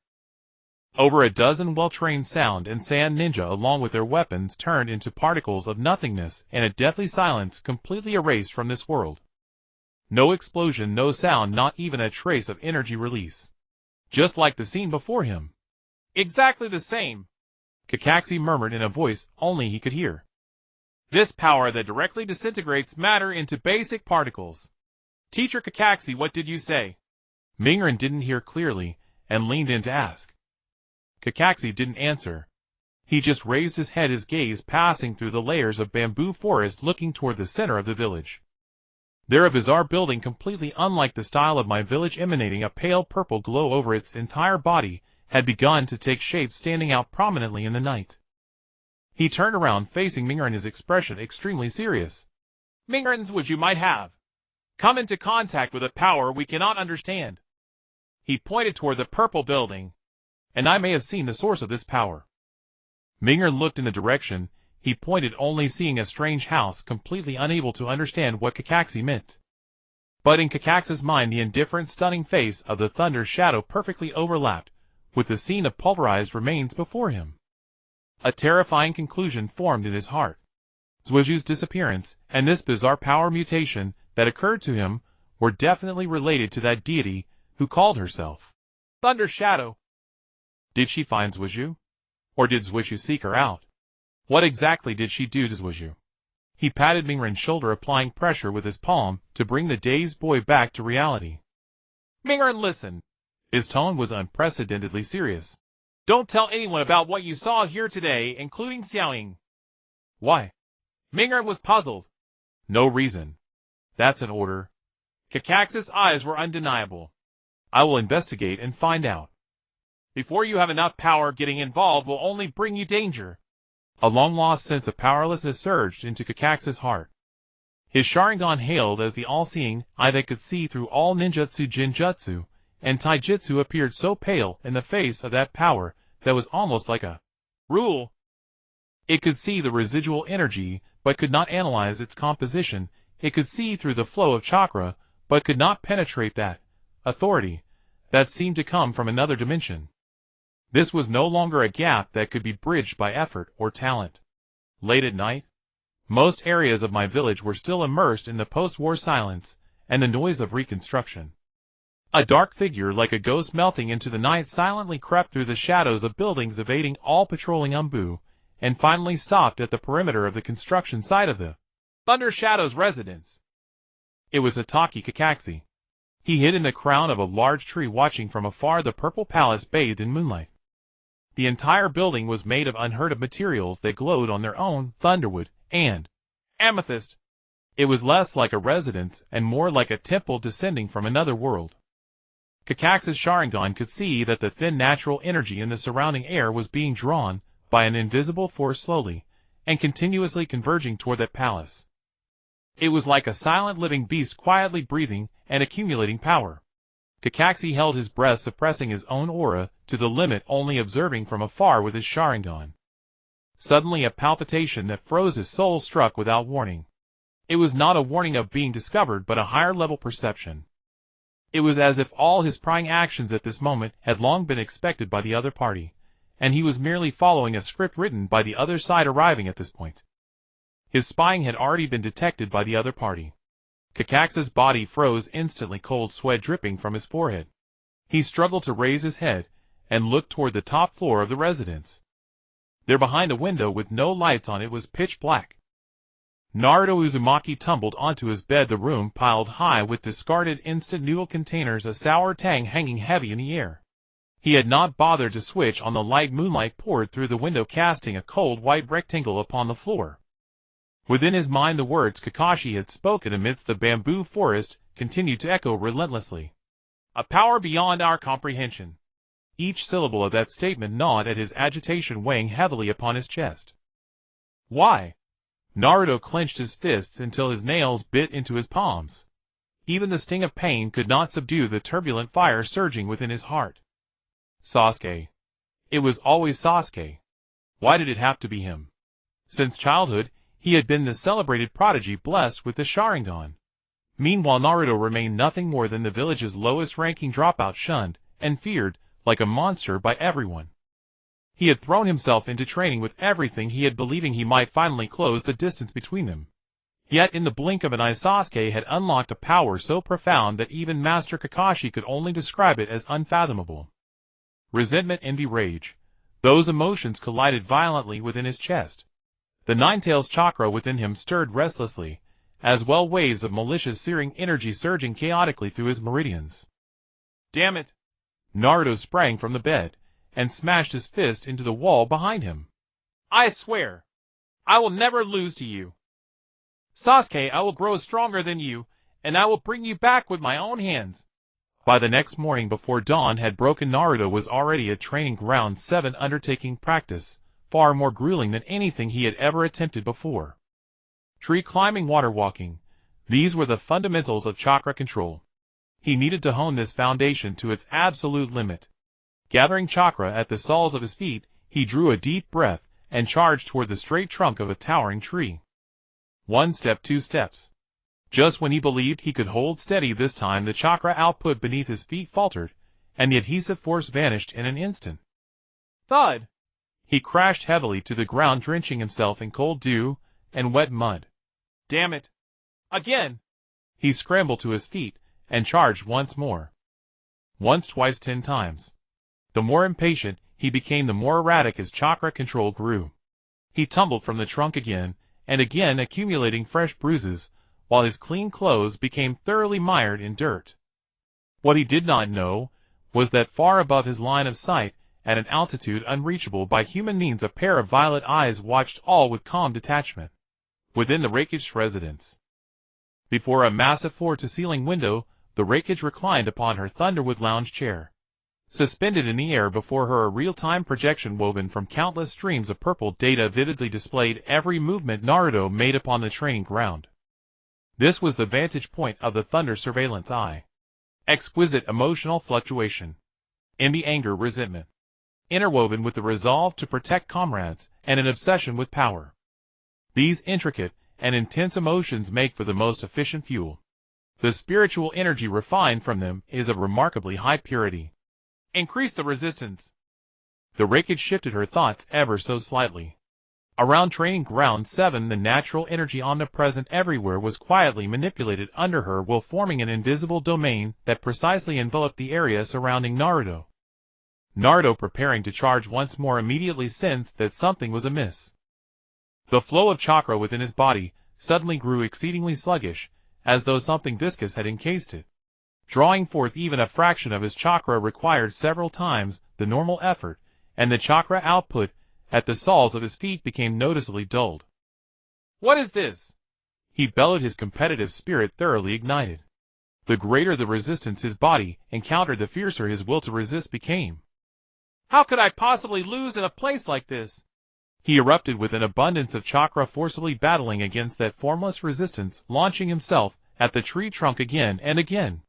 Over a dozen well-trained sound and sand ninja, along with their weapons, turned into particles of nothingness, and a deathly silence completely erased from this world. No explosion, no sound, not even a trace of energy release. Just like the scene before him. Exactly the same, Kakashi murmured in a voice only he could hear. This power that directly disintegrates matter into basic particles. Teacher Kakashi, what did you say? Mingren didn't hear clearly and leaned in to ask. Kakashi didn't answer. He just raised his head, his gaze passing through the layers of bamboo forest, looking toward the center of the village. There, a bizarre building completely unlike the style of my village, emanating a pale purple glow over its entire body, had begun to take shape, standing out prominently in the night. He turned around, facing Mingren, his expression extremely serious. Mingren's, would you might have come into contact with a power we cannot understand. He pointed toward the purple building. And I may have seen the source of this power. Mingren looked in the direction he pointed, only seeing a strange house, completely unable to understand what Kakashi meant. But in Kakashi's mind, the indifferent, stunning face of the Thunder Shadow perfectly overlapped with the scene of pulverized remains before him. A terrifying conclusion formed in his heart. Zuiju's disappearance and this bizarre power mutation that occurred to him were definitely related to that deity who called herself Thunder Shadow. Did she find Zuiju? Or did Zuiju seek her out? What exactly did she do to Zuiju? He patted Mingren's shoulder, applying pressure with his palm to bring the dazed boy back to reality. Mingren, listen. His tone was unprecedentedly serious. Don't tell anyone about what you saw here today, including Xiaoying. Why? Mingren was puzzled. No reason. That's an order. Kakashi's eyes were undeniable. I will investigate and find out. Before you have enough power, getting involved will only bring you danger. A long-lost sense of powerlessness surged into Kakashi's heart. His Sharingan hailed as the all-seeing eye that could see through all ninjutsu, jinjutsu, and taijutsu appeared so pale in the face of that power that was almost like a rule. It could see the residual energy, but could not analyze its composition. It could see through the flow of chakra, but could not penetrate that authority that seemed to come from another dimension. This was no longer a gap that could be bridged by effort or talent. Late at night, most areas of my village were still immersed in the post-war silence and the noise of reconstruction. A dark figure like a ghost melting into the night silently crept through the shadows of buildings, evading all patrolling umbu, and finally stopped at the perimeter of the construction site of the Thunder Shadow's residence. It was Hitotachi Kakashi. He hid in the crown of a large tree, watching from afar the purple palace bathed in moonlight. The entire building was made of unheard-of materials that glowed on their own, thunderwood and amethyst. It was less like a residence and more like a temple descending from another world. Kakashi's Sharingan could see that the thin natural energy in the surrounding air was being drawn by an invisible force, slowly and continuously converging toward that palace. It was like a silent living beast, quietly breathing and accumulating power. Kakashi held his breath, suppressing his own aura to the limit, only observing from afar with his Sharingan. Suddenly a palpitation that froze his soul struck without warning. It was not a warning of being discovered but a higher-level perception. It was as if all his prying actions at this moment had long been expected by the other party, and he was merely following a script written by the other side arriving at this point. His spying had already been detected by the other party. Kakashi's body froze instantly, cold sweat dripping from his forehead. He struggled to raise his head and look toward the top floor of the residence. There behind a window with no lights on it was pitch black. Naruto Uzumaki tumbled onto his bed, the room piled high with discarded instant noodle containers, a sour tang hanging heavy in the air. He had not bothered to switch on the light. Moonlight poured through the window, casting a cold white rectangle upon the floor. Within his mind the words Kakashi had spoken amidst the bamboo forest continued to echo relentlessly. A power beyond our comprehension. Each syllable of that statement gnawed at his agitation, weighing heavily upon his chest. Why? Naruto clenched his fists until his nails bit into his palms. Even the sting of pain could not subdue the turbulent fire surging within his heart. Sasuke. It was always Sasuke. Why did it have to be him? Since childhood, he had been the celebrated prodigy blessed with the Sharingan. Meanwhile Naruto remained nothing more than the village's lowest-ranking dropout, shunned and feared like a monster by everyone. He had thrown himself into training with everything he had, believing he might finally close the distance between them. Yet in the blink of an eye Sasuke had unlocked a power so profound that even Master Kakashi could only describe it as unfathomable. Resentment, envy, rage. Those emotions collided violently within his chest. The Ninetales chakra within him stirred restlessly, as well waves of malicious searing energy surging chaotically through his meridians. Damn it! Naruto sprang from the bed and smashed his fist into the wall behind him. I swear, I will never lose to you. Sasuke, I will grow stronger than you, and I will bring you back with my own hands. By the next morning, before dawn had broken, Naruto was already at Training Ground 7 undertaking practice, far more grueling than anything he had ever attempted before. Tree climbing, water walking, these were the fundamentals of chakra control. He needed to hone this foundation to its absolute limit. Gathering chakra at the soles of his feet, he drew a deep breath and charged toward the straight trunk of a towering tree. 1 step, 2 steps. Just when he believed he could hold steady this time, the chakra output beneath his feet faltered, and the adhesive force vanished in an instant. Thud! He crashed heavily to the ground, drenching himself in cold dew and wet mud. Damn it! Again! He scrambled to his feet and charged once more. Once, twice, 10 times. The more impatient he became, the more erratic his chakra control grew. He tumbled from the trunk again and again, accumulating fresh bruises, while his clean clothes became thoroughly mired in dirt. What he did not know was that far above his line of sight, at an altitude unreachable by human means, a pair of violet eyes watched all with calm detachment. Within the Raikage residence. Before a massive floor-to-ceiling window, the Raikage reclined upon her thunderwood lounge chair. Suspended in the air before her, a real-time projection woven from countless streams of purple data vividly displayed every movement Naruto made upon the training ground. This was the vantage point of the Thunder Surveillance Eye. Exquisite emotional fluctuation. Envy, anger, resentment. Interwoven with the resolve to protect comrades and an obsession with power. These intricate and intense emotions make for the most efficient fuel. The spiritual energy refined from them is of remarkably high purity. Increase the resistance. The Raikage shifted her thoughts ever so slightly. Around Training Ground 7, the natural energy omnipresent everywhere was quietly manipulated under her will, forming an invisible domain that precisely enveloped the area surrounding Naruto. Naruto, preparing to charge once more, immediately sensed that something was amiss. The flow of chakra within his body suddenly grew exceedingly sluggish, as though something viscous had encased it. Drawing forth even a fraction of his chakra required several times the normal effort, and the chakra output at the soles of his feet became noticeably dulled. What is this? He bellowed, his competitive spirit thoroughly ignited. The greater the resistance his body encountered, the fiercer his will to resist became. How could I possibly lose in a place like this? He erupted with an abundance of chakra, forcibly battling against that formless resistance, launching himself at the tree trunk again and again.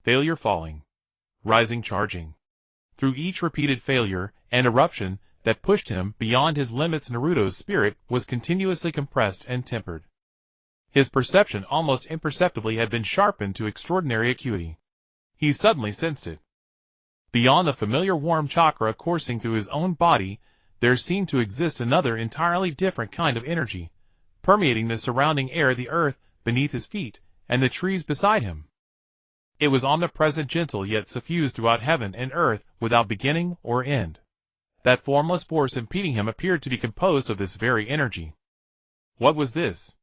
Failure, falling. Rising, charging. Through each repeated failure and eruption, that pushed him beyond his limits. Naruto's spirit was continuously compressed and tempered. His perception almost imperceptibly had been sharpened to extraordinary acuity. He suddenly sensed it. Beyond the familiar warm chakra coursing through his own body, there seemed to exist another entirely different kind of energy, permeating the surrounding air, the earth beneath his feet, and the trees beside him. It was omnipresent, gentle, yet suffused throughout heaven and earth, without beginning or end. That formless force impeding him appeared to be composed of this very energy. What was this?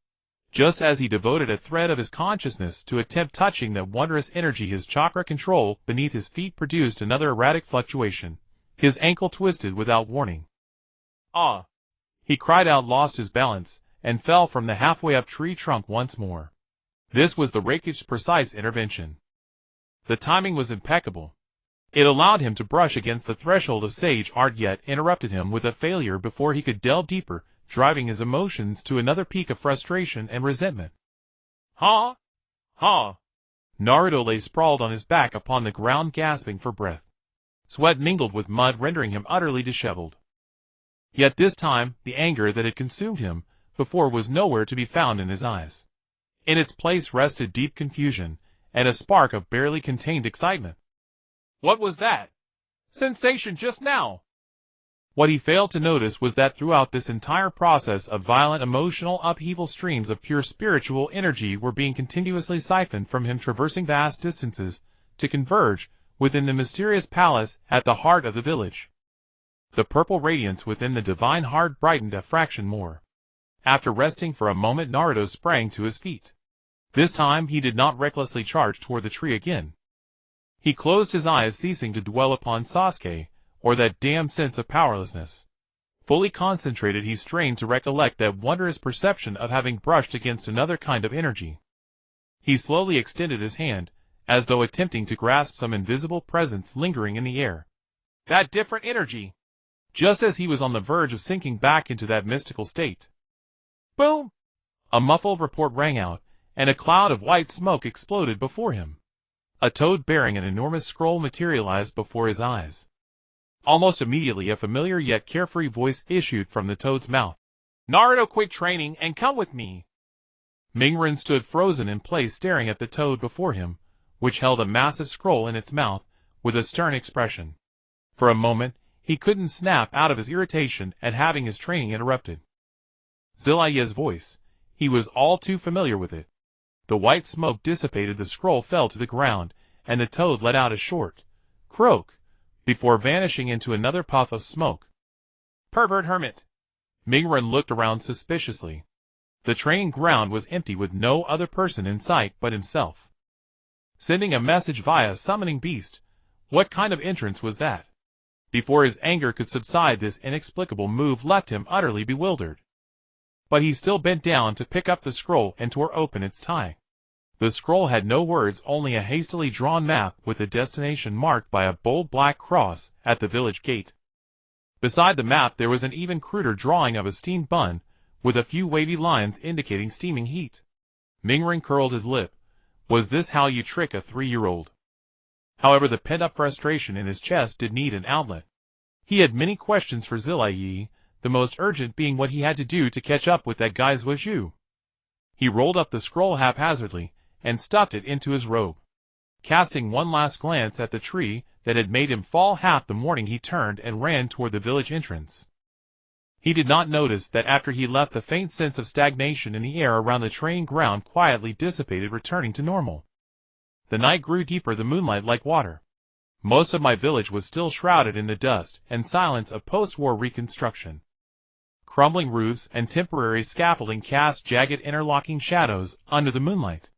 Just as he devoted a thread of his consciousness to attempt touching that wondrous energy, his chakra control beneath his feet produced another erratic fluctuation. His ankle twisted without warning. "Ah!" he cried out, lost his balance, and fell from the halfway up tree trunk once more. This was the Raikage precise intervention. The timing was impeccable. It allowed him to brush against the threshold of sage art, yet interrupted him with a failure before he could delve deeper, driving his emotions to another peak of frustration and resentment. "Ha! Ha!" Naruto lay sprawled on his back upon the ground, gasping for breath. Sweat mingled with mud, rendering him utterly disheveled. Yet this time, the anger that had consumed him before was nowhere to be found in his eyes. In its place rested deep confusion, and a spark of barely contained excitement. What was that sensation just now? What he failed to notice was that throughout this entire process of violent emotional upheaval, streams of pure spiritual energy were being continuously siphoned from him, traversing vast distances, to converge within the mysterious palace at the heart of the village. The purple radiance within the divine heart brightened a fraction more. After resting for a moment, Naruto sprang to his feet. This time he did not recklessly charge toward the tree again. He closed his eyes, ceasing to dwell upon Sasuke, or that damned sense of powerlessness. Fully concentrated, he strained to recollect that wondrous perception of having brushed against another kind of energy. He slowly extended his hand, as though attempting to grasp some invisible presence lingering in the air. That different energy! Just as he was on the verge of sinking back into that mystical state. Boom! A muffled report rang out, and a cloud of white smoke exploded before him. A toad bearing an enormous scroll materialized before his eyes. Almost immediately, a familiar yet carefree voice issued from the toad's mouth. "Naruto, quit training and come with me." Mingren stood frozen in place, staring at the toad before him, which held a massive scroll in its mouth, with a stern expression. For a moment, he couldn't snap out of his irritation at having his training interrupted. Zillaya's voice. He was all too familiar with it. The white smoke dissipated, the scroll fell to the ground, and the toad let out a short croak, before vanishing into another puff of smoke. Pervert hermit! Mingren looked around suspiciously. The training ground was empty, with no other person in sight but himself. Sending a message via summoning beast? What kind of entrance was that? Before his anger could subside, this inexplicable move left him utterly bewildered. But he still bent down to pick up the scroll and tore open its tie. The scroll had no words, only a hastily drawn map with a destination marked by a bold black cross at the village gate. Beside the map there was an even cruder drawing of a steamed bun, with a few wavy lines indicating steaming heat. Mingren curled his lip. Was this how you trick a 3-year-old? However, the pent-up frustration in his chest did need an outlet. He had many questions for Zillaya, the most urgent being what he had to do to catch up with that guy Musou. He rolled up the scroll haphazardly, and stuffed it into his robe. Casting one last glance at the tree that had made him fall half the morning, he turned and ran toward the village entrance. He did not notice that after he left, the faint sense of stagnation in the air around the training ground quietly dissipated, returning to normal. The night grew deeper, the moonlight like water. Most of my village was still shrouded in the dust and silence of post-war reconstruction. Crumbling roofs and temporary scaffolding cast jagged interlocking shadows under the moonlight.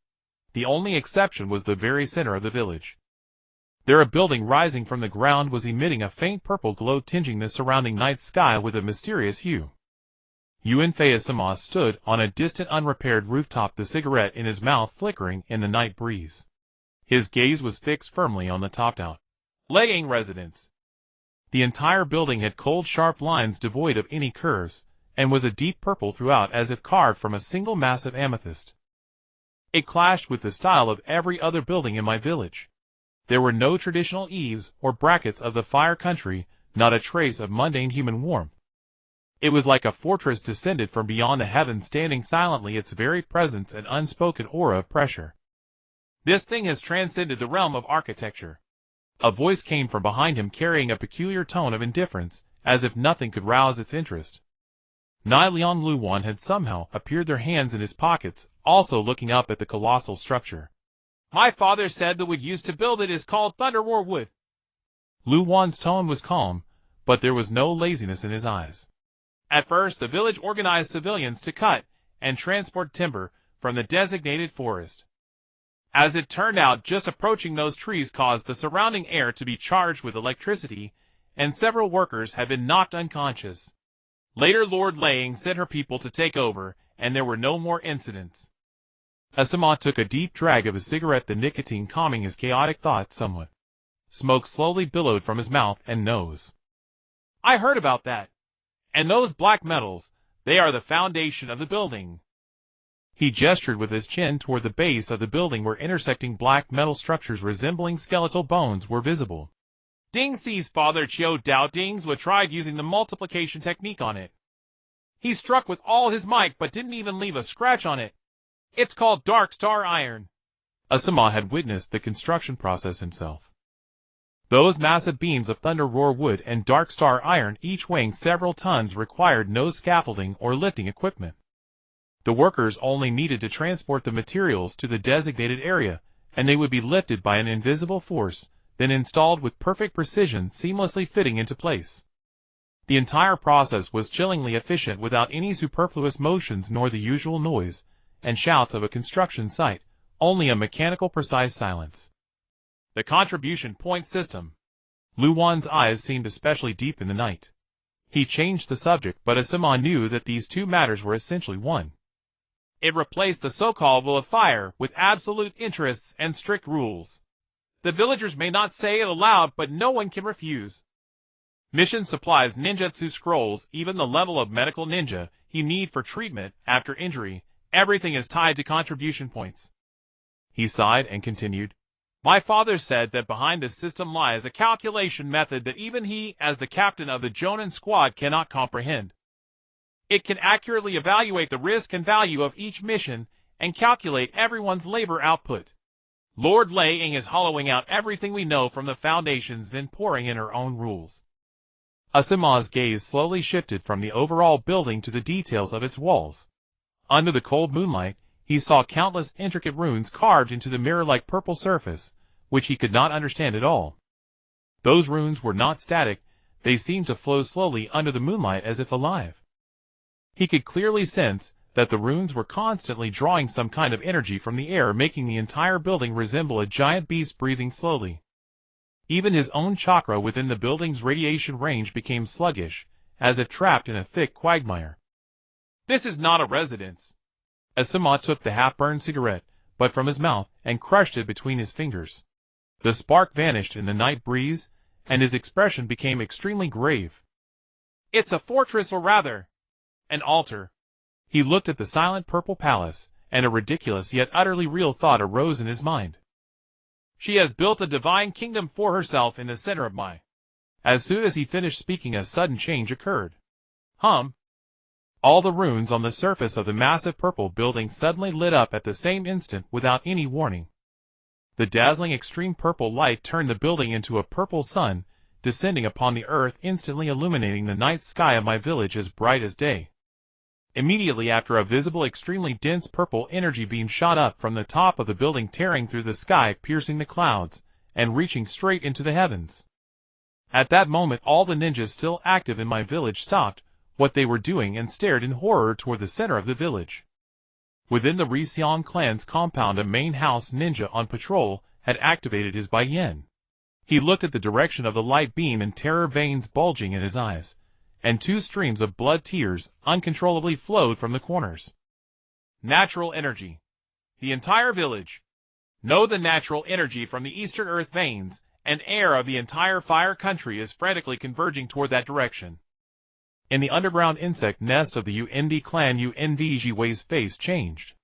The only exception was the very center of the village. There, a building rising from the ground was emitting a faint purple glow, tinging the surrounding night sky with a mysterious hue. Yuen Fayasama stood on a distant unrepaired rooftop, the cigarette in his mouth flickering in the night breeze. His gaze was fixed firmly on the topped-out Laying residence. The entire building had cold, sharp lines devoid of any curves, and was a deep purple throughout, as if carved from a single massive amethyst. It clashed with the style of every other building in my village. There were no traditional eaves or brackets of the fire country, not a trace of mundane human warmth. It was like a fortress descended from beyond the heavens, standing silently, its very presence an unspoken aura of pressure. This thing has transcended the realm of architecture. A voice came from behind him, carrying a peculiar tone of indifference, as if nothing could rouse its interest. Nai Leon Luwan had somehow appeared, their hands in his pockets, also looking up at the colossal structure. My father said the wood used to build it is called Thunder War wood. Luwan's tone was calm, but there was no laziness in his eyes. At first, the village organized civilians to cut and transport timber from the designated forest. As it turned out, just approaching those trees caused the surrounding air to be charged with electricity, and several workers had been knocked unconscious. Later, Lord Lang sent her people to take over, and there were no more incidents. Asama took a deep drag of his cigarette, the nicotine calming his chaotic thoughts somewhat. Smoke slowly billowed from his mouth and nose. I heard about that. And those black metals, they are the foundation of the building. He gestured with his chin toward the base of the building, where intersecting black metal structures resembling skeletal bones were visible. Ding Si's father Chiu Dao Dings would tried using the multiplication technique on it. He struck with all his might but didn't even leave a scratch on it. It's called Dark Star Iron. Asama had witnessed the construction process himself. Those massive beams of Thunder Roar wood and Dark Star Iron, each weighing several tons, required no scaffolding or lifting equipment. The workers only needed to transport the materials to the designated area, and they would be lifted by an invisible force, then installed with perfect precision, seamlessly fitting into place. The entire process was chillingly efficient, without any superfluous motions nor the usual noise and shouts of a construction site, only a mechanical precise silence. The contribution point system. Luwan's eyes seemed especially deep in the night. He changed the subject, but Asama knew that these two matters were essentially one. It replaced the so-called will of fire with absolute interests and strict rules. The villagers may not say it aloud, but no one can refuse. Mission supplies ninjutsu scrolls, even the level of medical ninja he need for treatment after injury. Everything is tied to contribution points. He sighed and continued. My father said that behind this system lies a calculation method that even he, as the captain of the Jonin squad, cannot comprehend. It can accurately evaluate the risk and value of each mission and calculate everyone's labor output. Lord Lang is hollowing out everything we know from the foundations, then pouring in her own rules. Asama's gaze slowly shifted from the overall building to the details of its walls. Under the cold moonlight, he saw countless intricate runes carved into the mirror-like purple surface, which he could not understand at all. Those runes were not static, they seemed to flow slowly under the moonlight as if alive. He could clearly sense that the runes were constantly drawing some kind of energy from the air, making the entire building resemble a giant beast breathing slowly. Even his own chakra within the building's radiation range became sluggish, as if trapped in a thick quagmire. This is not a residence. Asama took the half-burned cigarette, but from his mouth, and crushed it between his fingers. The spark vanished in the night breeze, and his expression became extremely grave. It's a fortress, or rather, an altar. He looked at the silent purple palace, and a ridiculous yet utterly real thought arose in his mind. She has built a divine kingdom for herself in the center of my... As soon as he finished speaking, a sudden change occurred. All the runes on the surface of the massive purple building suddenly lit up at the same instant without any warning. The dazzling extreme purple light turned the building into a purple sun, descending upon the earth, instantly illuminating the night sky of my village as bright as day. Immediately after, a visible extremely dense purple energy beam shot up from the top of the building, tearing through the sky, piercing the clouds, and reaching straight into the heavens. At that moment, all the ninjas still active in my village stopped what they were doing and stared in horror toward the center of the village. Within the Riseon clan's compound, a main house ninja on patrol had activated his Baiyan. He looked at the direction of the light beam, and terror veins bulging in his eyes, and two streams of blood tears uncontrollably flowed from the corners. Natural energy. The entire village. Know the natural energy from the eastern earth veins and air of the entire fire country is frantically converging toward that direction. In the underground insect nest of the UND clan, UNV Jiwei's face changed.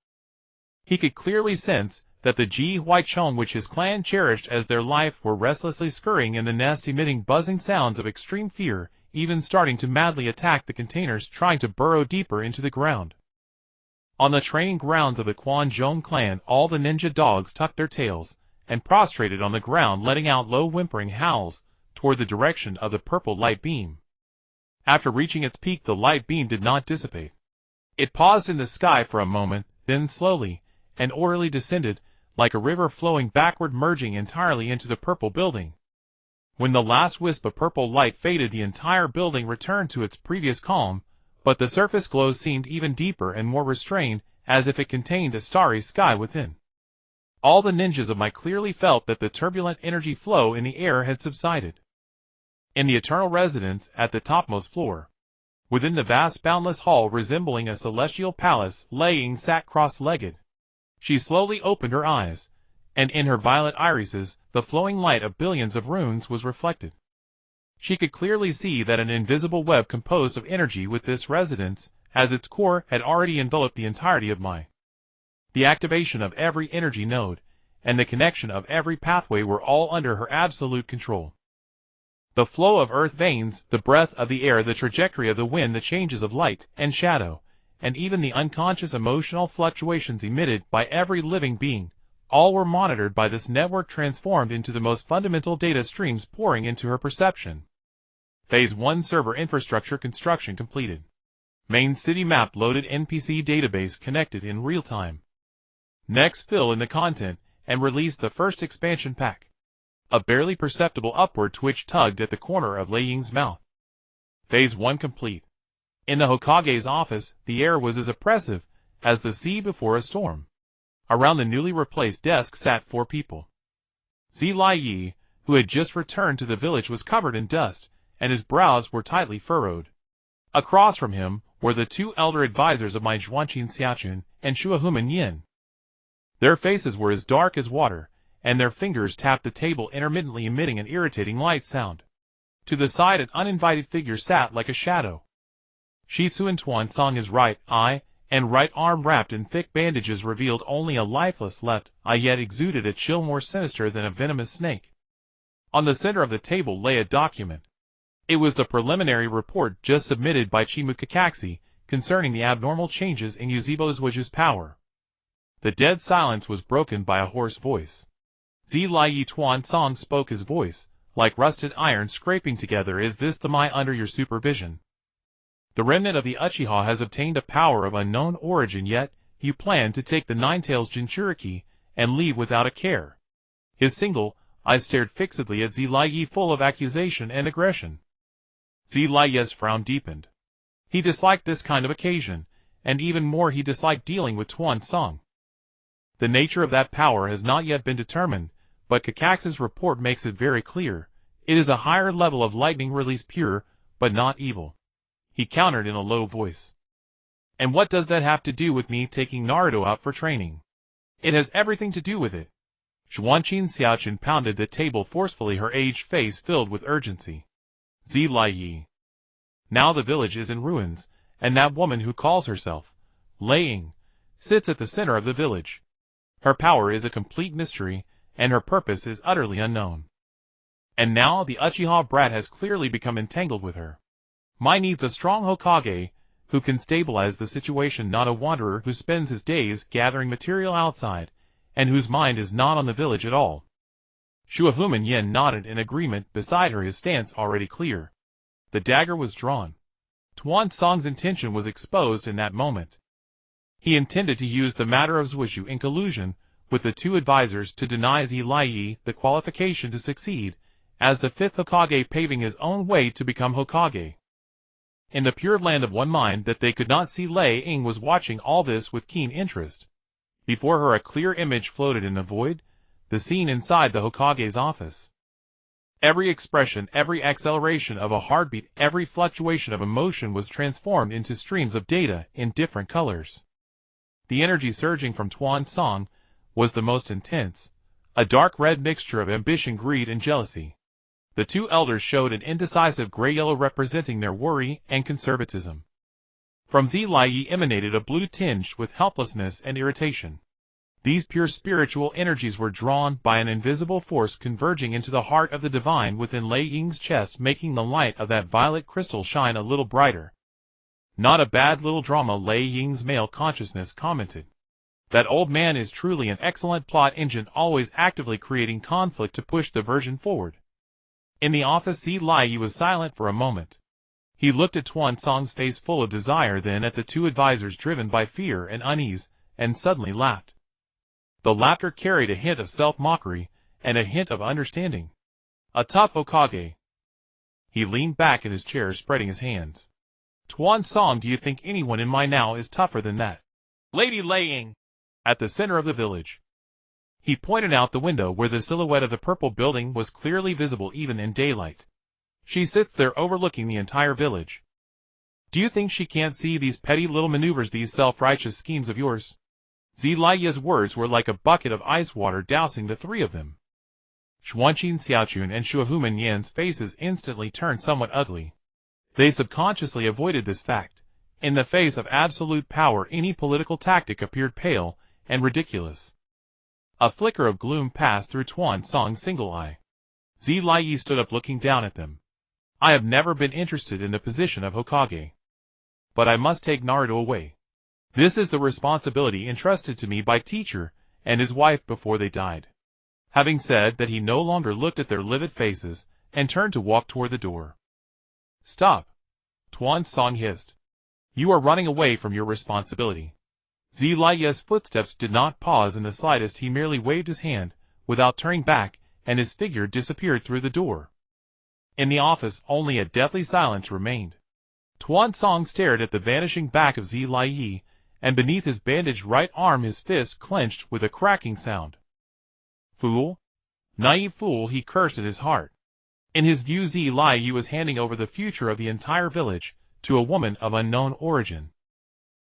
He could clearly sense that the Ji Huaichong which his clan cherished as their life were restlessly scurrying in the nest, emitting buzzing sounds of extreme fear, even starting to madly attack the containers, trying to burrow deeper into the ground. On the training grounds of the Quanzhong clan, all the ninja dogs tucked their tails and prostrated on the ground, letting out low whimpering howls toward the direction of the purple light beam. After reaching its peak, the light beam did not dissipate. It paused in the sky for a moment, then slowly and orderly descended, like a river flowing backward, merging entirely into the purple building. When the last wisp of purple light faded, the entire building returned to its previous calm, but the surface glow seemed even deeper and more restrained, as if it contained a starry sky within. All the ninjas of my clearly felt that the turbulent energy flow in the air had subsided. In the eternal residence at the topmost floor, within the vast boundless hall resembling a celestial palace, Lei Ying sat cross-legged. She slowly opened her eyes, and in her violet irises, the flowing light of billions of runes was reflected. She could clearly see that an invisible web composed of energy with this residence as its core had already enveloped the entirety of my. The activation of every energy node, and the connection of every pathway were all under her absolute control. The flow of earth veins, the breath of the air, the trajectory of the wind, the changes of light and shadow, and even the unconscious emotional fluctuations emitted by every living being, all were monitored by this network, transformed into the most fundamental data streams pouring into her perception. Phase 1 server infrastructure construction completed. Main city map loaded, NPC database connected in real time. Next, fill in the content and release the first expansion pack. A barely perceptible upward twitch tugged at the corner of Lei Ying's mouth. Phase 1 complete. In the Hokage's office, the air was as oppressive as the sea before a storm. Around the newly replaced desk sat 4 people. Zilai Yi, who had just returned to the village, was covered in dust, and his brows were tightly furrowed. Across from him were the 2 elder advisors of my Zhuanqin Xiaochun and Shuahuman Yin. Their faces were as dark as water, and their fingers tapped the table, intermittently emitting an irritating light sound. To the side, an uninvited figure sat like a shadow. Shitsu and Tuan Song, his right eye and right arm wrapped in thick bandages, revealed only a lifeless left eye, yet exuded a chill more sinister than a venomous snake. On the center of the table lay a document. It was the preliminary report just submitted by Chimu Kakashi concerning the abnormal changes in Yuzebo Zuiju's power. The dead silence was broken by a hoarse voice. Zilai Yi Tuan Song spoke, his voice like rusted iron scraping together. Is this the Mai under your supervision? The remnant of the Uchiha has obtained a power of unknown origin, yet you plan to take the Nine-Tails Jinchuriki and leave without a care. His single eye stared fixedly at Zilai Yi, full of accusation and aggression. Zilai Yi's frown deepened. He disliked this kind of occasion, and even more he disliked dealing with Tuan Song. The nature of that power has not yet been determined, but Kakashi's report makes it very clear. It is a higher level of lightning release, pure, but not evil. He countered in a low voice. And what does that have to do with me taking Naruto out for training? It has everything to do with it. Zhuanqin Xiaochun pounded the table forcefully, her aged face filled with urgency. Zilai Yi. Now the village is in ruins, and that woman who calls herself Lei Ying sits at the center of the village. Her power is a complete mystery, and her purpose is utterly unknown. And now the Uchiha brat has clearly become entangled with her. Mai needs a strong Hokage who can stabilize the situation, not a wanderer who spends his days gathering material outside, and whose mind is not on the village at all. Shuahuman Yin nodded in agreement beside her, his stance already clear. The dagger was drawn. Tuan Song's intention was exposed in that moment. He intended to use the matter of Zuishu in collusion with the 2 advisors to deny Zilai Yi the qualification to succeed as the 5th Hokage, paving his own way to become Hokage. In the pure land of one mind that they could not see, Lei Ying was watching all this with keen interest. Before her a clear image floated in the void, the scene inside the Hokage's office. Every expression, every acceleration of a heartbeat, every fluctuation of emotion was transformed into streams of data in different colors. The energy surging from Tuan Song was the most intense, a dark red mixture of ambition, greed, and jealousy. The 2 elders showed an indecisive gray-yellow representing their worry and conservatism. From Zilai Yi emanated a blue tinge with helplessness and irritation. These pure spiritual energies were drawn by an invisible force converging into the heart of the divine within Lei Ying's chest, making the light of that violet crystal shine a little brighter. Not a bad little drama, Lei Ying's male consciousness commented. That old man is truly an excellent plot engine, always actively creating conflict to push the version forward. In the office, Zi Laiyi was silent for a moment. He looked at Tuan Song's face full of desire, then at the two advisors driven by fear and unease, and suddenly laughed. The laughter carried a hint of self-mockery, and a hint of understanding. A tough Hokage. He leaned back in his chair, spreading his hands. Tuan Song, do you think anyone in my now is tougher than that? Lady Lei Ying. At the center of the village. He pointed out the window where the silhouette of the purple building was clearly visible even in daylight. She sits there overlooking the entire village. Do you think she can't see these petty little maneuvers, these self-righteous schemes of yours? Zi Laiyi's words were like a bucket of ice water dousing the three of them. Xuanqin Xiaochun and Shuahuman Yan's faces instantly turned somewhat ugly. They subconsciously avoided this fact. In the face of absolute power, any political tactic appeared pale and ridiculous. A flicker of gloom passed through Tuan Song's single eye. Zi Laiyi stood up, looking down at them. I have never been interested in the position of Hokage. But I must take Naruto away. This is the responsibility entrusted to me by teacher and his wife before they died. Having said that, he no longer looked at their livid faces and turned to walk toward the door. Stop! Tuan Song hissed. You are running away from your responsibility. Zi Laiyi's footsteps did not pause in the slightest. He merely waved his hand, without turning back, and his figure disappeared through the door. In the office, only a deathly silence remained. Tuan Song stared at the vanishing back of Zi Laiyi, and beneath his bandaged right arm his fist clenched with a cracking sound. Fool! Naive fool, he cursed in his heart. In his view, Zi Laiyi was handing over the future of the entire village to a woman of unknown origin.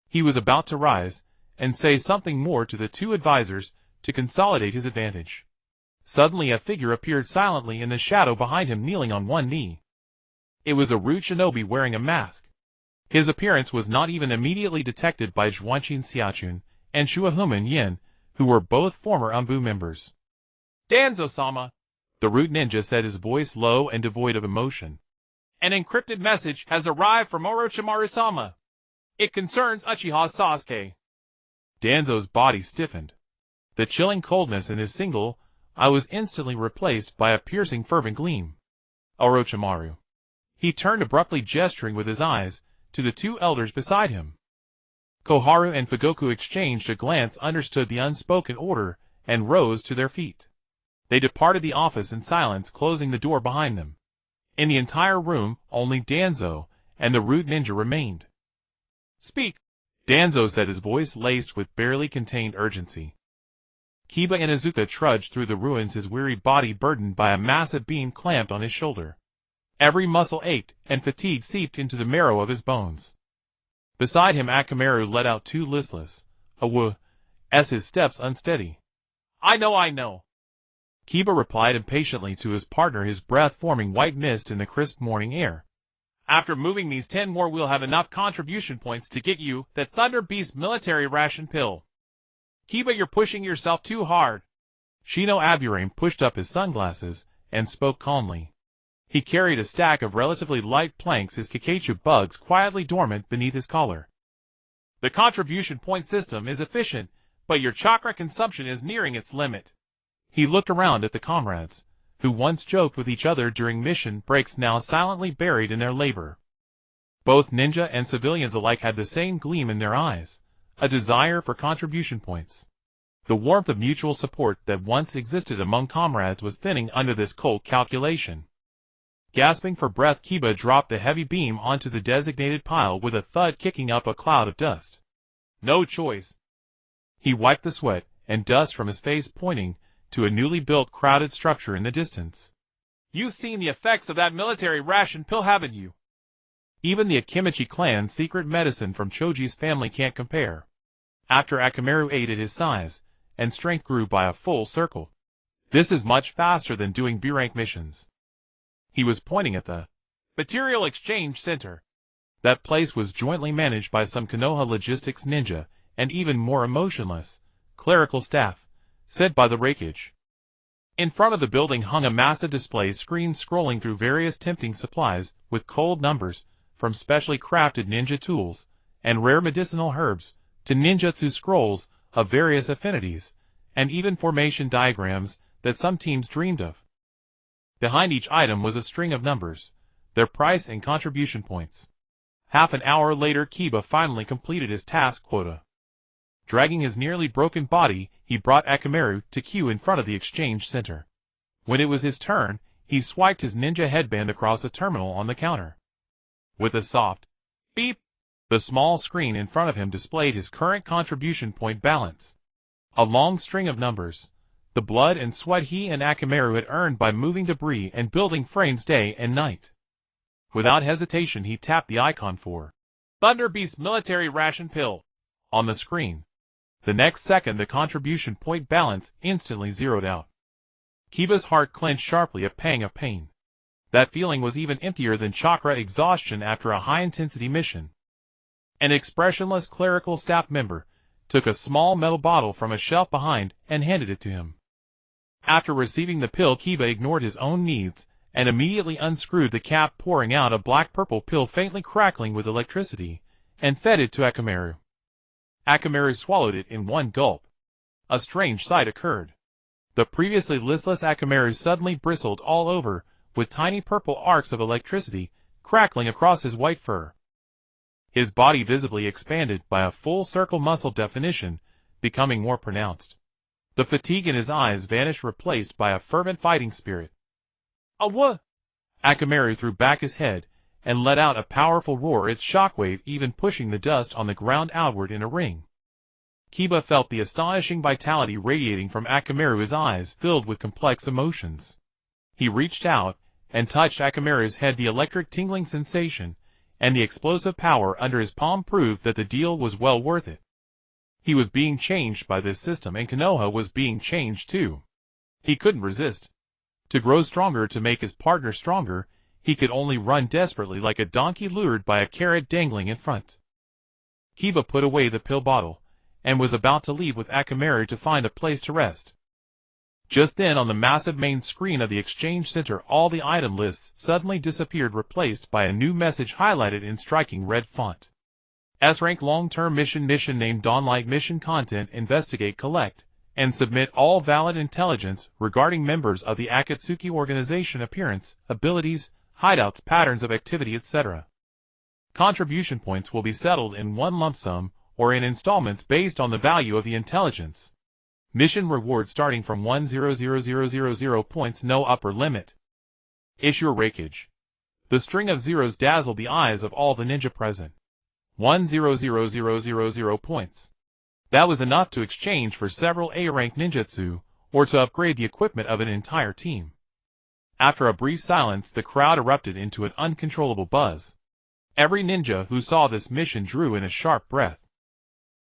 He was about to rise and say something more to the two advisors to consolidate his advantage. Suddenly a figure appeared silently in the shadow behind him, kneeling on one knee. It was a rude shinobi wearing a mask. His appearance was not even immediately detected by Xuanqin Xiaochun and Shuahuman Yin, who were both former Umbu members. Danzo-sama, the rude ninja said, his voice low and devoid of emotion. An encrypted message has arrived from Orochimaru-sama. It concerns Uchiha Sasuke. Danzo's body stiffened. The chilling coldness in his single eye was instantly replaced by a piercing fervent gleam. Orochimaru. He turned abruptly, gesturing with his eyes to the two elders beside him. Koharu and Fugoku exchanged a glance, understood the unspoken order, and rose to their feet. They departed the office in silence, closing the door behind them. In the entire room, only Danzo and the rude ninja remained. Speak, Danzo said, his voice laced with barely contained urgency. Kiba Inuzuka trudged through the ruins, his weary body burdened by a massive beam clamped on his shoulder. Every muscle ached, and fatigue seeped into the marrow of his bones. Beside him, Akamaru let out two listless "awoo" as his steps unsteady. I know. Kiba replied impatiently to his partner, his breath forming white mist in the crisp morning air. After moving these 10 more, we'll have enough contribution points to get you that Thunder Beast military ration pill. Kiba, you're pushing yourself too hard. Shino Aburame pushed up his sunglasses and spoke calmly. He carried a stack of relatively light planks, his Kakachu bugs quietly dormant beneath his collar. The contribution point system is efficient, but your chakra consumption is nearing its limit. He looked around at the comrades, who once joked with each other during mission breaks, now silently buried in their labor. Both ninja and civilians alike had the same gleam in their eyes, a desire for contribution points. The warmth of mutual support that once existed among comrades was thinning under this cold calculation. Gasping for breath, Kiba dropped the heavy beam onto the designated pile with a thud, kicking up a cloud of dust. No choice. He wiped the sweat and dust from his face, pointing to a newly built crowded structure in the distance. You've seen the effects of that military ration pill, haven't you? Even the Akimichi clan's secret medicine from Choji's family can't compare. After Akamaru ate at his size and strength grew by a full circle. This is much faster than doing B-rank missions. He was pointing at the Material Exchange Center. That place was jointly managed by some Konoha logistics ninja, and even more emotionless, clerical staff, said by the rakeage. In front of the building hung a massive display screen scrolling through various tempting supplies with cold numbers, from specially crafted ninja tools and rare medicinal herbs to ninjutsu scrolls of various affinities, and even formation diagrams that some teams dreamed of. Behind each item was a string of numbers, their price and contribution points. Half an hour later, Kiba finally completed his task quota. Dragging his nearly broken body, he brought Akamaru to queue in front of the exchange center. When it was his turn, he swiped his ninja headband across a terminal on the counter. With a soft beep, the small screen in front of him displayed his current contribution point balance. A long string of numbers, the blood and sweat he and Akamaru had earned by moving debris and building frames day and night. Without hesitation, he tapped the icon for Thunder Beast Military Ration Pill on the screen. The next second, the contribution point balance instantly zeroed out. Kiba's heart clenched sharply, a pang of pain. That feeling was even emptier than chakra exhaustion after a high-intensity mission. An expressionless clerical staff member took a small metal bottle from a shelf behind and handed it to him. After receiving the pill, Kiba ignored his own needs and immediately unscrewed the cap, pouring out a black-purple pill faintly crackling with electricity, and fed it to Akamaru. Akamaru swallowed it in one gulp. A strange sight occurred. The previously listless Akamaru suddenly bristled all over, with tiny purple arcs of electricity crackling across his white fur. His body visibly expanded by a full circle, muscle definition becoming more pronounced. The fatigue in his eyes vanished, replaced by a fervent fighting spirit. What? Akamaru threw back his head and let out a powerful roar, its shockwave even pushing the dust on the ground outward in a ring. Kiba felt the astonishing vitality radiating from Akamaru, his eyes filled with complex emotions. He reached out and touched Akamaru's head. The electric tingling sensation and the explosive power under his palm proved that the deal was well worth it. He was being changed by this system, and Konoha was being changed too. He couldn't resist. To grow stronger, to make his partner stronger, he could only run desperately like a donkey lured by a carrot dangling in front. Kiba put away the pill bottle and was about to leave with Akamaru to find a place to rest. Just then, on the massive main screen of the exchange center, all the item lists suddenly disappeared, replaced by a new message highlighted in striking red font. S-rank long-term mission named Dawnlight. Mission content: investigate, collect, and submit all valid intelligence regarding members of the Akatsuki organization, appearance, abilities, hideouts, patterns of activity, etc. Contribution points will be settled in one lump sum or in installments based on the value of the intelligence. Mission reward starting from 1,000,000 points, no upper limit. Issue rakeage. The string of zeros dazzled the eyes of all the ninja present. 1,000,000 points. That was enough to exchange for several A-rank ninjutsu, or to upgrade the equipment of an entire team. After a brief silence, the crowd erupted into an uncontrollable buzz. Every ninja who saw this mission drew in a sharp breath.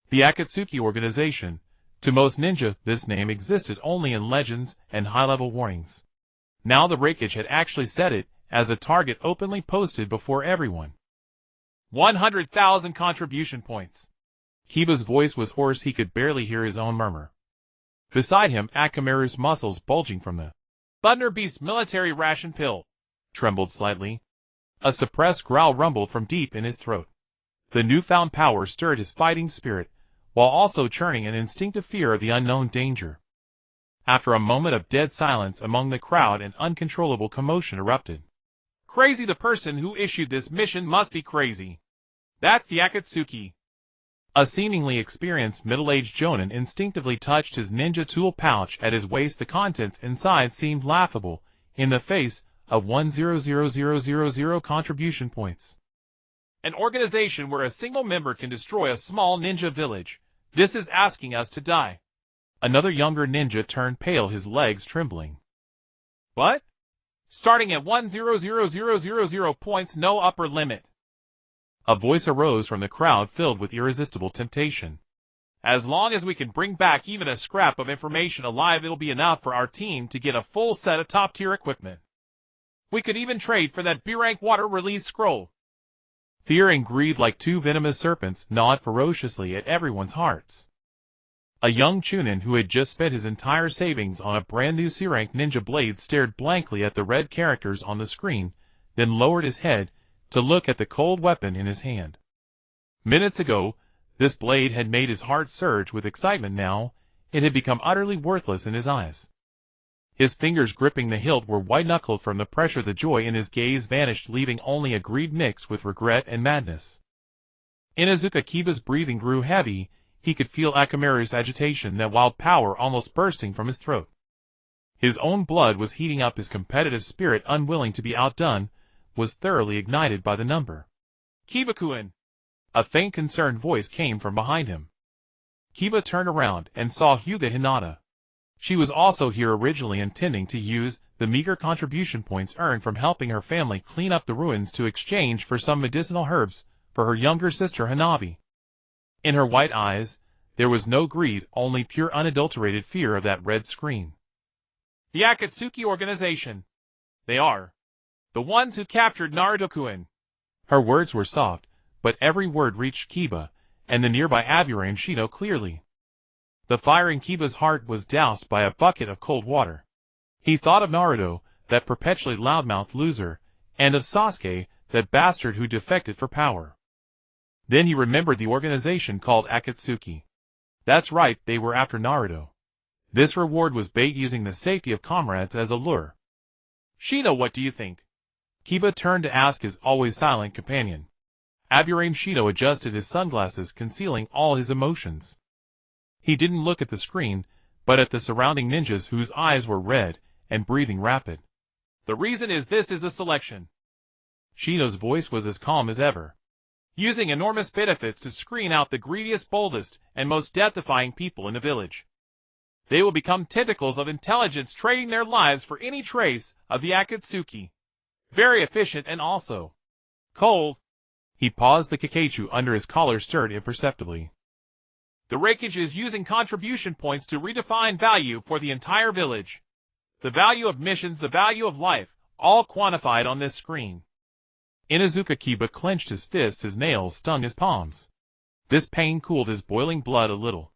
The Akatsuki organization. To most ninja, this name existed only in legends and high-level warnings. Now the rakeage had actually set it as a target openly posted before everyone. 100,000 contribution points. Kiba's voice was hoarse, he could barely hear his own murmur. Beside him, Akamaru's muscles bulging from the Thunder Beast Military Ration Pill trembled slightly. A suppressed growl rumbled from deep in his throat. The newfound power stirred his fighting spirit, while also churning an instinctive fear of the unknown danger. After a moment of dead silence among the crowd, an uncontrollable commotion erupted. Crazy! The person who issued this mission must be crazy. That's the Akatsuki. A seemingly experienced middle-aged jonin instinctively touched his ninja tool pouch at his waist. The contents inside seemed laughable in the face of 1,000,000 contribution points. An organization where a single member can destroy a small ninja village. This is asking us to die. Another younger ninja turned pale, his legs trembling. What? Starting at 1,000,000 points, no upper limit. A voice arose from the crowd filled with irresistible temptation. As long as we can bring back even a scrap of information alive, it'll be enough for our team to get a full set of top-tier equipment. We could even trade for that B-rank water release scroll. Fear and greed, like two venomous serpents, gnawed ferociously at everyone's hearts. A young chunin who had just spent his entire savings on a brand new C-rank ninja blade stared blankly at the red characters on the screen, then lowered his head to look at the cold weapon in his hand. Minutes ago, this blade had made his heart surge with excitement. Now, it had become utterly worthless in his eyes. His fingers gripping the hilt were white-knuckled from the pressure. The joy in his gaze vanished, leaving only a greed mixed with regret and madness. Inuzuka Kiba's breathing grew heavy. He could feel Akamaru's agitation, that wild power almost bursting from his throat. His own blood was heating up. His competitive spirit, unwilling to be outdone, was thoroughly ignited by the number. Kiba-kun! A faint concerned voice came from behind him. Kiba turned around and saw Hyuga Hinata. She was also here, originally intending to use the meager contribution points earned from helping her family clean up the ruins to exchange for some medicinal herbs for her younger sister Hanabi. In her white eyes, there was no greed, only pure unadulterated fear of that red screen. The Akatsuki organization. They are the ones who captured Naruto-kun. Her words were soft, but every word reached Kiba and the nearby Aburame Shino clearly. The fire in Kiba's heart was doused by a bucket of cold water. He thought of Naruto, that perpetually loudmouthed loser, and of Sasuke, that bastard who defected for power. Then he remembered the organization called Akatsuki. That's right, they were after Naruto. This reward was bait, using the safety of comrades as a lure. Shino, what do you think? Kiba turned to ask his always silent companion. Aburame Shino adjusted his sunglasses, concealing all his emotions. He didn't look at the screen, but at the surrounding ninjas whose eyes were red and breathing rapid. The reason is this is a selection. Shino's voice was as calm as ever. Using enormous benefits to screen out the greediest, boldest, and most death-defying people in the village. They will become tentacles of intelligence, trading their lives for any trace of the Akatsuki. Very efficient and also cold. He paused. The Kakechu under his collar stirred imperceptibly. The Raikage is using contribution points to redefine value for the entire village. The value of missions, the value of life, all quantified on this screen. Inuzuka Kiba clenched his fists. His nails stung his palms. This pain cooled his boiling blood a little.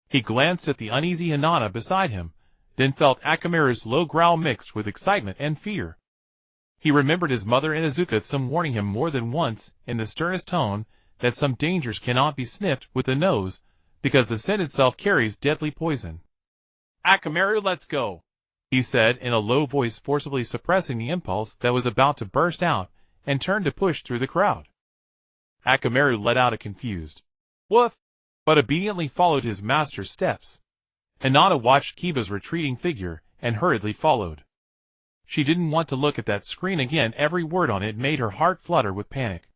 He glanced at the uneasy Hinata beside him, then felt Akamaru's low growl mixed with excitement and fear. He remembered his mother Inuzuka warning him more than once in the sternest tone that some dangers cannot be sniffed with the nose, because the scent itself carries deadly poison. Akamaru, let's go, he said in a low voice, forcibly suppressing the impulse that was about to burst out, and turned to push through the crowd. Akamaru let out a confused woof, but obediently followed his master's steps. Hinata watched Kiba's retreating figure and hurriedly followed. She didn't want to look at that screen again. Every word on it made her heart flutter with panic.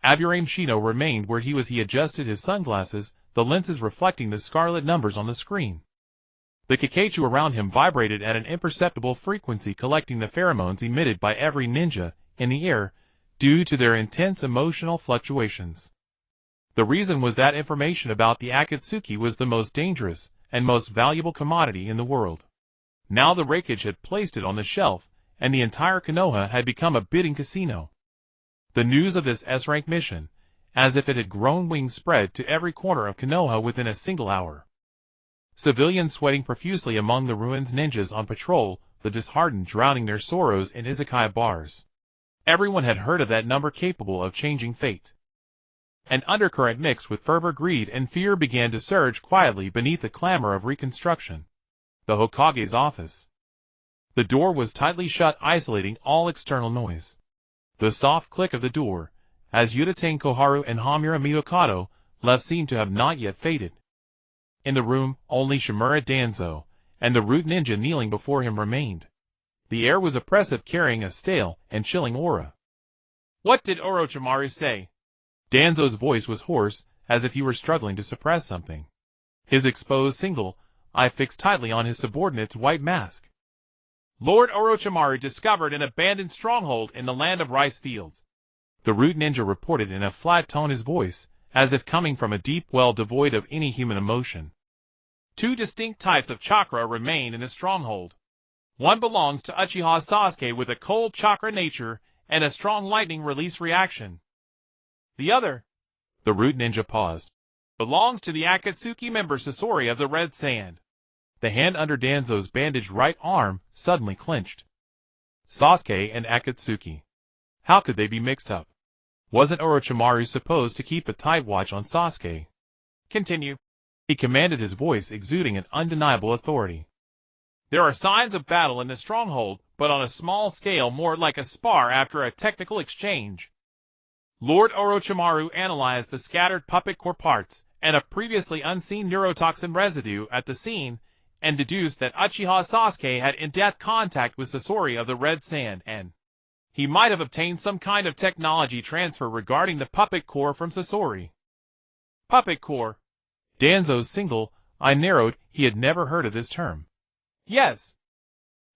Aburame Shino remained where he was. He adjusted his sunglasses, the lenses reflecting the scarlet numbers on the screen. The Kakechu around him vibrated at an imperceptible frequency, collecting the pheromones emitted by every ninja in the air due to their intense emotional fluctuations. The reason was that information about the Akatsuki was the most dangerous and most valuable commodity in the world. Now the Raikage had placed it on the shelf, and the entire Konoha had become a bidding casino. The news of this S-rank mission, as if it had grown wings, spread to every corner of Konoha within a single hour. Civilians sweating profusely among the ruins, ninjas on patrol, the disheartened drowning their sorrows in izakaya bars. Everyone had heard of that number capable of changing fate. An undercurrent mixed with fervor, greed, and fear began to surge quietly beneath the clamor of reconstruction. The Hokage's office. The door was tightly shut, isolating all external noise. The soft click of the door, as Yudatane Koharu and Hamura Mitokado left, seemed to have not yet faded. In the room, only Shimura Danzo and the root ninja kneeling before him remained. The air was oppressive, carrying a stale and chilling aura. What did Orochimaru say? Danzo's voice was hoarse, as if he were struggling to suppress something. His exposed single eye fixed tightly on his subordinate's white mask. Lord Orochimaru discovered an abandoned stronghold in the land of rice fields. The root ninja reported in a flat tone, his voice as if coming from a deep well devoid of any human emotion. 2 distinct types of chakra remain in the stronghold. One belongs to Uchiha Sasuke with a cold chakra nature and a strong lightning release reaction. The other... The root ninja paused. belongs to the Akatsuki member Sasori of the Red Sand. The hand under Danzo's bandaged right arm suddenly clenched. Sasuke and Akatsuki. How could they be mixed up? Wasn't Orochimaru supposed to keep a tight watch on Sasuke? Continue. He commanded, his voice exuding an undeniable authority. There are signs of battle in the stronghold, but on a small scale, more like a spar after a technical exchange. Lord Orochimaru analyzed the scattered puppet core parts and a previously unseen neurotoxin residue at the scene, and deduced that Uchiha Sasuke had in-depth contact with Sasori of the Red Sand, and he might have obtained some kind of technology transfer regarding the puppet core from Sasori. Puppet core. Danzo's single eye narrowed. He had never heard of this term. Yes.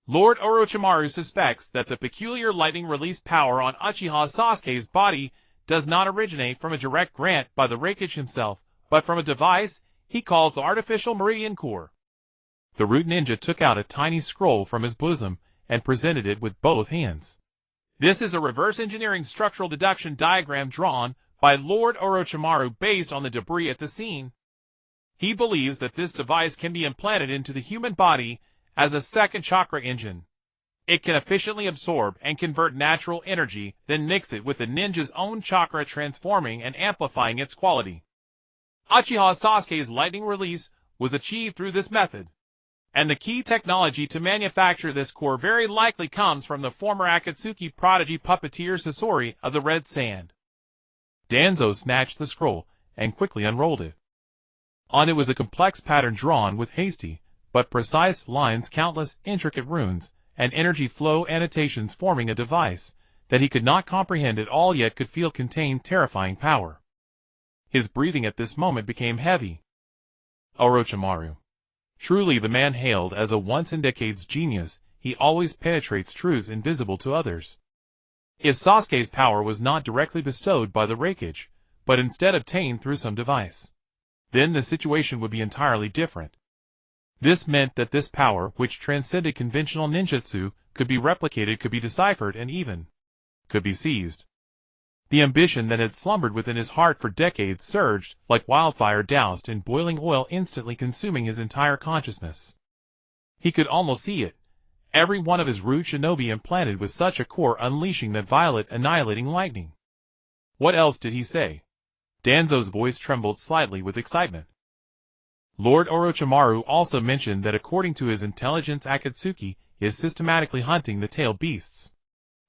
Lord Orochimaru suspects that the peculiar lightning release power on Uchiha Sasuke's body does not originate from a direct grant by the Raikage himself, but from a device he calls the Artificial Meridian Core. The root ninja took out a tiny scroll from his bosom and presented it with both hands. This is a reverse engineering structural deduction diagram drawn by Lord Orochimaru based on the debris at the scene. He believes that this device can be implanted into the human body as a second chakra engine. It can efficiently absorb and convert natural energy, then mix it with the ninja's own chakra, transforming and amplifying its quality. Uchiha Sasuke's lightning release was achieved through this method, and the key technology to manufacture this core very likely comes from the former Akatsuki prodigy puppeteer Sasori of the Red Sand. Danzo snatched the scroll and quickly unrolled it. On it was a complex pattern drawn with hasty but precise lines, countless intricate runes, and energy flow annotations forming a device that he could not comprehend at all, yet could feel contained terrifying power. His breathing at this moment became heavy. Orochimaru. Truly the man hailed as a once-in-decades genius. He always penetrates truths invisible to others. If Sasuke's power was not directly bestowed by the Raikage, but instead obtained through some device, then the situation would be entirely different. This meant that this power, which transcended conventional ninjutsu, could be replicated, could be deciphered, and even could be seized. The ambition that had slumbered within his heart for decades surged, like wildfire doused in boiling oil, instantly consuming his entire consciousness. He could almost see it, every one of his root shinobi implanted with such a core, unleashing that violet, annihilating lightning. What else did he say? Danzo's voice trembled slightly with excitement. Lord Orochimaru also mentioned that according to his intelligence, Akatsuki is systematically hunting the tail beasts.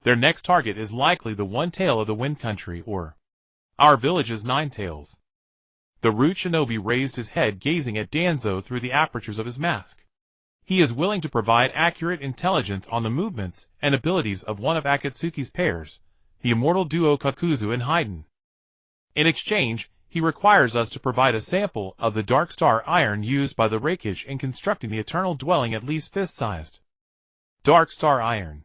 Their next target is likely the one tail of the Wind Country, or our village's 9 tails. The root shinobi raised his head, gazing at Danzo through the apertures of his mask. He is willing to provide accurate intelligence on the movements and abilities of one of Akatsuki's pairs, the immortal duo Kakuzu and Haiden. In exchange, he requires us to provide a sample of the Dark Star iron used by the Raikage in constructing the Eternal Dwelling, at least fist-sized. Dark Star iron.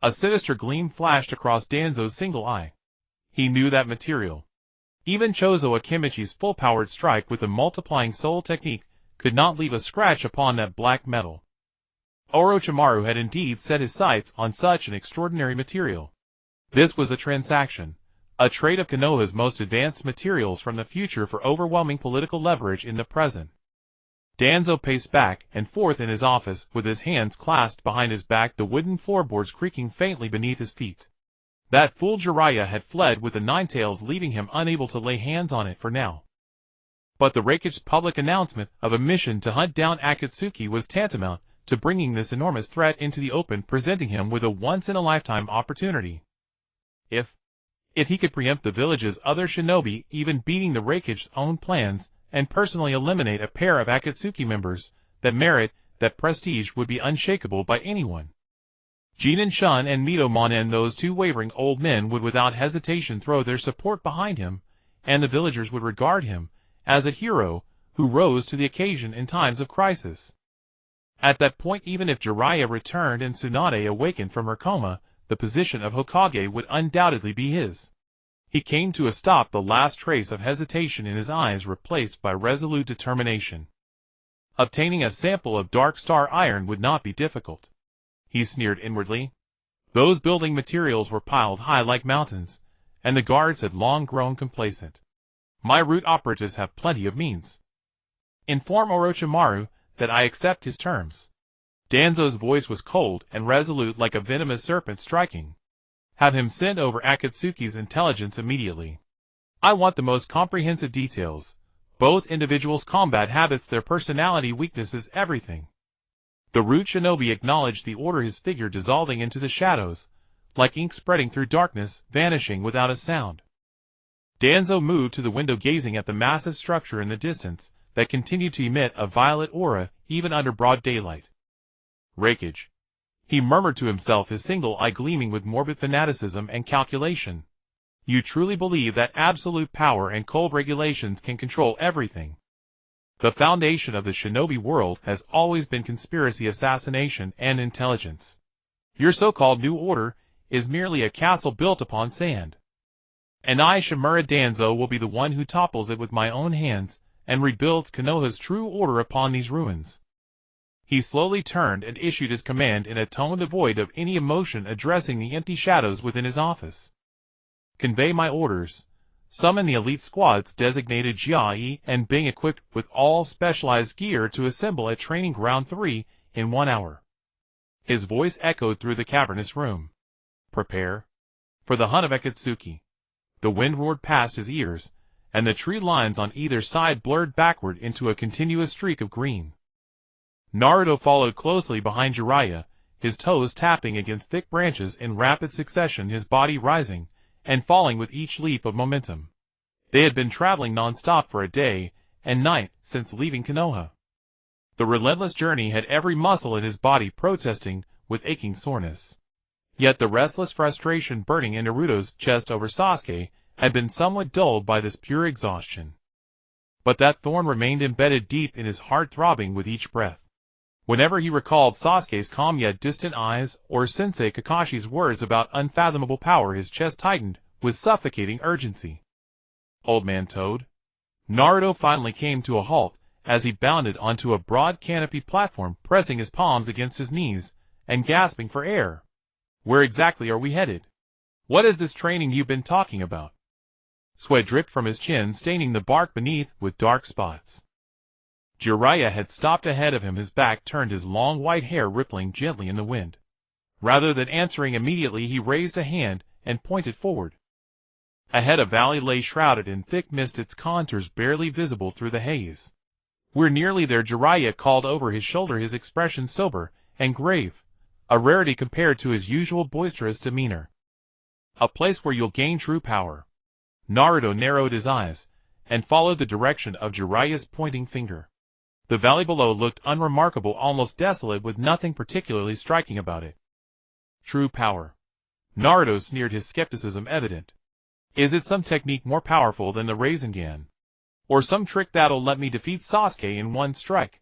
A sinister gleam flashed across Danzo's single eye. He knew that material. Even Chozo Akimichi's full-powered strike with the multiplying soul technique could not leave a scratch upon that black metal. Orochimaru had indeed set his sights on such an extraordinary material. This was a transaction, a trade of Konoha's most advanced materials from the future for overwhelming political leverage in the present. Danzo paced back and forth in his office with his hands clasped behind his back, the wooden floorboards creaking faintly beneath his feet. That fool Jiraiya had fled with the 9 tails, leaving him unable to lay hands on it for now. But the Raikage's public announcement of a mission to hunt down Akatsuki was tantamount to bringing this enormous threat into the open, presenting him with a once-in-a-lifetime opportunity. If he could preempt the village's other shinobi, even beating the Raikage's own plans, and personally eliminate a pair of Akatsuki members, that merit, that prestige would be unshakable by anyone. Jinin Shun and Mito Monen, those 2 wavering old men, would without hesitation throw their support behind him, and the villagers would regard him as a hero who rose to the occasion in times of crisis. At that point, even if Jiraiya returned and Tsunade awakened from her coma, the position of Hokage would undoubtedly be his. He came to a stop, the last trace of hesitation in his eyes replaced by resolute determination. Obtaining a sample of Dark Star iron would not be difficult. He sneered inwardly. Those building materials were piled high like mountains, and the guards had long grown complacent. My root operatives have plenty of means. Inform Orochimaru that I accept his terms. Danzo's voice was cold and resolute like a venomous serpent striking. Have him send over Akatsuki's intelligence immediately. I want the most comprehensive details. Both individuals' combat habits, their personality, weaknesses, everything. The root shinobi acknowledged the order, his figure dissolving into the shadows, like ink spreading through darkness, vanishing without a sound. Danzo moved to the window, gazing at the massive structure in the distance that continued to emit a violet aura even under broad daylight. Rakeage. He murmured to himself, his single eye gleaming with morbid fanaticism and calculation. You truly believe that absolute power and cold regulations can control everything? The foundation of the shinobi world has always been conspiracy, assassination, and intelligence. Your so-called new order is merely a castle built upon sand. And I, Shimura Danzo, will be the one who topples it with my own hands and rebuilds Konoha's true order upon these ruins. He slowly turned and issued his command in a tone devoid of any emotion, addressing the empty shadows within his office. Convey my orders. Summon the elite squads designated Jiai and Bing, equipped with all specialized gear, to assemble at Training Ground 3 in 1 hour. His voice echoed through the cavernous room. Prepare for the hunt of Akatsuki. The wind roared past his ears, and the tree lines on either side blurred backward into a continuous streak of green. Naruto followed closely behind Jiraiya, his toes tapping against thick branches in rapid succession, his body rising and falling with each leap of momentum. They had been traveling non-stop for a day and night since leaving Konoha. The relentless journey had every muscle in his body protesting with aching soreness. Yet the restless frustration burning in Naruto's chest over Sasuke had been somewhat dulled by this pure exhaustion. But that thorn remained embedded deep in his heart, throbbing with each breath. Whenever he recalled Sasuke's calm yet distant eyes, or Sensei Kakashi's words about unfathomable power, his chest tightened with suffocating urgency. Old Man Toad. Naruto finally came to a halt as he bounded onto a broad canopy platform, pressing his palms against his knees and gasping for air. Where exactly are we headed? What is this training you've been talking about? Sweat dripped from his chin, staining the bark beneath with dark spots. Jiraiya had stopped ahead of him, his back turned, his long white hair rippling gently in the wind. Rather than answering immediately, he raised a hand and pointed forward. Ahead a valley lay shrouded in thick mist, its contours barely visible through the haze. We're nearly there, Jiraiya called over his shoulder, his expression sober and grave, a rarity compared to his usual boisterous demeanor. A place where you'll gain true power. Naruto narrowed his eyes and followed the direction of Jiraiya's pointing finger. The valley below looked unremarkable, almost desolate, with nothing particularly striking about it. True power. Naruto sneered, his skepticism evident. Is it some technique more powerful than the Rasengan? Or some trick that'll let me defeat Sasuke in one strike?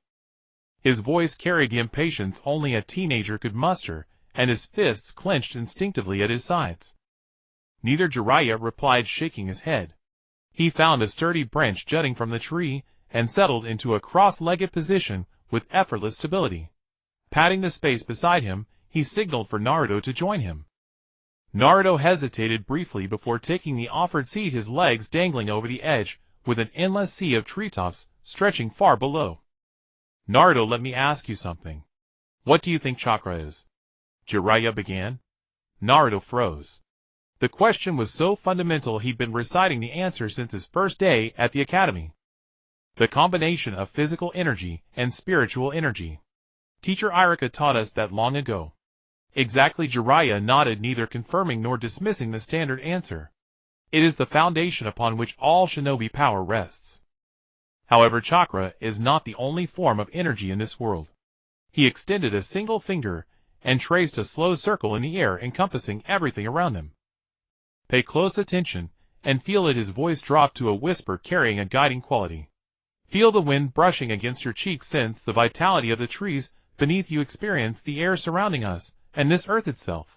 His voice carried the impatience only a teenager could muster, and his fists clenched instinctively at his sides. Neither, Jiraiya replied, shaking his head. He found a sturdy branch jutting from the tree and settled into a cross-legged position with effortless stability. Patting the space beside him, he signaled for Naruto to join him. Naruto hesitated briefly before taking the offered seat, his legs dangling over the edge, with an endless sea of treetops stretching far below. Naruto, let me ask you something. What do you think chakra is? Jiraiya began. Naruto froze. The question was so fundamental he'd been reciting the answer since his first day at the academy. The combination of physical energy and spiritual energy. Teacher Irika taught us that long ago. Exactly, Jiraiya nodded, neither confirming nor dismissing the standard answer. It is the foundation upon which all shinobi power rests. However, chakra is not the only form of energy in this world. He extended a single finger and traced a slow circle in the air, encompassing everything around them. Pay close attention and feel it. His voice dropped to a whisper, carrying a guiding quality. Feel the wind brushing against your cheeks, sense the vitality of the trees beneath you, experience the air surrounding us and this earth itself.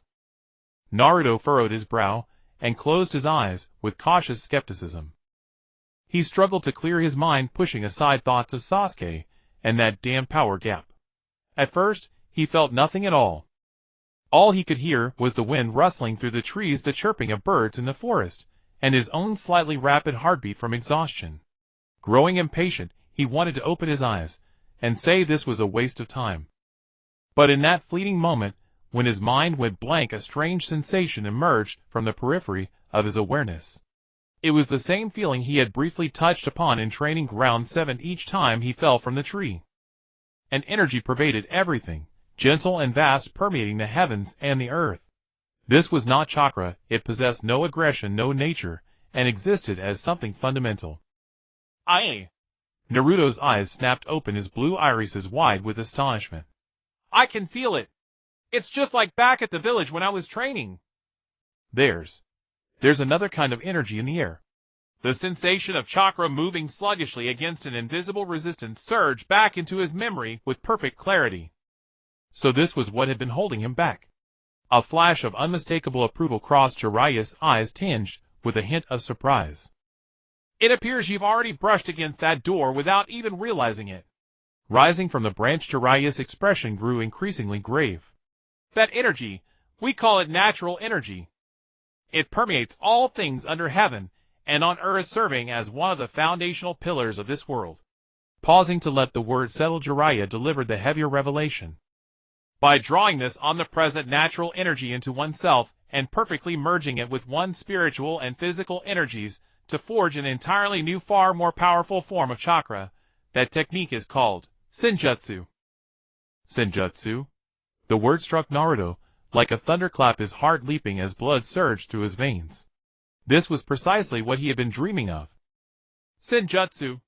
Naruto furrowed his brow and closed his eyes with cautious skepticism. He struggled to clear his mind, pushing aside thoughts of Sasuke and that damn power gap. At first, he felt nothing at all. All he could hear was the wind rustling through the trees, the chirping of birds in the forest, and his own slightly rapid heartbeat from exhaustion. Growing impatient, he wanted to open his eyes and say this was a waste of time. But in that fleeting moment, when his mind went blank, a strange sensation emerged from the periphery of his awareness. It was the same feeling he had briefly touched upon in Training Ground 7 each time he fell from the tree. An energy pervaded everything, gentle and vast, permeating the heavens and the earth. This was not chakra, it possessed no aggression, no nature, and existed as something fundamental. Aye. Naruto's eyes snapped open, his blue irises wide with astonishment. I can feel it. It's just like back at the village when I was training. There's another kind of energy in the air. The sensation of chakra moving sluggishly against an invisible resistance surged back into his memory with perfect clarity. So this was what had been holding him back. A flash of unmistakable approval crossed Jiraiya's eyes, tinged with a hint of surprise. It appears you've already brushed against that door without even realizing it. Rising from the branch, Jiraiya's expression grew increasingly grave. That energy, we call it natural energy. It permeates all things under heaven and on earth, serving as one of the foundational pillars of this world. Pausing to let the word settle, Jiraiya delivered the heavier revelation. By drawing this omnipresent natural energy into oneself and perfectly merging it with one's spiritual and physical energies to forge an entirely new, far more powerful form of chakra, that technique is called Senjutsu. Senjutsu? The word struck Naruto like a thunderclap, his heart leaping as blood surged through his veins. This was precisely what he had been dreaming of. Senjutsu.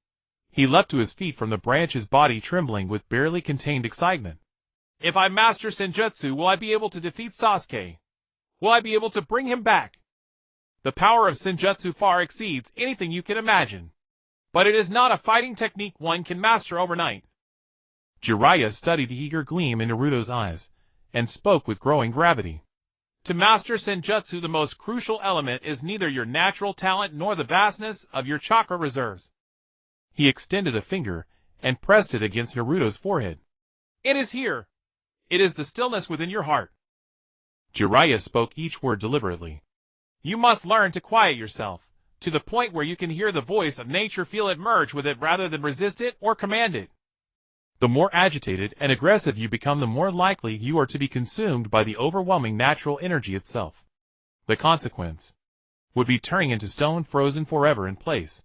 He leapt to his feet from the branch, his body trembling with barely contained excitement. If I master Senjutsu, will I be able to defeat Sasuke? Will I be able to bring him back? The power of Senjutsu far exceeds anything you can imagine. But it is not a fighting technique one can master overnight. Jiraiya studied the eager gleam in Naruto's eyes, and spoke with growing gravity. To master Senjutsu, the most crucial element is neither your natural talent nor the vastness of your chakra reserves. He extended a finger and pressed it against Naruto's forehead. It is here. It is the stillness within your heart. Jiraiya spoke each word deliberately. You must learn to quiet yourself, to the point where you can hear the voice of nature, feel it, merge with it rather than resist it or command it. The more agitated and aggressive you become, the more likely you are to be consumed by the overwhelming natural energy itself. The consequence would be turning into stone, frozen forever in place.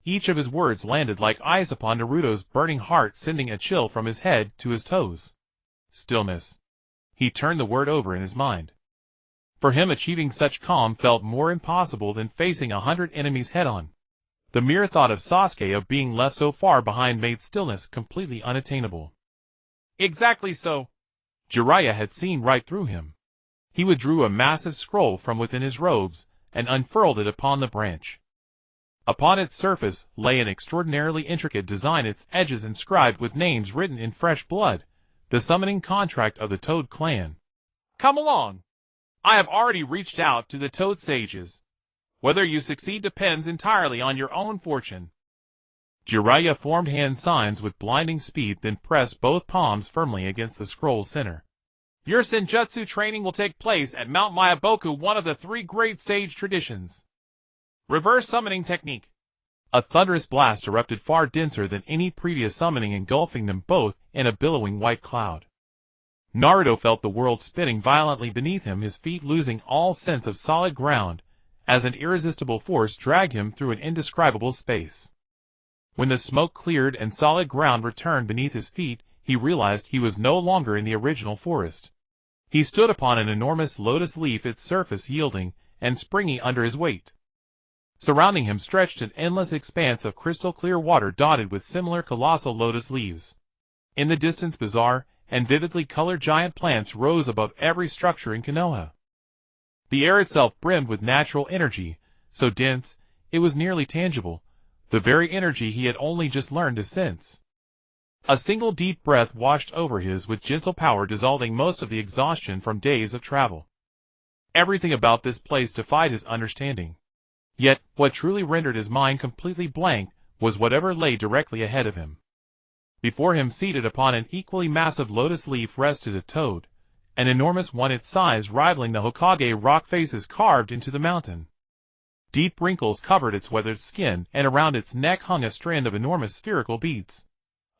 Each of his words landed like ice upon Naruto's burning heart, sending a chill from his head to his toes. Stillness. He turned the word over in his mind. For him, achieving such calm felt more impossible than facing 100 enemies head-on. The mere thought of Sasuke, of being left so far behind, made stillness completely unattainable. Exactly so. Jiraiya had seen right through him. He withdrew a massive scroll from within his robes and unfurled it upon the branch. Upon its surface lay an extraordinarily intricate design, its edges inscribed with names written in fresh blood, the summoning contract of the Toad clan. Come along. I have already reached out to the Toad sages. Whether you succeed depends entirely on your own fortune. Jiraiya formed hand signs with blinding speed, then pressed both palms firmly against the scroll's center. Your Senjutsu training will take place at Mount Myaboku, one of the 3 great sage traditions. Reverse summoning technique. A thunderous blast erupted, far denser than any previous summoning, engulfing them both in a billowing white cloud. Naruto felt the world spinning violently beneath him, his feet losing all sense of solid ground, as an irresistible force dragged him through an indescribable space. When the smoke cleared and solid ground returned beneath his feet, he realized he was no longer in the original forest. He stood upon an enormous lotus leaf, its surface yielding and springy under his weight. Surrounding him stretched an endless expanse of crystal-clear water dotted with similar colossal lotus leaves. In the distance, bizarre and vividly colored giant plants rose above every structure in Konoha. The air itself brimmed with natural energy, so dense it was nearly tangible, the very energy he had only just learned to sense. A single deep breath washed over his with gentle power, dissolving most of the exhaustion from days of travel. Everything about this place defied his understanding. Yet, what truly rendered his mind completely blank was whatever lay directly ahead of him. Before him, seated upon an equally massive lotus leaf, rested a toad, an enormous one, its size rivaling the Hokage rock faces carved into the mountain. Deep wrinkles covered its weathered skin, and around its neck hung a strand of enormous spherical beads.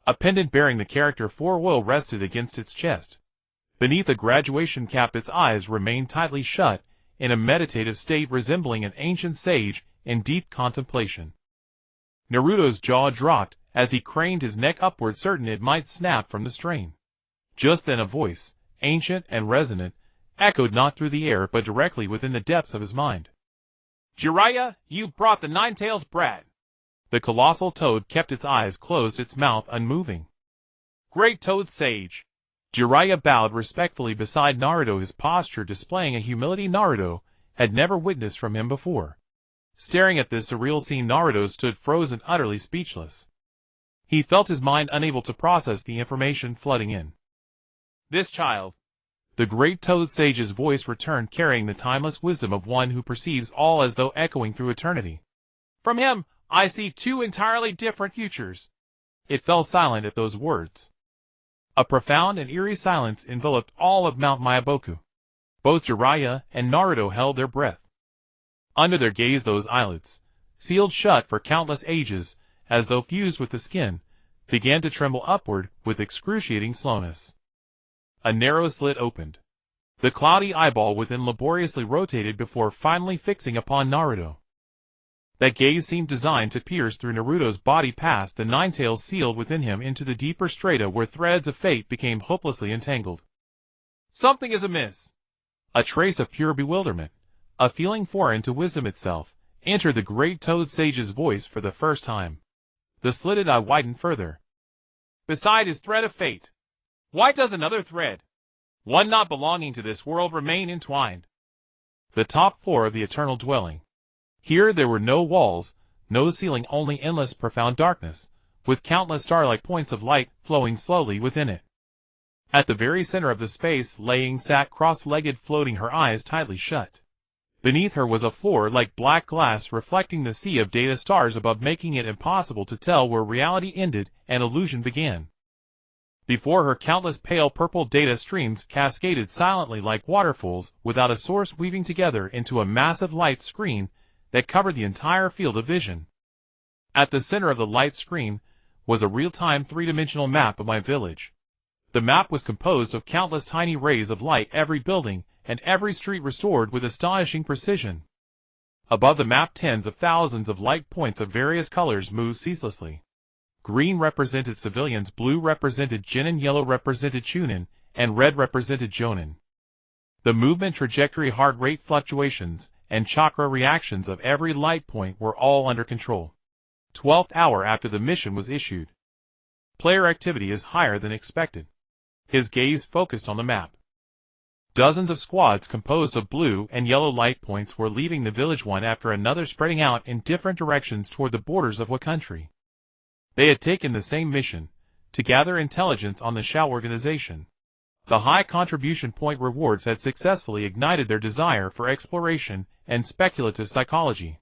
A pendant bearing the character for oil rested against its chest. Beneath a graduation cap its eyes remained tightly shut, in a meditative state resembling an ancient sage in deep contemplation. Naruto's jaw dropped, as he craned his neck upward, certain it might snap from the strain. Just then a voice, ancient and resonant, echoed not through the air but directly within the depths of his mind. "Jiraiya, you brought the Nine-Tails brat." The colossal toad kept its eyes closed, its mouth unmoving. "Great Toad Sage." Jiraiya bowed respectfully beside Naruto, his posture displaying a humility Naruto had never witnessed from him before. Staring at this surreal scene, Naruto stood frozen, utterly speechless. He felt his mind unable to process the information flooding in. "This child." The great Toad Sage's voice returned, carrying the timeless wisdom of one who perceives all as though echoing through eternity. "From him, I see two entirely different futures." It fell silent at those words. A profound and eerie silence enveloped all of Mount Myaboku. Both Jiraiya and Naruto held their breath. Under their gaze those eyelids, sealed shut for countless ages, as though fused with the skin, began to tremble upward with excruciating slowness. A narrow slit opened. The cloudy eyeball within laboriously rotated before finally fixing upon Naruto. That gaze seemed designed to pierce through Naruto's body, past the nine-tails sealed within him, into the deeper strata where threads of fate became hopelessly entangled. "Something is amiss." A trace of pure bewilderment, a feeling foreign to wisdom itself, entered the great Toad Sage's voice for the first time. The slitted eye widened further. "Beside his thread of fate, why does another thread, one not belonging to this world, remain entwined?" The top floor of the eternal dwelling. Here there were no walls, no ceiling, only endless profound darkness, with countless star-like points of light flowing slowly within it. At the very center of the space, Laying sat cross-legged, floating, her eyes tightly shut. Beneath her was a floor like black glass, reflecting the sea of data stars above, making it impossible to tell where reality ended and illusion began. Before her, countless pale purple data streams cascaded silently like waterfalls, without a source, weaving together into a massive light screen that covered the entire field of vision. At the center of the light screen was a real-time three-dimensional map of my village. The map was composed of countless tiny rays of light, every building and every street restored with astonishing precision. Above the map, tens of thousands of light points of various colors moved ceaselessly. Green represented civilians, blue represented Genin, yellow represented Chunin, and red represented Jonin. The movement, trajectory, heart rate fluctuations, and chakra reactions of every light point were all under control. 12th hour after the mission was issued. Player activity is higher than expected. His gaze focused on the map. Dozens of squads composed of blue and yellow light points were leaving the village, one after another, spreading out in different directions toward the borders of what country. They had taken the same mission, to gather intelligence on the Shao organization. The high contribution point rewards had successfully ignited their desire for exploration and speculative psychology.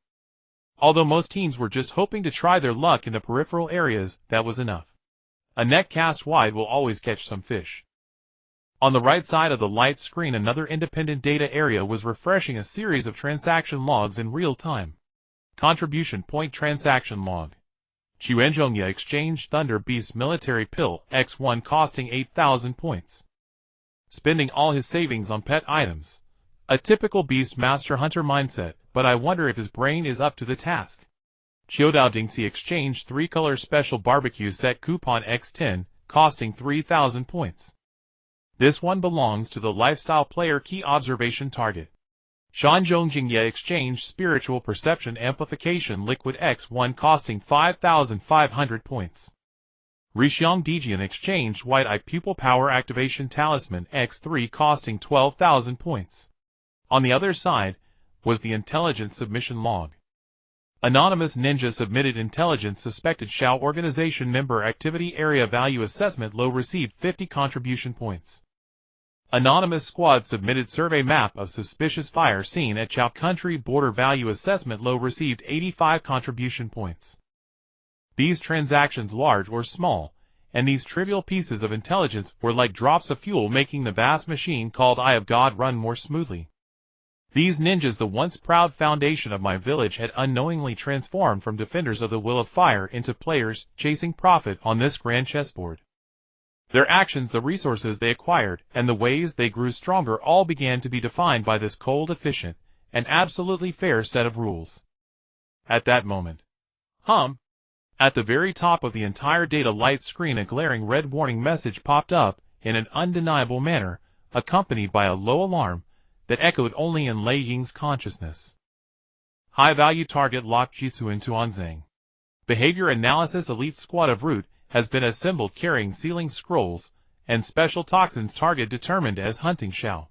Although most teams were just hoping to try their luck in the peripheral areas, that was enough. A net cast wide will always catch some fish. On the right side of the light screen, another independent data area was refreshing a series of transaction logs in real time. Contribution point transaction log. Chuenjongya Exchange Thunder Beast Military Pill X1 costing 8,000 points. Spending all his savings on pet items. A typical Beast Master Hunter mindset, but I wonder if his brain is up to the task. Chiodao Dingxi Exchange 3-color Special Barbecue Set Coupon X10, costing 3,000 points. This one belongs to the lifestyle player. Key observation target. Shanzhongjingye Exchange Spiritual Perception Amplification Liquid X1 costing 5,500 points. Rishiang Dijian Exchange White Eye Pupil Power Activation Talisman X3 costing 12,000 points. On the other side was the Intelligence Submission Log. Anonymous Ninja submitted intelligence suspected Shao Organization member activity area value assessment low received 50 contribution points. Anonymous Squad submitted survey map of suspicious fire scene at Chao country border value assessment low received 85 contribution points. These transactions, large or small, and these trivial pieces of intelligence were like drops of fuel, making the vast machine called Eye of God run more smoothly. These ninjas, the once proud foundation of my village, had unknowingly transformed from defenders of the will of fire into players chasing profit on this grand chessboard. Their actions, the resources they acquired, and the ways they grew stronger all began to be defined by this cold, efficient, and absolutely fair set of rules. At that moment, at the very top of the entire data light screen, a glaring red warning message popped up in an undeniable manner, accompanied by a low alarm that echoed only in Lei Ying's consciousness. High-value target locked Jutsu into Onzang. Behavior analysis elite squad of Root has been assembled carrying sealing scrolls and special toxins, target determined as Hunting Shao.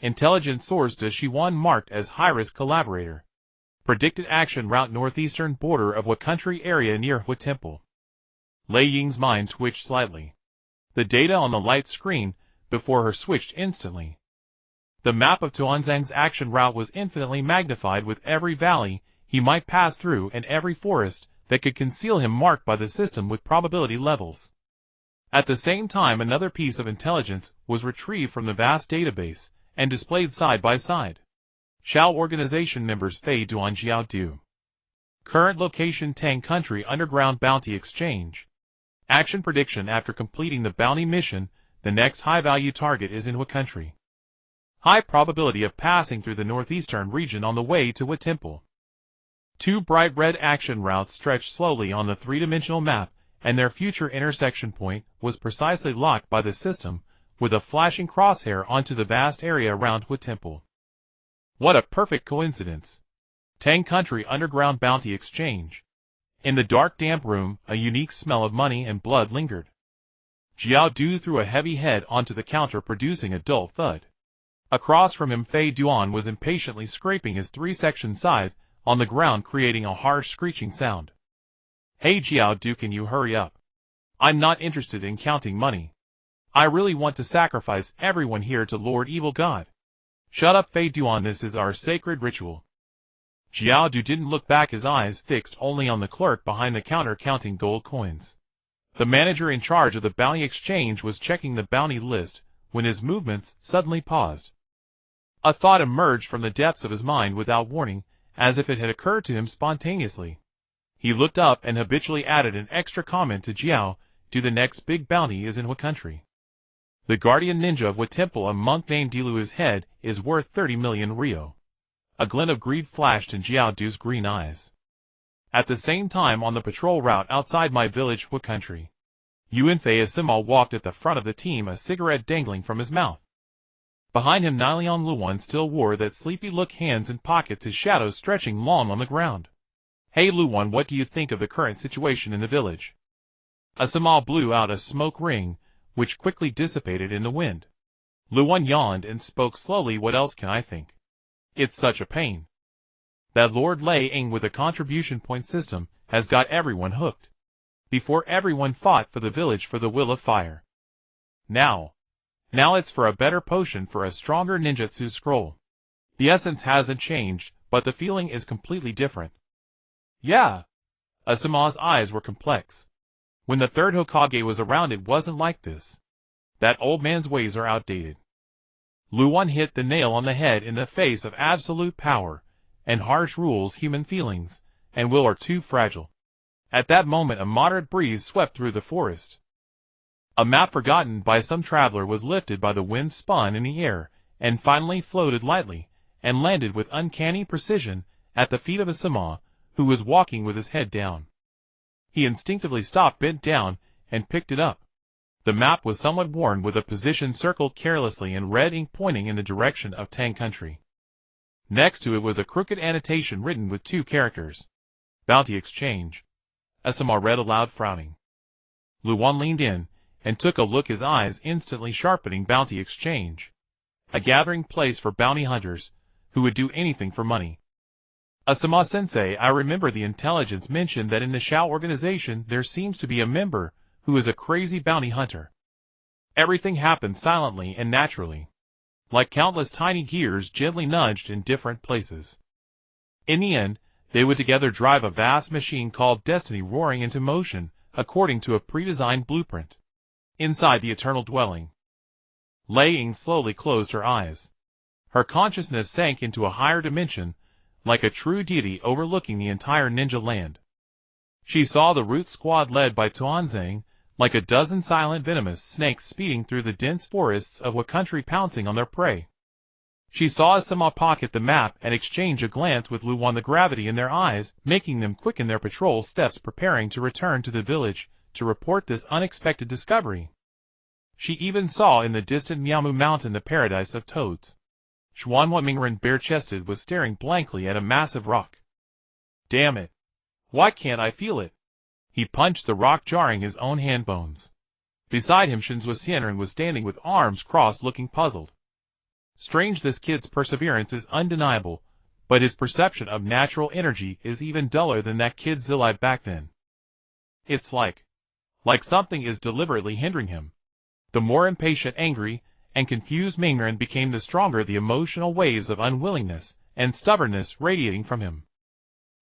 Intelligence source to Shiwan marked as high-risk collaborator. Predicted action route northeastern border of Hua country area near Hua Temple. Lei Ying's mind twitched slightly. The data on the light screen before her switched instantly. The map of Tuanzang's action route was infinitely magnified, with every valley he might pass through and every forest that could conceal him marked by the system with probability levels. At the same time, another piece of intelligence was retrieved from the vast database and displayed side by side. Shao Organization members Fei Duan Jiao Du. Current location Tang Country Underground Bounty Exchange. Action prediction: after completing the bounty mission, the next high-value target is in Hua Country. High probability of passing through the northeastern region on the way to Hua Temple. Two bright red action routes stretched slowly on the three-dimensional map, and their future intersection point was precisely locked by the system with a flashing crosshair onto the vast area around Hua Temple. What a perfect coincidence! Tang Country Underground Bounty Exchange. In the dark, damp room, a unique smell of money and blood lingered. Jiao Du threw a heavy head onto the counter, producing a dull thud. Across from him, Fei Duan was impatiently scraping his three-section scythe on the ground, creating a harsh screeching sound. Hey Jiao Du, can you hurry up? I'm not interested in counting money. I really want to sacrifice everyone here to Lord Evil God. Shut up, Fei Duan, this is our sacred ritual. Jiao Du didn't look back, his eyes fixed only on the clerk behind the counter counting gold coins. The manager in charge of the bounty exchange was checking the bounty list when his movements suddenly paused. A thought emerged from the depths of his mind without warning, as if it had occurred to him spontaneously. He looked up and habitually added an extra comment to Jiao Du: the next big bounty is in Hua Country. The guardian ninja of Hua Temple, a monk named Dilu's head, is worth 30 million Rio. A glint of greed flashed in Jiao Du's green eyes. At the same time, on the patrol route outside my village, Hua Country, Yuan Fei Asimal walked at the front of the team, a cigarette dangling from his mouth. Behind him, Niliang Luan still wore that sleepy look, hands in pockets, his shadow stretching long on the ground. Hey Luan, what do you think of the current situation in the village? Asimal blew out a smoke ring, which quickly dissipated in the wind. Luan yawned and spoke slowly. What else can I think? It's such a pain. That Lord Lei Ying with a contribution point system has got everyone hooked. Before, everyone fought for the village for the will of fire. Now it's for a better potion, for a stronger ninjutsu scroll. The essence hasn't changed, but the feeling is completely different. Yeah. Asima's eyes were complex. When the third Hokage was around, it wasn't like this. That old man's ways are outdated. Luan hit the nail on the head. In the face of absolute power and harsh rules, human feelings and will are too fragile. At that moment, a moderate breeze swept through the forest. A map forgotten by some traveler was lifted by the wind, spun in the air, and finally floated lightly, and landed with uncanny precision at the feet of Asima, who was walking with his head down. He instinctively stopped, bent down, and picked it up. The map was somewhat worn, with a position circled carelessly in red ink pointing in the direction of Tang Country. Next to it was a crooked annotation written with two characters. Bounty Exchange. Asima read aloud, frowning. Luan leaned in and took a look, his eyes instantly sharpening. Bounty Exchange. A gathering place for bounty hunters who would do anything for money. Asima-sensei, I remember the intelligence mentioned that in the Shao organization there seems to be a member who is a crazy bounty hunter. Everything happens silently and naturally, like countless tiny gears gently nudged in different places. In the end, they would together drive a vast machine called Destiny roaring into motion according to a pre-designed blueprint. Inside the eternal dwelling, Lei Ying slowly closed her eyes. Her consciousness sank into a higher dimension, like a true deity overlooking the entire ninja land. She saw the root squad led by Tuanzang, like a dozen silent venomous snakes speeding through the dense forests of what country pouncing on their prey. She saw Asama pocket the map and exchange a glance with Luwan, the gravity in their eyes making them quicken their patrol steps, preparing to return to the village to report this unexpected discovery. She even saw in the distant Miamu mountain the paradise of toads. Xuanhua Mingren, bare-chested, was staring blankly at a massive rock. Damn it! Why can't I feel it? He punched the rock, jarring his own hand bones. Beside him Shinzua Xianren was standing with arms crossed, looking puzzled. Strange, this kid's perseverance is undeniable, but his perception of natural energy is even duller than that kid Zilai back then. It's like something is deliberately hindering him. The more impatient, angry, and confused Mingren became, the stronger the emotional waves of unwillingness and stubbornness radiating from him.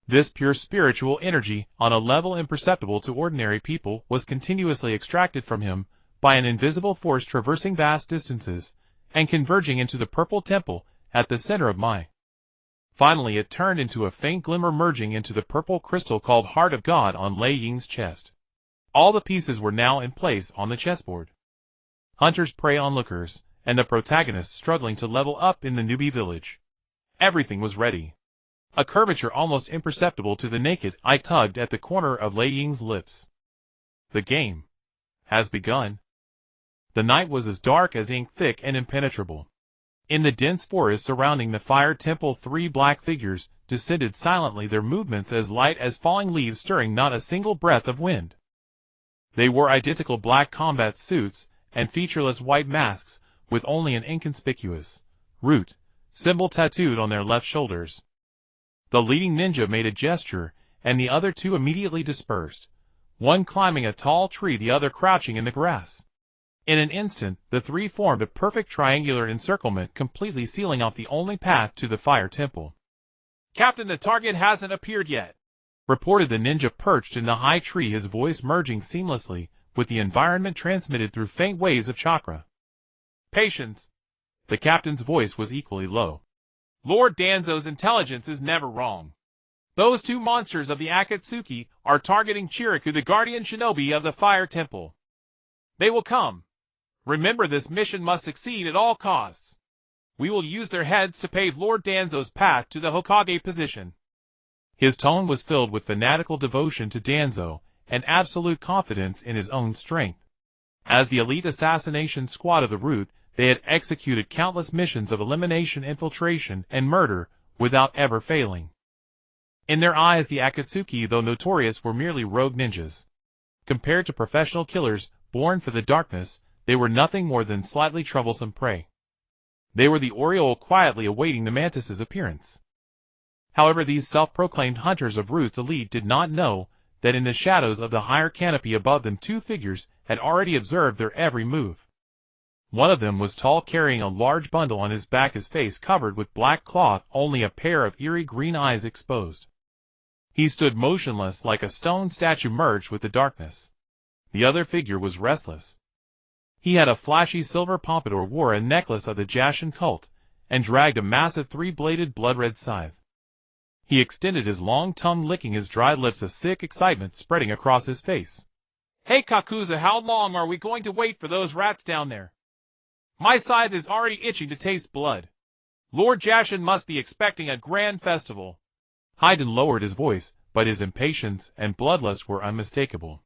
This pure spiritual energy, on a level imperceptible to ordinary people, was continuously extracted from him by an invisible force traversing vast distances and converging into the purple temple at the center of Mai. Finally it turned into a faint glimmer, merging into the purple crystal called Heart of God on Lei Ying's chest. All the pieces were now in place on the chessboard. Hunters, prey, onlookers, and the protagonist struggling to level up in the newbie village. Everything was ready. A curvature almost imperceptible to the naked eye tugged at the corner of Lei Ying's lips. The game has begun. The night was as dark as ink, thick and impenetrable. In the dense forest surrounding the fire temple, 3 black figures descended silently, their movements as light as falling leaves, stirring not a single breath of wind. They wore identical black combat suits and featureless white masks, with only an inconspicuous root symbol tattooed on their left shoulders. The leading ninja made a gesture, and the other 2 immediately dispersed, one climbing a tall tree, the other crouching in the grass. In an instant, the 3 formed a perfect triangular encirclement, completely sealing off the only path to the fire temple. Captain, the target hasn't appeared yet, reported the ninja perched in the high tree, his voice merging seamlessly with the environment transmitted through faint waves of chakra. Patience. The captain's voice was equally low. Lord Danzo's intelligence is never wrong. Those 2 monsters of the Akatsuki are targeting Chiriku, the guardian shinobi of the fire temple. They will come. Remember, this mission must succeed at all costs. We will use their heads to pave Lord Danzo's path to the Hokage position. His tone was filled with fanatical devotion to Danzo and absolute confidence in his own strength. As the elite assassination squad of the Root, they had executed countless missions of elimination, infiltration, and murder without ever failing. In their eyes, the Akatsuki, though notorious, were merely rogue ninjas. Compared to professional killers born for the darkness, they were nothing more than slightly troublesome prey. They were the Oriole quietly awaiting the Mantis's appearance. However, these self-proclaimed hunters of Root's elite did not know that in the shadows of the higher canopy above them 2 figures had already observed their every move. One of them was tall, carrying a large bundle on his back, his face covered with black cloth, only a pair of eerie green eyes exposed. He stood motionless like a stone statue merged with the darkness. The other figure was restless. He had a flashy silver pompadour, wore a necklace of the Jashin cult, and dragged a massive 3-bladed blood-red scythe. He extended his long tongue, licking his dry lips, a sick excitement spreading across his face. Hey Kakuza, how long are we going to wait for those rats down there? My scythe is already itching to taste blood. Lord Jashin must be expecting a grand festival. Haydn lowered his voice, but his impatience and bloodlust were unmistakable.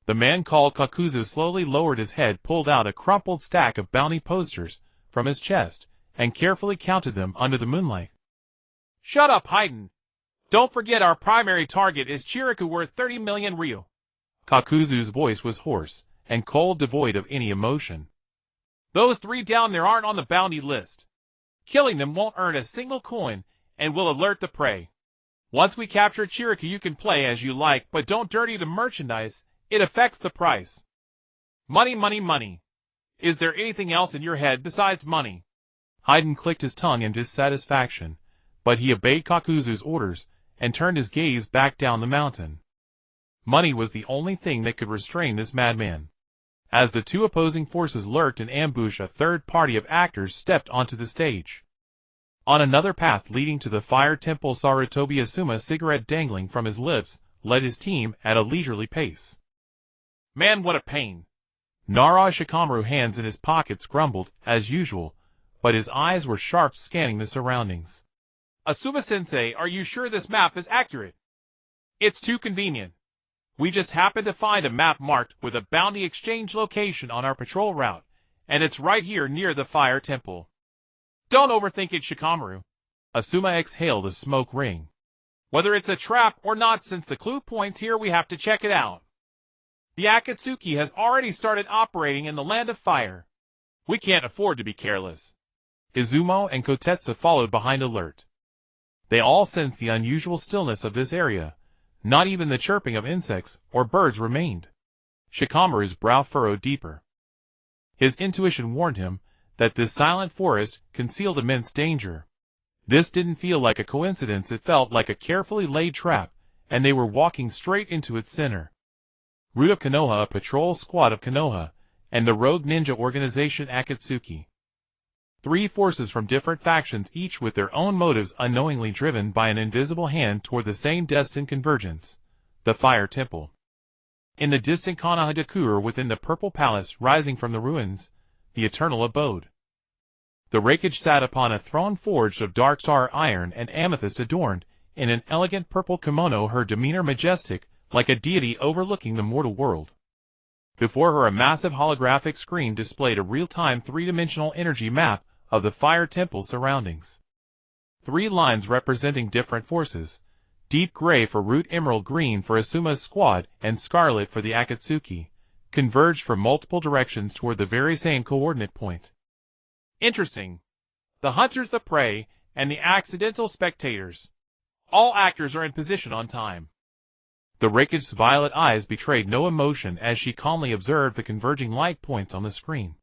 The man called Kakuzu slowly lowered his head, pulled out a crumpled stack of bounty posters from his chest, and carefully counted them under the moonlight. Shut up, Haydn. Don't forget our primary target is Chiriku, worth 30 million ryu. Kakuzu's voice was hoarse and cold, devoid of any emotion. Those 3 down there aren't on the bounty list. Killing them won't earn a single coin and will alert the prey. Once we capture Chiriku, you can play as you like, but don't dirty the merchandise. It affects the price. Money, money, money. Is there anything else in your head besides money? Haydn clicked his tongue in dissatisfaction, but he obeyed Kakuzu's orders and turned his gaze back down the mountain. Money was the only thing that could restrain this madman. As the 2 opposing forces lurked in ambush, a third party of actors stepped onto the stage. On another path leading to the fire temple, Sarutobi Asuma, cigarette dangling from his lips, led his team at a leisurely pace. Man, what a pain. Nara Shikamaru, hands in his pockets, grumbled, as usual, but his eyes were sharp, scanning the surroundings. Asuma-sensei, are you sure this map is accurate? It's too convenient. We just happened to find a map marked with a bounty exchange location on our patrol route, and it's right here near the fire temple. Don't overthink it, Shikamaru. Asuma exhaled a smoke ring. Whether it's a trap or not, since the clue points here, we have to check it out. The Akatsuki has already started operating in the Land of Fire. We can't afford to be careless. Izumo and Kotetsu followed behind, alert. They all sensed the unusual stillness of this area. Not even the chirping of insects or birds remained. Shikamaru's brow furrowed deeper. His intuition warned him that this silent forest concealed immense danger. This didn't feel like a coincidence, it felt like a carefully laid trap, and they were walking straight into its center. Root of Konoha, a patrol squad of Konoha, and the rogue ninja organization Akatsuki. 3 forces from different factions, each with their own motives, unknowingly driven by an invisible hand toward the same destined convergence, the Fire Temple. In the distant Konoha within the Purple Palace rising from the ruins, the eternal abode. The Raikage sat upon a throne forged of dark star iron and amethyst, adorned in an elegant purple kimono, her demeanor majestic, like a deity overlooking the mortal world. Before her, a massive holographic screen displayed a real-time 3-dimensional energy map of the Fire Temple's surroundings. 3 lines representing different forces: deep gray for Root, emerald green for Asuma's squad, and scarlet for the Akatsuki, converged from multiple directions toward the very same coordinate point. Interesting. The hunters, the prey, and the accidental spectators. All actors are in position on time. The Raikage's violet eyes betrayed no emotion as she calmly observed the converging light points on the screen.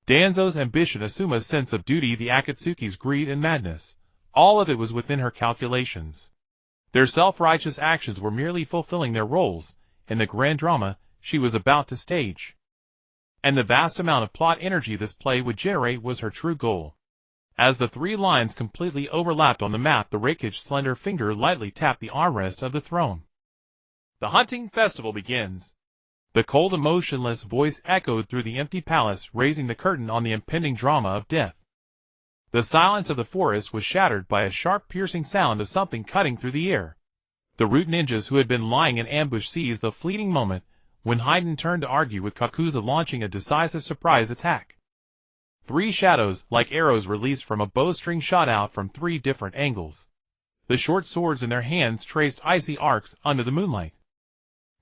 Danzo's ambition, Asuma's sense of duty, the Akatsuki's greed and madness, all of it was within her calculations. Their self-righteous actions were merely fulfilling their roles in the grand drama she was about to stage. And the vast amount of plot energy this play would generate was her true goal. As the 3 lines completely overlapped on the map, the Raikage's slender finger lightly tapped the armrest of the throne. The hunting festival begins. The cold, emotionless voice echoed through the empty palace, raising the curtain on the impending drama of death. The silence of the forest was shattered by a sharp, piercing sound of something cutting through the air. The Root ninjas who had been lying in ambush seized the fleeting moment when Raiden turned to argue with Kakuza, launching a decisive surprise attack. 3 shadows, like arrows released from a bowstring, shot out from 3 different angles. The short swords in their hands traced icy arcs under the moonlight.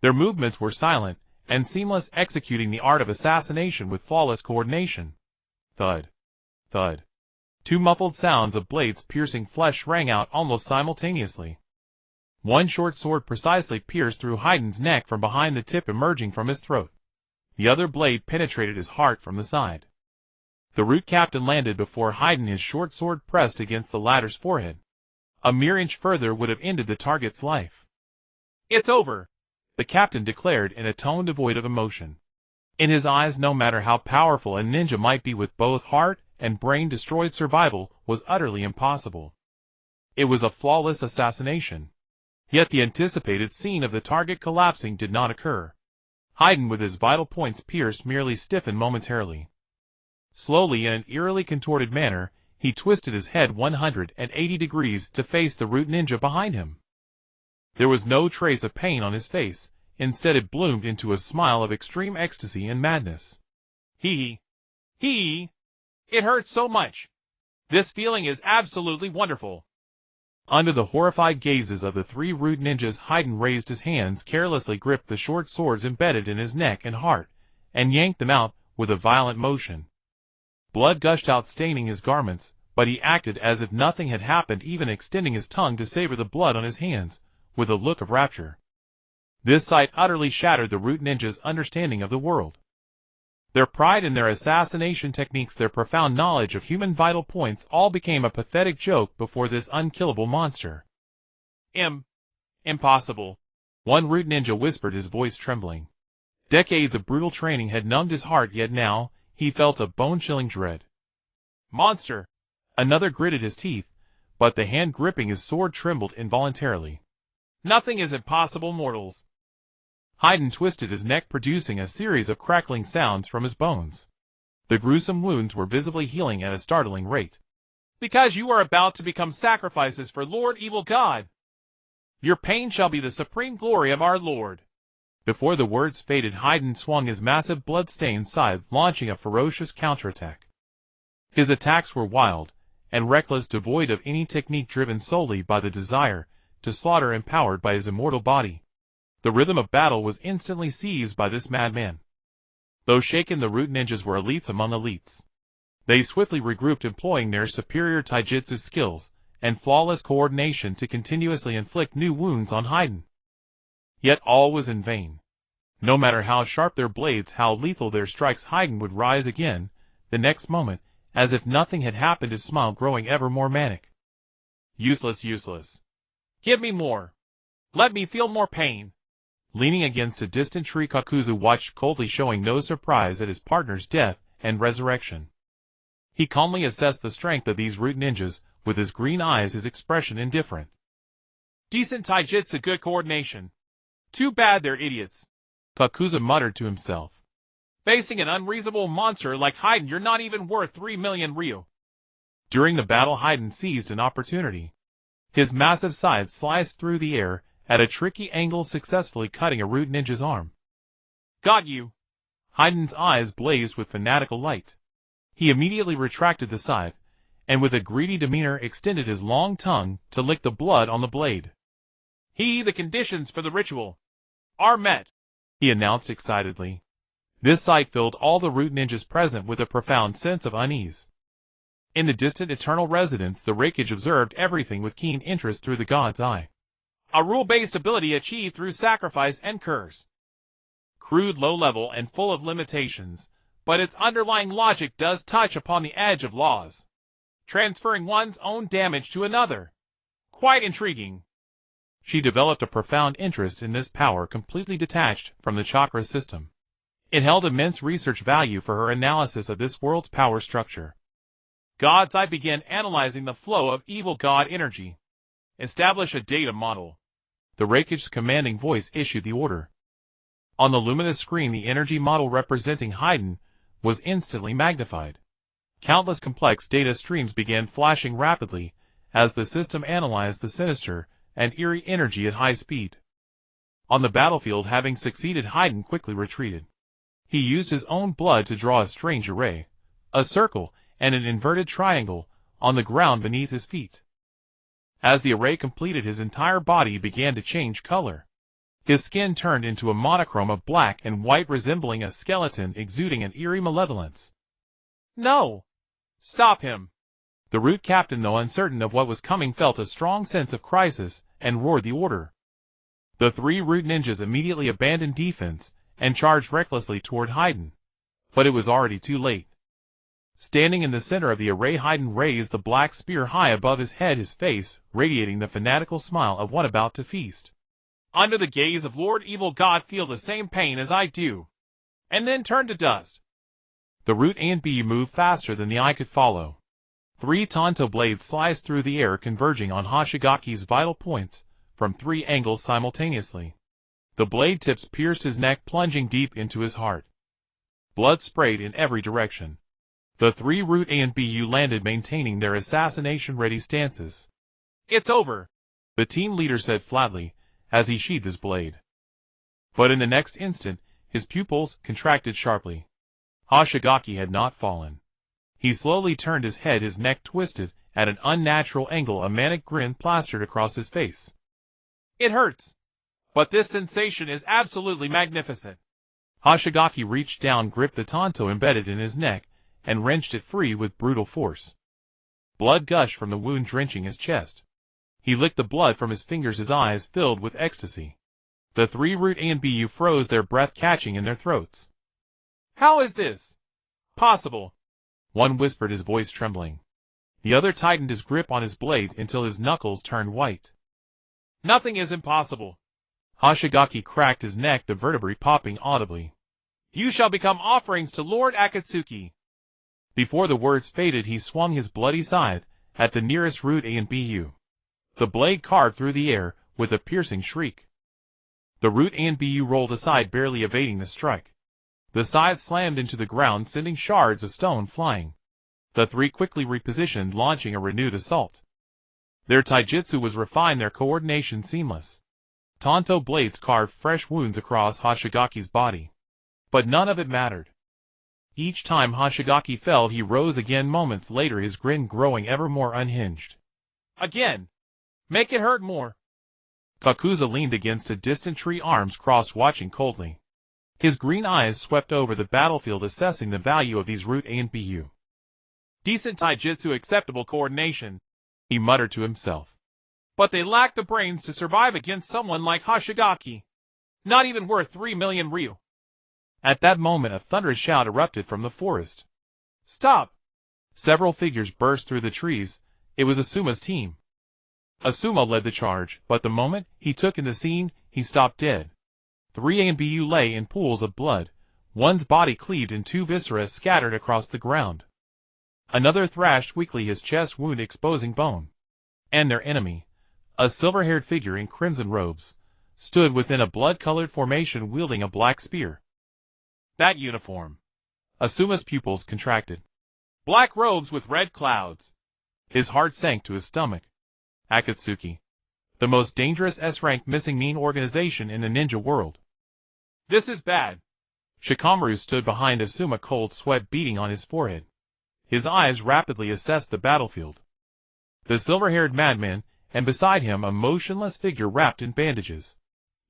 Their movements were silent and seamless, executing the art of assassination with flawless coordination. Thud. Thud. 2 muffled sounds of blades piercing flesh rang out almost simultaneously. One short sword precisely pierced through Raiden's neck from behind, the tip emerging from his throat. The other blade penetrated his heart from the side. The Root captain landed before Raiden, his short sword pressed against the latter's forehead. A mere inch further would have ended the target's life. It's over, the captain declared in a tone devoid of emotion. In his eyes, no matter how powerful a ninja might be, with both heart and brain destroyed, survival was utterly impossible. It was a flawless assassination. Yet the anticipated scene of the target collapsing did not occur. Raiden, with his vital points pierced, merely stiffened momentarily. Slowly, in an eerily contorted manner, he twisted his head 180 degrees to face the Root ninja behind him. There was no trace of pain on his face. Instead, it bloomed into a smile of extreme ecstasy and madness. It hurts so much. This feeling is absolutely wonderful. Under the horrified gazes of the 3 Root ninjas, Raiden raised his hands, carelessly gripped the short swords embedded in his neck and heart, and yanked them out with a violent motion. Blood gushed out, staining his garments, but he acted as if nothing had happened, even extending his tongue to savor the blood on his hands, with a look of rapture. This sight utterly shattered the Root ninjas' understanding of the world. Their pride in their assassination techniques, their profound knowledge of human vital points, all became a pathetic joke before this unkillable monster. Impossible, one Root ninja whispered, his voice trembling. Decades of brutal training had numbed his heart, yet now he felt a bone-chilling dread. Monster! Another gritted his teeth, but the hand gripping his sword trembled involuntarily. Nothing is impossible, mortals. Haydn twisted his neck, producing a series of crackling sounds from his bones. The gruesome wounds were visibly healing at a startling rate. Because you are about to become sacrifices for Lord Evil God. Your pain shall be the supreme glory of our Lord. Before the words faded, Haydn swung his massive blood-stained scythe, launching a ferocious counterattack. His attacks were wild and reckless, devoid of any technique, driven solely by the desire to slaughter, empowered by his immortal body. The rhythm of battle was instantly seized by this madman. Though shaken, the root ninjas were elites among elites. They swiftly regrouped, employing their superior taijutsu skills and flawless coordination to continuously inflict new wounds on Haydn. Yet all was in vain. No matter how sharp their blades, how lethal their strikes, Haydn would rise again the next moment, as if nothing had happened, his smile growing ever more manic. Useless, useless. Give me more. Let me feel more pain. Leaning against a distant tree, Kakuzu watched coldly, showing no surprise at his partner's death and resurrection. He calmly assessed the strength of these root ninjas, with his green eyes, his expression indifferent. Decent taijutsu, good coordination. Too bad they're idiots. Kakuzu muttered to himself. Facing an unreasonable monster like Haydn, you're not even worth 3 million ryu. During the battle, Haydn seized an opportunity. His massive scythe sliced through the air at a tricky angle, successfully cutting a root ninja's arm. Got you. Haydn's eyes blazed with fanatical light. He immediately retracted the scythe, and with a greedy demeanor extended his long tongue to lick the blood on the blade. The conditions for the ritual are met, he announced excitedly. This sight filled all the root ninjas present with a profound sense of unease. In the distant eternal residence, the Raikage observed everything with keen interest through the god's eye. A rule-based ability achieved through sacrifice and curse. Crude, low-level, and full of limitations, but its underlying logic does touch upon the edge of laws, transferring one's own damage to another. Quite intriguing. She developed a profound interest in this power, completely detached from the chakra system. It held immense research value for her analysis of this world's power structure. God's eye began analyzing the flow of evil god energy. Establish a data model. The Raikage's commanding voice issued the order. On the luminous screen, the energy model representing Haydn was instantly magnified. Countless complex data streams began flashing rapidly as the system analyzed the sinister and eerie energy at high speed. On the battlefield, having succeeded, Haydn quickly retreated. He used his own blood to draw a strange array, a circle and an inverted triangle, on the ground beneath his feet. As the array completed, his entire body began to change color. His skin turned into a monochrome of black and white, resembling a skeleton, exuding an eerie malevolence. No! Stop him! The root captain, though uncertain of what was coming, felt a strong sense of crisis and roared the order. The three root ninjas immediately abandoned defense and charged recklessly toward Haydn. But it was already too late. Standing in the center of the array, Haydn raised the black spear high above his head, his face radiating the fanatical smile of one about to feast. Under the gaze of Lord Evil God, feel the same pain as I do, and then turn to dust. The root and bee moved faster than the eye could follow. 3 tanto blades sliced through the air, converging on Hoshigaki's vital points from 3 angles simultaneously. The blade tips pierced his neck, plunging deep into his heart. Blood sprayed in every direction. The 3 root and BU landed, maintaining their assassination-ready stances. It's over, the team leader said flatly, as he sheathed his blade. But in the next instant, his pupils contracted sharply. Hoshigaki had not fallen. He slowly turned his head, his neck twisted at an unnatural angle, a manic grin plastered across his face. It hurts, but this sensation is absolutely magnificent. Hoshigaki reached down, gripped the tanto embedded in his neck, and wrenched it free with brutal force. Blood gushed from the wound, drenching his chest. He licked the blood from his fingers, his eyes filled with ecstasy. The 3 root and BU froze, their breath catching in their throats. How is this possible? One whispered, his voice trembling. The other tightened his grip on his blade until his knuckles turned white. Nothing is impossible. Hoshigaki cracked his neck, the vertebrae popping audibly. You shall become offerings to Lord Akatsuki. Before the words faded, he swung his bloody scythe at the nearest root A and BU. The blade carved through the air with a piercing shriek. The root A and BU rolled aside, barely evading the strike. The side slammed into the ground, sending shards of stone flying. The three quickly repositioned, launching a renewed assault. Their taijutsu was refined, their coordination seamless. Tanto blades carved fresh wounds across Hoshigaki's body. But none of it mattered. Each time Hoshigaki fell, he rose again moments later, his grin growing ever more unhinged. Again! Make it hurt more! Kakuza leaned against a distant tree, arms crossed, watching coldly. His green eyes swept over the battlefield, assessing the value of these root A and BU. Decent taijutsu, acceptable coordination, he muttered to himself. But they lack the brains to survive against someone like Hoshigaki. Not even worth 3 million ryu. At that moment, a thunderous shout erupted from the forest. Stop! Several figures burst through the trees. It was Asuma's team. Asuma led the charge, but the moment he took in the scene, he stopped dead. 3 A and BU lay in pools of blood, one's body cleaved in two, viscera scattered across the ground. Another thrashed weakly, his chest wound exposing bone. And their enemy, a silver-haired figure in crimson robes, stood within a blood-colored formation wielding a black spear. That uniform! Asuma's pupils contracted. Black robes with red clouds. His heart sank to his stomach. Akatsuki. The most dangerous S-rank missing mean organization in the ninja world. This is bad. Shikamaru stood behind Asuma, cold sweat beading on his forehead. His eyes rapidly assessed the battlefield. The silver-haired madman, and beside him a motionless figure wrapped in bandages.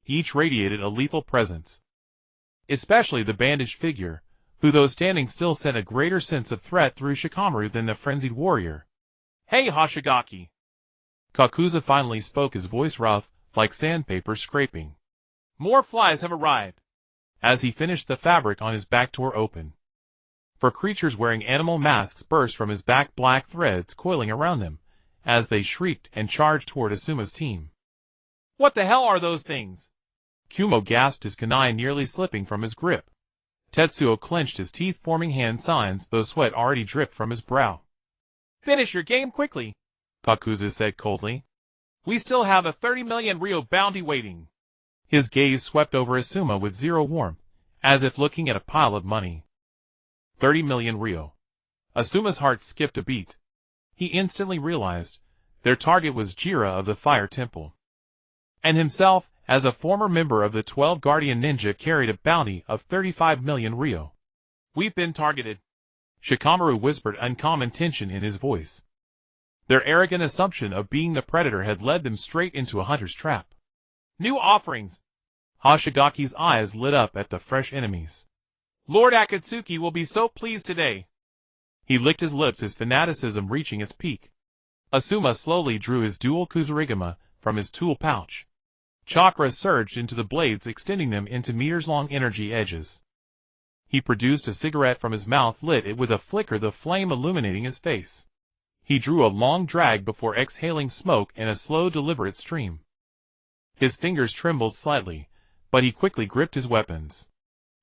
Each radiated a lethal presence. Especially the bandaged figure, who though standing still sent a greater sense of threat through Shikamaru than the frenzied warrior. Hey Hoshigaki! Kakuza finally spoke, his voice rough, like sandpaper scraping. More flies have arrived. As he finished, the fabric on his back tore open. For creatures wearing animal masks burst from his back, black threads coiling around them, as they shrieked and charged toward Asuma's team. What the hell are those things? Kumo gasped, his kunai nearly slipping from his grip. Tetsuo clenched his teeth, forming hand signs, though sweat already dripped from his brow. Finish your game quickly, Kakuza said coldly. We still have a 30 million ryo bounty waiting. His gaze swept over Asuma with zero warmth, as if looking at a pile of money. 30 million ryo. Asuma's heart skipped a beat. He instantly realized their target was Jira of the Fire Temple. And himself, as a former member of the 12 Guardian Ninja, carried a bounty of 35 million ryo. We've been targeted. Shikamaru whispered, uncommon tension in his voice. Their arrogant assumption of being the predator had led them straight into a hunter's trap. New offerings! Hoshigaki's eyes lit up at the fresh enemies. Lord Akatsuki will be so pleased today. He licked his lips, his fanaticism reaching its peak. Asuma slowly drew his dual Kusarigama from his tool pouch. Chakra surged into the blades, extending them into meters-long energy edges. He produced a cigarette from his mouth, lit it with a flicker, the flame illuminating his face. He drew a long drag before exhaling smoke in a slow, deliberate stream. His fingers trembled slightly, but he quickly gripped his weapons.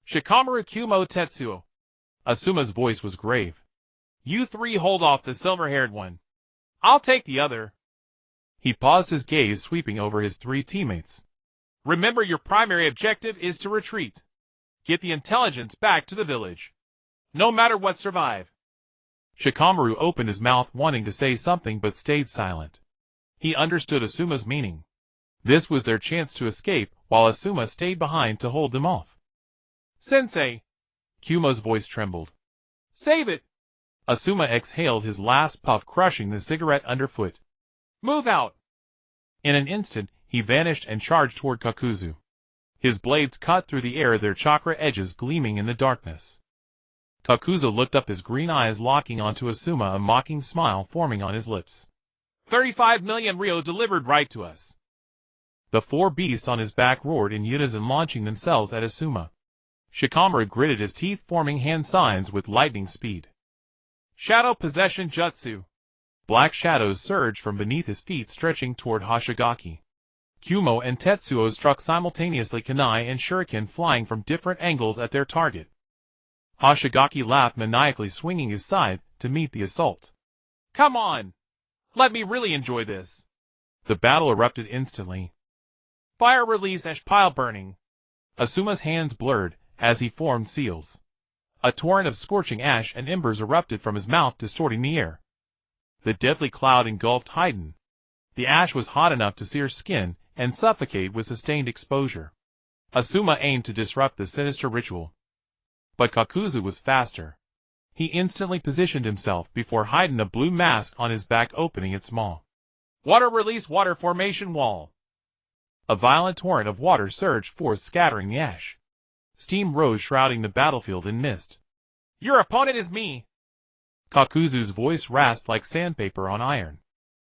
Shikamaru, Kumo, Tetsuo. Asuma's voice was grave. You three hold off the silver-haired one. I'll take the other. He paused, his gaze sweeping over his three teammates. Remember, your primary objective is to retreat. Get the intelligence back to the village. No matter what, survive. Shikamaru opened his mouth, wanting to say something, but stayed silent. He understood Asuma's meaning. This was their chance to escape, while Asuma stayed behind to hold them off. Sensei! Kumo's voice trembled. Save it! Asuma exhaled his last puff, crushing the cigarette underfoot. Move out! In an instant, he vanished and charged toward Kakuzu. His blades cut through the air, their chakra edges gleaming in the darkness. Kakuzu looked up, his green eyes locking onto Asuma, a mocking smile forming on his lips. 35 million ryo delivered right to us. The four beasts on his back roared in unison, launching themselves at Asuma. Shikamaru gritted his teeth, forming hand signs with lightning speed. Shadow Possession Jutsu. Black shadows surged from beneath his feet, stretching toward Hoshigaki. Kumo and Tetsuo struck simultaneously, kunai and shuriken flying from different angles at their target. Hoshigaki laughed maniacally, swinging his scythe to meet the assault. Come on! Let me really enjoy this. The battle erupted instantly. Fire release ash pile burning. Asuma's hands blurred as he formed seals. A torrent of scorching ash and embers erupted from his mouth, distorting the air. The deadly cloud engulfed Raiden. The ash was hot enough to sear skin and suffocate with sustained exposure. Asuma aimed to disrupt the sinister ritual. But Kakuzu was faster. He instantly positioned himself before Raiden, a blue mask on his back opening its maw. Water release water formation wall. A violent torrent of water surged forth, scattering the ash. Steam rose, shrouding the battlefield in mist. Your opponent is me. Kakuzu's voice rasped like sandpaper on iron.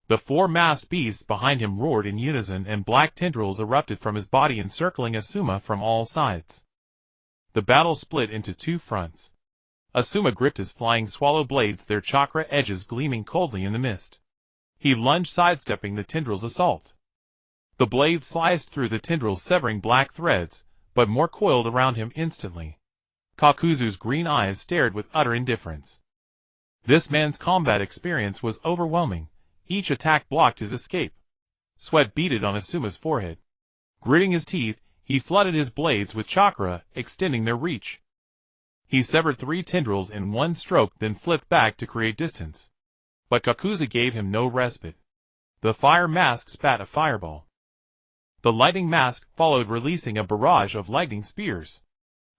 The four masked beasts behind him roared in unison, and black tendrils erupted from his body, encircling Asuma from all sides. The battle split into two fronts. Asuma gripped his flying swallow blades, their chakra edges gleaming coldly in the mist. He lunged, sidestepping the tendrils' assault. The blades sliced through the tendrils, severing black threads, but more coiled around him instantly. Kakuzu's green eyes stared with utter indifference. This man's combat experience was overwhelming. Each attack blocked his escape. Sweat beaded on Asuma's forehead. Gritting his teeth, he flooded his blades with chakra, extending their reach. He severed 3 tendrils in one stroke, then flipped back to create distance. But Kakuzu gave him no respite. The fire mask spat a fireball. The lightning mask followed, releasing a barrage of lightning spears.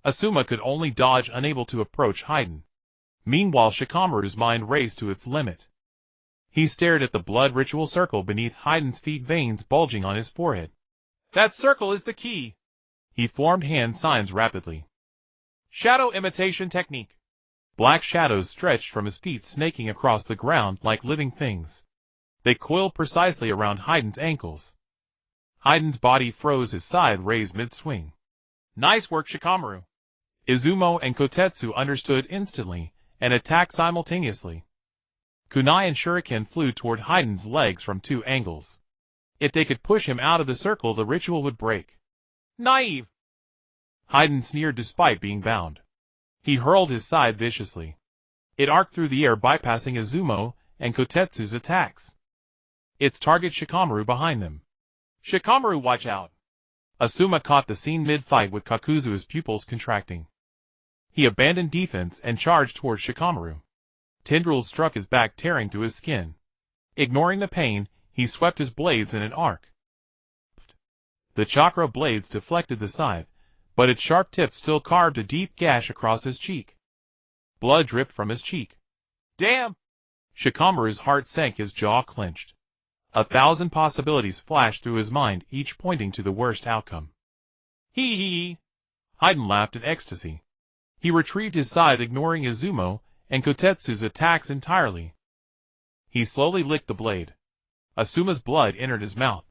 Asuma could only dodge, unable to approach Raiden. Meanwhile, Shikamaru's mind raced to its limit. He stared at the blood ritual circle beneath Raiden's feet, veins bulging on his forehead. That circle is the key. He formed hand signs rapidly. Shadow imitation technique. Black shadows stretched from his feet, snaking across the ground like living things. They coiled precisely around Raiden's ankles. Raiden's body froze, his side raised mid-swing. Nice work, Shikamaru. Izumo and Kotetsu understood instantly and attacked simultaneously. Kunai and Shuriken flew toward Raiden's legs from 2 angles. If they could push him out of the circle, the ritual would break. Naive. Raiden sneered despite being bound. He hurled his scythe viciously. It arced through the air, bypassing Izumo and Kotetsu's attacks. Its target Shikamaru behind them. Shikamaru, watch out. Asuma caught the scene mid-fight with Kakuzu, his pupils contracting. He abandoned defense and charged toward Shikamaru. Tendrils struck his back, tearing through his skin. Ignoring the pain, he swept his blades in an arc. The chakra blades deflected the scythe, but its sharp tips still carved a deep gash across his cheek. Blood dripped from his cheek. Damn! Shikamaru's heart sank, his jaw clenched. 1,000 possibilities flashed through his mind, each pointing to the worst outcome. Hee hee! Raiden laughed in ecstasy. He retrieved his scythe, ignoring Izumo and Kotetsu's attacks entirely. He slowly licked the blade. Asuma's blood entered his mouth.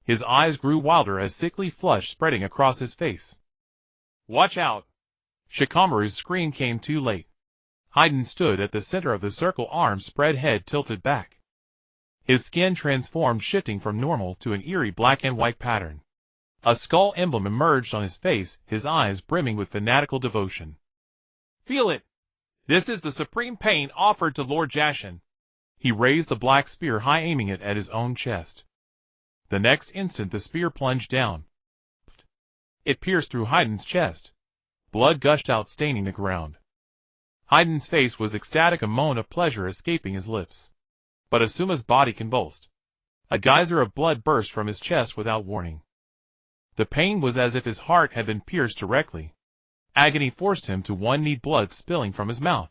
His eyes grew wilder as sickly flush spreading across his face. Watch out! Shikamaru's scream came too late. Raiden stood at the center of the circle, arms spread, head tilted back. His skin transformed, shifting from normal to an eerie black and white pattern. A skull emblem emerged on his face, his eyes brimming with fanatical devotion. Feel it! This is the supreme pain offered to Lord Jashin. He raised the black spear high, aiming it at his own chest. The next instant the spear plunged down. It pierced through Raiden's chest. Blood gushed out, staining the ground. Raiden's face was ecstatic, a moan of pleasure escaping his lips. But Asuma's body convulsed. A geyser of blood burst from his chest without warning. The pain was as if his heart had been pierced directly. Agony forced him to one knee, blood spilling from his mouth.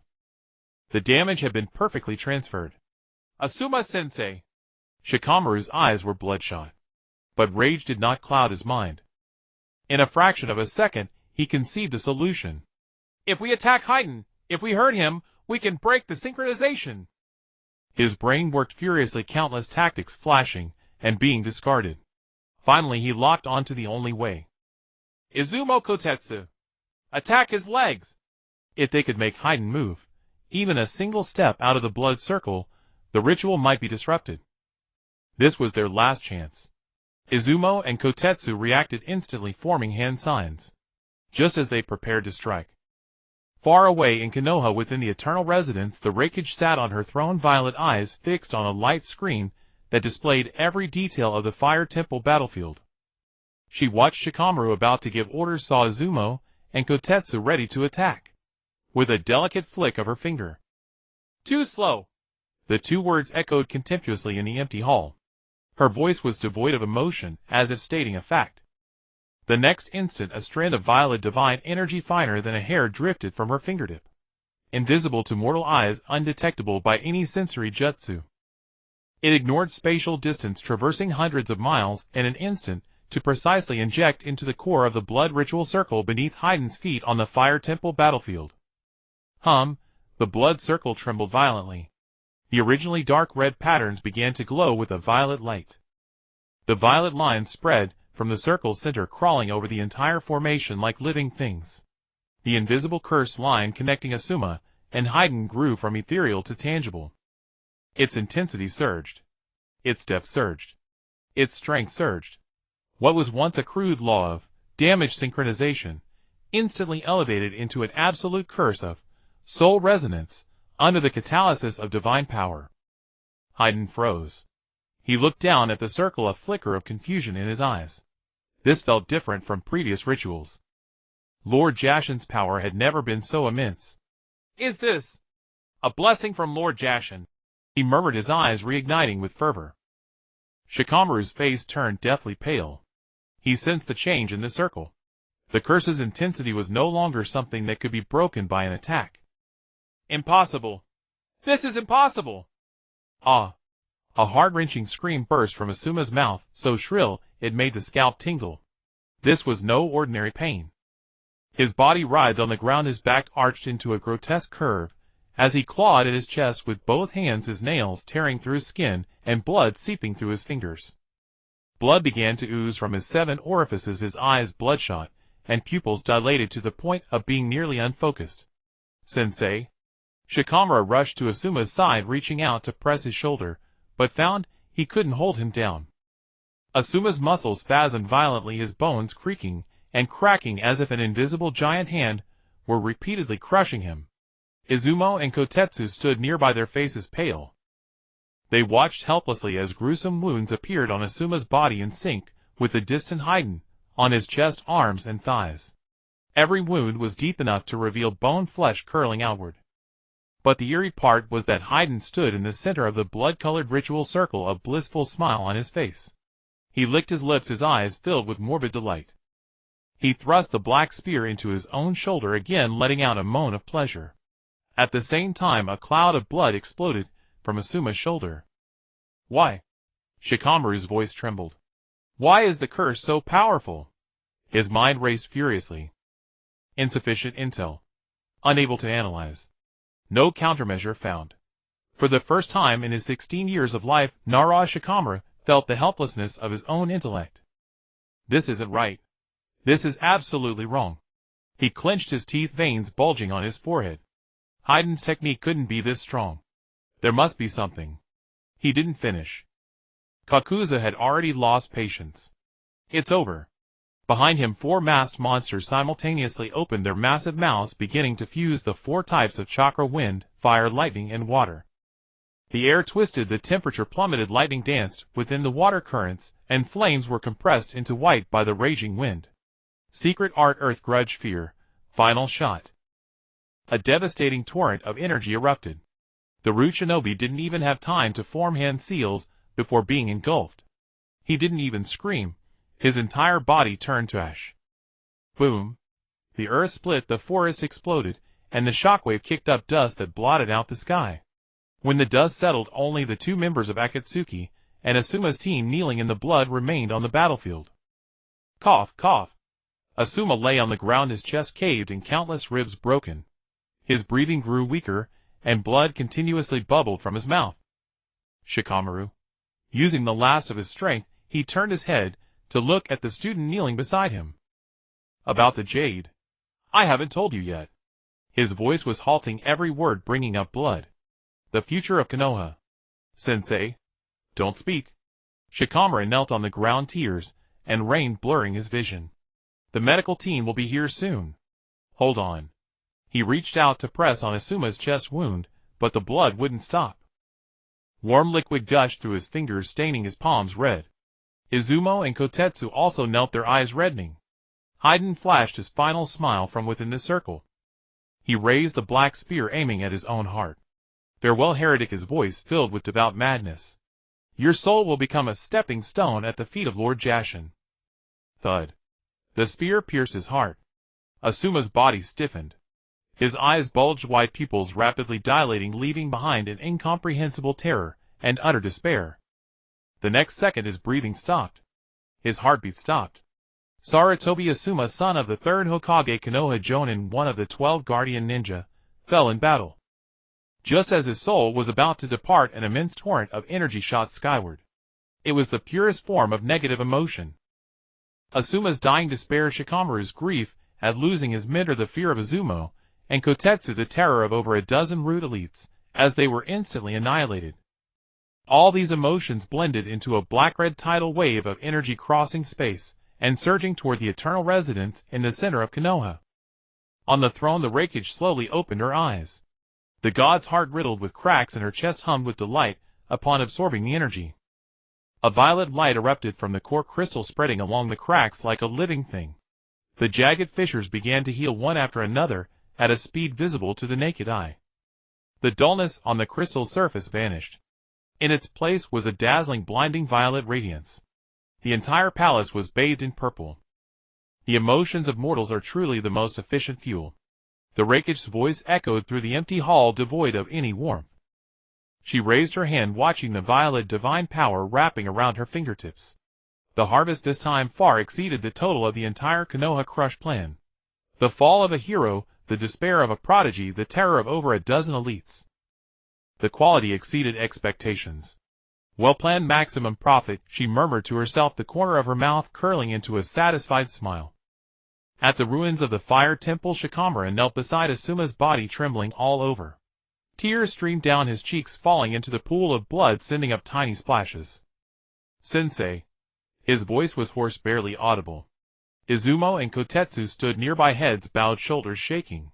The damage had been perfectly transferred. Asuma-sensei! Shikamaru's eyes were bloodshot. But rage did not cloud his mind. In a fraction of a second, he conceived a solution. If we attack Raiden, if we hurt him, we can break the synchronization. His brain worked furiously, countless tactics flashing and being discarded. Finally, he locked onto the only way. Izumo Kotetsu! Attack his legs! If they could make Raiden move, even a single step out of the blood circle, the ritual might be disrupted. This was their last chance. Izumo and Kotetsu reacted instantly, forming hand signs, just as they prepared to strike. Far away in Konoha within the eternal residence, the Raikage sat on her throne, violet eyes fixed on a light screen that displayed every detail of the Fire Temple battlefield. She watched Shikamaru about to give orders, saw Izumo and Kotetsu ready to attack. With a delicate flick of her finger. "Too slow." The two words echoed contemptuously in the empty hall. Her voice was devoid of emotion, as if stating a fact. The next instant, a strand of violet divine energy finer than a hair drifted from her fingertip. Invisible to mortal eyes, undetectable by any sensory jutsu. It ignored spatial distance, traversing hundreds of miles in an instant, to precisely inject into the core of the blood ritual circle beneath Haiden's feet on the Fire Temple battlefield. The blood circle trembled violently. The originally dark red patterns began to glow with a violet light. The violet lines spread from the circle's center, crawling over the entire formation like living things. The invisible curse line connecting Asuma and Haiden grew from ethereal to tangible. Its intensity surged. Its depth surged. Its strength surged. What was once a crude law of damage synchronization, instantly elevated into an absolute curse of soul resonance, under the catalysis of divine power. Haiden froze. He looked down at the circle, a flicker of confusion in his eyes. This felt different from previous rituals. Lord Jashin's power had never been so immense. "Is this a blessing from Lord Jashin?" he murmured, his eyes reigniting with fervor. Shikamaru's face turned deathly pale. He sensed the change in the circle. The curse's intensity was no longer something that could be broken by an attack. "Impossible. This is impossible." Ah! A heart-wrenching scream burst from Asuma's mouth, so shrill it made the scalp tingle. This was no ordinary pain. His body writhed on the ground, his back arched into a grotesque curve, as he clawed at his chest with both hands, his nails tearing through his skin and blood seeping through his fingers. Blood began to ooze from his 7 orifices, his eyes bloodshot, and pupils dilated to the point of being nearly unfocused. "Sensei?" Shikamaru rushed to Asuma's side, reaching out to press his shoulder, but found he couldn't hold him down. Asuma's muscles spasmed violently, his bones creaking and cracking as if an invisible giant hand were repeatedly crushing him. Izumo and Kotetsu stood nearby, their faces pale. They watched helplessly as gruesome wounds appeared on Asuma's body in sync with the distant Haiden, on his chest, arms, and thighs. Every wound was deep enough to reveal bone, flesh curling outward. But the eerie part was that Haiden stood in the center of the blood-colored ritual circle, a blissful smile on his face. He licked his lips, his eyes filled with morbid delight. He thrust the black spear into his own shoulder, again letting out a moan of pleasure. At the same time, a cloud of blood exploded from Asuma's shoulder. "Why?" Shikamaru's voice trembled. "Why is the curse so powerful?" His mind raced furiously. Insufficient intel. Unable to analyze. No countermeasure found. For the first time in his 16 years of life, Nara Shikamaru felt the helplessness of his own intellect. This isn't right. This is absolutely wrong. He clenched his teeth, veins bulging on his forehead. Haiden's technique couldn't be this strong. There must be something. He didn't finish. Kakuza had already lost patience. "It's over." Behind him, 4 masked monsters simultaneously opened their massive mouths, beginning to fuse the 4 types of chakra: wind, fire, lightning, and water. The air twisted, the temperature plummeted, lightning danced within the water currents, and flames were compressed into white by the raging wind. Secret art, earth, grudge, fear, final shot. A devastating torrent of energy erupted. The Root Shinobi didn't even have time to form hand seals before being engulfed. He didn't even scream. His entire body turned to ash. Boom. The earth split, the forest exploded, and the shockwave kicked up dust that blotted out the sky. When the dust settled, only the 2 members of Akatsuki and Asuma's team kneeling in the blood remained on the battlefield. Cough, cough. Asuma lay on the ground, his chest caved and countless ribs broken. His breathing grew weaker, and blood continuously bubbled from his mouth. Shikamaru. Using the last of his strength, he turned his head to look at the student kneeling beside him. "About the jade. I haven't told you yet." His voice was halting, every word bringing up blood. "The future of Konoha." "Sensei." "Don't speak." Shikamaru knelt on the ground, tears and rain blurring his vision. "The medical team will be here soon." "Hold on." He reached out to press on Asuma's chest wound, but the blood wouldn't stop. Warm liquid gushed through his fingers, staining his palms red. Izumo and Kotetsu also knelt, their eyes reddening. Raiden flashed his final smile from within the circle. He raised the black spear, aiming at his own heart. "Farewell, heretic," his voice filled with devout madness. "Your soul will become a stepping stone at the feet of Lord Jashin." Thud. The spear pierced his heart. Asuma's body stiffened. His eyes bulged, white pupils rapidly dilating, leaving behind an incomprehensible terror and utter despair. The next second his breathing stopped. His heartbeat stopped. Sarutobi Asuma, son of the third Hokage Konoha Jonin, one of the 12 guardian ninja, fell in battle. Just as his soul was about to depart, an immense torrent of energy shot skyward. It was the purest form of negative emotion. Asuma's dying despair, Shikamaru's grief at losing his mentor, the fear of Izumo, and Kotetsu the terror of over a dozen rude elites, as they were instantly annihilated. All these emotions blended into a black-red tidal wave of energy crossing space and surging toward the eternal residence in the center of Konoha. On the throne, the Raikage slowly opened her eyes. The god's heart, riddled with cracks in her chest, hummed with delight upon absorbing the energy. A violet light erupted from the core crystal, spreading along the cracks like a living thing. The jagged fissures began to heal one after another at a speed visible to the naked eye. The dullness on the crystal's surface vanished. In its place was a dazzling, blinding violet radiance. The entire palace was bathed in purple. The emotions of mortals are truly the most efficient fuel. The Raikage's voice echoed through the empty hall, devoid of any warmth. She raised her hand, watching the violet divine power wrapping around her fingertips. The harvest this time far exceeded the total of the entire Konoha Crush plan. The fall of a hero, the despair of a prodigy, the terror of over a dozen elites. The quality exceeded expectations. Well-planned, maximum profit, she murmured to herself, the corner of her mouth curling into a satisfied smile. At the ruins of the fire temple, Shikamaru knelt beside Asuma's body, trembling all over. Tears streamed down his cheeks, falling into the pool of blood, sending up tiny splashes. "Sensei." His voice was hoarse, barely audible. Izumo and Kotetsu stood nearby, heads bowed, shoulders shaking.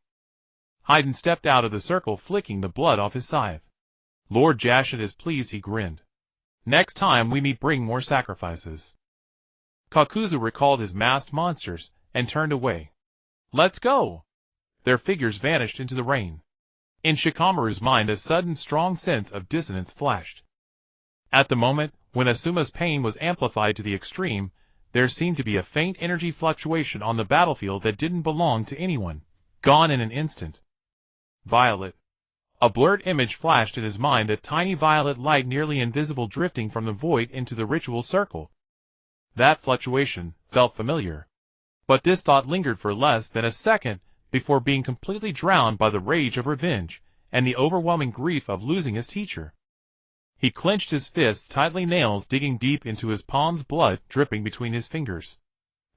Raiden stepped out of the circle, flicking the blood off his scythe. "Lord Jashin is pleased," he grinned. "Next time we meet, bring more sacrifices." Kakuzu recalled his masked monsters and turned away. "Let's go!" Their figures vanished into the rain. In Shikamaru's mind, a sudden strong sense of dissonance flashed. At the moment when Asuma's pain was amplified to the extreme, there seemed to be a faint energy fluctuation on the battlefield that didn't belong to anyone, gone in an instant. Violet. A blurred image flashed in his mind, a tiny violet light, nearly invisible, drifting from the void into the ritual circle. That fluctuation felt familiar. But this thought lingered for less than a second before being completely drowned by the rage of revenge and the overwhelming grief of losing his teacher. He clenched his fists tightly, nails digging deep into his palms, blood dripping between his fingers.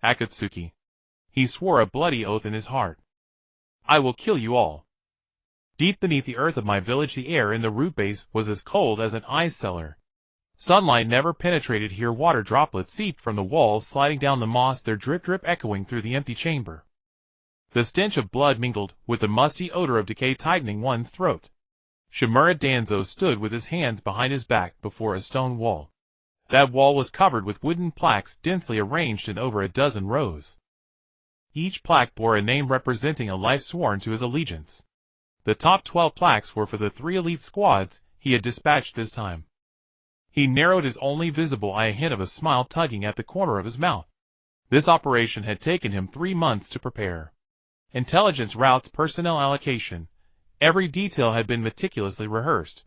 "Akatsuki." He swore a bloody oath in his heart. "I will kill you all." Deep beneath the earth of my village, the air in the root base was as cold as an ice cellar. Sunlight never penetrated here. Water droplets seeped from the walls, sliding down the moss, their drip-drip echoing through the empty chamber. The stench of blood mingled with the musty odor of decay, tightening one's throat. Shimura Danzo stood with his hands behind his back before a stone wall. That wall was covered with wooden plaques, densely arranged in over a dozen rows. Each plaque bore a name representing a life sworn to his allegiance. The top 12 plaques were for the 3 elite squads he had dispatched this time. He narrowed his only visible eye, a hint of a smile tugging at the corner of his mouth. This operation had taken him 3 months to prepare. Intelligence routes, personnel allocation. Every detail had been meticulously rehearsed.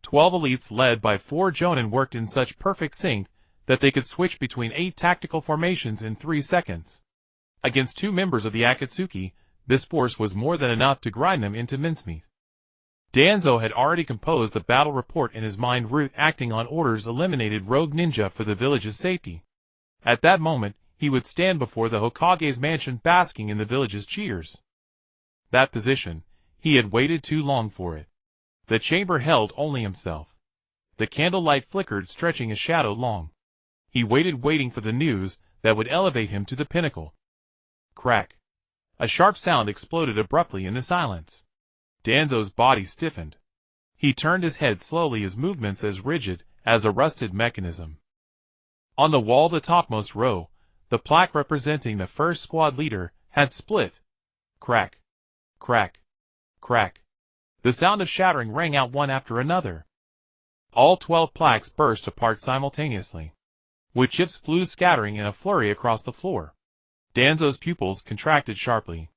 12 elites led by 4 jonin worked in such perfect sync that they could switch between 8 tactical formations in 3 seconds. Against 2 members of the Akatsuki, this force was more than enough to grind them into mincemeat. Danzo had already composed the battle report in his mind. Root, acting on orders, eliminated rogue ninja for the village's safety. At that moment, he would stand before the Hokage's mansion, basking in the village's cheers. That position, he had waited too long for it. The chamber held only himself. The candlelight flickered, stretching a shadow long. He waited, waiting for the news that would elevate him to the pinnacle. Crack. A sharp sound exploded abruptly in the silence. Danzo's body stiffened. He turned his head slowly, his movements as rigid as a rusted mechanism. On the wall, the topmost row, the plaque representing the first squad leader had split. Crack. Crack. Crack. The sound of shattering rang out one after another. All 12 plaques burst apart simultaneously. Wood chips flew scattering in a flurry across the floor. Danzo's pupils contracted sharply.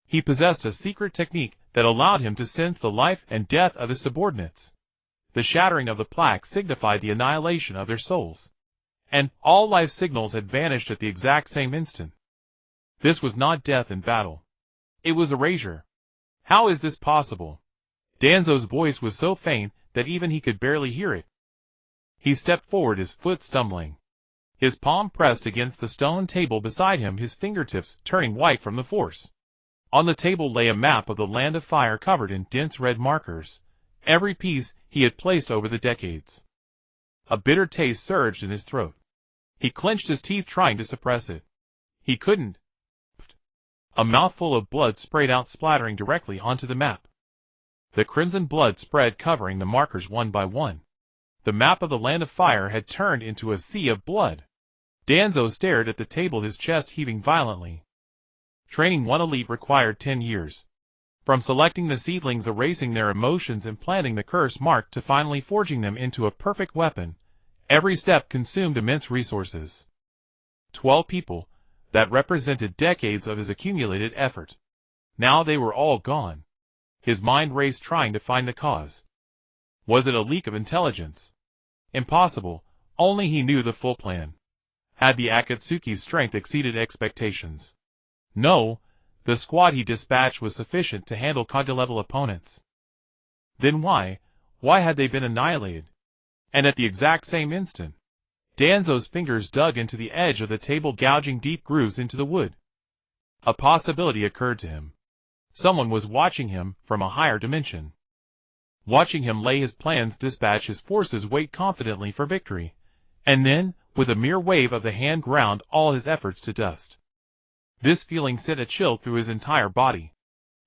He possessed a secret technique that allowed him to sense the life and death of his subordinates. The shattering of the plaques signified the annihilation of their souls. And all life signals had vanished at the exact same instant. This was not death in battle. It was erasure. How is this possible? Danzo's voice was so faint that even he could barely hear it. He stepped forward, his foot stumbling. His palm pressed against the stone table beside him, his fingertips turning white from the force. On the table lay a map of the Land of Fire covered in dense red markers, every piece he had placed over the decades. A bitter taste surged in his throat. He clenched his teeth, trying to suppress it. He couldn't. A mouthful of blood sprayed out, splattering directly onto the map. The crimson blood spread, covering the markers one by one. The map of the Land of Fire had turned into a sea of blood. Danzo stared at the table, his chest heaving violently. Training one elite required 10 years. From selecting the seedlings, erasing their emotions, and planting the curse mark, to finally forging them into a perfect weapon, every step consumed immense resources. 12 people, that represented decades of his accumulated effort. Now they were all gone. His mind raced, trying to find the cause. Was it a leak of intelligence? Impossible, only he knew the full plan. Had the Akatsuki's strength exceeded expectations? No, the squad he dispatched was sufficient to handle Kage-level opponents. Then why had they been annihilated? And at the exact same instant, Danzo's fingers dug into the edge of the table, gouging deep grooves into the wood. A possibility occurred to him. Someone was watching him from a higher dimension. Watching him lay his plans, dispatch his forces, wait confidently for victory, and then, with a mere wave of the hand, ground all his efforts to dust. This feeling sent a chill through his entire body.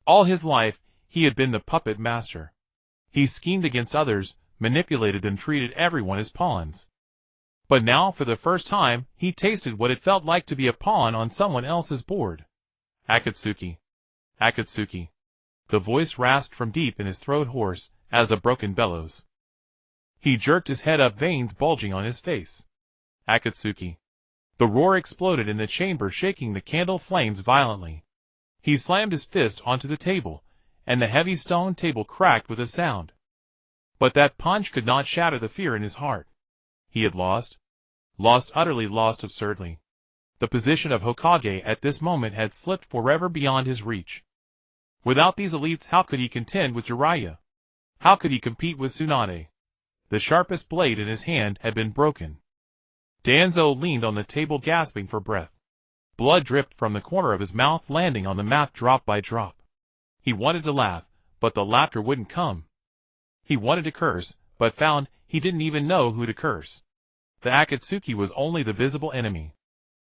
All his life, he had been the puppet master. He schemed against others, manipulated them, treated everyone as pawns. But now, for the first time, he tasted what it felt like to be a pawn on someone else's board. Akatsuki. Akatsuki. The voice rasped from deep in his throat, hoarse as a broken bellows. He jerked his head up, veins bulging on his face. Akatsuki. The roar exploded in the chamber, shaking the candle flames violently. He slammed his fist onto the table, and the heavy stone table cracked with a sound. But that punch could not shatter the fear in his heart. He had lost. Lost, utterly lost, absurdly. The position of Hokage at this moment had slipped forever beyond his reach. Without these elites, how could he contend with Jiraiya? How could he compete with Tsunade? The sharpest blade in his hand had been broken. Danzo leaned on the table, gasping for breath. Blood dripped from the corner of his mouth, landing on the map drop by drop. He wanted to laugh, but the laughter wouldn't come. He wanted to curse, but found he didn't even know who to curse. The Akatsuki was only the visible enemy.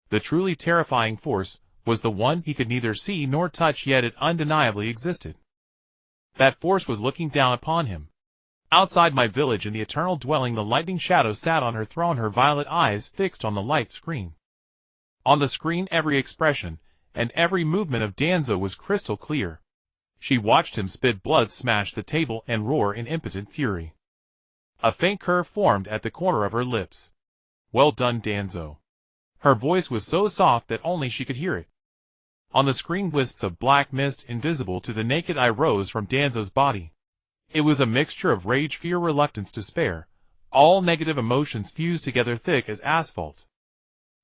The truly terrifying force was the one he could neither see nor touch, yet it undeniably existed. That force was looking down upon him. Outside my village, in the eternal dwelling, the lightning shadow sat on her throne, her violet eyes fixed on the light screen. On the screen, every expression and every movement of Danzo was crystal clear. She watched him spit blood, smash the table, and roar in impotent fury. A faint curve formed at the corner of her lips. Well done, Danzo. Her voice was so soft that only she could hear it. On the screen, wisps of black mist, invisible to the naked eye, rose from Danzo's body. It was a mixture of rage, fear, reluctance, despair, all negative emotions fused together, thick as asphalt.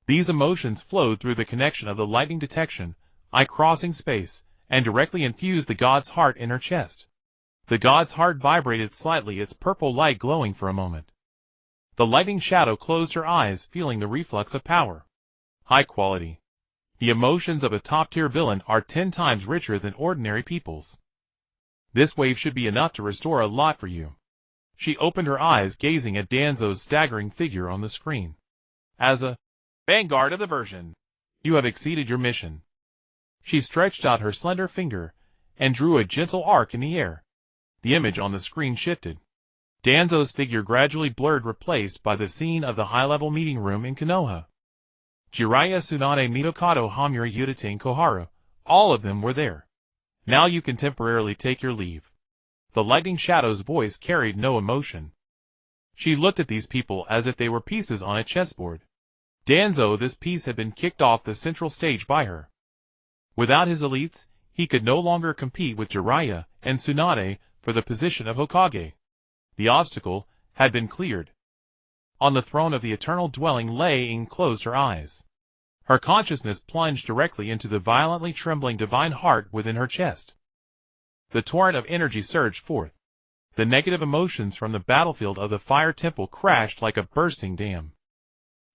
These emotions flowed through the connection of the lightning detection, eye crossing space, and directly infused the god's heart in her chest. The god's heart vibrated slightly, its purple light glowing for a moment. The lightning shadow closed her eyes, feeling the reflux of power. High quality. The emotions of a top-tier villain are 10 times richer than ordinary people's. This wave should be enough to restore a lot for you. She opened her eyes, gazing at Danzo's staggering figure on the screen. As a vanguard of the version, you have exceeded your mission. She stretched out her slender finger and drew a gentle arc in the air. The image on the screen shifted. Danzo's figure gradually blurred, replaced by the scene of the high-level meeting room in Konoha. Jiraiya, Tsunade, Mitokado, Hamura, Yuta, and Koharu, all of them were there. Now you can temporarily take your leave. The lightning shadow's voice carried no emotion. She looked at these people as if they were pieces on a chessboard. Danzo, this piece had been kicked off the central stage by her. Without his elites, he could no longer compete with Jiraiya and Tsunade for the position of Hokage. The obstacle had been cleared. On the throne of the eternal dwelling, Lei Ying closed her eyes. Her consciousness plunged directly into the violently trembling divine heart within her chest. The torrent of energy surged forth. The negative emotions from the battlefield of the fire temple crashed like a bursting dam.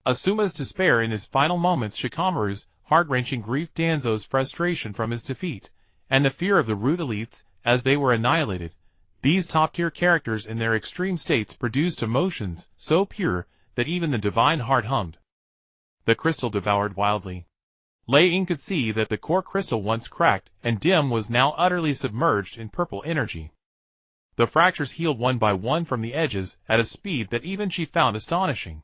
Asuma's despair in his final moments, Shikamaru's heart-wrenching grief, Danzo's frustration from his defeat, and the fear of the root elites as they were annihilated. These top-tier characters in their extreme states produced emotions so pure that even the divine heart hummed. The crystal devoured wildly. Lei Ying could see that the core crystal, once cracked and dim, was now utterly submerged in purple energy. The fractures healed one by one from the edges at a speed that even she found astonishing.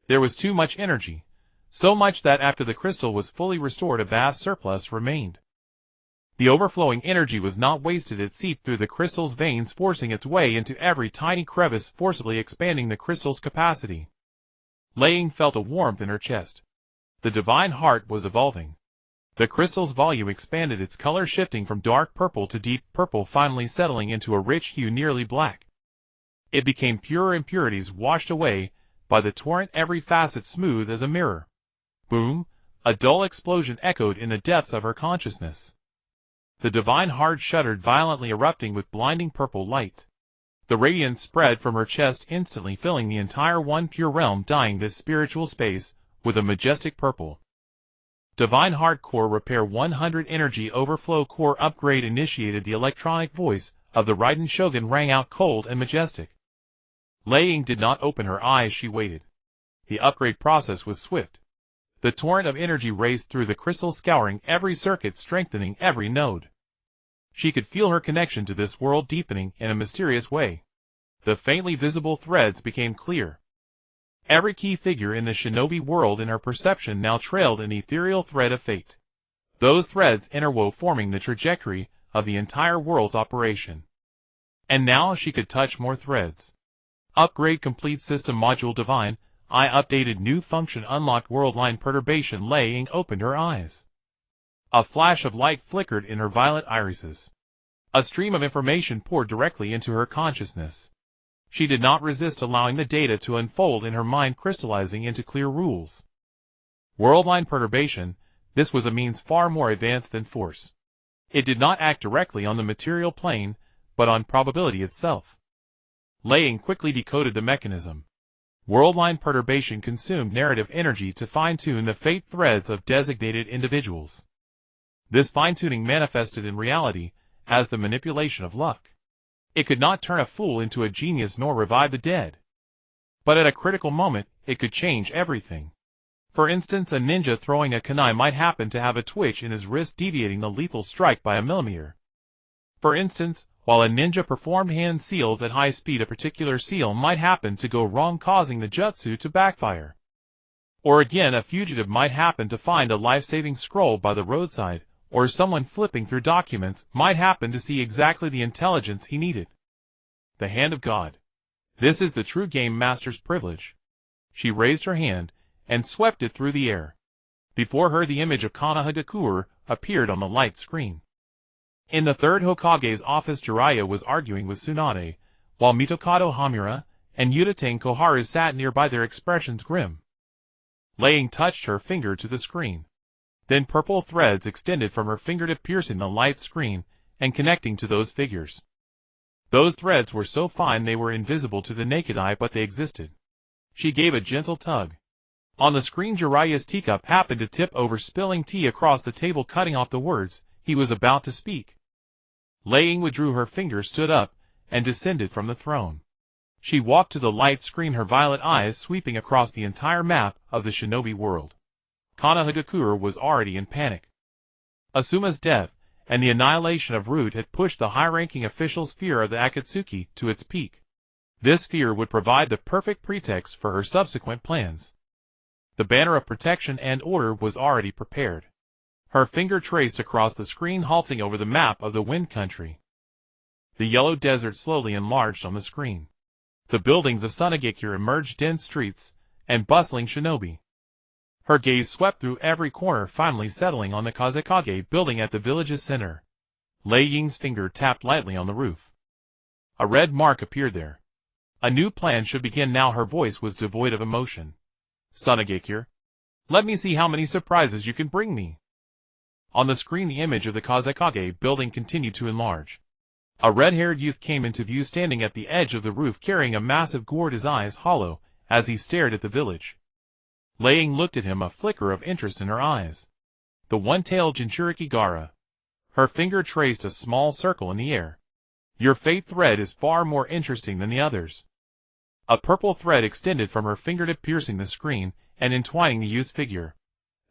There was too much energy, so much that after the crystal was fully restored, a vast surplus remained. The overflowing energy was not wasted. It seeped through the crystal's veins, forcing its way into every tiny crevice, forcibly expanding the crystal's capacity. Lei Ying felt a warmth in her chest. The divine heart was evolving. The crystal's volume expanded, its color shifting from dark purple to deep purple, finally settling into a rich hue nearly black. It became purer, impurities washed away by the torrent, every facet smooth as a mirror. Boom! A dull explosion echoed in the depths of her consciousness. The divine heart shuddered violently, erupting with blinding purple light. The radiance spread from her chest, instantly filling the entire one pure realm, dyeing this spiritual space with a majestic purple. Divine Heart Core Repair 100 Energy Overflow Core Upgrade initiated. The electronic voice of the Raiden Shogun rang out cold and majestic. Lei Ying did not open her eyes. She waited. The upgrade process was swift. The torrent of energy raced through the crystal, scouring every circuit, strengthening every node. She could feel her connection to this world deepening in a mysterious way. The faintly visible threads became clear. Every key figure in the shinobi world in her perception now trailed an ethereal thread of fate. Those threads interwove, forming the trajectory of the entire world's operation. And now she could touch more threads. Upgrade complete. System module divine. I updated. New function unlocked. Worldline perturbation. Lei Ying opened her eyes. A flash of light flickered in her violet irises. A stream of information poured directly into her consciousness. She did not resist allowing the data to unfold in her mind, crystallizing into clear rules. Worldline perturbation. This was a means far more advanced than force. It did not act directly on the material plane, but on probability itself. Lei Ying quickly decoded the mechanism. Worldline perturbation consumed narrative energy to fine-tune the fate threads of designated individuals. This fine-tuning manifested in reality as the manipulation of luck. It could not turn a fool into a genius nor revive the dead. But at a critical moment, it could change everything. For instance, a ninja throwing a kunai might happen to have a twitch in his wrist, deviating the lethal strike by a millimeter. For instance, while a ninja performed hand seals at high speed, a particular seal might happen to go wrong, causing the jutsu to backfire. Or again, a fugitive might happen to find a life-saving scroll by the roadside, or someone flipping through documents might happen to see exactly the intelligence he needed. The hand of God. This is the true game master's privilege. She raised her hand and swept it through the air. Before her, the image of Konoha appeared on the light screen. In the third Hokage's office, Jiraiya was arguing with Tsunade, while Mitokado, Hamura, and Yuta Koharu sat nearby, their expressions grim. Lei Ying touched her finger to the screen. Then purple threads extended from her fingertip, piercing the light screen and connecting to those figures. Those threads were so fine they were invisible to the naked eye, but they existed. She gave a gentle tug. On the screen, Jiraiya's teacup happened to tip over, spilling tea across the table, cutting off the words he was about to speak. Lei Ying withdrew her finger, stood up, and descended from the throne. She walked to the light screen, her violet eyes sweeping across the entire map of the shinobi world. Konoha was already in panic. Asuma's death and the annihilation of Root had pushed the high-ranking official's fear of the Akatsuki to its peak. This fear would provide the perfect pretext for her subsequent plans. The banner of protection and order was already prepared. Her finger traced across the screen, halting over the map of the Wind Country. The yellow desert slowly enlarged on the screen. The buildings of Sunagekure emerged, dense streets and bustling shinobi. Her gaze swept through every corner, finally settling on the Kazekage building at the village's center. Lei Ying's finger tapped lightly on the roof. A red mark appeared there. A new plan should begin now. Her voice was devoid of emotion. Sunagekure, let me see how many surprises you can bring me. On the screen, the image of the Kazekage building continued to enlarge. A red-haired youth came into view, standing at the edge of the roof carrying a massive gourd, his eyes hollow as he stared at the village. Lei Ying looked at him, a flicker of interest in her eyes. The one-tailed Jinchuriki Gaara. Her finger traced a small circle in the air. Your fate thread is far more interesting than the others. A purple thread extended from her fingertip, piercing the screen and entwining the youth's figure.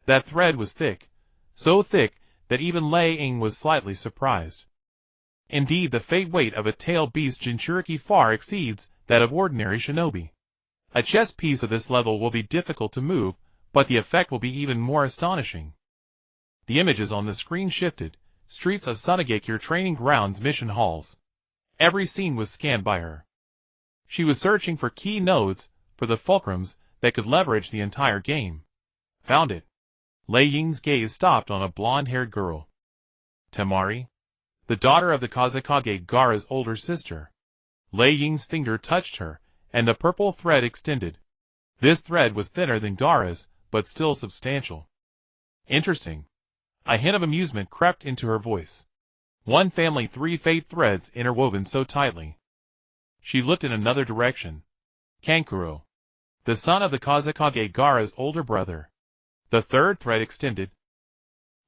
That thread was thick, so thick that even Lei Ying was slightly surprised. Indeed, the fate weight of a tailed beast Jinchuriki far exceeds that of ordinary shinobi. A chess piece of this level will be difficult to move, but the effect will be even more astonishing. The images on the screen shifted. Streets of Sunagekure, training grounds, mission halls. Every scene was scanned by her. She was searching for key nodes, for the fulcrums that could leverage the entire game. Found it. Lei Ying's gaze stopped on a blonde-haired girl. Temari, the daughter of the Kazekage Gaara's older sister. Lei Ying's finger touched her, and the purple thread extended. This thread was thinner than Gaara's, but still substantial. Interesting. A hint of amusement crept into her voice. One family, three fate threads interwoven so tightly. She looked in another direction. Kankuro, the son of the Kazekage Gaara's older brother. The third thread extended.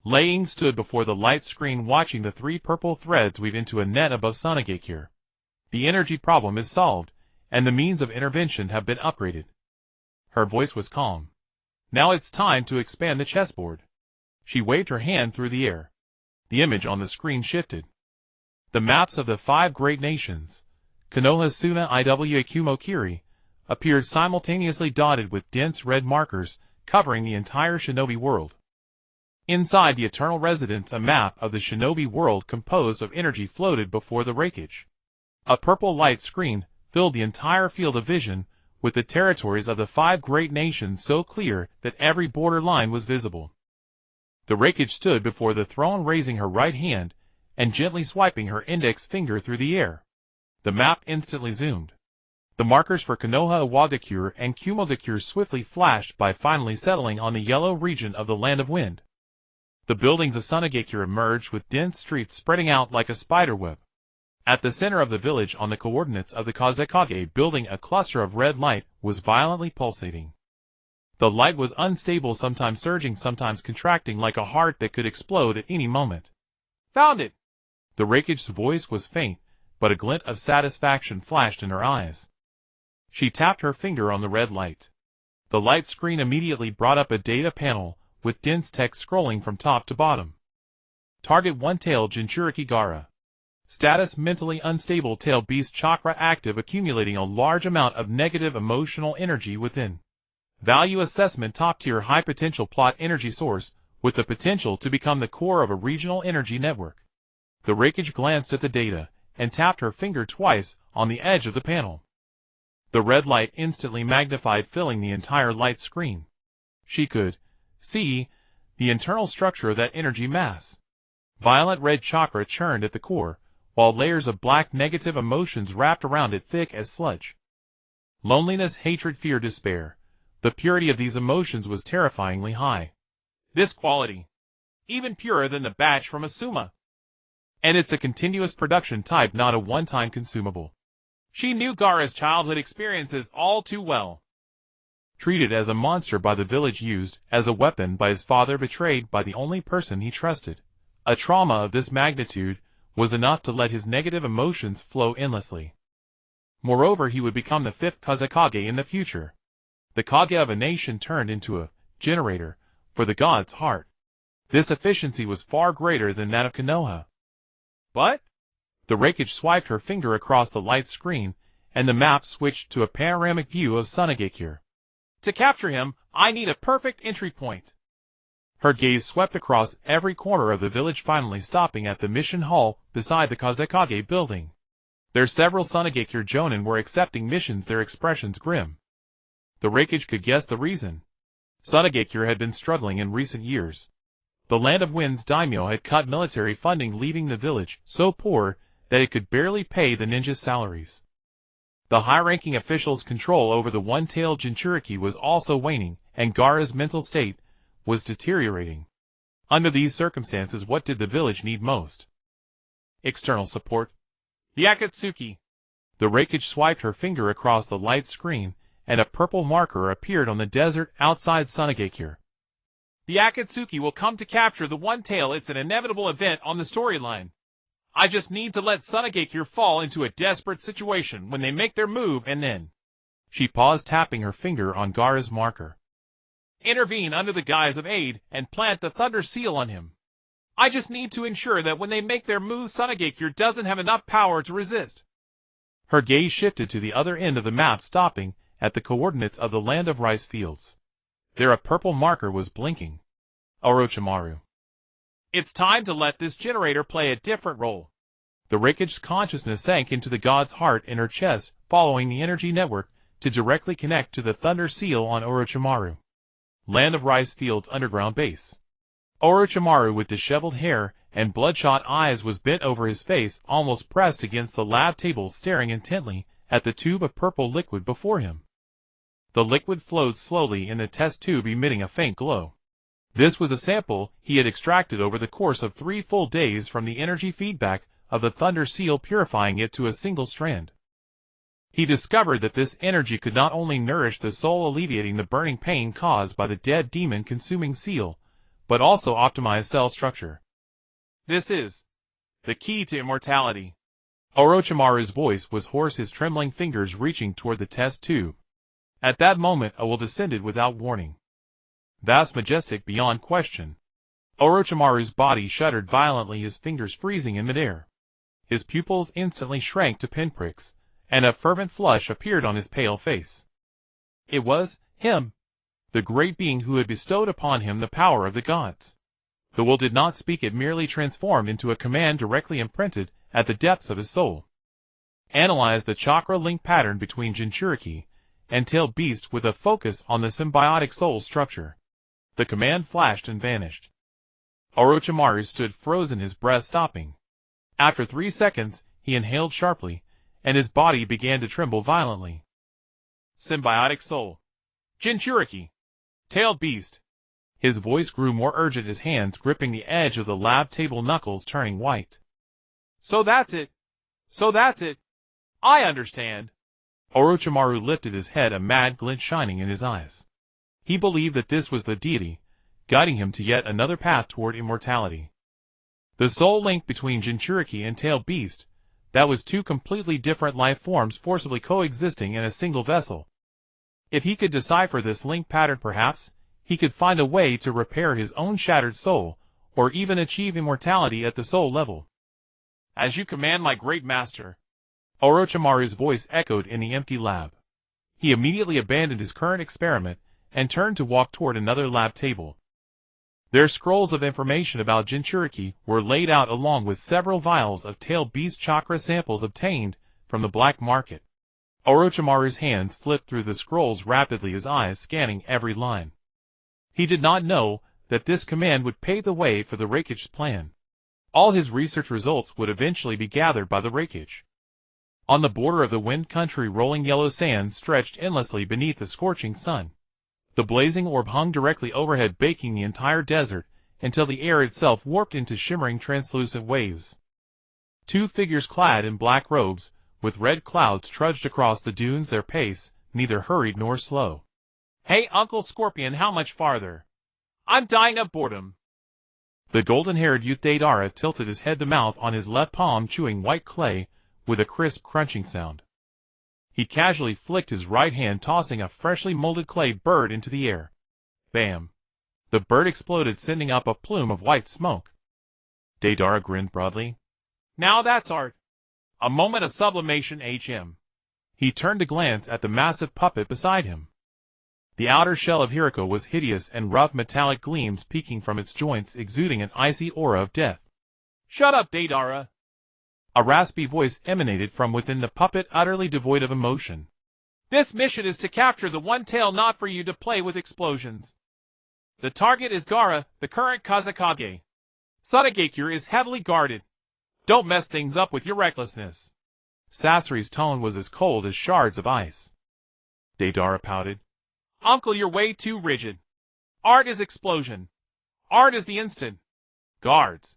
Lei Ying stood before the light screen, watching the three purple threads weave into a net above Sunagekure. The energy problem is solved, and the means of intervention have been upgraded. Her voice was calm. Now it's time to expand the chessboard. She waved her hand through the air. The image on the screen shifted. The maps of the 5 great nations, Konoha, Suna, Iwa, Kumo, Kiri, appeared simultaneously, dotted with dense red markers covering the entire shinobi world. Inside the eternal residence, a map of the shinobi world composed of energy floated before the rakage. A purple light screen filled the entire field of vision, with the territories of the 5 great nations so clear that every border line was visible. The rakage stood before the throne, raising her right hand and gently swiping her index finger through the air. The map instantly zoomed. The markers for Konoha, Iwagakure, and Kumogakure swiftly flashed by, finally settling on the yellow region of the Land of Wind. The buildings of Sunagekure emerged, with dense streets spreading out like a spiderweb. At the center of the village, on the coordinates of the Kazekage building, a cluster of red light was violently pulsating. The light was unstable, sometimes surging, sometimes contracting, like a heart that could explode at any moment. Found it! The rakage's voice was faint, but a glint of satisfaction flashed in her eyes. She tapped her finger on the red light. The light screen immediately brought up a data panel, with dense text scrolling from top to bottom. Target: one-tailed Jinchuriki Gaara. Status: mentally unstable tail beast, chakra active, accumulating a large amount of negative emotional energy within. Value assessment: top-tier high potential plot energy source, with the potential to become the core of a regional energy network. The rakage glanced at the data, and tapped her finger twice on the edge of the panel. The red light instantly magnified, filling the entire light screen. She could see the internal structure of that energy mass. Violet red chakra churned at the core, while layers of black negative emotions wrapped around it, thick as sludge. Loneliness, hatred, fear, despair. The purity of these emotions was terrifyingly high. This quality, even purer than the batch from Asuma. And it's a continuous production type, not a one-time consumable. She knew Gaara's childhood experiences all too well. Treated as a monster by the village, used as a weapon by his father, betrayed by the only person he trusted. A trauma of this magnitude was enough to let his negative emotions flow endlessly. Moreover, he would become the 5th Kazekage in the future. The Kage of a nation turned into a generator for the god's heart. This efficiency was far greater than that of Konoha. But? The Raikage swiped her finger across the light screen, and the map switched to a panoramic view of Sunagekure. To capture him, I need a perfect entry point. Her gaze swept across every corner of the village, finally stopping at the mission hall beside the Kazekage building. There several Sunagekure jonin were accepting missions, their expressions grim. The Raikage could guess the reason. Sunagekure had been struggling in recent years. The Land of Wind's daimyo had cut military funding, leaving the village so poor that it could barely pay the ninjas' salaries. The high-ranking officials' control over the one-tailed Jinchuriki was also waning, and Gaara's mental state was deteriorating. Under these circumstances, what did the village need most? External support. The Akatsuki. The Raikage swiped her finger across the light screen, and a purple marker appeared on the desert outside Sunagekure. The Akatsuki will come to capture the One Tail. It's an inevitable event on the storyline. I just need to let Sunagekure fall into a desperate situation when they make their move, and then... She paused, tapping her finger on Gaara's marker. Intervene under the guise of aid and plant the Thunder Seal on him. I just need to ensure that when they make their move, Sunagekure doesn't have enough power to resist. Her gaze shifted to the other end of the map, stopping at the coordinates of the Land of Rice Fields. There a purple marker was blinking. Orochimaru. It's time to let this generator play a different role. The Raikage's consciousness sank into the god's heart in her chest, following the energy network to directly connect to the Thunder Seal on Orochimaru. Land of Rice Fields underground base. Orochimaru, with disheveled hair and bloodshot eyes, was bent over, his face almost pressed against the lab table, staring intently at the tube of purple liquid before him. The liquid flowed slowly in the test tube, emitting a faint glow. This was a sample he had extracted over the course of 3 full days from the energy feedback of the Thunder Seal, purifying it to a single strand. He discovered that this energy could not only nourish the soul, alleviating the burning pain caused by the dead demon-consuming seal, but also optimize cell structure. This is the key to immortality. Orochimaru's voice was hoarse, his trembling fingers reaching toward the test tube. At that moment, a will descended without warning. Vast, majestic beyond question. Orochimaru's body shuddered violently, his fingers freezing in midair. His pupils instantly shrank to pinpricks, and a fervent flush appeared on his pale face. It was him, the great being who had bestowed upon him the power of the gods. The will did not speak, it merely transformed into a command directly imprinted at the depths of his soul. Analyze the chakra link pattern between Jinchuriki and Tail Beast with a focus on the symbiotic soul structure. The command flashed and vanished. Orochimaru stood frozen, his breath stopping. After 3 seconds, he inhaled sharply, and his body began to tremble violently. Symbiotic soul. Jinchuriki. Tailed beast. His voice grew more urgent, his hands gripping the edge of the lab table, knuckles turning white. So that's it. So that's it. I understand. Orochimaru lifted his head, a mad glint shining in his eyes. He believed that this was the deity, guiding him to yet another path toward immortality. The soul link between Jinchuriki and Tail Beast, that was 2 completely different life forms forcibly coexisting in a single vessel. If he could decipher this link pattern, perhaps he could find a way to repair his own shattered soul, or even achieve immortality at the soul level. As you command, my great master. Orochimaru's voice echoed in the empty lab. He immediately abandoned his current experiment and turned to walk toward another lab table. Their scrolls of information about Jinchuriki were laid out, along with several vials of Tail Beast chakra samples obtained from the black market. Orochimaru's hands flipped through the scrolls rapidly, his eyes scanning every line. He did not know that this command would pave the way for the Raikage's plan. All his research results would eventually be gathered by the Raikage. On the border of the Wind Country, rolling yellow sands stretched endlessly beneath the scorching sun. The blazing orb hung directly overhead, baking the entire desert until the air itself warped into shimmering translucent waves. 2 figures clad in black robes, with red clouds, trudged across the dunes, their pace neither hurried nor slow. Hey, Uncle Scorpion, how much farther? I'm dying of boredom. The golden-haired youth Deidara tilted his head, the mouth on his left palm chewing white clay with a crisp crunching sound. He casually flicked his right hand, tossing a freshly molded clay bird into the air. Bam! The bird exploded, sending up a plume of white smoke. Deidara grinned broadly. Now that's art. A moment of sublimation, HM. He turned to glance at the massive puppet beside him. The outer shell of Hiriko was hideous, and rough metallic gleams peeking from its joints, exuding an icy aura of death. Shut up, Deidara. A raspy voice emanated from within the puppet, utterly devoid of emotion. This mission is to capture the one tail, not for you to play with explosions. The target is Gaara, the current Kazekage. Sunagakure is heavily guarded. Don't mess things up with your recklessness. Sasori's tone was as cold as shards of ice. Deidara pouted. Uncle, you're way too rigid. Art is explosion. Art is the instant. Guards.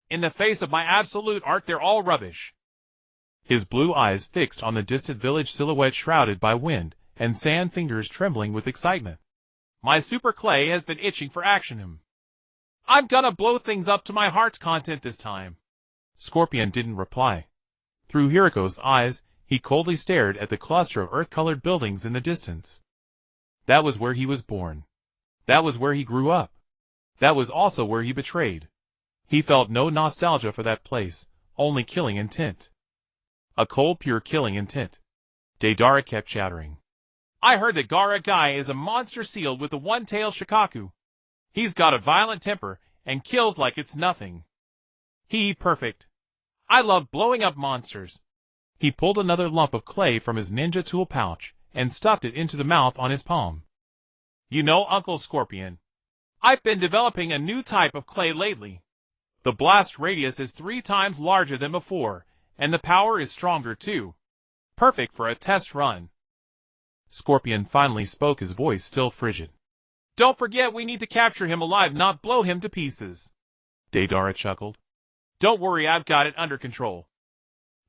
In the face of my absolute art, they're all rubbish. His blue eyes fixed on the distant village silhouette shrouded by wind, and sand fingers trembling with excitement. My super clay has been itching for action. I'm gonna blow things up to my heart's content this time. Scorpion didn't reply. Through Hiriko's eyes, he coldly stared at the cluster of earth-colored buildings in the distance. That was where he was born. That was where he grew up. That was also where he betrayed. He felt no nostalgia for that place, only killing intent. A cold, pure killing intent. Deidara kept chattering. I heard that Gaara Guy is a monster sealed with the one-tailed Shikaku. He's got a violent temper and kills like it's nothing. Perfect. I love blowing up monsters. He pulled another lump of clay from his ninja tool pouch and stuffed it into the mouth on his palm. You know, Uncle Scorpion, I've been developing a new type of clay lately. The blast radius is 3 times larger than before, and the power is stronger too. Perfect for a test run. Scorpion finally spoke, his voice still frigid. Don't forget, we need to capture him alive, not blow him to pieces. Deidara chuckled. Don't worry, I've got it under control.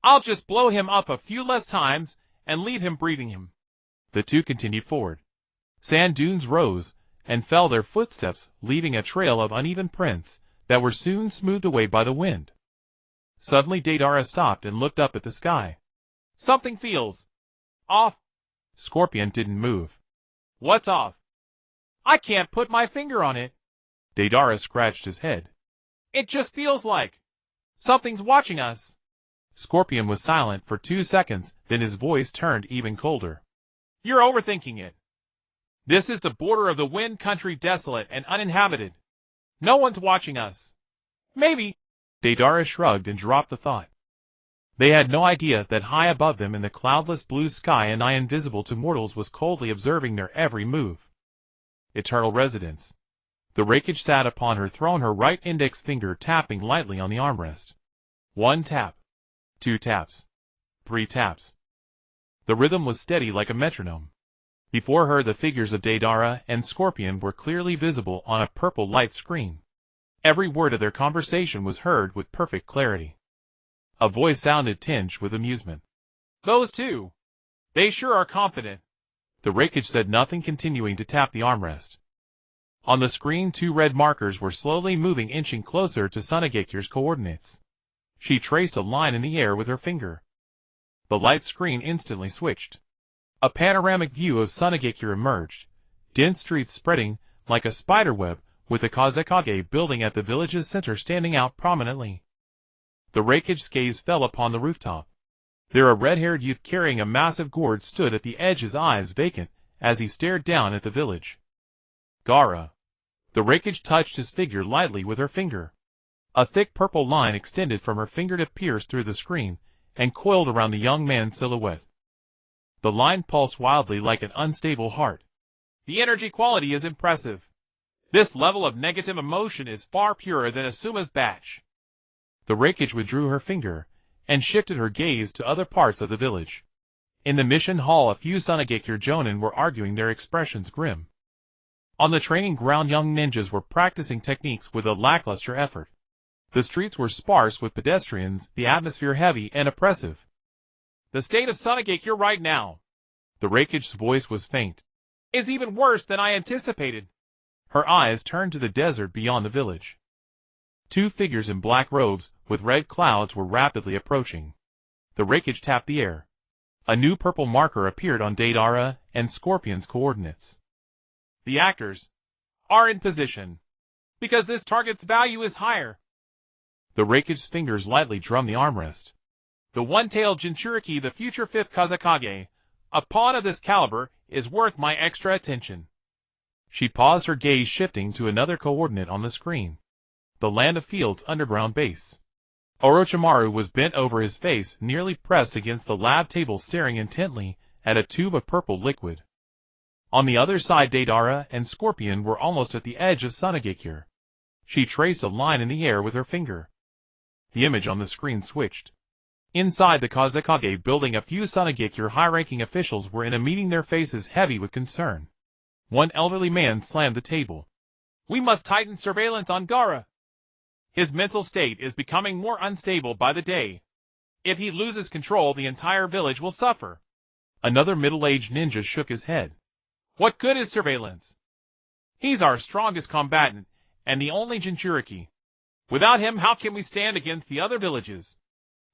I'll just blow him up a few less times and leave him breathing him. The two continued forward. Sand dunes rose and fell their footsteps, leaving a trail of uneven prints that were soon smoothed away by the wind. Suddenly Deidara stopped and looked up at the sky. Something feels off. Scorpion didn't move. What's off? I can't put my finger on it. Deidara scratched his head. It just feels like something's watching us. Scorpion was silent for 2 seconds, then his voice turned even colder. You're overthinking it. This is the border of the Wind Country, desolate and uninhabited. No one's watching us. Maybe. Deidara shrugged and dropped the thought. They had no idea that high above them in the cloudless blue sky an eye invisible to mortals was coldly observing their every move. Eternal residence. The Raikage sat upon her throne, her right index finger tapping lightly on the armrest. 1 tap. 2 taps. 3 taps. The rhythm was steady like a metronome. Before her the figures of Deidara and Scorpion were clearly visible on a purple light screen. Every word of their conversation was heard with perfect clarity. A voice sounded tinged with amusement. Those two. They sure are confident. The Raikage said nothing, continuing to tap the armrest. On the screen 2 red markers were slowly moving, inching closer to Sunagakure's coordinates. She traced a line in the air with her finger. The light screen instantly switched. A panoramic view of Sunagakure emerged, dense streets spreading like a spiderweb, with the Kazekage building at the village's center standing out prominently. The Raikage's gaze fell upon the rooftop. There a red-haired youth carrying a massive gourd stood at the edge, his eyes vacant as he stared down at the village. Gaara. The Raikage touched his figure lightly with her finger. A thick purple line extended from her finger to pierce through the screen and coiled around the young man's silhouette. The line pulsed wildly like an unstable heart. The energy quality is impressive. This level of negative emotion is far purer than Asuma's batch. The Raikage withdrew her finger and shifted her gaze to other parts of the village. In the mission hall a few Sunagakure Jonin were arguing, their expressions grim. On the training ground young ninjas were practicing techniques with a lackluster effort. The streets were sparse with pedestrians, the atmosphere heavy and oppressive. The state of Sunagakure right now, the Raikage's voice was faint, is even worse than I anticipated. Her eyes turned to the desert beyond the village. 2 figures in black robes with red clouds were rapidly approaching. The Raikage tapped the air. A new purple marker appeared on Deidara and Scorpion's coordinates. The actors are in position, because this target's value is higher. The Raikage's fingers lightly drum the armrest. The one-tailed Jinchuriki, the future 5th Kazekage, a pawn of this caliber, is worth my extra attention. She paused, her gaze shifting to another coordinate on the screen. The Land of Fields underground base. Orochimaru was bent over, his face nearly pressed against the lab table, staring intently at a tube of purple liquid. On the other side, Deidara and Scorpion were almost at the edge of Sanagekure. She traced a line in the air with her finger. The image on the screen switched. Inside the Kazekage building, a few Sanagekure high-ranking officials were in a meeting, their faces heavy with concern. One elderly man slammed the table. We must tighten surveillance on Gaara. His mental state is becoming more unstable by the day. If he loses control, the entire village will suffer. Another middle-aged ninja shook his head. What good is surveillance? He's our strongest combatant, and the only Jinchuriki. Without him, how can we stand against the other villages?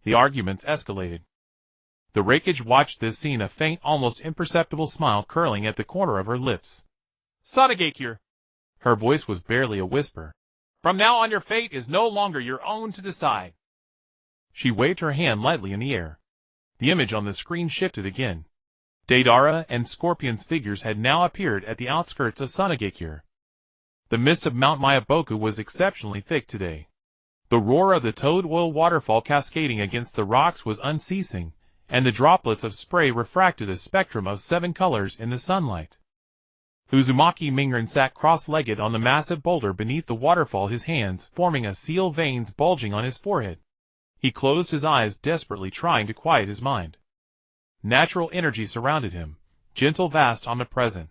The arguments escalated. The Raikage watched this scene, a faint, almost imperceptible smile curling at the corner of her lips. Sanagekure. Her voice was barely a whisper. From now on, your fate is no longer your own to decide. She waved her hand lightly in the air. The image on the screen shifted again. Deidara and Scorpion's figures had now appeared at the outskirts of Sanagekure. The mist of Mount Myaboku was exceptionally thick today. The roar of the toad oil waterfall cascading against the rocks was unceasing, and the droplets of spray refracted a spectrum of 7 colors in the sunlight. Uzumaki Mingren sat cross-legged on the massive boulder beneath the waterfall, his hands forming a seal, veins bulging on his forehead. He closed his eyes, desperately trying to quiet his mind. Natural energy surrounded him, gentle, vast, omnipresent.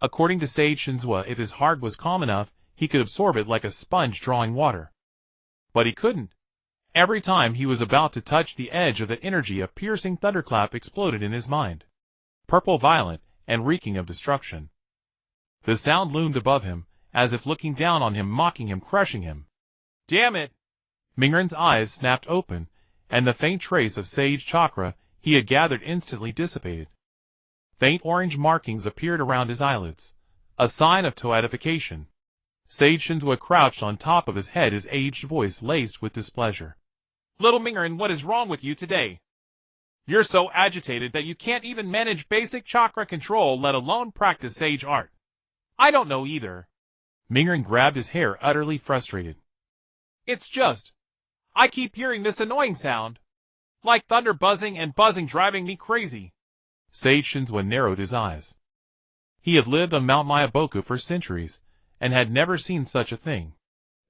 According to Sage Shinzua, if his heart was calm enough, he could absorb it like a sponge drawing water. But he couldn't. Every time he was about to touch the edge of that energy, a piercing thunderclap exploded in his mind. Purple, violent, and reeking of destruction. The sound loomed above him, as if looking down on him, mocking him, crushing him. Damn it! Mingren's eyes snapped open, and the faint trace of sage chakra he had gathered instantly dissipated. Faint orange markings appeared around his eyelids, a sign of toadification. Sage Shinzua crouched on top of his head, his aged voice laced with displeasure. Little Mingren, what is wrong with you today? You're so agitated that you can't even manage basic chakra control, let alone practice sage art. I don't know either. Mingren grabbed his hair, utterly frustrated. It's just, I keep hearing this annoying sound. Like thunder buzzing and buzzing, driving me crazy. Sage Shinzua narrowed his eyes. He had lived on Mount Myaboku for centuries, and had never seen such a thing.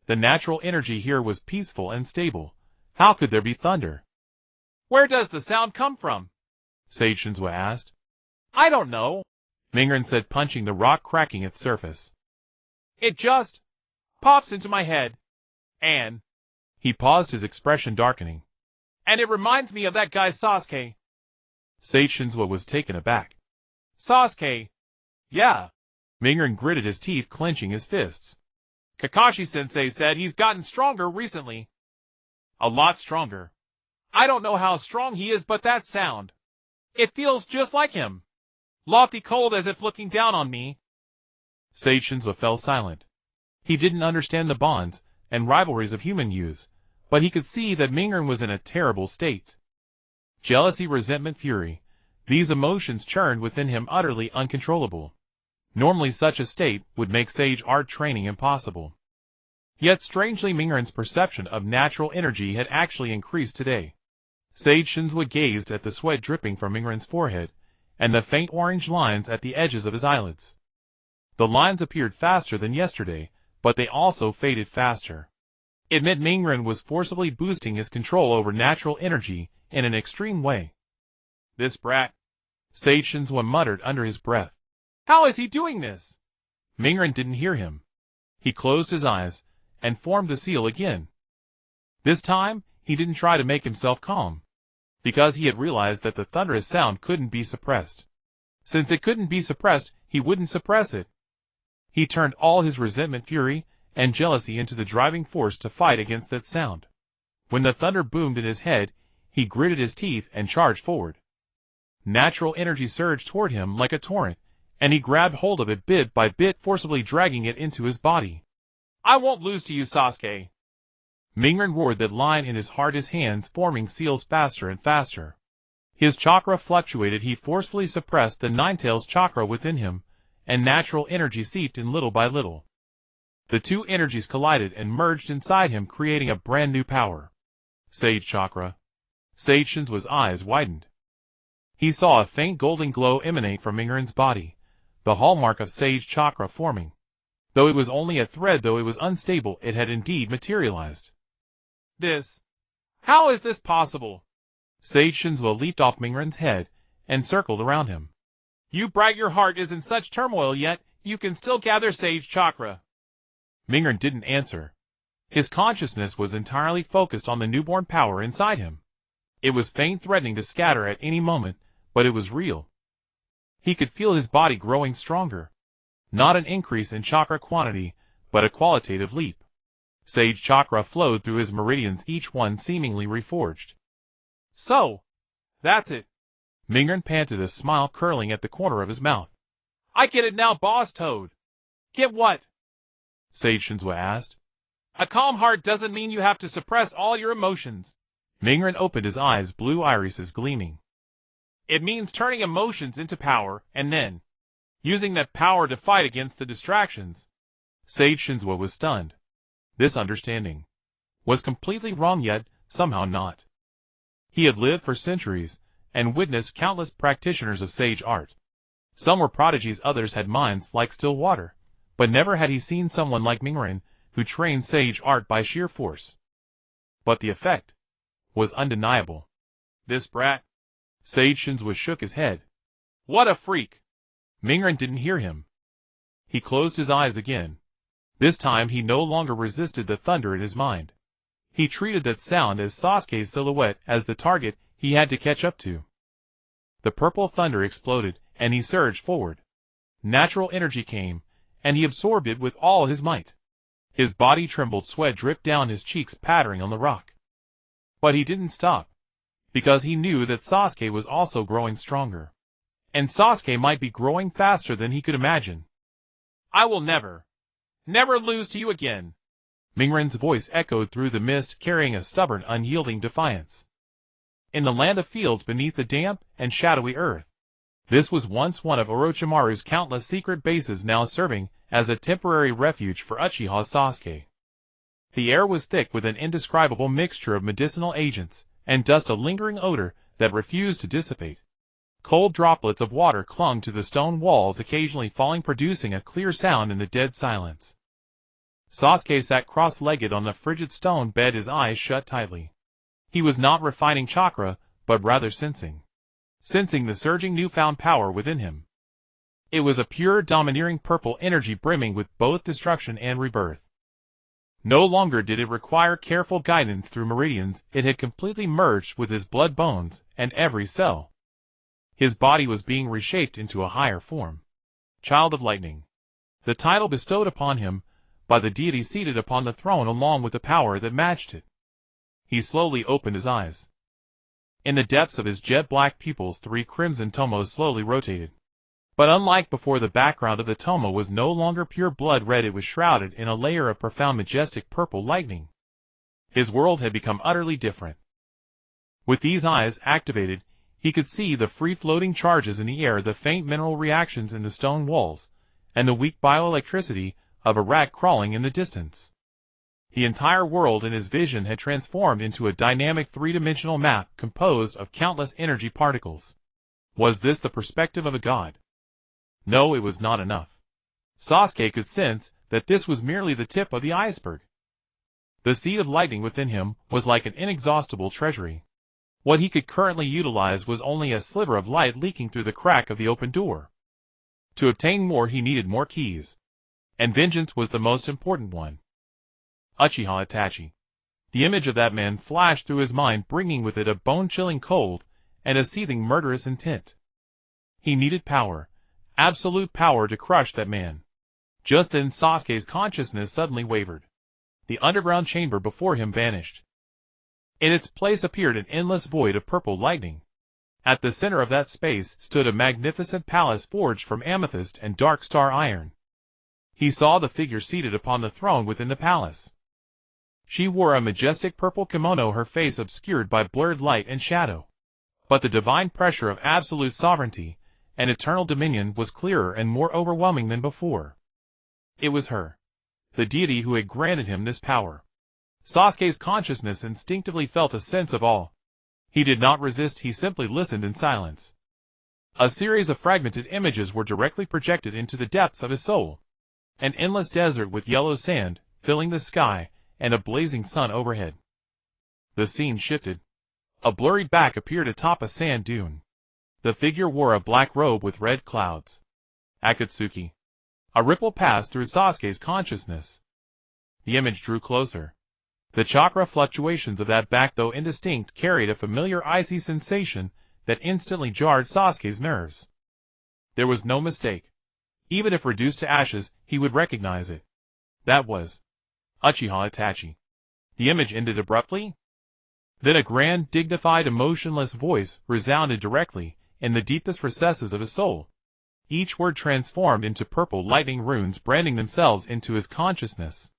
The natural energy here was peaceful and stable. How could there be thunder? Where does the sound come from? Sage Shinzua asked. I don't know, Mingren said, punching the rock, cracking its surface. It just pops into my head, and... He paused, his expression darkening. And it reminds me of that guy Sasuke. Sage Shinzua was taken aback. Sasuke? Yeah. Mingren gritted his teeth, clenching his fists. Kakashi-sensei said he's gotten stronger recently. A lot stronger. I don't know how strong he is, but that sound. It feels just like him. Lofty, cold, as if looking down on me. Sage Shinzua fell silent. He didn't understand the bonds and rivalries of human use, but he could see that Mingren was in a terrible state. Jealousy, resentment, fury. These emotions churned within him, utterly uncontrollable. Normally such a state would make sage art training impossible. Yet strangely, Mingren's perception of natural energy had actually increased today. Sage Shinzua gazed at the sweat dripping from Mingren's forehead, and the faint orange lines at the edges of his eyelids. The lines appeared faster than yesterday, but they also faded faster. It meant Mingren was forcibly boosting his control over natural energy in an extreme way. This brat, Sage Shinzua muttered under his breath. How is he doing this? Mingren didn't hear him. He closed his eyes and formed the seal again. This time, he didn't try to make himself calm, because he had realized that the thunderous sound couldn't be suppressed. Since it couldn't be suppressed, he wouldn't suppress it. He turned all his resentment, fury, and jealousy into the driving force to fight against that sound. When the thunder boomed in his head, he gritted his teeth and charged forward. Natural energy surged toward him like a torrent, and he grabbed hold of it bit by bit, forcibly dragging it into his body. I won't lose to you, Sasuke. Mingren roared that line in his heart, his hands forming seals faster and faster. His chakra fluctuated. He forcefully suppressed the Ninetales chakra within him, and natural energy seeped in little by little. The two energies collided and merged inside him, creating a brand new power. Sage chakra. Sage Shin's eyes widened. He saw a faint golden glow emanate from Mingren's body, the hallmark of Sage chakra forming. Though it was only a thread, though it was unstable, it had indeed materialized. How is this possible? Sage Shinzo leaped off Mingren's head and circled around him. You brag your heart is in such turmoil, yet you can still gather Sage chakra. Mingren didn't answer. His consciousness was entirely focused on the newborn power inside him. It was faint, threatening to scatter at any moment, but it was real. He could feel his body growing stronger. Not an increase in chakra quantity, but a qualitative leap. Sage chakra flowed through his meridians, each one seemingly reforged. So, that's it. Mingren panted, a smile curling at the corner of his mouth. I get it now, Boss Toad. Get what? Sage Shinzo asked. A calm heart doesn't mean you have to suppress all your emotions. Mingren opened his eyes, blue irises gleaming. It means turning emotions into power, and then using that power to fight against the distractions. Sage Shinzo was stunned. This understanding was completely wrong, yet somehow not. He had lived for centuries and witnessed countless practitioners of sage art. Some were prodigies, others had minds like still water, but never had he seen someone like Mingren who trained sage art by sheer force. But the effect was undeniable. This brat. Sage Shinzo shook his head. What a freak. Mingren didn't hear him. He closed his eyes again. This time he no longer resisted the thunder in his mind. He treated that sound as Sasuke's silhouette, as the target he had to catch up to. The purple thunder exploded, and he surged forward. Natural energy came, and he absorbed it with all his might. His body trembled, sweat dripped down his cheeks, pattering on the rock. But he didn't stop, because he knew that Sasuke was also growing stronger. And Sasuke might be growing faster than he could imagine. I will never lose to you again. Mingren's voice echoed through the mist, carrying a stubborn, unyielding defiance. In the land of fields beneath the damp and shadowy earth, this was once one of Orochimaru's countless secret bases, now serving as a temporary refuge for Uchiha Sasuke. The air was thick with an indescribable mixture of medicinal agents and dust, a lingering odor that refused to dissipate. Cold droplets of water clung to the stone walls, occasionally falling, producing a clear sound in the dead silence. Sasuke sat cross-legged on the frigid stone bed, his eyes shut tightly. He was not refining chakra, but rather sensing the surging newfound power within him. It was a pure, domineering purple energy brimming with both destruction and rebirth. No longer did it require careful guidance through meridians, it had completely merged with his blood, bones, and every cell. His body was being reshaped into a higher form. Child of Lightning. The title bestowed upon him by the deity seated upon the throne, along with the power that matched it. He slowly opened his eyes. In the depths of his jet-black pupils, 3 crimson tomos slowly rotated. But unlike before, the background of the tomo was no longer pure blood red, it was shrouded in a layer of profound, majestic purple lightning. His world had become utterly different. With these eyes activated, he could see the free-floating charges in the air, the faint mineral reactions in the stone walls, and the weak bioelectricity of a rat crawling in the distance. The entire world in his vision had transformed into a dynamic three-dimensional map composed of countless energy particles. Was this the perspective of a god? No, it was not enough. Sasuke could sense that this was merely the tip of the iceberg. The seed of lightning within him was like an inexhaustible treasury. What he could currently utilize was only a sliver of light leaking through the crack of the open door. To obtain more, he needed more keys. And vengeance was the most important one. Uchiha Itachi. The image of that man flashed through his mind, bringing with it a bone-chilling cold and a seething murderous intent. He needed power, absolute power, to crush that man. Just then Sasuke's consciousness suddenly wavered. The underground chamber before him vanished. In its place appeared an endless void of purple lightning. At the center of that space stood a magnificent palace forged from amethyst and dark star iron. He saw the figure seated upon the throne within the palace. She wore a majestic purple kimono, her face obscured by blurred light and shadow. But the divine pressure of absolute sovereignty and eternal dominion was clearer and more overwhelming than before. It was her, the deity who had granted him this power. Sasuke's consciousness instinctively felt a sense of awe. He did not resist, he simply listened in silence. A series of fragmented images were directly projected into the depths of his soul. An endless desert with yellow sand filling the sky, and a blazing sun overhead. The scene shifted. A blurry back appeared atop a sand dune. The figure wore a black robe with red clouds. Akatsuki. A ripple passed through Sasuke's consciousness. The image drew closer. The chakra fluctuations of that back, though indistinct, carried a familiar icy sensation that instantly jarred Sasuke's nerves. There was no mistake. Even if reduced to ashes, he would recognize it. That was Uchiha Itachi. The image ended abruptly. Then a grand, dignified, emotionless voice resounded directly in the deepest recesses of his soul. Each word transformed into purple lightning runes, branding themselves into his consciousness.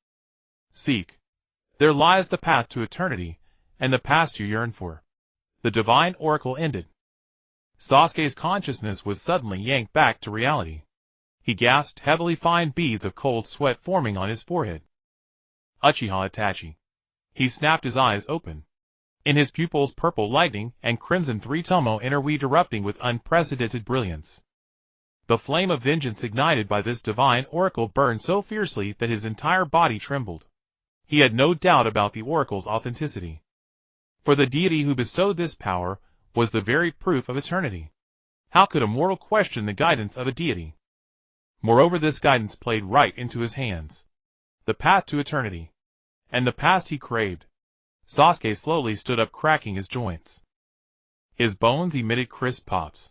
Seek. There lies the path to eternity, and the past you yearn for. The divine oracle ended. Sasuke's consciousness was suddenly yanked back to reality. He gasped, heavily, fine beads of cold sweat forming on his forehead. Uchiha Itachi. He snapped, his eyes open. In his pupils purple lightning and crimson three-tomo interweaved, erupting with unprecedented brilliance. The flame of vengeance ignited by this divine oracle burned so fiercely that his entire body trembled. He had no doubt about the oracle's authenticity. For the deity who bestowed this power was the very proof of eternity. How could a mortal question the guidance of a deity? Moreover, this guidance played right into his hands. The path to eternity. And the past he craved. Sasuke slowly stood up, cracking his joints. His bones emitted crisp pops.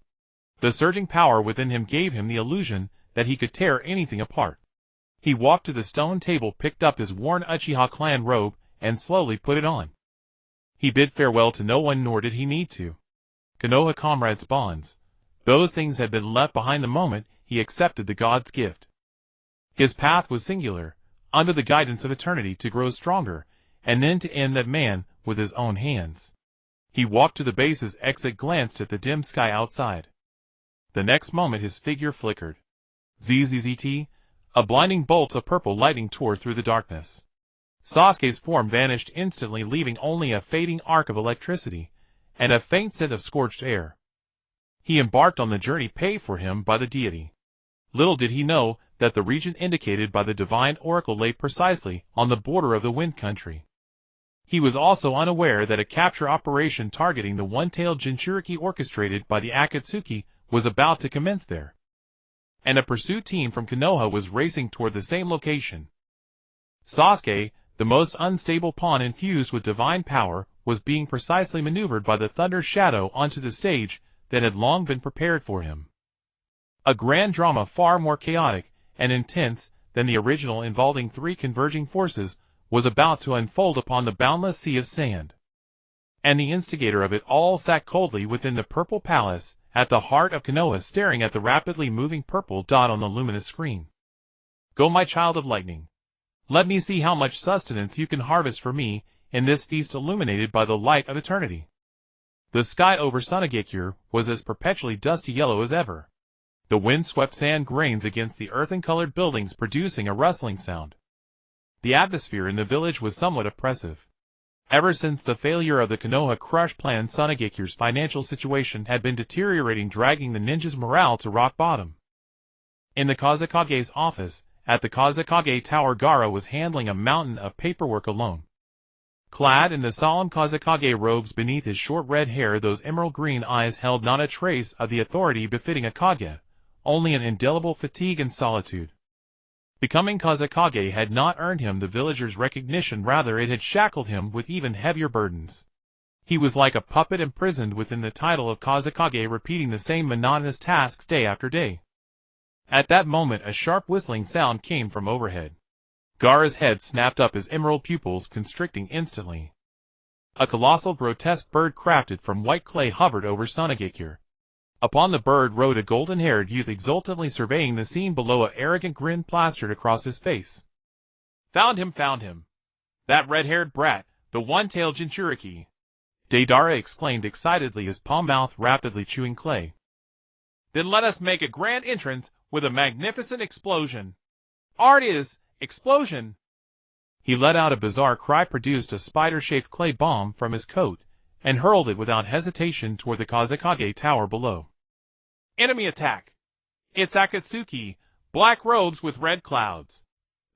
The surging power within him gave him the illusion that he could tear anything apart. He walked to the stone table, picked up his worn Uchiha clan robe, and slowly put it on. He bid farewell to no one, nor did he need to. Konoha comrades' bonds. Those things had been left behind the moment he accepted the god's gift. His path was singular, under the guidance of eternity, to grow stronger, and then to end that man with his own hands. He walked to the base's exit, glanced at the dim sky outside. The next moment his figure flickered. ZZZT, a blinding bolt of purple lightning tore through the darkness. Sasuke's form vanished instantly, leaving only a fading arc of electricity, and a faint scent of scorched air. He embarked on the journey paid for him by the deity. Little did he know that the region indicated by the divine oracle lay precisely on the border of the Wind Country. He was also unaware that a capture operation targeting the one-tailed Jinchuriki orchestrated by the Akatsuki was about to commence there. And a pursuit team from Konoha was racing toward the same location. Sasuke, the most unstable pawn infused with divine power, was being precisely maneuvered by the Thunder Shadow onto the stage that had long been prepared for him. A grand drama far more chaotic and intense than the original, involving three converging forces, was about to unfold upon the boundless sea of sand. And the instigator of it all sat coldly within the purple palace, at the heart of Konoha, staring at the rapidly moving purple dot on the luminous screen. Go, my child of lightning. Let me see how much sustenance you can harvest for me in this feast illuminated by the light of eternity. The sky over Sunagekure was as perpetually dusty yellow as ever. The wind swept sand grains against the earthen-colored buildings, producing a rustling sound. The atmosphere in the village was somewhat oppressive. Ever since the failure of the Konoha Crush plan, Sunagekure's financial situation had been deteriorating, dragging the ninjas' morale to rock bottom. In the Kazekage's office, at the Kazekage Tower, Gaara was handling a mountain of paperwork alone. Clad in the solemn Kazekage robes, beneath his short red hair those emerald green eyes held not a trace of the authority befitting a Kage, only an indelible fatigue and solitude. Becoming Kazekage had not earned him the villagers' recognition, rather it had shackled him with even heavier burdens. He was like a puppet imprisoned within the title of Kazekage, repeating the same monotonous tasks day after day. At that moment a sharp whistling sound came from overhead. Gaara's head snapped up, his emerald pupils constricting instantly. A colossal grotesque bird crafted from white clay hovered over Sanagekure. Upon the bird rode a golden-haired youth exultantly surveying the scene below, an arrogant grin plastered across his face. Found him, found him. That red-haired brat, the one-tailed Jinchuriki. Deidara exclaimed excitedly, his palm mouth rapidly chewing clay. Then let us make a grand entrance with a magnificent explosion. Art is explosion. He let out a bizarre cry, produced a spider-shaped clay bomb from his coat, and hurled it without hesitation toward the Kazekage tower below. Enemy attack. It's Akatsuki, black robes with red clouds.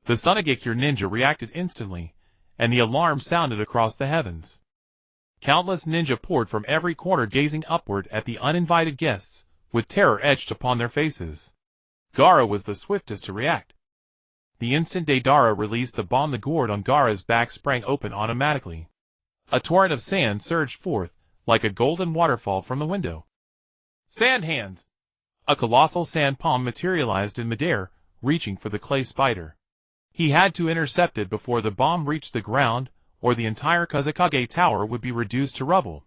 The Sanagekure ninja reacted instantly, and the alarm sounded across the heavens. Countless ninja poured from every corner, gazing upward at the uninvited guests, with terror etched upon their faces. Gaara was the swiftest to react. The instant Deidara released the bomb, the gourd on Gaara's back sprang open automatically. A torrent of sand surged forth, like a golden waterfall from the window. Sand hands! A colossal sand palm materialized in midair, reaching for the clay spider. He had to intercept it before the bomb reached the ground, or the entire Kazekage tower would be reduced to rubble.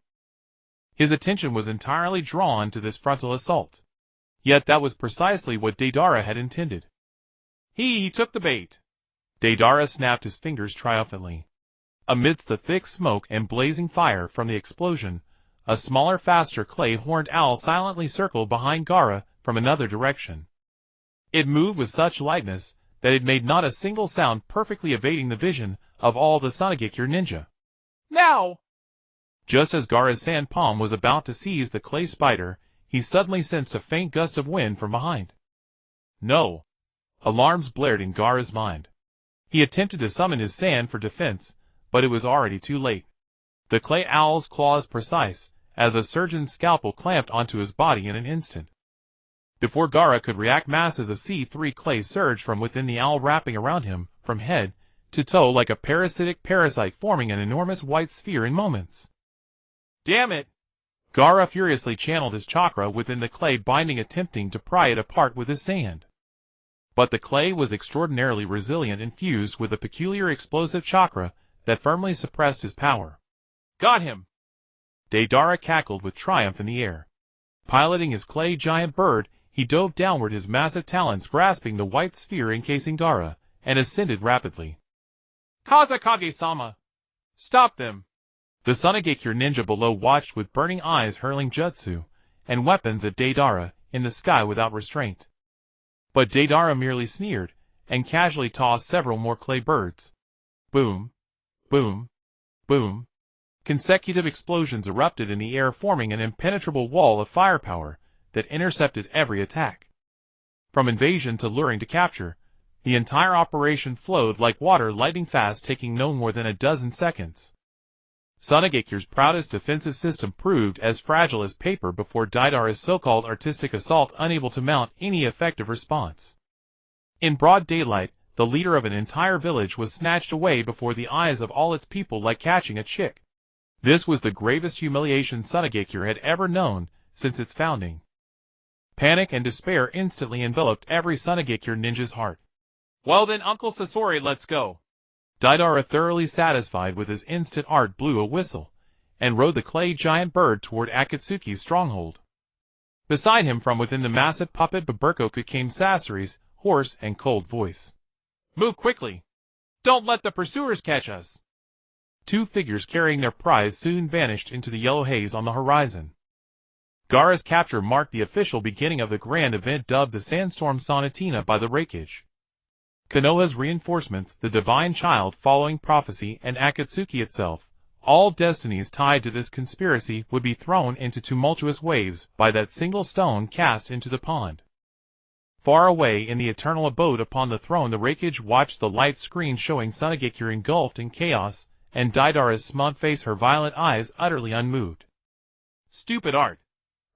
His attention was entirely drawn to this frontal assault. Yet that was precisely what Deidara had intended. He took the bait. Deidara snapped his fingers triumphantly. Amidst the thick smoke and blazing fire from the explosion, a smaller, faster clay-horned owl silently circled behind Gaara from another direction. It moved with such lightness that it made not a single sound, perfectly evading the vision of all the Sanagekure ninja. Now! Just as Gaara's sand palm was about to seize the clay spider, he suddenly sensed a faint gust of wind from behind. No! Alarms blared in Gaara's mind. He attempted to summon his sand for defense, but it was already too late. The clay owl's claws precise, as a surgeon's scalpel clamped onto his body in an instant. Before Gaara could react, masses of C3 clay surged from within the owl, wrapping around him, from head to toe like a parasitic parasite, forming an enormous white sphere in moments. Damn it! Gaara furiously channeled his chakra within the clay binding, attempting to pry it apart with his sand. But the clay was extraordinarily resilient, infused with a peculiar explosive chakra that firmly suppressed his power. Got him! Deidara cackled with triumph in the air. Piloting his clay giant bird, he dove downward, his massive talons grasping the white sphere encasing Gaara, and ascended rapidly. Kazekage-sama! Stop them! The Sanagekure ninja below watched with burning eyes, hurling jutsu and weapons at Deidara in the sky without restraint. But Deidara merely sneered, and casually tossed several more clay birds. Boom! Boom! Boom! Consecutive explosions erupted in the air, forming an impenetrable wall of firepower that intercepted every attack. From invasion to luring to capture, the entire operation flowed like water, lightning fast, taking no more than a dozen seconds. Sanagekure's proudest defensive system proved as fragile as paper before Deidara's so-called artistic assault, unable to mount any effective response. In broad daylight, the leader of an entire village was snatched away before the eyes of all its people like catching a chick. This was the gravest humiliation Sanagekure had ever known since its founding. Panic and despair instantly enveloped every Sanagekure ninja's heart. Well then, Uncle Sasori, let's go. Deidara, thoroughly satisfied with his instant art, blew a whistle, and rode the clay giant bird toward Akatsuki's stronghold. Beside him, from within the massive puppet Baburkoku, came Sasori's hoarse and cold voice. Move quickly! Don't let the pursuers catch us! Two figures carrying their prize soon vanished into the yellow haze on the horizon. Gaara's capture marked the official beginning of the grand event dubbed the Sandstorm Sonatina by the Reikage. Konoha's reinforcements, the Divine Child following prophecy, and Akatsuki itself, all destinies tied to this conspiracy, would be thrown into tumultuous waves by that single stone cast into the pond. Far away in the eternal abode upon the throne, the Reikage watched the light screen showing Sanagekure engulfed in chaos, and Deidara's smug face, her violet eyes utterly unmoved. Stupid art!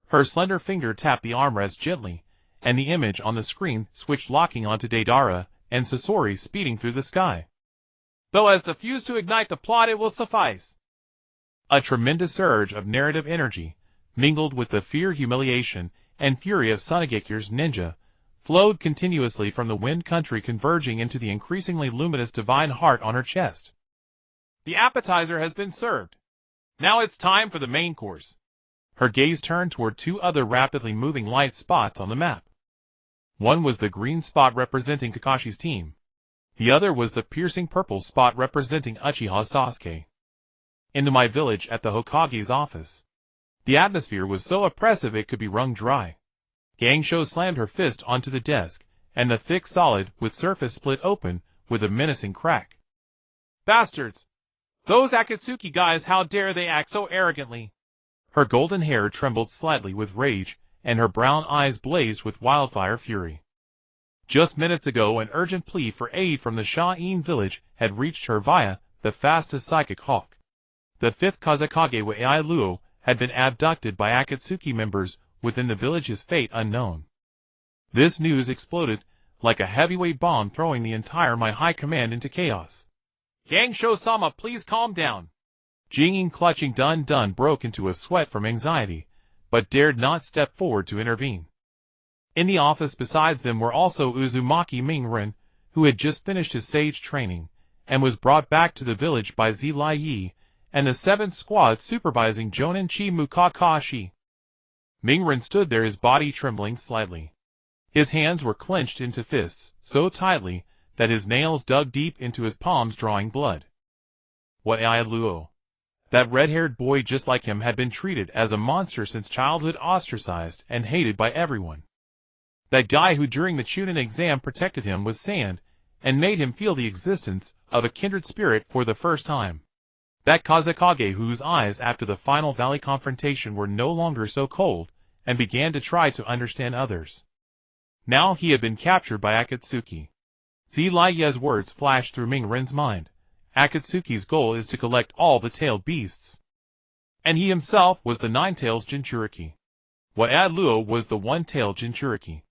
Her slender finger tapped the armrest gently, and the image on the screen switched, locking onto Deidara and Sasori speeding through the sky. Though as the fuse to ignite the plot, it will suffice. A tremendous surge of narrative energy, mingled with the fear, humiliation, and fury of Sanagekure's ninja, flowed continuously from the Wind Country, converging into the increasingly luminous divine heart on her chest. The appetizer has been served. Now it's time for the main course. Her gaze turned toward two other rapidly moving light spots on the map. One was the green spot representing Kakashi's team. The other was the piercing purple spot representing Uchiha Sasuke. Into my village at the Hokage's office. The atmosphere was so oppressive it could be wrung dry. Gangsho slammed her fist onto the desk, and the thick solid with surface split open with a menacing crack. Bastards! Those Akatsuki guys, how dare they act so arrogantly? Her golden hair trembled slightly with rage, and her brown eyes blazed with wildfire fury. Just minutes ago an urgent plea for aid from the Sharingan village had reached her via the fastest psychic hawk. The 5th Kazekage Wailuo had been abducted by Akatsuki members within the village's fate unknown. This news exploded like a heavyweight bomb, throwing the entire my high command into chaos. Gangsho-sama, please calm down. Jingyin, clutching Dun broke into a sweat from anxiety, but dared not step forward to intervene. In the office besides them were also Uzumaki Mingren, who had just finished his sage training, and was brought back to the village by Zilai, and the 7th squad supervising Joninchi Kakashi. Mingren stood there, his body trembling slightly. His hands were clenched into fists, so tightly that his nails dug deep into his palms, drawing blood. Wailuo. That red-haired boy just like him had been treated as a monster since childhood, ostracized and hated by everyone. That guy who during the Chunin exam protected him was sand, and made him feel the existence of a kindred spirit for the first time. That Kazekage whose eyes after the final valley confrontation were no longer so cold, and began to try to understand others. Now he had been captured by Akatsuki. Zilai's words flashed through Mingren's mind. Akatsuki's goal is to collect all the tailed beasts. And he himself was the 9-tails Jinchuriki. Wailuo was the 1-tailed Jinchuriki.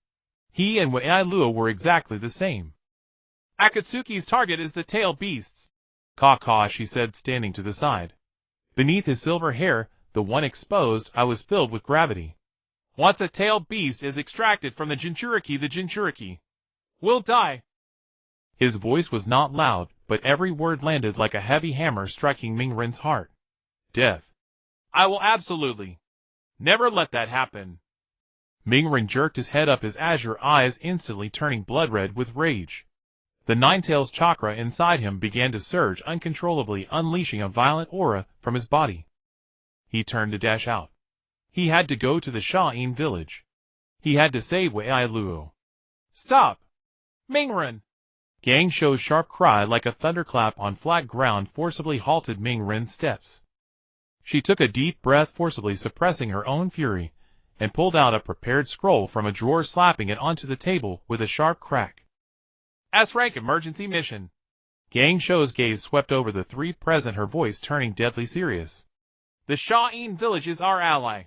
He and Wailuo were exactly the same. Akatsuki's target is the tailed beasts, Kakashi said, standing to the side. Beneath his silver hair, the one exposed eye was filled with gravity. Once a tailed beast is extracted from the Jinchuriki will die. His voice was not loud, but every word landed like a heavy hammer, striking Mingren's heart. Death. I will absolutely never let that happen. Mingren jerked his head up, his azure eyes instantly turning blood red with rage. The 9-tails chakra inside him began to surge uncontrollably, unleashing a violent aura from his body. He turned to dash out. He had to go to the Sharingan village. He had to save Wailuo. Stop! Mingren! Gangsho's sharp cry like a thunderclap on flat ground forcibly halted Mingren's steps. She took a deep breath, forcibly suppressing her own fury, and pulled out a prepared scroll from a drawer, slapping it onto the table with a sharp crack. S-rank emergency mission. Gangsho's gaze swept over the three present, her voice turning deadly serious. The Sharingan village is our ally.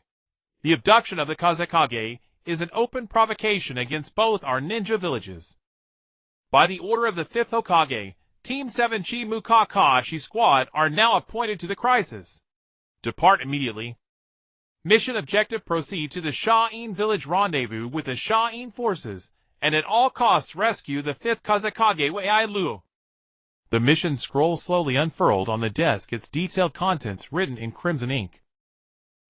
The abduction of the Kazekage is an open provocation against both our ninja villages. By the order of the 5th Hokage, Team 7 Kakashi squad are now appointed to the crisis. Depart immediately. Mission objective: proceed to the Sharingan village rendezvous with the Sharingan forces, and at all costs rescue the 5th Kazekage Wailuo. The mission scroll slowly unfurled on the desk, its detailed contents written in crimson ink.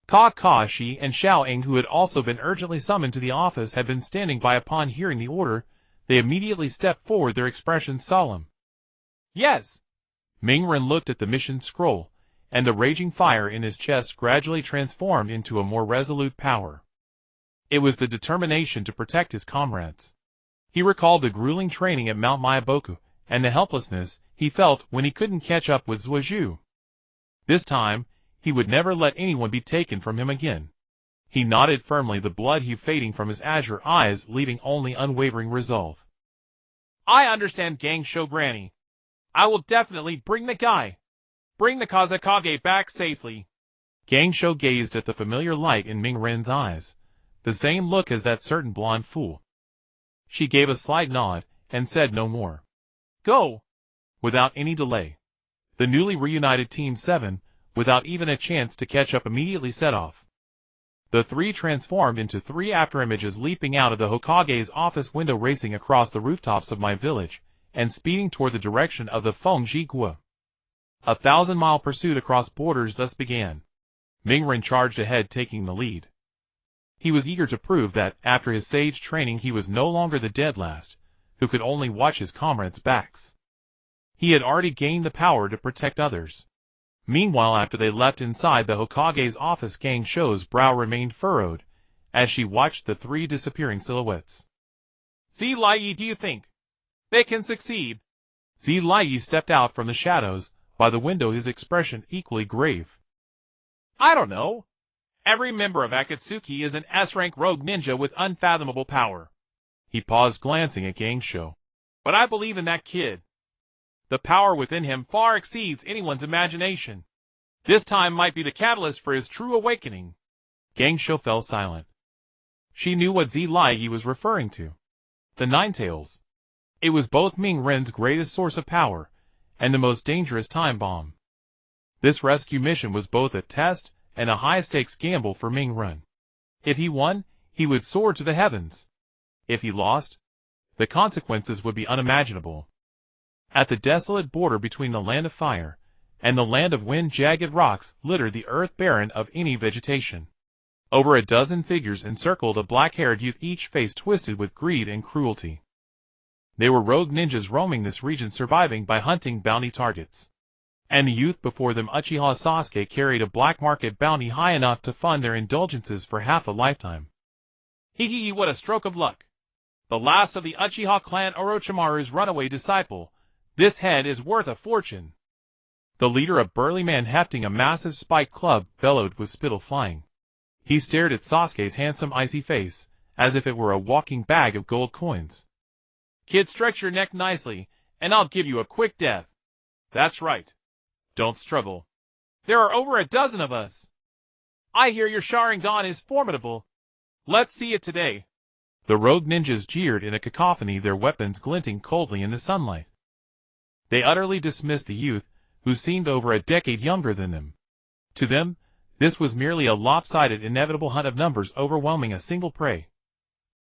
Kakashi and Xiaoying, who had also been urgently summoned to the office, had been standing by. Upon hearing the order, they immediately stepped forward, their expressions solemn. Yes. Mingren looked at the mission scroll, and the raging fire in his chest gradually transformed into a more resolute power. It was the determination to protect his comrades. He recalled the grueling training at Mount Myaboku, and the helplessness he felt when he couldn't catch up with Zuozhu. This time, he would never let anyone be taken from him again. He nodded firmly, the blood fading from his azure eyes, leaving only unwavering resolve. I understand, Gangsho Granny. I will definitely bring the Kazekage back safely. Gangsho gazed at the familiar light in Mingren's eyes, the same look as that certain blonde fool. She gave a slight nod, and said no more. Go! Without any delay. The newly reunited Team 7, without even a chance to catch up, immediately set off. The three transformed into three afterimages, leaping out of the Hokage's office window, racing across the rooftops of my village, and speeding toward the direction of the Fengji Gua. A 1,000-mile pursuit across borders thus began. Mingren charged ahead, taking the lead. He was eager to prove that, after his sage training, he was no longer the dead last, who could only watch his comrades' backs. He had already gained the power to protect others. Meanwhile, after they left inside the Hokage's office, Gang Shou's brow remained furrowed, as she watched the three disappearing silhouettes. Zilai, do you think they can succeed? Zilai stepped out from the shadows, by the window, his expression equally grave. I don't know. Every member of Akatsuki is an S-rank rogue ninja with unfathomable power. He paused, glancing at Gang Shou. But I believe in that kid. The power within him far exceeds anyone's imagination. This time might be the catalyst for his true awakening. Gang Shou fell silent. She knew what Zilai was referring to. The Ninetales. It was both Mingren's greatest source of power, and the most dangerous time bomb. This rescue mission was both a test and a high-stakes gamble for Mingren. If he won, he would soar to the heavens. If he lost, the consequences would be unimaginable. At the desolate border between the land of fire and the land of wind, jagged rocks littered the earth, barren of any vegetation. Over a dozen figures encircled a black-haired youth, each face twisted with greed and cruelty. They were rogue ninjas roaming this region, surviving by hunting bounty targets. And the youth before them, Uchiha Sasuke, carried a black market bounty high enough to fund their indulgences for half a lifetime. Hee, what a stroke of luck. The last of the Uchiha clan, Orochimaru's runaway disciple. This head is worth a fortune. The leader, a burly man hefting a massive spiked club, bellowed with spittle flying. He stared at Sasuke's handsome icy face, as if it were a walking bag of gold coins. Kid, stretch your neck nicely, and I'll give you a quick death. That's right. Don't struggle. There are over a dozen of us. I hear your Sharingan is formidable. Let's see it today. The rogue ninjas jeered in a cacophony, their weapons glinting coldly in the sunlight. They utterly dismissed the youth, who seemed over a decade younger than them. To them, this was merely a lopsided, inevitable hunt of numbers overwhelming a single prey.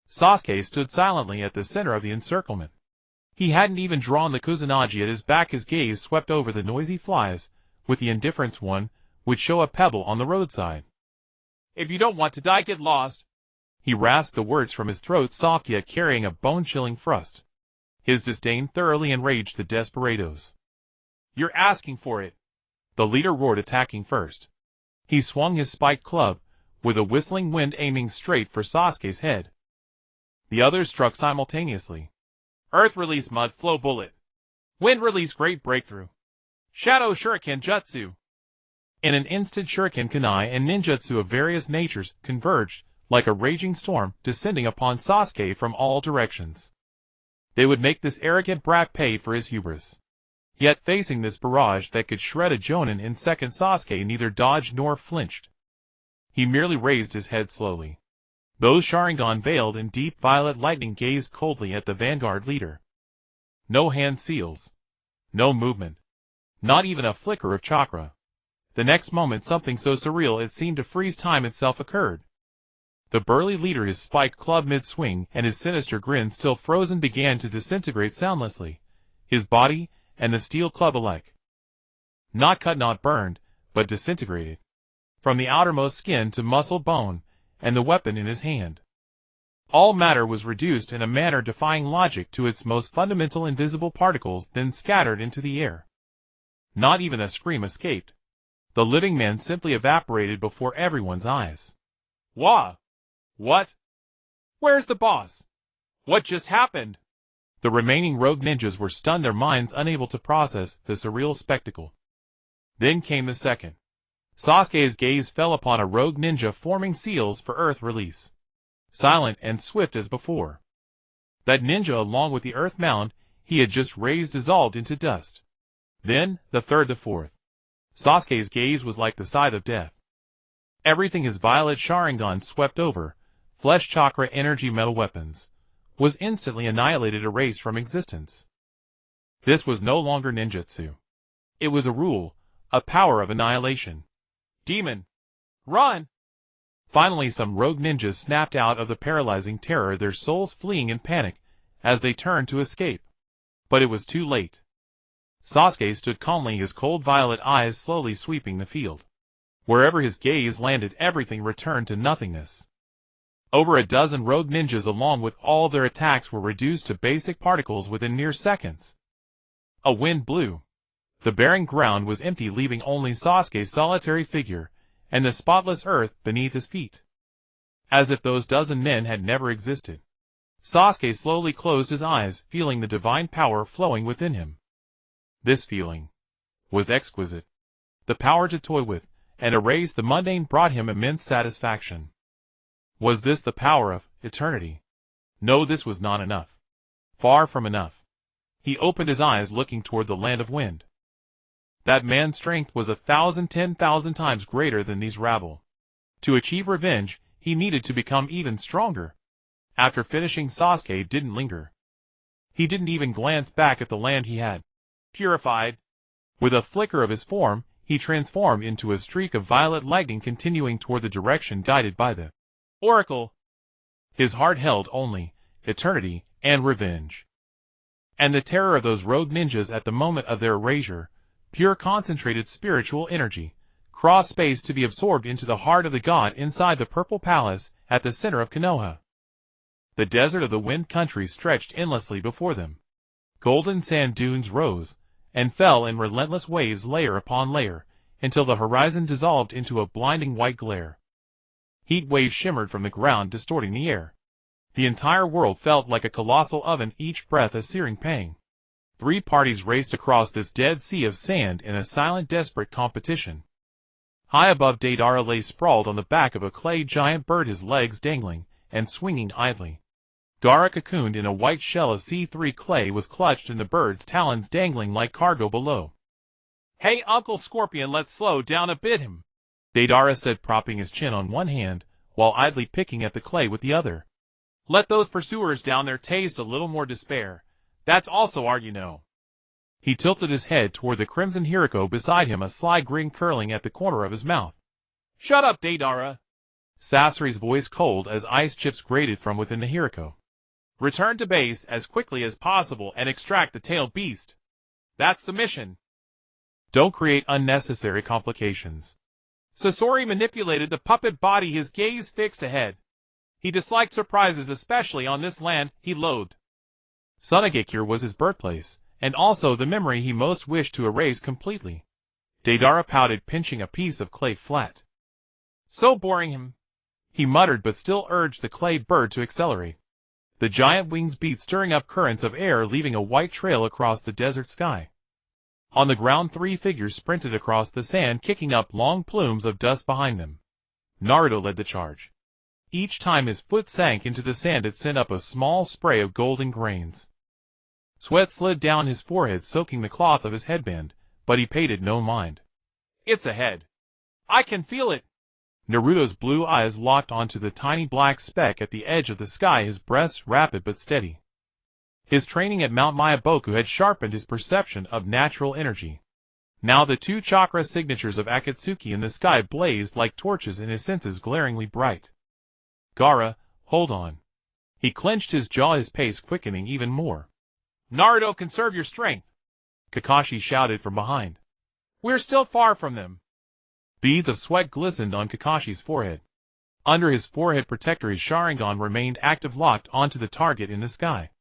Sasuke stood silently at the center of the encirclement. He hadn't even drawn the Kusanagi at his back. His gaze swept over the noisy flies, with the indifference one would show a pebble on the roadside. If you don't want to die, get lost. He rasped the words from his throat, soft yet carrying a bone-chilling thrust. His disdain thoroughly enraged the desperados. You're asking for it. The leader roared, attacking first. He swung his spiked club, with a whistling wind aiming straight for Sasuke's head. The others struck simultaneously. Earth release mud flow bullet. Wind release great breakthrough. Shadow shuriken jutsu. In an instant, shuriken, kunai, and ninjutsu of various natures converged, like a raging storm, descending upon Sasuke from all directions. They would make this arrogant brat pay for his hubris. Yet facing this barrage that could shred a jonin in seconds, Sasuke neither dodged nor flinched. He merely raised his head slowly. Those Sharingan veiled in deep violet lightning gazed coldly at the vanguard leader. No hand seals. No movement. Not even a flicker of chakra. The next moment, something so surreal it seemed to freeze time itself occurred. The burly leader, his spiked club mid-swing and his sinister grin still frozen, began to disintegrate soundlessly, his body and the steel club alike. Not cut, not burned, but disintegrated. From the outermost skin to muscle, bone, and the weapon in his hand. All matter was reduced in a manner defying logic to its most fundamental invisible particles, then scattered into the air. Not even a scream escaped. The living man simply evaporated before everyone's eyes. Wah! What? Where's the boss? What just happened? The remaining rogue ninjas were stunned, their minds unable to process the surreal spectacle. Then came the second. Sasuke's gaze fell upon a rogue ninja forming seals for earth release. Silent and swift as before. That ninja, along with the earth mound he had just raised, dissolved into dust. Then, the third, the fourth. Sasuke's gaze was like the sight of death. Everything his violet Sharingan swept over, flesh, chakra, energy, metal, weapons, was instantly annihilated, erased from existence. This was no longer ninjutsu. It was a rule, a power of annihilation. Demon! Run! Finally, some rogue ninjas snapped out of the paralyzing terror, their souls fleeing in panic as they turned to escape. But it was too late. Sasuke stood calmly, his cold violet eyes slowly sweeping the field. Wherever his gaze landed, everything returned to nothingness. Over a dozen rogue ninjas along with all their attacks were reduced to basic particles within mere seconds. A wind blew. The barren ground was empty, leaving only Sasuke's solitary figure, and the spotless earth beneath his feet. As if those dozen men had never existed. Sasuke slowly closed his eyes, feeling the divine power flowing within him. This feeling was exquisite. The power to toy with and erase the mundane brought him immense satisfaction. Was this the power of eternity? No, this was not enough. Far from enough. He opened his eyes, looking toward the land of wind. That man's strength was 10,000 times greater than these rabble. To achieve revenge, he needed to become even stronger. After finishing, Sasuke didn't linger. He didn't even glance back at the land he had purified. With a flicker of his form, he transformed into a streak of violet lightning, continuing toward the direction guided by the Oracle. His heart held only eternity and revenge. And the terror of those rogue ninjas at the moment of their erasure, pure concentrated spiritual energy, crossed space to be absorbed into the heart of the god inside the purple palace at the center of Konoha. The desert of the wind country stretched endlessly before them. Golden sand dunes rose and fell in relentless waves, layer upon layer, until the horizon dissolved into a blinding white glare. Heat waves shimmered from the ground, distorting the air. The entire world felt like a colossal oven, each breath a searing pang. 3 parties raced across this dead sea of sand in a silent, desperate competition. High above, Deidara lay sprawled on the back of a clay giant bird, his legs dangling and swinging idly. Gaara, cocooned in a white shell of C3 clay, was clutched in the bird's talons, dangling like cargo below. "Hey, Uncle Scorpion, let's slow down a bit," Deidara said, propping his chin on one hand, while idly picking at the clay with the other. "Let those pursuers down there taste a little more despair. That's also art, you know." He tilted his head toward the crimson Hiriko beside him, a sly grin curling at the corner of his mouth. "Shut up, Deidara." Sasori's voice cold as ice chips grated from within the Hiriko. "Return to base as quickly as possible and extract the tailed beast. That's the mission." "Don't create unnecessary complications." Sasori manipulated the puppet body, his gaze fixed ahead. He disliked surprises, especially on this land he loathed. Sunagakure was his birthplace, and also the memory he most wished to erase completely. Deidara pouted, pinching a piece of clay flat. "So boring," he muttered, but still urged the clay bird to accelerate. The giant wings beat, stirring up currents of air, leaving a white trail across the desert sky. On the ground, 3 figures sprinted across the sand, kicking up long plumes of dust behind them. Naruto led the charge. Each time his foot sank into the sand, it sent up a small spray of golden grains. Sweat slid down his forehead, soaking the cloth of his headband, but he paid it no mind. "It's ahead. I can feel it." Naruto's blue eyes locked onto the tiny black speck at the edge of the sky, his breath rapid but steady. His training at Mount Myaboku had sharpened his perception of natural energy. Now the 2 chakra signatures of Akatsuki in the sky blazed like torches in his senses, glaringly bright. "Gaara, hold on." He clenched his jaw, his pace quickening even more. "Naruto, conserve your strength," Kakashi shouted from behind. "We're still far from them." Beads of sweat glistened on Kakashi's forehead. Under his forehead protector, his Sharingan remained active, locked onto the target in the sky.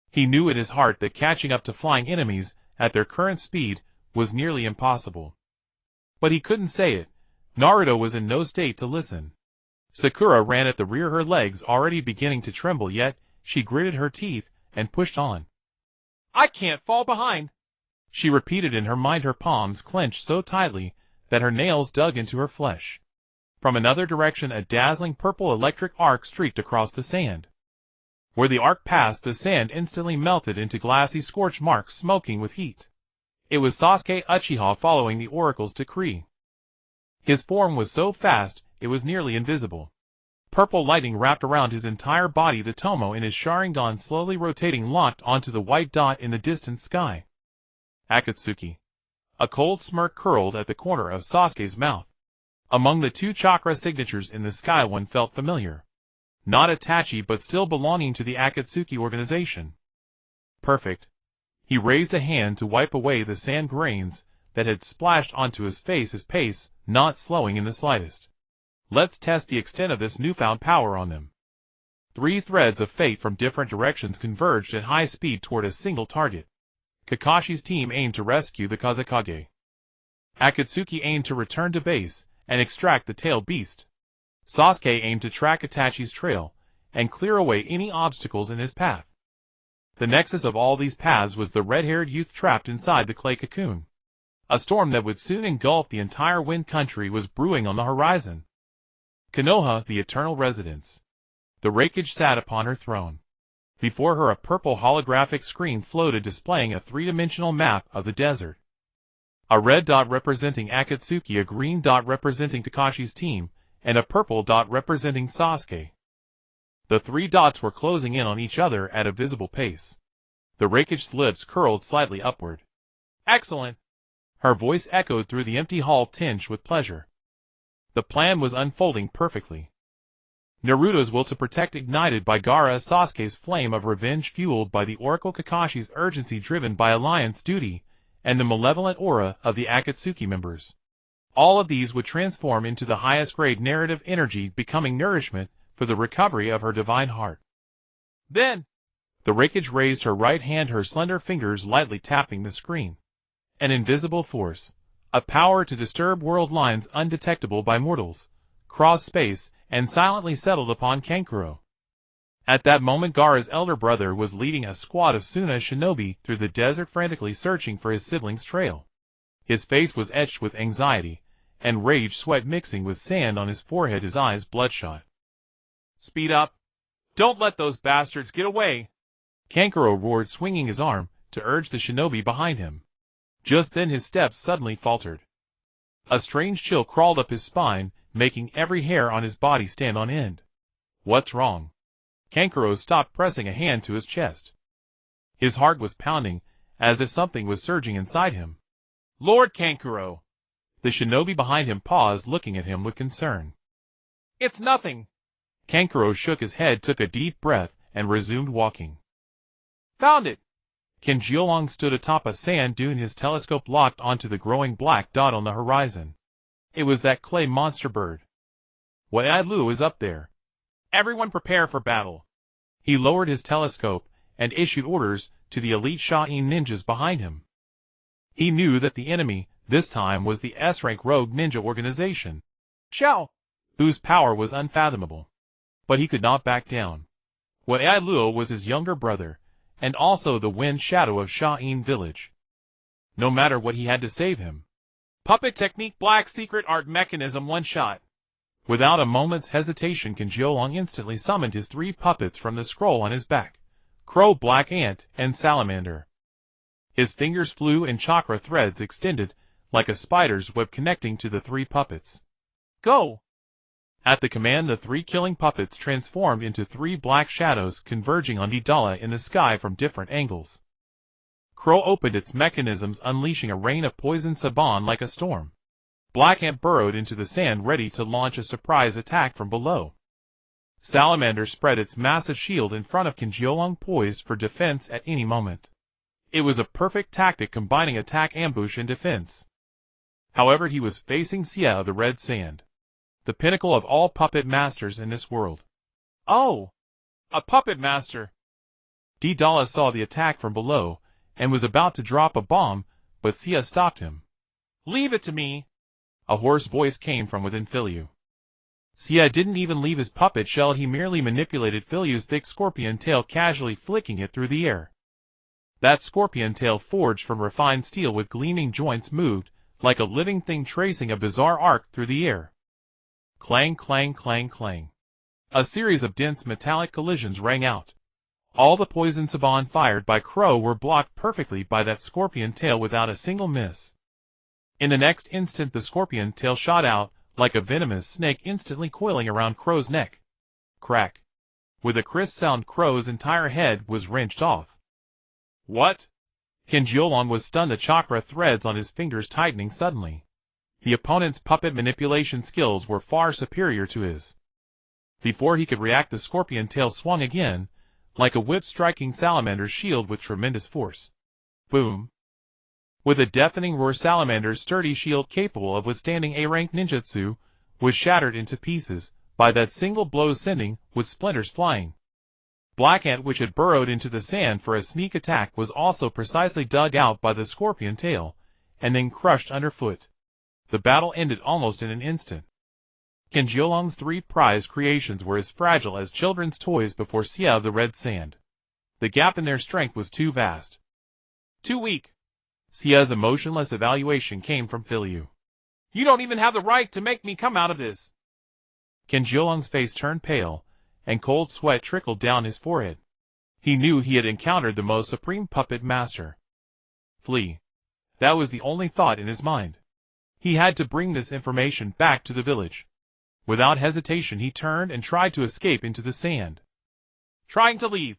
He knew in his heart that catching up to flying enemies at their current speed was nearly impossible. But he couldn't say it. Naruto was in no state to listen. Sakura ran at the rear, her legs already beginning to tremble, yet she gritted her teeth and pushed on. "I can't fall behind," she repeated in her mind, her palms clenched so tightly that her nails dug into her flesh. From another direction, a dazzling purple electric arc streaked across the sand. Where the arc passed, the sand instantly melted into glassy scorch marks, smoking with heat. It was Sasuke Uchiha following the Oracle's decree. His form was so fast, it was nearly invisible. Purple lightning wrapped around his entire body, the Tomo in his Sharingan slowly rotating, locked onto the white dot in the distant sky. Akatsuki. A cold smirk curled at the corner of Sasuke's mouth. Among the 2 chakra signatures in the sky, one felt familiar. Not Itachi, but still belonging to the Akatsuki organization. Perfect. He raised a hand to wipe away the sand grains that had splashed onto his face, his pace not slowing in the slightest. Let's test the extent of this newfound power on them. 3 threads of fate from different directions converged at high speed toward a single target. Kakashi's team aimed to rescue the Kazekage. Akatsuki aimed to return to base and extract the tailed beast. Sasuke aimed to track Itachi's trail and clear away any obstacles in his path. The nexus of all these paths was the red-haired youth trapped inside the clay cocoon. A storm that would soon engulf the entire Wind Country was brewing on the horizon. Konoha, the Eternal Residence. The Raikage sat upon her throne. Before her a purple holographic screen floated displaying a 3-dimensional map of the desert. A red dot representing Akatsuki, a green dot representing Kakashi's team, and a purple dot representing Sasuke. The 3 dots were closing in on each other at a visible pace. The Raikage's lips curled slightly upward. Excellent! Her voice echoed through the empty hall, tinged with pleasure. The plan was unfolding perfectly. Naruto's will to protect ignited by Gaara, Sasuke's flame of revenge fueled by the Oracle, Kakashi's urgency driven by alliance duty, and the malevolent aura of the Akatsuki members. All of these would transform into the highest grade narrative energy, becoming nourishment for the recovery of her divine heart. Then, the Raikage raised her right hand, her slender fingers lightly tapping the screen. An invisible force, a power to disturb world lines undetectable by mortals, crossed space and silently settled upon Kankuro. At that moment Gaara's elder brother was leading a squad of Suna shinobi through the desert, frantically searching for his sibling's trail. His face was etched with anxiety and rage, sweat mixing with sand on his forehead, his eyes bloodshot. Speed up! Don't let those bastards get away! Kankuro roared, swinging his arm to urge the shinobi behind him. Just then his steps suddenly faltered. A strange chill crawled up his spine, making every hair on his body stand on end. What's wrong? Kankuro stopped, pressing a hand to his chest. His heart was pounding, as if something was surging inside him. Lord Kankuro! The shinobi behind him paused, looking at him with concern. It's nothing! Kankuro shook his head, took a deep breath, and resumed walking. Found it! Kenjiolong stood atop a sand dune, his telescope locked onto the growing black dot on the horizon. It was that clay monster bird. Waifu is up there. Everyone prepare for battle. He lowered his telescope and issued orders to the elite Sharingan ninjas behind him. He knew that the enemy, this time, was the S-rank rogue ninja organization, Xiao, whose power was unfathomable. But he could not back down. Waifu was his younger brother, and also the wind shadow of Sharingan village. No matter what, he had to save him. Puppet technique, black secret art mechanism, one shot. Without a moment's hesitation, Kenjiolong instantly summoned his 3 puppets from the scroll on his back: Crow, Black Ant, and Salamander. His fingers flew and chakra threads extended like a spider's web connecting to the 3 puppets. Go! At the command, the 3 killing puppets transformed into 3 black shadows converging on Idala in the sky from different angles. Crow opened its mechanisms, unleashing a rain of poison saban like a storm. Black Ant burrowed into the sand, ready to launch a surprise attack from below. Salamander spread its massive shield in front of Kenjiolong, poised for defense at any moment. It was a perfect tactic, combining attack, ambush, and defense. However, he was facing Sia of the Red Sand, the pinnacle of all puppet masters in this world. Oh! A puppet master! Idala saw the attack from below, and was about to drop a bomb, but Sia stopped him. Leave it to me! A hoarse voice came from within Filyu. Sia didn't even leave his puppet shell, he merely manipulated Filyu's thick scorpion tail, casually flicking it through the air. That scorpion tail, forged from refined steel with gleaming joints, moved like a living thing, tracing a bizarre arc through the air. Clang, clang, clang, clang. A series of dense metallic collisions rang out. All the poison saban fired by Crow were blocked perfectly by that scorpion tail without a single miss. In the next instant, the scorpion tail shot out like a venomous snake, instantly coiling around Crow's neck. Crack. With a crisp sound, Crow's entire head was wrenched off. What? Kenjiolong was stunned, the chakra threads on his fingers tightening suddenly. The opponent's puppet manipulation skills were far superior to his. Before he could react, the scorpion tail swung again, like a whip, striking Salamander's shield with tremendous force. Boom. With a deafening roar, Salamander's sturdy shield capable of withstanding A-rank ninjutsu was shattered into pieces by that single blow, sending with splinters flying. Black Ant, which had burrowed into the sand for a sneak attack, was also precisely dug out by the scorpion tail, and then crushed underfoot. The battle ended almost in an instant. Kenjiolong's three prized creations were as fragile as children's toys before Xia of the Red Sand. The gap in their strength was too vast. Too weak. Xia's emotionless evaluation came from Filyu. You don't even have the right to make me come out of this. Kenjiolong's face turned pale, and cold sweat trickled down his forehead. He knew he had encountered the most supreme puppet master. Flee. That was the only thought in his mind. He had to bring this information back to the village. Without hesitation, he turned and tried to escape into the sand. Trying to leave.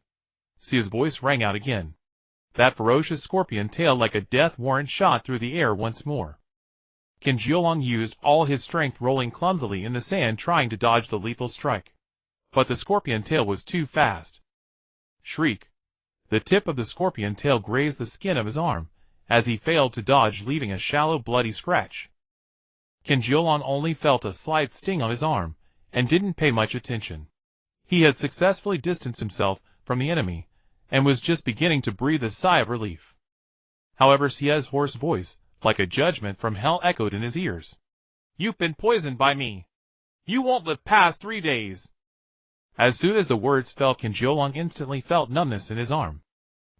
Xia's voice rang out again. That ferocious scorpion tail like a death warrant shot through the air once more. Kenjiolong used all his strength, rolling clumsily in the sand trying to dodge the lethal strike. But the scorpion tail was too fast. Shriek. The tip of the scorpion tail grazed the skin of his arm, as he failed to dodge, leaving a shallow bloody scratch. Kenjiolong only felt a slight sting on his arm, and didn't pay much attention. He had successfully distanced himself from the enemy, and was just beginning to breathe a sigh of relief. However, Xia's hoarse voice, like a judgment from hell, echoed in his ears. You've been poisoned by me. You won't live past 3 days. As soon as the words fell, Kenjiolong instantly felt numbness in his arm.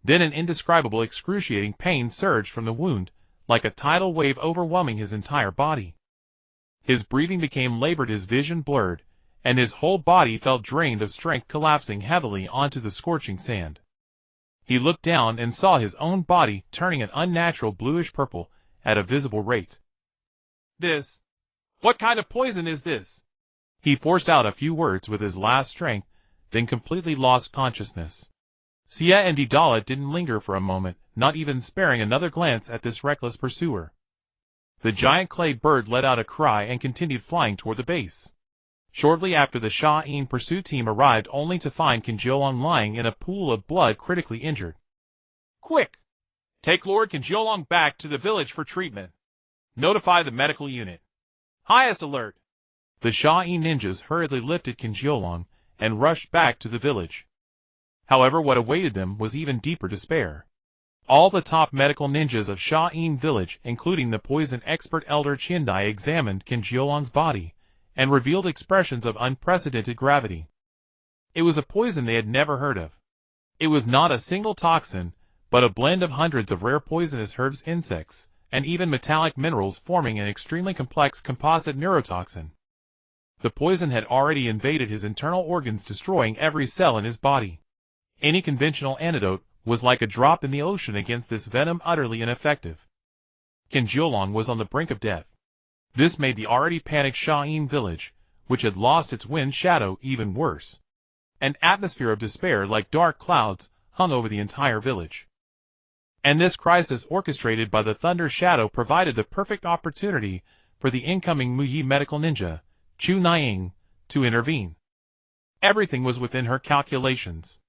Then an indescribable, excruciating pain surged from the wound, like a tidal wave overwhelming his entire body. His breathing became labored, his vision blurred, and his whole body felt drained of strength, collapsing heavily onto the scorching sand. He looked down and saw his own body turning an unnatural bluish-purple at a visible rate. This. What kind of poison is this? He forced out a few words with his last strength, then completely lost consciousness. Xia and Daedalus didn't linger for a moment, not even sparing another glance at this reckless pursuer. The giant clay bird let out a cry and continued flying toward the base. Shortly after, the Sha-in pursuit team arrived, only to find Kenjiolong lying in a pool of blood, critically injured. Quick! Take Lord Kenjiolong back to the village for treatment. Notify the medical unit. Highest alert! The Sha-in ninjas hurriedly lifted Kenjiolong and rushed back to the village. However, what awaited them was even deeper despair. All the top medical ninjas of Sha-in village, including the poison expert Elder Chindai, examined Kenjiolong's body and revealed expressions of unprecedented gravity. It was a poison they had never heard of. It was not a single toxin, but a blend of hundreds of rare poisonous herbs, insects, and even metallic minerals, forming an extremely complex composite neurotoxin. The poison had already invaded his internal organs, destroying every cell in his body. Any conventional antidote was like a drop in the ocean against this venom, utterly ineffective. Kenjiolong was on the brink of death. This made the already panicked Sha-in village, which had lost its wind shadow, even worse. An atmosphere of despair like dark clouds hung over the entire village. And this crisis, orchestrated by the Thunder Shadow, provided the perfect opportunity for the incoming Muyi medical ninja, Chu Nying, to intervene. Everything was within her calculations.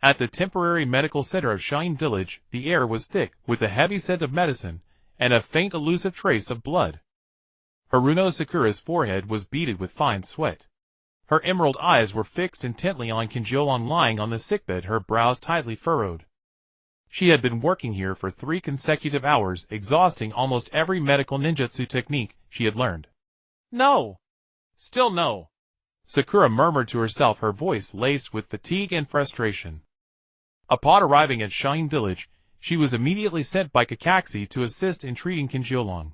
At the temporary medical center of Sha-in village, the air was thick with a heavy scent of medicine and a faint elusive trace of blood. Haruno Sakura's forehead was beaded with fine sweat. Her emerald eyes were fixed intently on Kenjiolong lying on the sickbed, her brows tightly furrowed. She had been working here for 3 consecutive hours, exhausting almost every medical ninjutsu technique she had learned. No. Still no. Sakura murmured to herself, her voice laced with fatigue and frustration. Upon arriving at Sha-in village, she was immediately sent by Kakashi to assist in treating Kenjiolong.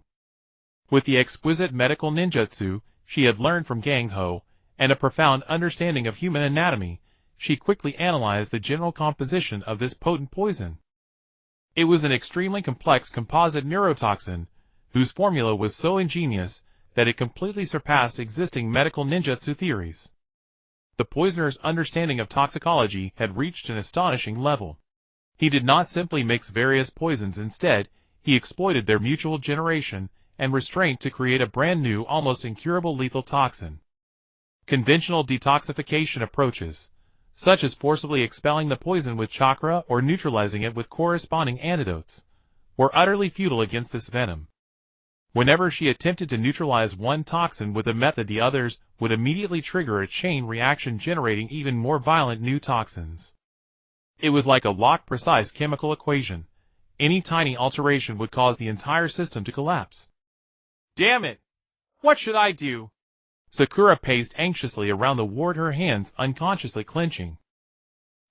With the exquisite medical ninjutsu she had learned from Gangho, and a profound understanding of human anatomy, she quickly analyzed the general composition of this potent poison. It was an extremely complex composite neurotoxin, whose formula was so ingenious that it completely surpassed existing medical ninjutsu theories. The poisoner's understanding of toxicology had reached an astonishing level. He did not simply mix various poisons, instead, he exploited their mutual generation and restraint to create a brand new, almost incurable lethal toxin. Conventional detoxification approaches, such as forcibly expelling the poison with chakra or neutralizing it with corresponding antidotes, were utterly futile against this venom. Whenever she attempted to neutralize one toxin with a method, the others would immediately trigger a chain reaction, generating even more violent new toxins. It was like a lock-precise chemical equation. Any tiny alteration would cause the entire system to collapse. Damn it! What should I do? Sakura paced anxiously around the ward, her hands unconsciously clenching.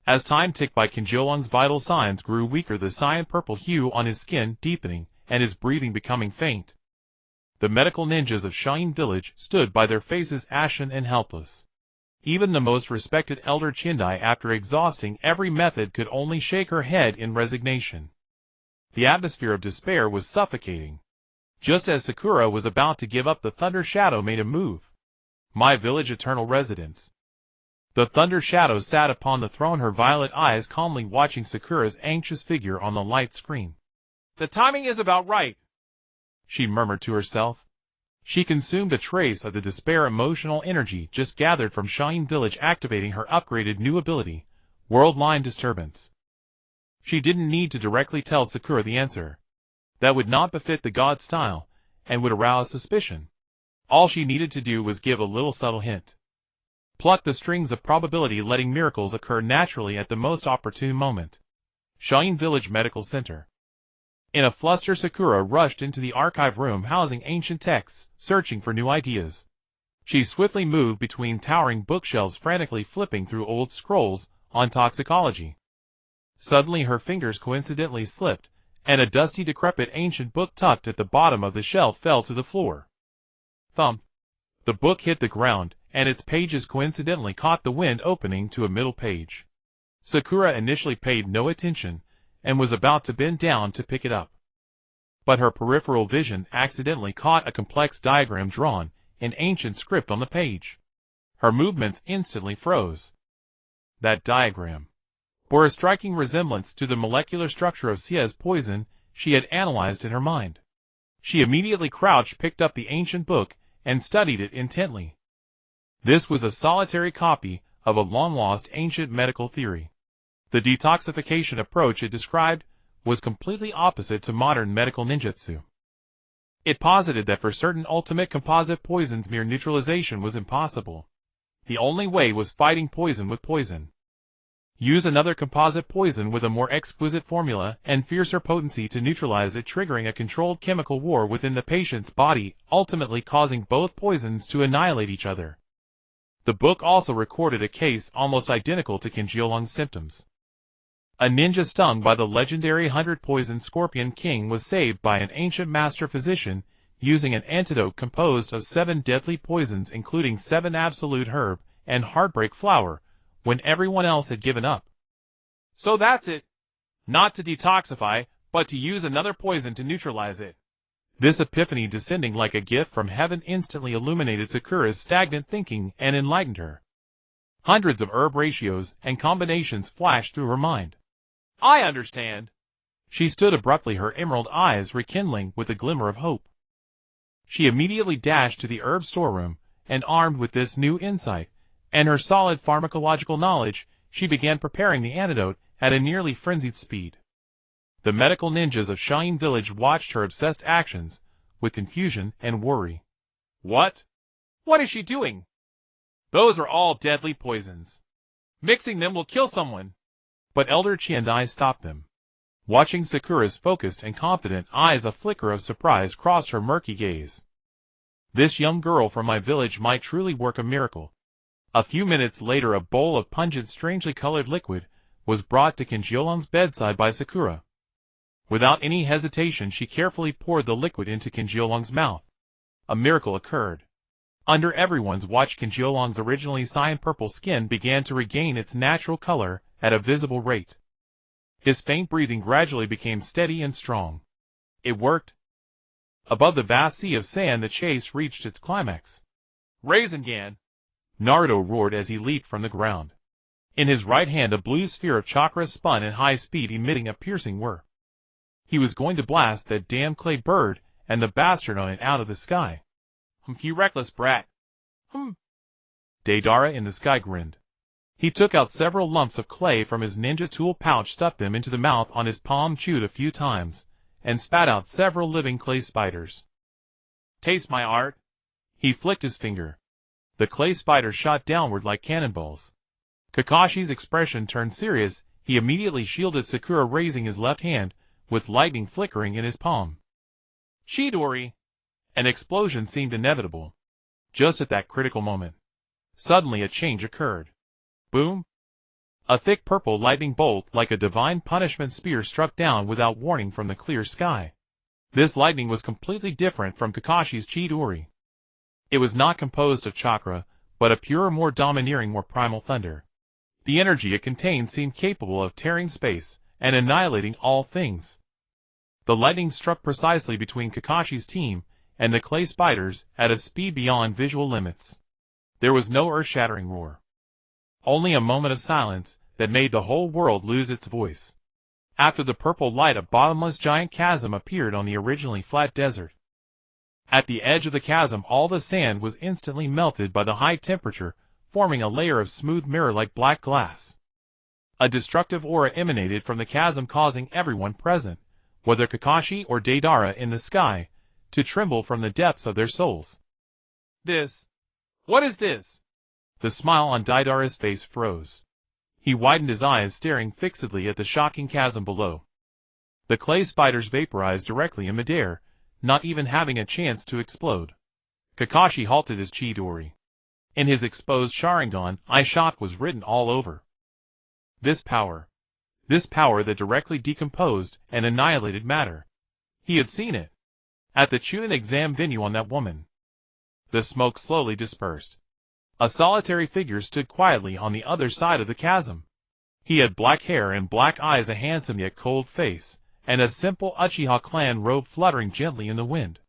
As time ticked by, Kinjiolong's vital signs grew weaker, the cyan-purple hue on his skin deepening, and his breathing becoming faint. The medical ninjas of Sharingan village stood by, their faces ashen and helpless. Even the most respected elder Chindai, after exhausting every method, could only shake her head in resignation. The atmosphere of despair was suffocating. Just as Sakura was about to give up, the Thunder Shadow made a move. My village eternal residence. The Thunder Shadow sat upon the throne, her violet eyes calmly watching Sakura's anxious figure on the light screen. The timing is about right, she murmured to herself. She consumed a trace of the despair emotional energy just gathered from Sharingan village, activating her upgraded new ability, World Line Disturbance. She didn't need to directly tell Sakura the answer. That would not befit the god style, and would arouse suspicion. All she needed to do was give a little subtle hint. Pluck the strings of probability, letting miracles occur naturally at the most opportune moment. Sharingan Village Medical Center. In a fluster, Sakura rushed into the archive room housing ancient texts, searching for new ideas. She swiftly moved between towering bookshelves, frantically flipping through old scrolls on toxicology. Suddenly her fingers coincidentally slipped, and a dusty, decrepit ancient book tucked at the bottom of the shelf fell to the floor. Thump! The book hit the ground, and its pages coincidentally caught the wind, opening to a middle page. Sakura initially paid no attention, and was about to bend down to pick it up. But her peripheral vision accidentally caught a complex diagram drawn in ancient script on the page. Her movements instantly froze. That diagram bore a striking resemblance to the molecular structure of Sia's poison she had analyzed in her mind. She immediately crouched, picked up the ancient book, and studied it intently. This was a solitary copy of a long-lost ancient medical theory. The detoxification approach it described was completely opposite to modern medical ninjutsu. It posited that for certain ultimate composite poisons, mere neutralization was impossible. The only way was fighting poison with poison. Use another composite poison with a more exquisite formula and fiercer potency to neutralize it, triggering a controlled chemical war within the patient's body, ultimately causing both poisons to annihilate each other. The book also recorded a case almost identical to Kinjiolong's symptoms. A ninja stung by the legendary 100-poison Scorpion King was saved by an ancient master physician using an antidote composed of 7 deadly poisons, including 7 absolute herb and heartbreak flower, when everyone else had given up. So that's it. Not to detoxify, but to use another poison to neutralize it. This epiphany, descending like a gift from heaven, instantly illuminated Sakura's stagnant thinking and enlightened her. Hundreds of herb ratios and combinations flashed through her mind. I understand. She stood abruptly, her emerald eyes rekindling with a glimmer of hope. She immediately dashed to the herb storeroom, and armed with this new insight and her solid pharmacological knowledge, she began preparing the antidote at a nearly frenzied speed. The medical ninjas of Sharingan village watched her obsessed actions with confusion and worry. What? What is she doing? Those are all deadly poisons. Mixing them will kill someone. But Elder Chindai stopped them. Watching Sakura's focused and confident eyes, a flicker of surprise crossed her murky gaze. This young girl from my village might truly work a miracle. A few minutes later, a bowl of pungent, strangely colored liquid was brought to Kinjiolong's bedside by Sakura. Without any hesitation, she carefully poured the liquid into Kinjiolong's mouth. A miracle occurred. Under everyone's watch, Kinjiolong's originally cyan-purple skin began to regain its natural color at a visible rate. His faint breathing gradually became steady and strong. It worked. Above the vast sea of sand, the chase reached its climax. Rasengan! Naruto roared as he leaped from the ground. In his right hand, a blue sphere of chakra spun at high speed, emitting a piercing whir. He was going to blast that damn clay bird and the bastard on it out of the sky. You reckless brat. Deidara in the sky grinned. He took out several lumps of clay from his ninja tool pouch, stuffed them into the mouth on his palm, chewed a few times, and spat out several living clay spiders. Taste my art? He flicked his finger. The clay spiders shot downward like cannonballs. Kakashi's expression turned serious. He immediately shielded Sakura, raising his left hand, with lightning flickering in his palm. Chidori! An explosion seemed inevitable. Just at that critical moment, suddenly a change occurred. Boom! A thick purple lightning bolt, like a divine punishment spear, struck down without warning from the clear sky. This lightning was completely different from Kakashi's Chidori. It was not composed of chakra, but a purer, more domineering, more primal thunder. The energy it contained seemed capable of tearing space and annihilating all things. The lightning struck precisely between Kakashi's team and the clay spiders at a speed beyond visual limits. There was no earth-shattering roar. Only a moment of silence that made the whole world lose its voice. After the purple light, a bottomless giant chasm appeared on the originally flat desert. At the edge of the chasm, all the sand was instantly melted by the high temperature, forming a layer of smooth mirror-like black glass. A destructive aura emanated from the chasm, causing everyone present, whether Kakashi or Deidara in the sky, to tremble from the depths of their souls. What is this? The smile on Deidara's face froze. He widened his eyes, staring fixedly at the shocking chasm below. The clay spiders vaporized directly in midair, not even having a chance to explode. Kakashi halted his Chidori. In his exposed Sharingan, shock was written all over. This power that directly decomposed and annihilated matter. He had seen it. At the Chunin exam venue on that woman. The smoke slowly dispersed. A solitary figure stood quietly on the other side of the chasm. He had black hair and black eyes, a handsome yet cold face, and a simple Uchiha clan robe fluttering gently in the wind.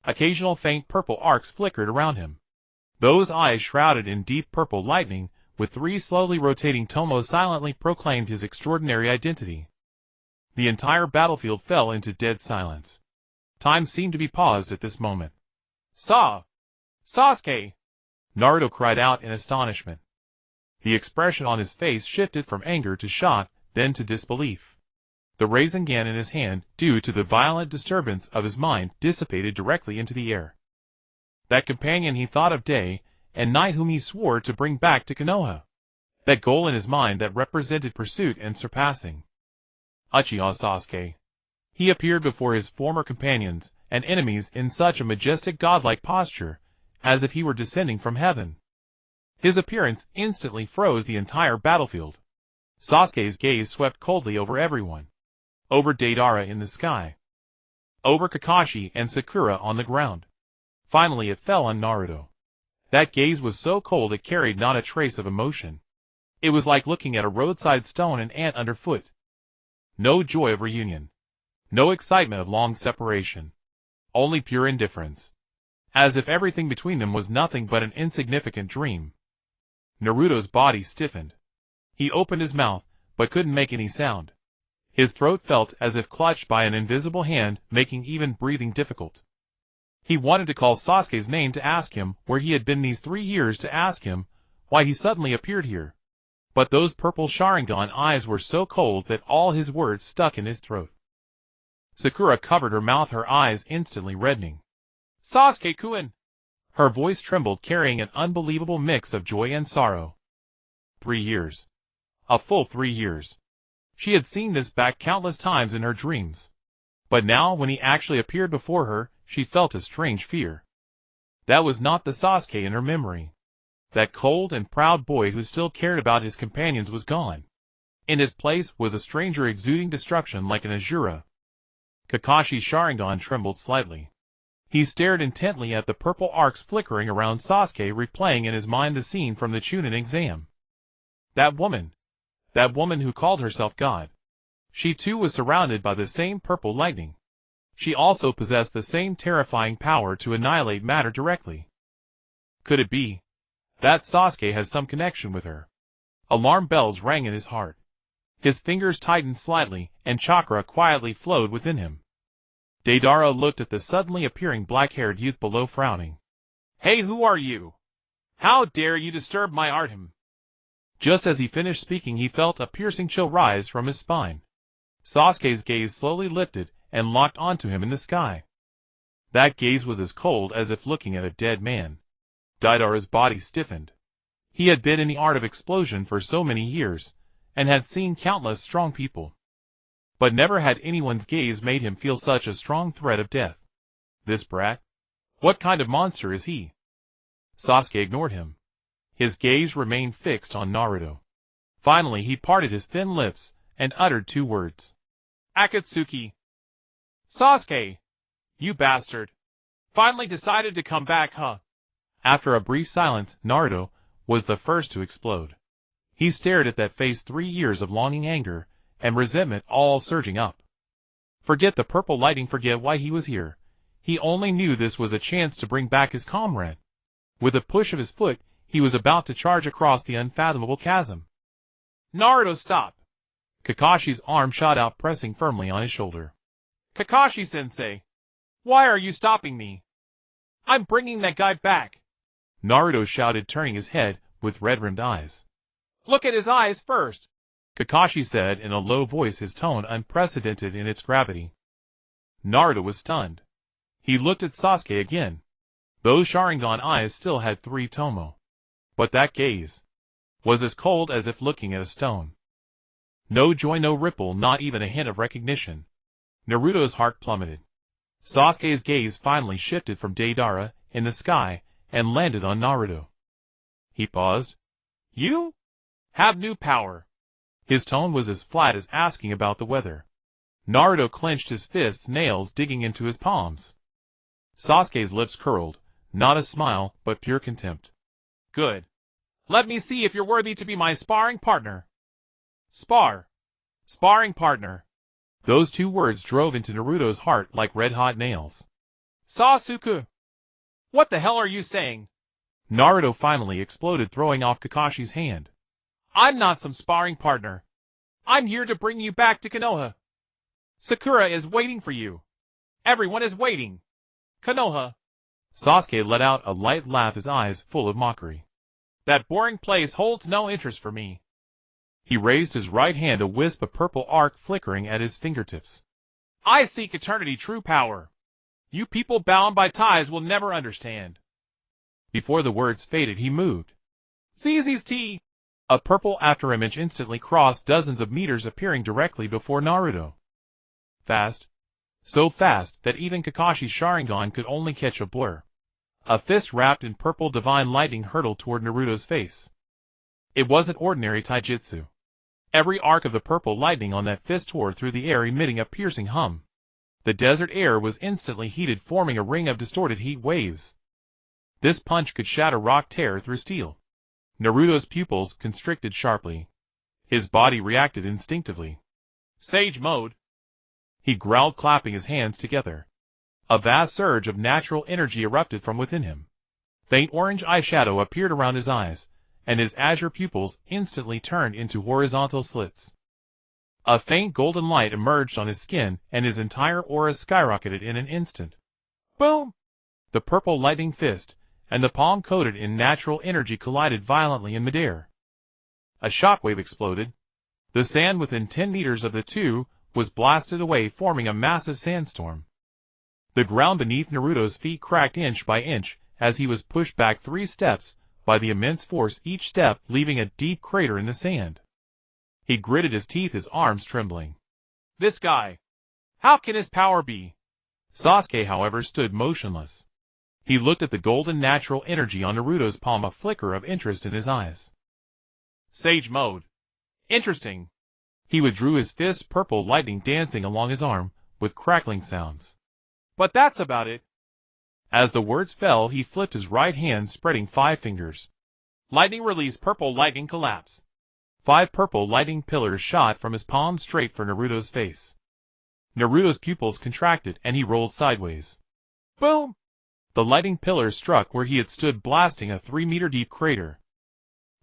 Occasional faint purple arcs flickered around him. Those eyes, shrouded in deep purple lightning, with 3 slowly rotating tomos, silently proclaimed his extraordinary identity. The entire battlefield fell into dead silence. Time seemed to be paused at this moment. Sasuke! Naruto cried out in astonishment. The expression on his face shifted from anger to shock, then to disbelief. The Rasengan in his hand, due to the violent disturbance of his mind, dissipated directly into the air. That companion he thought of day and night, whom he swore to bring back to Konoha. That goal in his mind that represented pursuit and surpassing. Uchiha Sasuke. He appeared before his former companions and enemies in such a majestic godlike posture, as if he were descending from heaven. His appearance instantly froze the entire battlefield. Sasuke's gaze swept coldly over everyone. Over Deidara in the sky. Over Kakashi and Sakura on the ground. Finally it fell on Naruto. That gaze was so cold it carried not a trace of emotion. It was like looking at a roadside stone, an ant underfoot. No joy of reunion. No excitement of long separation. Only pure indifference. As if everything between them was nothing but an insignificant dream. Naruto's body stiffened. He opened his mouth, but couldn't make any sound. His throat felt as if clutched by an invisible hand, making even breathing difficult. He wanted to call Sasuke's name, to ask him where he had been these 3 years, to ask him why he suddenly appeared here. But those purple Sharingan eyes were so cold that all his words stuck in his throat. Sakura covered her mouth, her eyes instantly reddening. Sasuke-kun! Her voice trembled, carrying an unbelievable mix of joy and sorrow. 3 years. A full 3 years. She had seen this back countless times in her dreams. But now, when he actually appeared before her, she felt a strange fear. That was not the Sasuke in her memory. That cold and proud boy who still cared about his companions was gone. In his place was a stranger exuding destruction like an Asura. Kakashi's Sharingan trembled slightly. He stared intently at the purple arcs flickering around Sasuke, replaying in his mind the scene from the Chunin exam. That woman who called herself God. She too was surrounded by the same purple lightning. She also possessed the same terrifying power to annihilate matter directly. Could it be that Sasuke has some connection with her? Alarm bells rang in his heart. His fingers tightened slightly, and chakra quietly flowed within him. Deidara looked at the suddenly appearing black-haired youth below, frowning. Hey, who are you? How dare you disturb my art? Just as he finished speaking, he felt a piercing chill rise from his spine. Sasuke's gaze slowly lifted and locked onto him in the sky. That gaze was as cold as if looking at a dead man. Deidara's body stiffened. He had been in the art of explosion for so many years, and had seen countless strong people. But never had anyone's gaze made him feel such a strong threat of death. This brat? What kind of monster is he? Sasuke ignored him. His gaze remained fixed on Naruto. Finally he parted his thin lips and uttered 2 words. Akatsuki. Sasuke! You bastard. Finally decided to come back, huh? After a brief silence, Naruto was the first to explode. He stared at that face, 3 years of longing anger and resentment all surging up. Forget the purple lighting, forget why he was here. He only knew this was a chance to bring back his comrade. With a push of his foot, he was about to charge across the unfathomable chasm. Naruto, stop! Kakashi's arm shot out, pressing firmly on his shoulder. Kakashi-sensei, why are you stopping me? I'm bringing that guy back! Naruto shouted, turning his head with red-rimmed eyes. Look at his eyes first! Kakashi said in a low voice, his tone unprecedented in its gravity. Naruto was stunned. He looked at Sasuke again. Those Sharingan eyes still had 3 tomo. But that gaze was as cold as if looking at a stone. No joy, no ripple, not even a hint of recognition. Naruto's heart plummeted. Sasuke's gaze finally shifted from Deidara in the sky and landed on Naruto. He paused. You have new power. His tone was as flat as asking about the weather. Naruto clenched his fists, nails digging into his palms. Sasuke's lips curled, not a smile, but pure contempt. Good. Let me see if you're worthy to be my sparring partner. Sparring partner. Those 2 words drove into Naruto's heart like red-hot nails. Sasuke! What the hell are you saying? Naruto finally exploded, throwing off Kakashi's hand. I'm not some sparring partner. I'm here to bring you back to Konoha. Sakura is waiting for you. Everyone is waiting. Konoha. Sasuke let out a light laugh, his eyes full of mockery. That boring place holds no interest for me. He raised his right hand, a wisp of purple arc flickering at his fingertips. I seek eternity, true power. You people bound by ties will never understand. Before the words faded, he moved. ZZT! A purple afterimage instantly crossed dozens of meters, appearing directly before Naruto. Fast. So fast that even Kakashi's Sharingan could only catch a blur. A fist wrapped in purple divine lightning hurtled toward Naruto's face. It wasn't ordinary taijutsu. Every arc of the purple lightning on that fist tore through the air, emitting a piercing hum. The desert air was instantly heated, forming a ring of distorted heat waves. This punch could shatter rock, tear through steel. Naruto's pupils constricted sharply. His body reacted instinctively. Sage mode. He growled, clapping his hands together. A vast surge of natural energy erupted from within him. Faint orange eyeshadow appeared around his eyes, and his azure pupils instantly turned into horizontal slits. A faint golden light emerged on his skin, and his entire aura skyrocketed in an instant. Boom! The purple lightning fist and the palm coated in natural energy collided violently in midair. A shockwave exploded. The sand within 10 meters of the two was blasted away, forming a massive sandstorm. The ground beneath Naruto's feet cracked inch by inch as he was pushed back 3 steps by the immense force, each step leaving a deep crater in the sand. He gritted his teeth, his arms trembling. This guy! How can his power be? Sasuke, however, stood motionless. He looked at the golden natural energy on Naruto's palm, a flicker of interest in his eyes. Sage mode. Interesting. He withdrew his fist, purple lightning dancing along his arm with crackling sounds. But that's about it. As the words fell, he flipped his right hand, spreading 5 fingers. Lightning release, purple lightning collapse. 5 purple lightning pillars shot from his palm straight for Naruto's face. Naruto's pupils contracted and he rolled sideways. Boom! The lightning pillars struck where he had stood, blasting a 3-meter-deep crater.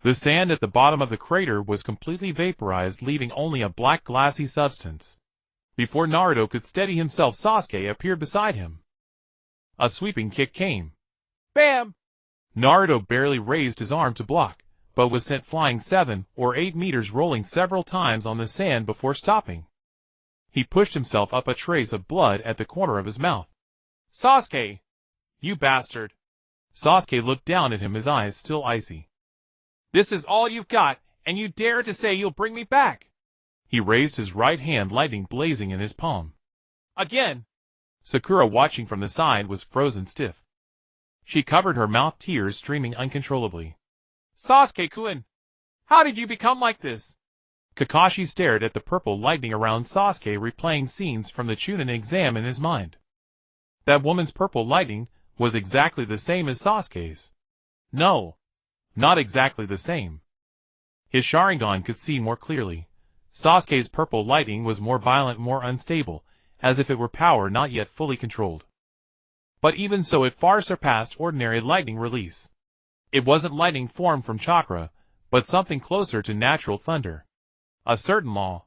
The sand at the bottom of the crater was completely vaporized, leaving only a black glassy substance. Before Naruto could steady himself, Sasuke appeared beside him. A sweeping kick came. Bam! Naruto barely raised his arm to block, but was sent flying 7 or 8 meters, rolling several times on the sand before stopping. He pushed himself up a trace of blood at the corner of his mouth. Sasuke! You bastard! Sasuke looked down at him, his eyes still icy. This is all you've got, and you dare to say you'll bring me back? He raised his right hand, lightning blazing in his palm. Again! Sakura, watching from the side, was frozen stiff. She covered her mouth, tears streaming uncontrollably. Sasuke-kun! How did you become like this? Kakashi stared at the purple lightning around Sasuke, replaying scenes from the Chunin exam in his mind. That woman's purple lightning was exactly the same as Sasuke's. No, not exactly the same. His Sharingan could see more clearly. Sasuke's purple lightning was more violent, more unstable, as if it were power not yet fully controlled. But even so, it far surpassed ordinary lightning release. It wasn't lightning formed from chakra, but something closer to natural thunder. A certain law.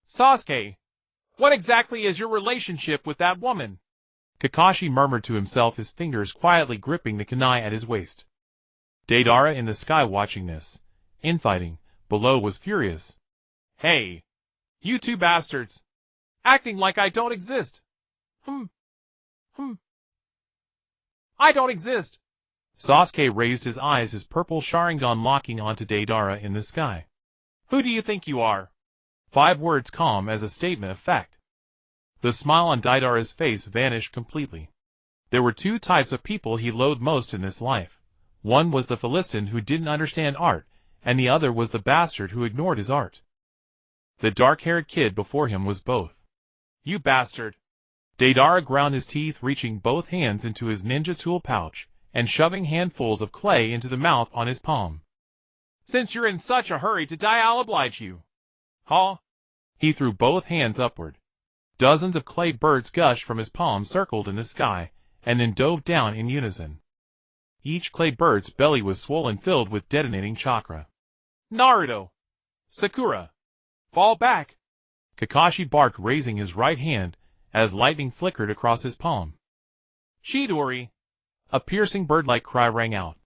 Sasuke, what exactly is your relationship with that woman? Kakashi murmured to himself, his fingers quietly gripping the kunai at his waist. Deidara in the sky watching this infighting below was furious. Hey, you two bastards, acting like I don't exist. I don't exist. Sasuke raised his eyes, his purple Sharingan locking onto Deidara in the sky. Who do you think you are? 5 words, calm as a statement of fact. The smile on Deidara's face vanished completely. There were 2 types of people he loathed most in this life. One was the Philistine who didn't understand art, and the other was the bastard who ignored his art. The dark-haired kid before him was both. You bastard! Deidara ground his teeth, reaching both hands into his ninja tool pouch, and shoving handfuls of clay into the mouth on his palm. Since you're in such a hurry to die, I'll oblige you. Huh? He threw both hands upward. Dozens of clay birds gushed from his palm, circled in the sky, and then dove down in unison. Each clay bird's belly was swollen, filled with detonating chakra. Naruto! Sakura! Fall back! Kakashi barked, raising his right hand, as lightning flickered across his palm. Chidori! A piercing bird-like cry rang out.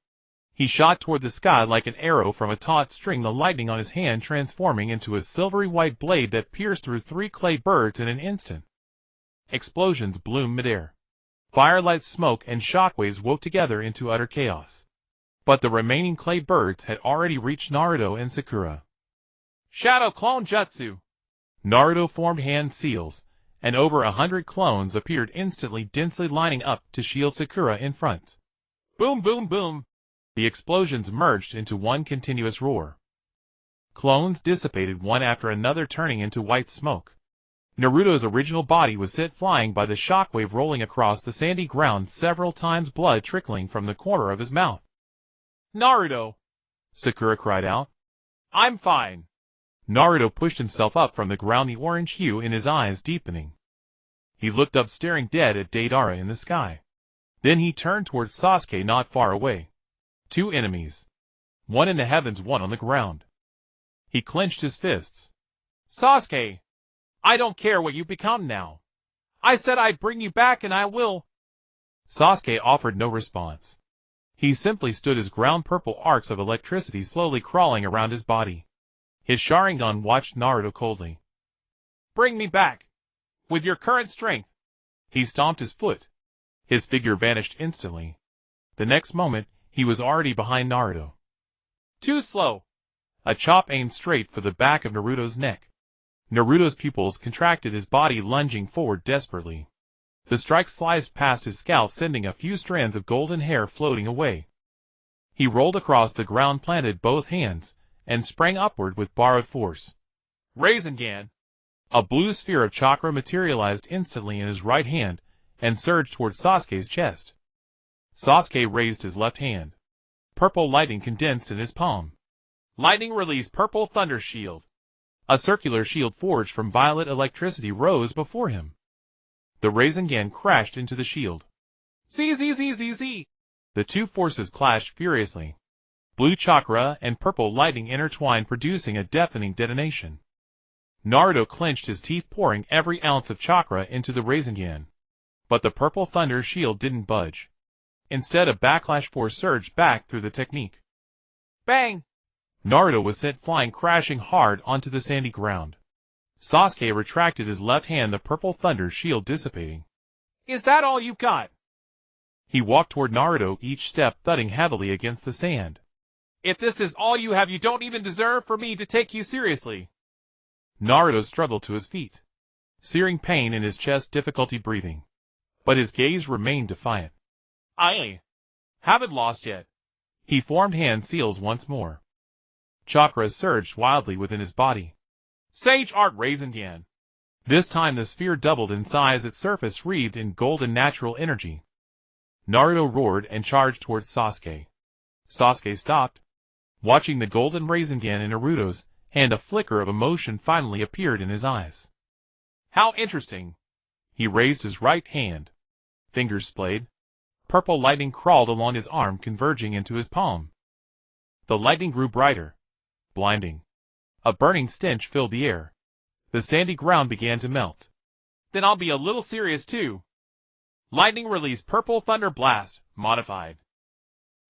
He shot toward the sky like an arrow from a taut string, the lightning on his hand transforming into a silvery white blade that pierced through 3 clay birds in an instant. Explosions bloomed midair. Firelight, smoke, and shockwaves woke together into utter chaos. But the remaining clay birds had already reached Naruto and Sakura. Shadow Clone Jutsu! Naruto formed hand seals, and over 100 clones appeared instantly, densely lining up to shield Sakura in front. Boom, boom, boom! The explosions merged into one continuous roar. Clones dissipated one after another, turning into white smoke. Naruto's original body was sent flying by the shockwave, rolling across the sandy ground several times, blood trickling from the corner of his mouth. Naruto! Sakura cried out. I'm fine. Naruto pushed himself up from the ground, the orange hue in his eyes deepening. He looked up, staring dead at Deidara in the sky. Then he turned towards Sasuke not far away. 2 enemies. One in the heavens, one on the ground. He clenched his fists. Sasuke! I don't care what you become now. I said I'd bring you back, and I will. Sasuke offered no response. He simply stood, his ground, purple arcs of electricity slowly crawling around his body. His Sharingan watched Naruto coldly. Bring me back. With your current strength. He stomped his foot. His figure vanished instantly. The next moment, he was already behind Naruto. Too slow. A chop aimed straight for the back of Naruto's neck. Naruto's pupils contracted, his body lunging forward desperately. The strike sliced past his scalp, sending a few strands of golden hair floating away. He rolled across the ground, planted both hands, and sprang upward with borrowed force. Rasengan! A blue sphere of chakra materialized instantly in his right hand, and surged towards Sasuke's chest. Sasuke raised his left hand. Purple lightning condensed in his palm. Lightning released purple thunder shield. A circular shield forged from violet electricity rose before him. The Rasengan crashed into the shield. ZZZZZ! The 2 forces clashed furiously. Blue chakra and purple lightning intertwined, producing a deafening detonation. Naruto clenched his teeth, pouring every ounce of chakra into the Rasengan. But the purple thunder shield didn't budge. Instead, a backlash force surged back through the technique. Bang! Naruto was sent flying crashing hard onto the sandy ground. Sasuke retracted his left hand, the purple thunder shield dissipating. Is that all you got? He walked toward Naruto, each step thudding heavily against the sand. If this is all you have, you don't even deserve for me to take you seriously. Naruto struggled to his feet. Searing pain in his chest, difficulty breathing. But his gaze remained defiant. I haven't lost yet. He formed hand seals once more. Chakras surged wildly within his body. Sage Art Rasengan. This time the sphere doubled in size, its surface wreathed in golden natural energy. Naruto roared and charged towards Sasuke. Sasuke stopped. Watching the golden Rasengan in Naruto's hand, a flicker of emotion finally appeared in his eyes. How interesting. He raised his right hand. Fingers splayed. Purple lightning crawled along his arm, converging into his palm. The lightning grew brighter. Blinding. A burning stench filled the air. The sandy ground began to melt. Then I'll be a little serious too. Lightning released Purple Thunder Blast, modified.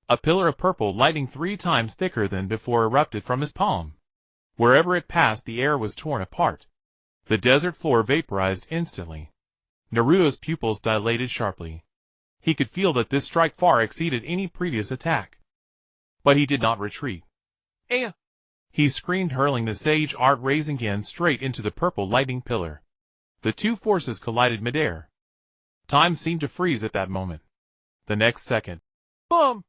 A pillar of purple lightning 3 times thicker than before erupted from his palm. Wherever it passed, the air was torn apart. The desert floor vaporized instantly. Naruto's pupils dilated sharply. He could feel that this strike far exceeded any previous attack. But he did not retreat. Eh! He screamed, hurling the Sage Art Rasengan straight into the purple lightning pillar. The two forces collided midair. Time seemed to freeze at that moment. The next second, boom!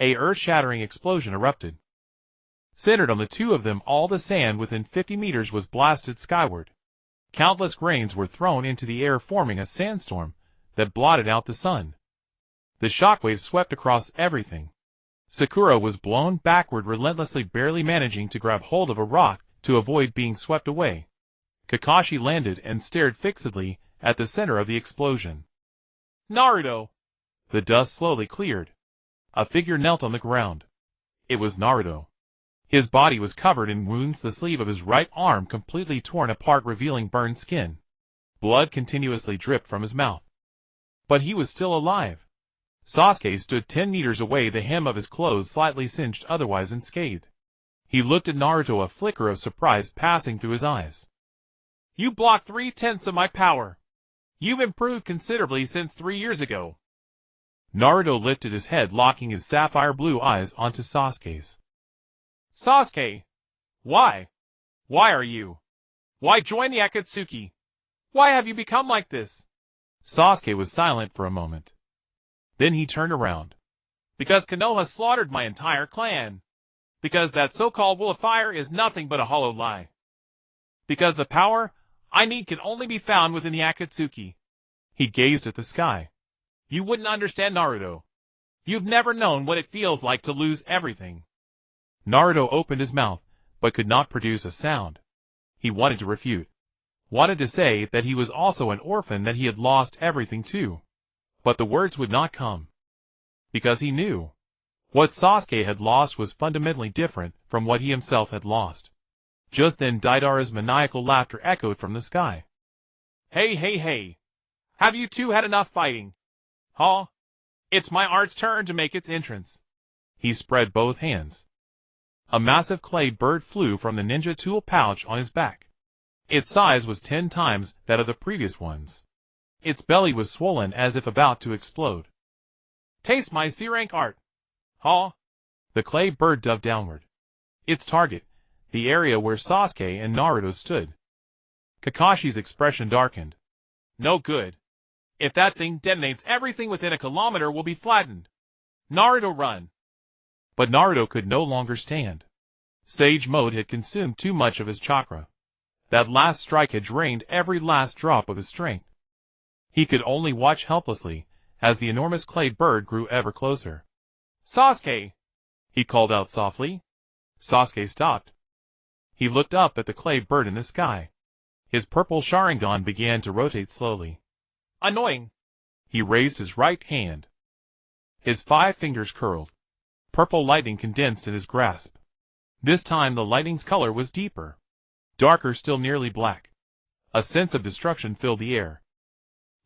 A earth-shattering explosion erupted. Centered on the two of them, all the sand within 50 meters was blasted skyward. Countless grains were thrown into the air, forming a sandstorm that blotted out the sun. The shockwave swept across everything. Sakura was blown backward relentlessly, barely managing to grab hold of a rock to avoid being swept away. Kakashi landed and stared fixedly at the center of the explosion. Naruto! The dust slowly cleared. A figure knelt on the ground. It was Naruto. His body was covered in wounds, the sleeve of his right arm completely torn apart, revealing burned skin. Blood continuously dripped from his mouth. But he was still alive. Sasuke stood 10 meters away, the hem of his clothes slightly singed, otherwise unscathed. He looked at Naruto, a flicker of surprise passing through his eyes. You blocked 3/10 of my power. You've improved considerably since 3 years ago. Naruto lifted his head, locking his sapphire blue eyes onto Sasuke's. Sasuke! Why? Why are you? Why join the Akatsuki? Why have you become like this? Sasuke was silent for a moment. Then he turned around. Because Konoha slaughtered my entire clan. Because that so-called Will of Fire is nothing but a hollow lie. Because the power I need can only be found within the Akatsuki. He gazed at the sky. You wouldn't understand, Naruto. You've never known what it feels like to lose everything. Naruto opened his mouth, but could not produce a sound. He wanted to refute. Wanted to say that he was also an orphan, that he had lost everything too. But the words would not come. Because he knew. What Sasuke had lost was fundamentally different from what he himself had lost. Just then Deidara's maniacal laughter echoed from the sky. Hey, hey, hey. Have you two had enough fighting? Huh? It's my art's turn to make its entrance. He spread both hands. A massive clay bird flew from the ninja tool pouch on his back. Its size was 10 times that of the previous ones. Its belly was swollen as if about to explode. Taste my C-rank art. Huh? The clay bird dove downward. Its target, the area where Sasuke and Naruto stood. Kakashi's expression darkened. No good. If that thing detonates, everything within a kilometer will be flattened. Naruto, run. But Naruto could no longer stand. Sage mode had consumed too much of his chakra. That last strike had drained every last drop of his strength. He could only watch helplessly as the enormous clay bird grew ever closer. Sasuke! He called out softly. Sasuke stopped. He looked up at the clay bird in the sky. His purple Sharingan began to rotate slowly. Annoying. He raised his right hand. His 5 fingers curled. Purple lightning condensed in his grasp. This time the lightning's color was deeper. Darker still, nearly black. A sense of destruction filled the air.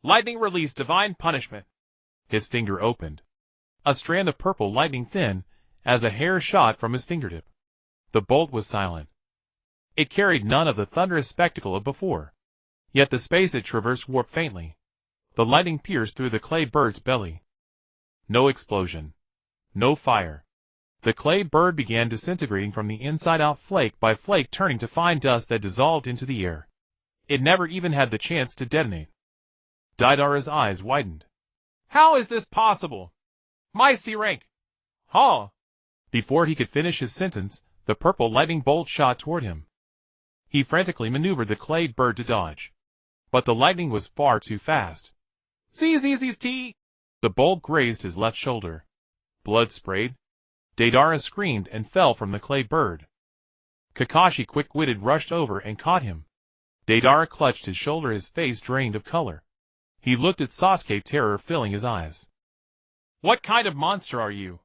Lightning released divine punishment. His finger opened. A strand of purple lightning, thin as a hair, shot from his fingertip. The bolt was silent. It carried none of the thunderous spectacle of before. Yet the space it traversed warped faintly. The lightning pierced through the clay bird's belly. No explosion. No fire. The clay bird began disintegrating from the inside out, flake by flake, turning to fine dust that dissolved into the air. It never even had the chance to detonate. Deidara's eyes widened. How is this possible? My C rank. Huh? Before he could finish his sentence, the purple lightning bolt shot toward him. He frantically maneuvered the clay bird to dodge. But the lightning was far too fast. ZZZT! The bolt grazed his left shoulder. Blood sprayed. Deidara screamed and fell from the clay bird. Kakashi, quick-witted, rushed over and caught him. Deidara clutched his shoulder, his face drained of color. He looked at Sasuke, terror filling his eyes. What kind of monster are you?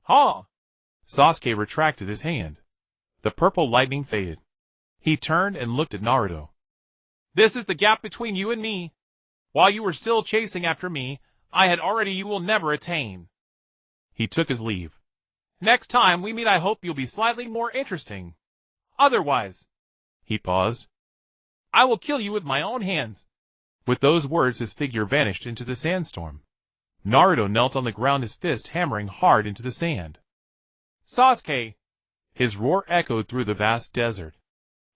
Huh? Sasuke retracted his hand. The purple lightning faded. He turned and looked at Naruto. This is the gap between you and me. While you were still chasing after me, I had already you will never attain. He took his leave. Next time we meet, I hope you'll be slightly more interesting. Otherwise, he paused, I will kill you with my own hands. With those words, his figure vanished into the sandstorm. Naruto knelt on the ground, his fist hammering hard into the sand. Sasuke! His roar echoed through the vast desert.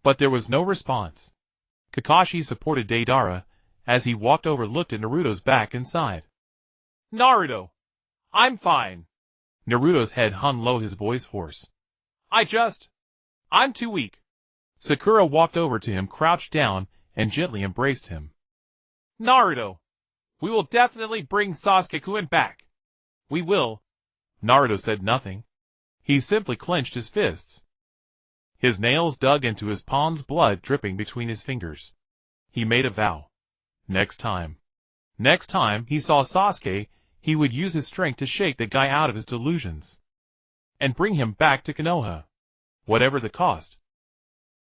But there was no response. Kakashi supported Deidara. As he walked over, looked at Naruto's back and sighed. Naruto! I'm fine. Naruto's head hung low, his voice hoarse. I'm too weak. Sakura walked over to him, crouched down, and gently embraced him. Naruto! We will definitely bring Sasuke-kun back. We will. Naruto said nothing. He simply clenched his fists. His nails dug into his palms, blood dripping between his fingers. He made a vow. Next time he saw Sasuke, he would use his strength to shake the guy out of his delusions. And bring him back to Konoha. Whatever the cost.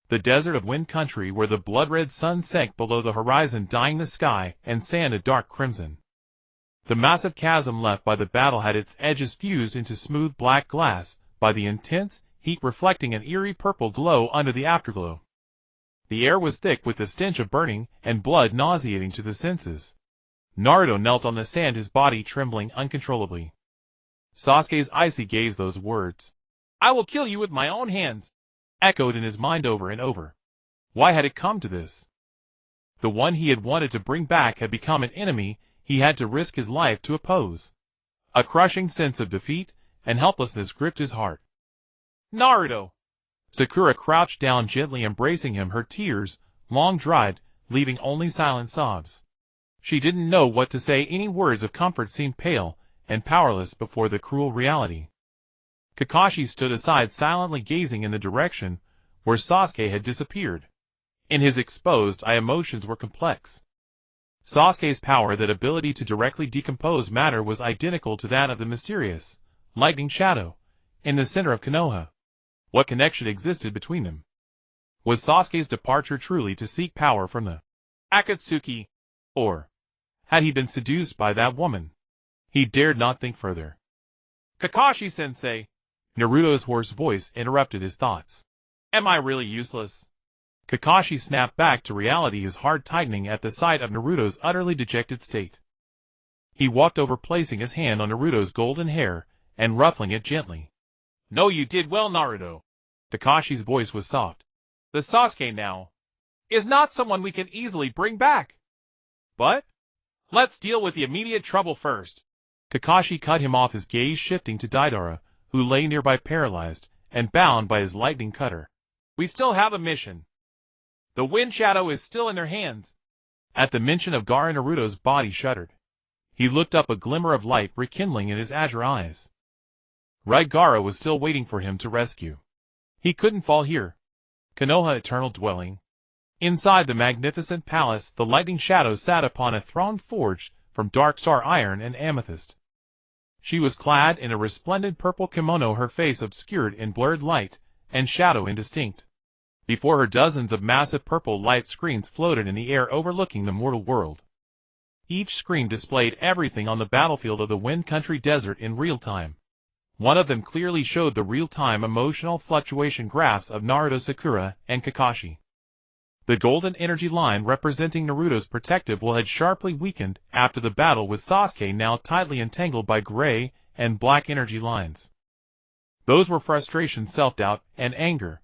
The desert of Wind Country, where the blood-red sun sank below the horizon, dyeing the sky and sand a dark crimson. The massive chasm left by the battle had its edges fused into smooth black glass by the intense heat, reflecting an eerie purple glow under the afterglow. The air was thick with the stench of burning and blood, nauseating to the senses. Naruto knelt on the sand, his body trembling uncontrollably. Sasuke's icy gaze, those words, I will kill you with my own hands, echoed in his mind over and over. Why had it come to this? The one he had wanted to bring back had become an enemy he had to risk his life to oppose. A crushing sense of defeat and helplessness gripped his heart. Naruto! Sakura crouched down, gently embracing him, her tears, long dried, leaving only silent sobs. She didn't know what to say. Any words of comfort seemed pale and powerless before the cruel reality. Kakashi stood aside, silently gazing in the direction where Sasuke had disappeared. In his exposed eye, emotions were complex. Sasuke's power, that ability to directly decompose matter, was identical to that of the mysterious lightning shadow in the center of Konoha. What connection existed between them? Was Sasuke's departure truly to seek power from the Akatsuki? Or had he been seduced by that woman? He dared not think further. Kakashi-sensei! Naruto's hoarse voice interrupted his thoughts. Am I really useless? Kakashi snapped back to reality, his heart tightening at the sight of Naruto's utterly dejected state. He walked over, placing his hand on Naruto's golden hair and ruffling it gently. No, you did well, Naruto. Kakashi's voice was soft. The Sasuke now is not someone we can easily bring back. But let's deal with the immediate trouble first. Kakashi cut him off, his gaze shifting to Deidara, who lay nearby, paralyzed and bound by his lightning cutter. We still have a mission. The wind shadow is still in their hands. At the mention of Gaara, Naruto's body shuddered. He looked up, a glimmer of light rekindling in his azure eyes. Right, Gaara was still waiting for him to rescue. He couldn't fall here. Konoha, eternal dwelling. Inside the magnificent palace, the lightning shadow sat upon a throne forged from dark star iron and amethyst. She was clad in a resplendent purple kimono, her face obscured in blurred light and shadow indistinct. Before her, dozens of massive purple light screens floated in the air, overlooking the mortal world. Each screen displayed everything on the battlefield of the Wind Country desert in real time. One of them clearly showed the real-time emotional fluctuation graphs of Naruto, Sakura, and Kakashi. The golden energy line representing Naruto's protective will had sharply weakened after the battle with Sasuke, now tightly entangled by gray and black energy lines. Those were frustration, self-doubt, and anger.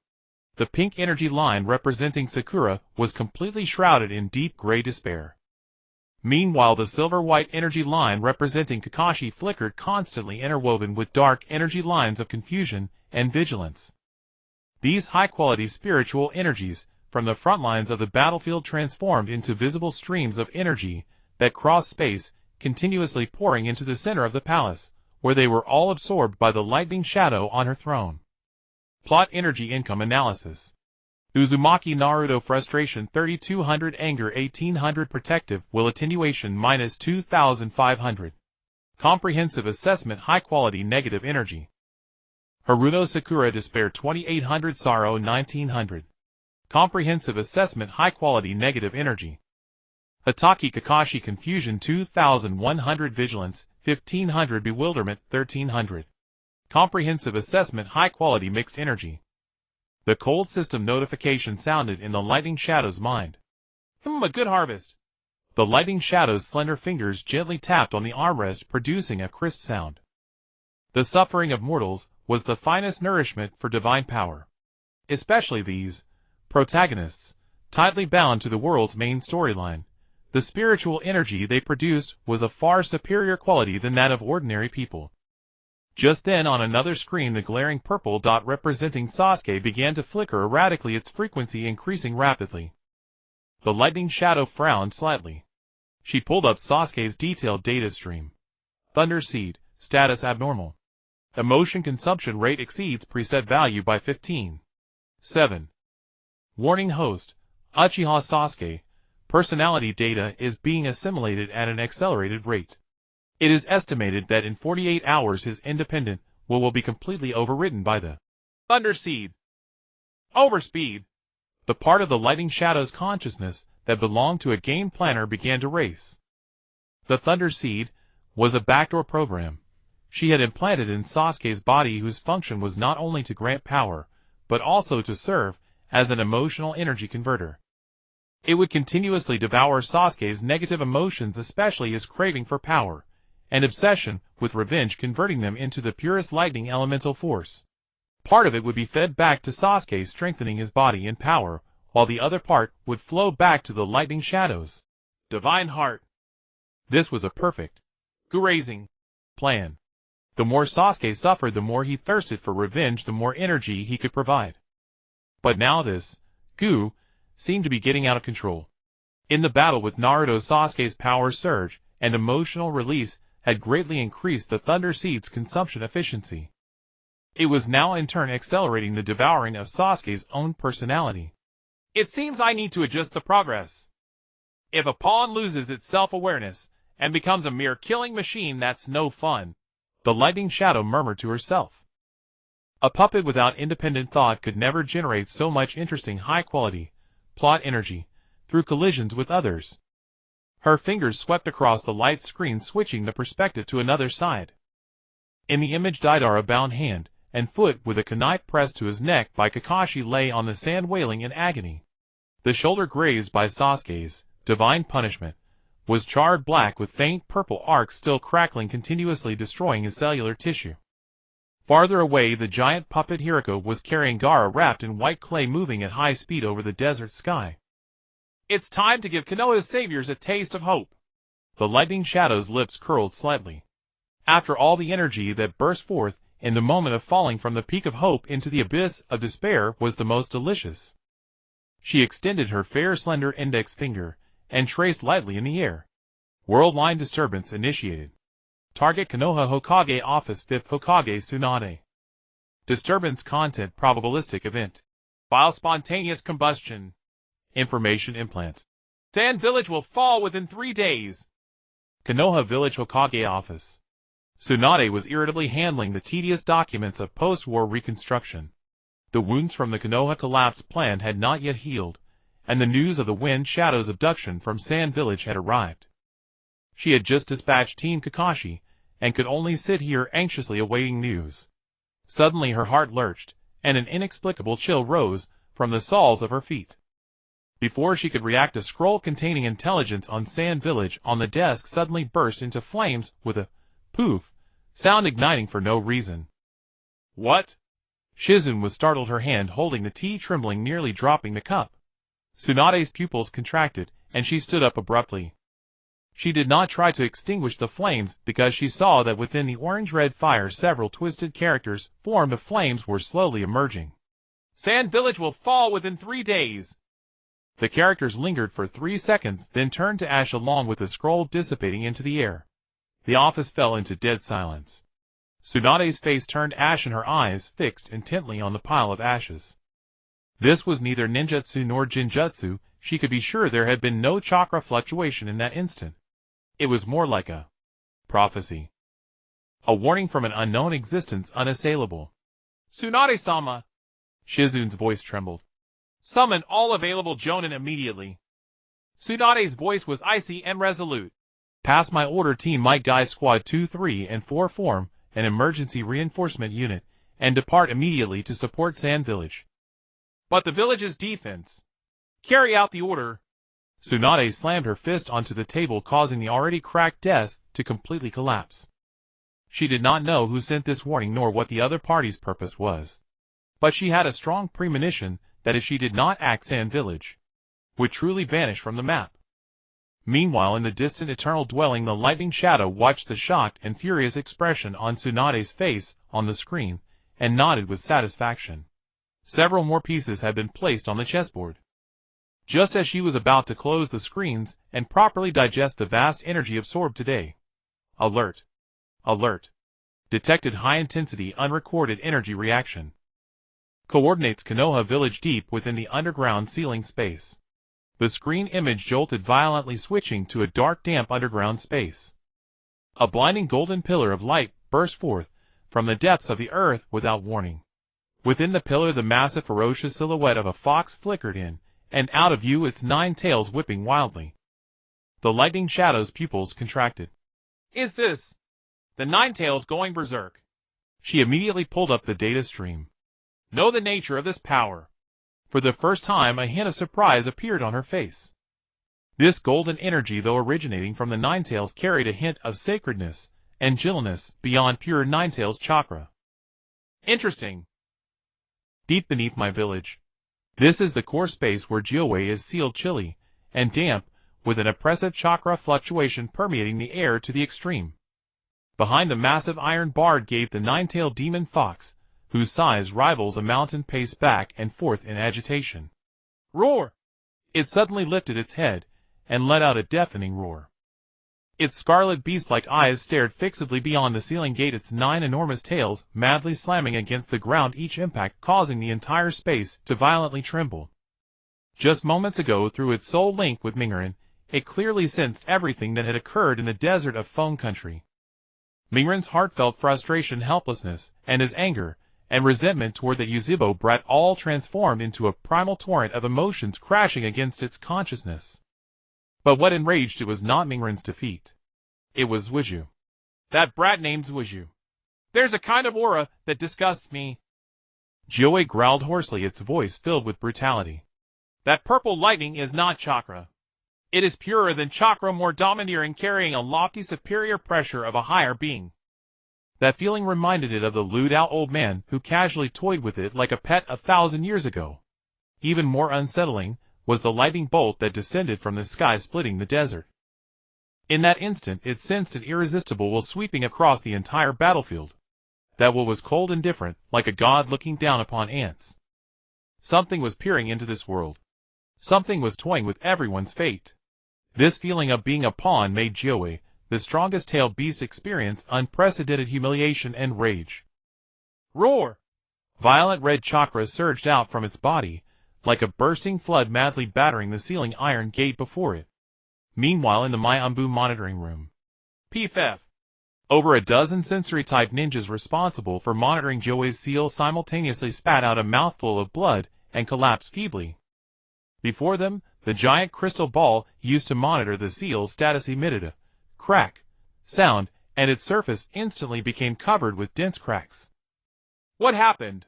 The pink energy line representing Sakura was completely shrouded in deep gray despair. Meanwhile, the silver-white energy line representing Kakashi flickered, constantly interwoven with dark energy lines of confusion and vigilance. These high-quality spiritual energies from the front lines of the battlefield transformed into visible streams of energy that crossed space, continuously pouring into the center of the palace, where they were all absorbed by the lightning shadow on her throne. Plot energy income analysis. Uzumaki Naruto frustration 3200, anger 1800, protective will attenuation -2500. Comprehensive assessment high quality negative energy. Haruto Sakura despair 2800, sorrow 1900. Comprehensive assessment high quality negative energy. Hitotaki Kakashi confusion 2100, vigilance 1500, bewilderment 1300. Comprehensive assessment high quality mixed energy. The cold system notification sounded in the lightning shadow's mind. A good harvest. The lightning shadow's slender fingers gently tapped on the armrest, producing a crisp sound. The suffering of mortals was the finest nourishment for divine power. Especially these protagonists, tightly bound to the world's main storyline. The spiritual energy they produced was of far superior quality than that of ordinary people. Just then, on another screen, the glaring purple dot representing Sasuke began to flicker erratically, its frequency increasing rapidly. The lightning shadow frowned slightly. She pulled up Sasuke's detailed data stream. Thunder Seed, status abnormal. Emotion consumption rate exceeds preset value by 15. 7. Warning host, Uchiha Sasuke, personality data is being assimilated at an accelerated rate. It is estimated that in 48 hours his independent will be completely overridden by the Thunder Seed. Overspeed. The part of the lightning shadow's consciousness that belonged to a game planner began to race. The Thunder Seed was a backdoor program she had implanted in Sasuke's body, whose function was not only to grant power, but also to serve as an emotional energy converter. It would continuously devour Sasuke's negative emotions, especially his craving for power and obsession with revenge, converting them into the purest lightning elemental force. Part of it would be fed back to Sasuke, strengthening his body in power, while the other part would flow back to the lightning shadow's divine heart. This was a perfect, grazing plan. The more Sasuke suffered, the more he thirsted for revenge, the more energy he could provide. But now this goo seemed to be getting out of control. In the battle with Naruto, Sasuke's power surge and emotional release had greatly increased the Thunder Seed's consumption efficiency. It was now in turn accelerating the devouring of Sasuke's own personality. It seems I need to adjust the progress. If a pawn loses its self-awareness and becomes a mere killing machine, that's no fun. The lightning shadow murmured to herself. A puppet without independent thought could never generate so much interesting high-quality plot energy through collisions with others. Her fingers swept across the light screen, switching the perspective to another side. In the image, Deidara, bound hand and foot with a kunai pressed to his neck by Kakashi, lay on the sand wailing in agony. The shoulder grazed by Sasuke's divine punishment was charred black, with faint purple arcs still crackling, continuously destroying his cellular tissue. Farther away, the giant puppet Hiriko was carrying Gaara wrapped in white clay, moving at high speed over the desert sky. It's time to give Konoha's saviors a taste of hope. The lightning shadow's lips curled slightly. After all the energy that burst forth in the moment of falling from the peak of hope into the abyss of despair was the most delicious. She extended her fair slender index finger and traced lightly in the air. World line disturbance initiated. Target Konoha Hokage office, 5th Hokage Tsunade. Disturbance content probabilistic event. File spontaneous combustion. Information implant. Sand Village will fall within 3 days. Konoha Village Hokage office. Tsunade was irritably handling the tedious documents of post-war reconstruction. The wounds from the Konoha collapse plan had not yet healed, and the news of the Wind Shadow's abduction from Sand Village had arrived. She had just dispatched Team Kakashi and could only sit here anxiously awaiting news. Suddenly her heart lurched, and an inexplicable chill rose from the soles of her feet. Before she could react, a scroll containing intelligence on Sand Village on the desk suddenly burst into flames with a poof sound, igniting for no reason. What? Shizune was startled, her hand holding the tea trembling, nearly dropping the cup. Tsunade's pupils contracted, and she stood up abruptly. She did not try to extinguish the flames because she saw that within the orange-red fire several twisted characters formed of flames were slowly emerging. Sand Village will fall within 3 days. The characters lingered for 3 seconds, then turned to ash along with the scroll dissipating into the air. The office fell into dead silence. Tsunade's face turned ash and her eyes fixed intently on the pile of ashes. This was neither ninjutsu nor jinjutsu. She could be sure there had been no chakra fluctuation in that instant. It was more like a prophecy. A warning from an unknown existence unassailable. Tsunade-sama! Shizune's voice trembled. Summon all available jonin immediately. Tsunade's voice was icy and resolute. Pass my order. Team Might Guy Squad 2, 3, and 4 form an emergency reinforcement unit and depart immediately to support Sand Village. But the village's defense. Carry out the order. Tsunade slammed her fist onto the table, causing the already cracked desk to completely collapse. She did not know who sent this warning nor what the other party's purpose was. But she had a strong premonition that if she did not act, Sand Village would truly vanish from the map. Meanwhile, in the distant eternal dwelling, the lightning shadow watched the shocked and furious expression on Tsunade's face on the screen, and nodded with satisfaction. Several more pieces had been placed on the chessboard. Just as she was about to close the screens and properly digest the vast energy absorbed today. Alert! Alert! Detected high-intensity unrecorded energy reaction. Coordinates Konoha Village deep within the underground ceiling space. The screen image jolted violently, switching to a dark, damp underground space. A blinding golden pillar of light burst forth from the depths of the earth without warning. Within the pillar, the massive, ferocious silhouette of a fox flickered in and out of view, its 9 tails whipping wildly. The lightning shadow's pupils contracted. Is this the 9 tails going berserk? She immediately pulled up the data stream. Know the nature of this power. For the first time, a hint of surprise appeared on her face. This golden energy, though originating from the 9 tails, carried a hint of sacredness and gentleness beyond pure 9 tails chakra. Interesting. Deep beneath my village. This is the core space where Jiowei is sealed, chilly and damp, with an oppressive chakra fluctuation permeating the air to the extreme. Behind the massive iron barred gate, the 9-tailed demon fox, whose size rivals a mountain, paced back and forth in agitation. Roar! It suddenly lifted its head and let out a deafening roar. Its scarlet beast-like eyes stared fixedly beyond the ceiling gate, its 9 enormous tails madly slamming against the ground, each impact causing the entire space to violently tremble. Just moments ago, through its soul link with Mingren, it clearly sensed everything that had occurred in the desert of Phone Country. Mingren's heartfelt frustration, helplessness, and his anger and resentment toward the Yuzhibo brat all transformed into a primal torrent of emotions crashing against its consciousness. But what enraged it was not Mingren's defeat. It was Zuiju. That brat named Zuiju. There's a kind of aura that disgusts me. Jiowei growled hoarsely, its voice filled with brutality. That purple lightning is not chakra. It is purer than chakra, more domineering, carrying a lofty superior pressure of a higher being. That feeling reminded it of the lewd-out old man who casually toyed with it like a pet 1,000 years ago. Even more unsettling was the lightning bolt that descended from the sky, splitting the desert. In that instant, it sensed an irresistible will sweeping across the entire battlefield. That will was cold and different, like a god looking down upon ants. Something was peering into this world. Something was toying with everyone's fate. This feeling of being a pawn made Jiowei, the strongest tailed beast, experience unprecedented humiliation and rage. Roar! Violent red chakra surged out from its body, like a bursting flood, madly battering the ceiling iron gate before it. Meanwhile, in the Myambu monitoring room, PFF. Over a dozen sensory-type ninjas responsible for monitoring Jiowei's seal simultaneously spat out a mouthful of blood and collapsed feebly. Before them, the giant crystal ball used to monitor the seal's status emitted a crack sound and its surface instantly became covered with dense cracks. What happened?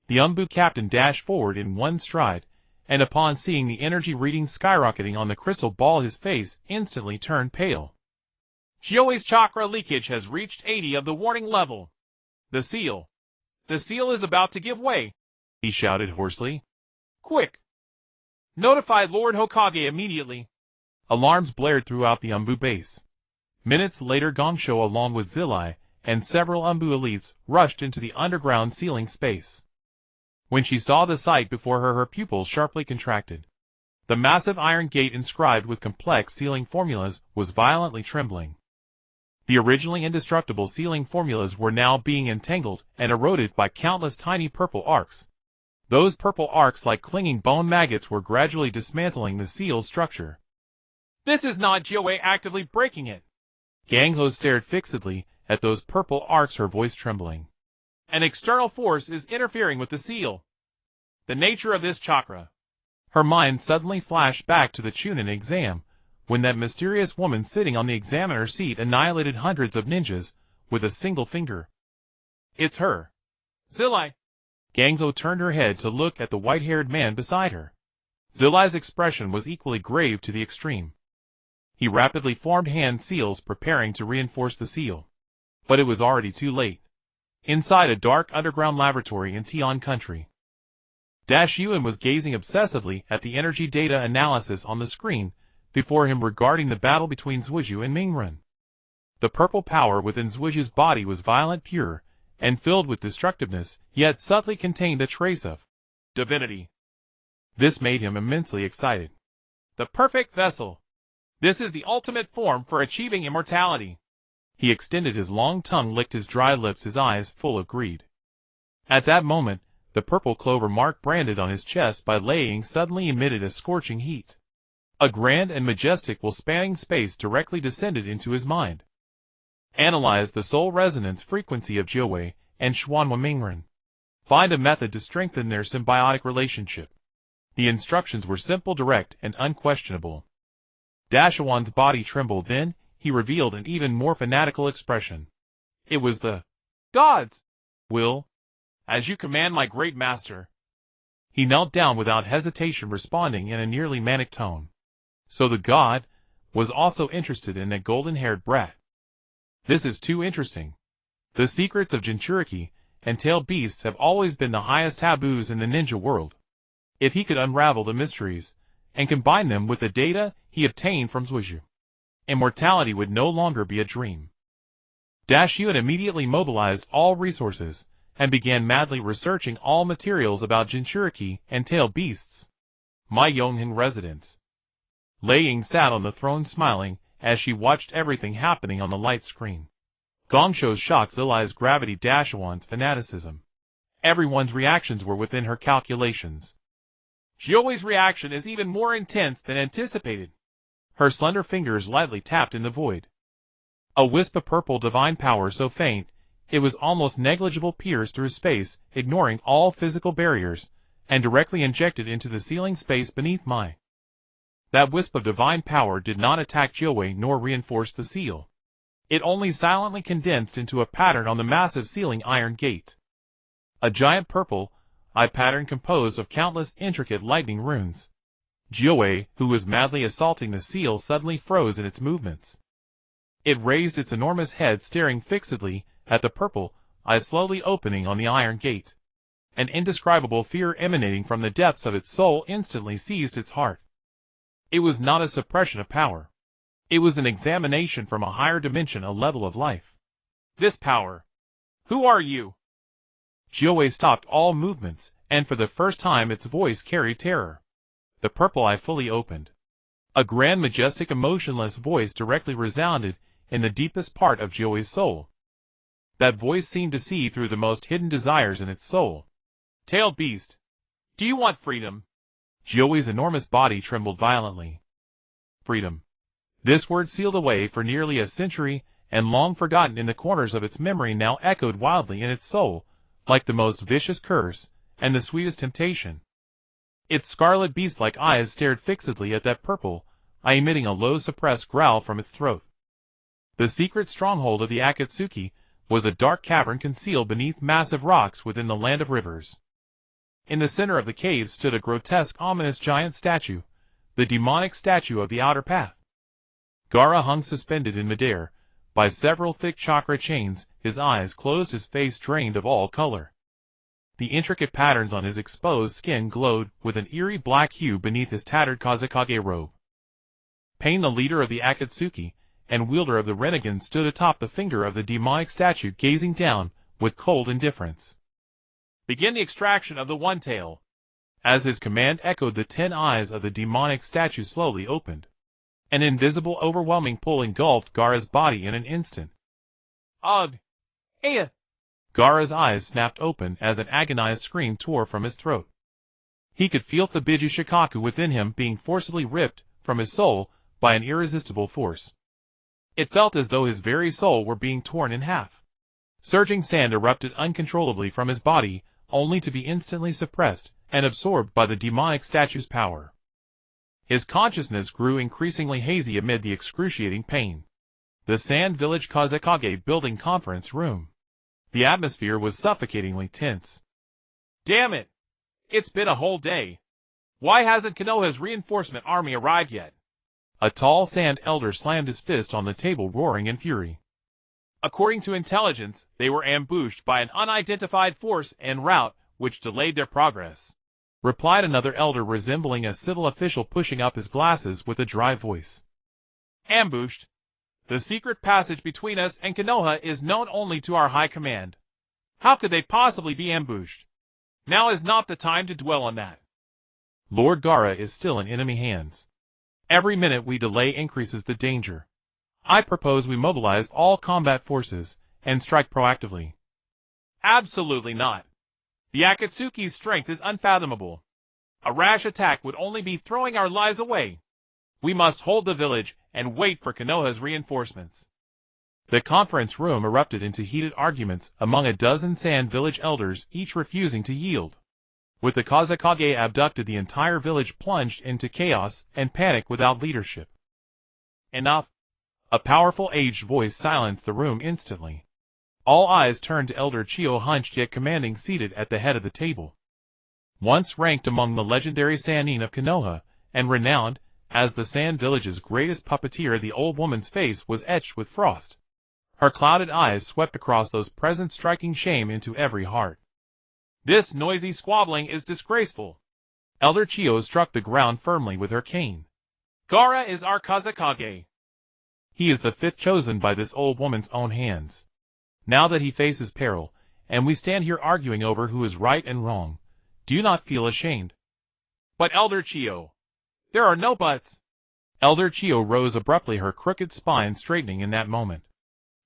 The Umbu captain dashed forward in one stride, and upon seeing the energy reading skyrocketing on the crystal ball, his face instantly turned pale. Jioei's chakra leakage has reached 80 of the warning level. The seal is about to give way, he shouted hoarsely. Quick! Notify Lord Hokage immediately. Alarms blared throughout the Umbu base. Minutes later, Gongsho along with Zilai and several Umbu elites rushed into the underground ceiling space. When she saw the sight before her, her pupils sharply contracted. The massive iron gate inscribed with complex sealing formulas was violently trembling. The originally indestructible sealing formulas were now being entangled and eroded by countless tiny purple arcs. Those purple arcs, like clinging bone maggots, were gradually dismantling the seal's structure. This is not Jioei actively breaking it. Gangho stared fixedly at those purple arcs, her voice trembling. An external force is interfering with the seal. The nature of this chakra. Her mind suddenly flashed back to the Chunin exam, when that mysterious woman sitting on the examiner's seat annihilated hundreds of ninjas with a single finger. It's her. Zilai. Gangzo turned her head to look at the white-haired man beside her. Zilai's expression was equally grave to the extreme. He rapidly formed hand seals, preparing to reinforce the seal. But it was already too late. Inside a dark underground laboratory in Tian country, Yuen was gazing obsessively at the energy data analysis on the screen before him regarding the battle between Zuiju and Mingren. The purple power within Zuiju's body was violent, pure, and filled with destructiveness, yet subtly contained a trace of divinity. This made him immensely excited. The perfect vessel. This is the ultimate form for achieving immortality. He extended his long tongue, licked his dry lips, his eyes full of greed. At that moment, the purple clover mark branded on his chest by Laying suddenly emitted a scorching heat. A grand and majestic will spanning space directly descended into his mind. Analyze the soul resonance frequency of Jioei and Xuanhua Mingren. Find a method to strengthen their symbiotic relationship. The instructions were simple, direct, and unquestionable. Dashawan's body trembled, then he revealed an even more fanatical expression. It was the God's will. As you command, my great master. He knelt down without hesitation, responding in a nearly manic tone. So the god was also interested in that golden-haired brat. This is too interesting. The secrets of Jinchuriki and tailed beasts have always been the highest taboos in the ninja world. If he could unravel the mysteries and combine them with the data he obtained from Zuiju, immortality would no longer be a dream. Yuen immediately mobilized all resources and began madly researching all materials about Jinchuriki and tailed beasts. My Yonghan residence. Laying sat on the throne smiling as she watched everything happening on the light screen. Gongsho's shock, Zilai's gravity, Dashawan's fanaticism. Everyone's reactions were within her calculations. Jioei's reaction is even more intense than anticipated. Her slender fingers lightly tapped in the void. A wisp of purple divine power, so faint it was almost negligible, pierced through space, ignoring all physical barriers, and directly injected into the ceiling space beneath Mai. That wisp of divine power did not attack Jioei nor reinforce the seal. It only silently condensed into a pattern on the massive ceiling iron gate. A giant purple eye pattern composed of countless intricate lightning runes. Jioei, who was madly assaulting the seal, suddenly froze in its movements. It raised its enormous head, staring fixedly at the purple eye slowly opening on the iron gate. An indescribable fear emanating from the depths of its soul instantly seized its heart. It was not a suppression of power. It was an examination from a higher dimension, a level of life. This power. Who are you? Jioei stopped all movements, and for the first time its voice carried terror. The purple eye fully opened. A grand, majestic, emotionless voice directly resounded in the deepest part of Jioei's soul. That voice seemed to see through the most hidden desires in its soul. Tailed beast. Do you want freedom? Jioei's enormous body trembled violently. Freedom. This word, sealed away for nearly a century and long forgotten in the corners of its memory, now echoed wildly in its soul, like the most vicious curse and the sweetest temptation. Its scarlet beast-like eyes stared fixedly at that purple eye, emitting a low suppressed growl from its throat. The secret stronghold of the Akatsuki was a dark cavern concealed beneath massive rocks within the land of rivers. In the center of the cave stood a grotesque, ominous giant statue, the demonic statue of the Outer Path. Gaara hung suspended in midair, by several thick chakra chains, his eyes closed, his face drained of all color. The intricate patterns on his exposed skin glowed with an eerie black hue beneath his tattered Kazekage robe. Pain, the leader of the Akatsuki, and wielder of the Rinnegan, stood atop the finger of the demonic statue, gazing down with cold indifference. Begin the extraction of the One Tail. As his command echoed, the 10 eyes of the demonic statue slowly opened. An invisible, overwhelming pull engulfed Gaara's body in an instant. Ugh! Hey! Gaara's eyes snapped open as an agonized scream tore from his throat. He could feel the Biju Shikaku within him being forcibly ripped from his soul by an irresistible force. It felt as though his very soul were being torn in half. Surging sand erupted uncontrollably from his body, only to be instantly suppressed and absorbed by the demonic statue's power. His consciousness grew increasingly hazy amid the excruciating pain. The Sand Village Kazekage building conference room. The atmosphere was suffocatingly tense. Damn it! It's been a whole day. Why hasn't Konoha's reinforcement army arrived yet? A tall sand elder slammed his fist on the table, roaring in fury. According to intelligence, they were ambushed by an unidentified force en route, which delayed their progress, replied another elder resembling a civil official, pushing up his glasses with a dry voice. Ambushed? The secret passage between us and Konoha is known only to our high command. How could they possibly be ambushed? Now is not the time to dwell on that. Lord Gaara is still in enemy hands. Every minute we delay increases the danger. I propose we mobilize all combat forces and strike proactively. Absolutely not. The Akatsuki's strength is unfathomable. A rash attack would only be throwing our lives away. We must hold the village and wait for Konoha's reinforcements. The conference room erupted into heated arguments among a dozen Sand Village elders, each refusing to yield. With the Kazekage abducted, the entire village plunged into chaos and panic without leadership. Enough! A powerful aged voice silenced the room instantly. All eyes turned to Elder Chiyo, hunched yet commanding, seated at the head of the table. Once ranked among the legendary Sannin of Konoha, and renowned as the Sand Village's greatest puppeteer, the old woman's face was etched with frost. Her clouded eyes swept across those present, striking shame into every heart. This noisy squabbling is disgraceful. Elder Chiyo struck the ground firmly with her cane. Gaara is our Kazekage. He is the 5th chosen by this old woman's own hands. Now that he faces peril, and we stand here arguing over who is right and wrong, do you not feel ashamed? But Elder Chiyo, there are no buts. Elder Chiyo rose abruptly, her crooked spine straightening in that moment.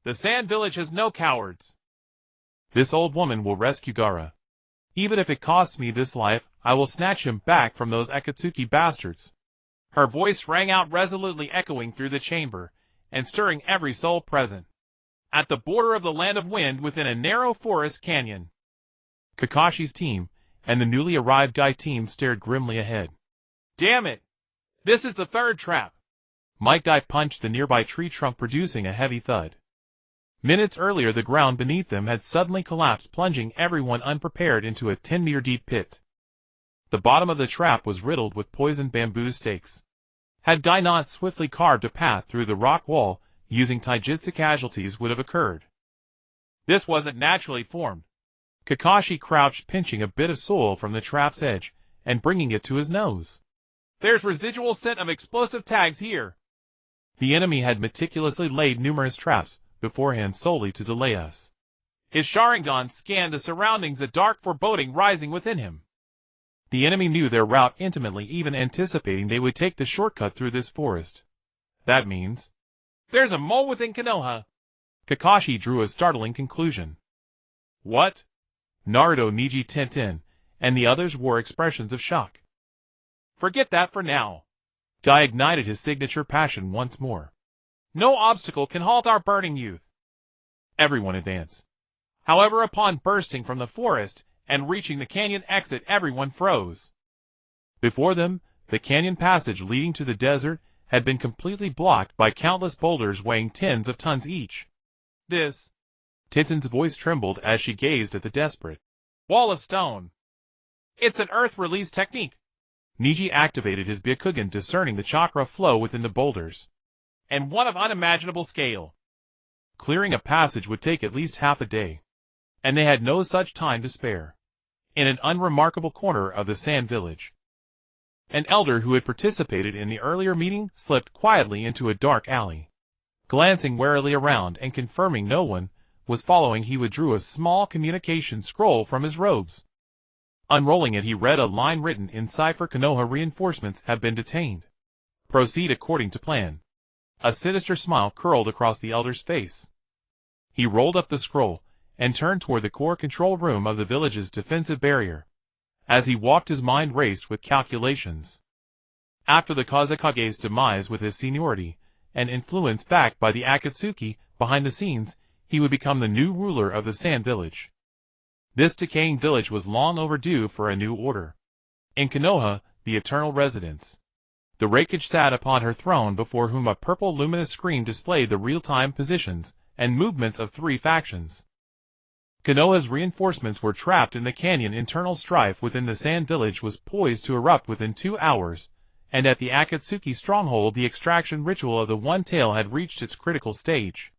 The Sand Village has no cowards. This old woman will rescue Gaara. Even if it costs me this life, I will snatch him back from those Akatsuki bastards. Her voice rang out resolutely, echoing through the chamber, and stirring every soul present. At the border of the Land of Wind, within a narrow forest canyon, Kakashi's team and the newly arrived Guy team stared grimly ahead. Damn it! This is the 3rd trap. Might Guy punched the nearby tree trunk, producing a heavy thud. Minutes earlier, the ground beneath them had suddenly collapsed, plunging everyone unprepared into a 10-meter-deep pit. The bottom of the trap was riddled with poisoned bamboo stakes. Had Guy not swiftly carved a path through the rock wall, using taijutsu, casualties would have occurred. This wasn't naturally formed. Kakashi crouched, pinching a bit of soil from the trap's edge and bringing it to his nose. There's residual scent of explosive tags here. The enemy had meticulously laid numerous traps beforehand solely to delay us. His Sharingan scanned the surroundings, a dark foreboding rising within him. The enemy knew their route intimately, even anticipating they would take the shortcut through this forest. That means there's a mole within Konoha. Kakashi drew a startling conclusion. What? Naruto, Niji, Tenten, and the others wore expressions of shock. Forget that for now. Guy ignited his signature passion once more. No obstacle can halt our burning youth. Everyone advanced. However, upon bursting from the forest and reaching the canyon exit, everyone froze. Before them, the canyon passage leading to the desert had been completely blocked by countless boulders weighing tens of tons each. This. Tintin's voice trembled as she gazed at the desperate Wall of stone. It's an earth release technique. Niji activated his Byakugan, discerning the chakra flow within the boulders. And one of unimaginable scale. Clearing a passage would take at least half a day. And they had no such time to spare. In an unremarkable corner of the sand village, an elder who had participated in the earlier meeting slipped quietly into a dark alley. Glancing warily around and confirming no one was following, he withdrew a small communication scroll from his robes. Unrolling it, he read a line written in cipher: Konoha reinforcements have been detained. Proceed according to plan. A sinister smile curled across the elder's face. He rolled up the scroll and turned toward the core control room of the village's defensive barrier. As he walked, his mind raced with calculations. After the Kazekage's demise, with his seniority and influence backed by the Akatsuki behind the scenes, he would become the new ruler of the Sand Village. This decaying village was long overdue for a new order. In Konoha, the eternal residence, the Raikage sat upon her throne, before whom a purple luminous screen displayed the real-time positions and movements of 3 factions. Konoha's reinforcements were trapped in the canyon. Internal strife within the Sand Village was poised to erupt within 2 hours, and at the Akatsuki stronghold the extraction ritual of the One Tail had reached its critical stage.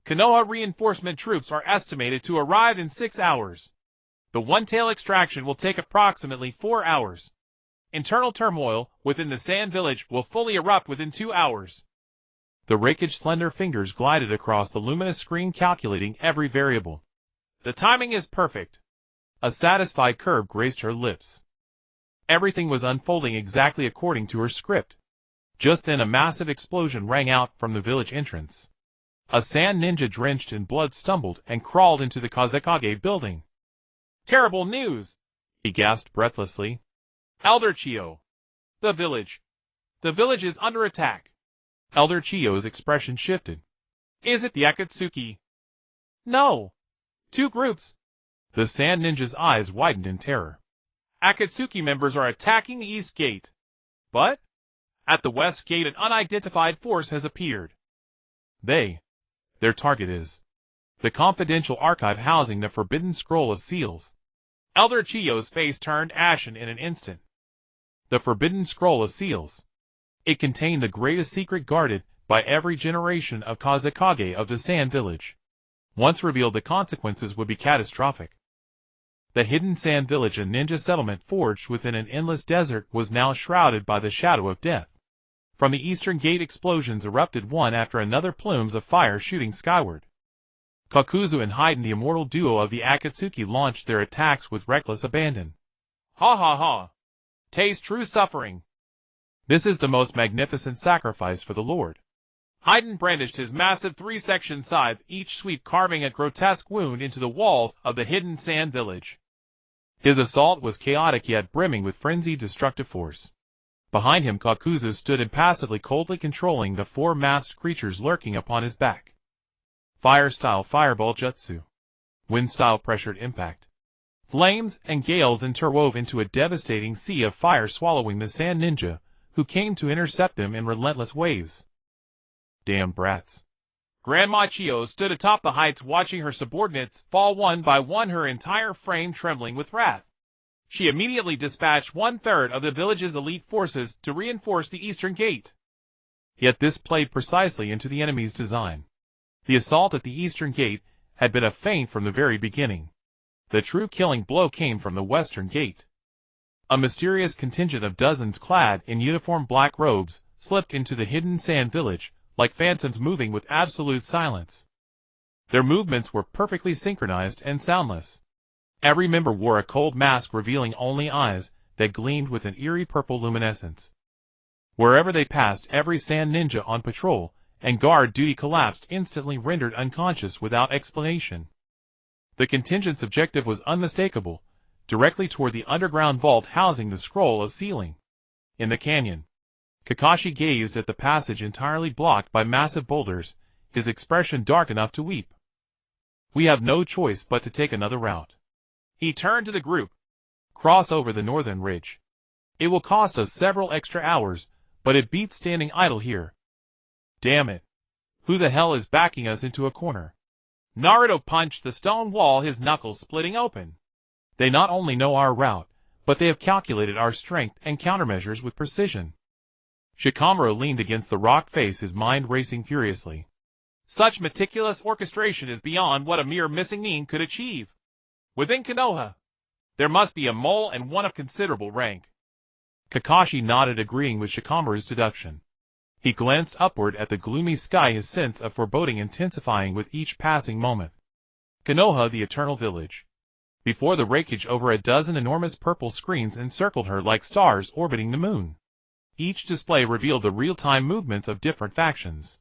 Konoha reinforcement troops are estimated to arrive in 6 hours. The One Tail extraction will take approximately 4 hours. Internal turmoil within the Sand Village will fully erupt within 2 hours. The Raikage's slender fingers glided across the luminous screen, calculating every variable. The timing is perfect. A satisfied curve graced her lips. Everything was unfolding exactly according to her script. Just then a massive explosion rang out from the village entrance. A sand ninja drenched in blood stumbled and crawled into the Kazekage building. Terrible news! He gasped breathlessly. Elder Chiyo. The village. The village is under attack. Elder Chiyo's expression shifted. Is it the Akatsuki? No. 2 groups. The sand ninja's eyes widened in terror. Akatsuki members are attacking the east gate. But at the west gate an unidentified force has appeared. Their target is the confidential archive housing the forbidden scroll of seals. Elder Chiyo's face turned ashen in an instant. The forbidden scroll of seals. It contained the greatest secret guarded by every generation of Kazekage of the Sand Village. Once revealed, the consequences would be catastrophic. The hidden Sand Village, a ninja settlement forged within an endless desert, was now shrouded by the shadow of death. From the eastern gate explosions erupted one after another, plumes of fire shooting skyward. Kakuzu and Haiden, the immortal duo of the Akatsuki, launched their attacks with reckless abandon. Ha ha ha! Taste true suffering. This is the most magnificent sacrifice for the Lord. Haiden brandished his massive 3-section scythe, each sweep carving a grotesque wound into the walls of the hidden Sand Village. His assault was chaotic yet brimming with frenzied destructive force. Behind him, Kakuzu stood impassively, coldly controlling the 4 masked creatures lurking upon his back. Fire-style fireball jutsu. Wind-style pressured impact. Flames and gales interwove into a devastating sea of fire, swallowing the sand ninja, who came to intercept them in relentless waves. Damn brats. Grandma Chiyo stood atop the heights, watching her subordinates fall one by one, her entire frame trembling with wrath. She immediately dispatched 1/3 of the village's elite forces to reinforce the eastern gate. Yet this played precisely into the enemy's design. The assault at the eastern gate had been a feint from the very beginning. The true killing blow came from the western gate. A mysterious contingent of dozens clad in uniform black robes slipped into the hidden Sand Village, like phantoms moving with absolute silence. Their movements were perfectly synchronized and soundless. Every member wore a cold mask revealing only eyes that gleamed with an eerie purple luminescence. Wherever they passed, every sand ninja on patrol and guard duty collapsed, instantly rendered unconscious without explanation. The contingent's objective was unmistakable, directly toward the underground vault housing the scroll of sealing. In the canyon, Kakashi gazed at the passage entirely blocked by massive boulders, his expression dark enough to weep. We have no choice but to take another route. He turned to the group. Cross over the northern ridge. It will cost us several extra hours, but it beats standing idle here. Damn it. Who the hell is backing us into a corner? Naruto punched the stone wall, his knuckles splitting open. They not only know our route, but they have calculated our strength and countermeasures with precision. Shikamaru leaned against the rock face, his mind racing furiously. Such meticulous orchestration is beyond what a mere missing nin could achieve. Within Konoha, there must be a mole and one of considerable rank. Kakashi nodded, agreeing with Shikamaru's deduction. He glanced upward at the gloomy sky, his sense of foreboding intensifying with each passing moment. Konoha, the Eternal Village. Before the wreckage, over a dozen enormous purple screens encircled her like stars orbiting the moon. Each display revealed the real-time movements of different factions.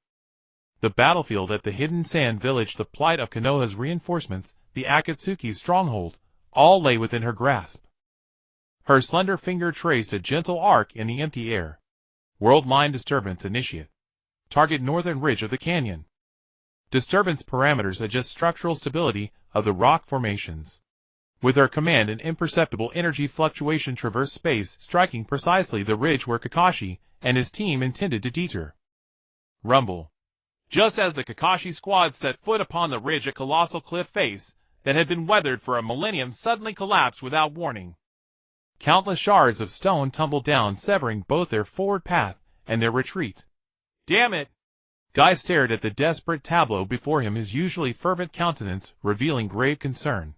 The battlefield at the Hidden Sand Village, the plight of Konoha's reinforcements, the Akatsuki's stronghold, all lay within her grasp. Her slender finger traced a gentle arc in the empty air. World line disturbance initiate. Target northern ridge of the canyon. Disturbance parameters adjust structural stability of the rock formations. With her command, an imperceptible energy fluctuation traversed space, striking precisely the ridge where Kakashi and his team intended to deter. Rumble. Just as the Kakashi squad set foot upon the ridge, a colossal cliff face that had been weathered for a millennium suddenly collapsed without warning. Countless shards of stone tumbled down, severing both their forward path and their retreat. Damn it! Guy stared at the desperate tableau before him, his usually fervent countenance revealing grave concern.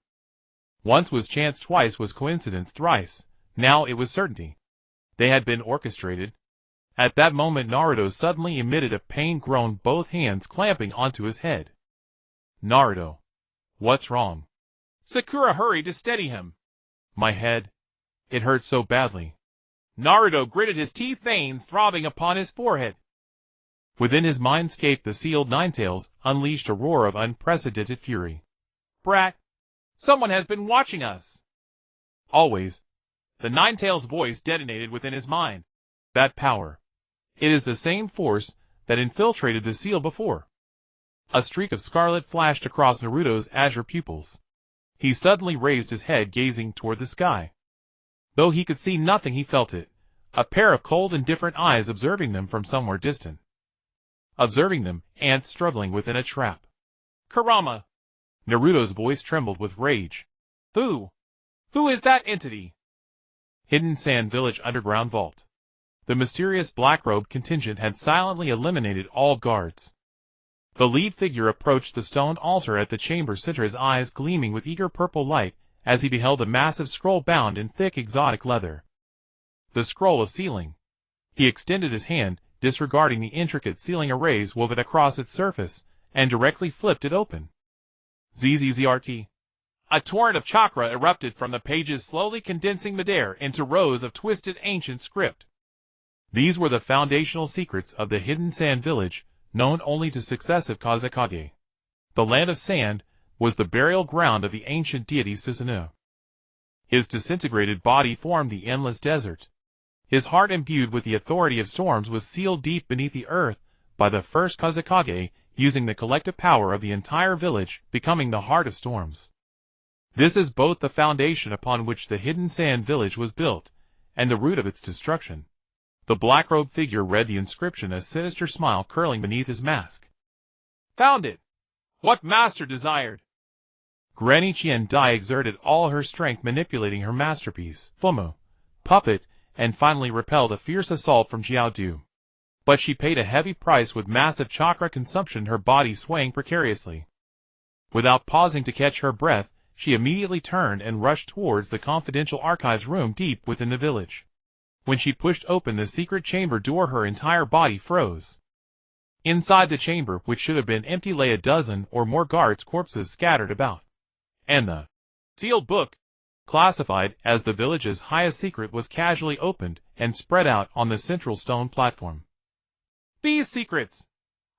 Once was chance, twice was coincidence, thrice. Now it was certainty. They had been orchestrated. At that moment Naruto suddenly emitted a pained groan, both hands clamping onto his head. Naruto. What's wrong? Sakura hurried to steady him. My head. It hurts so badly. Naruto gritted his teeth, veins throbbing upon his forehead. Within his mindscape the sealed Ninetales unleashed a roar of unprecedented fury. Brat! Someone has been watching us! Always. The Ninetales' voice detonated within his mind. That power. It is the same force that infiltrated the seal before. A streak of scarlet flashed across Naruto's azure pupils. He suddenly raised his head, gazing toward the sky. Though he could see nothing, he felt it. A pair of cold, indifferent eyes observing them from somewhere distant. Observing them, ants struggling within a trap. Kurama! Naruto's voice trembled with rage. Who? Who is that entity? Hidden Sand Village underground vault. The mysterious black-robed contingent had silently eliminated all guards. The lead figure approached the stone altar at the chamber center, his eyes gleaming with eager purple light as he beheld a massive scroll bound in thick exotic leather. The scroll of sealing. He extended his hand, disregarding the intricate sealing arrays woven across its surface, and directly flipped it open. ZZZRT. A torrent of chakra erupted from the pages, slowly condensing midair into rows of twisted ancient script. These were the foundational secrets of the Hidden Sand Village, known only to successive Kazekage. The land of sand was the burial ground of the ancient deity Susanoo. His disintegrated body formed the endless desert. His heart, imbued with the authority of storms, was sealed deep beneath the earth by the first Kazekage, using the collective power of the entire village, becoming the heart of storms. This is both the foundation upon which the Hidden Sand Village was built, and the root of its destruction. The black-robed figure read the inscription, a sinister smile curling beneath his mask. Found it! What master desired? Granny Chien Dai exerted all her strength, manipulating her masterpiece, Fumu, puppet, and finally repelled a fierce assault from Xiao Du. But she paid a heavy price with massive chakra consumption, her body swaying precariously. Without pausing to catch her breath, she immediately turned and rushed towards the confidential archives room deep within the village. When she pushed open the secret chamber door, her entire body froze. Inside the chamber, which should have been empty, lay a dozen or more guards' corpses scattered about. And the sealed book, classified as the village's highest secret, was casually opened and spread out on the central stone platform. These secrets!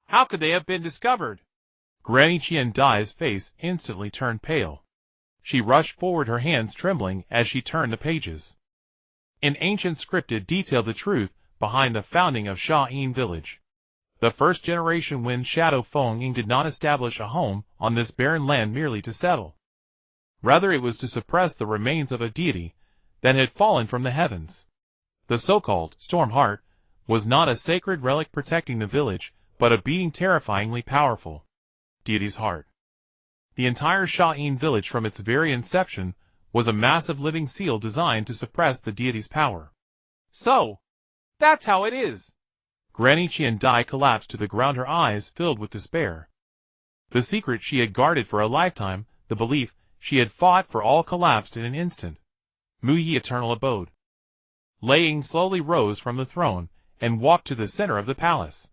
How could they have been discovered? Granny Chien Dai's face instantly turned pale. She rushed forward, her hands trembling as she turned the pages. An ancient script detailed the truth behind the founding of Sha-In Village. The first generation Wind Shadow Feng-Ying did not establish a home on this barren land merely to settle. Rather, it was to suppress the remains of a deity that had fallen from the heavens. The so-called Storm Heart was not a sacred relic protecting the village, but a being terrifyingly powerful. Deity's heart. The entire Shain village from its very inception was a massive living seal designed to suppress the deity's power. So, that's how it is. Granny Qiandai collapsed to the ground, her eyes filled with despair. The secret she had guarded for a lifetime, the belief she had fought for, all collapsed in an instant. Muyi Eternal Abode. Lei Ying slowly rose from the throne and walked to the center of the palace.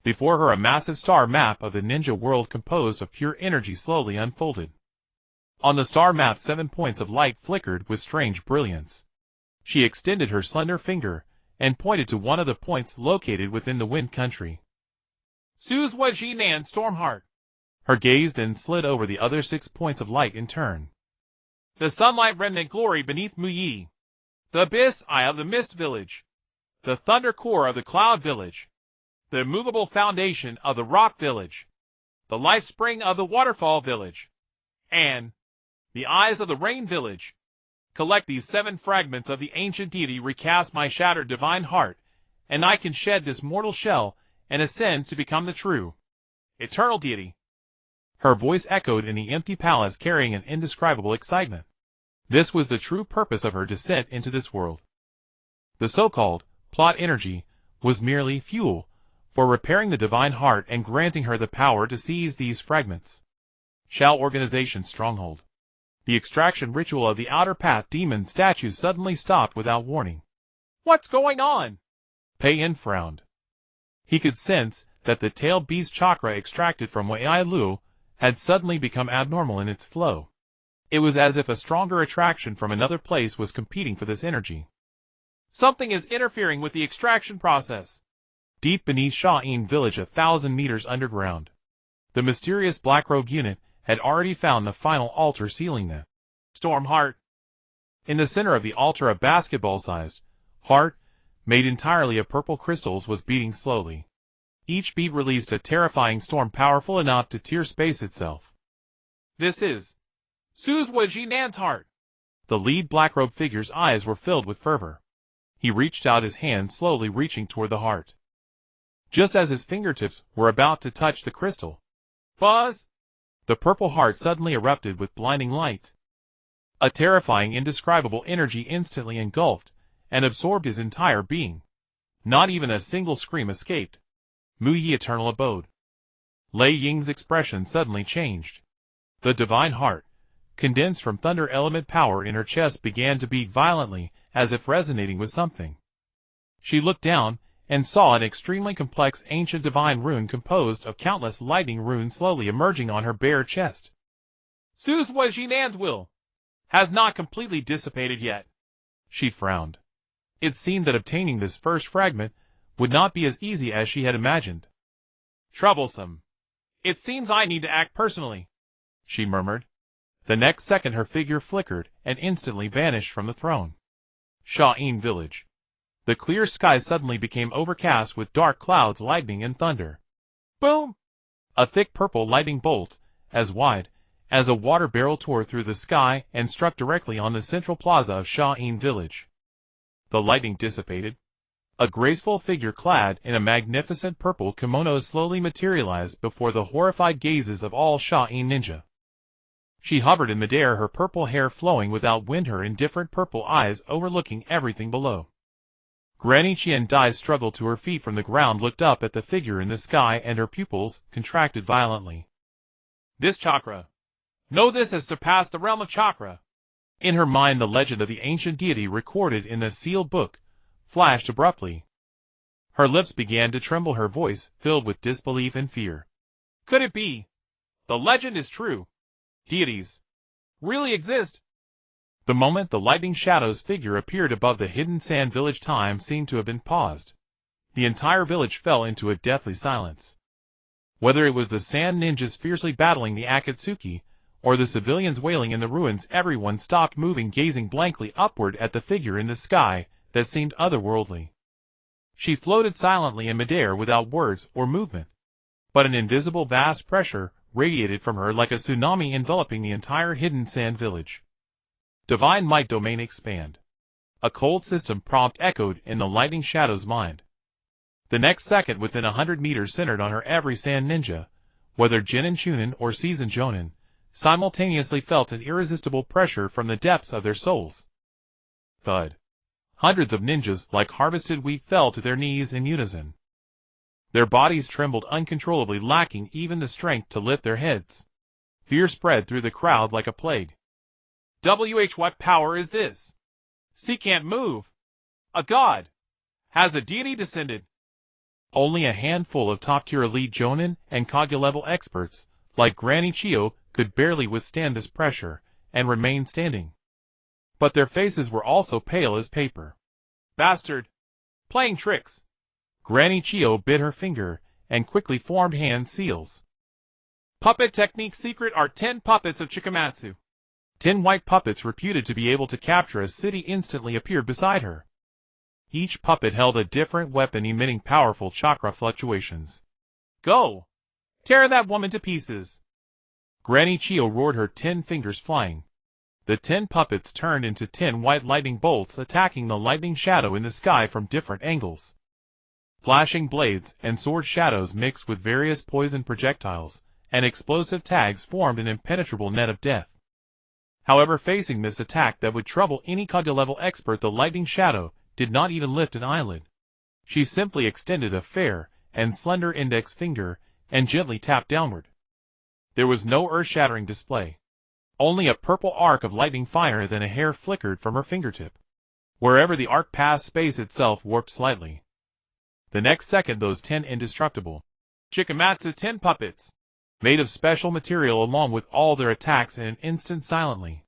Before her a massive star map of the ninja world composed of pure energy slowly unfolded. On the star map 7 points of light flickered with strange brilliance. She extended her slender finger and pointed to one of the points located within the Wind Country. Suzhua Jinan Stormheart. Her gaze then slid over the other 6 points of light in turn. The sunlight remnant glory beneath Muyi. The abyss eye of the Mist Village. The thunder core of the Cloud Village. The immovable foundation of the Rock Village. The life spring of the Waterfall Village. And the eyes of the Rain Village. Collect these 7 fragments of the ancient deity, recast my shattered divine heart, and I can shed this mortal shell and ascend to become the true, eternal deity. Her voice echoed in the empty palace, carrying an indescribable excitement. This was the true purpose of her descent into this world. The so-called plot energy was merely fuel for repairing the divine heart and granting her the power to seize these fragments. Shao Organization Stronghold. The extraction ritual of the Outer Path demon statues suddenly stopped without warning. What's going on? Pei Yin frowned. He could sense that the tail beast chakra extracted from Wei Lu had suddenly become abnormal in its flow. It was as if a stronger attraction from another place was competing for this energy. Something is interfering with the extraction process. Deep beneath Shain village, 1,000 meters underground, the mysterious black-robed unit had already found the final altar sealing the Stormheart. In the center of the altar, a basketball-sized heart, made entirely of purple crystals, was beating slowly. Each beat released a terrifying storm powerful enough to tear space itself. This is Suzhua Jinan's heart. The lead black-robed figure's eyes were filled with fervor. He reached out his hand, slowly reaching toward the heart. Just as his fingertips were about to touch the crystal, buzz! The purple heart suddenly erupted with blinding light. A terrifying, indescribable energy instantly engulfed and absorbed his entire being. Not even a single scream escaped. Muyi Eternal Abode. Lei Ying's expression suddenly changed. The divine heart, condensed from thunder element power in her chest, began to beat violently, as if resonating with something. She looked down and saw an extremely complex ancient divine rune composed of countless lightning runes slowly emerging on her bare chest. Suzhua Jinan's will has not completely dissipated yet. She frowned. It seemed that obtaining this first fragment would not be as easy as she had imagined. Troublesome. It seems I need to act personally, she murmured. The next second her figure flickered and instantly vanished from the throne. Shain Village. The clear sky suddenly became overcast with dark clouds, lightning, and thunder. Boom! A thick purple lightning bolt, as wide as a water barrel, tore through the sky and struck directly on the central plaza of Shain Village. The lightning dissipated. A graceful figure clad in a magnificent purple kimono slowly materialized before the horrified gazes of all Shain ninja. She hovered in midair, her purple hair flowing without wind, her indifferent purple eyes overlooking everything below. Granny Qiandai struggled to her feet from the ground, looked up at the figure in the sky, and her pupils contracted violently. This chakra. No, this has surpassed the realm of chakra. In her mind, the legend of the ancient deity recorded in the sealed book flashed abruptly. Her lips began to tremble, her voice filled with disbelief and fear. Could it be? The legend is true. Deities really exist. The moment the lightning shadow's figure appeared above the hidden sand village, time seemed to have been paused. The entire village fell into a deathly silence. Whether it was the sand ninjas fiercely battling the Akatsuki, or the civilians wailing in the ruins, everyone stopped moving, gazing blankly upward at the figure in the sky that seemed otherworldly. She floated silently in midair without words or movement, but an invisible vast pressure radiated from her like a tsunami, enveloping the entire hidden sand village. Divine might domain expand. A cold system prompt echoed in the lightning shadow's mind. The next second, within 100 meters, centered on her, every sand ninja, whether Jinin Chunin or seasoned Jonin, simultaneously felt an irresistible pressure from the depths of their souls. Thud. Hundreds of ninjas, like harvested wheat, fell to their knees in unison. Their bodies trembled uncontrollably, lacking even the strength to lift their heads. Fear spread through the crowd like a plague. What power is this? She can't move. A god. Has a deity descended? Only a handful of top-tier elite Jonin and Kage-level experts, like Granny Chio, could barely withstand this pressure and remain standing. But their faces were also pale as paper. Bastard! Playing tricks! Granny Chio bit her finger and quickly formed hand seals. Puppet technique secret are 10 puppets of Chikamatsu. 10 white puppets reputed to be able to capture a city instantly appeared beside her. Each puppet held a different weapon emitting powerful chakra fluctuations. Go! Tear that woman to pieces! Granny Chio roared, her 10 fingers flying. The 10 puppets turned into 10 white lightning bolts, attacking the lightning shadow in the sky from different angles. Flashing blades and sword shadows mixed with various poison projectiles and explosive tags formed an impenetrable net of death. However, facing this attack that would trouble any Kage-level expert, the lightning shadow did not even lift an eyelid. She simply extended a fair and slender index finger and gently tapped downward. There was no earth-shattering display. Only a purple arc of lightning finer than a hair flickered from her fingertip. Wherever the arc passed, space itself warped slightly. The next second, those 10 indestructible Chikamatsu 10 puppets, made of special material, along with all their attacks, in an instant silently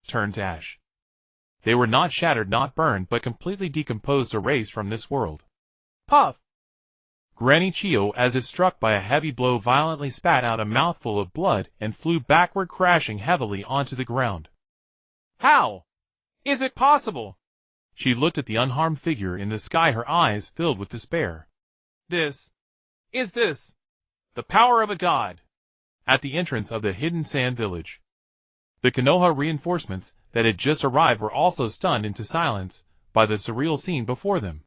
turned to ash. They were not shattered, not burned, but completely decomposed, erased from this world. Puff! Granny Chio, as if struck by a heavy blow, violently spat out a mouthful of blood and flew backward, crashing heavily onto the ground. How is it possible? She looked at the unharmed figure in the sky, her eyes filled with despair. This is the power of a god. At the entrance of the hidden sand village, the Konoha reinforcements that had just arrived were also stunned into silence by the surreal scene before them.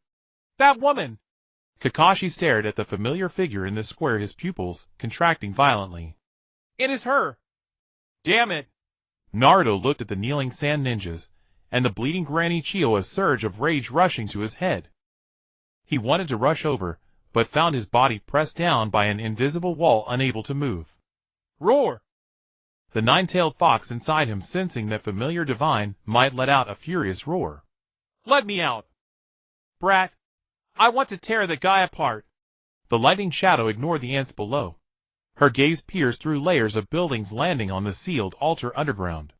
That woman! Kakashi stared at the familiar figure in the square, his pupils contracting violently. It is her! Damn it! Naruto looked at the kneeling sand ninjas and the bleeding Granny Chio, a surge of rage rushing to his head. He wanted to rush over, but found his body pressed down by an invisible wall, unable to move. Roar! The nine-tailed fox inside him, sensing that familiar divine, might let out a furious roar. Let me out! Brat! I want to tear the guy apart! The lightning shadow ignored the ants below. Her gaze pierced through layers of buildings, landing on the sealed altar underground.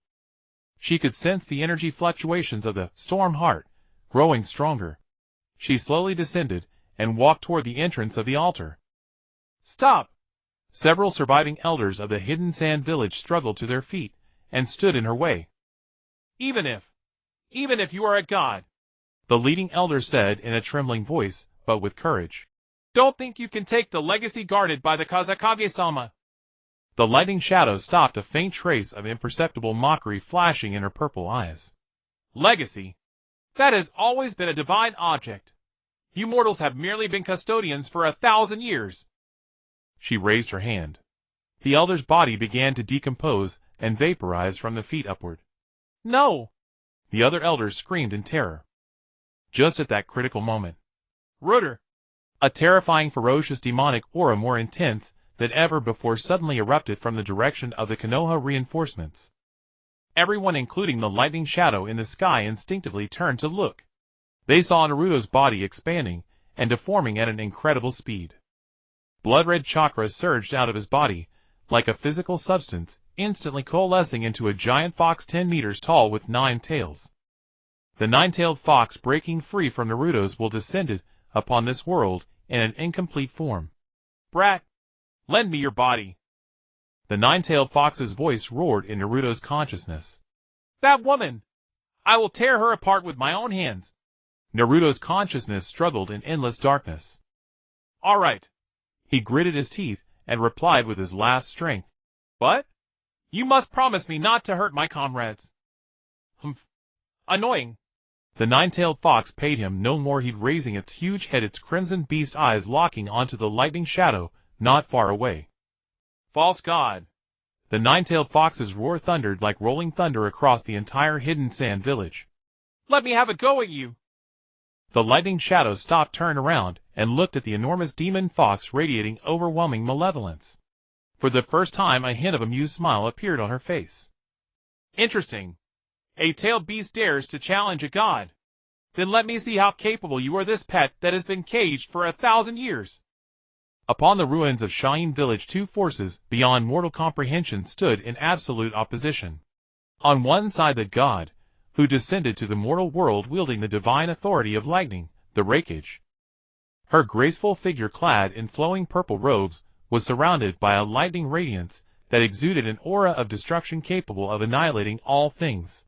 She could sense the energy fluctuations of the storm heart, growing stronger. She slowly descended and walked toward the entrance of the altar. Stop! Several surviving elders of the hidden sand village struggled to their feet and stood in her way. Even if you are a god, the leading elder said in a trembling voice, but with courage, don't think you can take the legacy guarded by the Kazakage-sama. The lightning shadow stopped, a faint trace of imperceptible mockery flashing in her purple eyes. Legacy? That has always been a divine object. You mortals have merely been custodians for 1,000 years. She raised her hand. The elder's body began to decompose and vaporize from the feet upward. No! The other elders screamed in terror. Just at that critical moment, Rudder! A terrifying, ferocious, demonic aura more intense than ever before suddenly erupted from the direction of the Konoha reinforcements. Everyone, including the lightning shadow in the sky, instinctively turned to look. They saw Naruto's body expanding and deforming at an incredible speed. Blood-red chakra surged out of his body, like a physical substance, instantly coalescing into a giant fox 10 meters tall with 9 tails. The nine-tailed fox, breaking free from Naruto's will, descended upon this world in an incomplete form. Brat! Lend me your body! The nine-tailed fox's voice roared in Naruto's consciousness. That woman! I will tear her apart with my own hands! Naruto's consciousness struggled in endless darkness. All right. He gritted his teeth and replied with his last strength. But? You must promise me not to hurt my comrades. Humph. Annoying. The nine-tailed fox paid him no more heed, raising its huge head, its crimson beast eyes locking onto the lightning shadow not far away. False god! The nine-tailed fox's roar thundered like rolling thunder across the entire hidden sand village. Let me have a go at you! The lightning shadow stopped, turned around, and looked at the enormous demon fox, radiating overwhelming malevolence. For the first time, a hint of amused smile appeared on her face. Interesting. A tailed beast dares to challenge a god. Then let me see how capable you are, this pet that has been caged for 1,000 years. Upon the ruins of Sharingan village, two forces beyond mortal comprehension stood in absolute opposition. On one side, the god, who descended to the mortal world wielding the divine authority of lightning, the Raikage. Her graceful figure, clad in flowing purple robes, was surrounded by a lightning radiance that exuded an aura of destruction capable of annihilating all things.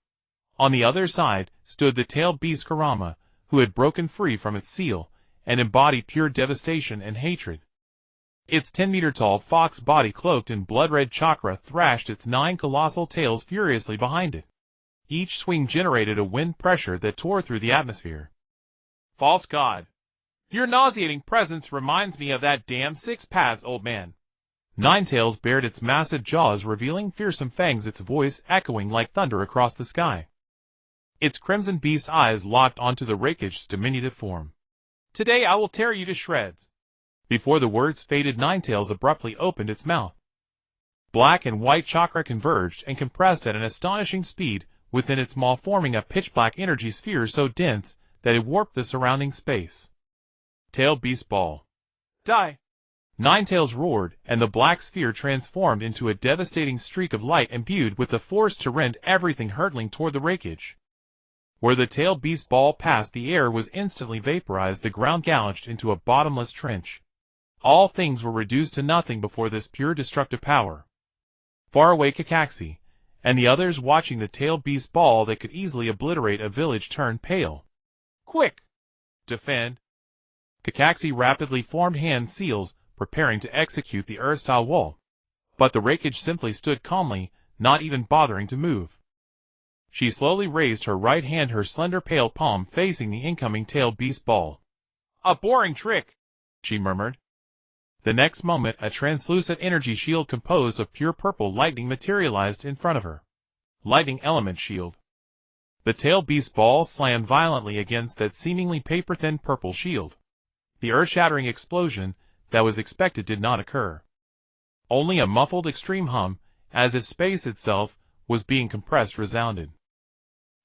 On the other side stood the tailed beast Kurama, who had broken free from its seal and embodied pure devastation and hatred. Its 10-meter-tall fox body, cloaked in blood-red chakra, thrashed its 9 colossal tails furiously behind it. Each swing generated a wind pressure that tore through the atmosphere. False god! Your nauseating presence reminds me of that damn 6 paths old man. Ninetails bared its massive jaws, revealing fearsome fangs, its voice echoing like thunder across the sky. Its crimson beast eyes locked onto the Raikage's diminutive form. Today I will tear you to shreds. Before the words faded, Ninetails abruptly opened its mouth. Black and white chakra converged and compressed at an astonishing speed within its maw, forming a pitch-black energy sphere so dense that it warped the surrounding space. Tailed beast ball. Die! Ninetails roared, and the black sphere transformed into a devastating streak of light imbued with the force to rend everything, hurtling toward the Raikage. Where the tailed beast ball passed, the air was instantly vaporized, the ground gouged into a bottomless trench. All things were reduced to nothing before this pure destructive power. Far away, Kakashi and the others, watching the tailed beast ball that could easily obliterate a village, turned pale. Quick! Defend! Kakashi rapidly formed hand seals, preparing to execute the Earth-style wall. But the Raikage simply stood calmly, not even bothering to move. She slowly raised her right hand, her slender pale palm facing the incoming tailed beast ball. A boring trick, she murmured. The next moment, a translucent energy shield composed of pure purple lightning materialized in front of her. Lightning element shield. The tailed beast ball slammed violently against that seemingly paper-thin purple shield. The earth-shattering explosion that was expected did not occur. Only a muffled extreme hum, as if space itself was being compressed, resounded.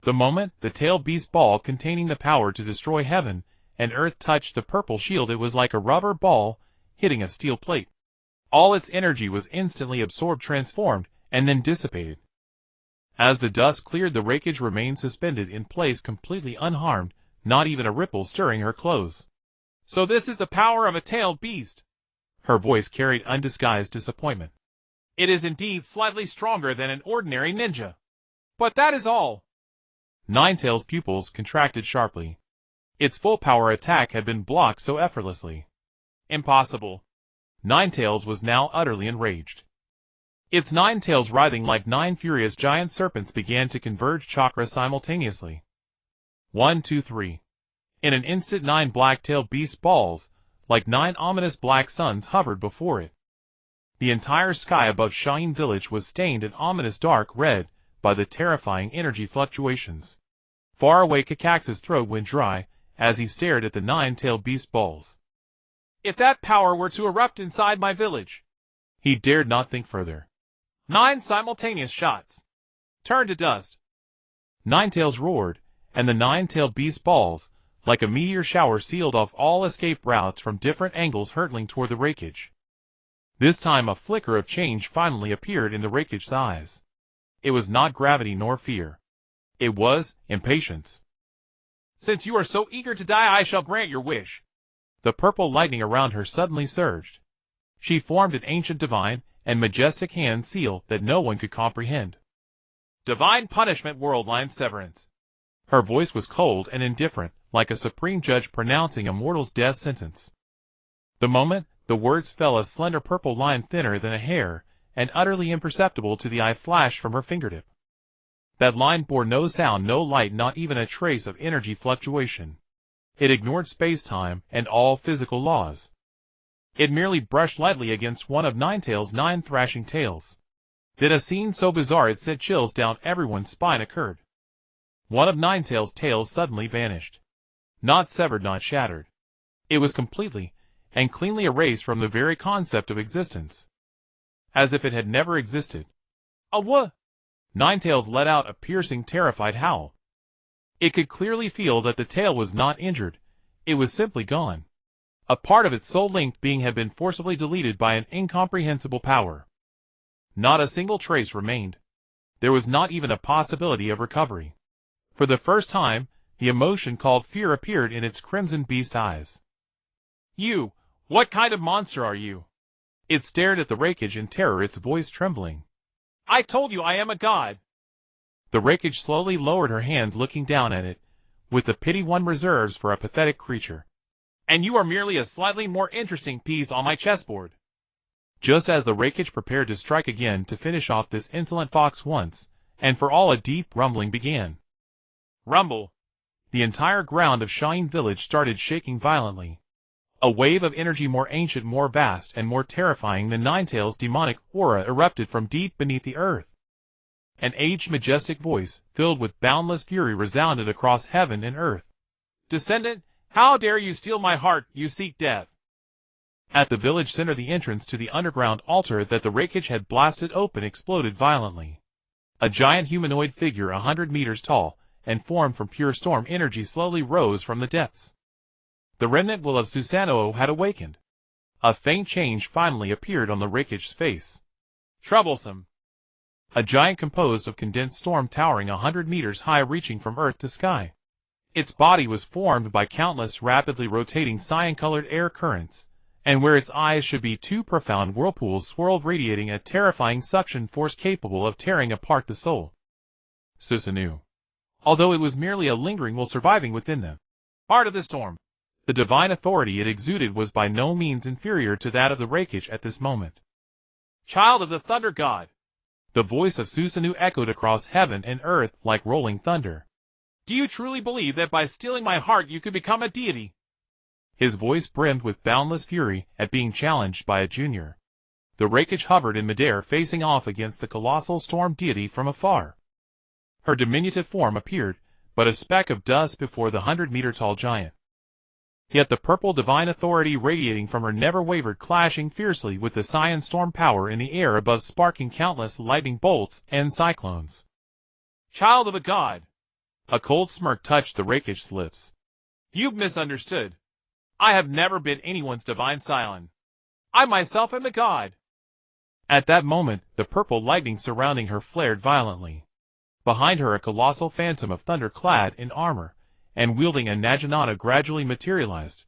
The moment the tailed beast ball containing the power to destroy heaven and earth touched the purple shield, it was like a rubber ball hitting a steel plate. All its energy was instantly absorbed, transformed, and then dissipated. As the dust cleared, the Raikage remained suspended in place, completely unharmed, not even a ripple stirring her clothes. So this is the power of a tailed beast. Her voice carried undisguised disappointment. It is indeed slightly stronger than an ordinary ninja. But that is all. Ninetail's pupils contracted sharply. Its full power attack had been blocked so effortlessly. Impossible. Ninetails was now utterly enraged. Its 9 tails, writhing like 9 furious giant serpents, began to converge chakra simultaneously. 1, 2, 3. In an instant, 9 black-tailed beast balls, like 9 ominous black suns, hovered before it. The entire sky above Sharingan village was stained an ominous dark red by the terrifying energy fluctuations. Far away, Kakashi's throat went dry as he stared at the 9-tailed beast balls. If that power were to erupt inside my village! He dared not think further. 9 simultaneous shots. Turn to dust. Ninetails roared, and the 9-tailed beast balls, like a meteor shower, sealed off all escape routes from different angles, hurtling toward the Raikage. This time a flicker of change finally appeared in the Raikage's eyes. It was not gravity nor fear. It was impatience. Since you are so eager to die, I shall grant your wish. The purple lightning around her suddenly surged. She formed an ancient, divine, and majestic hand seal that no one could comprehend. Divine punishment, worldline severance. Her voice was cold and indifferent, like a supreme judge pronouncing a mortal's death sentence. The moment the words fell, a slender purple line, thinner than a hair and utterly imperceptible to the eye, flashed from her fingertip. That line bore no sound, no light, not even a trace of energy fluctuation. It ignored space-time and all physical laws. It merely brushed lightly against one of Ninetales' 9 thrashing tails. Then a scene so bizarre it sent chills down everyone's spine occurred. One of Ninetales' tails suddenly vanished. Not severed, not shattered. It was completely and cleanly erased from the very concept of existence. As if it had never existed. What? Ninetales let out a piercing, terrified howl. It could clearly feel that the tail was not injured. It was simply gone. A part of its soul-linked being had been forcibly deleted by an incomprehensible power. Not a single trace remained. There was not even a possibility of recovery. For the first time, the emotion called fear appeared in its crimson beast eyes. You, what kind of monster are you? It stared at the wreckage in terror, its voice trembling. I told you I am a god. The wreckage slowly lowered her hands, looking down at it, with the pity one reserves for a pathetic creature. And you are merely a slightly more interesting piece on my chessboard. Just as the wreckage prepared to strike again to finish off this insolent fox once, and for all, a deep rumbling began. Rumble. The entire ground of Shine Village started shaking violently. A wave of energy more ancient, more vast, and more terrifying than Ninetales' demonic aura erupted from deep beneath the earth. An aged, majestic voice, filled with boundless fury, resounded across heaven and earth. Descendant, how dare you steal my heart, you seek death! At the village center, the entrance to the underground altar that the wreckage had blasted open exploded violently. A giant humanoid figure 100 meters tall, and formed from pure storm energy, slowly rose from the depths. The remnant will of Susanoo had awakened. A faint change finally appeared on the wreckage's face. Troublesome. A giant composed of condensed storm towering 100 meters high, reaching from earth to sky. Its body was formed by countless rapidly rotating cyan-colored air currents, and where its eyes should be, two profound whirlpools swirled, radiating a terrifying suction force capable of tearing apart the soul. Susanoo. Although it was merely a lingering will surviving within them. Part of the storm. The divine authority it exuded was by no means inferior to that of the wreckage at this moment. Child of the Thunder God! The voice of Susanoo echoed across heaven and earth like rolling thunder. Do you truly believe that by stealing my heart you could become a deity? His voice brimmed with boundless fury at being challenged by a junior. The wreckage hovered in midair, facing off against the colossal storm deity from afar. Her diminutive form appeared but a speck of dust before the 100-meter-tall giant. Yet the purple divine authority radiating from her never wavered, clashing fiercely with the cyan storm power in the air above, sparking countless lightning bolts and cyclones. Child of a god! A cold smirk touched the wreckage's lips. You've misunderstood. I have never been anyone's divine scion. I myself am the god. At that moment, the purple lightning surrounding her flared violently. Behind her, a colossal phantom of thunder, clad in armor and wielding a naginata, gradually materialized.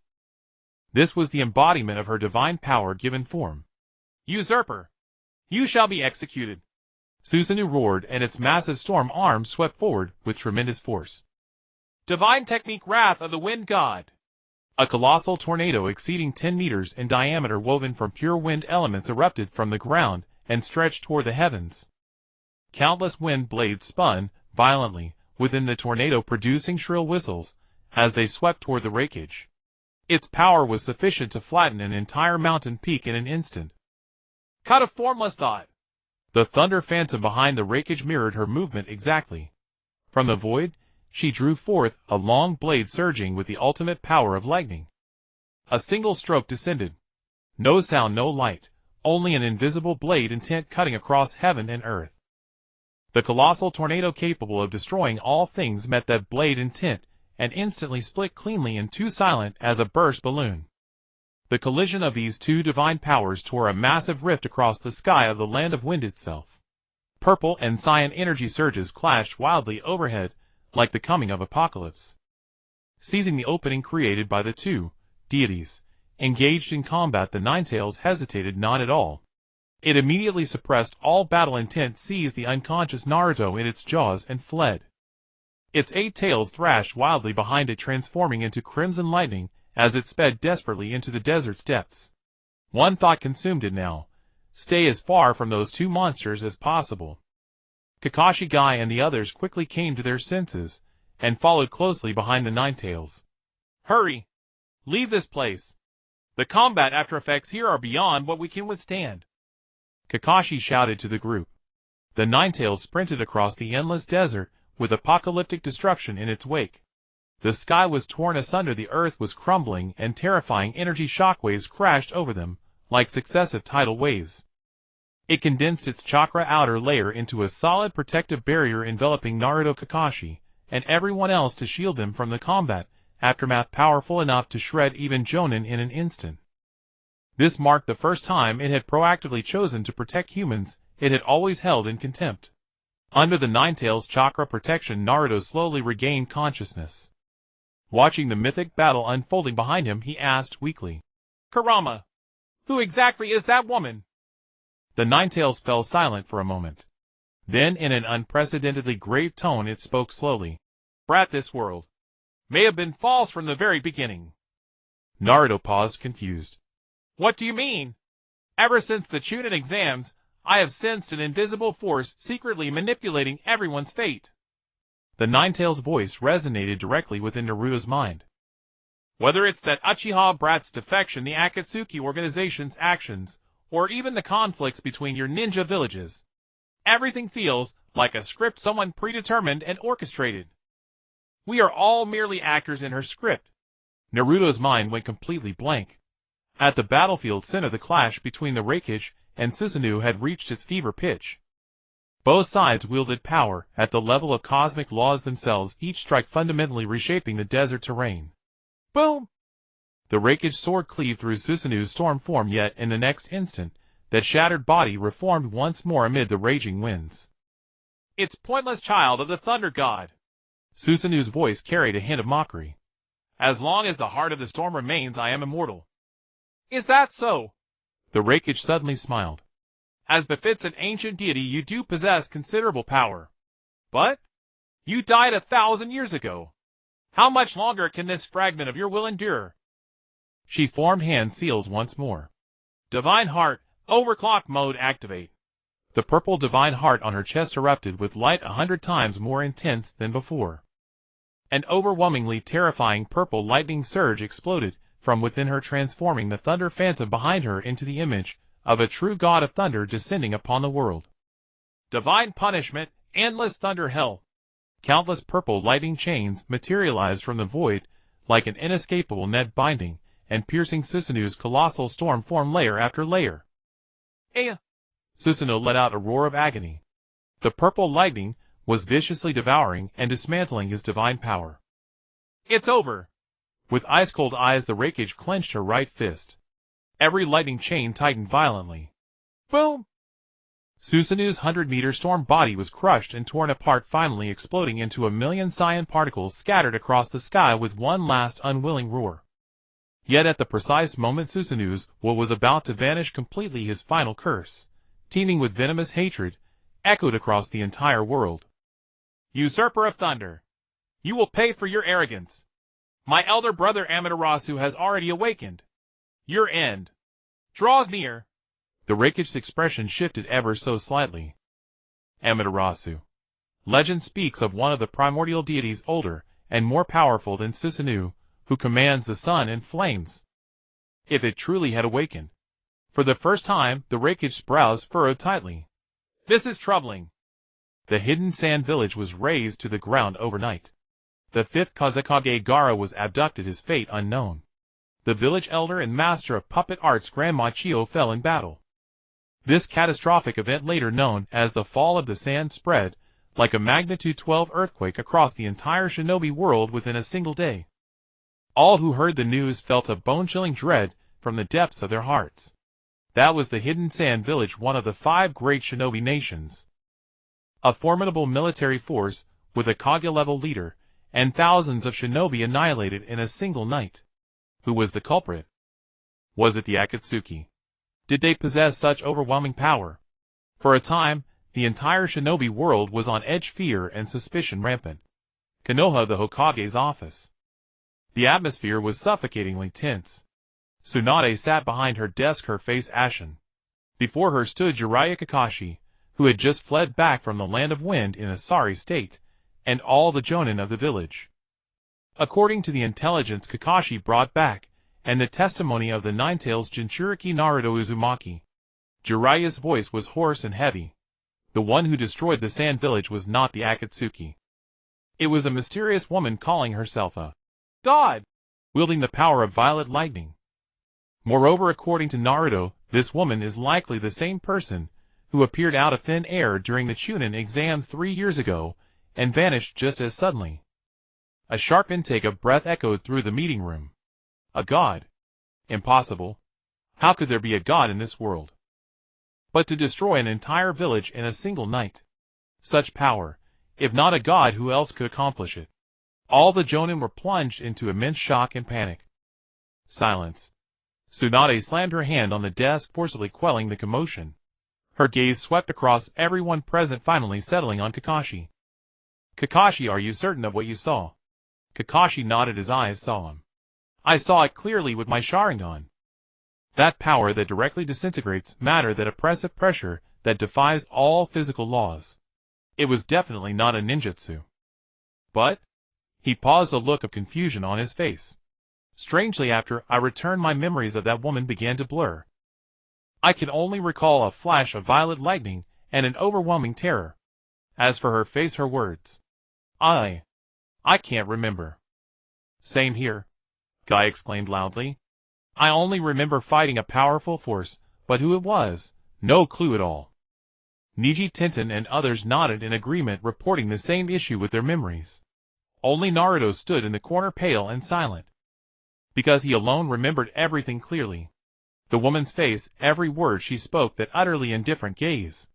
This was the embodiment of her divine power given form. Usurper! You shall be executed! Susanoo roared, and its massive storm arms swept forward with tremendous force. Divine technique, Wrath of the Wind God! A colossal tornado exceeding 10 meters in diameter, woven from pure wind elements, erupted from the ground and stretched toward the heavens. Countless wind blades spun violently within the tornado, producing shrill whistles as they swept toward the wreckage. Its power was sufficient to flatten an entire mountain peak in an instant. Cut of formless thought! The thunder phantom behind the wreckage mirrored her movement exactly. From the void, she drew forth a long blade surging with the ultimate power of lightning. A single stroke descended. No sound, no light, only an invisible blade intent cutting across heaven and earth. The colossal tornado capable of destroying all things met that blade intent and instantly split cleanly in two, silent as a burst balloon. The collision of these two divine powers tore a massive rift across the sky of the land of wind itself. Purple and cyan energy surges clashed wildly overhead like the coming of apocalypse. Seizing the opening created by the two deities engaged in combat, the Ninetales hesitated not at all. It immediately suppressed all battle intent, seized the unconscious Naruto in its jaws, and fled. Its 8 tails thrashed wildly behind it, transforming into crimson lightning as it sped desperately into the desert's depths. One thought consumed it now: stay as far from those two monsters as possible. Kakashi Guy and the others quickly came to their senses, and followed closely behind the Ninetales. Hurry! Leave this place! The combat after effects here are beyond what we can withstand. Kakashi shouted to the group. The Ninetales sprinted across the endless desert, with apocalyptic destruction in its wake. The sky was torn asunder, the earth was crumbling, and terrifying energy shockwaves crashed over them, like successive tidal waves. It condensed its chakra outer layer into a solid protective barrier enveloping Naruto, Kakashi, and everyone else to shield them from the combat aftermath powerful enough to shred even Jonin in an instant. This marked the first time it had proactively chosen to protect humans it had always held in contempt. Under the Ninetales' chakra protection, Naruto slowly regained consciousness. Watching the mythic battle unfolding behind him, he asked weakly, Kurama, who exactly is that woman? The Ninetales fell silent for a moment. Then, in an unprecedentedly grave tone, it spoke slowly. Brat, this world may have been false from the very beginning. Naruto paused, confused. What do you mean? Ever since the Chunin exams, I have sensed an invisible force secretly manipulating everyone's fate. The Ninetales' voice resonated directly within Naruto's mind. Whether it's that Uchiha brat's defection, the Akatsuki organization's actions, or even the conflicts between your ninja villages, everything feels like a script someone predetermined and orchestrated. We are all merely actors in her script. Naruto's mind went completely blank. At the battlefield center, the clash between the Raikage and Susanoo had reached its fever pitch. Both sides wielded power at the level of cosmic laws themselves, each strike fundamentally reshaping the desert terrain. Boom! The Raikage sword cleaved through Susanoo's storm form, yet in the next instant, that shattered body reformed once more amid the raging winds. It's pointless, child of the Thunder God. Susanoo's voice carried a hint of mockery. As long as the heart of the storm remains, I am immortal. Is that so? The Raikage suddenly smiled. As befits an ancient deity, you do possess considerable power. But you died 1,000 years ago. How much longer can this fragment of your will endure? She formed hand seals once more. Divine Heart, overclock mode activate. The purple divine heart on her chest erupted with light 100 times more intense than before. An overwhelmingly terrifying purple lightning surge exploded from within her, transforming the thunder phantom behind her into the image of a true god of thunder descending upon the world. Divine punishment, endless thunder hell. Countless purple lightning chains materialized from the void like an inescapable net, binding and piercing Susanoo's colossal storm form layer after layer. Susanoo let out a roar of agony. The purple lightning was viciously devouring and dismantling his divine power. It's over. With ice-cold eyes, the Raikage clenched her right fist. Every lightning chain tightened violently. Boom! Susanoo's 100-meter storm body was crushed and torn apart, finally exploding into a million cyan particles scattered across the sky with one last unwilling roar. Yet at the precise moment Susanoo's will was about to vanish completely, his final curse, teeming with venomous hatred, echoed across the entire world. Usurper of thunder! You will pay for your arrogance! My elder brother Amaterasu has already awakened. Your end draws near. The Raikage's expression shifted ever so slightly. Amaterasu. Legend speaks of one of the primordial deities older and more powerful than Susanoo, who commands the sun and flames. If it truly had awakened. For the first time, the Raikage's brows furrowed tightly. This is troubling. The hidden sand village was razed to the ground overnight. The fifth Kazekage Gaara was abducted, his fate unknown. The village elder and master of puppet arts Grandma Chio fell in battle. This catastrophic event, later known as the Fall of the Sand, spread like a magnitude 12 earthquake across the entire shinobi world within a single day. All who heard the news felt a bone-chilling dread from the depths of their hearts. That was the hidden sand village, one of the 5 great shinobi nations. A formidable military force with a Kage-level leader, and thousands of shinobi annihilated in a single night. Who was the culprit? Was it the Akatsuki? Did they possess such overwhelming power? For a time, the entire shinobi world was on edge, fear and suspicion rampant. Konoha, the Hokage's office. The atmosphere was suffocatingly tense. Tsunade sat behind her desk, her face ashen. Before her stood Jiraiya Kakashi, who had just fled back from the land of wind in a sorry state, and all the jonin of the village. According to the intelligence Kakashi brought back, and the testimony of the Ninetales Jinchuriki Naruto Uzumaki, Jiraiya's voice was hoarse and heavy. The one who destroyed the sand village was not the Akatsuki. It was a mysterious woman calling herself a god, wielding the power of violet lightning. Moreover, according to Naruto, this woman is likely the same person who appeared out of thin air during the Chunin exams 3 years ago and vanished just as suddenly. A sharp intake of breath echoed through the meeting room. A god? Impossible. How could there be a god in this world? But to destroy an entire village in a single night. Such power. If not a god, who else could accomplish it? All the jonin were plunged into immense shock and panic. Silence. Tsunade slammed her hand on the desk, forcibly quelling the commotion. Her gaze swept across everyone present, finally settling on Kakashi. Kakashi, are you certain of what you saw? Kakashi nodded, his eyes saw him. I saw it clearly with my Sharingan. That power that directly disintegrates matter, that oppressive pressure that defies all physical laws. It was definitely not a ninjutsu. But? He paused, a look of confusion on his face. Strangely, after I returned, my memories of that woman began to blur. I could only recall a flash of violet lightning and an overwhelming terror. As for her face, her words, I can't remember. Same here, Guy exclaimed loudly. I only remember fighting a powerful force, but who it was, no clue at all. Niji Tenten and others nodded in agreement, reporting the same issue with their memories. Only Naruto stood in the corner, pale and silent, because he alone remembered everything clearly. The woman's face, every word she spoke, that utterly indifferent gaze.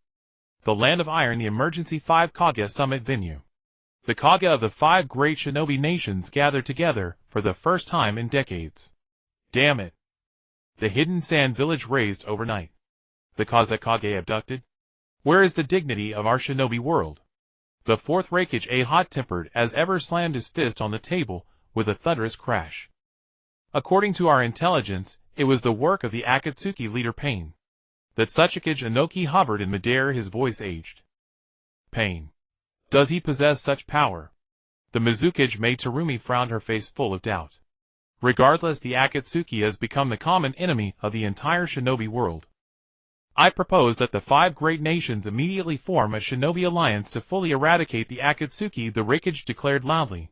The Land of Iron, the emergency 5 Kage summit venue. The Kage of the 5 great shinobi nations gathered together for the first time in decades. Damn it. The hidden sand village raised overnight. The Kazekage abducted? Where is the dignity of our shinobi world? The fourth Raikage, a hot-tempered as ever, slammed his fist on the table with a thunderous crash. According to our intelligence, it was the work of the Akatsuki leader Pain. That Tsuchikage Inoki hovered in midair, his voice aged. Pain. Does he possess such power? The Mizukage Mai Terumi frowned, her face full of doubt. Regardless, the Akatsuki has become the common enemy of the entire shinobi world. I propose that the 5 great nations immediately form a shinobi alliance to fully eradicate the Akatsuki, the Raikage declared loudly.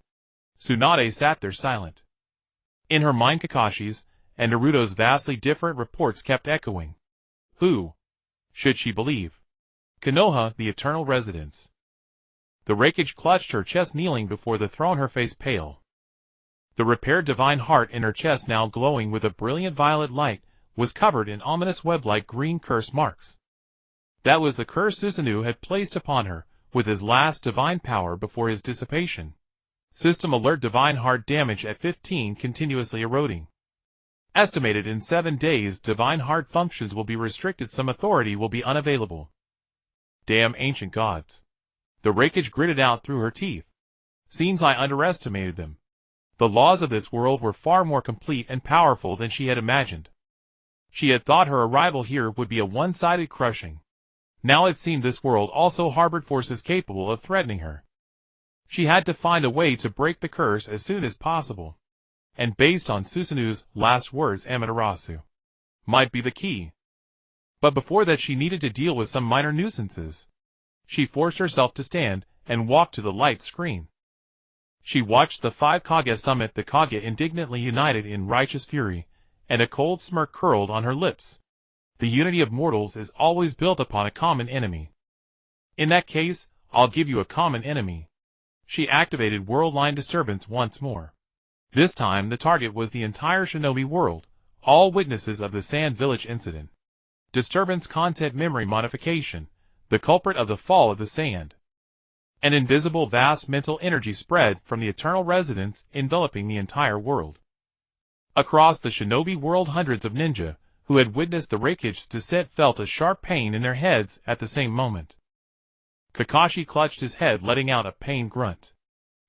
Tsunade sat there silent. In her mind, Kakashi's and Naruto's vastly different reports kept echoing. Who should she believe? Konoha, the eternal residence. The Raikage clutched her chest, kneeling before the throne, her face pale. The repaired divine heart in her chest, now glowing with a brilliant violet light, was covered in ominous web-like green curse marks. That was the curse Susanoo had placed upon her with his last divine power before his dissipation. System alert: divine heart damage at 15, continuously eroding. Estimated in 7 days, divine heart functions will be restricted. Some authority will be unavailable. Damn ancient gods. The Raikage gritted out through her teeth. Seems I underestimated them. The laws of this world were far more complete and powerful than she had imagined. She had thought her arrival here would be a one-sided crushing. Now it seemed this world also harbored forces capable of threatening her. She had to find a way to break the curse as soon as possible. And based on Susanoo's last words, Amaterasu might be the key. But before that, she needed to deal with some minor nuisances. She forced herself to stand and walk to the light screen. She watched the 5 Kage summit, the Kage indignantly united in righteous fury, and a cold smirk curled on her lips. The unity of mortals is always built upon a common enemy. In that case, I'll give you a common enemy. She activated world line disturbance once more. This time the target was the entire shinobi world, all witnesses of the Sand Village incident. Disturbance content memory modification, the culprit of the fall of the sand. An invisible vast mental energy spread from the eternal residence, enveloping the entire world. Across the shinobi world, hundreds of ninja, who had witnessed the Raikage's descent, felt a sharp pain in their heads at the same moment. Kakashi clutched his head, letting out a pained grunt.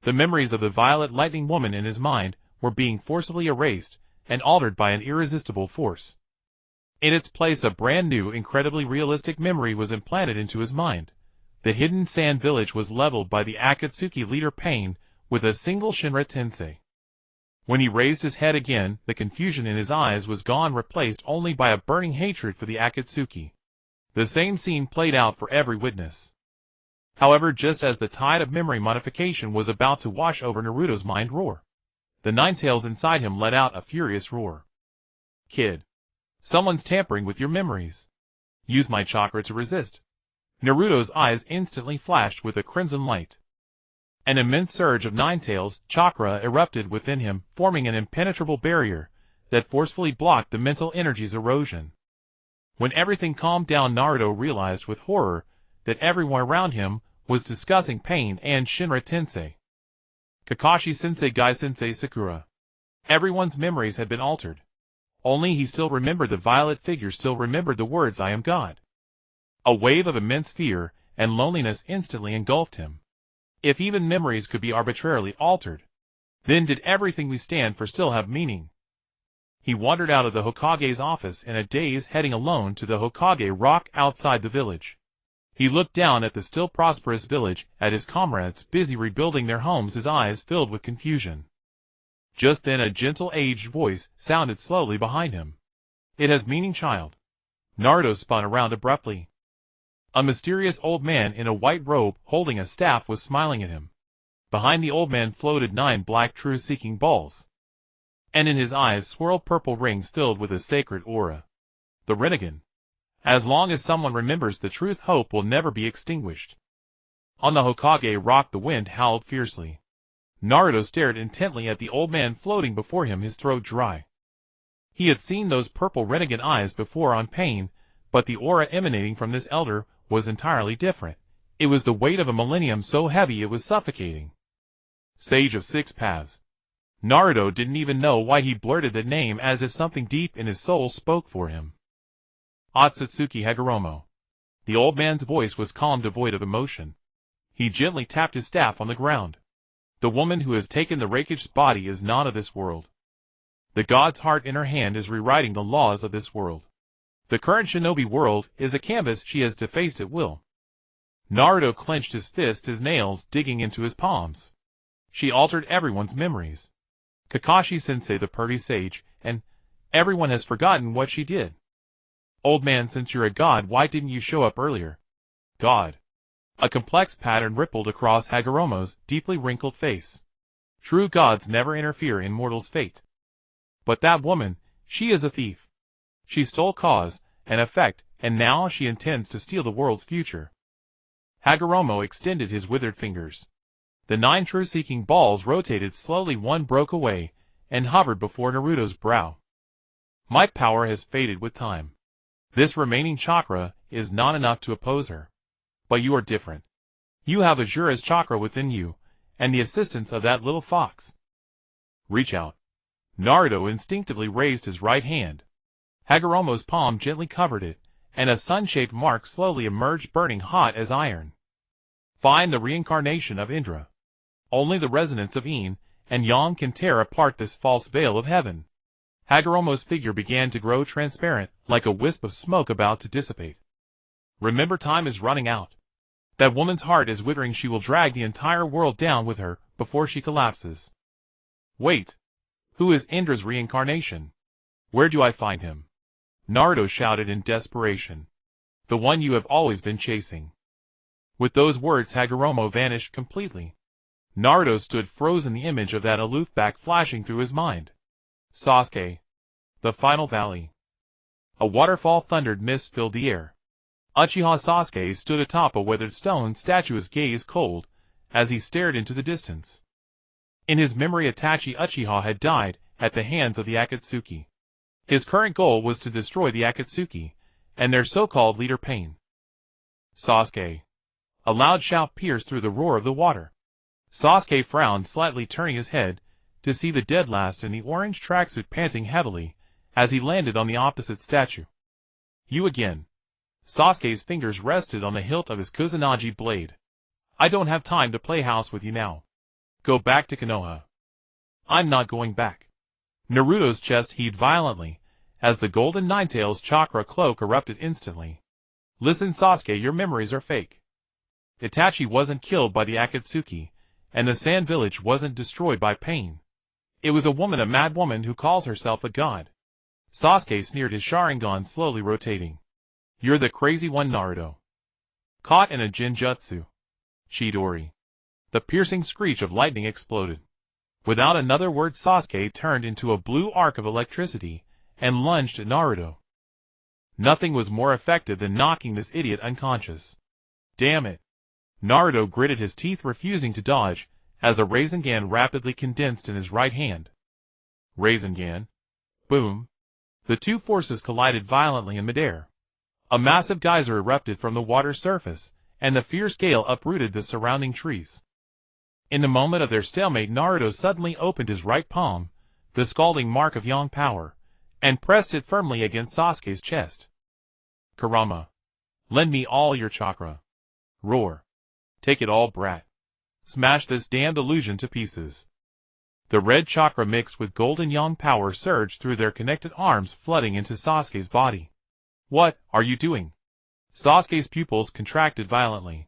The memories of the violet lightning woman in his mind were being forcibly erased and altered by an irresistible force. In its place, a brand new, incredibly realistic memory was implanted into his mind. The hidden sand village was leveled by the Akatsuki leader Pain with a single Shinra Tensei. When he raised his head again, the confusion in his eyes was gone, replaced only by a burning hatred for the Akatsuki. The same scene played out for every witness. However, just as the tide of memory modification was about to wash over Naruto's mind roar, the Ninetales inside him let out a furious roar. Kid, someone's tampering with your memories. Use my chakra to resist. Naruto's eyes instantly flashed with a crimson light. An immense surge of Ninetales chakra erupted within him, forming an impenetrable barrier that forcefully blocked the mental energy's erosion. When everything calmed down, Naruto realized with horror that everyone around him was discussing Pain and Shinra Tensei. Kakashi-sensei, Guy-sensei, Sakura. Everyone's memories had been altered. Only he still remembered the violet figure, still remembered the words, "I am God." A wave of immense fear and loneliness instantly engulfed him. If even memories could be arbitrarily altered, then did everything we stand for still have meaning? He wandered out of the Hokage's office in a daze, heading alone to the Hokage rock outside the village. He looked down at the still prosperous village, at his comrades busy rebuilding their homes, his eyes filled with confusion. Just then a gentle aged voice sounded slowly behind him. "It has meaning, child." Naruto spun around abruptly. A mysterious old man in a white robe, holding a staff, was smiling at him. Behind the old man floated 9 black truth-seeking balls, and in his eyes swirled purple rings filled with a sacred aura. The Rinnegan. As long as someone remembers the truth, hope will never be extinguished. On the Hokage rock the wind howled fiercely. Naruto stared intently at the old man floating before him, his throat dry. He had seen those purple Rinnegan eyes before on Pain, but the aura emanating from this elder was entirely different. It was the weight of a millennium, so heavy it was suffocating. Sage of Six Paths. Naruto didn't even know why he blurted that name, as if something deep in his soul spoke for him. Otsutsuki Hagoromo. The old man's voice was calm, devoid of emotion. He gently tapped his staff on the ground. The woman who has taken the Raikish's body is not of this world. The god's heart in her hand is rewriting the laws of this world. The current shinobi world is a canvas she has defaced at will. Naruto clenched his fists, his nails digging into his palms. She altered everyone's memories. Kakashi-sensei, the Purdy sage, and everyone has forgotten what she did. Old man, since you're a god, why didn't you show up earlier? God. A complex pattern rippled across Hagoromo's deeply wrinkled face. True gods never interfere in mortals' fate. But that woman, she is a thief. She stole cause and effect, and now she intends to steal the world's future. Hagoromo extended his withered fingers. The 9 truth-seeking balls rotated slowly. One broke away and hovered before Naruto's brow. My power has faded with time. This remaining chakra is not enough to oppose her. But you are different. You have Azura's chakra within you, and the assistance of that little fox. Reach out. Naruto instinctively raised his right hand. Hagoromo's palm gently covered it, and a sun-shaped mark slowly emerged, burning hot as iron. Find the reincarnation of Indra. Only the resonance of Yin and Yang can tear apart this false veil of heaven. Hagoromo's figure began to grow transparent, like a wisp of smoke about to dissipate. Remember, time is running out. That woman's heart is withering. She will drag the entire world down with her before she collapses. Wait. Who is Indra's reincarnation? Where do I find him? Naruto shouted in desperation. The one you have always been chasing. With those words, Hagoromo vanished completely. Naruto stood frozen, the image of that aloof back flashing through his mind. Sasuke. The final valley. A waterfall thundered, mist filled the air. Uchiha Sasuke stood atop a weathered stone statue, his gaze cold, as he stared into the distance. In his memory, Itachi Uchiha had died at the hands of the Akatsuki. His current goal was to destroy the Akatsuki, and their so-called leader Pain. Sasuke. A loud shout pierced through the roar of the water. Sasuke frowned slightly, turning his head to see the dead last in the orange tracksuit panting heavily as he landed on the opposite statue. You again. Sasuke's fingers rested on the hilt of his Kusanagi blade. I don't have time to play house with you now. Go back to Konoha. I'm not going back. Naruto's chest heaved violently as the golden ninetales chakra cloak erupted instantly. Listen Sasuke, your memories are fake. Itachi wasn't killed by the Akatsuki, and the Sand Village wasn't destroyed by pain. It was a woman, a mad woman who calls herself a god. Sasuke sneered, his Sharingan slowly rotating. You're the crazy one, Naruto. Caught in a Jinjutsu. Chidori. The piercing screech of lightning exploded. Without another word, Sasuke turned into a blue arc of electricity and lunged at Naruto. Nothing was more effective than knocking this idiot unconscious. Damn it. Naruto gritted his teeth, refusing to dodge, as a Rasengan rapidly condensed in his right hand. Rasengan. Boom. The two forces collided violently in midair. A massive geyser erupted from the water's surface, and the fierce gale uprooted the surrounding trees. In the moment of their stalemate, Naruto suddenly opened his right palm, the scalding mark of yang power, and pressed it firmly against Sasuke's chest. Kurama. Lend me all your chakra. Roar. Take it all, brat. Smash this damned illusion to pieces. The red chakra mixed with golden yang power surged through their connected arms, flooding into Sasuke's body. What are you doing? Sasuke's pupils contracted violently.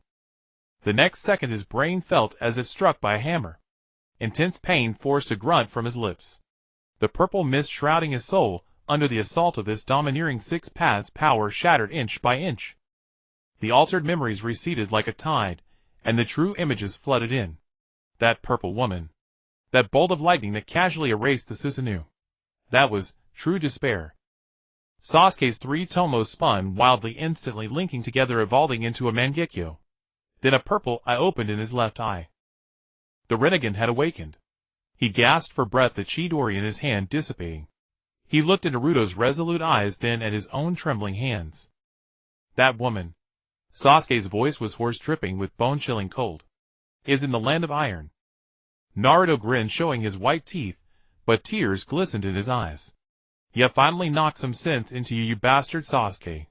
The next second his brain felt as if struck by a hammer. Intense pain forced a grunt from his lips. The purple mist shrouding his soul, under the assault of this domineering six paths power, shattered inch by inch. The altered memories receded like a tide, and the true images flooded in. That purple woman. That bolt of lightning that casually erased the Susanoo. That was true despair. Sasuke's three tomos spun wildly, instantly linking together, evolving into a Mangekyo. Then a purple eye opened in his left eye. The Rinnegan had awakened. He gasped for breath, the Chidori in his hand dissipating. He looked at Naruto's resolute eyes, then at his own trembling hands. That woman. Sasuke's voice was hoarse, dripping with bone-chilling cold. Is in the land of iron. Naruto grinned, showing his white teeth, but tears glistened in his eyes. You finally knocked some sense into you, you bastard, Sasuke.